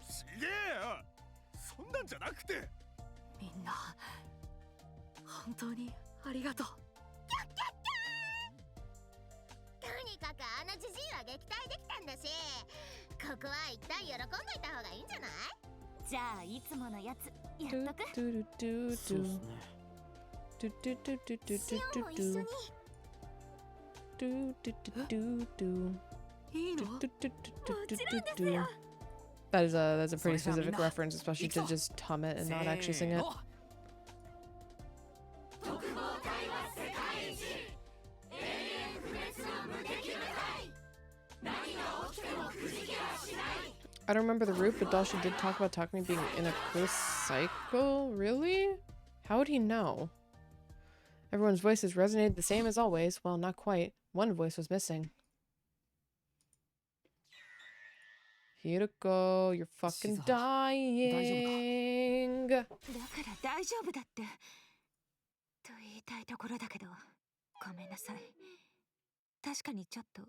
ちげえよ。そんなんじゃなくて。みんな本当にありがとう。とにかくあのジジイは撃退できたんだし、ここは一旦喜んどいた方がいいんじゃない？じゃあいつものやつやっとく。そうっすね。シオンも一緒に。いいの？もちろんですよ。That's a pretty specific reference, especially to just hum it and not actually sing it. I don't remember the route, but Dalsha did talk about Takumi being in a close cycle. Really? How would he know? Everyone's voices resonated the same as always. Well, not quite. One voice was missing. Hiroko, you're fucking dying. だから大丈夫だってと言いたいところだけど、ごめんなさい。確かにちょっと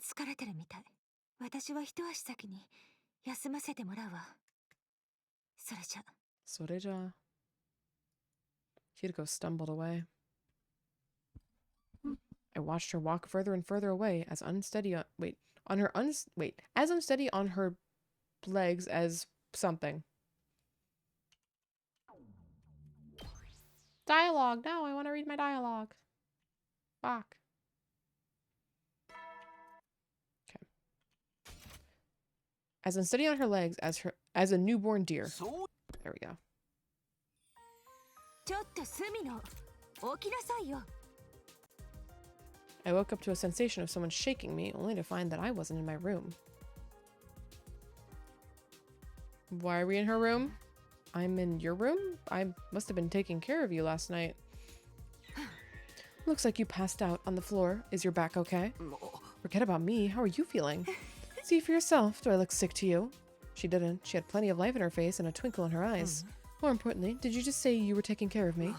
疲れてるみたい。私は一足先に休ませてもらうわ。それじゃ。それじゃ。Hiroko stumbled away. I watched her walk further and further away, as unsteady on as unsteady on her legs as something. Dialogue. No, I want to read my dialogue. Fuck. Okay. As unsteady on her legs as a newborn deer. There we go. ちょっとスミノ、起きなさいよ。I woke up to a sensation of someone shaking me, only to find that I wasn't in my room. Why are we in her room? I'm in your room? I must have been taking care of you last night. Looks like you passed out on the floor. Is your back okay? Forget about me. How are you feeling? See for yourself. Do I look sick to you? She didn't. She had plenty of life in her face and a twinkle in her eyes. More importantly, did you just say you were taking care of me?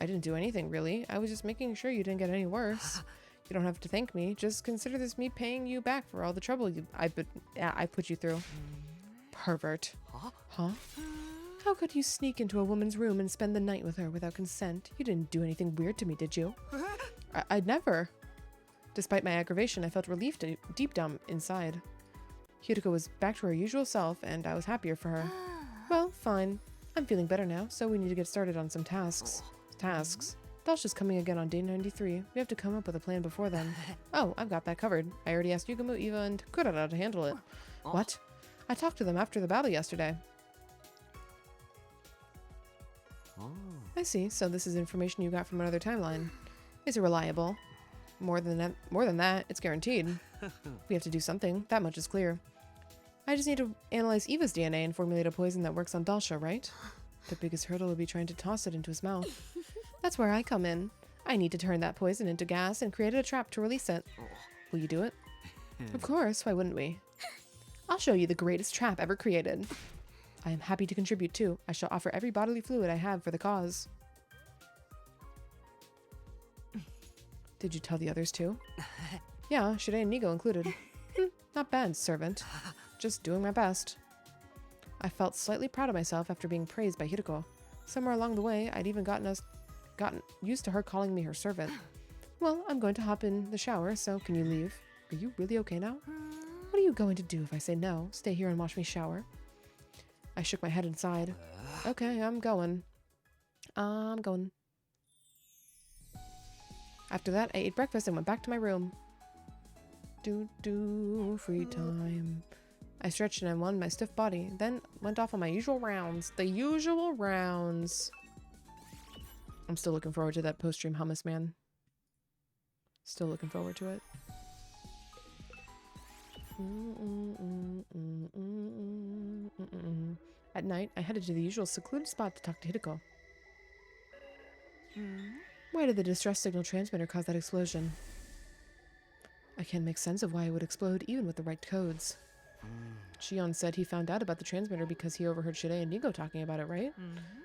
I didn't do anything, really. I was just making sure you didn't get any worse. You don't have to thank me. Just consider this me paying you back for all the trouble I put you through. Pervert. Huh? How could you sneak into a woman's room and spend the night with her without consent? You didn't do anything weird to me, did you? I'd never. Despite my aggravation, I felt relief deep down inside. Hiroko was back to her usual self, and I was happier for her. Well, fine. I'm feeling better now, so we need to get started on some tasks. Dalsha's coming again on day 93. We have to come up with a plan before then. Oh, I've got that covered. I already asked Yugamu, Eva, and Kurara to handle it. What? I talked to them after the battle yesterday. I see. So this is information you got from another timeline. Is it reliable? More than that, it's guaranteed. We have to do something. That much is clear. I just need to analyze Eva's DNA and formulate a poison that works on Dalsha, right? The biggest hurdle would be trying to toss it into his mouth. That's where I come in. I need to turn that poison into gas and create a trap to release it. Will you do it? Of course, why wouldn't we? I'll show you the greatest trap ever created. I am happy to contribute too. I shall offer every bodily fluid I have for the cause. Did you tell the others too? Yeah, Shide and Nigo included. Not bad, servant. Just doing my best. I felt slightly proud of myself after being praised by Hiroko. Somewhere along the way, I'd even gotten used to her calling me her servant. Well, I'm going to hop in the shower, so can you leave? Are you really okay now? What are you going to do if I say no? Stay here and watch me shower? I shook my head and sighed. Okay, I'm going. After that, I ate breakfast and went back to my room. Free time. I stretched and unwound my stiff body, then went off on my usual rounds. The usual rounds. I'm still looking forward to that post-stream hummus, man. Still looking forward to it. At night, I headed to the usual secluded spot to talk to Hiroko. Why did the distress signal transmitter cause that explosion? I can't make sense of why it would explode even with the right codes. Shion said he found out about the transmitter because he overheard Shide and Nigo talking about it, right?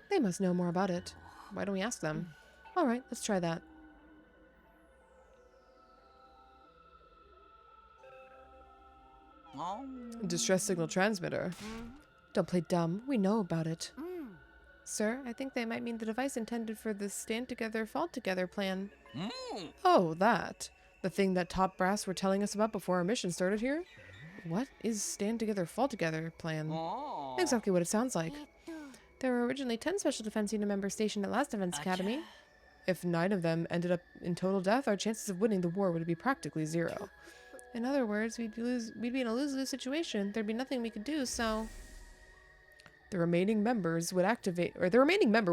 They must know more about it. Why don't we ask them? Alright, let's try that. Distress signal transmitter. Don't play dumb. We know about it. Sir, I think they might mean the device intended for the Stand Together, Fall Together plan. Oh, that. The thing that top brass were telling us about before our mission started here? What is Stand Together, Fall Together plan? Exactly what it sounds like. There were originally 10 Special Defense Unit members stationed at Last Defense Academy. If 9 of them ended up in total death, our chances of winning the war would be practically 0. In other words, we'd be in a lose-lose situation. There'd be nothing we could do, so... The remaining member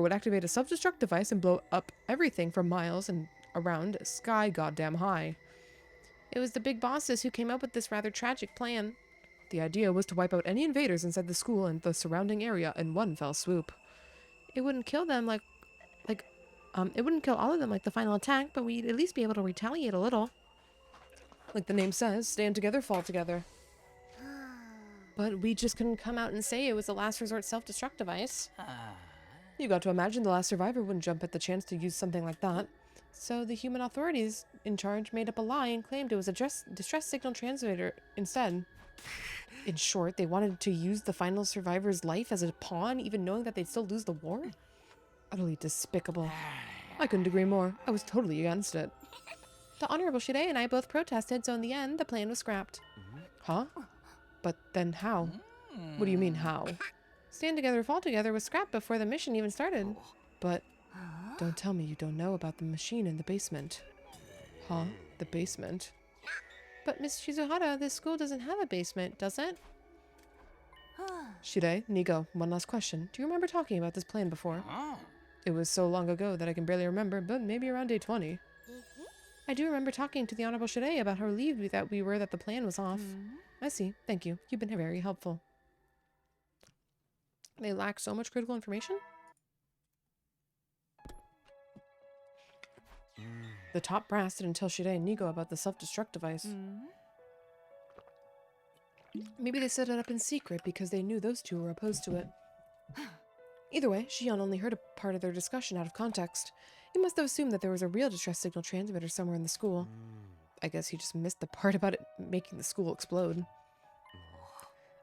would activate a self-destruct device and blow up everything for miles and around sky goddamn high. It was the big bosses who came up with this rather tragic plan. The idea was to wipe out any invaders inside the school and the surrounding area in one fell swoop. It wouldn't kill them it wouldn't kill all of them like the final attack, but we'd at least be able to retaliate a little. Like the name says, stand together, fall together. But we just couldn't come out and say it was a last resort self-destruct device. You got to imagine the last survivor wouldn't jump at the chance to use something like that. So the human authorities in charge made up a lie and claimed it was a distress signal transmitter instead. In short, they wanted to use the final survivor's life as a pawn, even knowing that they'd still lose the war? Utterly despicable. I couldn't agree more. I was totally against it. The Honorable Shirei and I both protested, so in the end, the plan was scrapped. Huh? But then how? What do you mean, how? Stand Together, Fall Together was scrapped before the mission even started. But don't tell me you don't know about the machine in the basement. Huh? The basement? But Miss Shizuhara, this school doesn't have a basement, does it? Shirei, Nigo, one last question. Do you remember talking about this plan before? It was so long ago that I can barely remember, but maybe around day 20. I do remember talking to the Honorable Shirei about how relieved that we were that the plan was off. I see. Thank you. You've been very helpful. They lack so much critical information? The top brass didn't tell Shirei and Nigo about the self-destruct device. Maybe they set it up in secret because they knew those two were opposed to it. Either way, Shion only heard a part of their discussion out of context. He must have assumed that there was a real distress signal transmitter somewhere in the school. I guess he just missed the part about it making the school explode.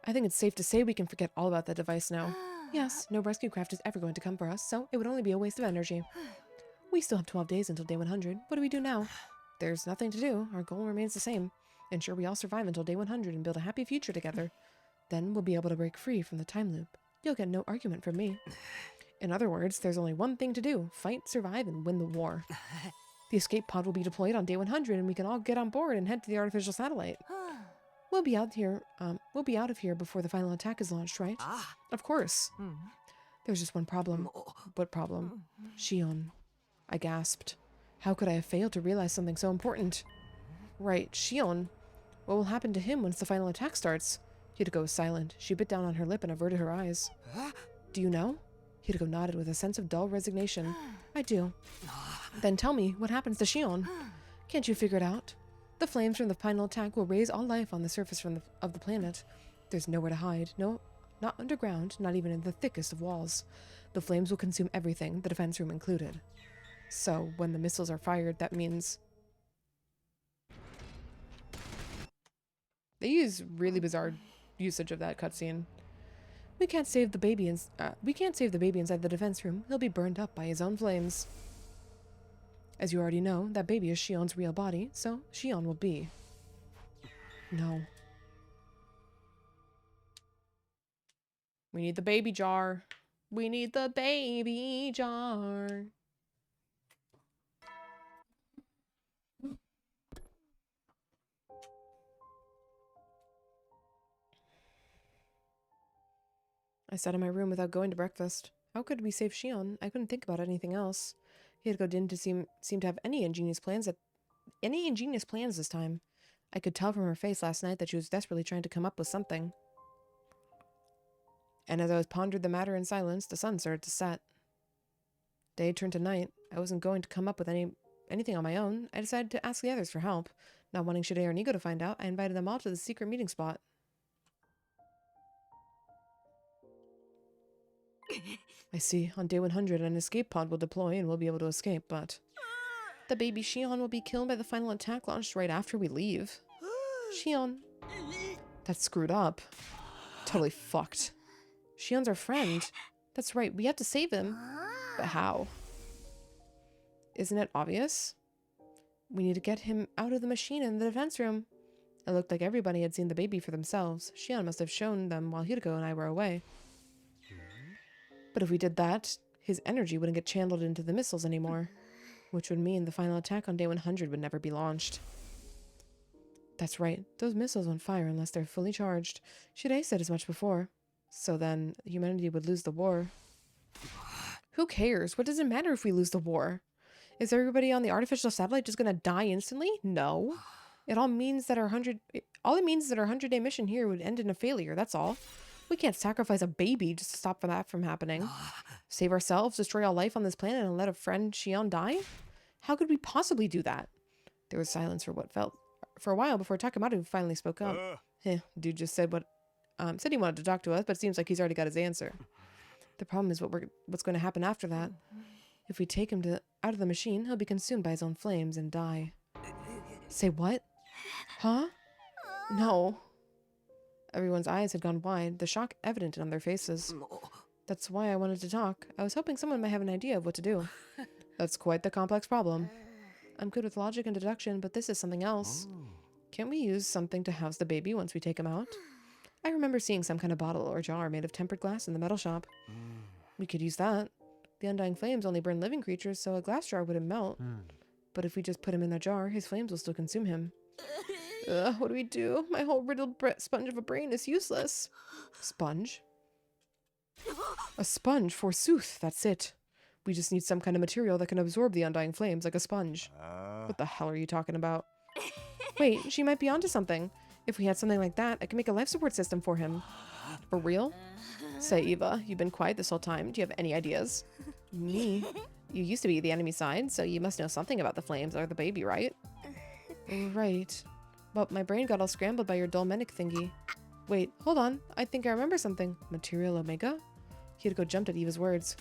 I think it's safe to say we can forget all about that device now. Yes, no rescue craft is ever going to come for us, so it would only be a waste of energy. We still have 12 days until day 100. What do we do now? There's nothing to do. Our goal remains the same. Ensure we all survive until day 100 and build a happy future together. Then we'll be able to break free from the time loop. You'll get no argument from me. In other words, there's only one thing to do. Fight, survive, and win the war. The escape pod will be deployed on day 100 and we can all get on board and head to the artificial satellite. We'll be out of here before the final attack is launched, right? Of course. There's just one problem. What problem? Shion. I gasped. How could I have failed to realize something so important? Right, Shion. What will happen to him once the final attack starts? Hideko was silent. She bit down on her lip and averted her eyes. Do you know? Hideko nodded with a sense of dull resignation. I do. Then tell me, what happens to Shion? Can't you figure it out? The flames from the final attack will raise all life on the surface of the planet. There's nowhere to hide. No, not underground, not even in the thickest of walls. The flames will consume everything, the defense room included. So, when the missiles are fired, that means... They use really bizarre usage of that cutscene. We can't save the baby inside the defense room. He'll be burned up by his own flames. As you already know, that baby is Shion's real body, so Shion will be. No. We need the baby jar. We need the baby jar. I sat in my room without going to breakfast. How could we save Shion? I couldn't think about anything else. Hideko didn't seem to have any ingenious plans this time. I could tell from her face last night that she was desperately trying to come up with something. And as I pondered the matter in silence, the sun started to set. Day turned to night. I wasn't going to come up with anything on my own. I decided to ask the others for help. Not wanting Shirei or Nigo to find out, I invited them all to the secret meeting spot. I see. On day 100, an escape pod will deploy and we'll be able to escape, but... The baby Shion will be killed by the final attack launched right after we leave. Shion. That's screwed up. Totally fucked. Shion's our friend. That's right, we have to save him. But how? Isn't it obvious? We need to get him out of the machine in the defense room. It looked like everybody had seen the baby for themselves. Shion must have shown them while Hideko and I were away. But if we did that, his energy wouldn't get channeled into the missiles anymore, which would mean the final attack on day 100 would never be launched. That's right, those missiles won't fire unless they're fully charged. Shirei said as much before. So then humanity would lose the war. Who cares? What does it matter if we lose the war? Is everybody on the artificial satellite just gonna die instantly? No. It all means that our 100-day mission here would end in a failure, that's all. We can't sacrifice a baby just to stop that from happening. Save ourselves, destroy all life on this planet, and let a friend Shion die? How could we possibly do that? There was silence for what felt for a while before Takamaru finally spoke up. Dude just said said he wanted to talk to us, but it seems like he's already got his answer. The problem is what's going to happen after that. If we take him out of the machine, he'll be consumed by his own flames and die. Say what? Huh? No. Everyone's eyes had gone wide, the shock evident on their faces. That's why I wanted to talk. I was hoping someone might have an idea of what to do. That's quite the complex problem. I'm good with logic and deduction, but this is something else. Can't we use something to house the baby once we take him out? I remember seeing some kind of bottle or jar made of tempered glass in the metal shop. We could use that. The undying flames only burn living creatures, so a glass jar wouldn't melt. But if we just put him in a jar, his flames will still consume him. What do we do? My whole riddled sponge of a brain is useless. Sponge? A sponge, forsooth, that's it. We just need some kind of material that can absorb the undying flames like a sponge. What the hell are you talking about? Wait, she might be onto something. If we had something like that, I could make a life support system for him. For real? Say, Eva, you've been quiet this whole time. Do you have any ideas? Me? You used to be the enemy side, so you must know something about the flames or the baby, right? Right. But my brain got all scrambled by your dull medic thingy. Wait, hold on. I think I remember something. Material Omega? Hideko jumped at Eva's words.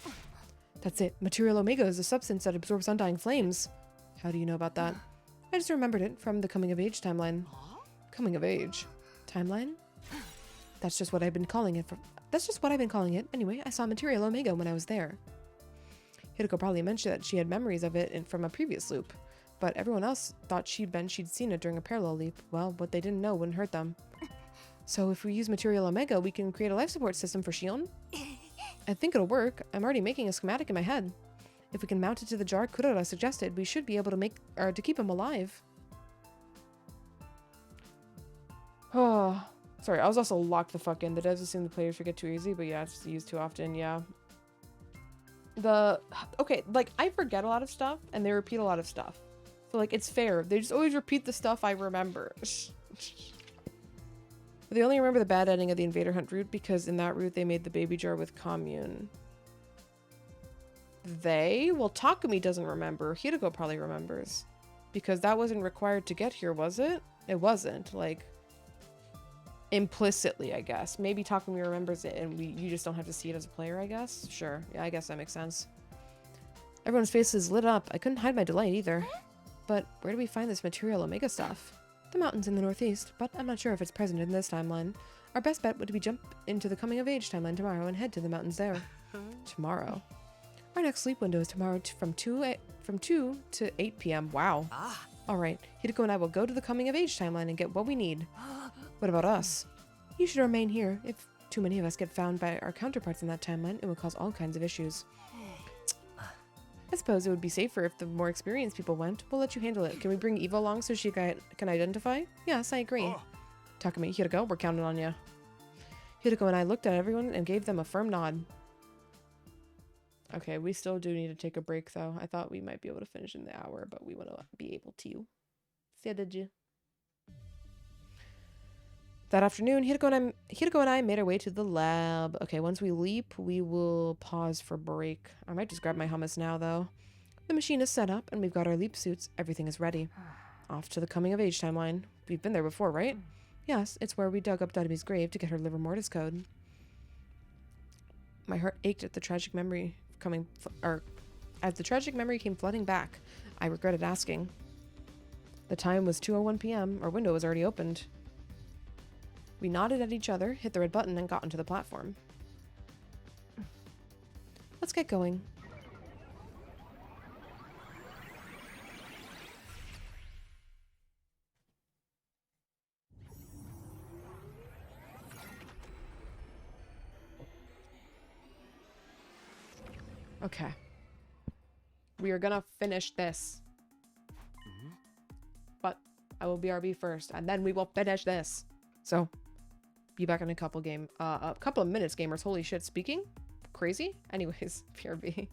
That's it. Material Omega is a substance that absorbs undying flames. How do you know about that? I just remembered it from the coming of age timeline. Coming of age? Timeline? That's just what I've been calling it. Anyway, I saw Material Omega when I was there. Hideko probably mentioned that she had memories of it from a previous loop, but everyone else thought she'd seen it during a parallel leap. Well, what they didn't know wouldn't hurt them. So if we use Material Omega, we can create a life support system for Shion? I think it'll work. I'm already making a schematic in my head. If we can mount it to the jar Kuroda suggested, we should be able to keep him alive. Oh, sorry, I was also locked the fuck in. The devs assume the players forget too easy, but yeah, it's used too often, yeah. Okay, like, I forget a lot of stuff, and they repeat a lot of stuff. So, like, it's fair. They just always repeat the stuff I remember. They only remember the bad ending of the Invader Hunt route because in that route they made the baby jar with commune. Well, Takumi doesn't remember. Hideko probably remembers. Because that wasn't required to get here, was it? It wasn't. Like, implicitly, I guess. Maybe Takumi remembers it and you just don't have to see it as a player, I guess? Sure. Yeah, I guess that makes sense. Everyone's faces lit up. I couldn't hide my delight either. But where do we find this Material Omega stuff? The mountains in the northeast, but I'm not sure if it's present in this timeline. Our best bet would be jump into the coming of age timeline tomorrow and head to the mountains there. Tomorrow? Our next sleep window is tomorrow from 2 to 8 p.m. Wow. Alright, Hideko and I will go to the coming of age timeline and get what we need. What about us? You should remain here. If too many of us get found by our counterparts in that timeline, it will cause all kinds of issues. I suppose it would be safer if the more experienced people went. We'll let you handle it. Can we bring Eva along so she can identify? Yes, I agree. Takumi, Hideko, we're counting on you. Hideko and I looked at everyone and gave them a firm nod. Okay, we still do need to take a break though. I thought we might be able to finish in the hour, but we want to be able to. See, did you? That afternoon, Hideko and I made our way to the lab. Okay, once we leap, we will pause for break. I might just grab my hummus now, though. The machine is set up, and we've got our leap suits. Everything is ready. Off to the coming of age timeline. We've been there before, right? Yes, it's where we dug up Dotami's grave to get her livor mortis code. My heart ached at the tragic memory as the tragic memory came flooding back. I regretted asking. The time was 2:01 p.m. Our window was already opened. We nodded at each other, hit the red button, and got onto the platform. Let's get going. Okay. We are gonna finish this. But I will BRB first, and then we will finish this. So, Be back in a couple of minutes, gamers. Holy shit, speaking? Crazy? Anyways, PRB.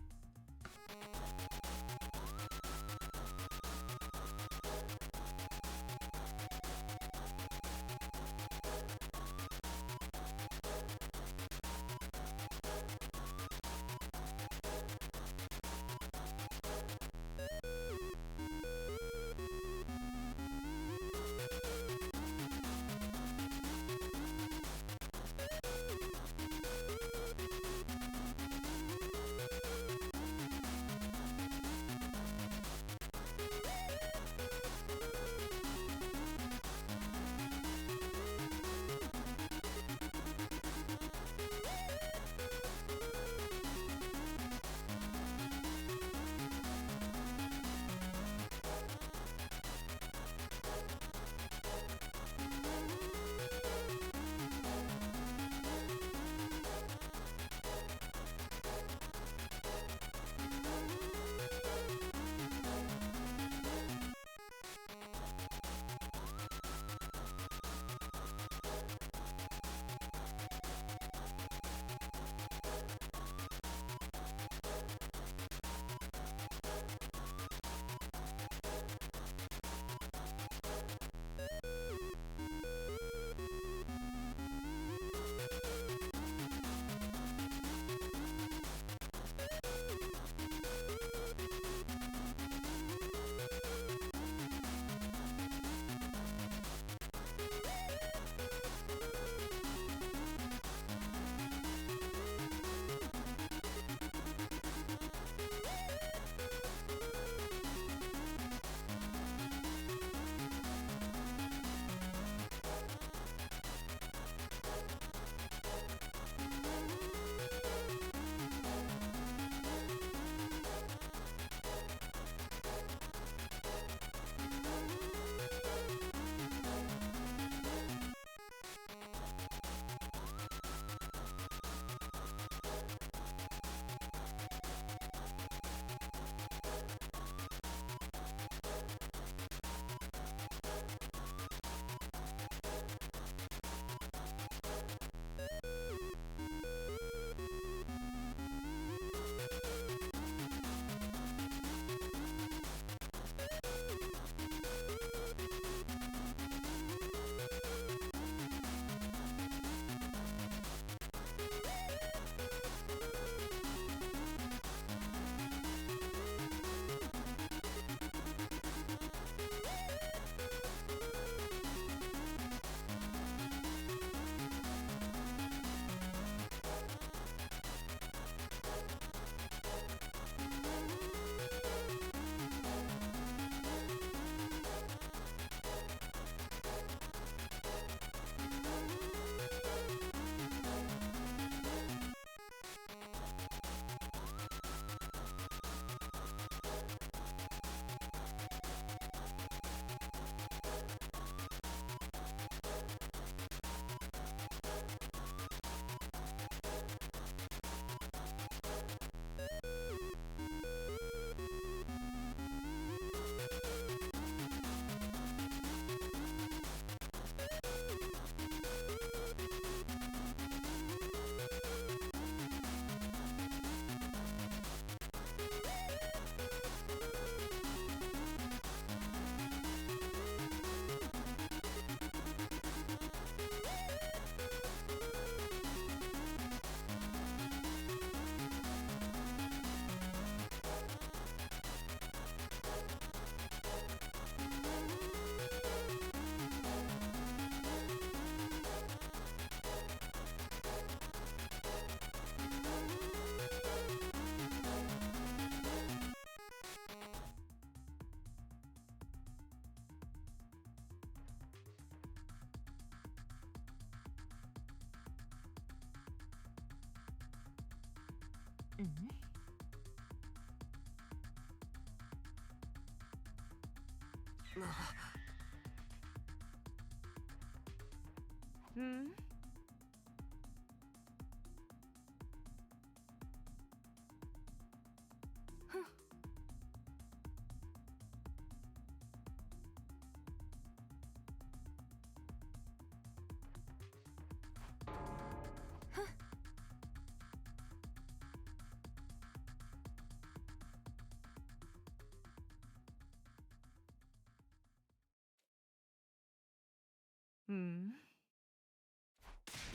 Hmm?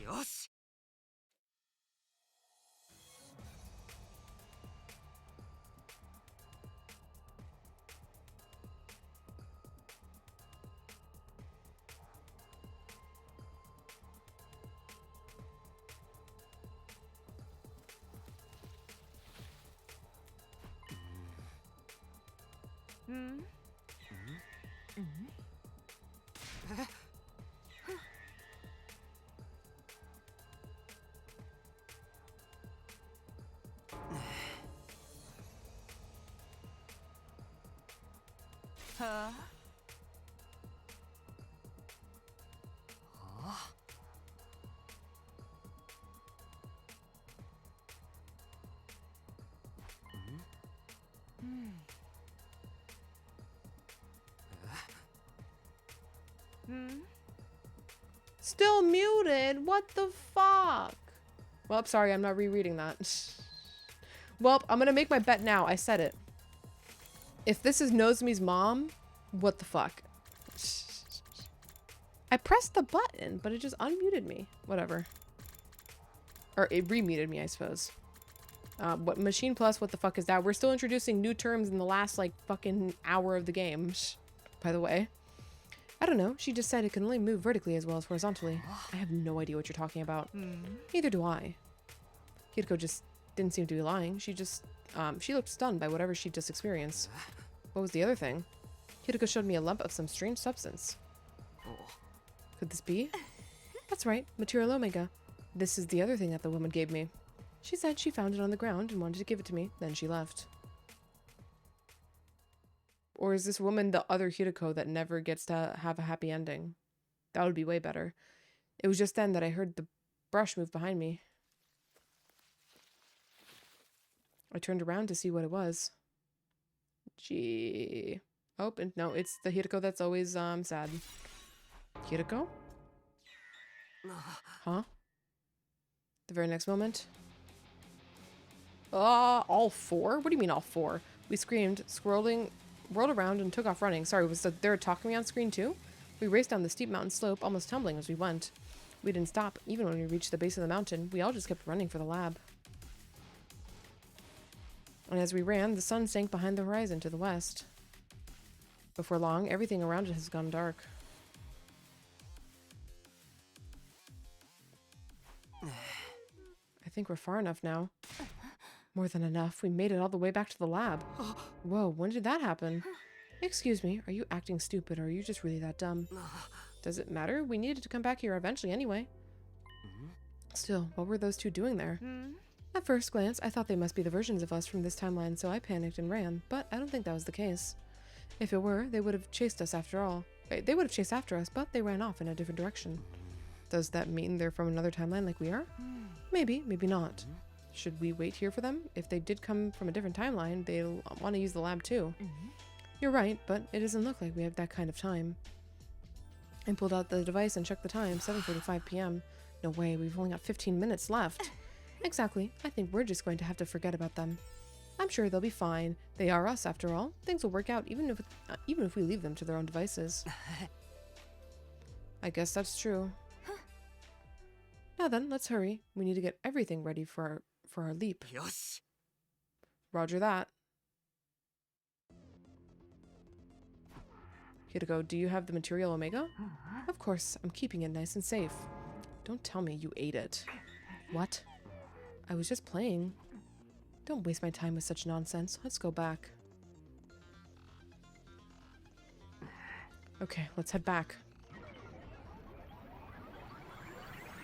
よし。はあ。Still muted? What the fuck? Well, sorry, I'm not rereading that. Well, I'm gonna make my bet now. I said it. If this is Nozomi's mom, what the fuck? I pressed the button, but it just unmuted me. Whatever. Or it remuted me, I suppose. What Machine Plus, what the fuck is that? We're still introducing new terms in the last, like, fucking hour of the game, by the way. I don't know. She just said it can only move vertically as well as horizontally. I have no idea what you're talking about. Neither do I. Hideko just didn't seem to be lying. She just, she looked stunned by whatever she just experienced. What was the other thing? Hideko showed me a lump of some strange substance. Could this be? That's right, Material Omega. This is the other thing that the woman gave me. She said she found it on the ground and wanted to give it to me, then she left. Or is this woman the other Hideko that never gets to have a happy ending? That would be way better. It was just then that I heard the brush move behind me. I turned around to see what it was. Gee. Oh, and no, it's the Hideko that's always, sad. Hideko? Huh? The very next moment. All four? What do you mean all four? We screamed, whirled around and took off running. Sorry, was there a talking me on screen too? We raced down the steep mountain slope, almost tumbling as we went. We didn't stop, even when we reached the base of the mountain. We all just kept running for the lab. And as we ran, the sun sank behind the horizon to the west. Before long, everything around it has gone dark. I think we're far enough now. More than enough. We made it all the way back to the lab. Whoa, when did that happen? Excuse me, are you acting stupid or are you just really that dumb? Does it matter? We needed to come back here eventually anyway. Still, what were those two doing there? At first glance, I thought they must be the versions of us from this timeline, so I panicked and ran, but I don't think that was the case. If it were, they would have chased us after all. They would have chased after us, but they ran off in a different direction. Does that mean they're from another timeline like we are? Maybe, maybe not. Should we wait here for them? If they did come from a different timeline, they'll want to use the lab too. You're right, but it doesn't look like we have that kind of time. I pulled out the device and checked the time, 7:45 p.m. No way, we've only got 15 minutes left. Exactly, I think we're just going to have to forget about them. I'm sure they'll be fine. They are us, after all. Things will work out even if we leave them to their own devices. I guess that's true. Now then, let's hurry. We need to get everything ready for our leap. Yosh. Roger that. Hideko, do you have the Material Omega? Of course, I'm keeping it nice and safe. Don't tell me you ate it. What? I was just playing. Don't waste my time with such nonsense. Let's go back. Okay, let's head back.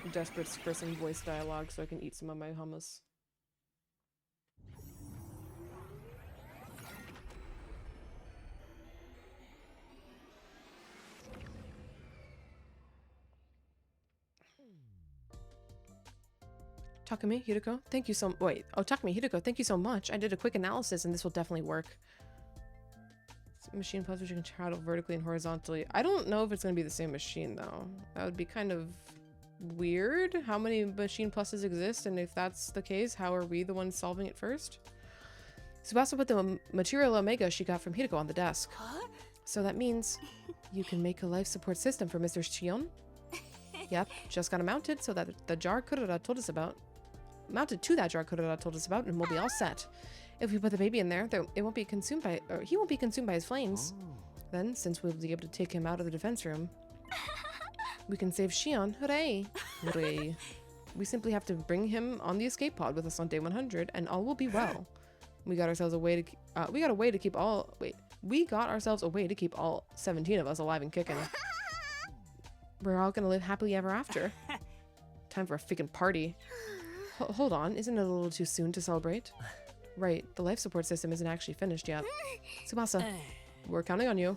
I'm desperate for some voice dialogue so I can eat some of my hummus. Takumi, Hideko, thank you so wait. Oh, Takumi, Hideko, thank you so much. I did a quick analysis and this will definitely work. Machine plus which you can travel vertically and horizontally. I don't know if it's going to be the same machine though. That would be kind of weird. How many machine pluses exist, and if that's the case, how are we the ones solving it first? Tsubasa put the Material Omega she got from Hideko on the desk. So that means you can make a life support system for Mr. Shion? Yep, just got it mounted so that the jar Kurura told us about. Mounted to that jar Kurura told us about, and we'll be all set. If we put the baby in there, it won't be consumed by, or he won't be consumed by his flames. Then, since we'll be able to take him out of the defense room, we can save Shion. Hooray! Hooray! We simply have to bring him on the escape pod with us on day 100, and all will be well. We got ourselves a way to. We got ourselves a way to keep all 17 of us alive and kicking. We're all gonna live happily ever after. Time for a freaking party. Hold on, isn't it a little too soon to celebrate? Right, the life support system isn't actually finished yet. Tsubasa, we're counting on you.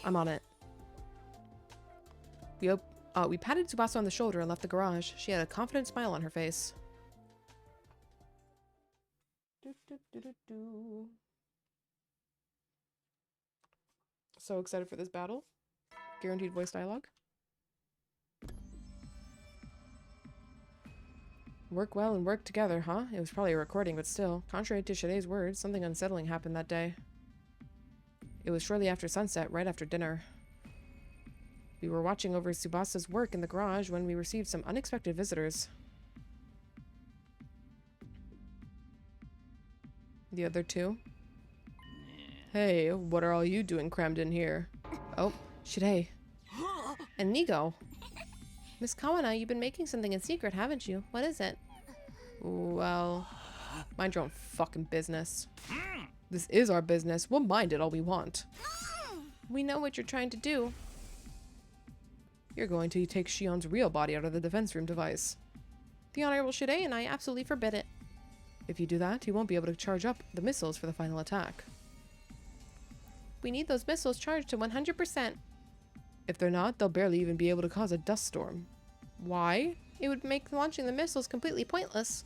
I'm on it. We patted Tsubasa on the shoulder and left the garage. She had a confident smile on her face. So excited for this battle. Guaranteed voice dialogue. Work well and work together, huh? It was probably a recording, but still. Contrary to Shire's words, something unsettling happened that day. It was shortly after sunset, right after dinner. We were watching over Tsubasa's work in the garage when we received some unexpected visitors. The other two? Hey, what are all you doing crammed in here? Oh, Shirei. And Nigo. Miss Kawana, you've been making something in secret, haven't you? What is it? Well, mind your own fucking business. This is our business. We'll mind it all we want. We know what you're trying to do. You're going to take Shion's real body out of the defense room device. The Honorable Shirei and I absolutely forbid it. If you do that, he won't be able to charge up the missiles for the final attack. We need those missiles charged to 100%. If they're not, they'll barely even be able to cause a dust storm. Why? It would make launching the missiles completely pointless.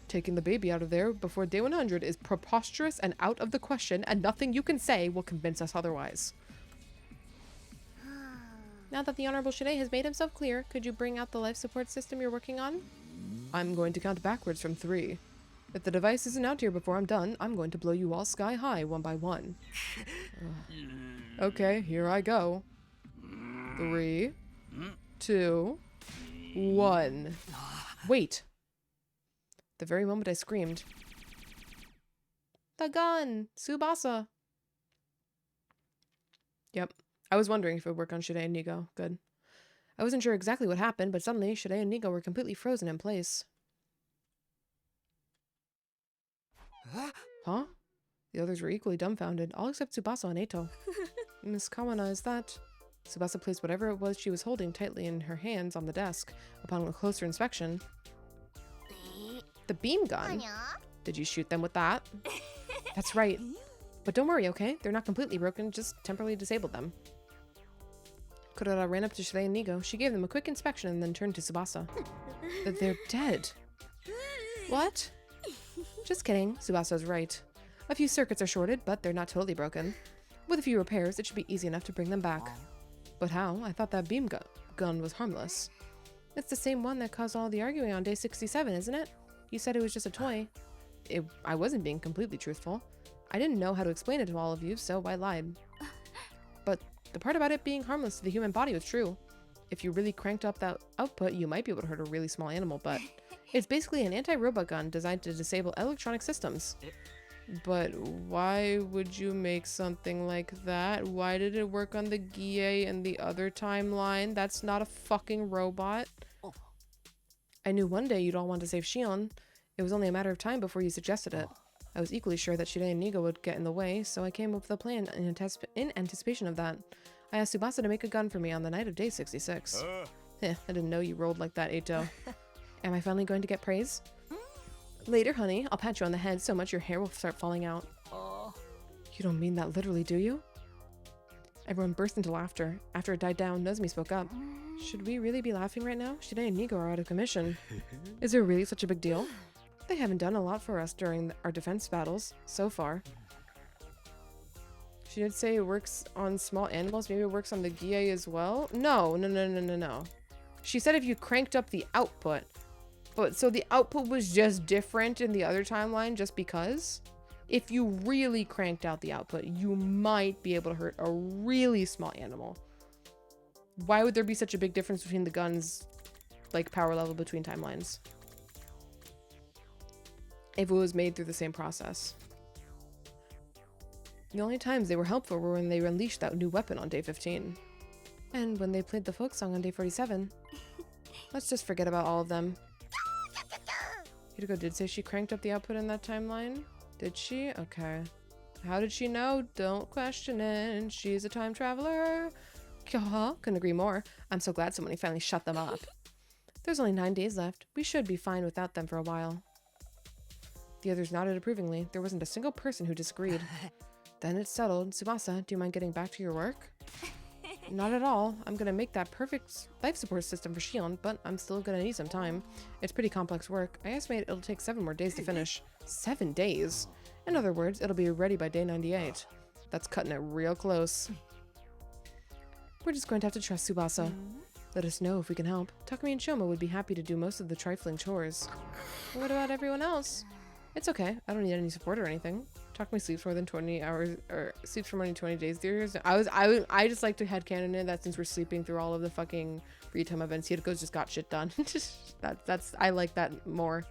Taking the baby out of there before day 100 is preposterous and out of the question, and nothing you can say will convince us otherwise. Now that the Honorable Shirei has made himself clear, could you bring out the life support system you're working on? I'm going to count backwards from 3. If the device isn't out here before I'm done, I'm going to blow you all sky high one by one. Okay, here I go. 3, 2, 1. Wait. The very moment I screamed, "The gun! Tsubasa!" Yep. I was wondering if it would work on Shirei and Nigo. Good. I wasn't sure exactly what happened, but suddenly Shirei and Nigo were completely frozen in place. Huh? The others were equally dumbfounded, all except Tsubasa and Eito. Miss Kawana, is that... Tsubasa placed whatever it was she was holding tightly in her hands on the desk. Upon a closer inspection... The beam gun? Did you shoot them with that? That's right. But don't worry, okay? They're not completely broken, just temporarily disabled them. Kurara ran up to Shirei and Nigo. She gave them a quick inspection and then turned to Tsubasa. They're dead. What? Just kidding. Tsubasa's right. A few circuits are shorted, but they're not totally broken. With a few repairs, it should be easy enough to bring them back. But how? I thought that beam gun was harmless. It's the same one that caused all the arguing on day 67, isn't it? You said it was just a toy. I wasn't being completely truthful. I didn't know how to explain it to all of you, so I lied. But the part about it being harmless to the human body was true. If you really cranked up that output, you might be able to hurt a really small animal, but it's basically an anti-robot gun designed to disable electronic systems. But why would you make something like that? Why did it work on the Gie and the other timeline? That's not a fucking robot. I knew one day you'd all want to save Shion. It was only a matter of time before you suggested it. I was equally sure that Shirei and Nigo would get in the way, so I came up with a plan in anticipation of that. I asked Tsubasa to make a gun for me on the night of day 66. I didn't know you rolled like that, Eito. Am I finally going to get praise? Later, honey, I'll pat you on the head so much your hair will start falling out. You don't mean that literally, do you? Everyone burst into laughter. After it died down, Nozomi spoke up. Should we really be laughing right now? Shirei and Nigo are out of commission. Is there really such a big deal? They haven't done a lot for us during our defense battles, so far. She did say it works on small animals. Maybe it works on the Gie as well? No. She said if you cranked up the output. But so the output was just different in the other timeline just because? If you really cranked out the output, you might be able to hurt a really small animal. Why would there be such a big difference between the guns, like, power level between timelines? If it was made through the same process. The only times they were helpful were when they unleashed that new weapon on day 15. And when they played the folk song on day 47. Let's just forget about all of them. Hideko did say she cranked up the output in that timeline. Did she? Okay. How did she know? Don't question it. She's a time traveler. Couldn't agree more. I'm so glad somebody finally shut them up. There's only 9 days left. We should be fine without them for a while. The others nodded approvingly. There wasn't a single person who disagreed. Then it's settled. Tsubasa, do you mind getting back to your work? Not at all. I'm gonna make that perfect life support system for Shion, but I'm still gonna need some time. It's pretty complex work. I estimate it'll take 7 more days to finish. 7 days? In other words, it'll be ready by day 98. That's cutting it real close. We're just going to have to trust Tsubasa. Let us know if we can help. Takumi and Shoma would be happy to do most of the trifling chores. What about everyone else? It's okay. I don't need any support or anything. Takumi sleeps more than 20 hours, or sleeps for more than 20 days. I just like to headcanon it that since we're sleeping through all of the fucking free time events, Hideko's just got shit done. that's I like that more.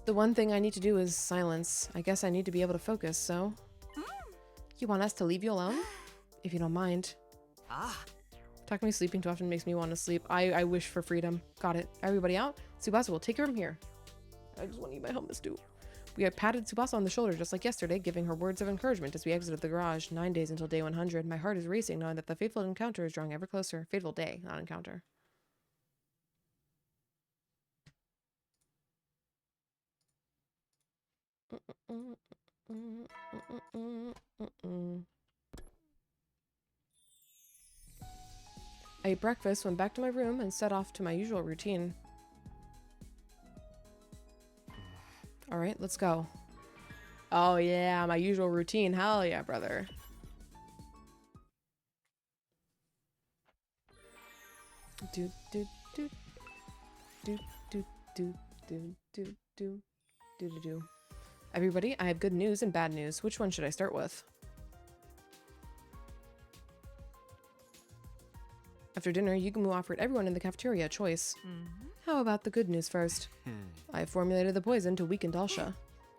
The one thing I need to do is silence. I guess I need to be able to focus, so... You want us to leave you alone? If you don't mind. Takumi sleeping too often makes me want to sleep. I wish for freedom. Got it. Everybody out? Tsubasa will take her from here. I just want to eat my hummus too. We had patted Tsubasa on the shoulder just like yesterday, giving her words of encouragement as we exited the garage. 9 days until day 100. My heart is racing knowing that the fateful encounter is drawing ever closer. Fateful day, not encounter. I ate breakfast, went back to my room, and set off to my usual routine. Alright, let's go. Oh yeah, my usual routine. Hell yeah, brother. Do do do do do do do do do do do. Everybody, I have good news and bad news. Which one should I start with? After dinner, Yugumu offered everyone in the cafeteria a choice. How about the good news first? I have formulated the poison to weaken Dalsha.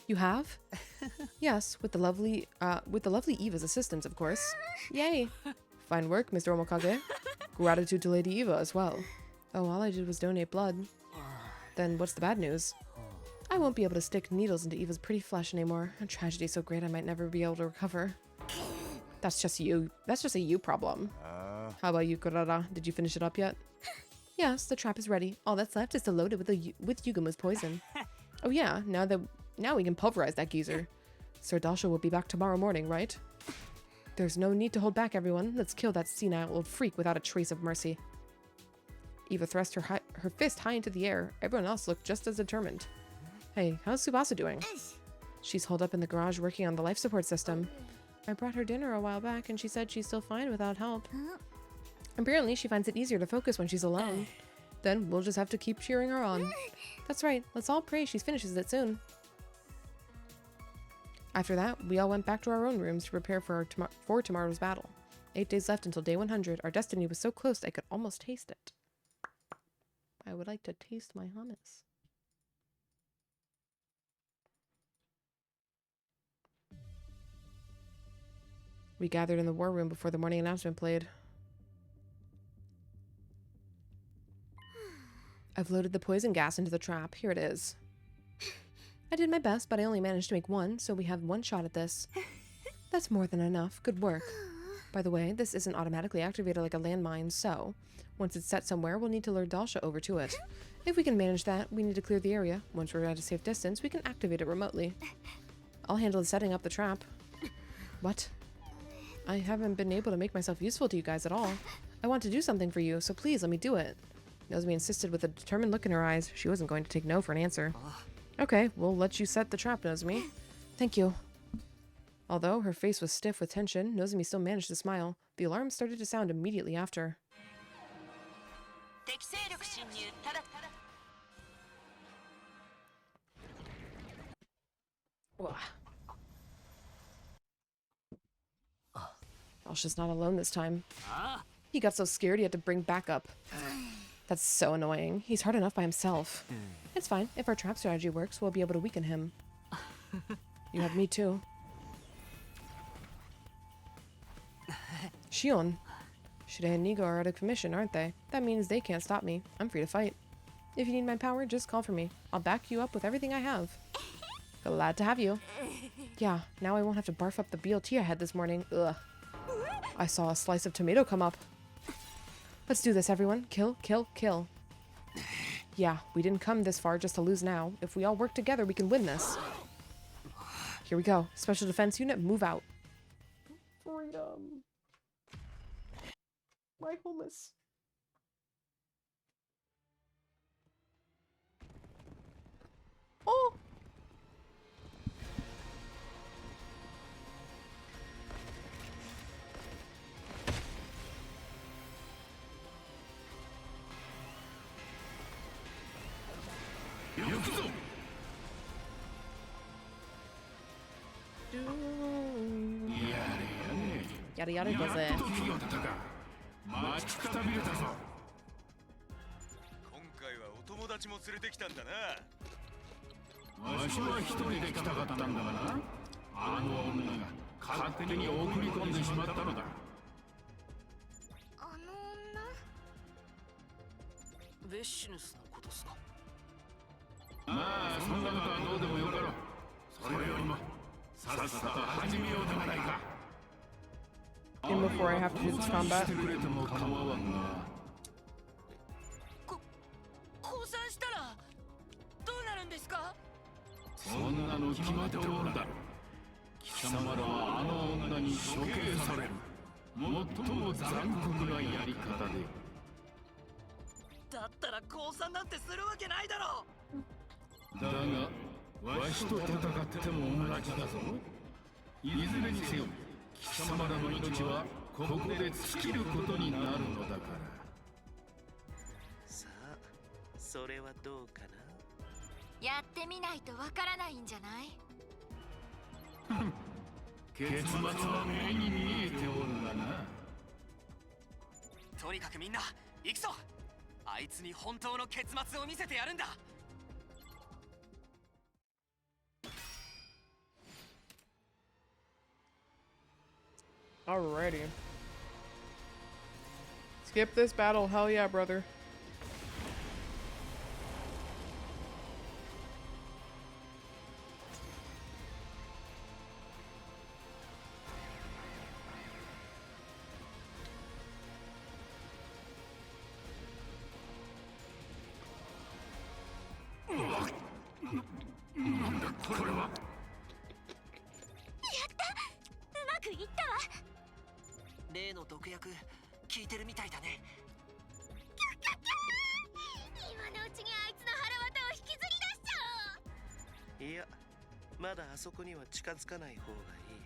You have? Yes, with the lovely Eva's assistance, of course. Yay! Fine work, Mr. Omokage. Gratitude to Lady Eva as well. Oh, all I did was donate blood. Then what's the bad news? I won't be able to stick needles into Eva's pretty flesh anymore. A tragedy so great I might never be able to recover. That's just you. That's just a you problem. How about you, Kurara? Did you finish it up yet? Yes, the trap is ready. All that's left is to load it with Yuguma's poison. Oh yeah, now we can pulverize that geezer. Sir Dalsha will be back tomorrow morning, right? There's no need to hold back, everyone. Let's kill that senile old freak without a trace of mercy. Eva thrust her fist high into the air. Everyone else looked just as determined. Hey, how's Tsubasa doing? She's holed up in the garage working on the life support system. I brought her dinner a while back and she said she's still fine without help. Apparently, she finds it easier to focus when she's alone. Then we'll just have to keep cheering her on. That's right. Let's all pray she finishes it soon. After that, we all went back to our own rooms to prepare for tomorrow's battle. 8 days left until day 100. Our destiny was so close I could almost taste it. I would like to taste my hummus. We gathered in the war room before the morning announcement played. I've loaded the poison gas into the trap. Here it is. I did my best, but I only managed to make one, so we have one shot at this. That's more than enough. Good work. By the way, this isn't automatically activated like a landmine, so once it's set somewhere, we'll need to lure Dalsha over to it. If we can manage that, we need to clear the area. Once we're at a safe distance, we can activate it remotely. I'll handle setting up the trap. What? I haven't been able to make myself useful to you guys at all. I want to do something for you, so please let me do it. Nozomi insisted with a determined look in her eyes. She wasn't going to take no for an answer. Okay, we'll let you set the trap, Nozomi. Thank you. Although her face was stiff with tension, Nozomi still managed to smile. The alarm started to sound immediately after. Dalsha's not alone this time. He got so scared he had to bring backup. That's so annoying. He's hard enough by himself. It's fine. If our trap strategy works, we'll be able to weaken him. You have me too. Shion. Shide and Nigo are out of commission, aren't they? That means they can't stop me. I'm free to fight. If you need my power, just call for me. I'll back you up with everything I have. Glad to have you. Yeah, now I won't have to barf up the BLT I had this morning. Ugh. I saw a slice of tomato come up. Let's do this, everyone. Kill, kill, kill. Yeah, we didn't come this far just to lose now. If we all work together, we can win this. Here we go. Special Defense Unit, move out. Freedom. My homeless. Oh! Yada yada does it. 待ちくたびれたぞ。今回はお友達も連れてきたんだな。わしは一人で来たかったんだがな。あの女が勝手に送り込んでしまったのだ。あの女？ベッシヌスのことすか。まあそんなことはどうでもよかろう。それよりもさっさと始めようではないか。And before I have to do this combat. 降参したらどうなるんですか？そんなの決まっておるだろう。貴様らはあの女に処刑される。最も残酷なやり方で。だったら降参なんてするわけないだろう。だがわしと戦っても同じだぞ。いずれにせよ貴様らの命はここで尽きることになるのだから。さあ、それはどうかな。やってみないとわからないんじゃない？結末は目に見えておるがな。とにかくみんな行くぞ。あいつに本当の結末を見せてやるんだ。Alrighty. Skip this battle, hell yeah, brother. Kyo. いや、まだあそこには近づかない方がいい。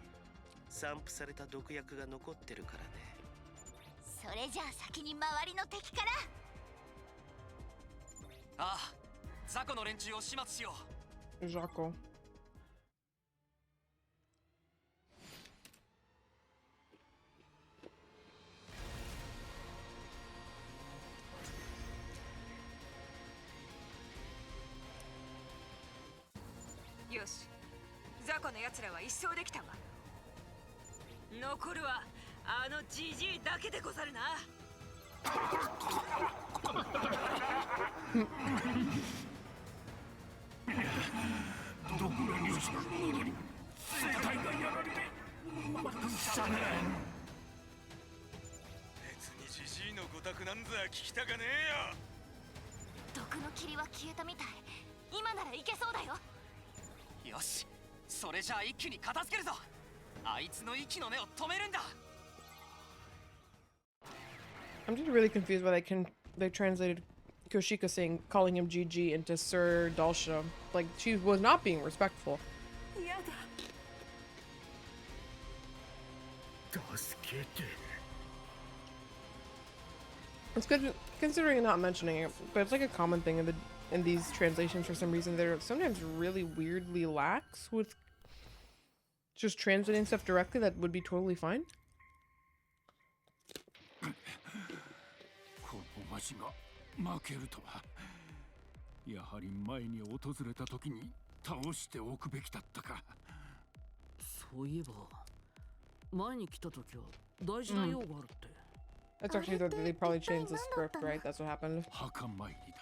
散布された毒薬が残ってるからね。それじゃあ先に周りの敵から。ああ、ザコの連中を始末しよう。ザコ。よし、ザコの奴らは一掃できたわ。残るはあのジジイだけでござるな。毒が入手したのに生体がやられてしたね。別にジジイのご託なんざ聞きたかねえよ。毒の霧は消えたみたい。今ならいけそうだよ。よし、それじゃあ一気に片付けるぞ。あいつの息の根を止めるんだ。I'm just really confused why they translated Koshika saying calling him GG into Sir Dalsha. Like she was not being respectful. It's good considering not mentioning it, but it's like a common thing in these translations for some reason. They're sometimes really weirdly lax with just translating stuff directly that would be totally fine. わしが負けるとは。やはり前に訪れた時に倒しておくべきだったか。そういえば前に来た時は大事な用があるって。That's actually that they probably changed the script, right? That's what happened. 墓参りだ。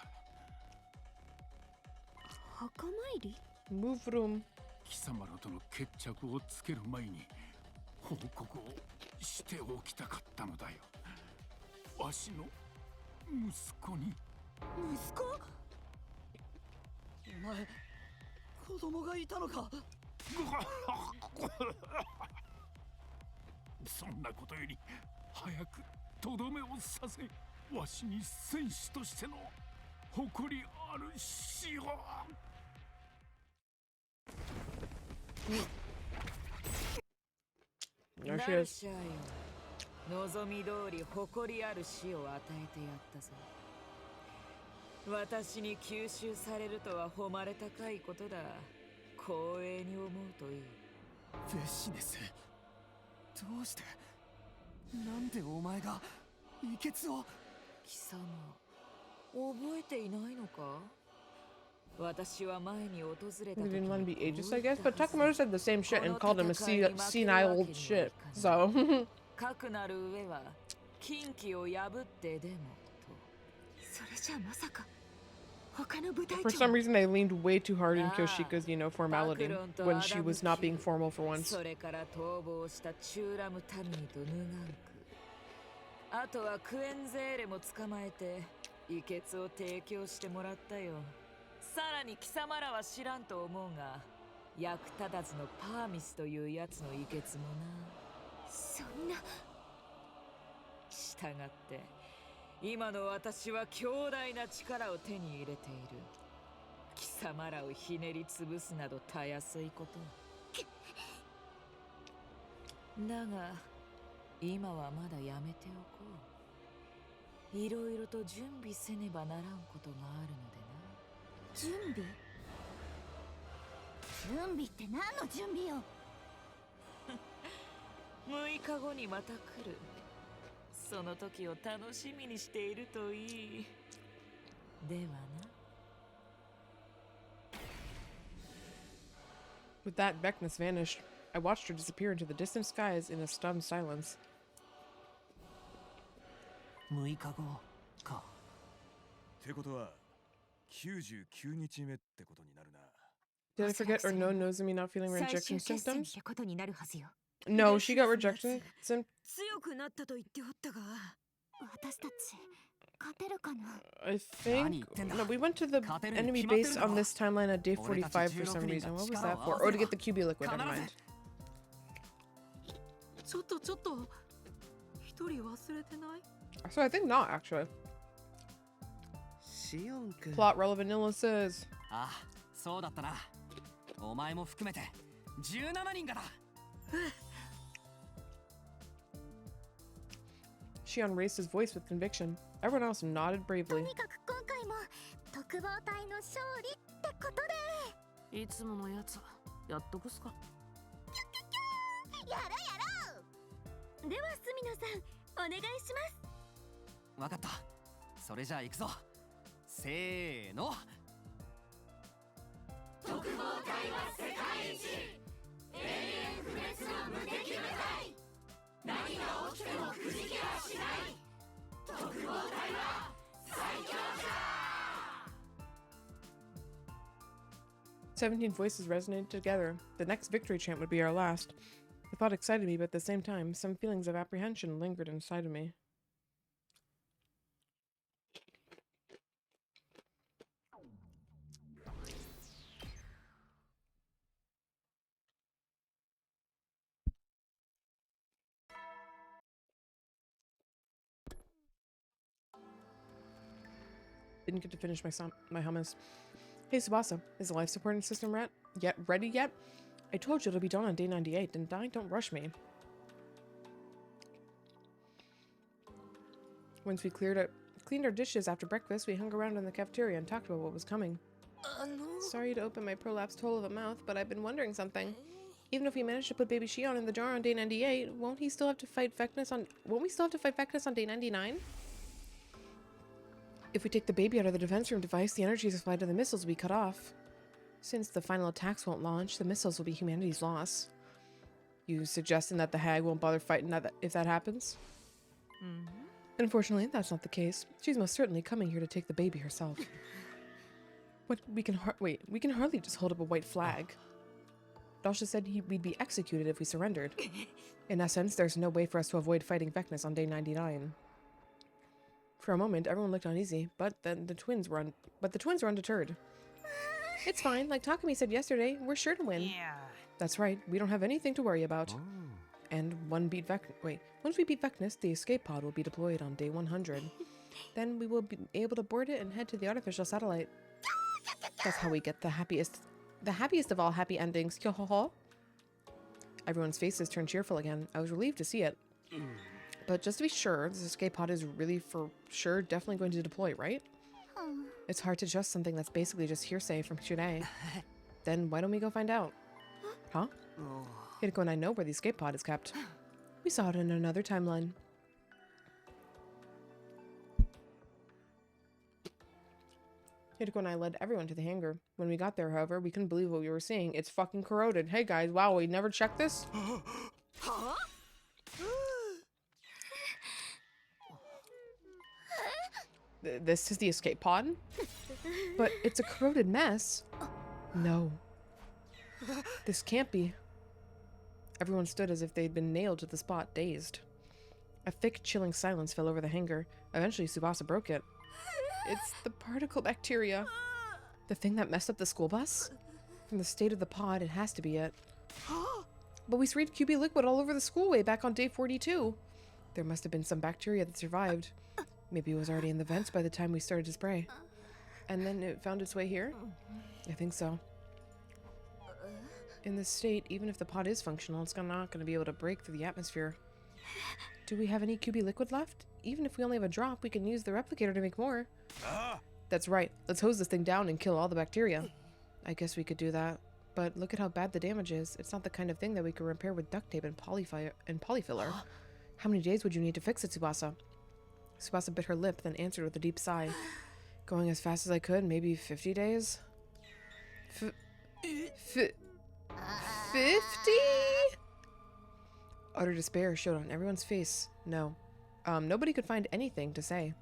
墓参り？ Move room. 貴様らとの決着をつける前に報告をしておきたかったのだよ。わしの息子に。息子？お前、子供がいたのか？そんなことより早くとどめをさせ、わしに戦士としての誇りある死を。There she is. 望み通り誇りある死を与えてやったぞ。私に吸収されるとは誉れ高いことだ。光栄に思うといい。ベシネス、どうして、なんでお前が遺血を。貴様、覚えていないのか？私は前に訪れた時 He didn't want to be ageist, I guess, but Takamoto said the same shit and called him a senile old shit. So. かくなる上は禁忌を破ってでもと。それじゃまさか他の部隊長。 For some reason, they leaned way too hard in Kyoshika's, formality when she was not being formal for once. それから逃亡したチューラムタミーとヌガンク。あとはクエンゼーレも捕まえて遺血を提供してもらったよ。さらに貴様らは知らんと思うが、役立たずのパーミスというやつの遺血もな。そんな。従って今の私は強大な力を手に入れている。貴様らをひねり潰すなどたやすいこと。だが今はまだやめておこう。いろいろと準備せねばならんことがあるのでな。準備？準備って何の準備よ。6日後にまた来る。その時を楽しみにしているといい。ではな。With that, Beckness vanished. I watched her disappear into the distant skies in a stunned silence. 6日後か。ってことは99日目ってことになるな。Did I forget or no Nozomi not feeling rejection symptoms? ってことになるはずよ。No, she got rejection symptoms. 強くなったと言っておったが。私たち勝てるかな。 I think no, we went to the enemy base on this timeline at day 45 for some reason. What was that for? Oh, to get the QB liquid. Never mind. ちょっと一人忘れてない？ So I think not actually. シオン君。 Plot relevant illnesses. ああ、そうだったな。お前も含めて17人がだ。Shion raised his voice with conviction. Everyone else nodded bravely. とにかく今回も特防隊の勝利ってことで。いつものやつやっとくすか。やろう。では隅野さん、お願いします。わかった。それじゃあ行くぞ。せーの。特防隊は世界一。永遠不滅の無敵部隊。何が起きてもくじけはしない。特防隊は最強じゃ。 17 voices resonated together. The next victory chant would be our last. The thought excited me, but at the same time, some feelings of apprehension lingered inside of me. Didn't get to finish my hummus. Hey Tsubasa, is the life support system ready yet? I told you it'll be done on day 98, didn't I? Don't rush me. Once we cleaned our dishes after breakfast, we hung around in the cafeteria and talked about what was coming. Sorry to open my prolapsed hole of a mouth, but I've been wondering something. Even if we manage to put baby Shion in the jar on day 98, won't we still have to fight Vecnus on day 99? If we take the baby out of the defense room device, the energy supply to the missiles will be cut off. Since the final attacks won't launch, the missiles will be humanity's loss. You suggesting that the hag won't bother fighting if that happens? Unfortunately, that's not the case. She's most certainly coming here to take the baby herself. What we can hardly just hold up a white flag. Dasha said we'd be executed if we surrendered. In essence, there's no way for us to avoid fighting Vecnus on day 99. For a moment, everyone looked uneasy, but then the twins were undeterred. It's fine. Like Takumi said yesterday, we're sure to win. Yeah. That's right. We don't have anything to worry about. And once we beat Vecnus, the escape pod will be deployed on day 100. Then we will be able to board it and head to the artificial satellite. That's how we get the happiest of all happy endings. Everyone's faces turned cheerful again. I was relieved to see it. But just to be sure, this escape pod is really for sure definitely going to deploy, right? It's hard to trust something that's basically just hearsay from Shunei. Then why don't we go find out? Huh? Hideko and I know where the escape pod is kept. We saw it in another timeline. Hideko and I led everyone to the hangar. When we got there, however, we couldn't believe what we were seeing. It's fucking corroded. Hey guys, wow, we never checked this? Huh? This is the escape pod? But it's a corroded mess. No. This can't be. Everyone stood as if they'd been nailed to the spot, dazed. A thick, chilling silence fell over the hangar. Eventually, Tsubasa broke it. It's the particle bacteria. The thing that messed up the school bus? From the state of the pod, it has to be it. But we sprayed QB liquid all over the schoolway back on day 42. There must have been some bacteria that survived. Maybe it was already in the vents by the time we started to spray. And then it found its way here? I think so. In this state, even if the pod is functional, it's not going to be able to break through the atmosphere. Do we have any QB liquid left? Even if we only have a drop, we can use the replicator to make more. That's right. Let's hose this thing down and kill all the bacteria. I guess we could do that. But look at how bad the damage is. It's not the kind of thing that we could repair with duct tape and polyfiller. How many days would you need to fix it, Tsubasa? Tsubasa bit her lip, then answered with a deep sigh. Going as fast as I could, maybe 50 days? 50? Utter despair showed on everyone's face. No. Nobody could find anything to say.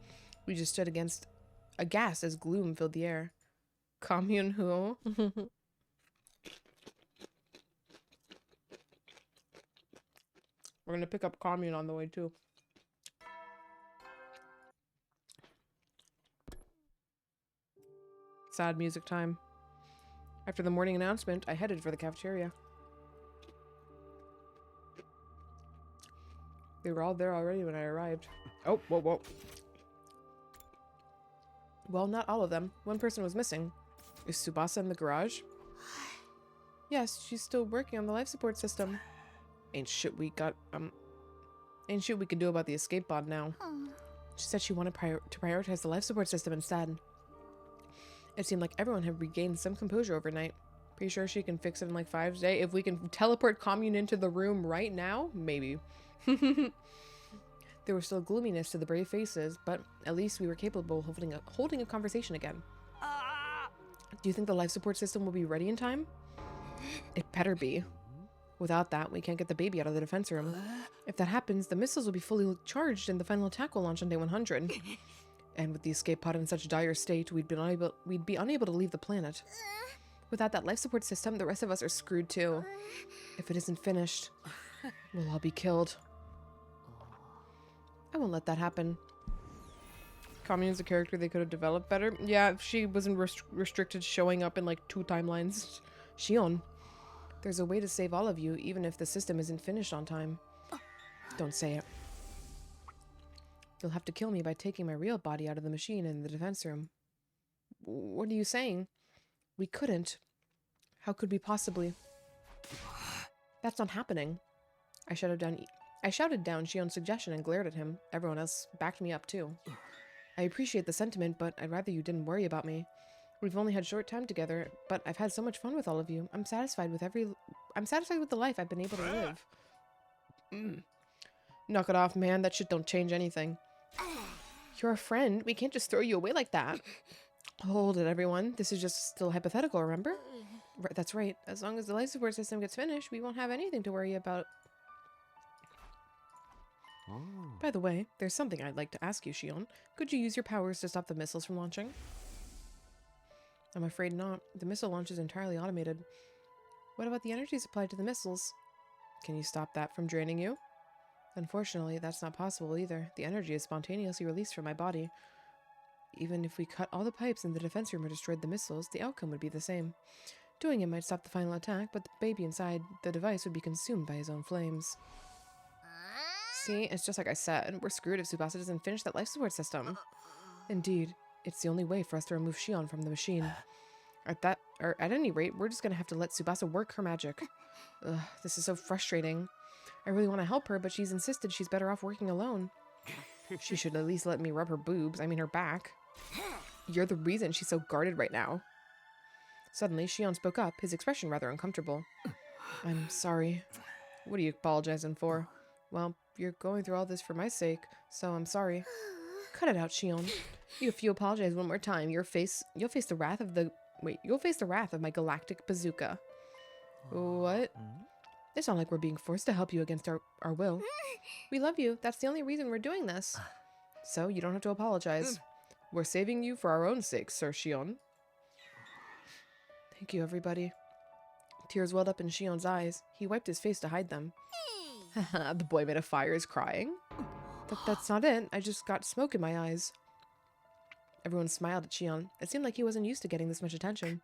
We just stood aghast as gloom filled the air. Commune who? We're gonna pick up Commune on the way too. Sad music time. After the morning announcement, I headed for the cafeteria. They were all there already when I arrived. Oh, whoa. Well, not all of them. One person was missing. Is Tsubasa in the garage? Yes, she's still working on the life support system. Ain't shit we could do about the escape pod now. She said she wanted to prioritize the life support system instead. It seemed like everyone had regained some composure overnight. Pretty sure she can fix it in like 5 days. If we can teleport Commune into the room right now, maybe. There was still gloominess to the brave faces, but at least we were capable of holding a conversation again. Do you think the life support system will be ready in time? It better be. Without that, we can't get the baby out of the defense room. If that happens, the missiles will be fully charged and the final attack will launch on day 100. And with the escape pod in such dire state, we'd be unable to leave the planet. Without that life support system, the rest of us are screwed too. If it isn't finished, we'll all be killed. I won't let that happen. Commune's a character they could have developed better. Yeah, if she wasn't restricted showing up in like 2 timelines. Shion, there's a way to save all of you, even if the system isn't finished on time. Don't say it. You'll have to kill me by taking my real body out of the machine in the defense room. What are you saying? We couldn't. How could we possibly? That's not happening. I shouted down Shion's suggestion and glared at him. Everyone else backed me up too. I appreciate the sentiment, but I'd rather you didn't worry about me. We've only had short time together, but I've had so much fun with all of you. I'm satisfied with the life I've been able to live. Knock it off, man. That shit don't change anything. You're a friend. We can't just throw you away like that. Hold it, everyone. This is just still hypothetical, remember? That's right. As long as the life support system gets finished, we won't have anything to worry about. Oh. By the way, there's something I'd like to ask you, Shion. Could you use your powers to stop the missiles from launching? I'm afraid not. The missile launch is entirely automated. What about the energy supplied to the missiles? Can you stop that from draining you? Unfortunately, that's not possible either. The energy is spontaneously released from my body. Even if we cut all the pipes in the defense room or destroyed the missiles, the outcome would be the same. Doing it might stop the final attack, but the baby inside the device would be consumed by his own flames. See, it's just like I said. We're screwed if Tsubasa doesn't finish that life support system. Indeed, it's the only way for us to remove Shion from the machine. At any rate, we're just gonna have to let Tsubasa work her magic. Ugh, this is so frustrating. I really want to help her, but she's insisted she's better off working alone. She should at least let me rub her boobs, I mean her back. You're the reason she's so guarded right now. Suddenly, Shion spoke up, his expression rather uncomfortable. I'm sorry. What are you apologizing for? Well, you're going through all this for my sake, so I'm sorry. Cut it out, Shion. If you apologize one more time, you'll face the wrath of my galactic bazooka. What? It's not like we're being forced to help you against our will. We love you. That's the only reason we're doing this. So you don't have to apologize. We're saving you for our own sake, Sir Shion. Thank you, everybody. Tears welled up in Shion's eyes. He wiped his face to hide them. The boy made of fire is crying. That's not it. I just got smoke in my eyes. Everyone smiled at Shion. It seemed like he wasn't used to getting this much attention.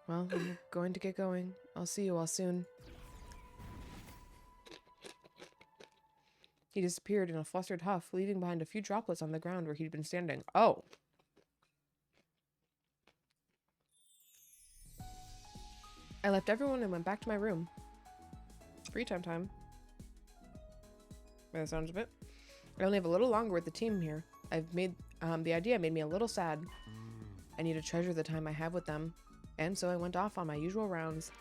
Well, I'm going to get going. I'll see you all soon. He disappeared in a flustered huff, leaving behind a few droplets on the ground where he'd been standing. Oh. I left everyone and went back to my room. Free time. By the sounds of it. I only have a little longer with the team here. The idea made me a little sad. I need to treasure the time I have with them. And so I went off on my usual rounds.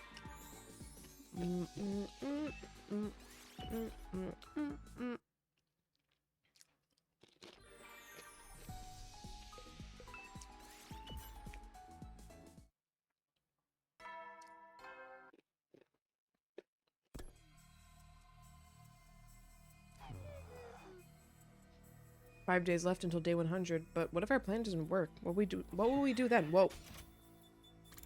5 days left until day 100, but what if our plan doesn't work? What will we do then? Whoa.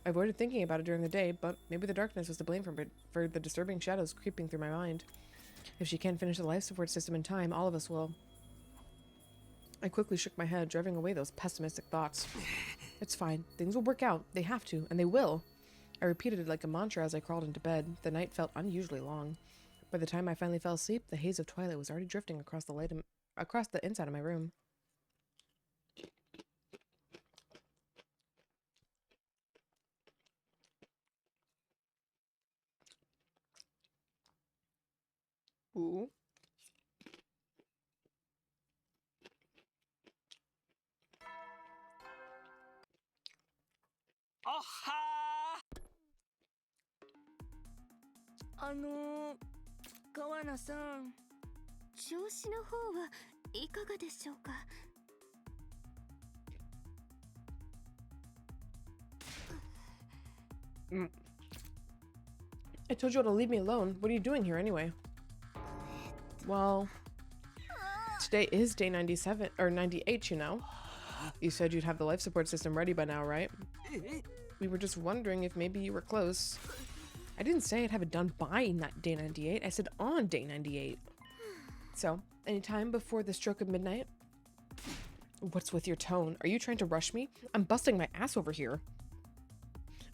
I avoided thinking about it during the day, but maybe the darkness was to blame for the disturbing shadows creeping through my mind. If she can't finish the life support system in time, all of us will. I quickly shook my head, driving away those pessimistic thoughts. It's fine. Things will work out. They have to, and they will. I repeated it like a mantra as I crawled into bed. The night felt unusually long. By the time I finally fell asleep, the haze of twilight was already drifting across the inside of my room. Ooh. Oh, 川名さん、調子の方はいかがでしょうか。I told you all to leave me alone. What are you doing here anyway? Well, today is day 97 or 98, you know. You said you'd have the life support system ready by now, right? We were just wondering if maybe you were close. I didn't say I'd have it done by day 98. I said on day 98. So, any time before the stroke of midnight? What's with your tone? Are you trying to rush me? I'm busting my ass over here.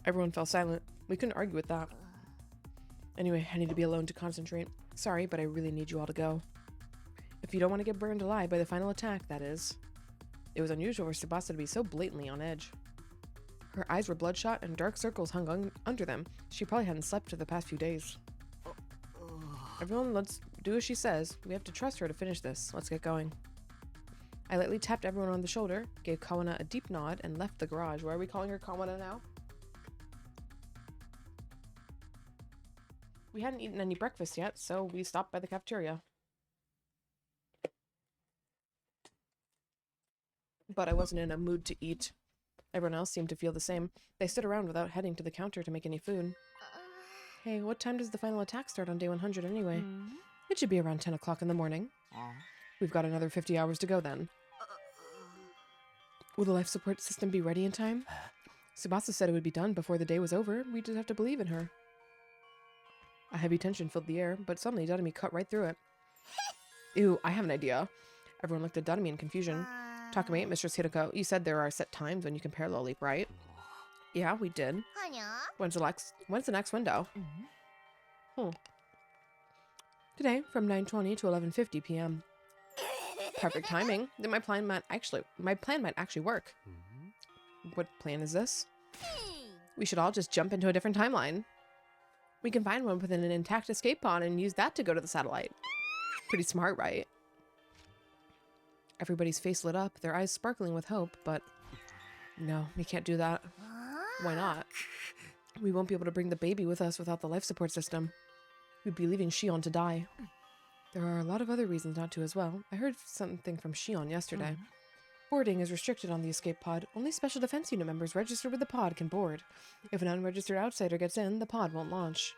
Everyone fell silent. We couldn't argue with that. Anyway, I need to be alone to concentrate. Sorry, but I really need you all to go. If you don't want to get burned alive by the final attack, that is. It was unusual for Tsubasa to be so blatantly on edge. Her eyes were bloodshot and dark circles hung under them. She probably hadn't slept for the past few days. Everyone, let's do as she says. We have to trust her to finish this. Let's get going. I lightly tapped everyone on the shoulder, gave Kawana a deep nod, and left the garage. Why are we calling her Kawana now? We hadn't eaten any breakfast yet, so we stopped by the cafeteria. but I wasn't in a mood to eat. Everyone else seemed to feel the same. They stood around without heading to the counter to make any food. Hey, what time does the final attack start on day 100 anyway? It should be around 10 o'clock in the morning. We've got another 50 hours to go then. Will the life support system be ready in time? Tsubasa said it would be done before the day was over. We just have to believe in her. A heavy tension filled the air, but suddenly Dadami cut right through it. Ew, I have an idea. Everyone looked at Dadami in confusion. Takumi, Mistress Hiroko, you said there are set times when you can parallel leap, right? Yeah, we did. When's the next window? Today, from 9:20 to 11:50 p.m. Perfect timing. Then my plan might actually work. What plan is this? We should all just jump into a different timeline. We can find one within an intact escape pod and use that to go to the satellite. Pretty smart, right? Everybody's face lit up, their eyes sparkling with hope, but no, we can't do that. Why not? We won't be able to bring the baby with us without the life support system. We'd be leaving Shion to die. There are a lot of other reasons not to as well. I heard something from Shion yesterday. Boarding is restricted on the escape pod. Only Special Defense Unit members registered with the pod can board. If an unregistered outsider gets in, the pod won't launch.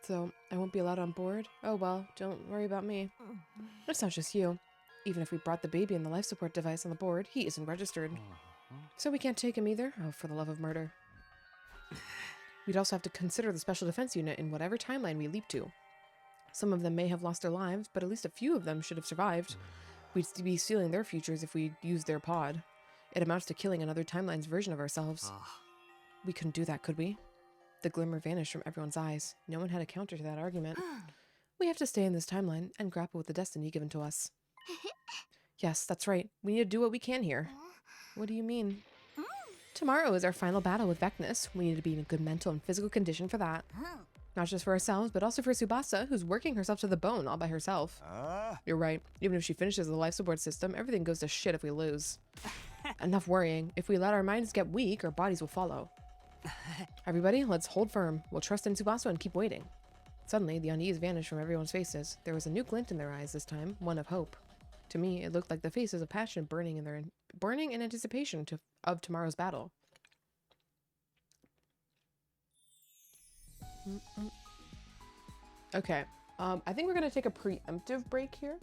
So, I won't be allowed on board? Oh well, don't worry about me. It's not just you. Even if we brought the baby and the life support device on the board, he isn't registered. So we can't take him either? Oh, for the love of murder. We'd also have to consider the Special Defense Unit in whatever timeline we leap to. Some of them may have lost their lives, but at least a few of them should have survived. We'd be sealing their futures if we used their pod. It amounts to killing another timeline's version of ourselves. We couldn't do that, could we? The glimmer vanished from everyone's eyes. No one had a counter to that argument. We have to stay in this timeline and grapple with the destiny given to us. Yes, that's right. We need to do what we can here. What do you mean? Tomorrow is our final battle with Vecnus. We need to be in a good mental and physical condition for that. Not just for ourselves, but also for Tsubasa, who's working herself to the bone all by herself. You're right. Even if she finishes the life support system, everything goes to shit if we lose. Enough worrying. If we let our minds get weak, our bodies will follow. Everybody, let's hold firm. We'll trust in Tsubasa and keep waiting. Suddenly, the unease vanished from everyone's faces. There was a new glint in their eyes this time, one of hope. To me, it looked like the faces of passion burning in anticipation of tomorrow's battle. Okay, I think we're gonna take a preemptive break here.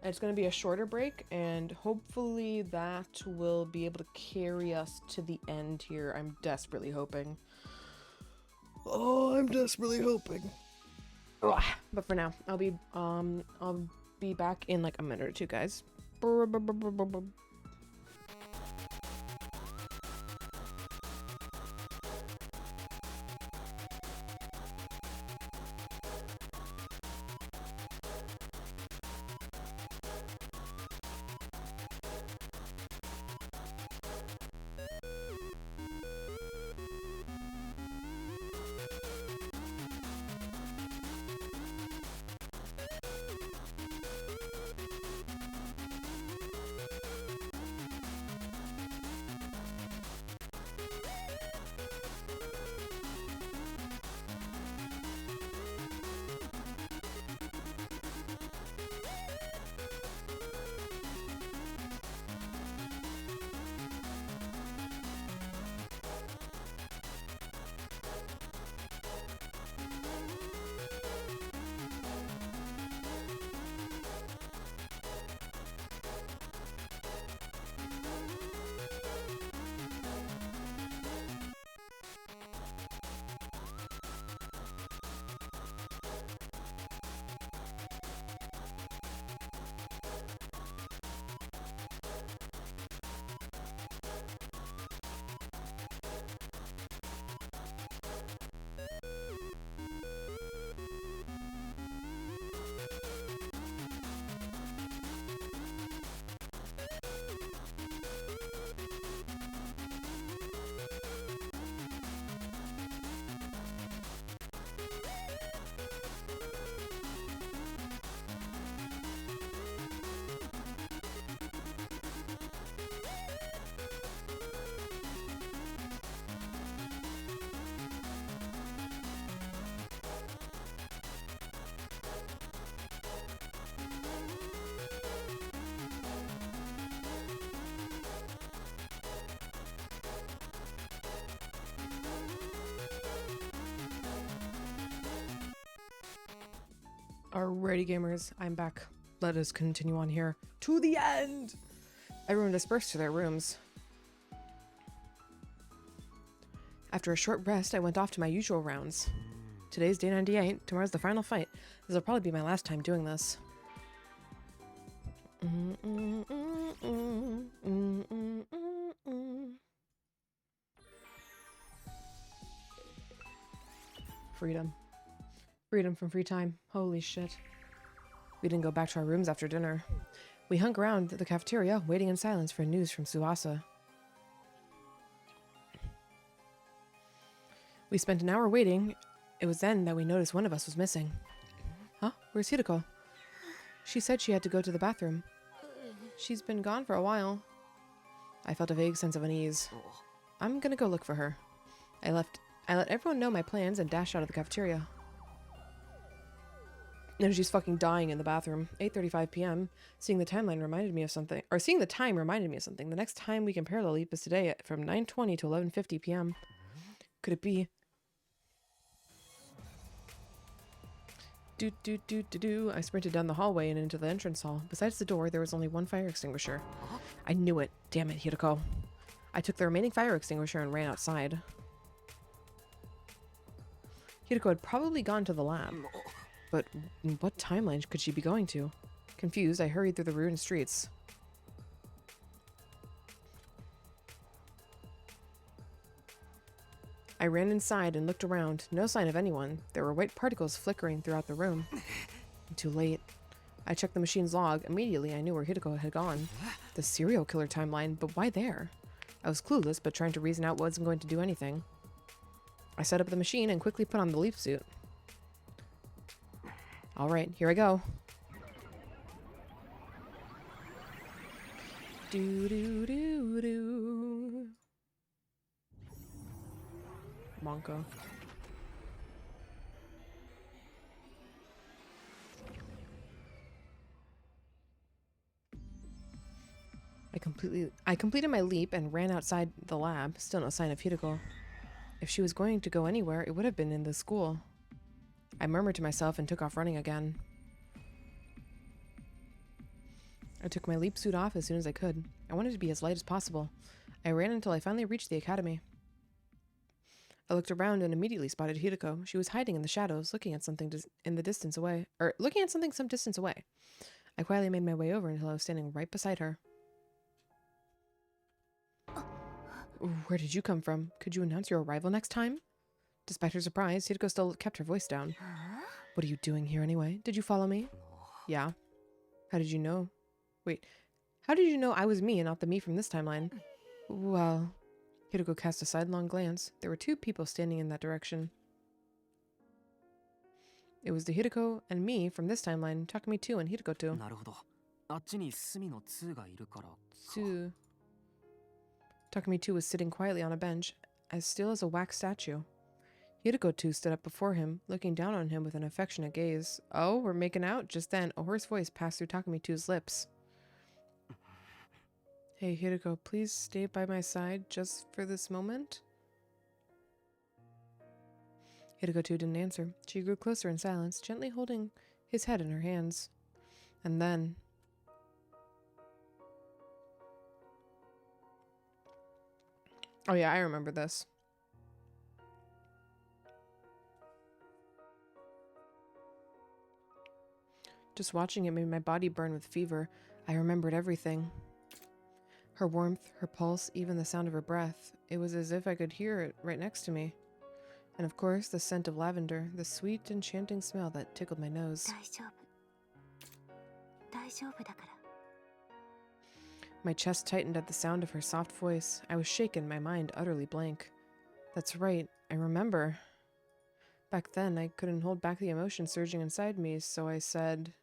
It's gonna be a shorter break, and hopefully that will be able to carry us to the end here. I'm desperately hoping. Oh, I'm desperately hoping. Ugh. But for now, I'll be back in like a minute or two, guys. Alrighty, gamers, I'm back. Let us continue on here to the end. Everyone dispersed to their rooms. After a short rest, I went off to my usual rounds. Today's day 98. Tomorrow's the final fight. This will probably be my last time doing this. Freedom. Freedom from free time. Holy shit. We didn't go back to our rooms after dinner. We hung around the cafeteria, waiting in silence for news from Suasa. We spent an hour waiting. It was then that we noticed one of us was missing. Huh? Where's Hideko? She said she had to go to the bathroom. She's been gone for a while. I felt a vague sense of unease. I'm gonna go look for her. I let everyone know my plans and dashed out of the cafeteria. And she's fucking dying in the bathroom. 8:35 p.m. Seeing the time reminded me of something. The next time we can parallel leap is today from 9:20 to 11:50 p.m. Could it be? I sprinted down the hallway and into the entrance hall. Besides the door, there was only one fire extinguisher. I knew it. Damn it, Hideko. I took the remaining fire extinguisher and ran outside. Hideko had probably gone to the lab. But what timeline could she be going to? Confused, I hurried through the ruined streets. I ran inside and looked around. No sign of anyone. There were white particles flickering throughout the room. Too late. I checked the machine's log. Immediately, I knew where Hideko had gone. The serial killer timeline, but why there? I was clueless, but trying to reason out wasn't going to do anything. I set up the machine and quickly put on the leap suit. Alright, here I go. Do. Monka. I completed my leap and ran outside the lab. Still no sign of Hideko. If she was going to go anywhere, it would have been in the school. I murmured to myself and took off running again. I took my leap suit off as soon as I could. I wanted to be as light as possible. I ran until I finally reached the academy. I looked around and immediately spotted Hideko. She was hiding in the shadows, looking at something some distance away. I quietly made my way over until I was standing right beside her. Where did you come from? Could you announce your arrival next time? Despite her surprise, Hideko still kept her voice down. What are you doing here anyway? Did you follow me? Yeah. How did you know? Wait, how did you know I was me and not the me from this timeline? Well, Hideko cast a sidelong glance. There were two people standing in that direction. It was the Hideko and me from this timeline, Takumi 2 and Hideko 2. Tsu. Takumi 2 was sitting quietly on a bench, as still as a wax statue. Hideko 2 stood up before him, looking down on him with an affectionate gaze. Oh, we're making out? Just then, a hoarse voice passed through Takumi 2's lips. Hey, Hideko, please stay by my side just for this moment? Hideko 2 didn't answer. She grew closer in silence, gently holding his head in her hands. And then... Oh yeah, I remember this. Just watching it made my body burn with fever. I remembered everything. Her warmth, her pulse, even the sound of her breath. It was as if I could hear it right next to me. And of course, the scent of lavender, the sweet, enchanting smell that tickled my nose. My chest tightened at the sound of her soft voice. I was shaken, my mind utterly blank. That's right, I remember. Back then, I couldn't hold back the emotion surging inside me, so I said...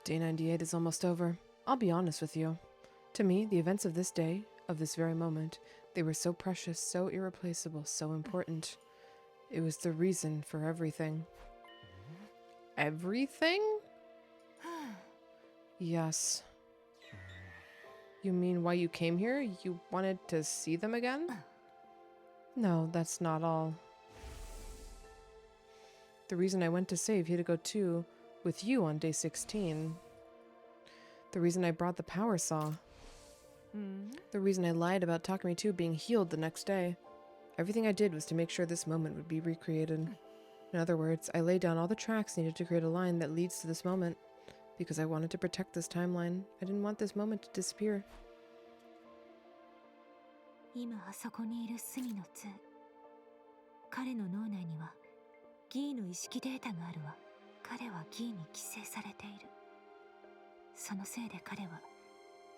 Day 98 is almost over. I'll be honest with you. To me, the events of this day, of this very moment, they were so precious, so irreplaceable, so important. It was the reason for everything. Everything? Yes. You mean why you came here? You wanted to see them again? No, that's not all. The reason I went to save Hideko 2 with you on day 16. The reason I brought the power saw. The reason I lied about Takumi 2 being healed the next day. Everything I did was to make sure this moment would be recreated. In other words, I laid down all the tracks needed to create a line that leads to this moment. Because I wanted to protect this timeline. I didn't want this moment to disappear. 今あそこにいる隅の2。彼の脳内にはギーの意識データがあるわ。彼はギーに寄生されている。そのせいで彼は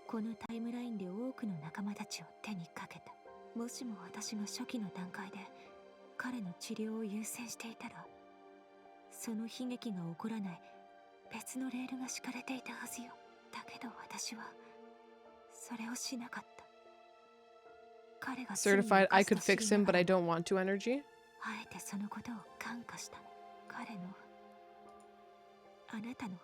このタイムラインで多くの仲間たちを手にかけた。もしも私が初期の段階で彼の治療を優先していたら、その悲劇が起こらない別のレールが敷かれていたはずよ。だけど私はそれをしなかった。彼が Certified I could fix him, but I don't want to energy? あえてそのことを感化した。彼のあなたの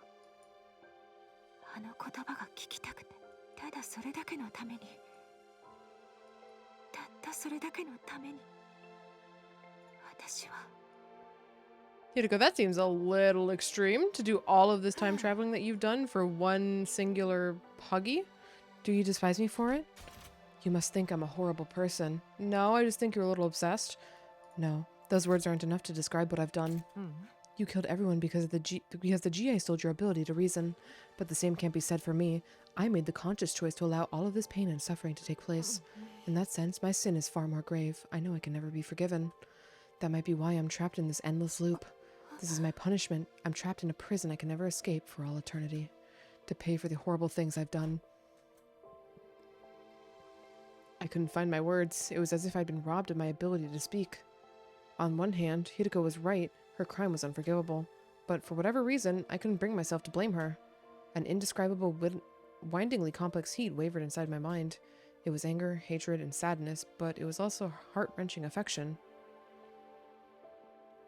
あの言葉が聞きたくて、ただそれだけのために、たったそれだけのために私は。Hideko, that seems a little extreme to do all of this time traveling that you've done for one singular huggy. Do you despise me for it? You must think I'm a horrible person. No, I just think you're a little obsessed. No, those words aren't enough to describe what I've done. You killed everyone because the GA stole your ability to reason. But the same can't be said for me. I made the conscious choice to allow all of this pain and suffering to take place. In that sense, my sin is far more grave. I know I can never be forgiven. That might be why I'm trapped in this endless loop. This is my punishment. I'm trapped in a prison I can never escape for all eternity. To pay for the horrible things I've done. I couldn't find my words. It was as if I'd been robbed of my ability to speak. On one hand, Hideko was right. Her crime was unforgivable. But for whatever reason, I couldn't bring myself to blame her. An indescribable, windingly complex heat wavered inside my mind. It was anger, hatred, and sadness, but it was also heart-wrenching affection.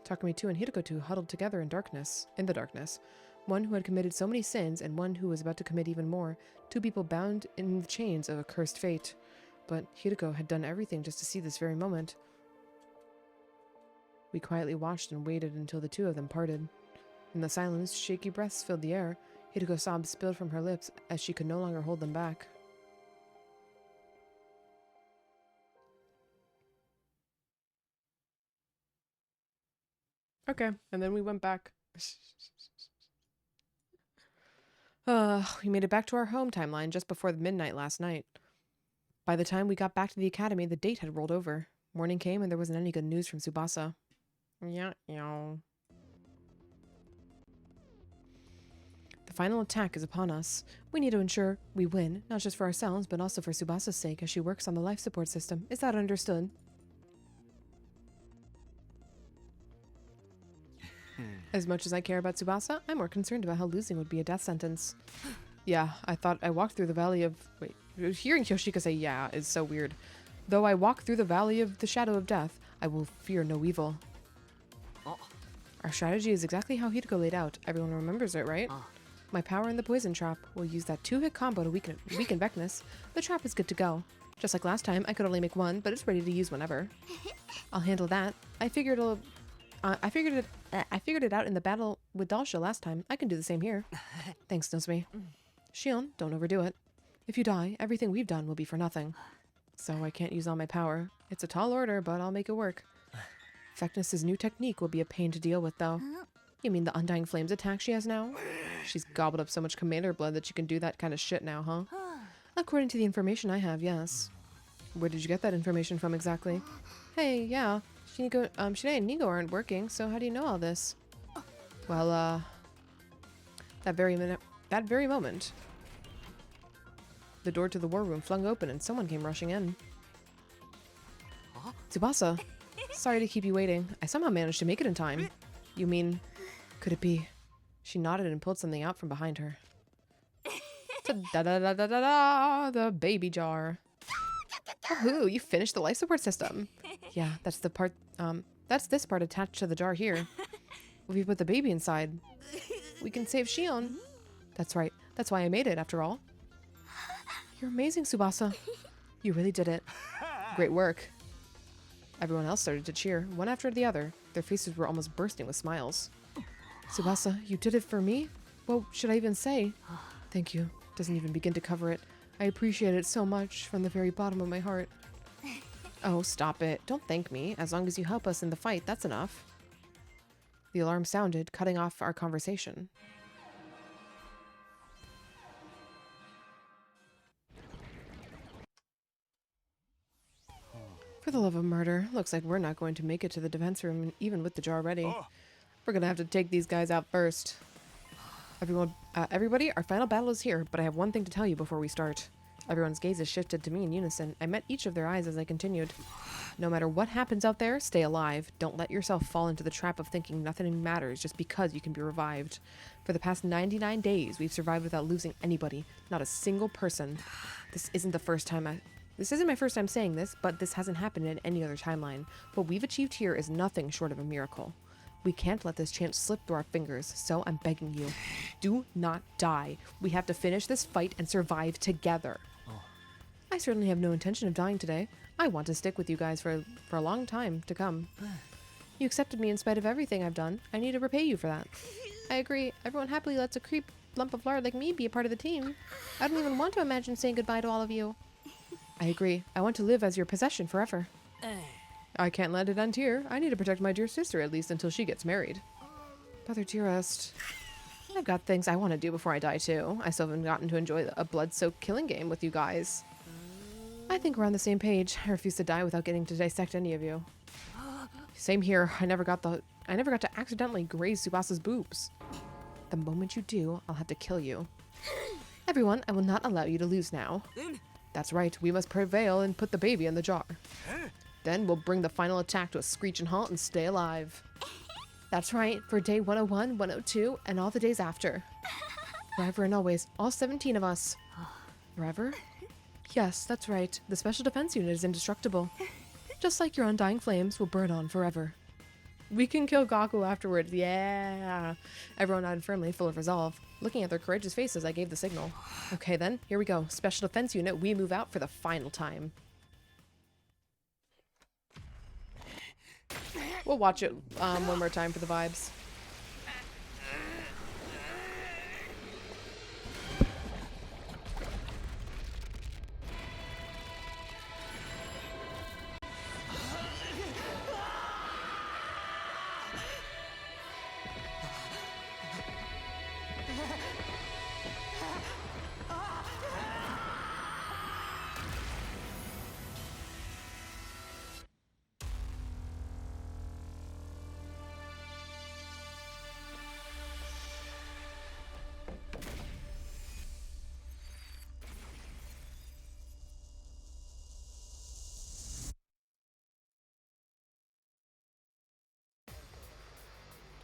Takumi 2 and Hideko 2 huddled together in the darkness. One who had committed so many sins, and one who was about to commit even more. Two people bound in the chains of a cursed fate. But Hideko had done everything just to see this very moment. We quietly watched and waited until the two of them parted. In the silence, shaky breaths filled the air. Hideko's sobs spilled from her lips as she could no longer hold them back. Okay, and then we went back. We made it back to our home timeline just before midnight last night. By the time we got back to the academy, the date had rolled over. Morning came and there wasn't any good news from Tsubasa. Yeah. The final attack is upon us. We need to ensure we win, not just for ourselves, but also for Tsubasa's sake as she works on the life support system. Is that understood? As much as I care about Tsubasa, I'm more concerned about how losing would be a death sentence. Yeah, I thought I walked through the valley of... Wait, hearing Kyoshika say yeah is so weird. Though I walk through the valley of the shadow of death, I will fear no evil. Our strategy is exactly how Hideko laid out. Everyone remembers it, right? My power in the poison trap. We'll use that 2-hit combo to weaken Vecnus. The trap is good to go. Just like last time, I could only make one, but it's ready to use whenever. I'll handle that. I figured it out in the battle with Dalsha last time. I can do the same here. Thanks, Nozomi. Shion, don't overdo it. If you die, everything we've done will be for nothing. So I can't use all my power. It's a tall order, but I'll make it work. Vecnus' new technique will be a pain to deal with, though. You mean the Undying Flames attack she has now? She's gobbled up so much commander blood that she can do that kind of shit now, huh? According to the information I have, yes. Where did you get that information from exactly? Hey, yeah. Shinae and Nigo aren't working, so how do you know all this? Well, that very moment, the door to the war room flung open and someone came rushing in. Tsubasa, sorry to keep you waiting. I somehow managed to make it in time. You mean, could it be? She nodded and pulled something out from behind her. Da-da-da-da-da-da, the baby jar. Woohoo, you finished the life support system. Yeah, that's the part, that's this part attached to the jar here. If we put the baby inside, we can save Shion. That's right. That's why I made it, after all. You're amazing, Tsubasa. You really did it. Great work. Everyone else started to cheer, one after the other. Their faces were almost bursting with smiles. Tsubasa, you did it for me? What should I even say? Thank you. Doesn't even begin to cover it. I appreciate it so much from the very bottom of my heart. Oh, stop it. Don't thank me. As long as you help us in the fight, that's enough. The alarm sounded, cutting off our conversation. For the love of murder, looks like we're not going to make it to the defense room even with the jar ready. We're gonna have to take these guys out first. Everybody, our final battle is here, but I have one thing to tell you before we start. Everyone's gazes shifted to me in unison. I met each of their eyes as I continued. No matter what happens out there, stay alive. Don't let yourself fall into the trap of thinking nothing matters just because you can be revived. For the past 99 days, we've survived without losing anybody. Not a single person. This isn't my first time saying this, but this hasn't happened in any other timeline. What we've achieved here is nothing short of a miracle. We can't let this chance slip through our fingers, so I'm begging you, do not die. We have to finish this fight and survive together. I certainly have no intention of dying today. I want to stick with you guys for a long time to come. You accepted me in spite of everything I've done. I need to repay you for that. I agree. Everyone happily lets a creep lump of lard like me be a part of the team. I don't even want to imagine saying goodbye to all of you. I agree. I want to live as your possession forever. I can't let it end here. I need to protect my dear sister at least until she gets married. Brother dearest, I've got things I want to do before I die too. I still haven't gotten to enjoy a blood-soaked killing game with you guys. I think we're on the same page. I refuse to die without getting to dissect any of you. Same here. I never got to accidentally graze Tsubasa's boobs. The moment you do, I'll have to kill you. Everyone, I will not allow you to lose now. That's right. We must prevail and put the baby in the jar. Then we'll bring the final attack to a screeching halt and stay alive. That's right. For day 101, 102, and all the days after. Forever and always. All 17 of us. Forever? Yes, that's right. The Special Defense Unit is indestructible. Just like your undying flames will burn on forever. We can kill Gaku afterwards. Yeah. Everyone nodded firmly, full of resolve. Looking at their courageous faces, I gave the signal. Okay then, here we go. Special Defense Unit, we move out for the final time. We'll watch it one more time for the vibes.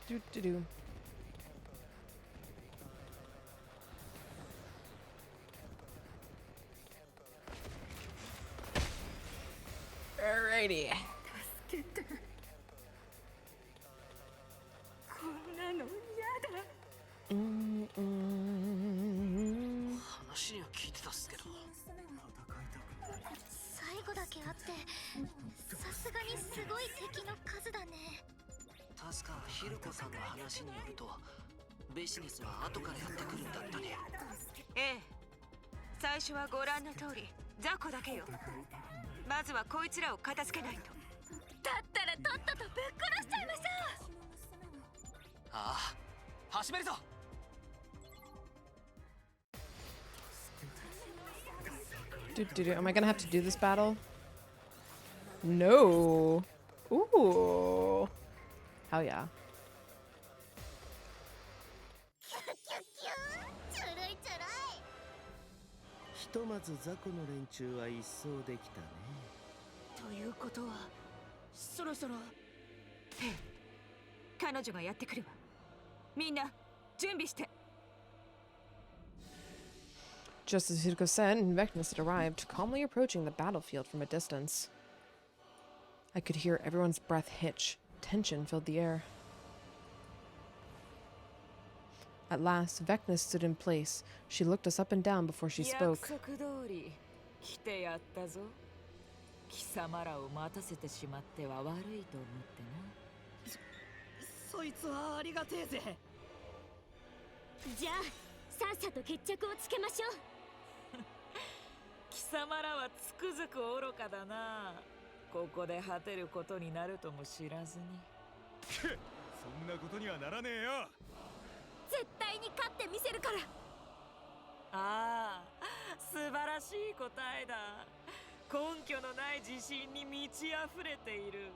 Do-do-do. Alrighty.ええ、最初はご覧の通り雑魚だけよ。まずはこいつらを片付けないと。だったらとっととぶっ殺しちゃいましょう。ああ、始めるぞ。Am I gonna have to do this battle? No. Ooh. Hell yeah. ひとまず雑魚の連中は一掃できたね。ということは、そろそろ。ええ、彼女がやってくるわ。みんな準備して。Just as Hiriko said, Vecnus had arrived, calmly approaching the battlefield from a distance. I could hear everyone's breath hitch. Tension filled the air. At last, Vecna stood in place. She looked us up and down before she spoke. 来てやったぞ。貴様らを待たせてしまっては悪いと思ってな。そいつはありがてえぜ。じゃあさっさと決着をつけましょう。貴様らはつくづく愚かだな。ここで果てることになるとも知らずに。そんなことにはならねえよ。絶対に勝ってみせるから。ああ、素晴らしい答えだ。根拠のない自信に満ち溢れている。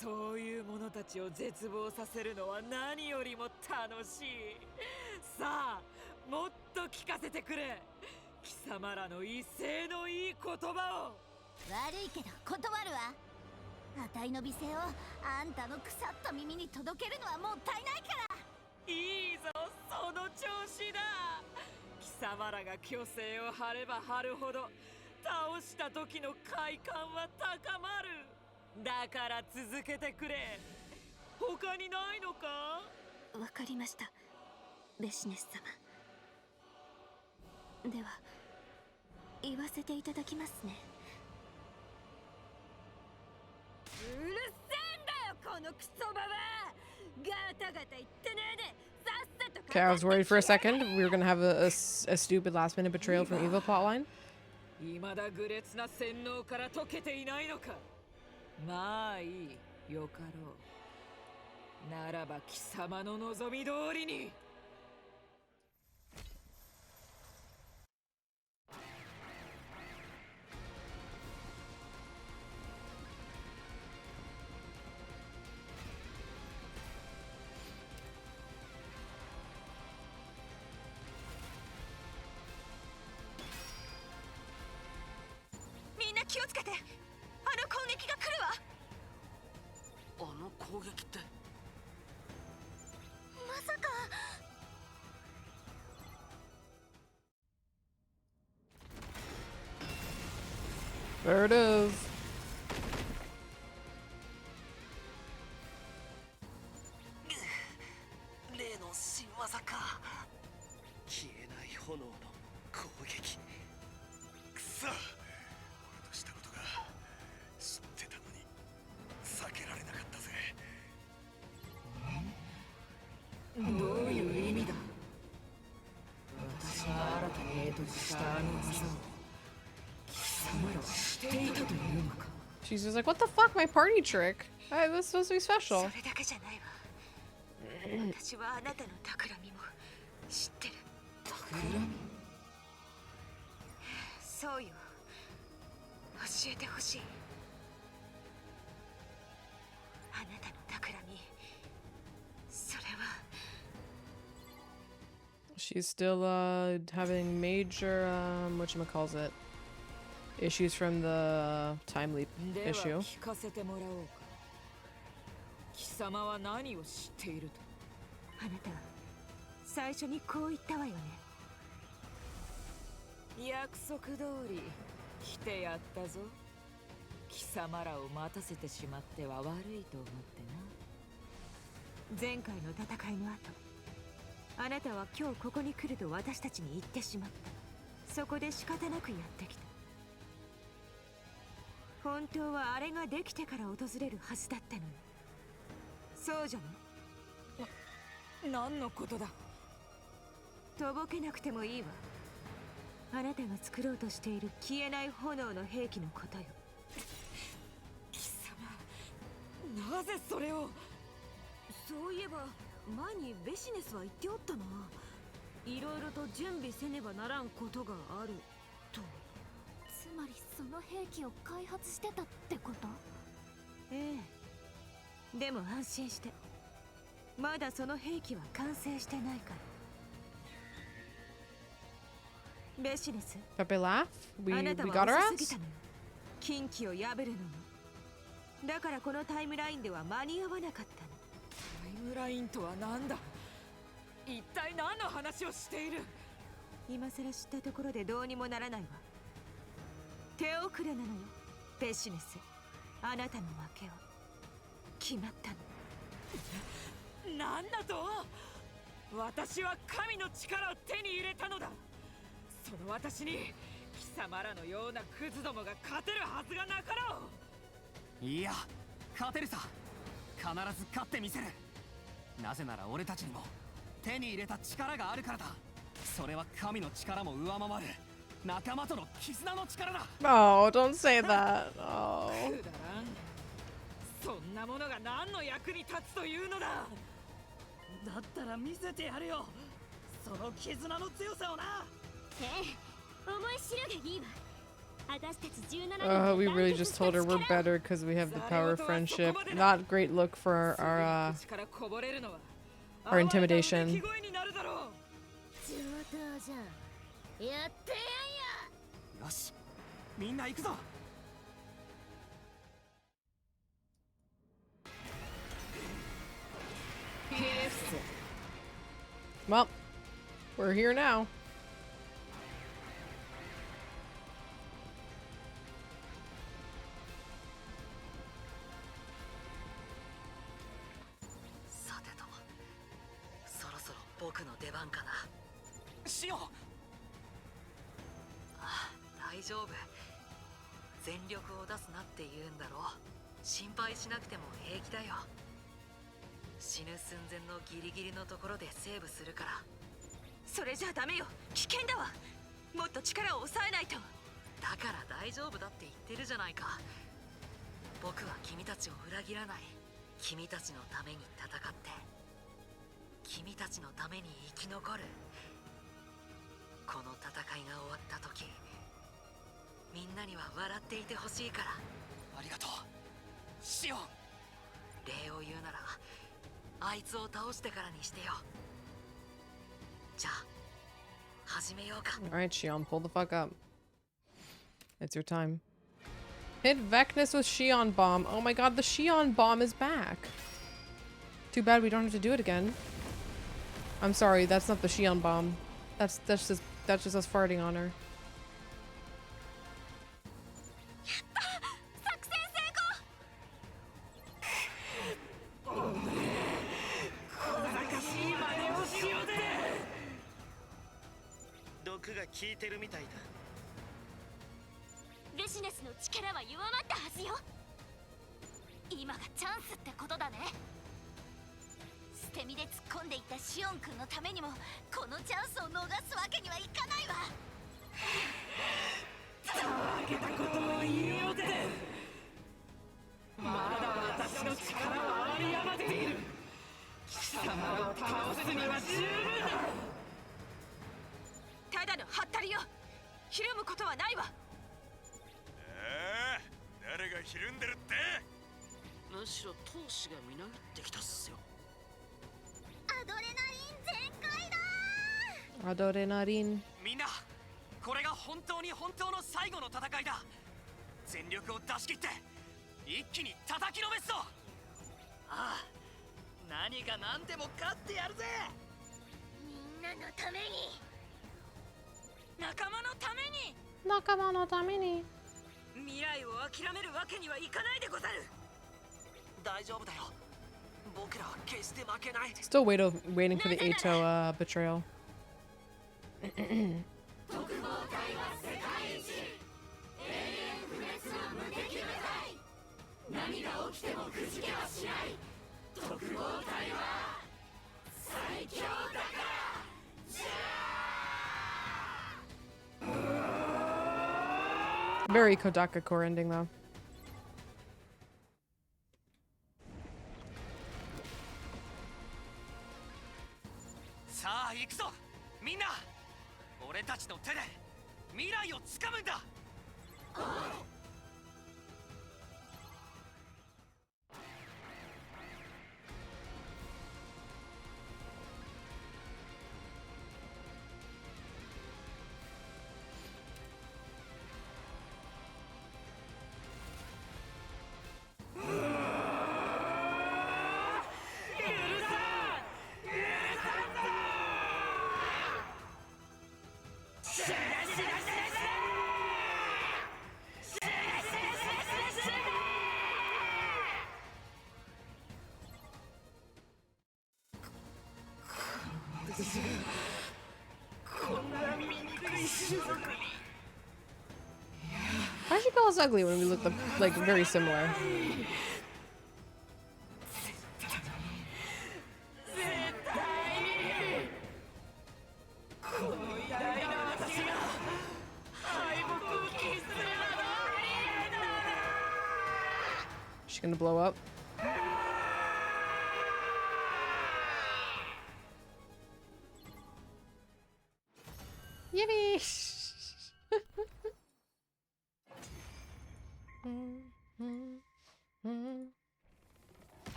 そういう者たちを絶望させるのは何よりも楽しい。さあ、もっと聞かせてくれ。貴様らの威勢のいい言葉を。悪いけど断るわ。あたいの美声をあんたの腐った耳に届けるのはもったいないから。いいぞ、その調子だ。貴様らが虚勢を張れば張るほど倒した時の快感は高まる。だから続けてくれ。他にないのか？わかりました、ベシネス様。では言わせていただきますね。うるせえんだよこのクソババア。ガタガタ言ってねえでさっさと。 Okay, I was worried for a second we were gonna have a stupid last minute betrayal from Evil plotline. 未だ愚劣な洗脳から解けていないのか。まあいい、よかろう。ならば貴様の望み通りに。みんな気をつけて。あの攻撃が来るわ。あの攻撃ってまさか。There it is. 例の新技か。消えない炎の攻撃。くそ、俺としたことが知ってたのに避けられなかったぜ。どういう意味だ。私が新たに得としたあの技を貴様らは知っていたというのか。 She's just like, what the fuck, my party trick? It was supposed to be special. それだけじゃないわ。私はあなたの企みも知ってる。企み？そうよ。教えてほしい。あなたの企み、それは。 She's still having major whatchamacallit issues from the time leap issue. では聞かせてもらおうか。貴様は何を知っていると。あなた最初にこう言ったわよね。約束通り来てやったぞ。貴様らを待たせてしまっては悪いと思ってな。前回の戦いの後、あなたは今日ここに来ると私たちに言ってしまった。そこで仕方なくやってきた。本当はあれができてから訪れるはずだったのに。そうじゃない？何のことだ？とぼけなくてもいいわ。あなたが作ろうとしている消えない炎の兵器のことよ。貴様、なぜそれを。そういえば前にベシネスは言っておったな。いろいろと準備せねばならんことがあると。つまりその兵器を開発してたってこと？ええ。でも安心して。まだその兵器は完成してないから。ベシネス。 Pepe laugh? We あなた got は our 遅すぎ ass? たのよ。禁忌を破るのも。だからこのタイムラインでは間に合わなかったの。タイムラインとは何だ。一体何の話をしている。今さら知ったところでどうにもならないわ。手遅れなのよ、ベシネス。あなたの負けを決まったの。なんだと。私は神の力を手に入れたのだ。その私に貴様らのようなクズどもが勝てるはずがなかろう。いや、勝てるさ。必ず勝ってみせる。なぜなら俺たちにも手に入れた力があるからだ。それは神の力も上回る仲間との絆の力だ。Oh, don't say that. Oh. くだらん。そんなものが何の役に立つというのだ。だったら見せてやるよ、その絆の強さをな。ええ、思い知るがいいわ。私たち17 We really just told her we're better because we have the power of friendship. Not great look for our intimidation. 上等じゃん。やってやんや。よし、みんな行くぞ。Well, we're here now. さてと、そろそろ僕の出番かな。シオン。大丈夫。全力を出すなって言うんだろう。心配しなくても平気だよ。死ぬ寸前のギリギリのところでセーブするから。それじゃダメよ、危険だわ。もっと力を抑えないと。だから大丈夫だって言ってるじゃないか。僕は君たちを裏切らない。君たちのために戦って君たちのために生き残る。この戦いが終わった時、みんなには笑っていてほしいから。ありがとう、シオン。礼を言うならあいつを倒してからにしてよ。じゃあ始めようか。 Alright, Shion, pull the fuck up. It's your time. Hit Vecnus with Shion Bomb. Oh my god, the Shion Bomb is back. Too bad we don't have to do it again. I'm sorry, that's not the Shion Bomb. That's just us farting on her. 毒が効いてるみたいだ。ベシネスの力は弱まったはずよ。今がチャンスってことだね。捨て身で突っ込んでいったシオン君のためにもこのチャンスを逃すわけにはいかないわ。たわけたことを言いようて。まだ私の力は有り余っている。貴様を倒すには十分だ。ただのハッタリよ。ひるむことはないわ。誰がひるんでるって。むしろ闘志がみなぎってきたっすよ。アドレナリン全開だ。アドレナリン。みんな、これが本当に本当の最後の戦いだ。全力を出し切って一気に叩きのめすぞ。ああ、何が何でも勝ってやるぜ。みんなのために、仲間のために、仲間のために。未来を諦めるわけにはいかないでござる。大丈夫だよ。僕らは決して負けない。 Still waiting for the Ato betrayal. 特防隊は世界一、永遠不滅の無敵部隊。何が起きてもくじけはしない。特防隊は最強だからじゃ。 Very Kodaka core ending though. さあ行くぞみんな。俺たちの手で未来をつかむんだ。Why she call us ugly when we look like very similar? She gonna blow up? Yippee!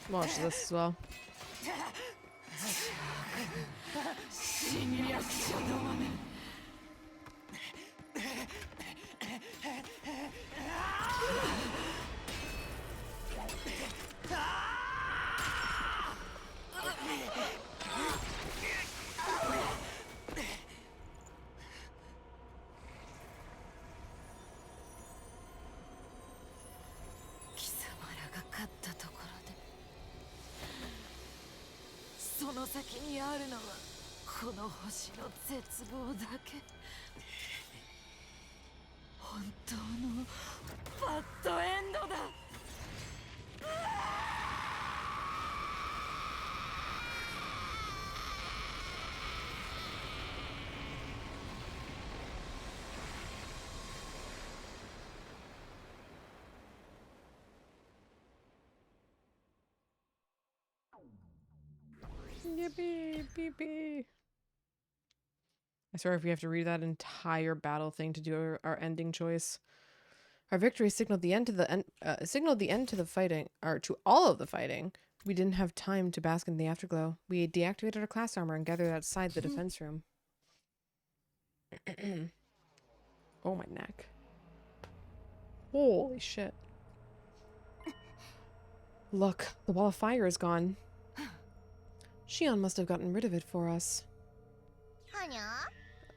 Watch this as well. Yippee, beepee. I swear if we have to read that entire battle thing to do our ending choice. Our victory signaled the end to the fighting, or to all of the fighting. We didn't have time to bask in the afterglow. We deactivated our class armor and gathered outside the defense room. Oh, my neck. Holy shit. Look, the wall of fire is gone. Shion must have gotten rid of it for us.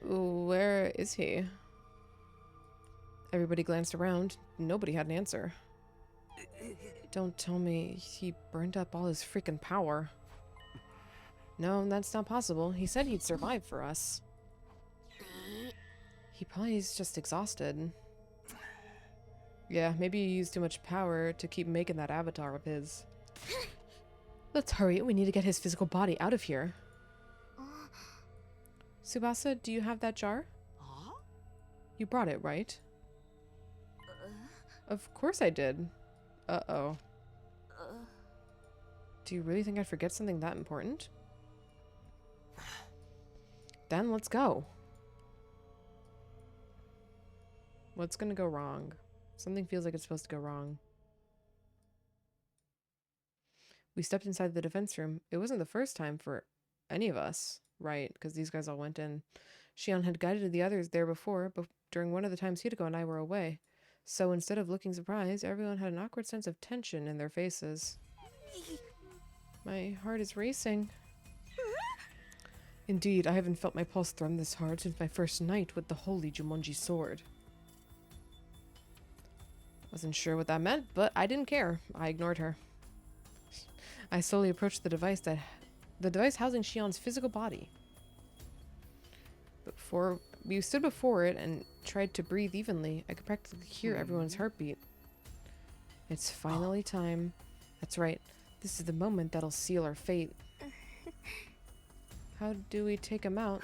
Where is he? Everybody glanced around. Nobody had an answer. Don't tell me he burned up all his freaking power. No, that's not possible. He said he'd survive for us. He probably is just exhausted. Yeah, maybe he used too much power to keep making that avatar of his. Let's hurry. We need to get his physical body out of here. Tsubasa, do you have that jar? You brought it, right? Of course I did. Uh-oh. Do you really think I'd forget something that important? Then let's go. What's gonna go wrong? Something feels like it's supposed to go wrong. We stepped inside the defense room. It wasn't the first time for any of us, right? Because these guys all went in. Shion had guided the others there before, but during one of the times Hideko and I were away. So instead of looking surprised, everyone had an awkward sense of tension in their faces. My heart is racing. Indeed, I haven't felt my pulse thrum this hard since my first night with the holy Jumonji sword. Wasn't sure what that meant, but I didn't care. I ignored her. I slowly approached the device housing Shion's physical body. Before we stood before it and tried to breathe evenly, I could practically hear everyone's heartbeat. It's finally time. That's right. This is the moment that'll seal our fate. How do we take him out?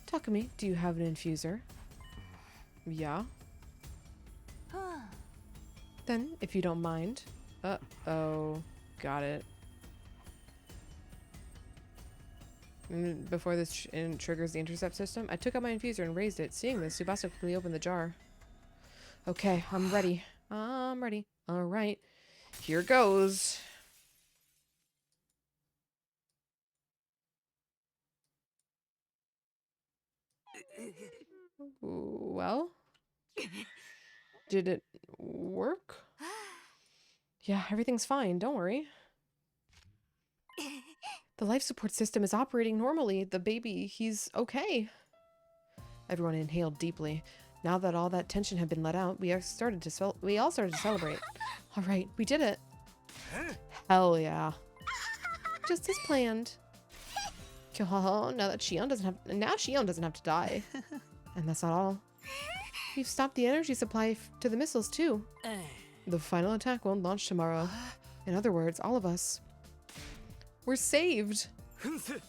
Takumi, do you have an infuser? Yeah. Then, if you don't mind. Uh-oh. Got it. Before this triggers the intercept system, I took out my infuser and raised it. Seeing this, Tsubasa quickly opened the jar. Okay, I'm ready. I'm ready. Alright. Here goes. Well? Did it work? Yeah, everything's fine. Don't worry. The life support system is operating normally. The baby, he's okay. Everyone inhaled deeply. Now that all that tension had been let out, we all started to celebrate. All right, we did it. Hell yeah. Just as planned. Oh, now Shion doesn't have to die. And that's not all. We've stopped the energy supply to the missiles too. The final attack won't launch tomorrow. In other words, all of us. We're saved!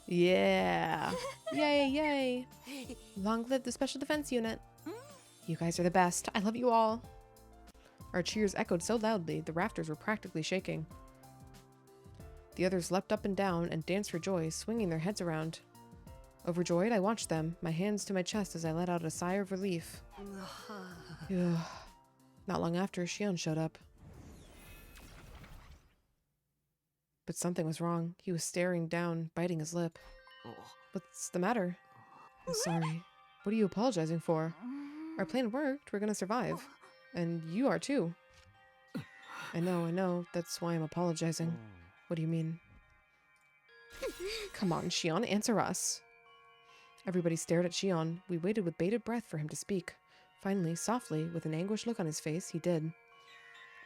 Yeah! Yay, yay! Long live the Special Defense Unit! You guys are the best. I love you all! Our cheers echoed so loudly, the rafters were practically shaking. The others leapt up and down and danced for joy, swinging their heads around. Overjoyed, I watched them, my hands to my chest as I let out a sigh of relief. Ugh. Not long after, Shion showed up. But something was wrong. He was staring down, biting his lip. What's the matter? I'm sorry. What are you apologizing for? Our plan worked. We're gonna survive. And you are too. I know. That's why I'm apologizing. What do you mean? Come on, Shion, answer us. Everybody stared at Shion. We waited with bated breath for him to speak. Finally, softly, with an anguished look on his face, he did.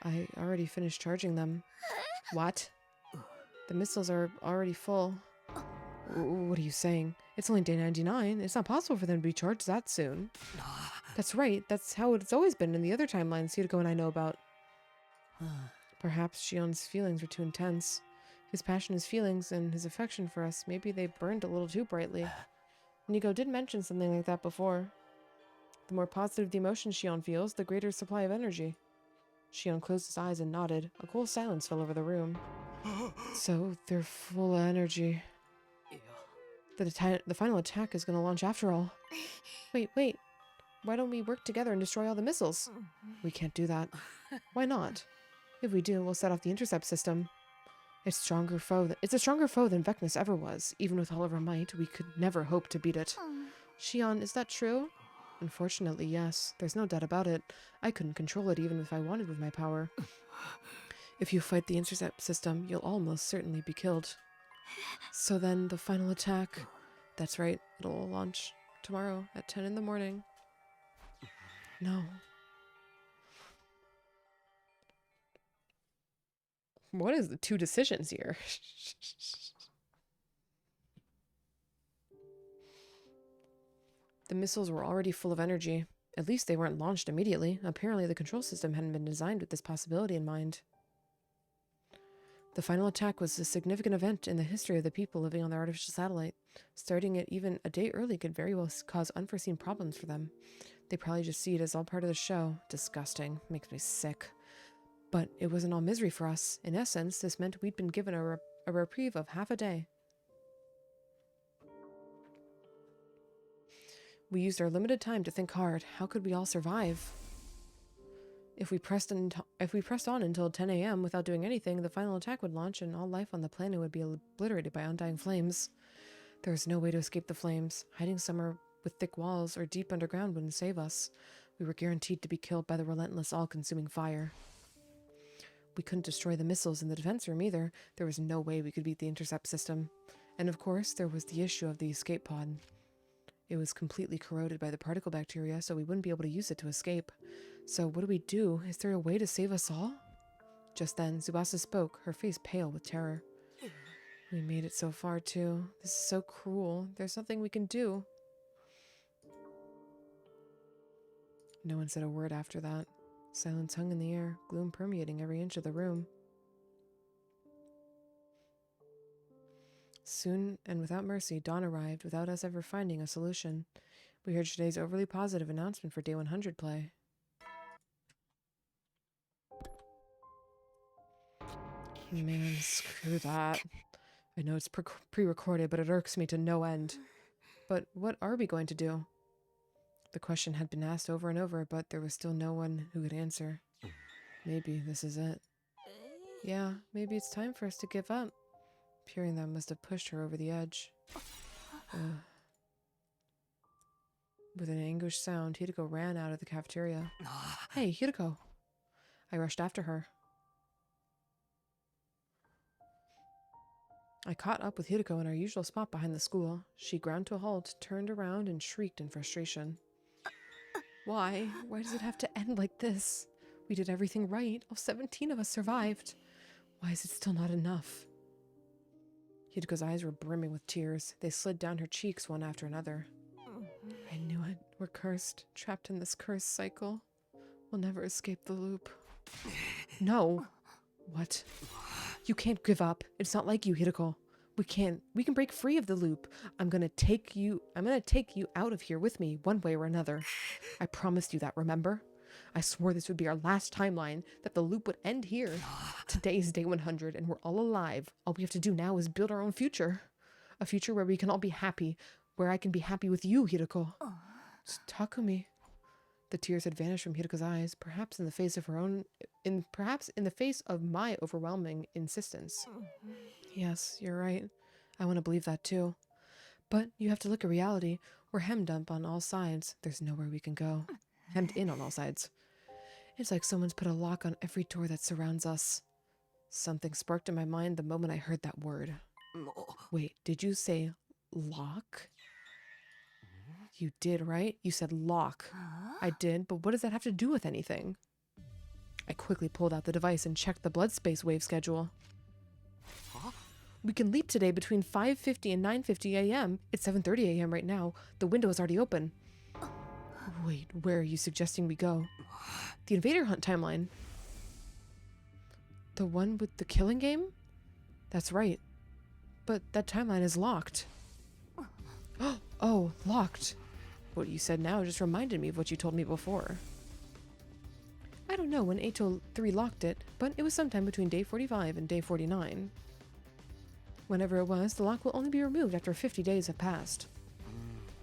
I already finished charging them. What? The missiles are already full. What are you saying? It's only day 99. It's not possible for them to be charged that soon. That's right. That's how it's always been in the other timelines Hideko and I know about. Perhaps Shion's feelings were too intense. His passion, his feelings, and his affection for us, maybe they burned a little too brightly. Nico did mention something like that before. The more positive the emotion Shion feels, the greater supply of energy. Shion closed his eyes and nodded. A cool silence fell over the room. So, they're full of energy. The final attack is going to launch after all. Wait. Why don't we work together and destroy all the missiles? We can't do that. Why not? If we do, we'll set off the intercept system. It's a stronger foe than Vecnus ever was. Even with all of our might, we could never hope to beat it. Shion, is that true? Unfortunately, yes. There's no doubt about it. I couldn't control it even if I wanted with my power. If you fight the intercept system, you'll almost certainly be killed. So then, the final attack. That's right, it'll launch tomorrow at 10 in the morning. No. What is the two decisions here? The missiles were already full of energy. At least they weren't launched immediately. Apparently the control system hadn't been designed with this possibility in mind. The final attack was a significant event in the history of the people living on the artificial satellite. Starting it even a day early could very well cause unforeseen problems for them. They probably just see it as all part of the show. Disgusting. Makes me sick. But it wasn't all misery for us. In essence, this meant we'd been given a reprieve of half a day. We used our limited time to think hard. How could we all survive? If we pressed on until 10 a.m. without doing anything, the final attack would launch and all life on the planet would be obliterated by undying flames. There was no way to escape the flames. Hiding somewhere with thick walls or deep underground wouldn't save us. We were guaranteed to be killed by the relentless, all-consuming fire. We couldn't destroy the missiles in the defense room either. There was no way we could beat the intercept system. And of course, there was the issue of the escape pod. It was completely corroded by the particle bacteria, so we wouldn't be able to use it to escape. So what do we do? Is there a way to save us all? Just then, Tsubasa spoke, her face pale with terror. We made it so far, too. This is so cruel. There's nothing we can do. No one said a word after that. Silence hung in the air, gloom permeating every inch of the room. Soon, and without mercy, dawn arrived, without us ever finding a solution. We heard today's overly positive announcement for Day 100 play. Man, screw that. I know it's pre-recorded, but it irks me to no end. But what are we going to do? The question had been asked over and over, but there was still no one who could answer. Maybe this is it. Yeah, maybe it's time for us to give up. Hearing that must have pushed her over the edge. With an anguished sound, Hideko ran out of the cafeteria. Hey, Hideko! I rushed after her. I caught up with Hideko in our usual spot behind the school. She ground to a halt, turned around, and shrieked in frustration. Why? Why does it have to end like this? We did everything right. All 17 of us survived. Why is it still not enough? Hideko's eyes were brimming with tears. They slid down her cheeks one after another. I knew it. We're cursed, trapped in this cursed cycle. We'll never escape the loop. No. What? You can't give up. It's not like you, Hiroko. We can break free of the loop. I'm gonna take you out of here with me, one way or another. I promised you that, remember? I swore this would be our last timeline, that the loop would end here. Today is day 100, and we're all alive. All we have to do now is build our own future. A future where we can all be happy, where I can be happy with you, Hiroko. Takumi. The tears had vanished from Hiroko's eyes, perhaps in the face of my overwhelming insistence. Yes, you're right. I want to believe that too. But you have to look at reality. We're hemmed up on all sides. There's nowhere we can go. Hemmed in on all sides. It's like someone's put a lock on every door that surrounds us. Something sparked in my mind the moment I heard that word. Wait, did you say lock? You did, right? You said lock. I did, but what does that have to do with anything? I quickly pulled out the device and checked the blood space wave schedule. We can leap today between 5:50 and 9:50 a.m. It's 7:30 a.m. right now. The window is already open. Wait, where are you suggesting we go? The Invader Hunt timeline. The one with the killing game? That's right. But that timeline is locked. Oh, locked. What you said now just reminded me of what you told me before. I don't know when 803 locked it, but it was sometime between day 45 and day 49. Whenever it was, the lock will only be removed after 50 days have passed.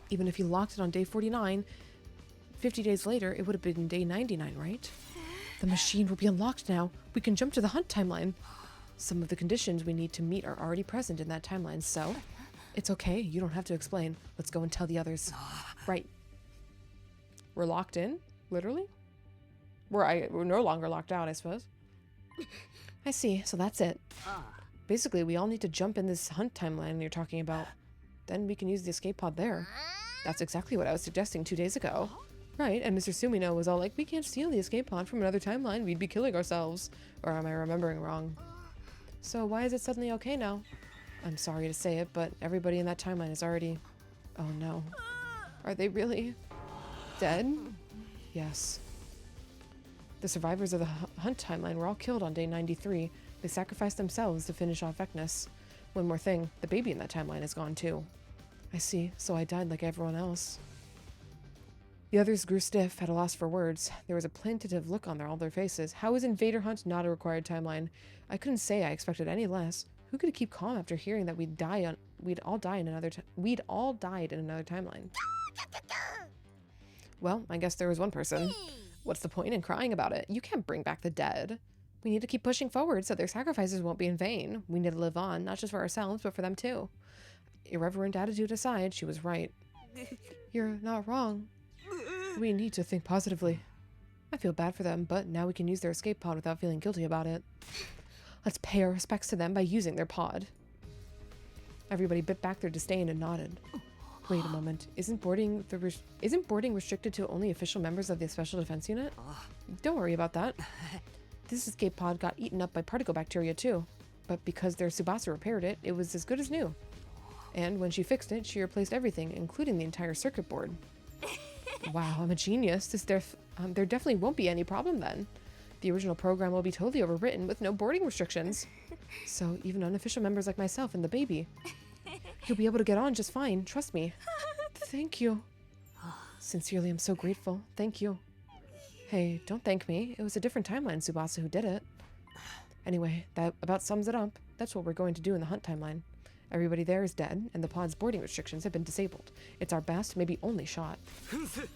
Even if you locked it on day 49, 50 days later, it would have been day 99, right? The machine will be unlocked now. We can jump to the hunt timeline. Some of the conditions we need to meet are already present in that timeline, so... It's okay, you don't have to explain. Let's go and tell the others. Right. We're locked in? Literally? We're no longer locked out, I suppose. I see, so that's it. Basically, we all need to jump in this hunt timeline you're talking about. Then we can use the escape pod there. That's exactly what I was suggesting 2 days ago. Right, and Mr. Sumino was all like, we can't steal the escape pod from another timeline, we'd be killing ourselves. Or am I remembering wrong? So why is it suddenly okay now? I'm sorry to say it, but everybody in that timeline is already... Oh no. Are they really... dead? Yes. The survivors of the hunt timeline were all killed on day 93. They sacrificed themselves to finish off Vecnus. One more thing, the baby in that timeline is gone too. I see, so I died like everyone else. The others grew stiff, at a loss for words. There was a plaintive look on all their faces. How is Invader Hunt not a required timeline? I couldn't say I expected any less. Who could keep calm after hearing that we'd all died in another timeline? Well, I guess there was one person. What's the point in crying about it? You can't bring back the dead. We need to keep pushing forward so their sacrifices won't be in vain. We need to live on, not just for ourselves, but for them too. Irreverent attitude aside, she was right. You're not wrong. We need to think positively. I feel bad for them, but now we can use their escape pod without feeling guilty about it. Let's pay our respects to them by using their pod. Everybody bit back their disdain and nodded. Wait a moment. Isn't boarding restricted to only official members of the Special Defense Unit? Don't worry about that. This escape pod got eaten up by particle bacteria too. But because their Tsubasa repaired it, it was as good as new. And when she fixed it, she replaced everything, including the entire circuit board. Wow, I'm a genius. There definitely won't be any problem then. The original program will be totally overwritten with no boarding restrictions. So even unofficial members like myself and the baby, you'll be able to get on just fine, trust me. Thank you. Sincerely, I'm so grateful. Thank you. Hey, don't thank me. It was a different timeline Tsubasa who did it. Anyway, that about sums it up. That's what we're going to do in the hunt timeline. Everybody there is dead, and the pod's boarding restrictions have been disabled. It's our best, maybe only shot.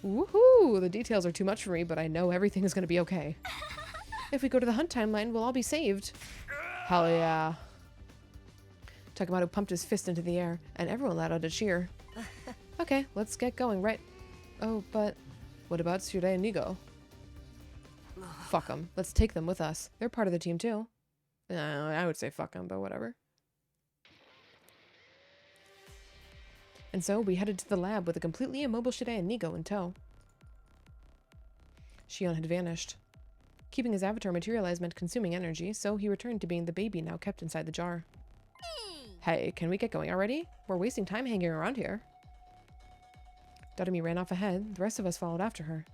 Woohoo! The details are too much for me, but I know everything is going to be okay. If we go to the hunt timeline, we'll all be saved. Hell yeah. Takemoto pumped his fist into the air, and everyone let out a cheer. Okay, let's get going, right? Oh, but what about Tsude and Nigo? Fuck them. Let's take them with us. They're part of the team too. I would say fuck them, but whatever. And so we headed to the lab with a completely immobile Shide and Nigo in tow. Shion had vanished. Keeping his avatar materialized meant consuming energy, so he returned to being the baby now kept inside the jar. Hey, can we get going already? We're wasting time hanging around here. Doremi ran off ahead. The rest of us followed after her.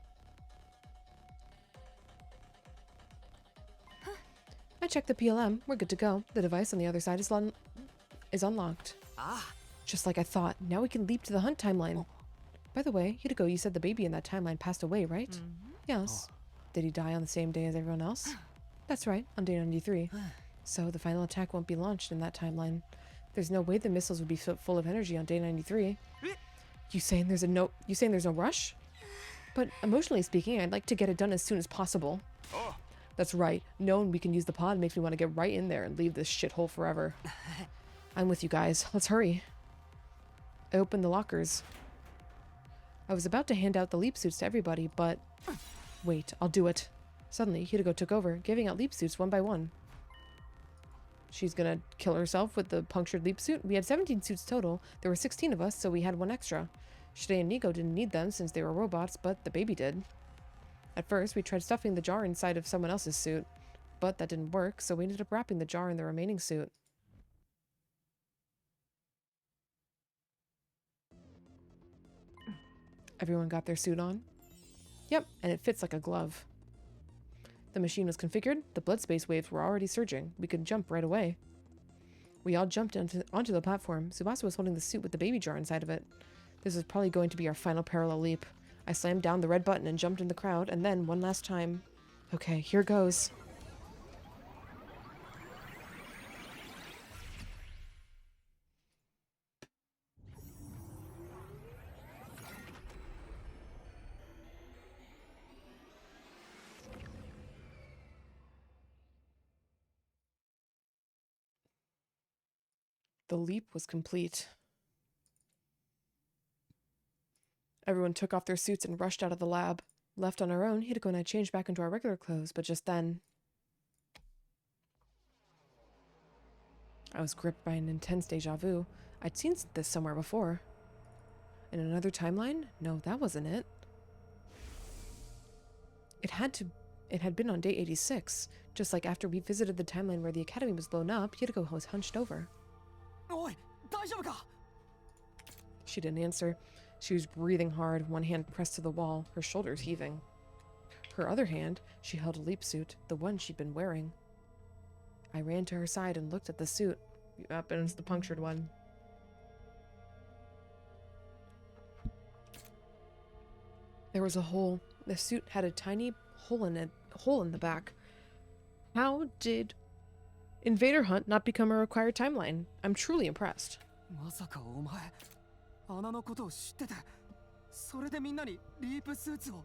I checked the PLM. We're good to go. The device on the other side is unlocked. Ah. Just like I thought. Now we can leap to the hunt timeline. By the way, Hideko, you said the baby in that timeline passed away, right? Yes. Did he die on the same day as everyone else? That's right, on day 93. So the final attack won't be launched in that timeline. There's no way the missiles would be full of energy on day 93. You saying there's no rush? But emotionally speaking, I'd like to get it done as soon as possible. That's right. Knowing we can use the pod makes me want to get right in there and leave this shithole forever. I'm with you guys. Let's hurry. I opened the lockers. I was about to hand out the leap suits to everybody, but... Wait, I'll do it. Suddenly, Hideko took over, giving out leap suits one by one. She's gonna kill herself with the punctured leap suit? We had 17 suits total. There were 16 of us, so we had one extra. Shide and Nico didn't need them since they were robots, but the baby did. At first, we tried stuffing the jar inside of someone else's suit, but that didn't work, so we ended up wrapping the jar in the remaining suit. Everyone got their suit on? Yep, and it fits like a glove. The machine was configured, the blood space waves were already surging. We could jump right away. We all jumped onto the platform. Tsubasa was holding the suit with the baby jar inside of it. This is probably going to be our final parallel leap. I slammed down the red button and jumped in the crowd, and then, one last time... Okay, here goes. The leap was complete. Everyone took off their suits and rushed out of the lab. Left on our own, Hideko and I changed back into our regular clothes, but just then... I was gripped by an intense deja vu. I'd seen this somewhere before. In another timeline? No, that wasn't it. It had been on day 86, just like after we visited the timeline where the academy was blown up. Hideko was hunched over. Oi, daijoubu ka? She didn't answer. She was breathing hard, one hand pressed to the wall, her shoulders heaving. Her other hand, she held a leap suit, the one she'd been wearing. I ran to her side and looked at the suit. Yep, and it's the punctured one. There was a hole. The suit had a tiny hole in the back. How did Invader Hunt not become a required timeline? I'm truly impressed. まさかお前穴のことを知っててそれでみんなにリープスーツを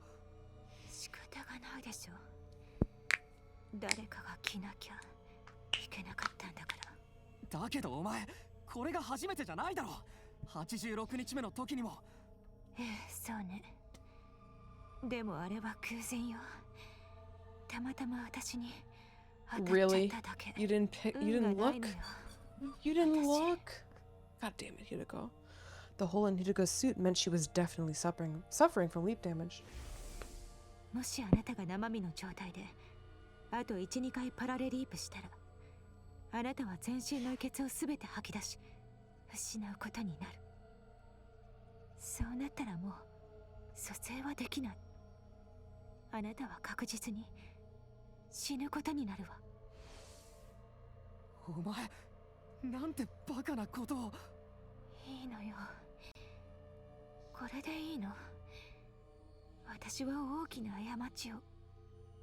仕方がないでしょ誰かが着なきゃいけなかったんだからだけどお前これが初めてじゃないだろ86日目の時にもええそうねでもあれは偶然よたまたま私に当たっちゃっただけ Really? You didn't look? You didn't look? God damn it, Hideko. The hole in Hideko's suit meant she was definitely suffering from leap damage. もしあなたが生身の状態であと 1,2 回パラレリープしたらあなたは全身の血をすべて吐き出し失うことになるそうなったらもう蘇生はできないあなたは確実に死ぬことになるわお前なんてバカなことをいいのよこれでいいの私は大きな過ちを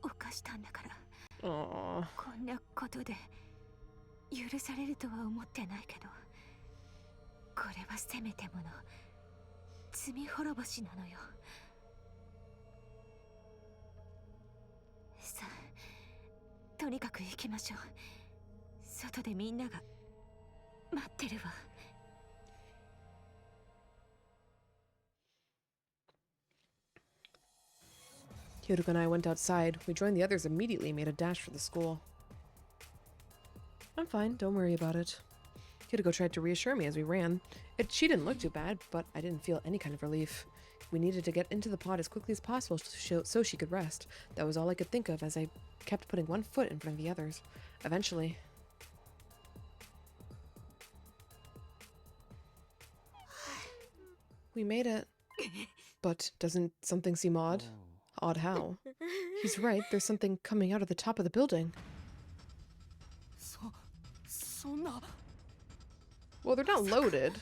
犯したんだからこんなことで許されるとは思ってないけどこれはせめてもの罪滅ぼしなのよさあとにかく行きましょう外でみんなが待ってるわHideko and I went outside. We joined the others immediately and made a dash for the school. I'm fine, don't worry about it. Hideko tried to reassure me as we ran. She didn't look too bad, but I didn't feel any kind of relief. We needed to get into the pod as quickly as possible so she could rest. That was all I could think of as I kept putting one foot in front of the others. Eventually... We made it. But doesn't something seem odd? Odd how? He's right, there's something coming out of the top of the building. Well, they're not loaded.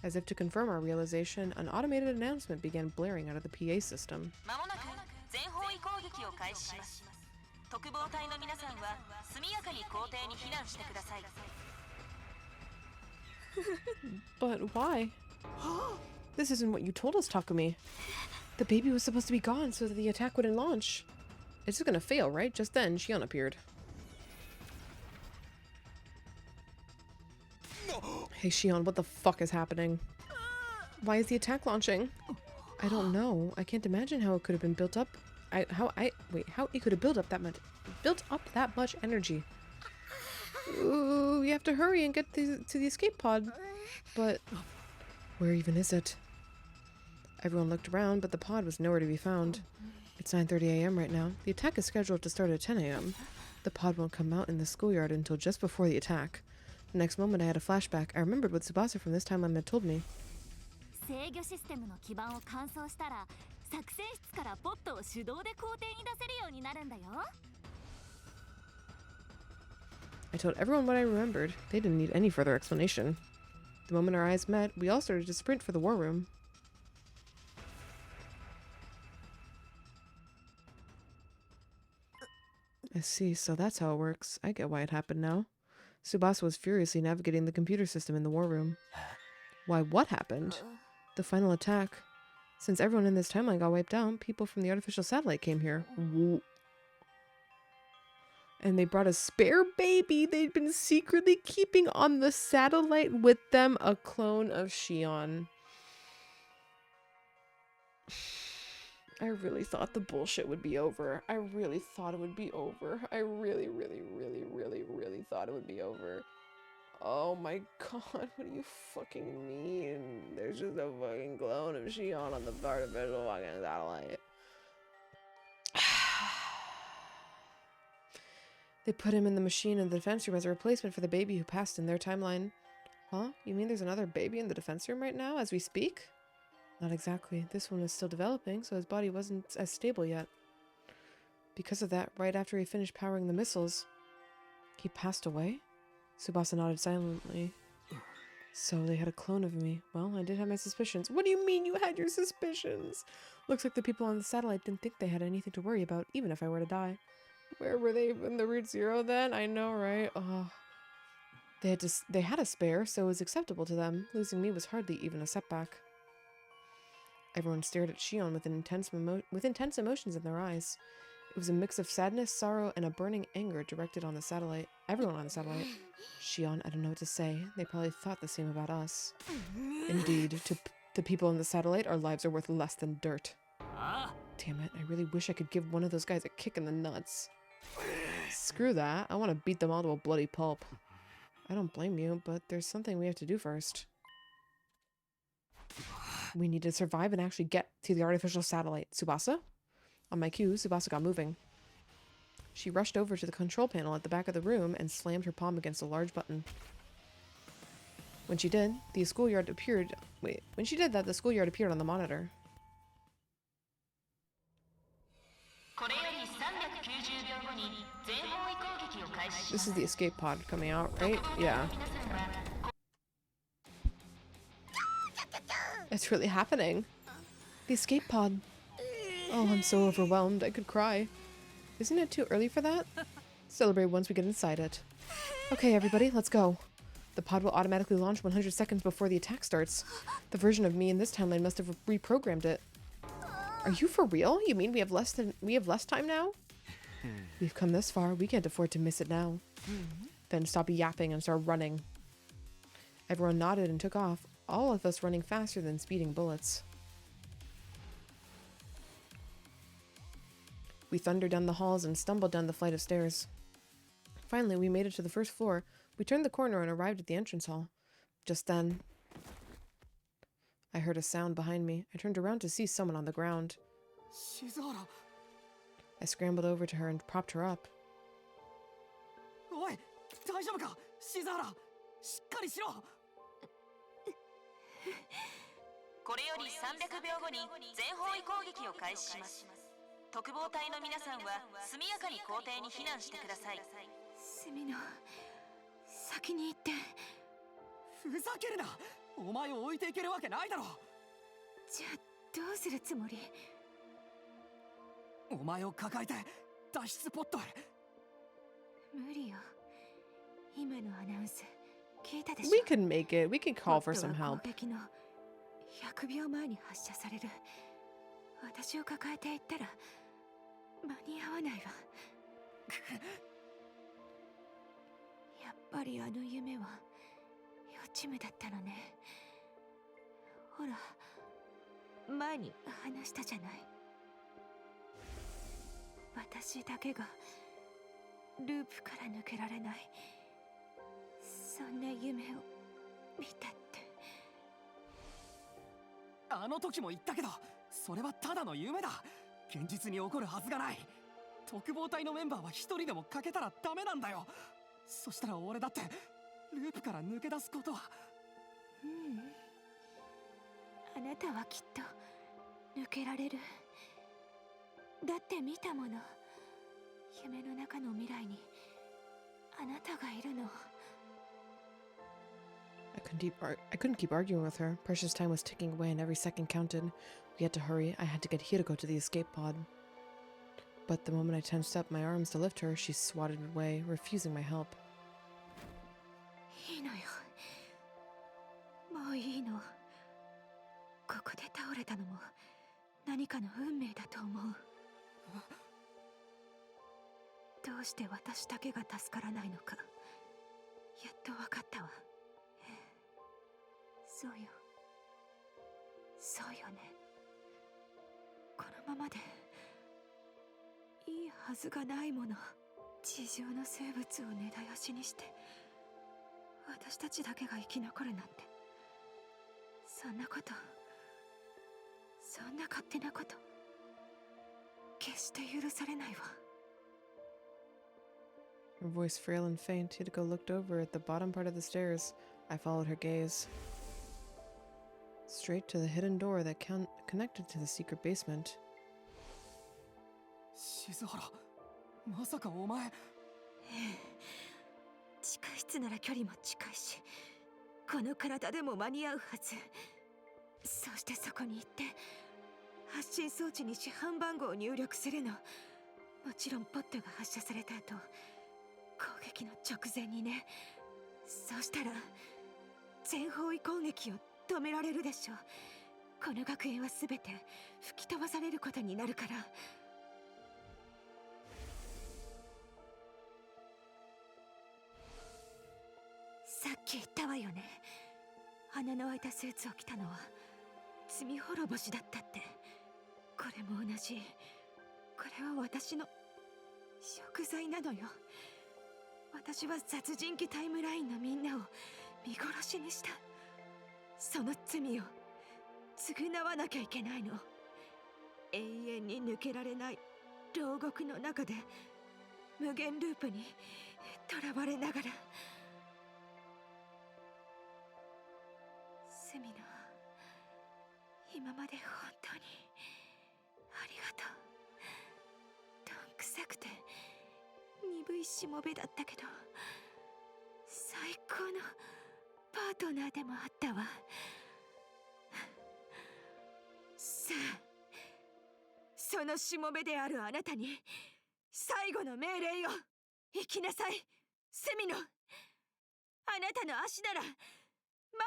As if to confirm our realization, an automated announcement began blaring out of the PA system. But why? This isn't what you told us, Takumi. The baby was supposed to be gone so that the attack wouldn't launch. It's just gonna fail, right? Just then, Shion appeared. Hey Shion, what the fuck is happening? Why is the attack launching? I don't know. I can't imagine how it could have been built up. How it could have built up that much energy. Ooh, we have to hurry and get to the escape pod. But where even is it? Everyone looked around, but the pod was nowhere to be found. It's 9:30 a.m. right now. The attack is scheduled to start at 10 a.m. The pod won't come out in the schoolyard until just before the attack. The next moment I had a flashback. I remembered what Tsubasa from this timeline had told me. I told everyone what I remembered. They didn't need any further explanation. The moment our eyes met, we all started to sprint for the war room. I see, so that's how it works. I get why it happened now. Tsubasa was furiously navigating the computer system in the war room. Why, what happened? The final attack. Since everyone in this timeline got wiped out, people from the artificial satellite came here. And they brought a spare baby they'd been secretly keeping on the satellite with them, a clone of Shion. I really thought the bullshit would be over. I really thought it would be over. I really thought it would be over. Oh my god, what do you fucking mean? There's just a fucking clone of Shion on the artificial fucking satellite. They put him in the machine in the defense room as a replacement for the baby who passed in their timeline. Huh? You mean there's another baby in the defense room right now as we speak? Not exactly. This one was still developing, so his body wasn't as stable yet. Because of that, right after he finished powering the missiles, he passed away? Tsubasa nodded silently. So they had a clone of me. Well, I did have my suspicions. What do you mean you had your suspicions? Looks like the people on the satellite didn't think they had anything to worry about, even if I were to die. Where were they in the Route Zero then? I know, right? Oh. They had a spare, so it was acceptable to them. Losing me was hardly even a setback. Everyone stared at Shion with intense emotions in their eyes. It was a mix of sadness, sorrow, and a burning anger directed on the satellite. Everyone on the satellite. Shion, I don't know what to say. They probably thought the same about us. Indeed, to the people on the satellite, our lives are worth less than dirt. Damn it, I really wish I could give one of those guys a kick in the nuts. Screw that. I want to beat them all to a bloody pulp. I don't blame you, but there's something we have to do first. We need to survive and actually get to the artificial satellite. Tsubasa? On my cue, Tsubasa got moving. She rushed over to the control panel at the back of the room and slammed her palm against a large button. When she did, the schoolyard appeared... When she did that, the schoolyard appeared on the monitor. This is the escape pod coming out, right? Yeah. It's really happening. The escape pod. Oh, I'm so overwhelmed. I could cry. Isn't it too early for that? Celebrate once we get inside it. Okay, everybody, let's go. The pod will automatically launch 100 seconds before the attack starts. The version of me in this timeline must have reprogrammed it. Are you for real? You mean we have less time now? We've come this far. We can't afford to miss it now. Then stop yapping and start running. Everyone nodded and took off, all of us running faster than speeding bullets. We thundered down the halls and stumbled down the flight of stairs. Finally, we made it to the first floor. We turned the corner and arrived at the entrance hall. Just then, I heard a sound behind me. I turned around to see someone on the ground. Shizara. I scrambled over to her and propped her up. Oi! Daijoubu ka? Shizara! Shikkari shiro! これより300秒後に全方位攻撃を開始します。特防隊の皆さんは速やかに校庭に避難してください。スミノ、先に行って。ふざけるな。お前を置いていけるわけないだろ。じゃあどうするつもり？お前を抱えて脱出ポットへ。無理よ。今のアナウンス聞いたでしょ。 We can make it. We can call for some help. 攻撃の100秒前に発射される。私を抱えていったら間に合わないわ。やっぱりあの夢は予知夢だったのね。ほら、前に話したじゃない。私だけがループから抜けられない、そんな夢を見たって。あの時も言ったけど、それはただの夢だ。現実に起こるはずがない。特防隊のメンバーは一人でも欠けたらダメなんだよ。そしたら俺だってループから抜け出すことは。あなたはきっと抜けられる。だって見たもの。夢の中の未来にあなたがいるの。I couldn't keep arguing with her. Precious time was ticking away and every second counted. We had to hurry. I had to get Hiroko to the escape pod. But the moment I tensed up my arms to lift her, she swatted away, refusing my help. いいのよ。もういいの。ここで倒れたのも何かの運命だと思う。どうして私だけが助からないのか、やっと分かったわ。そうよ。そうよね。このままでいいはずがないもの。地上の生物を根絶やしにして私たちだけが生き残るなんて、そんなこと、そんな勝手なこと決して許されないわ。Her voice frail and faint, Hideko looked over at the bottom part of the stairs. I followed her gaze. Straight to the hidden door that connected to the secret basement. 静原、まさかお前。地下室なら距離も近いし、この体でも間に合うはず。そしてそこに行って発信装置に市販番号を入力するの。もちろんポットが発射された後、攻撃の直前にね。そうしたら全方位攻撃を止められるでしょ。この学園は全て吹き飛ばされることになるから。さっき言ったわよね。穴の開いたスーツを着たのは罪滅ぼしだったって。これも同じ。これは私の贖罪なのよ。私は殺人鬼タイムラインのみんなを見殺しにした。その罪を償わなきゃいけないの。永遠に抜けられない牢獄の中で無限ループに囚われながら。スミノ、今まで本当にありがとう。どんくさくて鈍いしもべだったけど、最高のパートナーでもあったわ。さあ、そのしもべであるあなたに最後の命令を。行きなさい、セミノ。あなたの足ならま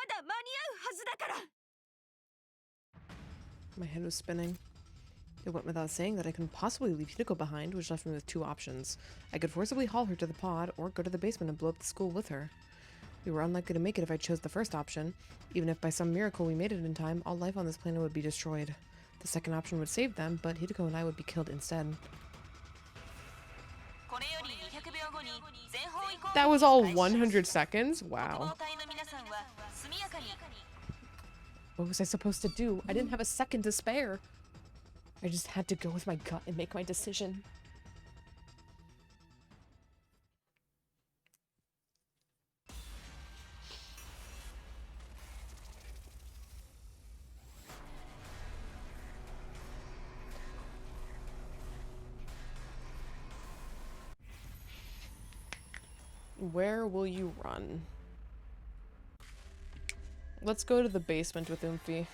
だ間に合うはずだから。 My head was spinning. It went without saying that I couldn't possibly leave Hideko behind, which left me with two options. I could forcibly haul her to the pod, or go to the basement and blow up the school with her. We were unlikely to make it if I chose the first option. Even if by some miracle we made it in time, all life on this planet would be destroyed. The second option would save them, but Hideko and I would be killed instead. That was all 100 seconds? Wow. What was I supposed to do? I didn't have a second to spare. I just had to go with my gut and make my decision. Where will you run? Let's go to the basement with Oomphy.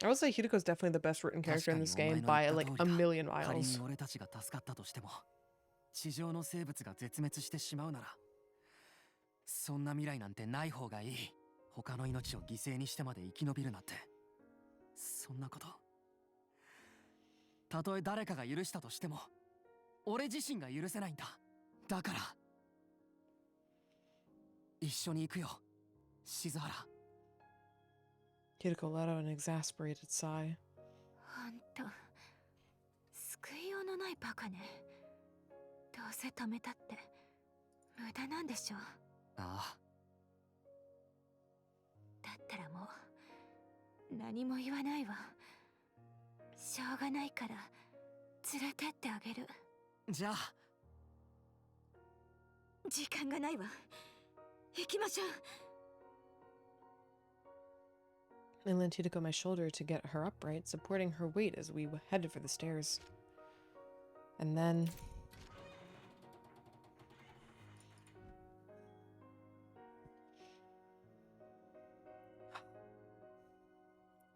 I would say Hidiko's definitely the best written character in this game by like a million miles. 地上の生物が絶滅してしまうなら、そんな未来なんてない方がいい。他の命を犠牲にしてまで生き延びるなんて、そんなこと。たとえ誰かが許したとしても、俺自身が許せないんだ。だから、一緒に行くよ、静原。Hideko let out an exasperated sigh. ほんと、救いようのないバカね。どうせ止めたって無駄なんでしょ。ああ。だったらもう何も言わないわ。しょうがないから連れてってあげる。じゃあ。時間がないわ。行きましょう。I lent Hideko my shoulder to get her upright, supporting her weight as we headed for the stairs. And then...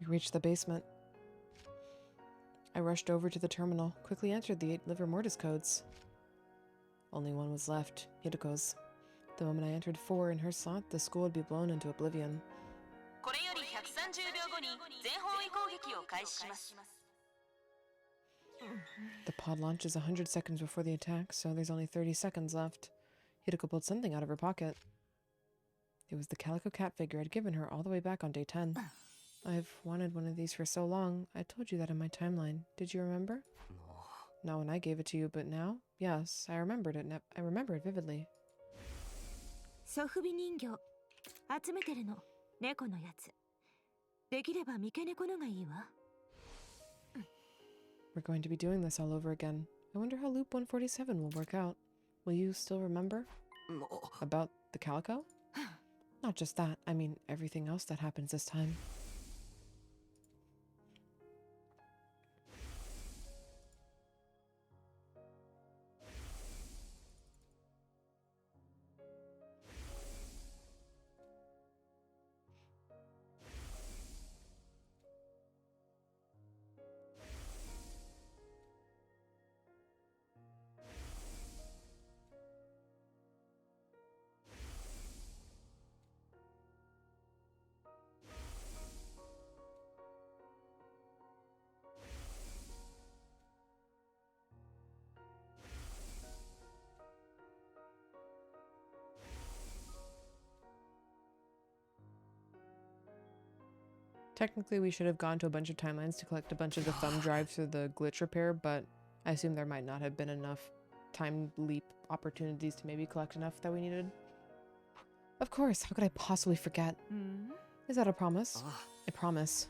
we reached the basement. I rushed over to the terminal, quickly entered the 8 liver mortis codes. Only one was left, Hideko's. The moment I entered 4 in her slot, the school would be blown into oblivion. The pod launches 100 seconds before the attack, so there's only 30 seconds left. Hideko pulled something out of her pocket. It was the calico cat figure I'd given her all the way back on day 10. I've wanted one of these for so long. I told you that in my timeline. Did you remember? No. Not when I gave it to you, but now? Yes, I remembered it. I remember it vividly. ソフビ人形集めてるの。猫のやつ。できれば三毛猫のがいいわ。We're going to be doing this all over again. I wonder how Loop 147 will work out. Will you still remember? About the calico? Not just that, I mean everything else that happens this time. Technically, we should have gone to a bunch of timelines to collect a bunch of the thumb drives for the glitch repair, but I assume there might not have been enough time leap opportunities to maybe collect enough that we needed. Of course, how could I possibly forget? Is that a promise? I promise.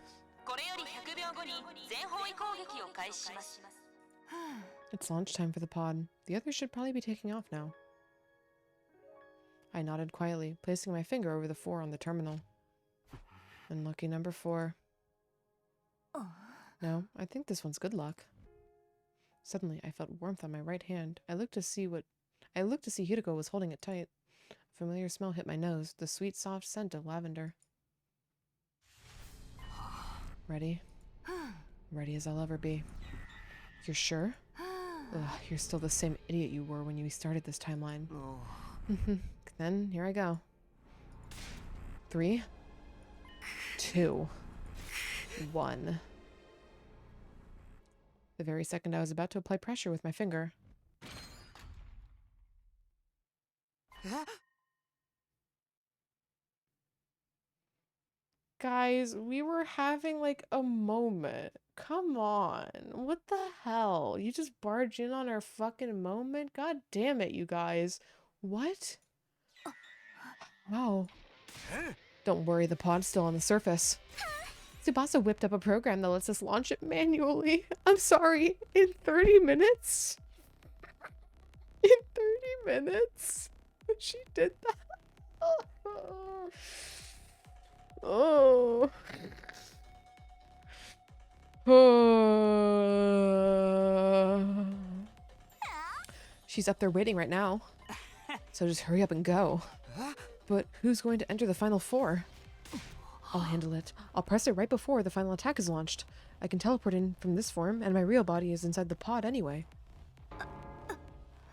It's launch time for the pod. The others should probably be taking off now. I nodded quietly, placing my finger over the 4 on the terminal. Unlucky number 4. No, I think this one's good luck. Suddenly, I felt warmth on my right hand. I looked to see Hideko was holding it tight. A familiar smell hit my nose, the sweet, soft scent of lavender. Ready? Ready as I'll ever be. You're sure? Ugh, you're still the same idiot you were when you started this timeline. Then, here I go. 3, 2, 1. The very second I was about to apply pressure with my finger. Guys, we were having like a moment. Come on. What the hell? You just barge in on our fucking moment? God damn it, you guys. What? Wow. Don't worry, the pod's still on the surface. Tsubasa whipped up a program that lets us launch it manually. I'm sorry, in 30 minutes? In 30 minutes? She did that? Oh. She's up there waiting right now. So just hurry up and go. But who's going to enter the final four? I'll handle it. I'll press it right before the final attack is launched. I can teleport in from this form, and my real body is inside the pod anyway.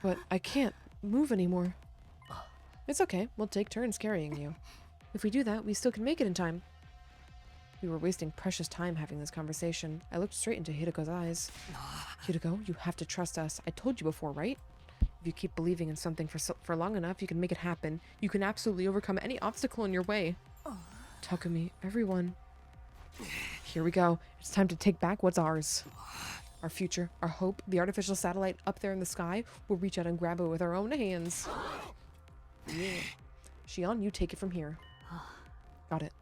But I can't move anymore. It's okay. We'll take turns carrying you. If we do that, we still can make it in time. We were wasting precious time having this conversation. I looked straight into Hideko's eyes. Hideko, you have to trust us. I told you before, right? If you keep believing in something for long enough, you can make it happen. You can absolutely overcome any obstacle in your way. Takumi, everyone. Here we go. It's time to take back what's ours. Our future, our hope, the artificial satellite up there in the sky, we'll reach out and grab it with our own hands. Yeah. Shion, you take it from here. Got it.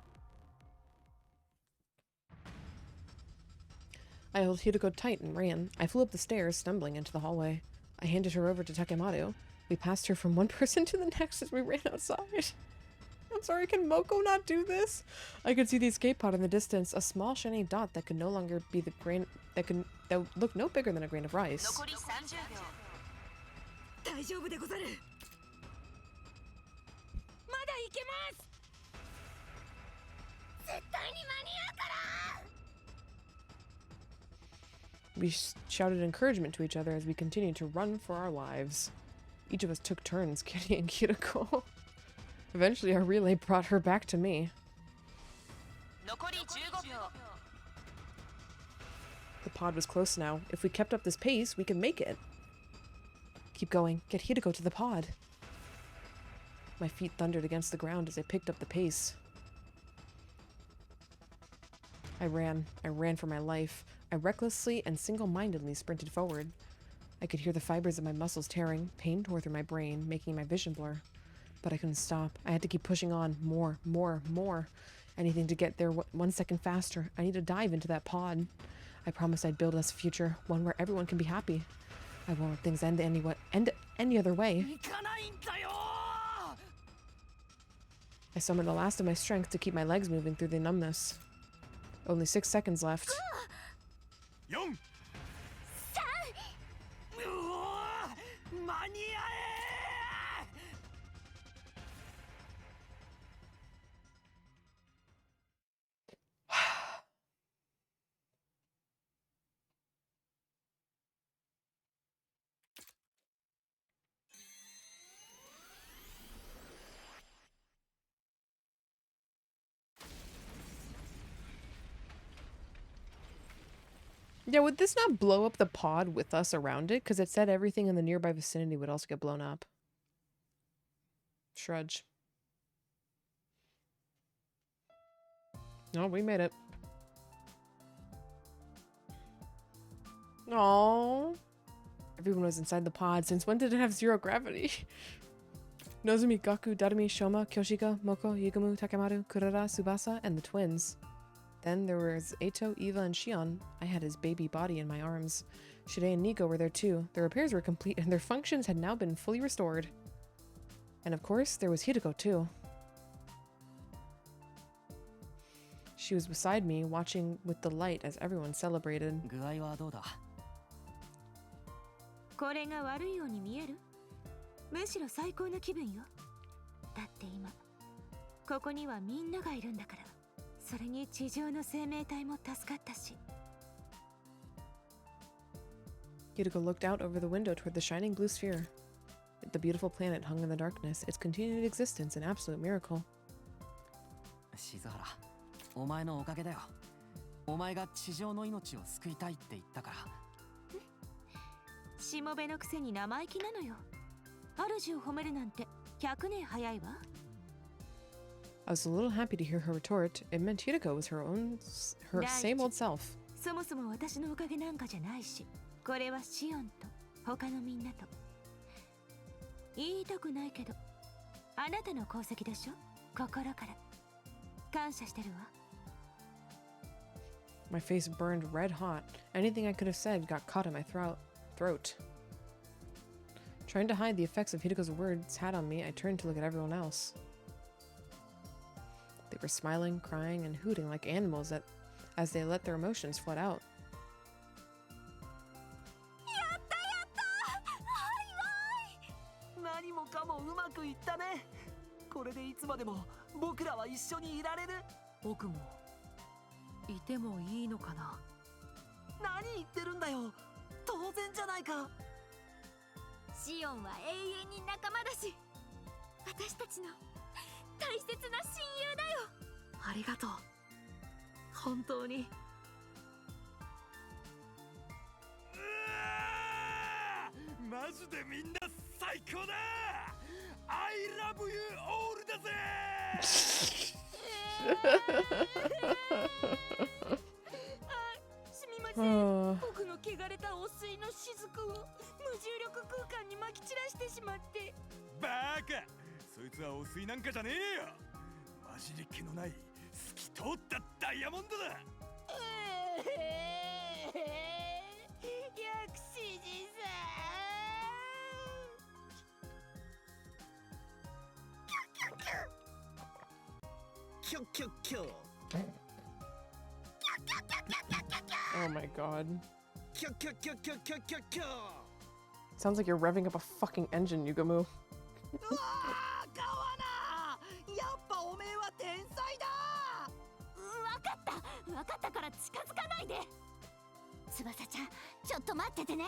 I held Hideko tight and ran. I flew up the stairs, stumbling into the hallway. I handed her over to Takemaru. We passed her from one person to the next as we ran outside. I'm sorry, can Moko not do this? I could see the escape pod in the distance, a small shiny dot that could no longer be the grain that would look no bigger than a grain of rice. We shouted encouragement to each other as we continued to run for our lives. Each of us took turns carrying Kiriko. Eventually, our relay brought her back to me. The pod was close now. If we kept up this pace, we could make it. Keep going. Get Hideko to the pod. My feet thundered against the ground as I picked up the pace. I ran for my life. I recklessly and single-mindedly sprinted forward. I could hear the fibers of my muscles tearing, pain tore through my brain, making my vision blur. But I couldn't stop. I had to keep pushing on. More. Anything to get there 1 second faster. I need to dive into that pod. I promised I'd build us a future, one where everyone can be happy. I won't let things end any other way. I summoned the last of my strength to keep my legs moving through the numbness. Only 6 seconds left. 4 Yeah, would this not blow up the pod with us around it? Because it said everything in the nearby vicinity would also get blown up. Shrudge. No, we made it. Aww. Everyone was inside the pod. Since when did it have 0 gravity? Nozumi, Gaku, Darumi, Shoma, Kyoshika, Moko, Yigumu, Takemaru, Kurara, Tsubasa, and the twins. Then there was Eito, Eva, and Shion. I had his baby body in my arms. Shide and Nico were there too. Their repairs were complete and their functions had now been fully restored. And of course, there was Hideko too. She was beside me, watching with delight as everyone celebrated. これが悪いように見える？むしろ最高の気分よ。だって今ここにはみんながいるんだから。それに地上の生命体も助かったし。Hideko looked out over the window toward the shining blue sphere. The beautiful planet hung in the darkness, its continued existence an absolute miracle. 静原、お前のおかげだよ。お前が地上の命を救いたいって言ったから。しもべのくせに生意気なのよ。主を褒めるなんて100年早いわ。I was a little happy to hear her retort. It meant Hideko was her same old self. そもそも私のおかげなんかじゃないし、これはシオンと他のみんなと。言いたくないけど、あなたの功績でしょ。心から感謝してるわ。My face burned red hot. Anything I could have said got caught in my throat. Trying to hide the effects of Hideko's words had on me, I turned to look at everyone else. were smiling, crying, and hooting like animals as they let their emotions flood out. 何もかもうまくいったね。これでいつまでも僕らは一緒にいられる。僕もいてもいいのかな。何言ってるんだよ。当然じゃないか。シオンは永遠に仲間だし、私たちの大切な親友だよ。ありがとう。本当に。マジでみんな最高だ。 I love you all だぜ。すみません。僕の汚れた汚水の雫を無重力空間にまき散らしてしまって。バカ、そいつは汚水なんかじゃねえよ。混じり気のない透き通ったダイヤモンドだ。薬師寺さん。 Oh my god. Sounds like you're revving up a fucking engine, Yugamu. わかったから近づかないで。翼ちゃん、ちょっと待っててね。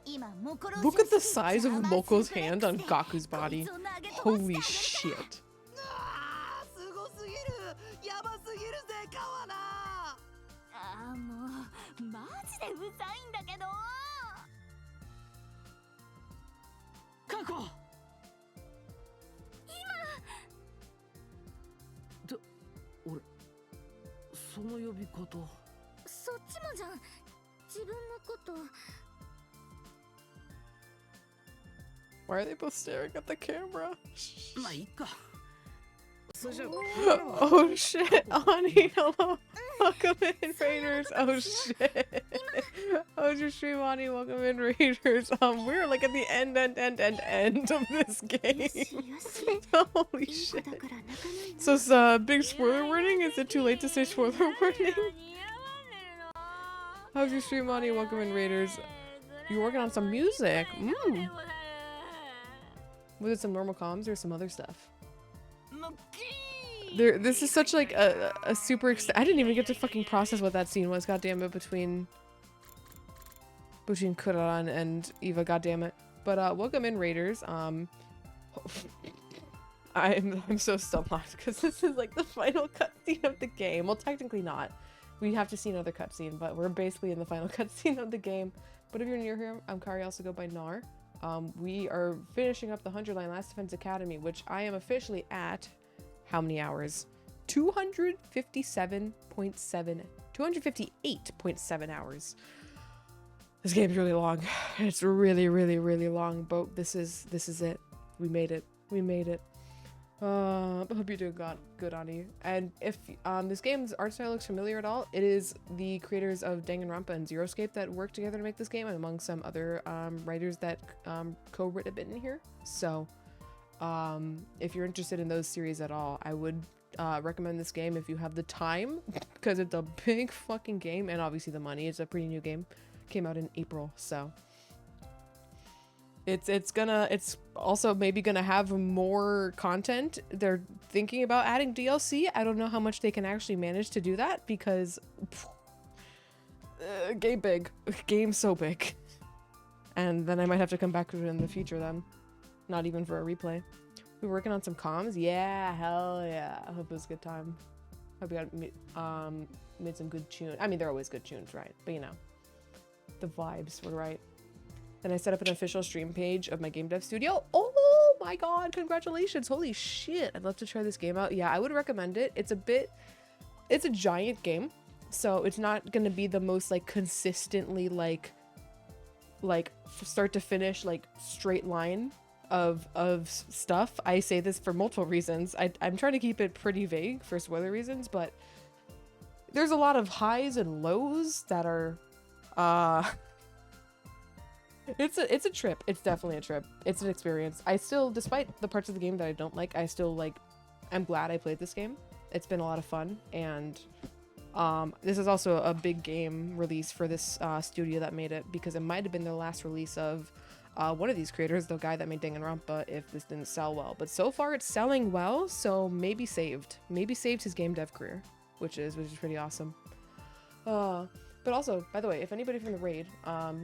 今、Look at the size of Moko's hand on Gaku's body. Holy shit. すごすぎる。やばすぎるぜ、川名。ああ、もうマジでうざいんだけど。過去。俺その呼び方。そっちもじゃん。自分のこと。 Why are they both staring at the camera? まあいいか。 Oh shit, Ani, hello. Welcome in, Raiders. Oh shit. How's your stream, Ani? Welcome in, Raiders. We're like at the end of this game. Holy shit. So, big spoiler warning? Is it too late to say spoiler warning? How's your stream, Ani? Welcome in, Raiders. You're working on some music. Was it some normal comms or some other stuff? This is such like a super I didn't even get to fucking process what that scene was, goddammit, between Kuran and Eva, goddammit. But welcome in, Raiders. I'm so stumped because this is like the final cutscene of the game. Well, technically not. We have to see another cutscene, but we're basically in the final cutscene of the game. But if you're new here, I'm Kari, also go by Nar. We are finishing up the 100 line Last Defense Academy, which I am officially at how many hours? 258.7 hours. This game's really long. It's really, really, really long, but this is it. We made it. We made it. I hope you're doing good, Ani. And if this game's art style looks familiar at all, it is the creators of Danganronpa and Zeroscape that worked together to make this game, and among some other writers that co-written a bit in here. So if you're interested in those series at all, I would recommend this game if you have the time, because it's a big fucking game, and obviously the money. It's a pretty new game. Came out in April, so it's also maybe gonna have more content. They're thinking about adding DLC. I don't know how much they can actually manage to do that, because game so big, and then I might have to come back to it in the future then, not even for a replay. We're working on some comms. Yeah, hell yeah. I hope it was a good time. Hope we got made some good tunes. I mean, they're always good tunes, right? But you know, the vibes were right. Then I set up an official stream page of my game dev studio. Oh my god, congratulations. Holy shit. I'd love to try this game out. Yeah, I would recommend it. It's a giant game, so it's not gonna be the most like consistently like start to finish like straight line of stuff. I say this for multiple reasons. I'm trying to keep it pretty vague for spoiler reasons, but there's a lot of highs and lows that are it's a trip. It's definitely a trip. It's an experience. I still, despite the parts of the game that I don't like, I still like I'm glad I played this game. It's been a lot of fun, and this is also a big game release for this studio that made it, because it might have been the last release of one of these creators, the guy that made Danganronpa, if this didn't sell well. But so far it's selling well, so maybe saved his game dev career, which is pretty awesome. But also, by the way, if anybody from the raid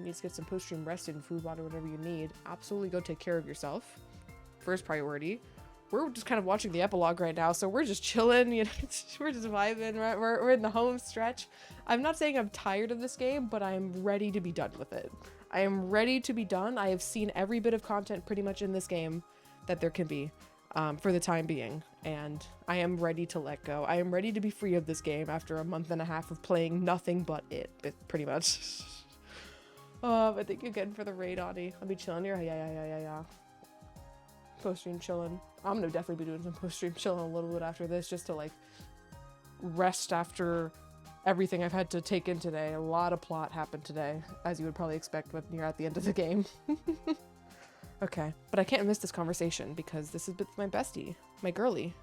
needs to get some post-stream rest and food, water, whatever you need, absolutely go take care of yourself. First priority. We're just kind of watching the epilogue right now, so we're just chilling, you know, we're just vibing, right? We're in the home stretch. I'm not saying I'm tired of this game, but I'm ready to be done with it. I am ready to be done. I have seen every bit of content pretty much in this game that there can be for the time being, and I am ready to let go. I am ready to be free of this game after a month and a half of playing nothing but it, pretty much. But thank you again for the raid, Audie. I'll be chilling here. Yeah. Post-stream chilling. I'm gonna definitely be doing some post-stream chilling a little bit after this, just to like rest after everything I've had to take in today. A lot of plot happened today, as you would probably expect when you're at the end of the game. Okay, but I can't miss this conversation because this is my bestie, my girly.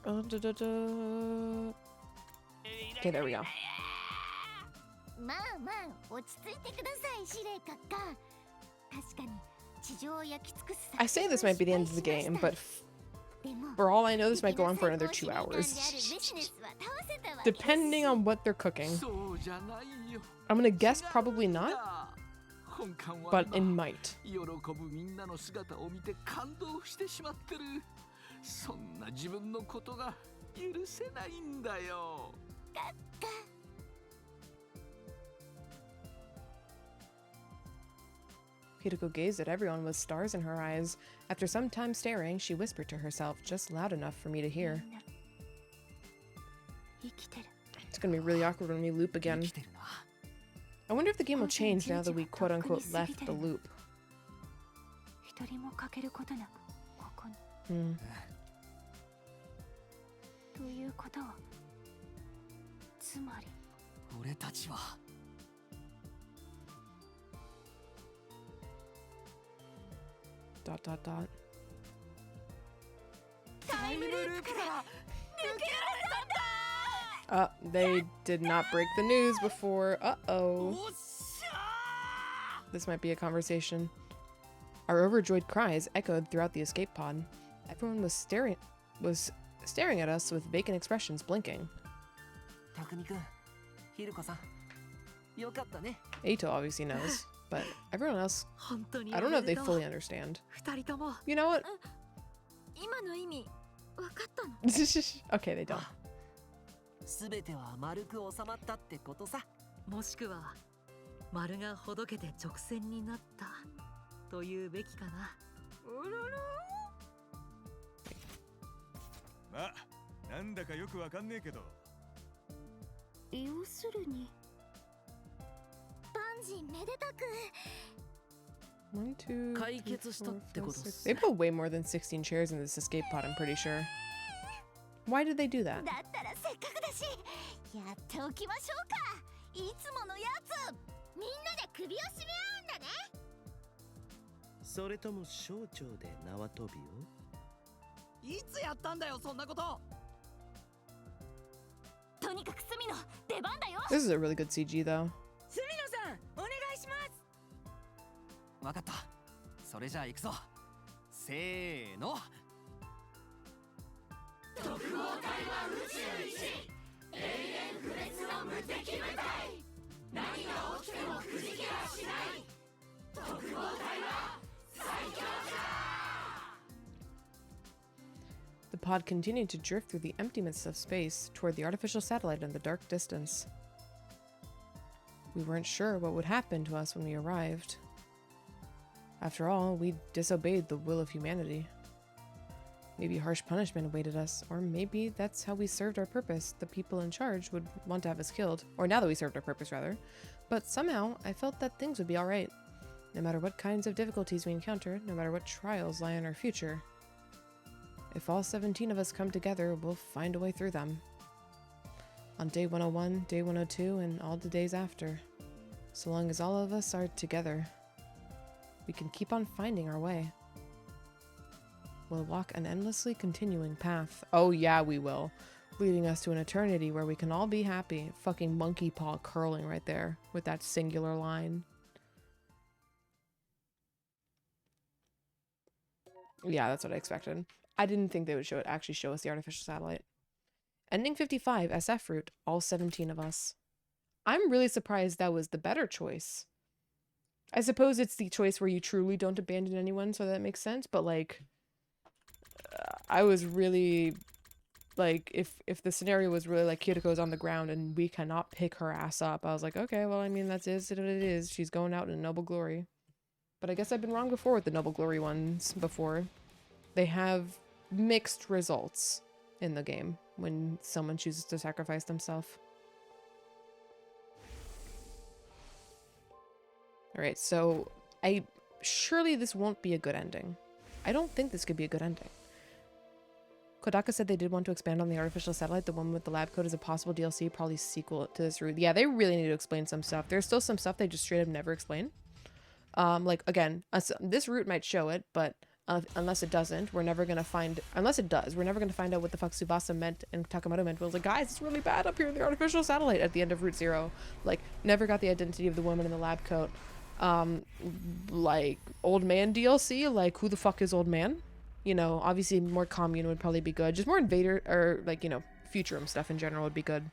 Okay, there we go. I say this might be the end of the game, but for all I know, this might go on for another 2 hours. Depending on what they're cooking. I'm gonna guess probably not, but it might. そんな自分のことが許せないんだよ。Hideko gazed at everyone with stars in her eyes. After some time staring, she whispered to herself, just loud enough for me to hear. It's gonna be really awkward when we loop again. I wonder if the game will change now that we quote-unquote left the loop. Dot dot dot. They did not break the news before. Uh-oh. This might be a conversation. Our overjoyed cries echoed throughout the escape pod. Everyone was staring at us with vacant expressions blinking. Eito obviously knows, but everyone else, I don't know if they fully understand. You know what? Okay, they don't. 全ては丸く収まったってことさ。もしくは丸がほどけて直線になったというべきかな。まあ、なんだかよくわかんねえけど。要するに万事めでたく。 1, 2, 解決したってこと。 They put way more than 16 chairs in this escape pod, I'm pretty sure. Why did they do that? だったらせっかくだし、やっておきましょうか。いつものやつ。みんなで首を絞め合うんだね。それとも省庁で縄跳びを？いつやったんだよそんなこと。とにかく隅野出番だよ。 This is a really good CG though. 隅野さん、お願いします。わかった。それじゃあ行くぞ。せーの。特攻隊は宇宙一、永遠不滅の無敵部隊。何が起きてもくじけはしない。特攻隊は最強じゃ。 The pod continued to drift through the emptiness of space toward the artificial satellite in the dark distance. We weren't sure what would happen to us when we arrived. After all, we disobeyed the will of humanity. Maybe harsh punishment awaited us, or maybe that's how we served our purpose. The people in charge would want to have us killed, or now that we served our purpose, rather. But somehow, I felt that things would be alright. No matter what kinds of difficulties we encounter, no matter what trials lie in our future. If all 17 of us come together, we'll find a way through them. On day 101, day 102, and all the days after. So long as all of us are together, we can keep on finding our way. We'll walk an endlessly continuing path. Oh yeah, we will. Leading us to an eternity where we can all be happy. Fucking monkey paw curling right there with that singular line. Yeah, that's what I expected. I didn't think they would actually show us the artificial satellite. Ending 55, SF route, all 17 of us. I'm really surprised that was the better choice. I suppose it's the choice where you truly don't abandon anyone, so that makes sense, but like, I was really, like, if the scenario was really like Kiriko's on the ground and we cannot pick her ass up, I was like, okay, well, I mean, that's what it is. She's going out in noble glory. But I guess I've been wrong before with the noble glory ones before. They have mixed results in the game when someone chooses to sacrifice themselves. Alright, so surely this won't be a good ending. I don't think this could be a good ending. Kodaka said they did want to expand on the artificial satellite. The one with the lab coat is a possible DLC, probably sequel to this route. Yeah, they really need to explain some stuff. There's still some stuff they just straight up never explain. Like, again, this route might show it, but unless it doesn't, we're never gonna find... Unless it does, we're never gonna find out what the fuck Tsubasa meant and Takamoto meant. But I was like, guys, it's really bad up here in the artificial satellite at the end of Route 0. Like, never got the identity of the woman in the lab coat. Like, Old Man DLC? Like, who the fuck is Old Man? You know, obviously more Commune would probably be good. Just more Invader, or, like, you know, Futurum stuff in general would be good.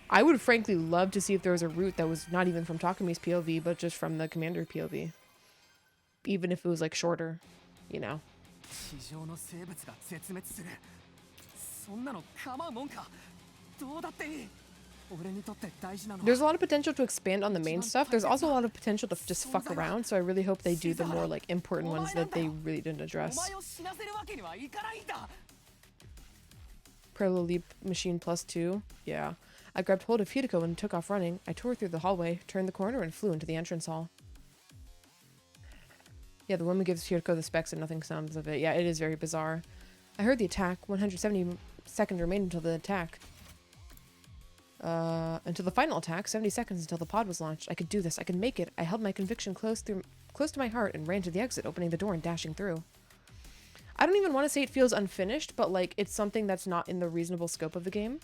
I would frankly love to see if there was a route that was not even from Takami's POV, but just from the Commander POV. Even if it was, like, shorter, you know. There's a lot of potential to expand on the main stuff. There's also a lot of potential to just fuck around, so I really hope they do the more, like, important ones that they really didn't address. Parallel leap machine +2. Yeah. I grabbed hold of Hideko and took off running. I tore through the hallway, turned the corner, and flew into the entrance hall. Yeah, the woman gives Hideko the specs and nothing comes of it. Yeah, it is very bizarre. I heard the attack. 170 seconds remained until the attack. Until the final attack. 70 seconds until the pod was launched. I could do this. I could make it. I held my conviction close to my heart and ran to the exit, opening the door and dashing through. I don't even want to say it feels unfinished, but, like, it's something that's not in the reasonable scope of the game.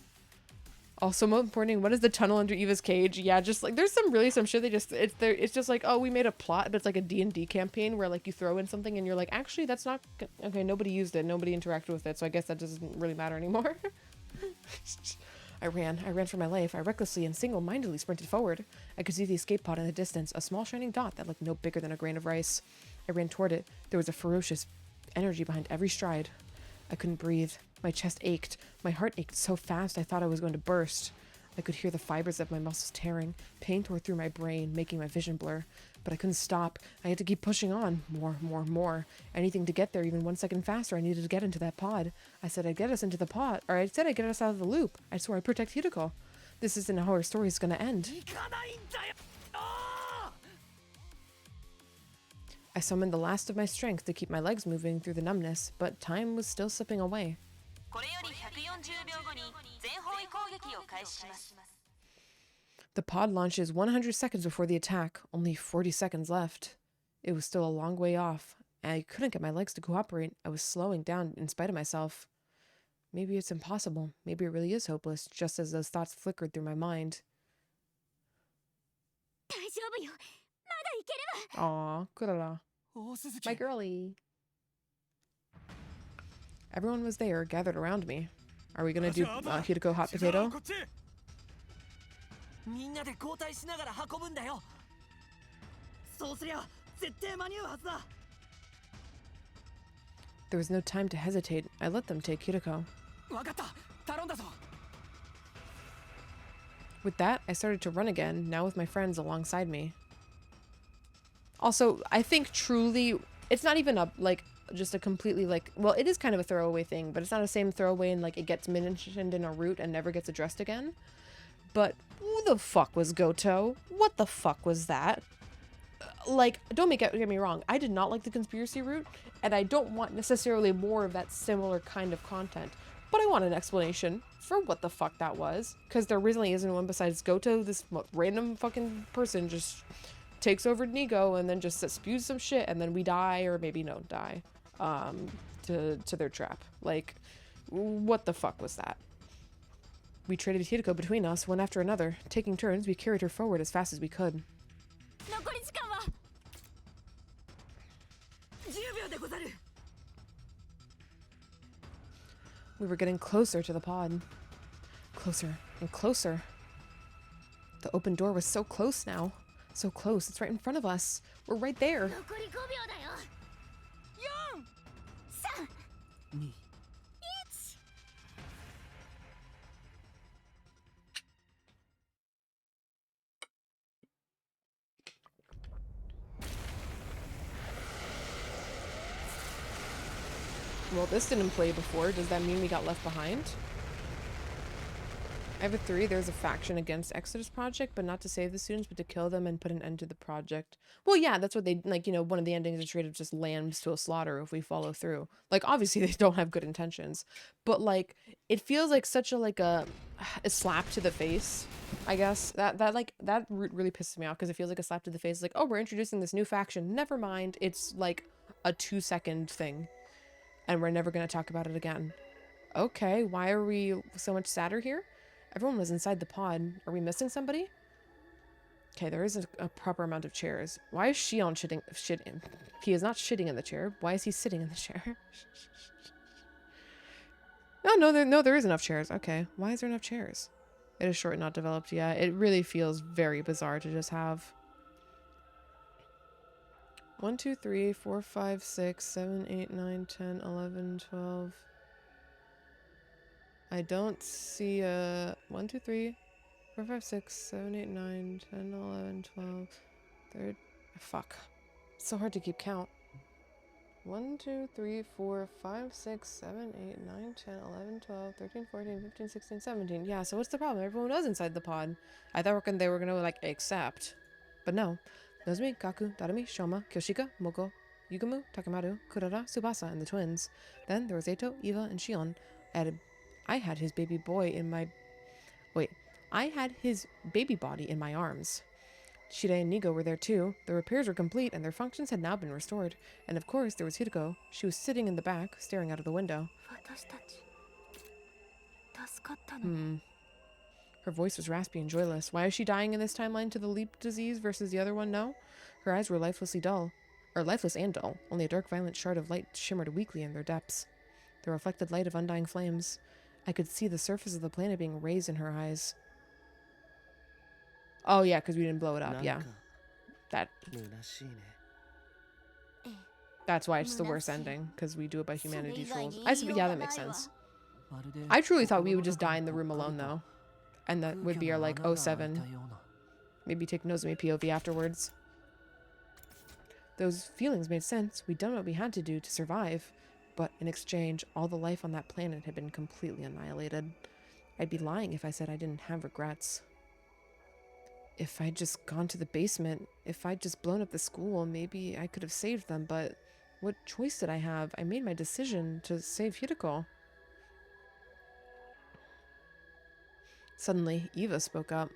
Also, more important, what is the tunnel under Eva's cage? Yeah, just, like, there's some shit they just, it's just like, oh, we made a plot, but it's like a D&D campaign where, like, you throw in something and you're like, actually, that's not, okay, nobody used it, nobody interacted with it, so I guess that doesn't really matter anymore. I ran for my life. I recklessly and single-mindedly sprinted forward. I could see the escape pod in the distance, a small shining dot that looked no bigger than a grain of rice. I ran toward it. There was a ferocious energy behind every stride. I couldn't breathe. My chest ached. My heart ached so fast I thought I was going to burst. I could hear the fibers of my muscles tearing. Pain tore through my brain, making my vision blur. But I couldn't stop. I had to keep pushing on. More. Anything to get there even 1 second faster. I needed to get into that pod. I said I'd get us into the pod. Or I said I'd get us out of the loop. I swore I'd protect Hideko. This isn't how our story is going to end. I summoned the last of my strength to keep my legs moving through the numbness, but time was still slipping away. The pod launches 100 seconds before the attack, only 40 seconds left. It was still a long way off, and I couldn't get my legs to cooperate. I was slowing down in spite of myself. Maybe it's impossible. Maybe it really is hopeless, just as those thoughts flickered through my mind. Aw, Kurara. My girlie. Everyone was there, gathered around me. Are we gonna do Hideko hot potato? There was no time to hesitate. I let them take Hideko. With that, I started to run again, now with my friends alongside me. Also, I think truly, it's not even a, like, just a completely, like, well, it is kind of a throwaway thing, but it's not the same throwaway in, like, it gets mentioned in a route and never gets addressed again. But who the fuck was Goto? What the fuck was that? Like, don't get me wrong, I did not like the conspiracy route, and I don't want necessarily more of that similar kind of content, but I want an explanation for what the fuck that was, because there really isn't one besides Goto, this random fucking person just takes over Nigo and then just spews some shit and then we die, or maybe no, die. to their trap. Like, what the fuck was that? We traded Hiriko between us, one after another. Taking turns, we carried her forward as fast as we could. We were getting closer to the pod. Closer and closer. The open door was so close now. So close, it's right in front of us. We're right there. Well, this didn't play before. Does that mean we got left behind? I have a theory. There's a faction against Exodus Project, but not to save the students, but to kill them and put an end to the project. Well, yeah, that's what they, like, you know, one of the endings is treated just lambs to a slaughter if we follow through. Like, obviously they don't have good intentions, but, like, it feels like such a, like, a slap to the face, I guess. That really pisses me off, because it feels like a slap to the face. It's like, oh, we're introducing this new faction. Never mind. It's, like, a 2-second thing. And we're never going to talk about it again. Okay, why are we so much sadder here? Everyone was inside the pod. Are we missing somebody? Okay, there is a proper amount of chairs. Why is Shion shitting? He is not shitting in the chair. Why is he sitting in the chair? No, there is enough chairs. Okay, why is there enough chairs? It is short, not developed. Yeah, it really feels very bizarre to just have 1, 2, 3, 4, 5, 6, 7, 8, 9, 10, 11, 12. I don't see a 1, 2, 3, 4, 5, 6, 7, 8, 9, 10, 11, 12, 13. Fuck. It's so hard to keep count. 1, 2, 3, 4, 5, 6, 7, 8, 9, 10, 11, 12, 13, 14, 15, 16, 17. Yeah, so what's the problem? Everyone was inside the pod. I thought they were gonna, like, accept. But no. Nozomi, Kaku, Darumi, Shoma, Kyoshika, Moko, Yugumu, Takemaru, Kurara, Tsubasa, and the twins. Then there was Eito, Eva, and Shion. I had his baby boy in my... Wait. I had his baby body in my arms. Shirei and Nigo were there too. The repairs were complete and their functions had now been restored. And of course, there was Hiriko. She was sitting in the back, staring out of the window. Her voice was raspy and joyless. Why is she dying in this timeline to the leap disease versus the other one? No. Her eyes were lifelessly dull. Or lifeless and dull. Only a dark violet shard of light shimmered weakly in their depths. The reflected light of undying flames. I could see the surface of the planet being raised in her eyes. Oh yeah, because we didn't blow it up. Yeah. That's why it's the worst ending, because we do it by humanity's rules. Yeah, that makes sense. I truly thought we would just die in the room alone, though. And that would be our, like, 07. Maybe take Nozomi POV afterwards. Those feelings made sense. We'd done what we had to do to survive. But in exchange, all the life on that planet had been completely annihilated. I'd be lying if I said I didn't have regrets. If I'd just gone to the basement, if I'd just blown up the school, maybe I could have saved them, but what choice did I have? I made my decision to save Hiriko. Suddenly, Eva spoke up.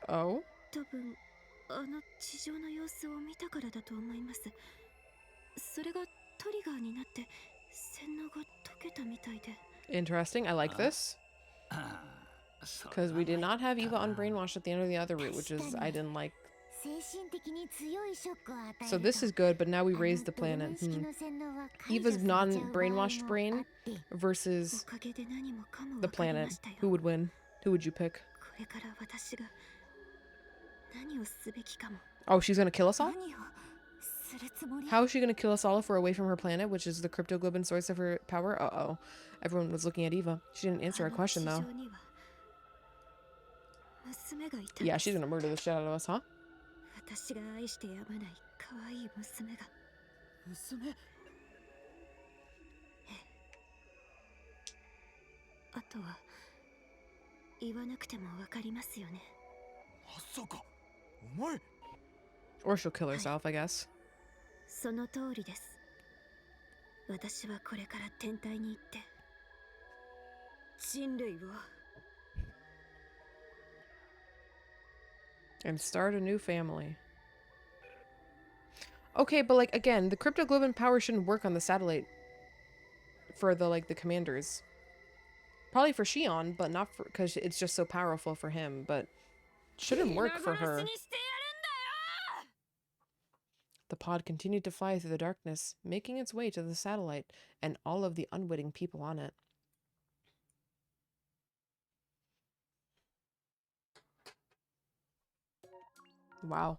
Oh? Interesting. I like this. Because we did not have Eva unbrainwashed at the end of the other route, which is I didn't like. So this is good, but now we raised the planet. Eva's non-brainwashed brain versus the planet. Who would win? Who would you pick? Oh, she's gonna kill us all? How is she gonna kill us all if we're away from her planet, which is the cryptoglobin source of her power? Uh-oh. Everyone was looking at Eva. She didn't answer our question, though. Yeah, she's gonna murder the shit out of us, huh? Or she'll kill herself, I guess. And start a new family. Okay, but like again, the cryptoglobin power shouldn't work on the satellite for the like the commanders. Probably for Shion, but not for because it's just so powerful for him, but shouldn't work for her. The pod continued to fly through the darkness, making its way to the satellite and all of the unwitting people on it. Wow.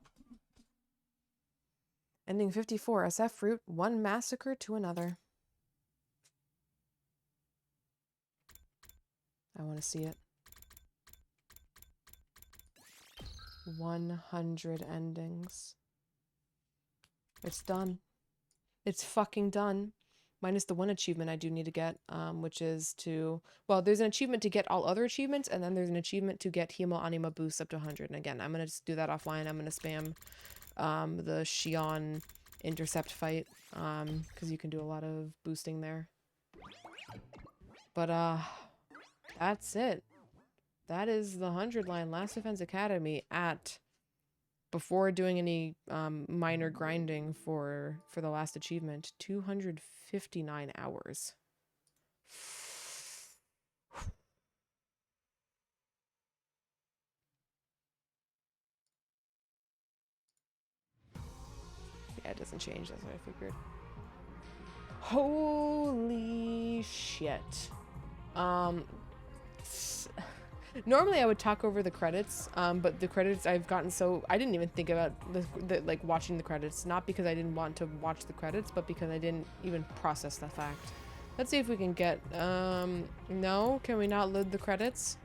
Ending 54, SF route, one massacre to another. I want to see it. 100 endings. It's done. It's fucking done. Minus the one achievement I do need to get, which is to... Well, there's an achievement to get all other achievements, and then there's an achievement to get Hemo Anima boost up to 100. And again, I'm going to just do that offline. I'm going to spam the Shion intercept fight, because you can do a lot of boosting there. But, that's it. That is the 100 line Last Defense Academy at... Before doing any minor grinding for the last achievement, 259 hours. Yeah, it doesn't change, that's what I figured. Holy shit. Normally I would talk over the credits, but the credits I've gotten so... I didn't even think about like watching the credits. Not because I didn't want to watch the credits, but because I didn't even process the fact. Let's see if we can get... no? Can we not load the credits?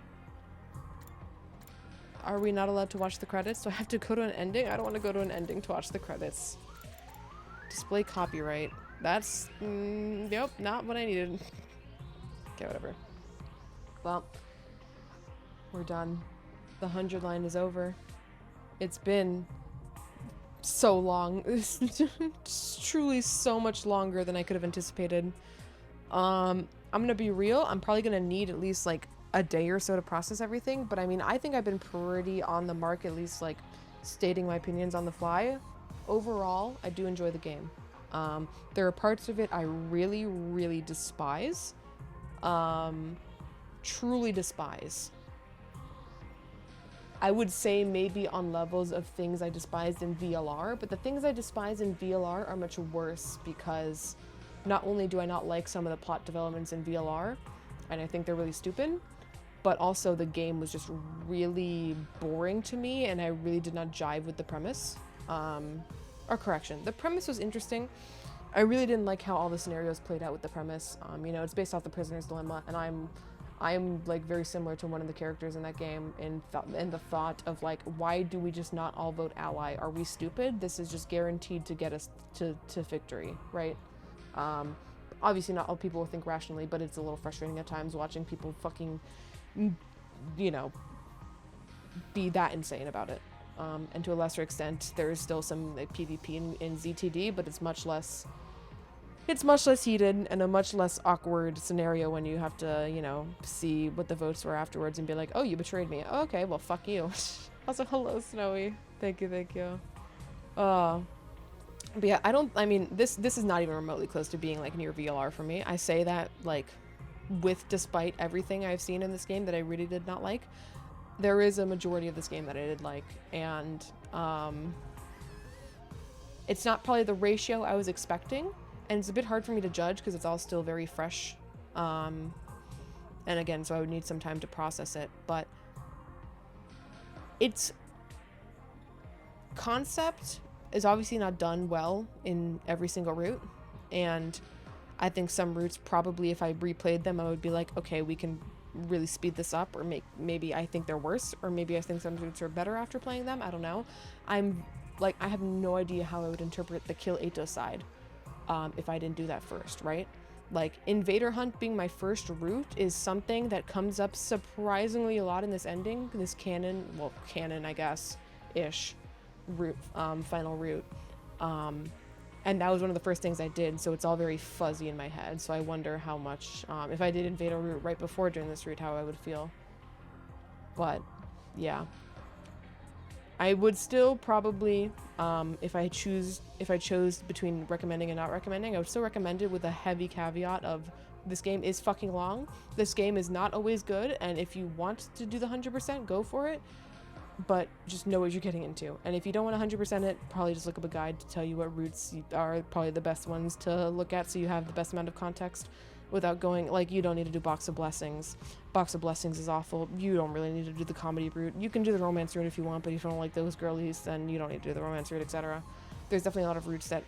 Are we not allowed to watch the credits? Do I have to go to an ending? I don't want to go to an ending to watch the credits. Display copyright. That's... yep, not what I needed. Okay, whatever. Well... We're done. The 100 line is over. It's been so long. It's truly so much longer than I could have anticipated. I'm gonna be real. I'm probably gonna need at least like a day or so to process everything. But I mean, I think I've been pretty on the mark, at least like stating my opinions on the fly. Overall, I do enjoy the game. There are parts of it I really, really despise. Truly despise. I would say maybe on levels of things I despised in VLR, but the things I despise in VLR are much worse because not only do I not like some of the plot developments in VLR, and I think they're really stupid, but also the game was just really boring to me and I really did not jive with the premise. Or correction, the premise was interesting. I really didn't like how all the scenarios played out with the premise. You know, it's based off the Prisoner's Dilemma, and I'm like very similar to one of the characters in that game in the thought of like, why do we just not all vote ally? Are we stupid? This is just guaranteed to get us to victory, right? Obviously not all people will think rationally, but it's a little frustrating at times watching people fucking, you know, be that insane about it. And to a lesser extent, there is still some like PvP in ZTD, but it's much less heated and a much less awkward scenario when you have to, you know, see what the votes were afterwards and be like, oh, you betrayed me. Oh, okay, well, fuck you. Also, hello, Snowy. Thank you, thank you. But yeah, I mean, this is not even remotely close to being, like, near VLR for me. I say that, like, despite everything I've seen in this game that I really did not like. There is a majority of this game that I did like, and, it's not probably the ratio I was expecting. And it's a bit hard for me to judge because it's all still very fresh. And again, so I would need some time to process it. But its concept is obviously not done well in every single route. And I think some routes probably, if I replayed them, I would be like, okay, we can really speed this up, or maybe I think they're worse, or maybe I think some routes are better after playing them. I don't know. I have no idea how I would interpret the Kill Eito side. If I didn't do that first, right? Like, Invader Hunt being my first route is something that comes up surprisingly a lot in this ending, this canon, I guess, ish route, final route. And that was one of the first things I did, so it's all very fuzzy in my head. So I wonder how much, if I did invade a route right before doing this route, how I would feel. But, yeah. I would still probably, if I chose between recommending and not recommending, I would still recommend it with a heavy caveat of this game is fucking long. This game is not always good, and if you want to do the 100%, go for it. But just know what you're getting into. And if you don't want 100% it, probably just look up a guide to tell you what routes are probably the best ones to look at so you have the best amount of context without going, like, you don't need to do Box of Blessings. Box of Blessings is awful. You don't really need to do the comedy route. You can do the romance route if you want, but if you don't like those girlies, then you don't need to do the romance route, etc. There's definitely a lot of routes that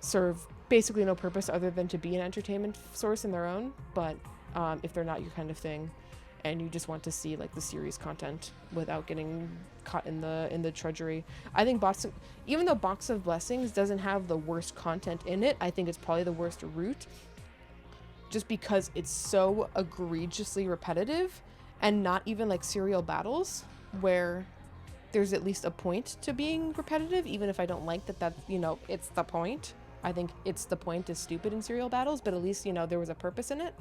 serve basically no purpose other than to be an entertainment source in their own, but if they're not your kind of thing, and you just want to see like the series content without getting caught in the trudgery. I think even though Box of Blessings doesn't have the worst content in it, I think it's probably the worst route just because it's so egregiously repetitive and not even like serial battles where there's at least a point to being repetitive, even if I don't like that, you know, it's the point. I think it's the point is stupid in serial battles, but at least, you know, there was a purpose in it.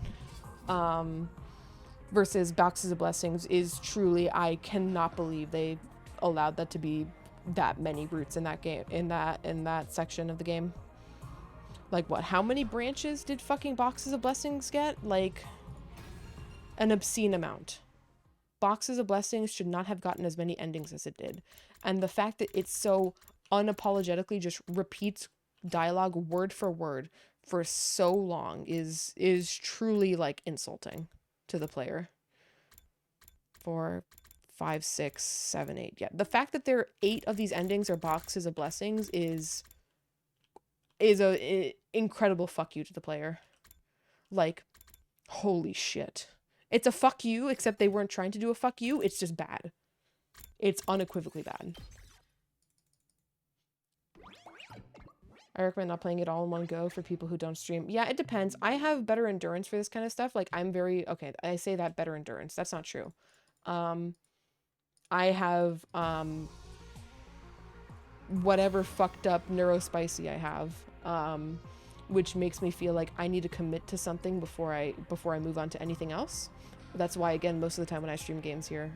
Versus Boxes of Blessings is truly, I cannot believe they allowed that to be that many routes in that game, in that section of the game. Like what, how many branches did fucking Boxes of Blessings get? Like an obscene amount. Boxes of Blessings should not have gotten as many endings as it did. And the fact that it's so unapologetically just repeats dialogue word for word for so long is truly like insulting to the player. 4, 5, 6, 7, 8. Yeah, the fact that there are 8 of these endings are Boxes of Blessings is a incredible fuck you to the player. Like, holy shit. It's a fuck you, except they weren't trying to do a fuck you. It's just bad. It's unequivocally bad. I recommend not playing it all in one go for people who don't stream. Yeah, it depends. I have better endurance for this kind of stuff. Like, I'm very... Okay, I say that better endurance. That's not true. I have, whatever fucked up neurospicy I have, which makes me feel like I need to commit to something before I move on to anything else. That's why, again, most of the time when I stream games here,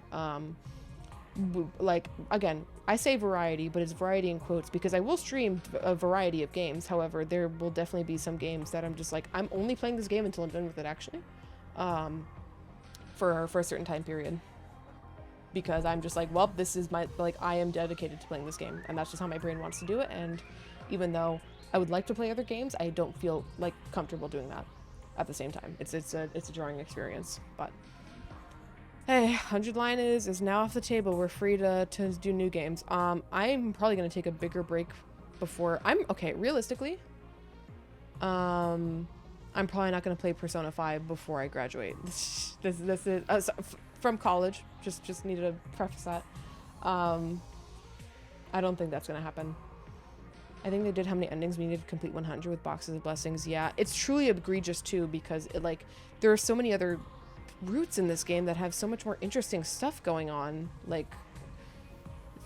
like, again, I say variety, but it's variety in quotes because I will stream a variety of games. However, there will definitely be some games that I'm just like, I'm only playing this game until I'm done with it, actually, for a certain time period. Because I'm just like, well, this is my, like, I am dedicated to playing this game, and that's just how my brain wants to do it. And even though I would like to play other games, I don't feel like comfortable doing that at the same time. It's a jarring experience, but hey, 100 line is now off the table. We're free to do new games. I'm probably gonna take a bigger break before realistically, I'm probably not gonna play Persona 5 before I graduate. This is from college. Just needed to preface that. I don't think that's gonna happen. I think they did how many endings we needed to complete 100 with Boxes of Blessings. Yeah, it's truly egregious too because there are so many other routes in this game that have so much more interesting stuff going on. Like,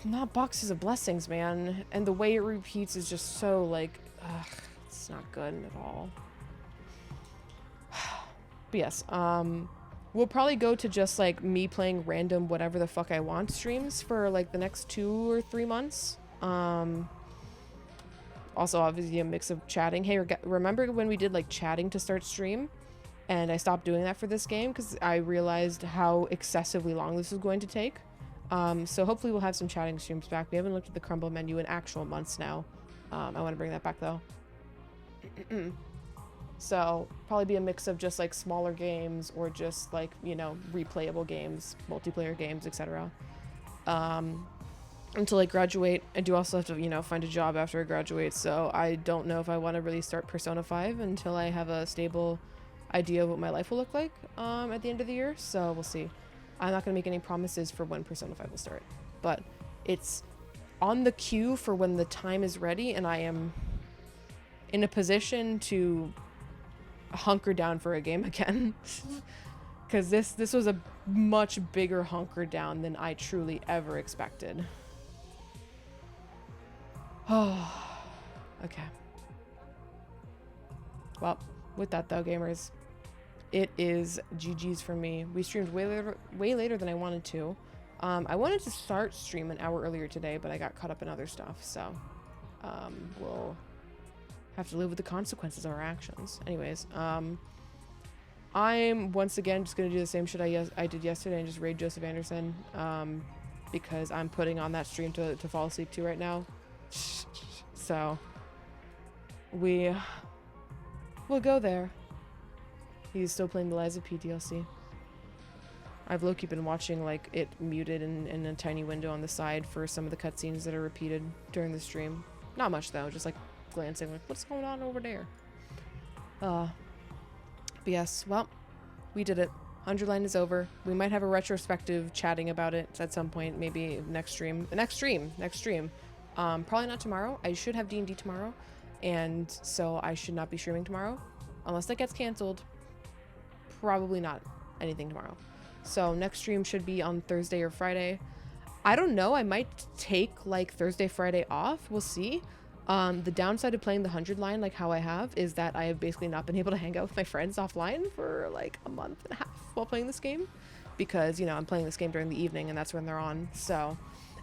not Boxes of Blessings, man. And the way it repeats is just so like, it's not good at all. But yes, we'll probably go to just like me playing random whatever the fuck I want streams for like the next 2 or 3 months. Also obviously a mix of chatting. Hey, remember when we did like chatting to start stream? And I stopped doing that for this game because I realized how excessively long this was going to take. So hopefully we'll have some chatting streams back. We haven't looked at the Crumble menu in actual months now. I want to bring that back though. So probably be a mix of just like smaller games or just like, you know, replayable games, multiplayer games, etc. Until I graduate. I do also have to, you know, find a job after I graduate. So I don't know if I want to really start Persona 5 until I have a stable idea of what my life will look like at the end of the year. So we'll see. I'm not going to make any promises for when Persona 5 will start. But it's on the queue for when the time is ready and I am in a position to hunker down for a game again. Because this was a much bigger hunker down than I truly ever expected. Oh, Okay. Well, with that though, gamers, it is GG's for me. We streamed way later than I wanted to. I wanted to start stream an hour earlier today, but I got caught up in other stuff, so we'll have to live with the consequences of our actions. Anyways, I'm once again just gonna do the same shit I did yesterday and just raid Joseph Anderson, because I'm putting on that stream to fall asleep to right now. So we'll go there. He's still playing the Lies of P DLC. I've low-key been watching like it muted in a tiny window on the side for some of the cutscenes that are repeated during the stream. Not much though, just like glancing like what's going on over there. But yes, well, we did it. 100 line is over. We might have a retrospective chatting about it at some point, maybe next stream. Next stream. Probably not tomorrow. I should have D&D tomorrow, and so I should not be streaming tomorrow unless that gets canceled. Probably not anything tomorrow. So next stream should be on Thursday or Friday. I don't know. I might take like Thursday, Friday off. We'll see. The downside of playing the 100 line like how I have is that I have basically not been able to hang out with my friends offline for like a month and a half while playing this game, because, you know, I'm playing this game during the evening and that's when they're on. So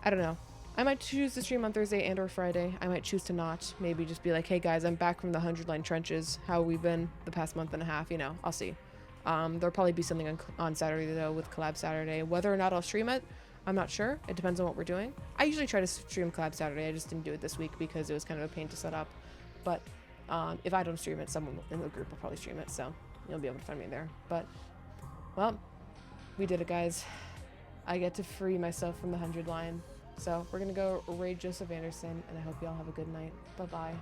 I don't know. I might choose to stream on Thursday and or Friday. I might choose to not. Maybe just be like, hey guys, I'm back from the 100 line trenches. How we've been the past month and a half, you know, I'll see. There'll probably be something on Saturday though with Collab Saturday. Whether or not I'll stream it, I'm not sure. It depends on what we're doing. I usually try to stream Collab Saturday. I just didn't do it this week because it was kind of a pain to set up. But if I don't stream it, someone in the group will probably stream it, so you'll be able to find me there. But, well, we did it, guys. I get to free myself from the 100 line. So we're going to go raid Joseph Anderson, and I hope y'all have a good night. Bye-bye.